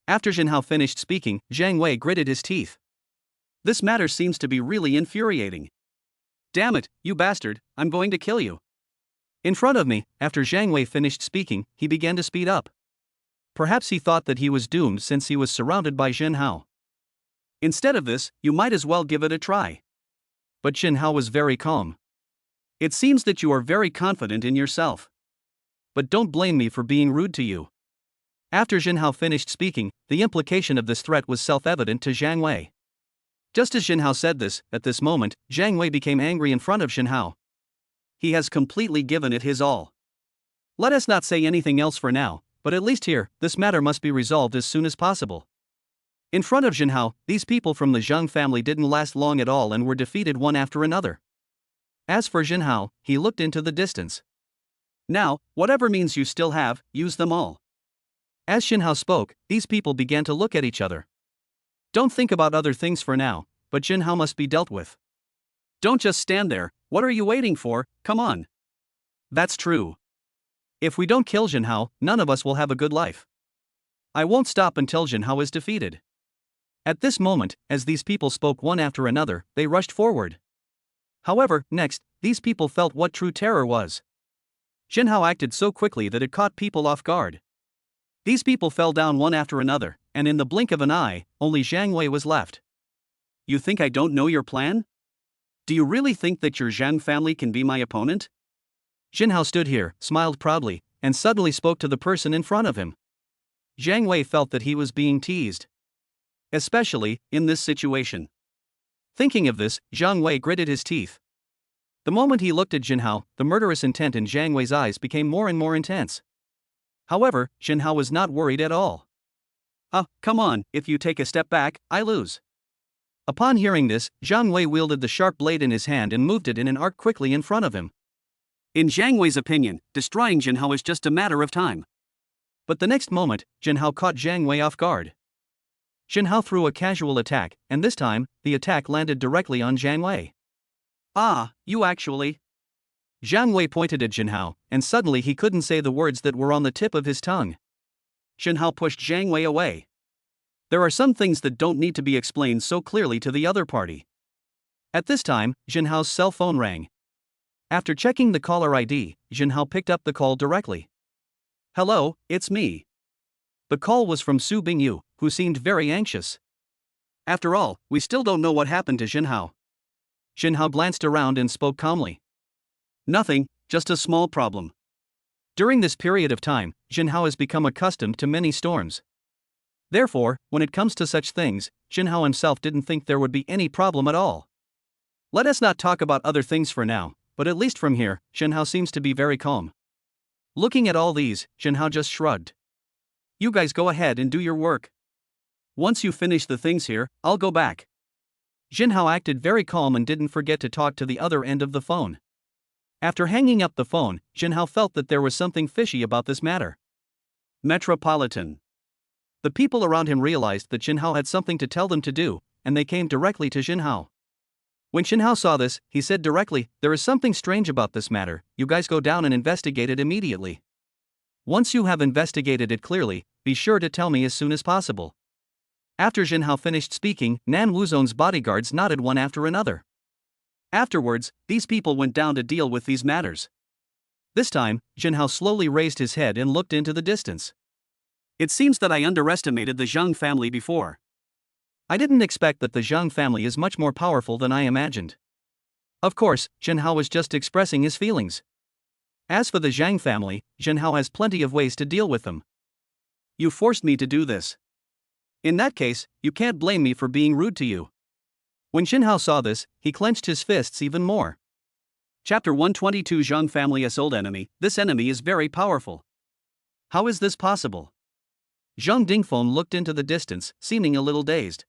After Zhenhao finished speaking, Zhang Wei gritted his teeth. This matter seems to be really infuriating. Damn it, you bastard, I'm going to kill you. In front of me, after Zhang Wei finished speaking, he began to speed up. Perhaps he thought that he was doomed since he was surrounded by Zhenhao. Instead of this, you might as well give it a try. But Zhenhao was very calm. It seems that you are very confident in yourself. But don't blame me for being rude to you. After Zhenhao finished speaking, the implication of this threat was self-evident to Zhang Wei. Just as Zhenhao said this, at this moment, Zhang Wei became angry in front of Zhenhao. He has completely given it his all. Let us not say anything else for now, but at least here, this matter must be resolved as soon as possible. In front of Zhenhao, these people from the Zhang family didn't last long at all and were defeated one after another. As for Zhenhao, he looked into the distance. Now, whatever means you still have, use them all. As Zhenhao spoke, these people began to look at each other. Don't think about other things for now, but Zhenhao must be dealt with. Don't just stand there, what are you waiting for, come on. That's true. If we don't kill Zhenhao, none of us will have a good life. I won't stop until Zhenhao is defeated. At this moment, as these people spoke one after another, they rushed forward. However, next, these people felt what true terror was. Zhenhao acted so quickly that it caught people off guard. These people fell down one after another, and in the blink of an eye, only Zhang Wei was left. You think I don't know your plan? Do you really think that your Zhang family can be my opponent? Zhenhao stood here, smiled proudly, and suddenly spoke to the person in front of him. Zhang Wei felt that he was being teased. Especially, in this situation. Thinking of this, Zhang Wei gritted his teeth. The moment he looked at Zhenhao, the murderous intent in Zhang Wei's eyes became more and more intense. However, Zhenhao was not worried at all. Come on, if you take a step back, I lose. Upon hearing this, Zhang Wei wielded the sharp blade in his hand and moved it in an arc quickly in front of him. In Zhang Wei's opinion, destroying Zhenhao is just a matter of time. But the next moment, Zhenhao caught Zhang Wei off guard. Zhenhao threw a casual attack, and this time, the attack landed directly on Zhang Wei. You actually... Zhang Wei pointed at Zhenhao, and suddenly he couldn't say the words that were on the tip of his tongue. Zhenhao pushed Zhang Wei away. There are some things that don't need to be explained so clearly to the other party. At this time, Zhenhao's cell phone rang. After checking the caller ID, Zhenhao picked up the call directly. Hello, it's me. The call was from Su Bingyu, who seemed very anxious. After all, we still don't know what happened to Jinhao. Jinhao glanced around and spoke calmly. Nothing, just a small problem. During this period of time, Jinhao has become accustomed to many storms. Therefore, when it comes to such things, Jinhao himself didn't think there would be any problem at all. Let us not talk about other things for now, but at least from here, Jinhao seems to be very calm. Looking at all these, Jinhao just shrugged. You guys go ahead and do your work. Once you finish the things here, I'll go back. Jinhao acted very calm and didn't forget to talk to the other end of the phone. After hanging up the phone, Jinhao felt that there was something fishy about this matter. Metropolitan. The people around him realized that Jinhao had something to tell them to do, and they came directly to Jinhao. When Jinhao saw this, he said directly, "There is something strange about this matter, you guys go down and investigate it immediately. Once you have investigated it clearly, be sure to tell me as soon as possible." After Jinhao finished speaking, Nan Wuzhong's bodyguards nodded one after another. Afterwards, these people went down to deal with these matters. This time, Jinhao slowly raised his head and looked into the distance. It seems that I underestimated the Zhang family before. I didn't expect that the Zhang family is much more powerful than I imagined. Of course, Jinhao was just expressing his feelings. As for the Zhang family, Jinhao has plenty of ways to deal with them. You forced me to do this. In that case, you can't blame me for being rude to you. When Jinhao saw this, he clenched his fists even more. Chapter 122 Zhang Family's Old Enemy. This enemy is very powerful. How is this possible? Zhang Dingfeng looked into the distance, seeming a little dazed.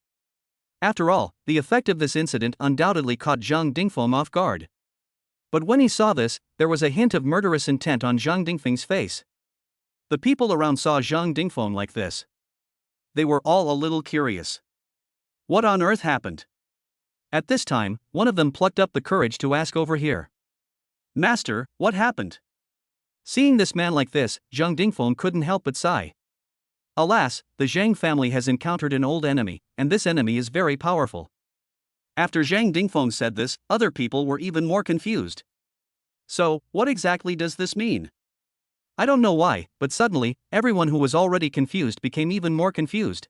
After all, the effect of this incident undoubtedly caught Zhang Dingfeng off guard. But when he saw this, there was a hint of murderous intent on Zhang Dingfeng's face. The people around saw Zhang Dingfeng like this. They were all a little curious. What on earth happened? At this time, one of them plucked up the courage to ask over here. Master, what happened? Seeing this man like this, Zhang Dingfeng couldn't help but sigh. Alas, the Zhang family has encountered an old enemy, and this enemy is very powerful. After Zhang Dingfeng said this, other people were even more confused. So, what exactly does this mean? I don't know why, but suddenly, everyone who was already confused became even more confused.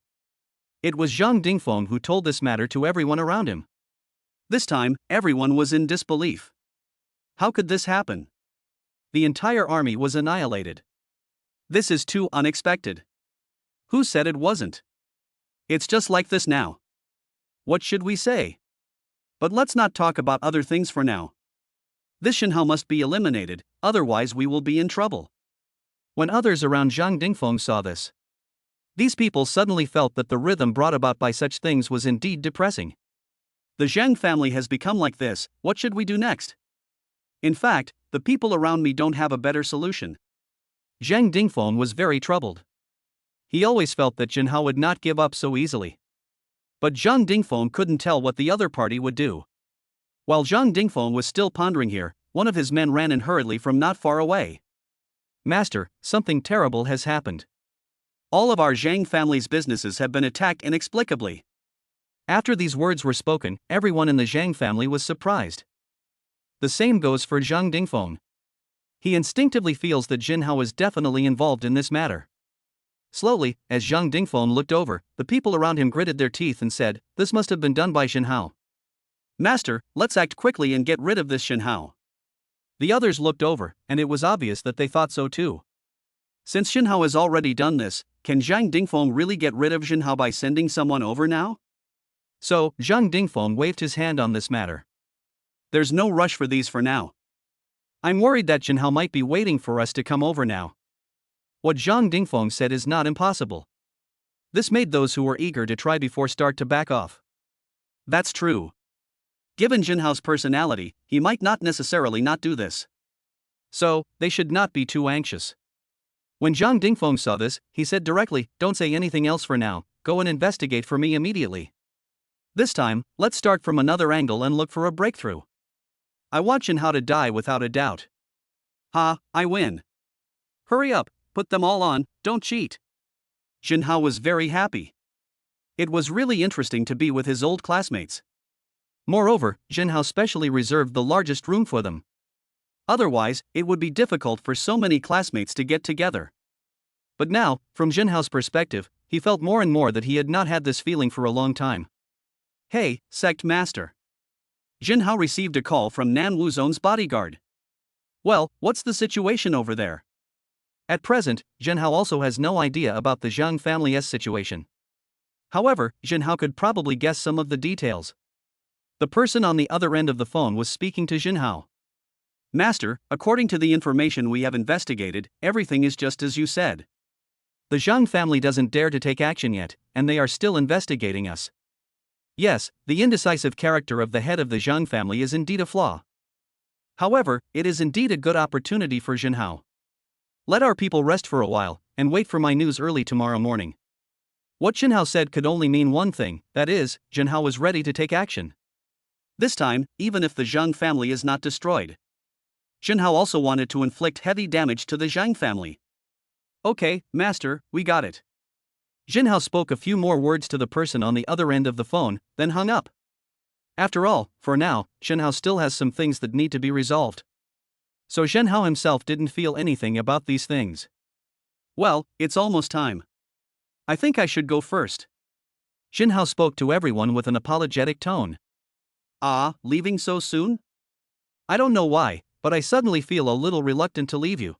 It was Zhang Dingfeng who told this matter to everyone around him. This time, everyone was in disbelief. How could this happen? The entire army was annihilated. This is too unexpected. Who said it wasn't? It's just like this now. What should we say? But let's not talk about other things for now. This Jinhao must be eliminated, otherwise we will be in trouble. When others around Zhang Dingfeng saw this, these people suddenly felt that the rhythm brought about by such things was indeed depressing. The Zhang family has become like this, what should we do next? In fact, the people around me don't have a better solution. Zhang Dingfeng was very troubled. He always felt that Jinhao would not give up so easily. But Zhang Dingfeng couldn't tell what the other party would do. While Zhang Dingfeng was still pondering here, one of his men ran in hurriedly from not far away. Master, something terrible has happened. All of our Zhang family's businesses have been attacked inexplicably. After these words were spoken, everyone in the Zhang family was surprised. The same goes for Zhang Dingfeng. He instinctively feels that Jinhao is definitely involved in this matter. Slowly, as Zhang Dingfeng looked over, the people around him gritted their teeth and said, "This must have been done by Jinhao. Master, let's act quickly and get rid of this Jinhao." The others looked over, and it was obvious that they thought so too. Since Jinhao has already done this, can Zhang Dingfeng really get rid of Jinhao by sending someone over now? So, Zhang Dingfeng waved his hand on this matter. There's no rush for these for now. I'm worried that Jinhao might be waiting for us to come over now. What Zhang Dingfeng said is not impossible. This made those who were eager to try before start to back off. That's true. Given Jinhao's personality, he might not necessarily not do this. So, they should not be too anxious. When Zhang Dingfeng saw this, he said directly, "Don't say anything else for now, go and investigate for me immediately. This time, let's start from another angle and look for a breakthrough. I want Jinhao to die without a doubt." Ha, I win. Hurry up, put them all on, don't cheat. Jinhao was very happy. It was really interesting to be with his old classmates. Moreover, Jinhao specially reserved the largest room for them. Otherwise, it would be difficult for so many classmates to get together. But now, from Jinhao's perspective, he felt more and more that he had not had this feeling for a long time. Hey, sect master. Jinhao received a call from Nan Wuzong's bodyguard. Well, what's the situation over there? At present, Jinhao also has no idea about the Zhang family's situation. However, Jinhao could probably guess some of the details. The person on the other end of the phone was speaking to Jinhao. Master, according to the information we have investigated, everything is just as you said. The Zhang family doesn't dare to take action yet, and they are still investigating us. Yes, the indecisive character of the head of the Zhang family is indeed a flaw. However, it is indeed a good opportunity for Jinhao. Let our people rest for a while, and wait for my news early tomorrow morning. What Jinhao said could only mean one thing, that is, Jinhao was ready to take action. This time, even if the Zhang family is not destroyed. Jinhao also wanted to inflict heavy damage to the Zhang family. Okay, master, we got it. Jinhao spoke a few more words to the person on the other end of the phone, then hung up. After all, for now, Jinhao still has some things that need to be resolved. So Jinhao himself didn't feel anything about these things. Well, it's almost time. I think I should go first. Jinhao spoke to everyone with an apologetic tone. Ah, leaving so soon? I don't know why, but I suddenly feel a little reluctant to leave you.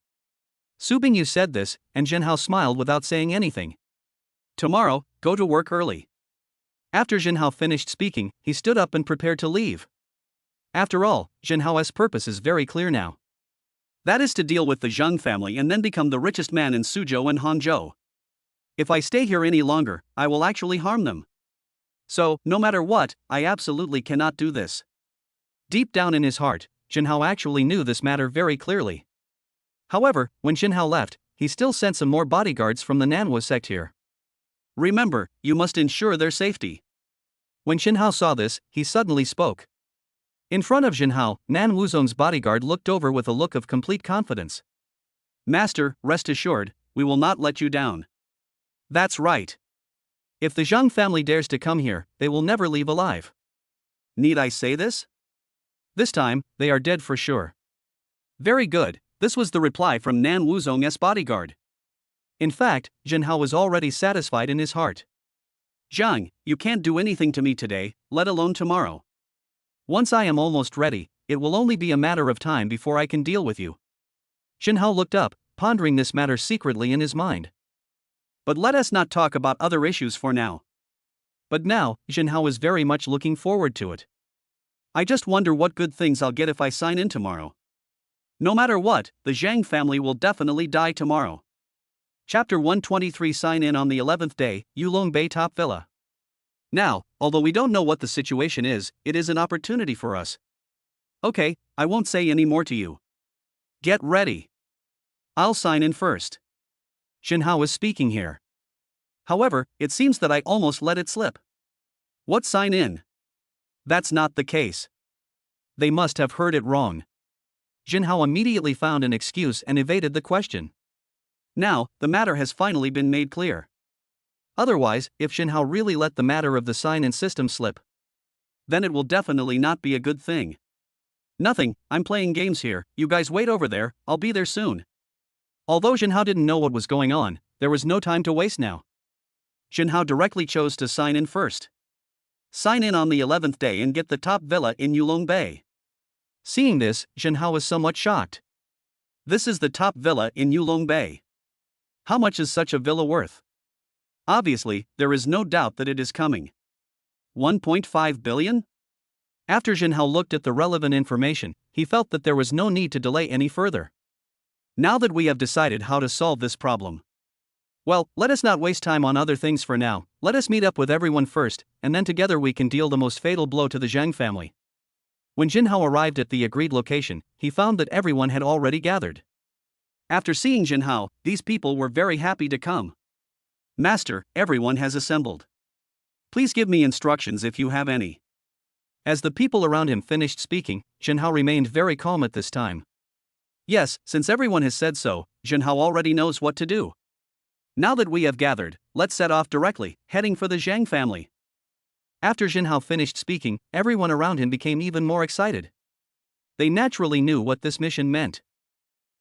Su Bingyu said this, and Jinhao smiled without saying anything. Tomorrow, go to work early. After Jinhao finished speaking, he stood up and prepared to leave. After all, Jinhao's purpose is very clear now. That is to deal with the Zhang family and then become the richest man in Suzhou and Hangzhou. If I stay here any longer, I will actually harm them. So, no matter what, I absolutely cannot do this. Deep down in his heart, Jinhao actually knew this matter very clearly. However, when Jinhao left, he still sent some more bodyguards from the Nanhua sect here. Remember, you must ensure their safety. When Jinhao saw this, he suddenly spoke. In front of Jinhao, Nan Wuzong's bodyguard looked over with a look of complete confidence. Master, rest assured, we will not let you down. That's right. If the Zhang family dares to come here, they will never leave alive. Need I say this? This time, they are dead for sure. Very good, this was the reply from Nan Wuzong's bodyguard. In fact, Jinhao was already satisfied in his heart. Zhang, you can't do anything to me today, let alone tomorrow. Once I am almost ready, it will only be a matter of time before I can deal with you. Jinhao looked up, pondering this matter secretly in his mind. But let us not talk about other issues for now. But now, Jinhao is very much looking forward to it. I just wonder what good things I'll get if I sign in tomorrow. No matter what, the Zhang family will definitely die tomorrow. Chapter 123. Sign in on the 11th day, Yulong Top Villa. Now, although we don't know what the situation is, it is an opportunity for us. Okay, I won't say any more to you. Get ready. I'll sign in first. Jinhao is speaking here. However, it seems that I almost let it slip. What sign in? That's not the case. They must have heard it wrong. Jinhao immediately found an excuse and evaded the question. Now, the matter has finally been made clear. Otherwise, if Jinhao really let the matter of the sign-in system slip, then it will definitely not be a good thing. Nothing, I'm playing games here, you guys wait over there, I'll be there soon. Although Jinhao didn't know what was going on, there was no time to waste now. Jinhao directly chose to sign in first. Sign in on the 11th day and get the top villa in Yulong Bay. Seeing this, Jinhao was somewhat shocked. This is the top villa in Yulong Bay. How much is such a villa worth? Obviously, there is no doubt that it is coming. 1.5 billion? After Jinhao looked at the relevant information, he felt that there was no need to delay any further. Now that we have decided how to solve this problem, well, let us not waste time on other things for now, let us meet up with everyone first, and then together we can deal the most fatal blow to the Zhang family. When Jinhao arrived at the agreed location, he found that everyone had already gathered. After seeing Jinhao, these people were very happy to come. Master, everyone has assembled. Please give me instructions if you have any. As the people around him finished speaking, Jinhao remained very calm at this time. Yes, since everyone has said so, Jinhao already knows what to do. Now that we have gathered, let's set off directly, heading for the Zhang family. After Jinhao finished speaking, everyone around him became even more excited. They naturally knew what this mission meant.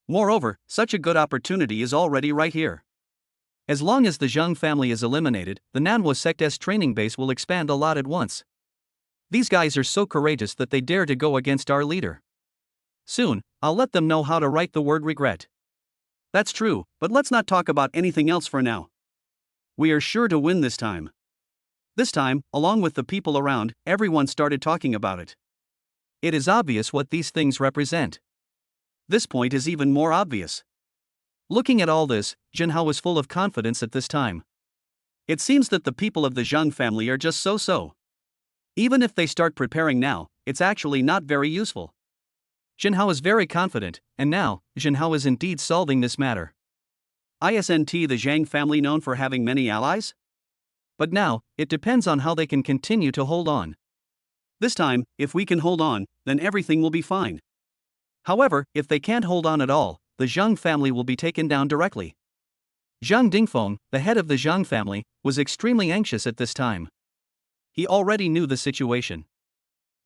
Moreover, such a good opportunity is already right here. As long as the Zhang family is eliminated, the Nanhua sect's training base will expand a lot at once. These guys are so courageous that they dare to go against our leader. Soon, I'll let them know how to write the word regret. That's true, but let's not talk about anything else for now. We are sure to win this time. This time, along with the people around, everyone started talking about it. It is obvious what these things represent. This point is even more obvious. Looking at all this, Jinhao was full of confidence at this time. It seems that the people of the Zhang family are just so. Even if they start preparing now, it's actually not very useful. Jinhao is very confident, and now, Jinhao is indeed solving this matter. Isn't the Zhang family known for having many allies? But now, it depends on how they can continue to hold on. This time, if we can hold on, then everything will be fine. However, if they can't hold on at all, the Zhang family will be taken down directly. Zhang Dingfeng, the head of the Zhang family, was extremely anxious at this time. He already knew the situation.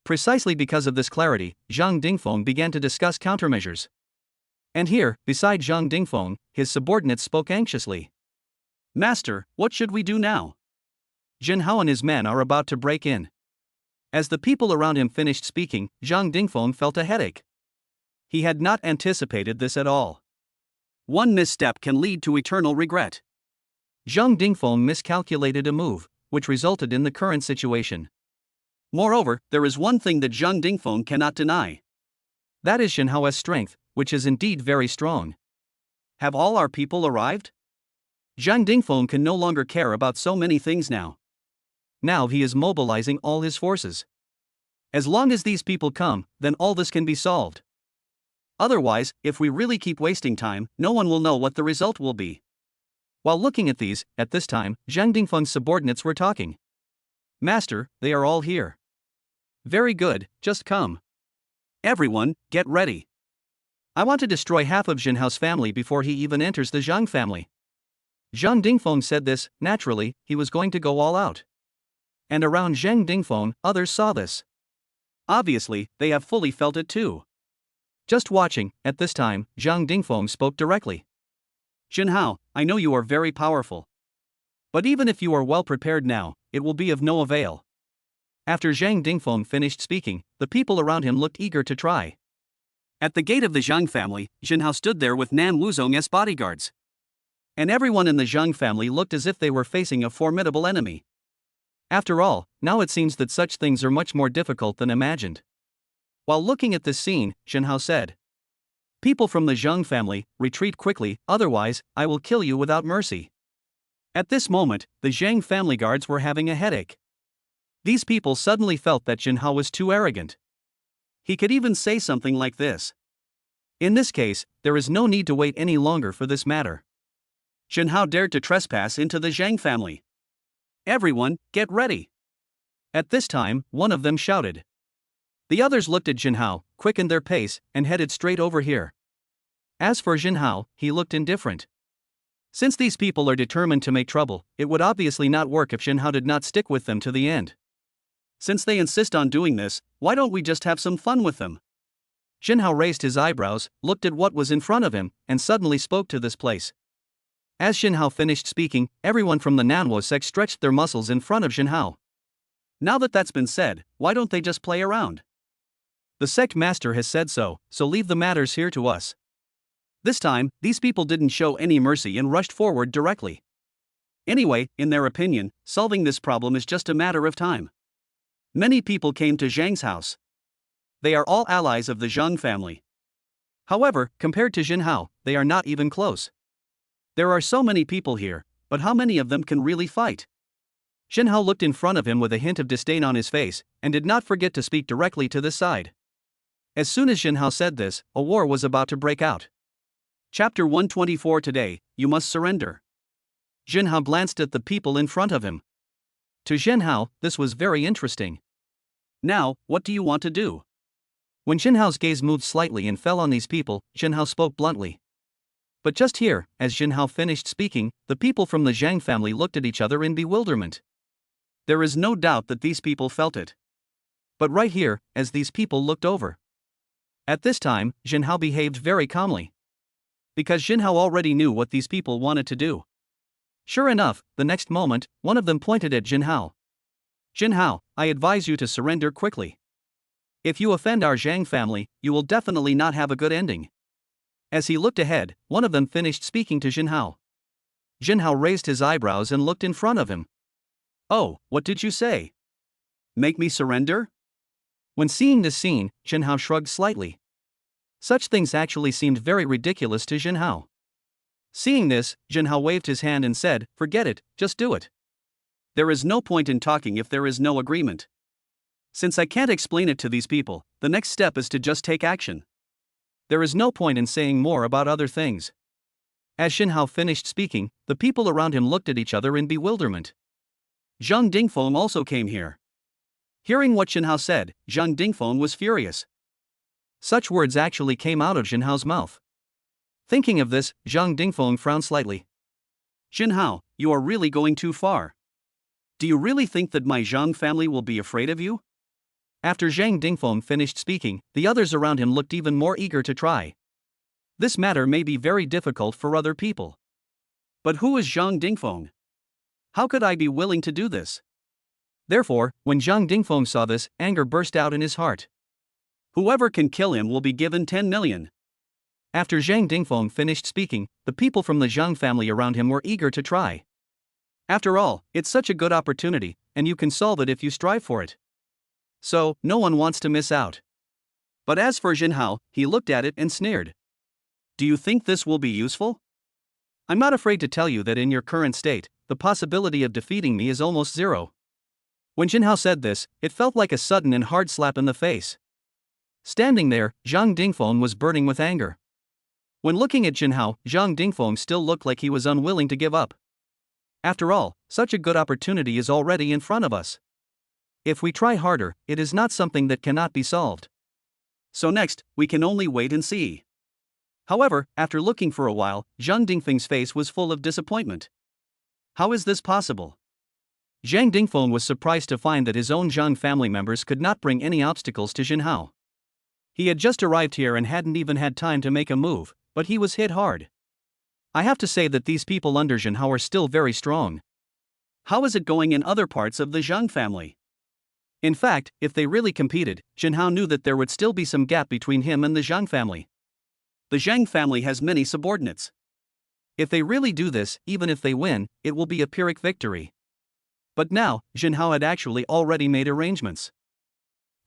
Precisely because of this clarity, Zhang Dingfeng began to discuss countermeasures. And here, beside Zhang Dingfeng, his subordinates spoke anxiously. Master, what should we do now? Jinhao and his men are about to break in. As the people around him finished speaking, Zhang Dingfeng felt a headache. He had not anticipated this at all. One misstep can lead to eternal regret. Zhang Dingfeng miscalculated a move, which resulted in the current situation. Moreover, there is one thing that Zhang Dingfeng cannot deny. That is Jinhao's strength, which is indeed very strong. Have all our people arrived? Zhang Dingfeng can no longer care about so many things now. Now he is mobilizing all his forces. As long as these people come, then all this can be solved. Otherwise, if we really keep wasting time, no one will know what the result will be. While looking at these, at this time, Zhang Dingfeng's subordinates were talking. Master, they are all here. Very good, just come. Everyone, get ready. I want to destroy half of Jinhao's family before he even enters the Zhang family. Zhang Dingfeng said this. Naturally, he was going to go all out. And around Zhang Dingfeng, others saw this. Obviously, they have fully felt it too. Just watching, at this time, Zhang Dingfeng spoke directly. Jinhao, I know you are very powerful. But even if you are well prepared now, it will be of no avail. After Zhang Dingfeng finished speaking, the people around him looked eager to try. At the gate of the Zhang family, Jinhao stood there with Nan Wuzong as bodyguards. And everyone in the Zhang family looked as if they were facing a formidable enemy. After all, now it seems that such things are much more difficult than imagined. While looking at this scene, Jinhao said, People from the Zhang family, retreat quickly, otherwise, I will kill you without mercy. At this moment, the Zhang family guards were having a headache. These people suddenly felt that Jinhao was too arrogant. He could even say something like this. In this case, there is no need to wait any longer for this matter. Jinhao dared to trespass into the Zhang family. Everyone, get ready. At this time, one of them shouted. The others looked at Jinhao, quickened their pace, and headed straight over here. As for Jinhao, he looked indifferent. Since these people are determined to make trouble, it would obviously not work if Jinhao did not stick with them to the end. Since they insist on doing this, why don't we just have some fun with them? Jinhao raised his eyebrows, looked at what was in front of him, and suddenly spoke to this place. As Jinhao finished speaking, everyone from the Nanwo sect stretched their muscles in front of Jinhao. Now that that's been said, why don't they just play around? The sect master has said so leave the matters here to us. This time, these people didn't show any mercy and rushed forward directly. Anyway, in their opinion, solving this problem is just a matter of time. Many people came to Zhang's house. They are all allies of the Zhang family. However, compared to Jinhao, they are not even close. There are so many people here, but how many of them can really fight? Jinhao looked in front of him with a hint of disdain on his face, and did not forget to speak directly to this side. As soon as Jinhao said this, a war was about to break out. Chapter 124. Today, you must surrender. Jinhao glanced at the people in front of him. To Jinhao, this was very interesting. Now, what do you want to do? When Jinhao's gaze moved slightly and fell on these people, Jinhao spoke bluntly. But just here, as Jinhao finished speaking, the people from the Zhang family looked at each other in bewilderment. There is no doubt that these people felt it. But right here, as these people looked over. At this time, Jinhao behaved very calmly. Because Jinhao already knew what these people wanted to do. Sure enough, the next moment, one of them pointed at Jinhao. Jin Hao, I advise you to surrender quickly. If you offend our Zhang family, you will definitely not have a good ending. As he looked ahead, one of them finished speaking to Jin Hao. Jin Hao raised his eyebrows and looked in front of him. Oh, what did you say? Make me surrender? When seeing this scene, Jin Hao shrugged slightly. Such things actually seemed very ridiculous to Jin Hao. Seeing this, Jin Hao waved his hand and said, "Forget it, just do it. There is no point in talking if there is no agreement. Since I can't explain it to these people, the next step is to just take action. There is no point in saying more about other things." As Jin Hao finished speaking, the people around him looked at each other in bewilderment. Zhang Dingfeng also came here. Hearing what Jin Hao said, Zhang Dingfeng was furious. Such words actually came out of Jin Hao's mouth. Thinking of this, Zhang Dingfeng frowned slightly. Jin Hao, you are really going too far. Do you really think that my Zhang family will be afraid of you? After Zhang Dingfeng finished speaking, the others around him looked even more eager to try. This matter may be very difficult for other people. But who is Zhang Dingfeng? How could I be willing to do this? Therefore, when Zhang Dingfeng saw this, anger burst out in his heart. Whoever can kill him will be given 10 million. After Zhang Dingfeng finished speaking, the people from the Zhang family around him were eager to try. After all, it's such a good opportunity, and you can solve it if you strive for it. So, no one wants to miss out. But as for Jin Hao, he looked at it and sneered. Do you think this will be useful? I'm not afraid to tell you that in your current state, the possibility of defeating me is almost zero. When Jin Hao said this, it felt like a sudden and hard slap in the face. Standing there, Zhang Dingfeng was burning with anger. When looking at Jin Hao, Zhang Dingfeng still looked like he was unwilling to give up. After all, such a good opportunity is already in front of us. If we try harder, it is not something that cannot be solved. So next, we can only wait and see. However, after looking for a while, Zhang Dingfeng's face was full of disappointment. How is this possible? Zhang Dingfeng was surprised to find that his own Zhang family members could not bring any obstacles to Jin Hao. He had just arrived here and hadn't even had time to make a move, but he was hit hard. I have to say that these people under Jin Hao are still very strong. How is it going in other parts of the Zhang family? In fact, if they really competed, Jin Hao knew that there would still be some gap between him and the Zhang family. The Zhang family has many subordinates. If they really do this, even if they win, it will be a Pyrrhic victory. But now, Jin Hao had actually already made arrangements.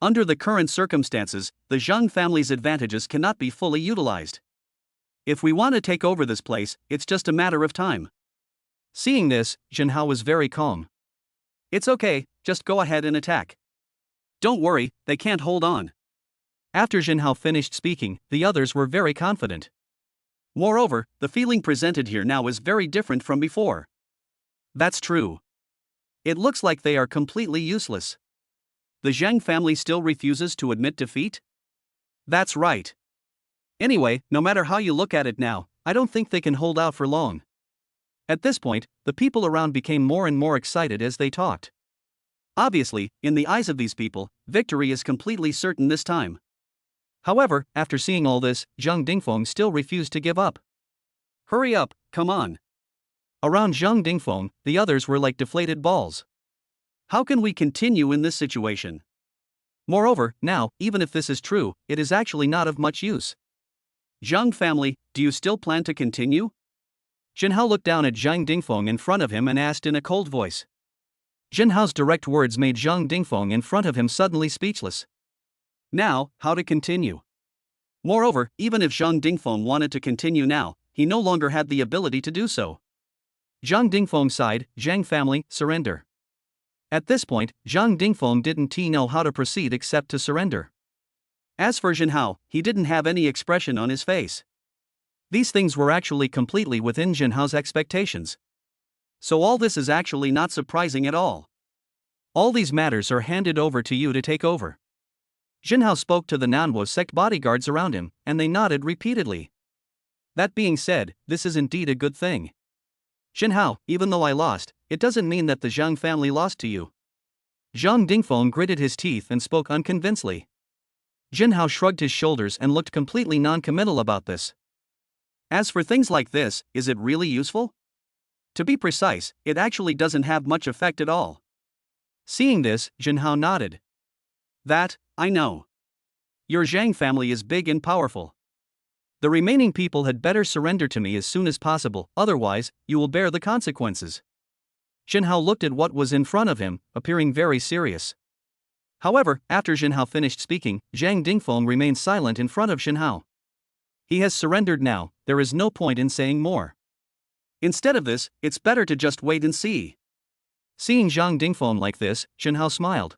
Under the current circumstances, the Zhang family's advantages cannot be fully utilized. If we want to take over this place, it's just a matter of time. Seeing this, Jin Hao was very calm. It's okay, just go ahead and attack. Don't worry, they can't hold on. After Jin Hao finished speaking, the others were very confident. Moreover, the feeling presented here now is very different from before. That's true. It looks like they are completely useless. The Zhang family still refuses to admit defeat? That's right. Anyway, no matter how you look at it now, I don't think they can hold out for long. At this point, the people around became more and more excited as they talked. Obviously, in the eyes of these people, victory is completely certain this time. However, after seeing all this, Zhang Dingfeng still refused to give up. Hurry up, come on. Around Zhang Dingfeng, the others were like deflated balls. How can we continue in this situation? Moreover, now, even if this is true, it is actually not of much use. Zhang family, do you still plan to continue? Jin Hao looked down at Zhang Dingfeng in front of him and asked in a cold voice. Jin Hao's direct words made Zhang Dingfeng in front of him suddenly speechless. Now, how to continue? Moreover, even if Zhang Dingfeng wanted to continue now, he no longer had the ability to do so. Zhang Dingfeng sighed, Zhang family, surrender. At this point, Zhang Dingfeng didn't know how to proceed except to surrender. As for Jin Hao, he didn't have any expression on his face. These things were actually completely within Jin Hao's expectations. So all this is actually not surprising at all. All these matters are handed over to you to take over. Jin Hao spoke to the Nanwo sect bodyguards around him, and they nodded repeatedly. That being said, this is indeed a good thing. Jin Hao, even though I lost, it doesn't mean that the Zhang family lost to you. Zhang Dingfeng gritted his teeth and spoke unconvincingly. Jin Hao shrugged his shoulders and looked completely non-committal about this. As for things like this, is it really useful? To be precise, it actually doesn't have much effect at all. Seeing this, Jinhao nodded. That, I know. Your Zhang family is big and powerful. The remaining people had better surrender to me as soon as possible, otherwise, you will bear the consequences. Jinhao looked at what was in front of him, appearing very serious. However, after Jinhao finished speaking, Zhang Dingfeng remained silent in front of Jinhao. He has surrendered now, there is no point in saying more. Instead of this, it's better to just wait and see. Seeing Zhang Dingfeng like this, Jinhao smiled.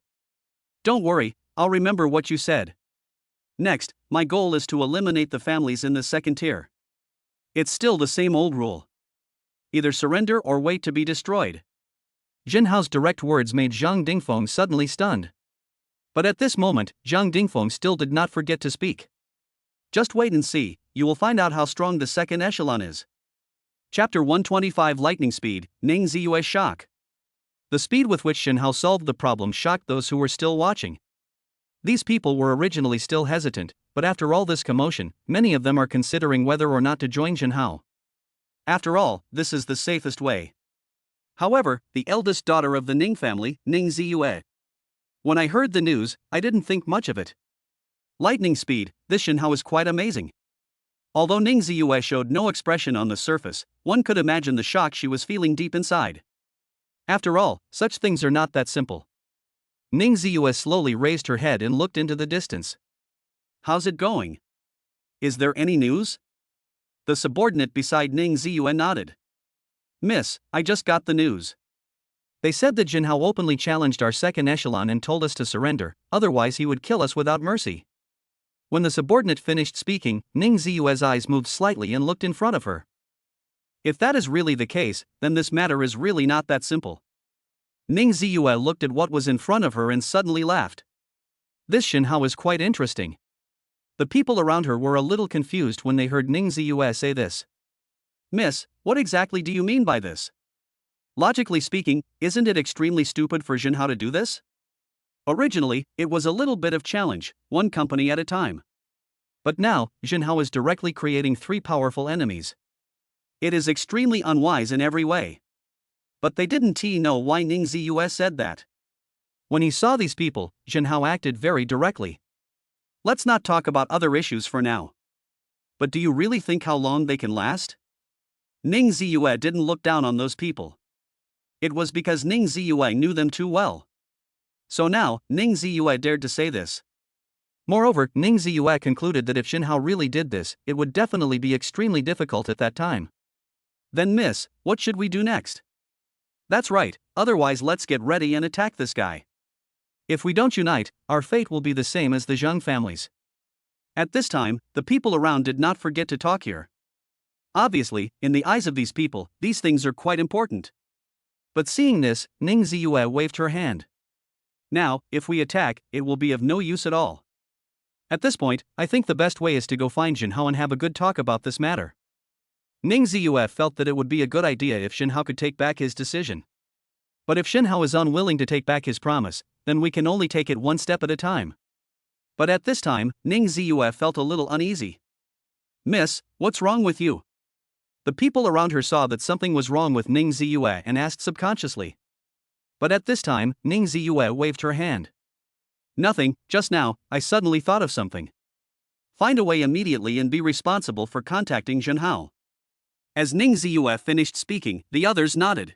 Don't worry, I'll remember what you said. Next, my goal is to eliminate the families in the second tier. It's still the same old rule. Either surrender or wait to be destroyed. Jinhao's direct words made Zhang Dingfeng suddenly stunned. But at this moment, Zhang Dingfeng still did not forget to speak. Just wait and see, you will find out how strong the second echelon is. Chapter 125 Lightning Speed, Ning Ziyue's Shock. The speed with which Jinhao solved the problem shocked those who were still watching. These people were originally still hesitant, but after all this commotion, many of them are considering whether or not to join Jinhao. After all, this is the safest way. However, the eldest daughter of the Ning family, Ning Ziyue. When I heard the news, I didn't think much of it. Lightning speed, this Jinhao is quite amazing. Although Ning Ziyue showed no expression on the surface, one could imagine the shock she was feeling deep inside. After all, such things are not that simple. Ning Ziyue slowly raised her head and looked into the distance. How's it going? Is there any news? The subordinate beside Ning Ziyue nodded. Miss, I just got the news. They said that Jinhao openly challenged our second echelon and told us to surrender, otherwise he would kill us without mercy. When the subordinate finished speaking, Ning Ziyue's eyes moved slightly and looked in front of her. If that is really the case, then this matter is really not that simple. Ning Ziyue looked at what was in front of her and suddenly laughed. This Jinhao is quite interesting. The people around her were a little confused when they heard Ning Ziyue say this. Miss, what exactly do you mean by this? Logically speaking, isn't it extremely stupid for Jinhao to do this? Originally, it was a little bit of challenge, one company at a time. But now, Jinhao is directly creating three powerful enemies. It is extremely unwise in every way. But they didn't know why Ning Ziyue said that. When he saw these people, Jinhao acted very directly. Let's not talk about other issues for now. But do you really think how long they can last? Ning Ziyue didn't look down on those people. It was because Ning Ziyue knew them too well. So now, Ning Ziyue dared to say this. Moreover, Ning Ziyue concluded that if Jinhao really did this, it would definitely be extremely difficult at that time. Then miss, what should we do next? That's right, otherwise let's get ready and attack this guy. If we don't unite, our fate will be the same as the Zhang families. At this time, the people around did not forget to talk here. Obviously, in the eyes of these people, these things are quite important. But seeing this, Ning Ziyue waved her hand. Now, if we attack, it will be of no use at all. At this point, I think the best way is to go find Jinhao and have a good talk about this matter. Ning Ziyue felt that it would be a good idea if Jinhao could take back his decision. But if Jinhao is unwilling to take back his promise, then we can only take it one step at a time. But at this time, Ning Ziyue felt a little uneasy. Miss, what's wrong with you? The people around her saw that something was wrong with Ning Ziyue and asked subconsciously. But at this time, Ning Ziyue waved her hand. Nothing, just now, I suddenly thought of something. Find a way immediately and be responsible for contacting Jinhao. As Ning Ziyue finished speaking, the others nodded.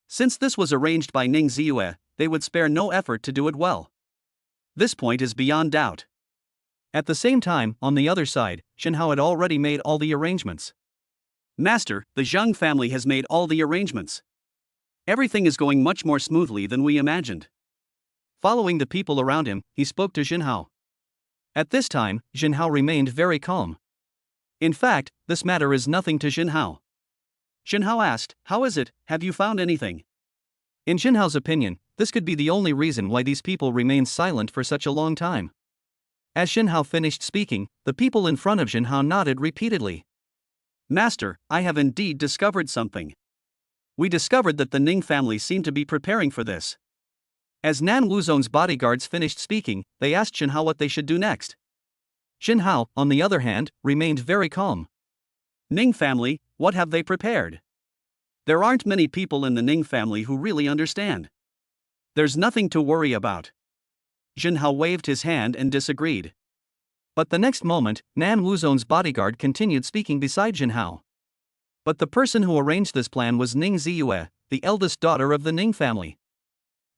Since this was arranged by Ning Ziyue, they would spare no effort to do it well. This point is beyond doubt. At the same time, on the other side, Jinhao had already made all the arrangements. Master, the Zhang family has made all the arrangements. Everything is going much more smoothly than we imagined. Following the people around him, he spoke to Jinhao. At this time, Jinhao remained very calm. In fact, this matter is nothing to Jinhao. Jinhao asked, how is it, have you found anything? In Jinhao's opinion, this could be the only reason why these people remained silent for such a long time. As Jinhao finished speaking, the people in front of Jinhao nodded repeatedly. Master, I have indeed discovered something. We discovered that the Ning family seemed to be preparing for this. As Nan Wuzong's bodyguards finished speaking, they asked Jinhao what they should do next. Jinhao, on the other hand, remained very calm. Ning family, what have they prepared? There aren't many people in the Ning family who really understand. There's nothing to worry about. Jinhao waved his hand and disagreed. But the next moment, Nan Wuzhong's bodyguard continued speaking beside Jinhao. But the person who arranged this plan was Ning Ziyue, the eldest daughter of the Ning family.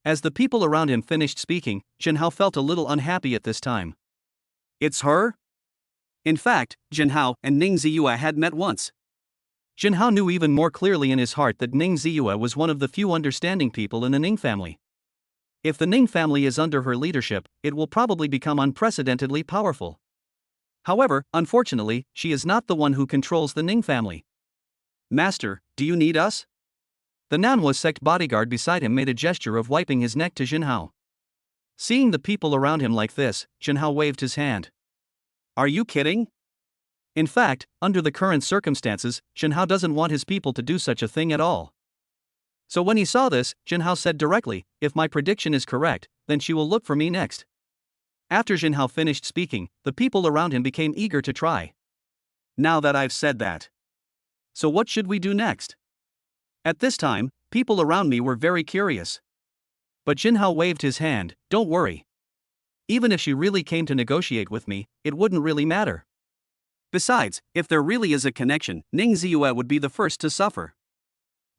As the people around him finished speaking, Jinhao felt a little unhappy at this time. It's her? In fact, Jinhao and Ning Ziyue had met once. Jinhao knew even more clearly in his heart that Ning Ziyue was one of the few understanding people in the Ning family. If the Ning family is under her leadership, it will probably become unprecedentedly powerful. However, unfortunately, she is not the one who controls the Ning family. Master, do you need us? The Nanhua sect bodyguard beside him made a gesture of wiping his neck to Jinhao. Seeing the people around him like this, Jinhao waved his hand. Are you kidding? In fact, under the current circumstances, Jinhao doesn't want his people to do such a thing at all. So when he saw this, Jinhao said directly, if my prediction is correct, then she will look for me next. After Jinhao finished speaking, the people around him became eager to try. Now that I've said that. So what should we do next? At this time, people around me were very curious. But Jinhao waved his hand, don't worry. Even if she really came to negotiate with me, it wouldn't really matter. Besides, if there really is a connection, Ning Ziyue would be the first to suffer.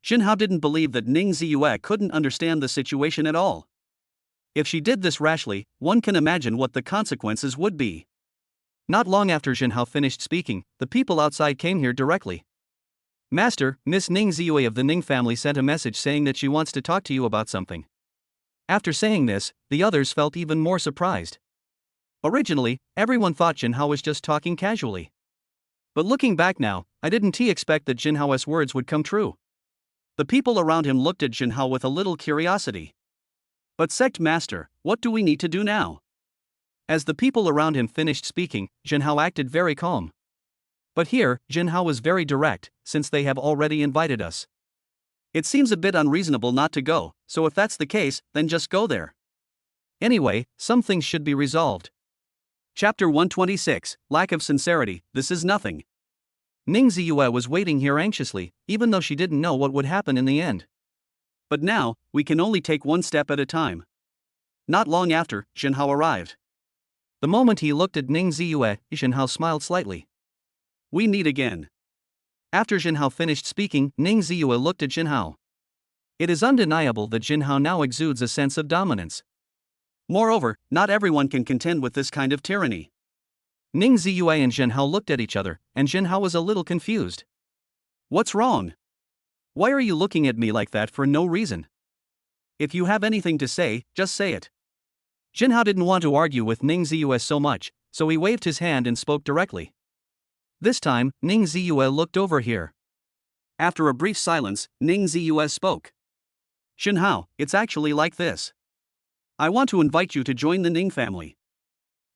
Jinhao didn't believe that Ning Ziyue couldn't understand the situation at all. If she did this rashly, one can imagine what the consequences would be. Not long after Jinhao finished speaking, the people outside came here directly. Master, Miss Ning Ziyue of the Ning family sent a message saying that she wants to talk to you about something. After saying this, the others felt even more surprised. Originally, everyone thought Jinhao was just talking casually. But looking back now, I didn't expect that Jinhao's words would come true. The people around him looked at Jinhao with a little curiosity. But sect master, what do we need to do now? As the people around him finished speaking, Jinhao acted very calm. But here, Jinhao was very direct, since they have already invited us. It seems a bit unreasonable not to go, so if that's the case, then just go there. Anyway, some things should be resolved. Chapter 126, Lack of Sincerity, This is Nothing. Ning Ziyue was waiting here anxiously, even though she didn't know what would happen in the end. But now, we can only take one step at a time. Not long after, Jinhao arrived. The moment he looked at Ning Ziyue, Jinhao smiled slightly. We meet again. After Jinhao finished speaking, Ning Ziyue looked at Jinhao. It is undeniable that Jinhao now exudes a sense of dominance. Moreover, not everyone can contend with this kind of tyranny. Ning Ziyue and Jinhao looked at each other, and Jinhao was a little confused. What's wrong? Why are you looking at me like that for no reason? If you have anything to say, just say it. Jinhao didn't want to argue with Ning Ziyue so much, so he waved his hand and spoke directly. This time, Ning Ziyue looked over here. After a brief silence, Ning Ziyue spoke. Jinhao, it's actually like this. I want to invite you to join the Ning family.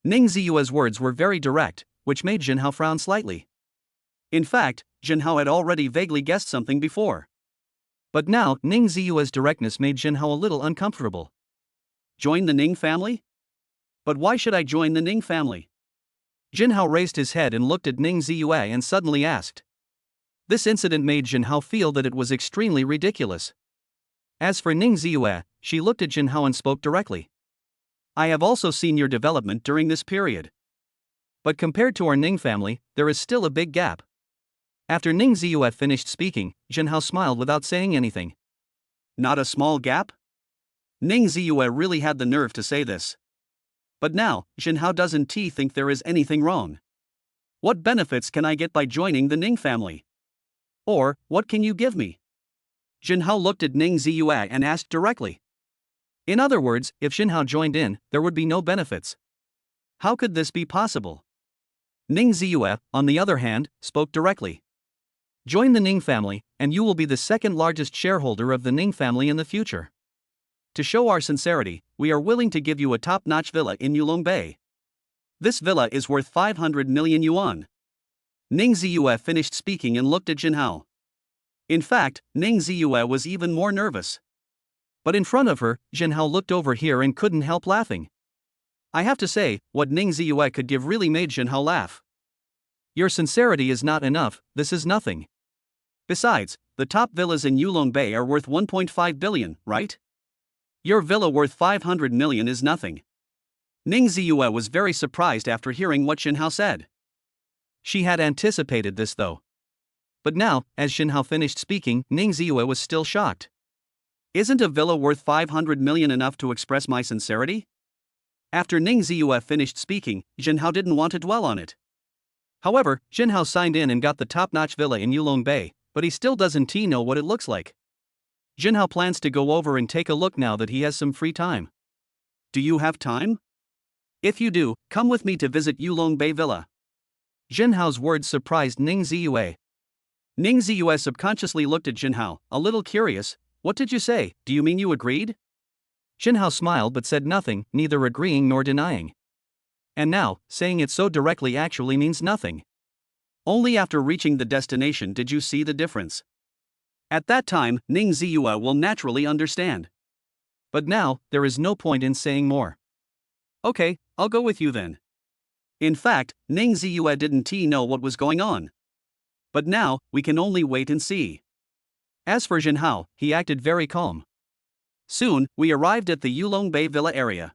Ning Ziyue's words were very direct, which made Jinhao frown slightly. In fact, Jinhao had already vaguely guessed something before. But now, Ning Ziyue's directness made Jinhao a little uncomfortable. Join the Ning family? But why should I join the Ning family? Jinhao raised his head and looked at Ning Ziyue and suddenly asked. This incident made Jinhao feel that it was extremely ridiculous. As for Ning Ziyue, she looked at Jinhao and spoke directly. I have also seen your development during this period. But compared to our Ning family, there is still a big gap. After Ning Ziyue finished speaking, Jinhao smiled without saying anything. Not a small gap? Ning Ziyue really had the nerve to say this. But now, Jinhao doesn't think there is anything wrong. What benefits can I get by joining the Ning family? Or, what can you give me? Jinhao looked at Ning Ziyue and asked directly. In other words, if Jinhao joined in, there would be no benefits. How could this be possible? Ning Ziyue, on the other hand, spoke directly. Join the Ning family, and you will be the second largest shareholder of the Ning family in the future. To show our sincerity, we are willing to give you a top-notch villa in Yulong Bay. This villa is worth 500 million yuan. Ning Ziyue finished speaking and looked at Jinhao. In fact, Ning Ziyue was even more nervous. But in front of her, Jinhao looked over here and couldn't help laughing. I have to say, what Ning Ziyue could give really made Jinhao laugh. Your sincerity is not enough, this is nothing. Besides, the top villas in Yulong Bay are worth 1.5 billion, right? Your villa worth 500 million is nothing. Ning Ziyue was very surprised after hearing what Xinhao said. She had anticipated this though. But now, as Xinhao finished speaking, Ning Ziyue was still shocked. Isn't a villa worth 500 million enough to express my sincerity? After Ning Ziyue finished speaking, Xinhao didn't want to dwell on it. However, Xinhao signed in and got the top-notch villa in Yulong Bay, but he still doesn't know what it looks like. Xinhao plans to go over and take a look now that he has some free time. Do you have time? If you do, come with me to visit Yulong Bay Villa. Xinhao's words surprised Ning Ziyue. Ning Ziyue subconsciously looked at Xinhao, a little curious. What did you say? Do you mean you agreed? Xinhao smiled but said nothing, neither agreeing nor denying. And now, saying it so directly actually means nothing. Only after reaching the destination did you see the difference. At that time, Ning Ziyue will naturally understand. But now, there is no point in saying more. Okay, I'll go with you then. In fact, Ning Ziyue didn't know what was going on. But now, we can only wait and see. As for Xinhao, he acted very calm. Soon, we arrived at the Yulong Bay Villa area.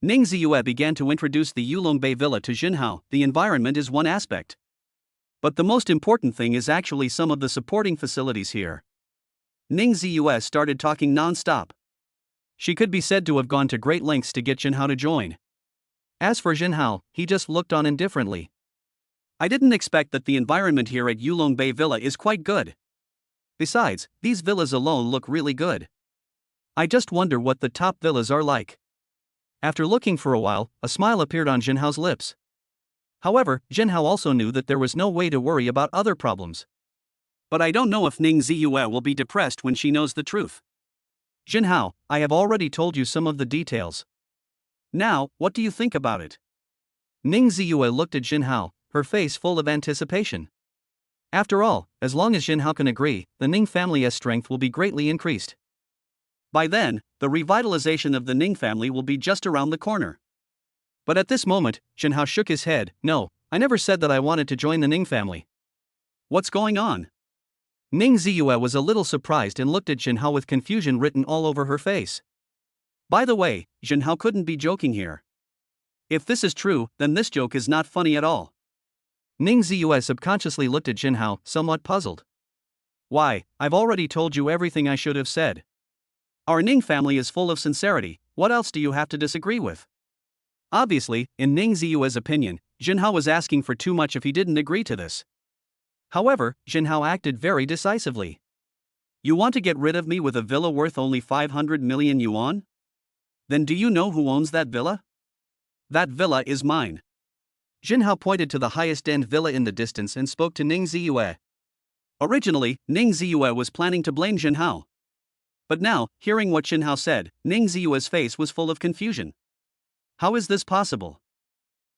Ning Ziyue began to introduce the Yulong Bay Villa to Xinhao. The environment is one aspect. But the most important thing is actually some of the supporting facilities here. Ning Ziyue started talking non-stop. She could be said to have gone to great lengths to get Xinhao to join. As for Xinhao, he just looked on indifferently. I didn't expect that the environment here at Yulong Bay Villa is quite good. Besides, these villas alone look really good. I just wonder what the top villas are like. After looking for a while, a smile appeared on Xinhao's lips. However, Xinhao also knew that there was no way to worry about other problems. But I don't know if Ning Ziyue will be depressed when she knows the truth. Xinhao, I have already told you some of the details. Now, what do you think about it? Ning Ziyue looked at Xinhao, her face full of anticipation. After all, as long as Xinhao can agree, the Ning family's strength will be greatly increased. By then, the revitalization of the Ning family will be just around the corner. But at this moment, Xinhao shook his head. No, I never said that I wanted to join the Ning family. What's going on? Ning Ziyue was a little surprised and looked at Xinhao with confusion written all over her face. By the way, Xinhao couldn't be joking here. If this is true, then this joke is not funny at all. Ning Ziyue subconsciously looked at Xinhao, somewhat puzzled. Why, I've already told you everything I should have said. Our Ning family is full of sincerity, what else do you have to disagree with? Obviously, in Ning Ziyue's opinion, Xinhao was asking for too much if he didn't agree to this. However, Xinhao acted very decisively. You want to get rid of me with a villa worth only 500 million yuan? Then do you know who owns that villa? That villa is mine. Xinhao pointed to the highest-end villa in the distance and spoke to Ning Ziyue. Originally, Ning Ziyue was planning to blame Xinhao. But now, hearing what Xinhao said, Ning Ziyue's face was full of confusion. How is this possible?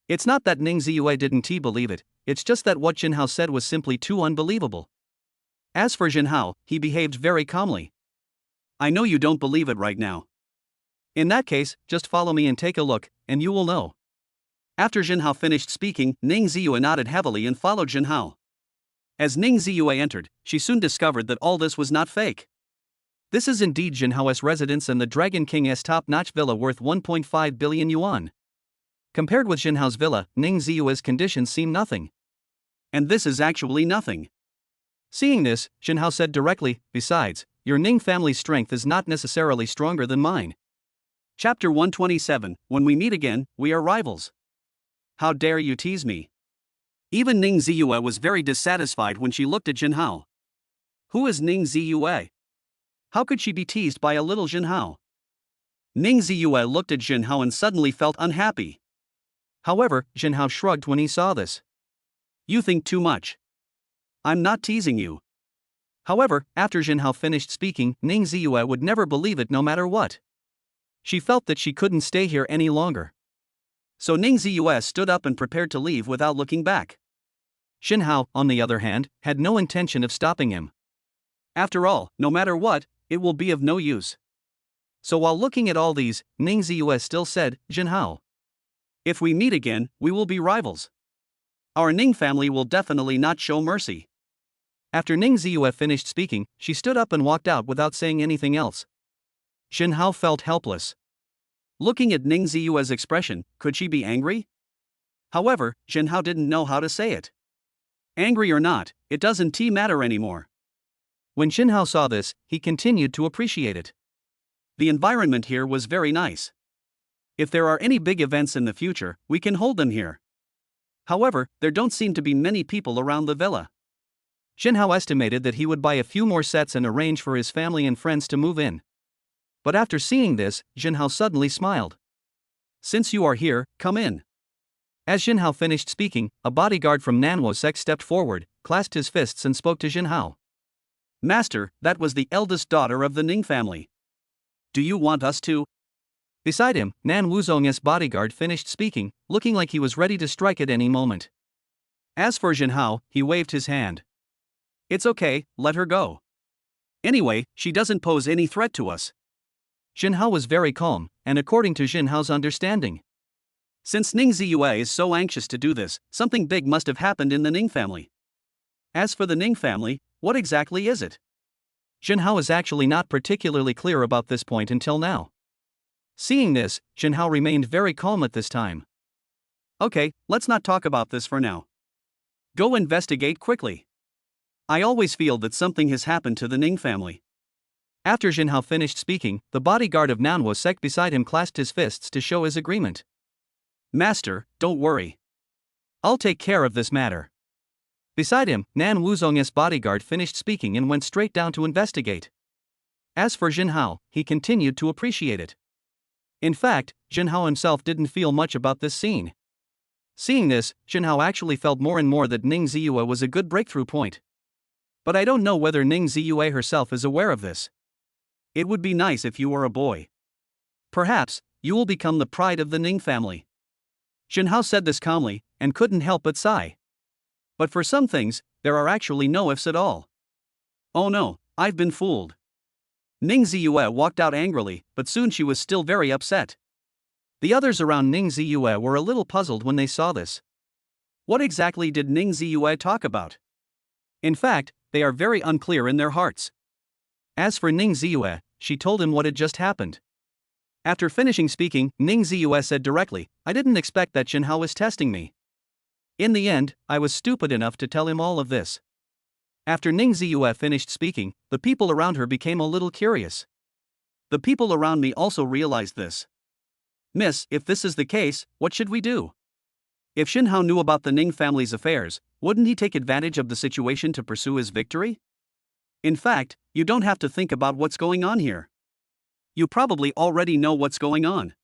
It's not that Ning Ziyue didn't believe it, it's just that what Xinhao said was simply too unbelievable. As for Xinhao, he behaved very calmly. I know you don't believe it right now. In that case, just follow me and take a look, and you will know. After Xinhao finished speaking, Ning Ziyue nodded heavily and followed Xinhao. As Ning Ziyue entered, she soon discovered that all this was not fake. This is indeed Xinhao's residence and the Dragon King's top-notch villa worth 1.5 billion yuan. Compared with Xinhao's villa, Ning Ziyue's conditions seem nothing. And this is actually nothing. Seeing this, Xinhao said directly, besides, your Ning family's strength is not necessarily stronger than mine. Chapter 127, When we meet again, we are rivals. How dare you tease me? Even Ning Ziyue was very dissatisfied when she looked at Xinhao. Who is Ning Ziyue? How could she be teased by a little Xinhao? Ning Ziyue looked at Xinhao and suddenly felt unhappy. However, Xinhao shrugged when he saw this. You think too much. I'm not teasing you. However, after Xinhao finished speaking, Ning Ziyue would never believe it no matter what. She felt that she couldn't stay here any longer. So Ning Ziyue stood up and prepared to leave without looking back. Xinhao, on the other hand, had no intention of stopping him. After all, no matter what, it will be of no use. So while looking at all these, Ning Ziyue still said, Xinhao, if we meet again, we will be rivals. Our Ning family will definitely not show mercy. After Ning Ziyue finished speaking, she stood up and walked out without saying anything else. Jinhao felt helpless. Looking at Ning Ziyue's expression, could she be angry? However, Jinhao didn't know how to say it. Angry or not, it doesn't matter anymore. When Jinhao saw this, he continued to appreciate it. The environment here was very nice. If there are any big events in the future, we can hold them here. However, there don't seem to be many people around the villa. Jinhao estimated that he would buy a few more sets and arrange for his family and friends to move in. But after seeing this, Jinhao suddenly smiled. Since you are here, come in. As Jinhao finished speaking, a bodyguard from Koenigsegg stepped forward, clasped his fists and spoke to Jinhao. Master, that was the eldest daughter of the Ning family. Do you want us to? Beside him, Nan Wuzong's bodyguard finished speaking, looking like he was ready to strike at any moment. As for Jinhao, he waved his hand. It's okay, let her go. Anyway, she doesn't pose any threat to us. Jinhao was very calm, and according to Jinhao's understanding. Since Ning Ziyue is so anxious to do this, something big must have happened in the Ning family. As for the Ning family, what exactly is it? Jinhao is actually not particularly clear about this point until now. Seeing this, Jinhao remained very calm at this time. Okay, let's not talk about this for now. Go investigate quickly. I always feel that something has happened to the Ning family. After Jinhao finished speaking, the bodyguard of Koenigsegg beside him clasped his fists to show his agreement. Master, don't worry. I'll take care of this matter. Beside him, Nan Wuzong's bodyguard finished speaking and went straight down to investigate. As for Jinhao, he continued to appreciate it. In fact, Jinhao himself didn't feel much about this scene. Seeing this, Jinhao actually felt more and more that Ning Ziyue was a good breakthrough point. But I don't know whether Ning Ziyue herself is aware of this. It would be nice if you were a boy. Perhaps, you will become the pride of the Ning family. Jinhao said this calmly, and couldn't help but sigh. But for some things, there are actually no ifs at all. Oh no, I've been fooled. Ning Ziyue walked out angrily, but soon she was still very upset. The others around Ning Ziyue were a little puzzled when they saw this. What exactly did Ning Ziyue talk about? In fact, they are very unclear in their hearts. As for Ning Ziyue, she told him what had just happened. After finishing speaking, Ning Ziyue said directly, I didn't expect that Jinhao was testing me. In the end, I was stupid enough to tell him all of this. After Ning Ziyue finished speaking, the people around her became a little curious. The people around me also realized this. Miss, if this is the case, what should we do? If Jinhao knew about the Ning family's affairs, wouldn't he take advantage of the situation to pursue his victory? In fact, you don't have to think about what's going on here. You probably already know what's going on.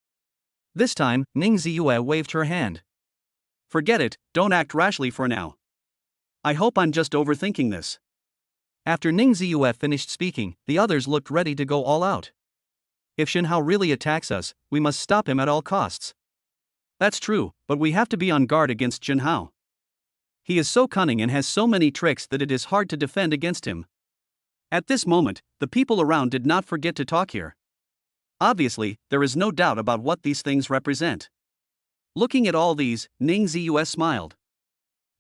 This time, Ning Ziyue waved her hand. Forget it, don't act rashly for now. I hope I'm just overthinking this. After Ning Ziyue finished speaking, the others looked ready to go all out. If Jinhao really attacks us, we must stop him at all costs. That's true, but we have to be on guard against Jinhao. He is so cunning and has so many tricks that it is hard to defend against him. At this moment, the people around did not forget to talk here. Obviously, there is no doubt about what these things represent. Looking at all these, Ning Ziyue smiled.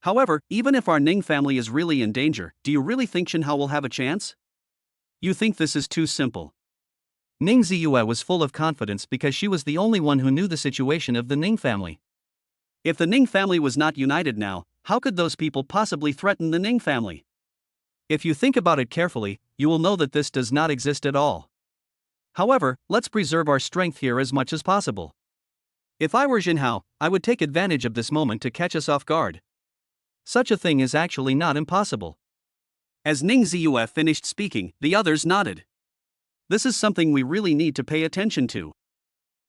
However, even if our Ning family is really in danger, do you really think Jinhao will have a chance? You think this is too simple. Ning Ziyue was full of confidence because she was the only one who knew the situation of the Ning family. If the Ning family was not united now, how could those people possibly threaten the Ning family? If you think about it carefully, you will know that this does not exist at all. However, let's preserve our strength here as much as possible. If I were Jinhao, I would take advantage of this moment to catch us off guard. Such a thing is actually not impossible. As Ning Ziyue finished speaking, the others nodded. This is something we really need to pay attention to.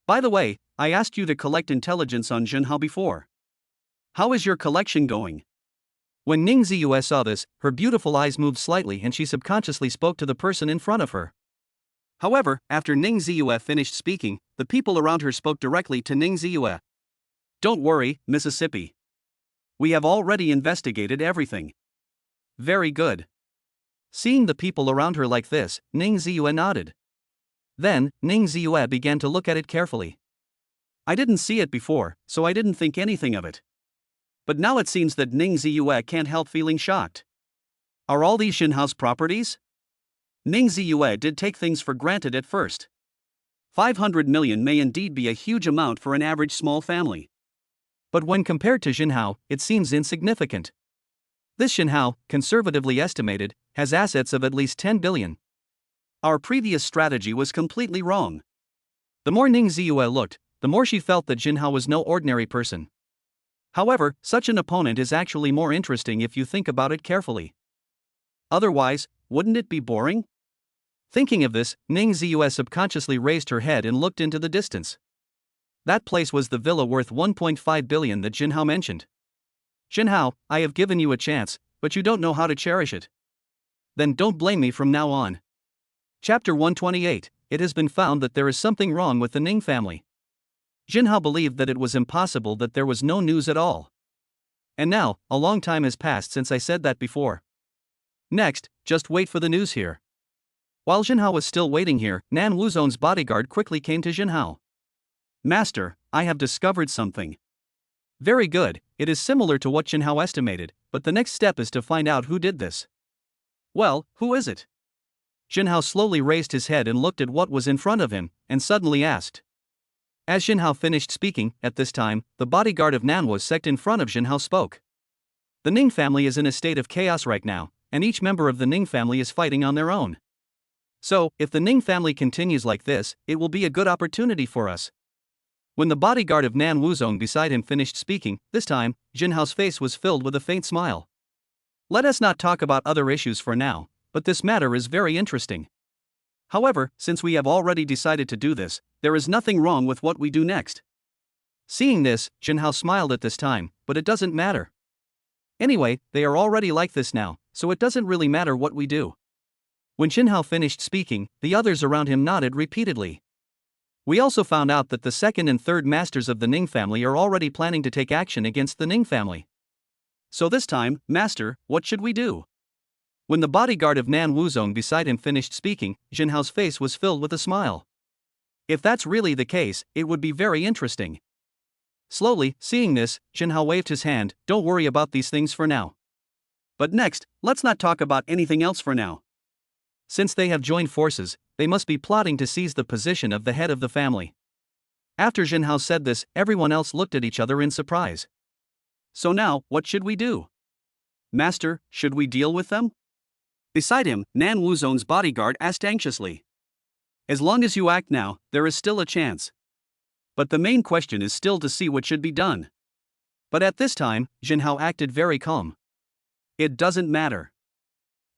By the way, I asked you to collect intelligence on Jinhao before. How is your collection going? When Ning Ziyue saw this, her beautiful eyes moved slightly and she subconsciously spoke to the person in front of her. However, after Ning Ziyue finished speaking, the people around her spoke directly to Ning Ziyue. Don't worry, Mississippi. We have already investigated everything. Very good. Seeing the people around her like this, Ning Ziyue nodded. Then, Ning Ziyue began to look at it carefully. I didn't see it before, so I didn't think anything of it. But now it seems that Ning Ziyue can't help feeling shocked. Are all these Jinhao's properties? Ning Ziyue did take things for granted at first. 500 million may indeed be a huge amount for an average small family. But when compared to Jinhao, it seems insignificant. This Jinhao, conservatively estimated, has assets of at least 10 billion. Our previous strategy was completely wrong. The more Ning Ziyue looked, the more she felt that Jinhao was no ordinary person. However, such an opponent is actually more interesting if you think about it carefully. Otherwise, wouldn't it be boring? Thinking of this, Ning Ziyue subconsciously raised her head and looked into the distance. That place was the villa worth 1.5 billion that Jinhao mentioned. Jinhao, I have given you a chance, but you don't know how to cherish it. Then don't blame me from now on. Chapter 128. It has been found that there is something wrong with the Ning family. Jinhao believed that it was impossible that there was no news at all. And now, a long time has passed since I said that before. Next, just wait for the news here. While Jinhao was still waiting here, Nan Wuzhong's bodyguard quickly came to Jinhao. Master, I have discovered something. Very good, it is similar to what Jinhao estimated, but the next step is to find out who did this. Well, who is it? Jinhao slowly raised his head and looked at what was in front of him, and suddenly asked. As Jinhao finished speaking, at this time, the bodyguard of Nan Wuzhong in front of Jinhao spoke. The Ning family is in a state of chaos right now, and each member of the Ning family is fighting on their own. So, if the Ning family continues like this, it will be a good opportunity for us. When the bodyguard of Nan Wuzhong beside him finished speaking, this time, Jinhao's face was filled with a faint smile. Let us not talk about other issues for now, but this matter is very interesting. However, since we have already decided to do this, there is nothing wrong with what we do next. Seeing this, Jinhao smiled at this time, but it doesn't matter. Anyway, they are already like this now, so it doesn't really matter what we do. When Jinhao finished speaking, the others around him nodded repeatedly. We also found out that the second and third masters of the Ning family are already planning to take action against the Ning family. So this time, Master, what should we do? When the bodyguard of Nan Wuzhong beside him finished speaking, Jinhao's face was filled with a smile. If that's really the case, it would be very interesting. Slowly, seeing this, Jinhao waved his hand. Don't worry about these things for now. But next, let's not talk about anything else for now. Since they have joined forces, they must be plotting to seize the position of the head of the family. After Jinhao said this, everyone else looked at each other in surprise. So now, what should we do? Master, should we deal with them? Beside him, Nan Wuzhong's bodyguard asked anxiously. As long as you act now, there is still a chance. But the main question is still to see what should be done. But at this time, Jinhao acted very calm. It doesn't matter.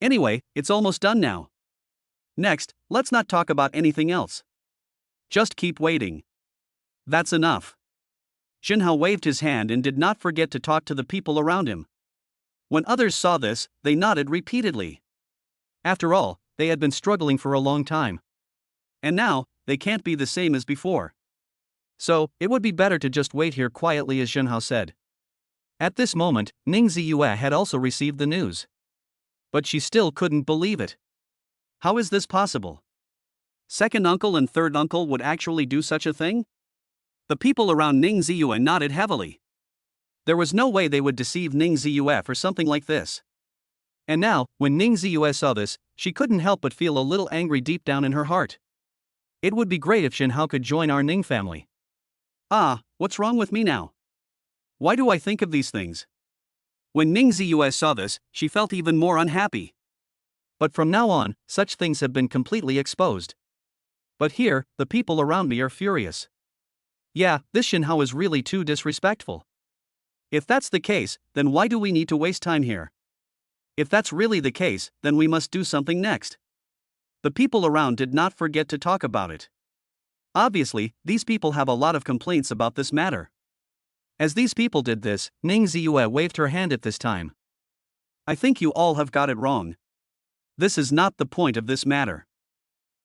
Anyway, it's almost done now. Next, let's not talk about anything else. Just keep waiting. That's enough. Jinhao waved his hand and did not forget to talk to the people around him. When others saw this, they nodded repeatedly. After all, they had been struggling for a long time. And now, they can't be the same as before. So, it would be better to just wait here quietly, as Jinhao said. At this moment, Ning Ziyue had also received the news. But she still couldn't believe it. How is this possible? Second uncle and third uncle would actually do such a thing? The people around Ning Ziyue nodded heavily. There was no way they would deceive Ning Ziyue for something like this. And now, when Ning Ziyue saw this, she couldn't help but feel a little angry deep down in her heart. It would be great if Jinhao could join our Ning family. Ah, what's wrong with me now? Why do I think of these things? When Ning Ziyue saw this, she felt even more unhappy. But from now on, such things have been completely exposed. But here, the people around me are furious. Yeah, this Jinhao is really too disrespectful. If that's the case, then why do we need to waste time here? If that's really the case, then we must do something next. The people around did not forget to talk about it. Obviously, these people have a lot of complaints about this matter. As these people did this, Ning Ziyue waved her hand at this time. I think you all have got it wrong. This is not the point of this matter.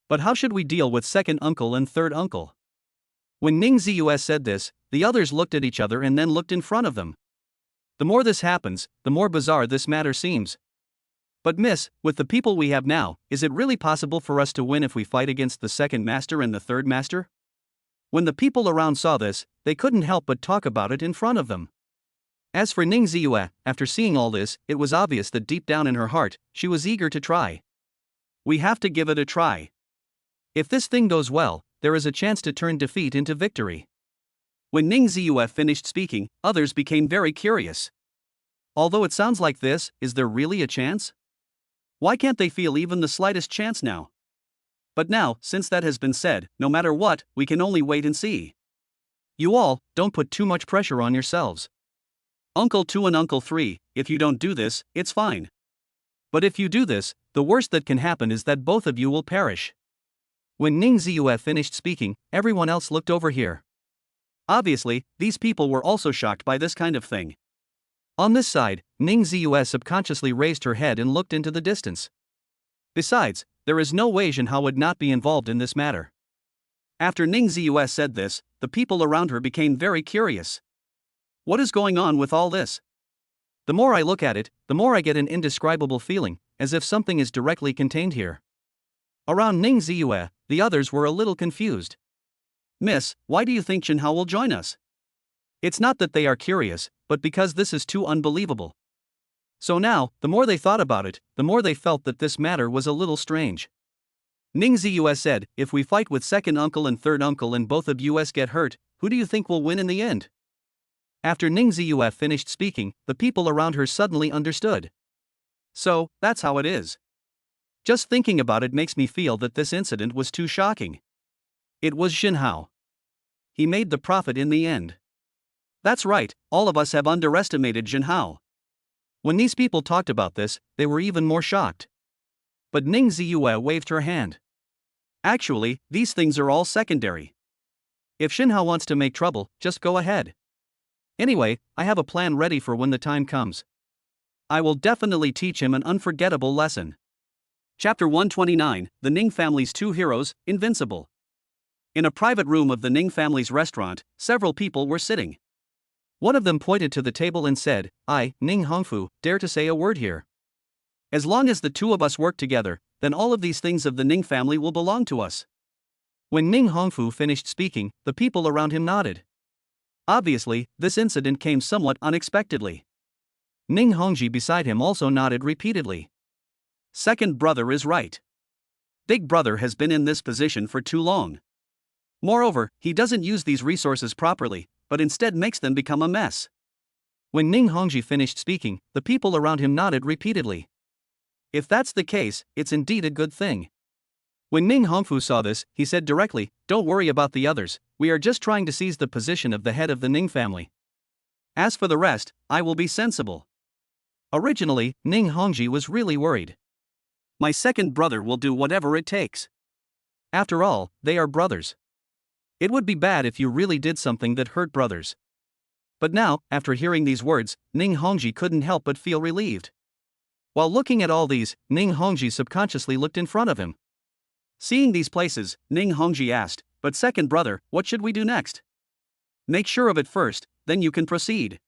But how should we deal with second uncle and third uncle? When Ning Ziyue said this, the others looked at each other and then looked in front of them. The more this happens, the more bizarre this matter seems. But miss, with the people we have now, is it really possible for us to win if we fight against the second master and the third master? When the people around saw this, they couldn't help but talk about it in front of them. As for Ning Ziyue, after seeing all this, it was obvious that deep down in her heart, she was eager to try. We have to give it a try. If this thing goes well, there is a chance to turn defeat into victory. When Ning Ziyue finished speaking, others became very curious. Although it sounds like this, is there really a chance? Why can't they feel even the slightest chance now? But now, since that has been said, no matter what, we can only wait and see. You all, don't put too much pressure on yourselves. Uncle 2 and Uncle 3, if you don't do this, it's fine. But if you do this, the worst that can happen is that both of you will perish. When Ning Ziyue finished speaking, everyone else looked over here. Obviously, these people were also shocked by this kind of thing. On this side, Ning Ziyue subconsciously raised her head and looked into the distance. Besides, there is no way Zhenhao would not be involved in this matter. After Ning Ziyue said this, the people around her became very curious. What is going on with all this? The more I look at it, the more I get an indescribable feeling, as if something is directly contained here. Around Ning Ziyue, the others were a little confused. Miss, why do you think Zhenhao will join us? It's not that they are curious, but because this is too unbelievable. So now, the more they thought about it, the more they felt that this matter was a little strange. Ning Ziyue said, if we fight with second uncle and third uncle and both of us get hurt, who do you think will win in the end? After Ning Ziyue finished speaking, the people around her suddenly understood. So, that's how it is. Just thinking about it makes me feel that this incident was too shocking. It was Zhenhao. He made the profit in the end. That's right, all of us have underestimated Zhenhao. When these people talked about this, they were even more shocked. But Ning Ziyue waved her hand. Actually, these things are all secondary. If Zhenhao wants to make trouble, just go ahead. Anyway, I have a plan ready for when the time comes. I will definitely teach him an unforgettable lesson. Chapter 129, The Ning Family's Two Heroes, Invincible. In a private room of the Ning family's restaurant, several people were sitting. One of them pointed to the table and said, I, Ning Hongfu, dare to say a word here. As long as the two of us work together, then all of these things of the Ning family will belong to us. When Ning Hongfu finished speaking, the people around him nodded. Obviously, this incident came somewhat unexpectedly. Ning Hongji beside him also nodded repeatedly. Second brother is right. Big brother has been in this position for too long. Moreover, he doesn't use these resources properly, but instead makes them become a mess. When Ning Hongji finished speaking, the people around him nodded repeatedly. If that's the case, it's indeed a good thing. When Ning Hongfu saw this, he said directly, don't worry about the others, we are just trying to seize the position of the head of the Ning family. As for the rest, I will be sensible. Originally, Ning Hongji was really worried. My second brother will do whatever it takes. After all, they are brothers. It would be bad if you really did something that hurt brothers. But now, after hearing these words, Ning Hongji couldn't help but feel relieved. While looking at all these, Ning Hongji subconsciously looked in front of him. Seeing these places, Ning Hongji asked, but second brother, what should we do next? Make sure of it first, then you can proceed.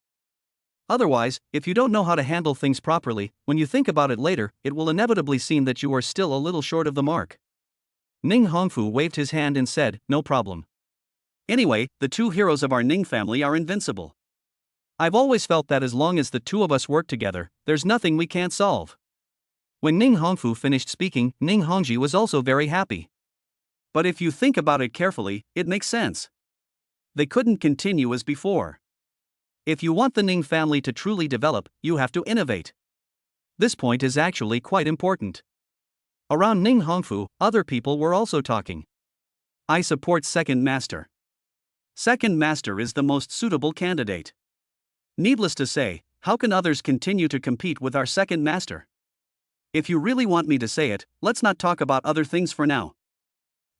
Otherwise, if you don't know how to handle things properly, when you think about it later, it will inevitably seem that you are still a little short of the mark. Ning Hongfu waved his hand and said, no problem. Anyway, the two heroes of our Ning family are invincible. I've always felt that as long as the two of us work together, there's nothing we can't solve. When Ning Hongfu finished speaking, Ning Hongji was also very happy. But if you think about it carefully, it makes sense. They couldn't continue as before. If you want the Ning family to truly develop, you have to innovate. This point is actually quite important. Around Ning Hongfu, other people were also talking. I support second master. Second master is the most suitable candidate. Needless to say, how can others continue to compete with our second master? If you really want me to say it, let's not talk about other things for now.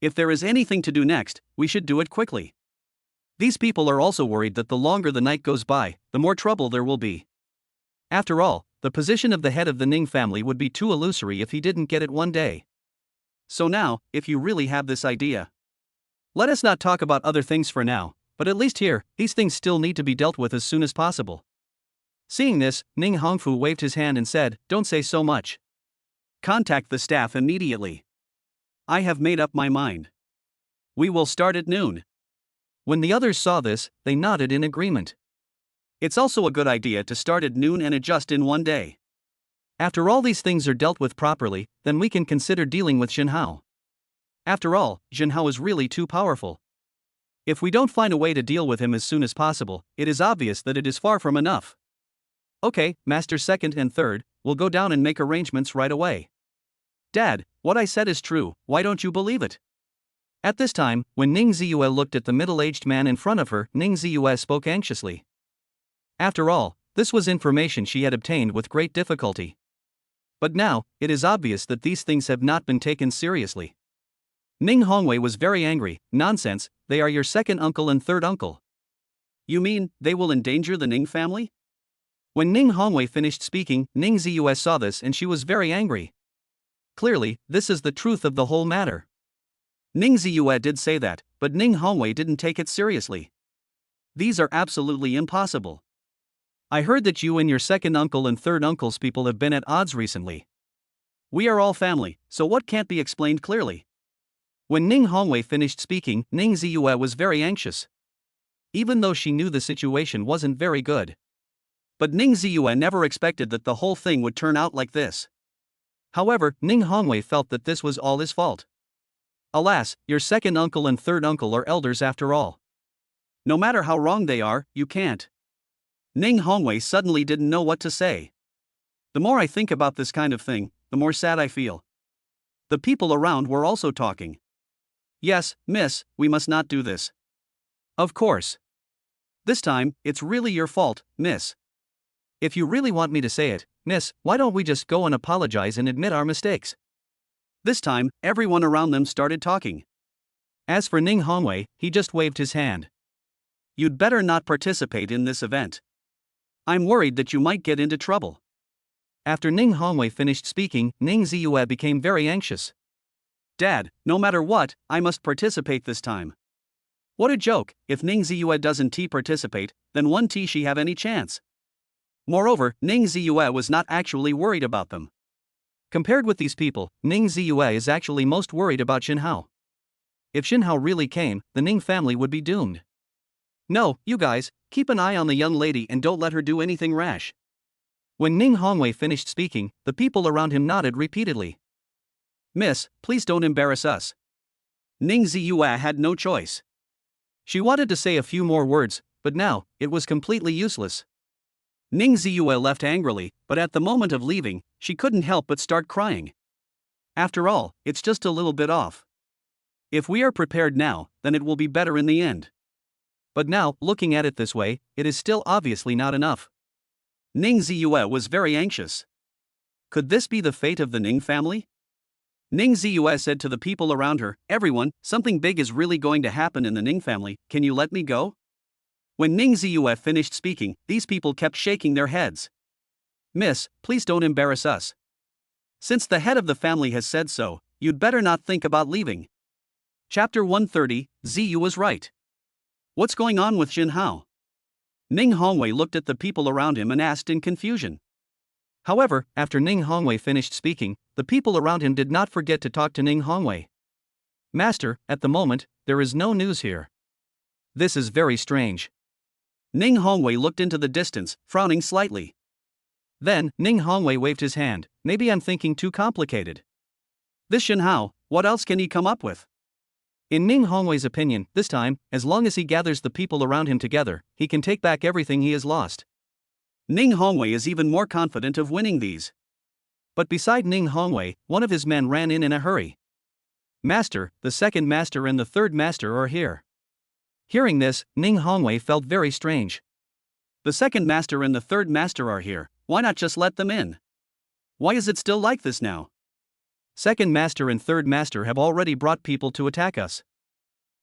If there is anything to do next, we should do it quickly. These people are also worried that the longer the night goes by, the more trouble there will be. After all, the position of the head of the Ning family would be too illusory if he didn't get it one day. So now, if you really have this idea, let us not talk about other things for now, but at least here, these things still need to be dealt with as soon as possible. Seeing this, Ning Hongfu waved his hand and said, don't say so much. Contact the staff immediately. I have made up my mind. We will start at noon. When the others saw this, they nodded in agreement. It's also a good idea to start at noon and adjust in one day. After all these things are dealt with properly, then we can consider dealing with Zhenhao. After all, Jinhao is really too powerful. If we don't find a way to deal with him as soon as possible, it is obvious that it is far from enough. Okay, Master Second and Third, we'll go down and make arrangements right away. Dad, what I said is true, why don't you believe it? At this time, when Ning Ziyue looked at the middle-aged man in front of her, Ning Ziyue spoke anxiously. After all, this was information she had obtained with great difficulty. But now, it is obvious that these things have not been taken seriously. Ning Hongwei was very angry. Nonsense, they are your second uncle and third uncle. You mean, they will endanger the Ning family? When Ning Hongwei finished speaking, Ning Ziyue saw this and she was very angry. Clearly, this is the truth of the whole matter. Ning Ziyue did say that, but Ning Hongwei didn't take it seriously. These are absolutely impossible. I heard that you and your second uncle and third uncle's people have been at odds recently. We are all family, so what can't be explained clearly? When Ning Hongwei finished speaking, Ning Ziyue was very anxious. Even though she knew the situation wasn't very good. But Ning Ziyue never expected that the whole thing would turn out like this. However, Ning Hongwei felt that this was all his fault. Alas, your second uncle and third uncle are elders after all. No matter how wrong they are, you can't. Ning Hongwei suddenly didn't know what to say. The more I think about this kind of thing, the more sad I feel. The people around were also talking. Yes, miss, we must not do this. Of course. This time, it's really your fault, miss. If you really want me to say it, miss, why don't we just go and apologize and admit our mistakes? This time, everyone around them started talking. As for Ning Hongwei, he just waved his hand. You'd better not participate in this event. I'm worried that you might get into trouble. After Ning Hongwei finished speaking, Ning Ziyue became very anxious. Dad, no matter what, I must participate this time. What a joke, if Ning Ziyue doesn't participate, then won't she have any chance? Moreover, Ning Ziyue was not actually worried about them. Compared with these people, Ning Ziyue is actually most worried about Jinhao. If Jinhao really came, the Ning family would be doomed. No, you guys, keep an eye on the young lady and don't let her do anything rash. When Ning Hongwei finished speaking, the people around him nodded repeatedly. Miss, please don't embarrass us. Ning Ziyue had no choice. She wanted to say a few more words, but now, it was completely useless. Ning Ziyue left angrily, but at the moment of leaving, she couldn't help but start crying. After all, it's just a little bit off. If we are prepared now, then it will be better in the end. But now, looking at it this way, it is still obviously not enough. Ning Ziyue was very anxious. Could this be the fate of the Ning family? Ning Ziyue said to the people around her, everyone, something big is really going to happen in the Ning family, can you let me go? When Ning Ziyue finished speaking, these people kept shaking their heads. Miss, please don't embarrass us. Since the head of the family has said so, you'd better not think about leaving. Chapter 130, Ziyu was right. What's going on with Jinhao? Ning Hongwei looked at the people around him and asked in confusion. However, after Ning Hongwei finished speaking, the people around him did not forget to talk to Ning Hongwei. Master, at the moment, there is no news here. This is very strange. Ning Hongwei looked into the distance, frowning slightly. Then, Ning Hongwei waved his hand, maybe I'm thinking too complicated. This Jinhao, what else can he come up with? In Ning Hongwei's opinion, this time, as long as he gathers the people around him together, he can take back everything he has lost. Ning Hongwei is even more confident of winning these. But beside Ning Hongwei, one of his men ran in a hurry. Master, the second master and the third master are here. Hearing this, Ning Hongwei felt very strange. The second master and the third master are here, why not just let them in? Why is it still like this now? Second master and third master have already brought people to attack us.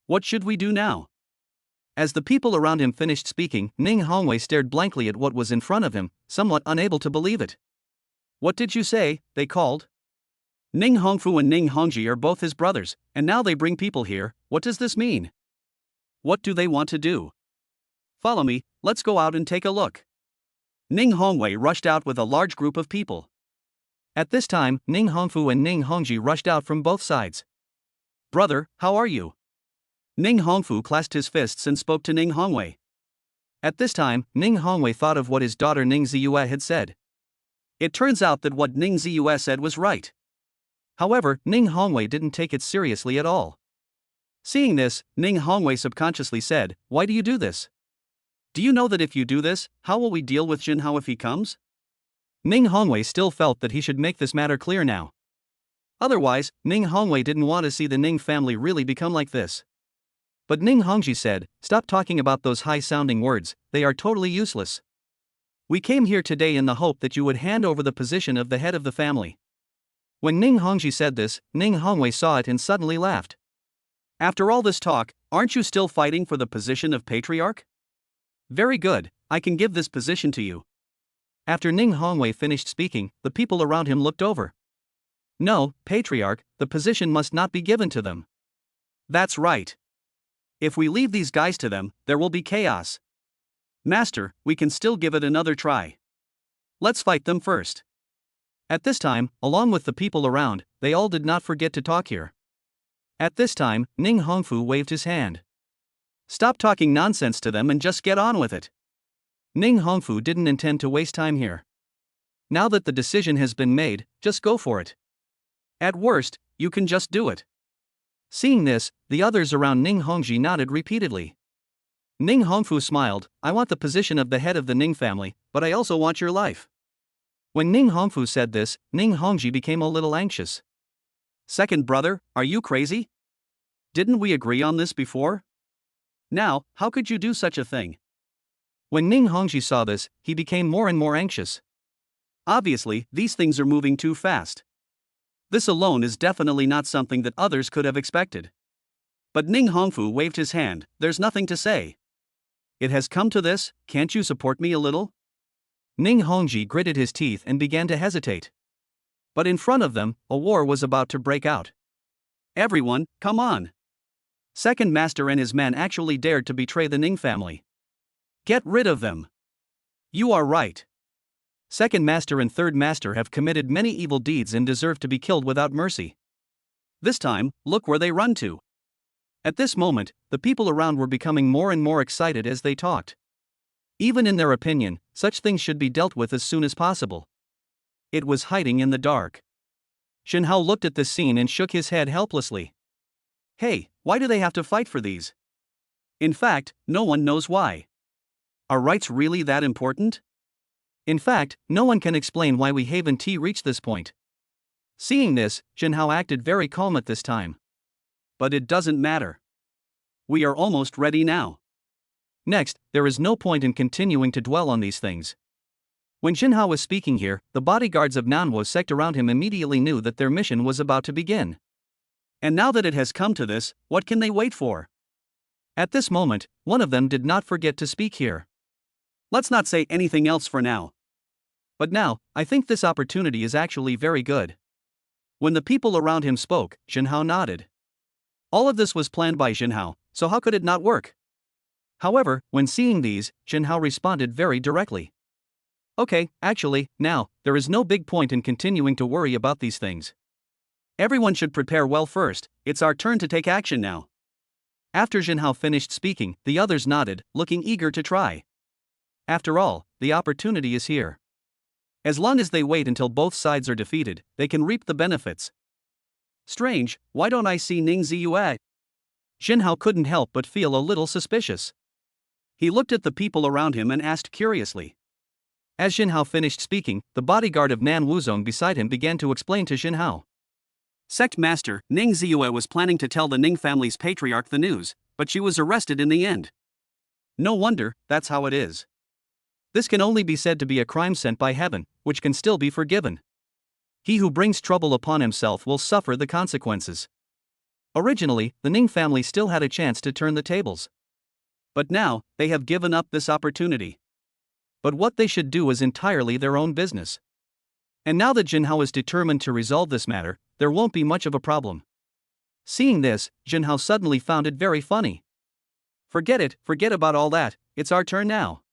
What should we do now? As the people around him finished speaking, Ning Hongwei stared blankly at what was in front of him, somewhat unable to believe it. What did you say, they called? Ning Hongfu and Ning Hongji are both his brothers, and now they bring people here, what does this mean? What do they want to do? Follow me, let's go out and take a look. Ning Hongwei rushed out with a large group of people. At this time, Ning Hongfu and Ning Hongji rushed out from both sides. Brother, how are you? Ning Hongfu clasped his fists and spoke to Ning Hongwei. At this time, Ning Hongwei thought of what his daughter Ning Ziyue had said. It turns out that what Ning Ziyue said was right. However, Ning Hongwei didn't take it seriously at all. Seeing this, Ning Hongwei subconsciously said, "Why do you do this? Do you know that if you do this, how will we deal with Jinhao if he comes?" Ning Hongwei still felt that he should make this matter clear now. Otherwise, Ning Hongwei didn't want to see the Ning family really become like this. But Ning Hongji said, "Stop talking about those high-sounding words, they are totally useless. We came here today in the hope that you would hand over the position of the head of the family." When Ning Hongji said this, Ning Hongwei saw it and suddenly laughed. "After all this talk, aren't you still fighting for the position of patriarch? Very good, I can give this position to you." After Ning Hongwei finished speaking, the people around him looked over. "No, patriarch, the position must not be given to them." "That's right. If we leave these guys to them, there will be chaos. Master, we can still give it another try. Let's fight them first." At this time, along with the people around, they all did not forget to talk here. At this time, Ning Hongfu waved his hand. "Stop talking nonsense to them and just get on with it." Ning Hongfu didn't intend to waste time here. Now that the decision has been made, just go for it. At worst, you can just do it. Seeing this, the others around Ning Hongji nodded repeatedly. Ning Hongfu smiled, "I want the position of the head of the Ning family, but I also want your life." When Ning Hongfu said this, Ning Hongji became a little anxious. "Second brother, are you crazy? Didn't we agree on this before? Now, how could you do such a thing?" When Ning Hongji saw this, he became more and more anxious. Obviously, these things are moving too fast. This alone is definitely not something that others could have expected. But Ning Hongfu waved his hand, "There's nothing to say. It has come to this, can't you support me a little?" Ning Hongji gritted his teeth and began to hesitate. But in front of them, a war was about to break out. "Everyone, come on. Second Master and his men actually dared to betray the Ning family. Get rid of them." "You are right. Second Master and Third Master have committed many evil deeds and deserve to be killed without mercy. This time, look where they run to." At this moment, the people around were becoming more and more excited as they talked. Even in their opinion, such things should be dealt with as soon as possible. It was hiding in the dark. Jinhao looked at this scene and shook his head helplessly. "Hey, why do they have to fight for these? In fact, no one knows why. Are rights really that important? In fact, no one can explain why we haven't reached this point." Seeing this, Jinhao acted very calm at this time. "But it doesn't matter. We are almost ready now. Next, there is no point in continuing to dwell on these things." When Jinhao was speaking here, the bodyguards of Nanwo sect around him immediately knew that their mission was about to begin. And now that it has come to this, what can they wait for? At this moment, one of them did not forget to speak here. "Let's not say anything else for now. But now, I think this opportunity is actually very good." When the people around him spoke, Jinhao nodded. All of this was planned by Jinhao, so how could it not work? However, when seeing these, Jinhao responded very directly. "Okay, actually, now, there is no big point in continuing to worry about these things. Everyone should prepare well first, it's our turn to take action now." After Jinhao finished speaking, the others nodded, looking eager to try. After all, the opportunity is here. As long as they wait until both sides are defeated, they can reap the benefits. Strange, why don't I see Ning Ziyue? Jinhao couldn't help but feel a little suspicious. He looked at the people around him and asked curiously. As Jinhao finished speaking, the bodyguard of Nan Wuzong beside him began to explain to Jinhao. "Sect Master, Ning Ziyue was planning to tell the Ning family's patriarch the news, but she was arrested in the end. No wonder, that's how it is. This can only be said to be a crime sent by heaven, which can still be forgiven. He who brings trouble upon himself will suffer the consequences." Originally, the Ning family still had a chance to turn the tables. But now, they have given up this opportunity. But what they should do is entirely their own business. And now that Jinhao is determined to resolve this matter, there won't be much of a problem. Seeing this, Jinhao suddenly found it very funny. Forget it, forget about all that, it's our turn now.